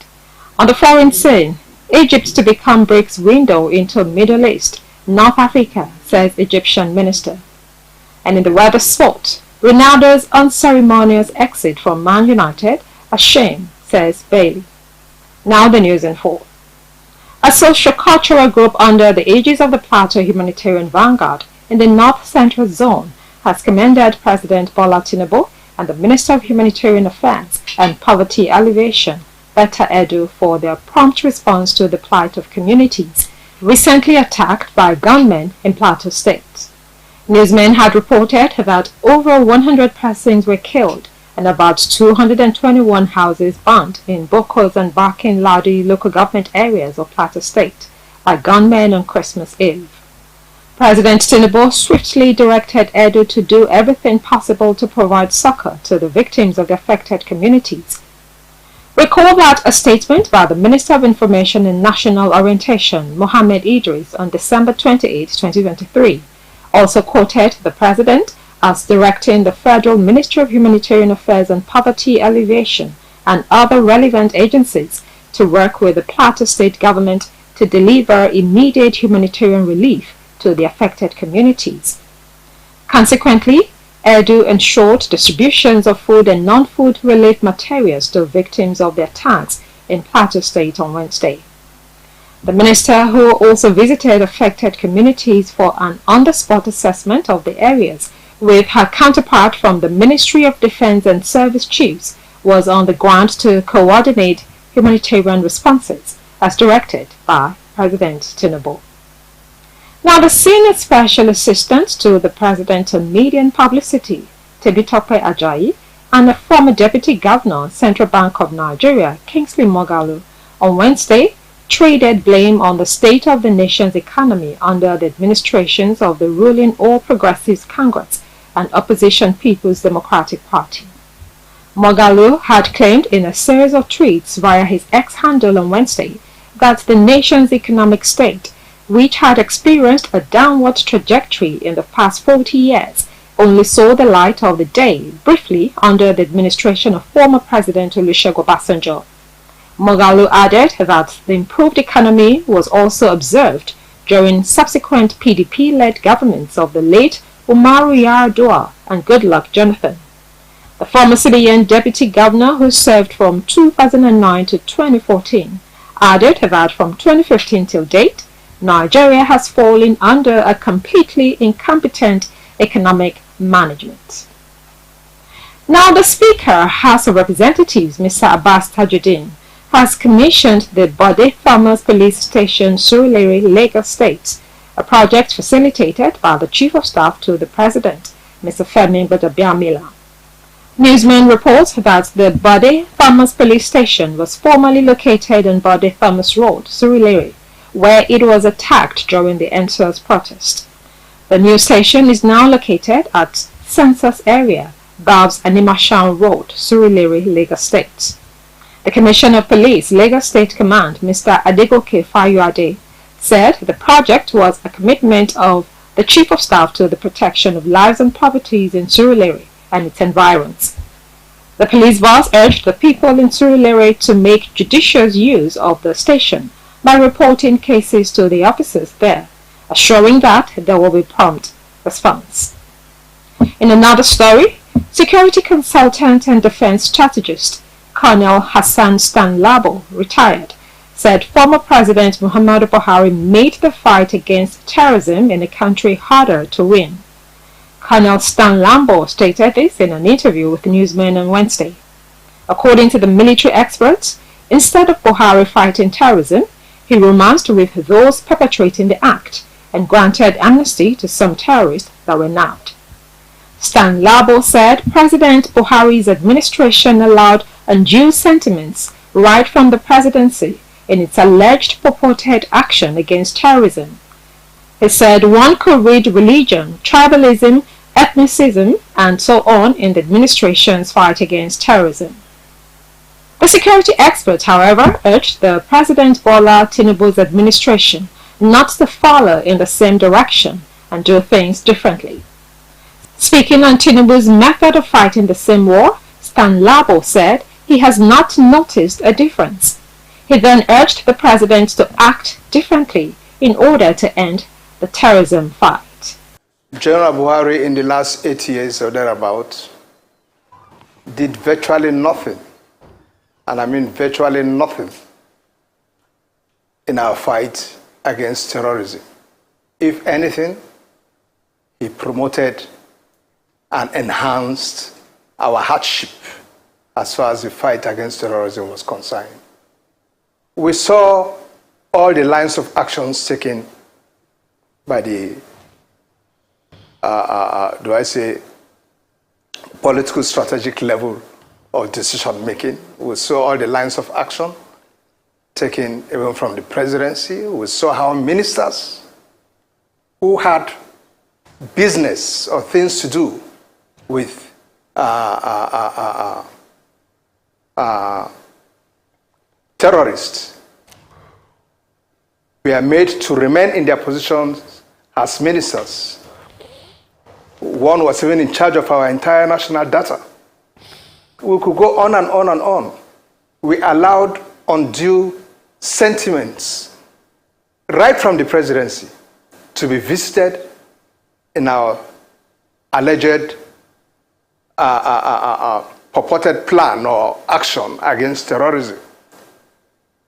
On the foreign scene, Egypt to become BRICS window into Middle East, North Africa, says Egyptian minister. And in the weather sport, Ronaldo's unceremonious exit from Man United, a shame, says Bailey. Now the news in full. A socio-cultural group under the aegis of the Plateau Humanitarian Vanguard in the North Central Zone has commended President Bola Tinubu and the Minister of Humanitarian Affairs and Poverty Alleviation, Betta Edu, for their prompt response to the plight of communities recently attacked by gunmen in Plateau State. Newsmen had reported that over 100 persons were killed and about 221 houses burned in Bokos and Barkin Ladi local government areas of Plateau State by gunmen on Christmas Eve. President Tinubu swiftly directed Edu to do everything possible to provide succor to the victims of the affected communities. Recall that a statement by the Minister of Information and National Orientation, Mohammed Idris, on December 28, 2023, also quoted the President as directing the Federal Ministry of Humanitarian Affairs and Poverty Alleviation and other relevant agencies to work with the Plateau State government to deliver immediate humanitarian relief to the affected communities. Consequently, Edu ensured distributions of food and non-food relief materials to victims of the attacks in Plateau State on Wednesday. The minister, who also visited affected communities for an on-the-spot assessment of the areas with her counterpart from the Ministry of Defense and Service Chiefs, was on the ground to coordinate humanitarian responses as directed by President Tinubu. Now, the Senior Special Assistant to the President on Media and Publicity, Tebitope Ajayi, and the former Deputy Governor, Central Bank of Nigeria, Kingsley Moghalu, on Wednesday, traded blame on the state of the nation's economy under the administrations of the ruling All Progressives Congress and opposition People's Democratic Party. Moghalu had claimed in a series of tweets via his X handle on Wednesday that the nation's economic state, which had experienced a downward trajectory in the past 40 years, only saw the light of the day briefly under the administration of former President Olusegun Obasanjo. Moghalu added that the improved economy was also observed during subsequent PDP-led governments of the late Umaru Yar'Adua and Goodluck Jonathan. The former CBN deputy governor, who served from 2009 to 2014, added that from 2015 till date, Nigeria has fallen under a completely incompetent economic management. Now, the Speaker, House of Representatives, Mr. Abbas Tajuddin, has commissioned the Bode Farmers Police Station, Surulere, Lagos State, a project facilitated by the Chief of Staff to the President, Mr. Femi Gbadabiamila. Newsman reports that the Bode Farmers Police Station was formerly located on Bode Farmers Road, Surulere, where it was attacked during the NSAS protest. The new station is now located at Census Area, Babs Animashan Road, Surulere, Lagos State. The Commissioner of Police, Lagos State Command, Mr. Adegoke Fayuade, said the project was a commitment of the Chief of Staff to the protection of lives and properties in Surulere and its environs. The police boss urged the people in Surulere to make judicious use of the station by reporting cases to the officers there, assuring that there will be prompt response. In another story, security consultant and defense strategist Colonel Hassan Stanlabo, retired, said former President Muhammadu Buhari made the fight against terrorism in the country harder to win. Colonel Stanlabo stated this in an interview with newsmen on Wednesday. According to the military experts, instead of Buhari fighting terrorism, he romanced with those perpetrating the act and granted amnesty to some terrorists that were nabbed. Stanlabo said President Buhari's administration allowed undue sentiments right from the presidency in its alleged purported action against terrorism. He said one could read religion, tribalism, ethnicism, and so on in the administration's fight against terrorism. The security expert, however, urged the President Bola Tinubu's administration not to follow in the same direction and do things differently. Speaking on Tinubu's method of fighting the same war, Stanlabo said he has not noticed a difference. He then urged the president to act differently in order to end the terrorism fight. General Buhari in the last 8 years or thereabouts did virtually nothing, and I mean virtually nothing, in our fight against terrorism. If anything, he promoted and enhanced our hardship as far as the fight against terrorism was concerned. We saw all the lines of actions taken by the, political strategic level of decision making. We saw all the lines of action taken even from the presidency. We saw how ministers who had business or things to do with terrorists were made to remain in their positions as ministers. One was even in charge of our entire national data. We could go on and on and on. We allowed undue sentiments right from the presidency to be visited in our alleged purported plan or action against terrorism.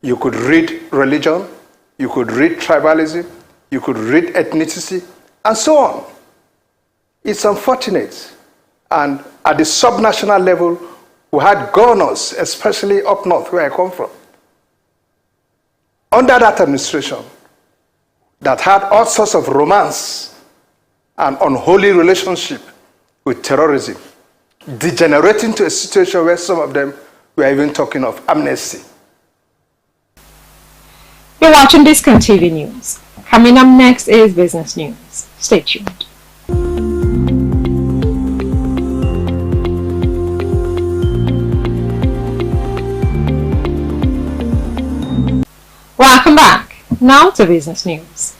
You could read religion, you could read tribalism, you could read ethnicity, and so on. It's unfortunate. And at the subnational level, we had governors, especially up north where I come from, under that administration, that had all sorts of romance and unholy relationship with terrorism, degenerating to a situation where some of them were even talking of amnesty. You're watching Biscon TV News. Coming up next is business news. Stay tuned. Welcome back. Now to business news.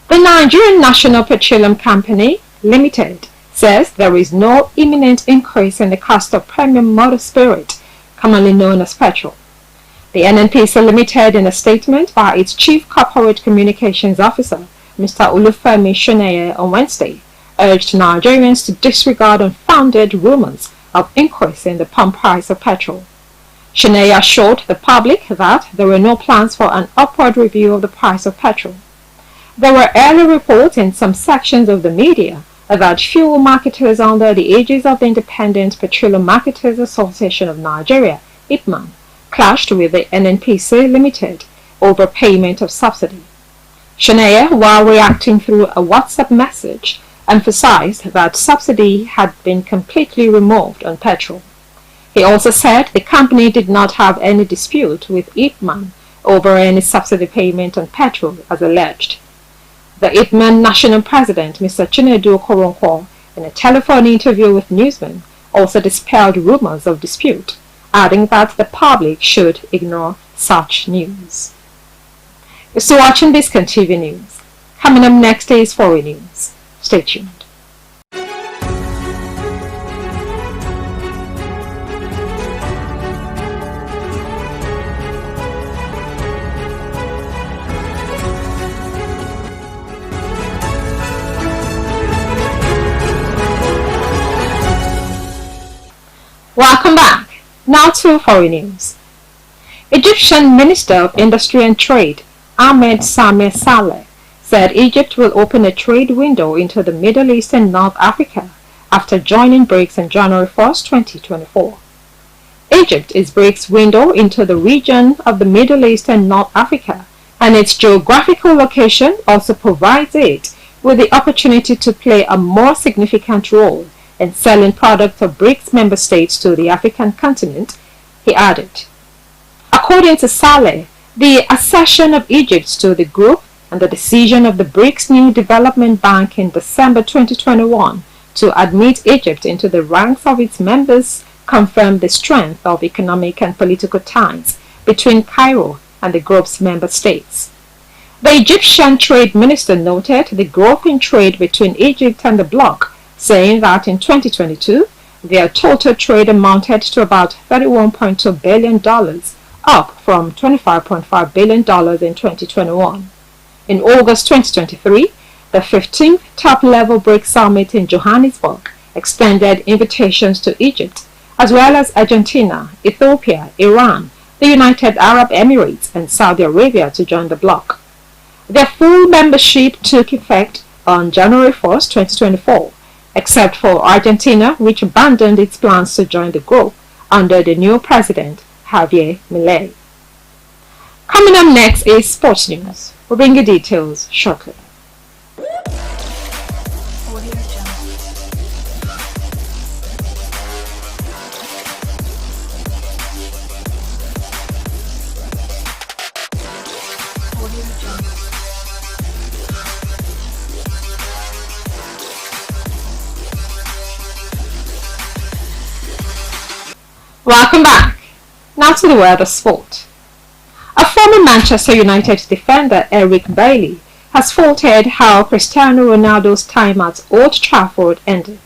The Nigerian National Petroleum Company Limited says there is no imminent increase in the cost of premium motor spirit, commonly known as petrol. The NNPC Limited, in a statement by its Chief Corporate Communications Officer, Mr. Olufemi Shoneye, on Wednesday, urged Nigerians to disregard unfounded rumors of increase in the pump price of petrol. Shoneye assured the public that there were no plans for an upward review of the price of petrol. There were early reports in some sections of the media that fuel marketers under the aegis of the Independent Petroleum Marketers Association of Nigeria, IPMAN, clashed with the NNPC Limited over payment of subsidy. Shoneye, while reacting through a WhatsApp message, emphasized that subsidy had been completely removed on petrol. He also said the company did not have any dispute with IPMAN over any subsidy payment on petrol as alleged. The IPMAN National President, Mr. Chinedu Okoronkwo, in a telephone interview with newsmen, also dispelled rumors of dispute, adding that the public should ignore such news. You're still watching Biscon TV News. Coming up next is foreign news. Stay tuned. Welcome back. Now to foreign news. Egyptian Minister of Industry and Trade, Ahmed Sameh Saleh, said Egypt will open a trade window into the Middle East and North Africa after joining BRICS on January 1, 2024. Egypt is BRICS' window into the region of the Middle East and North Africa, and its geographical location also provides it with the opportunity to play a more significant role in selling products of BRICS member states to the African continent, he added. According to Saleh, the accession of Egypt to the group and the decision of the BRICS New Development Bank in December 2021 to admit Egypt into the ranks of its members confirmed the strength of economic and political ties between Cairo and the group's member states. The Egyptian trade minister noted the growth in trade between Egypt and the bloc, saying that in 2022, their total trade amounted to about $31.2 billion, up from $25.5 billion in 2021. In August 2023, the 15th top-level BRICS summit in Johannesburg extended invitations to Egypt, as well as Argentina, Ethiopia, Iran, the United Arab Emirates, and Saudi Arabia to join the bloc. Their full membership took effect on January 1, 2024, except for Argentina, which abandoned its plans to join the group under the new president, Javier Milei. Coming up next is sports news. We'll bring you details shortly. Welcome back. Now to the world of sport. A former Manchester United defender, Eric Bailly, has faulted how Cristiano Ronaldo's time at Old Trafford ended.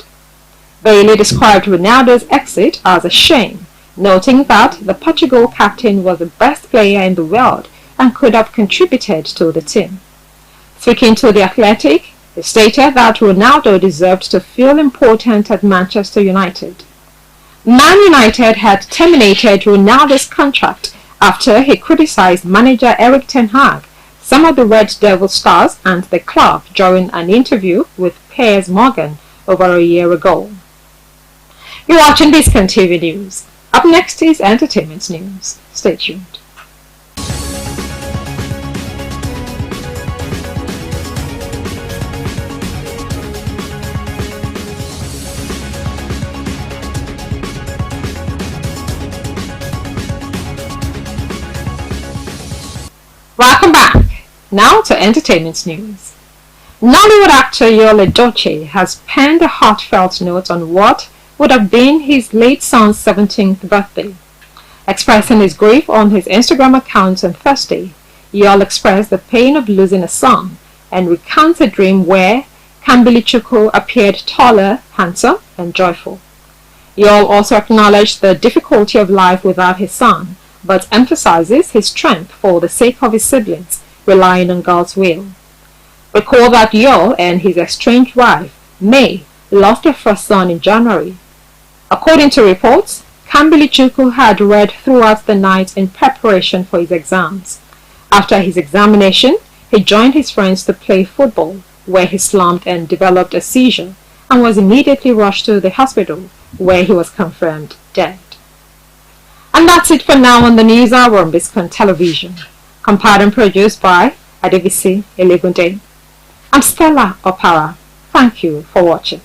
Bailly described Ronaldo's exit as a shame, noting that the Portugal captain was the best player in the world and could have contributed to the team. Speaking to The Athletic, He stated that Ronaldo deserved to feel important at Manchester United. Man United had terminated Ronaldo's contract after he criticized manager Erik ten Hag, some of the Red Devil stars and the club during an interview with Piers Morgan over a year ago. You're watching Biscon TV News. Up next is entertainment news. Stay tuned. Welcome back. Now to entertainment news. Nollywood actor Yul Edochie has penned a heartfelt note on what would have been his late son's 17th birthday. Expressing his grief on his Instagram account on Thursday, Yul expressed the pain of losing a son and recounts a dream where Kambilichukwu appeared taller, handsome, and joyful. Yul also acknowledged the difficulty of life without his son, but emphasizes his strength for the sake of his siblings, relying on God's will. Recall that Yul and his estranged wife, May, lost their first son in January. According to reports, Kambilichukwu had read throughout the night in preparation for his exams. After his examination, he joined his friends to play football, where he slumped and developed a seizure, and was immediately rushed to the hospital, where he was confirmed dead. And that's it for now on the News Hour on Biscon Television. Compiled and produced by Adebisi Elegunde. I'm Stella Opara. Thank you for watching.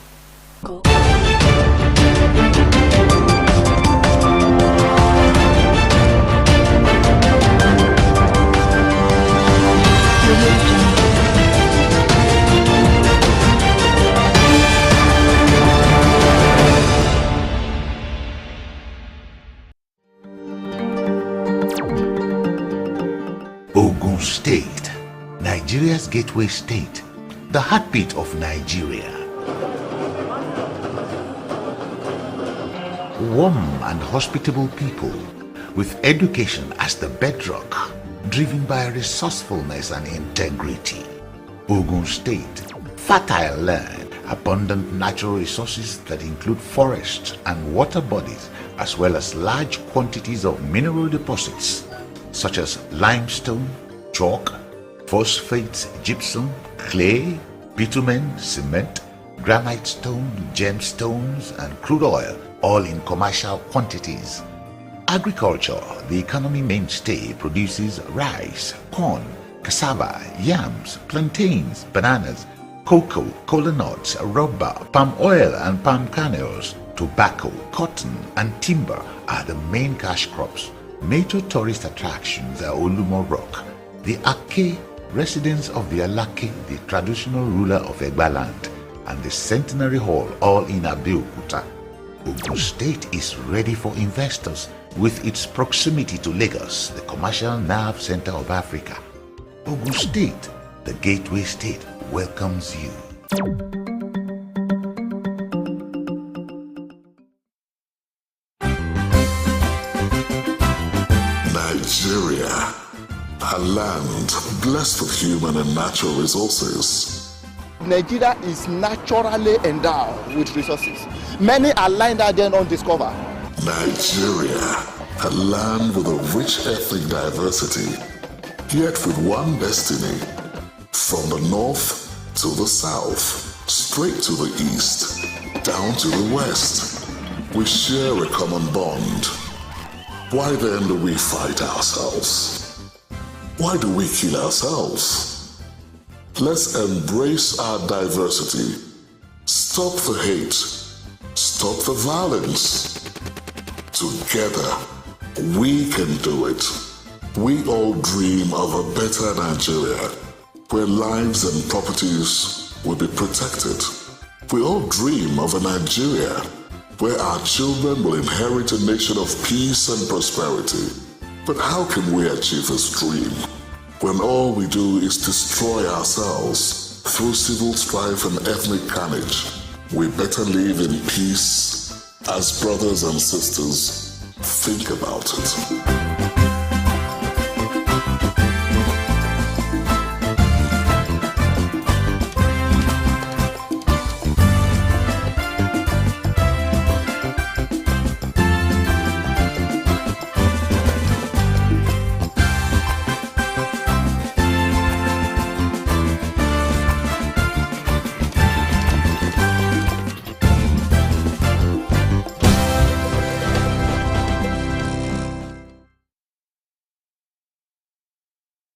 Ogun State, Nigeria's gateway state, the heartbeat of Nigeria. Warm and hospitable people with education as the bedrock, driven by resourcefulness and integrity. Ogun State, fertile land, abundant natural resources that include forests and water bodies, as well as large quantities of mineral deposits such as limestone, chalk, phosphates, gypsum, clay, bitumen, cement, granite stone, gemstones, and crude oil, all in commercial quantities. Agriculture, the economy mainstay, produces rice, corn, cassava, yams, plantains, bananas, cocoa, kola nuts, rubber, palm oil and palm kernels. Tobacco, cotton, and timber are the main cash crops. Major tourist attractions are Olumo Rock, the Ake, residence of the Alake, the traditional ruler of Egba land, and the Centenary Hall, all in Abeokuta. Ogun State is ready for investors with its proximity to Lagos, the commercial nerve center of Africa. Ogun State, the gateway state, welcomes you. Nigeria, a land blessed with human and natural resources. Nigeria is naturally endowed with resources. Many are lying there and undiscovered. Nigeria, a land with a rich ethnic diversity, yet with one destiny. From the north to the south, straight to the east, down to the west, we share a common bond. Why then do we fight ourselves? Why do we kill ourselves? Let's embrace our diversity. Stop the hate. Stop the violence. Together, we can do it. We all dream of a better Nigeria, where lives and properties will be protected. We all dream of a Nigeria where our children will inherit a nation of peace and prosperity. But how can we achieve this dream when all we do is destroy ourselves through civil strife and ethnic carnage? We better live in peace as brothers and sisters. Think about it.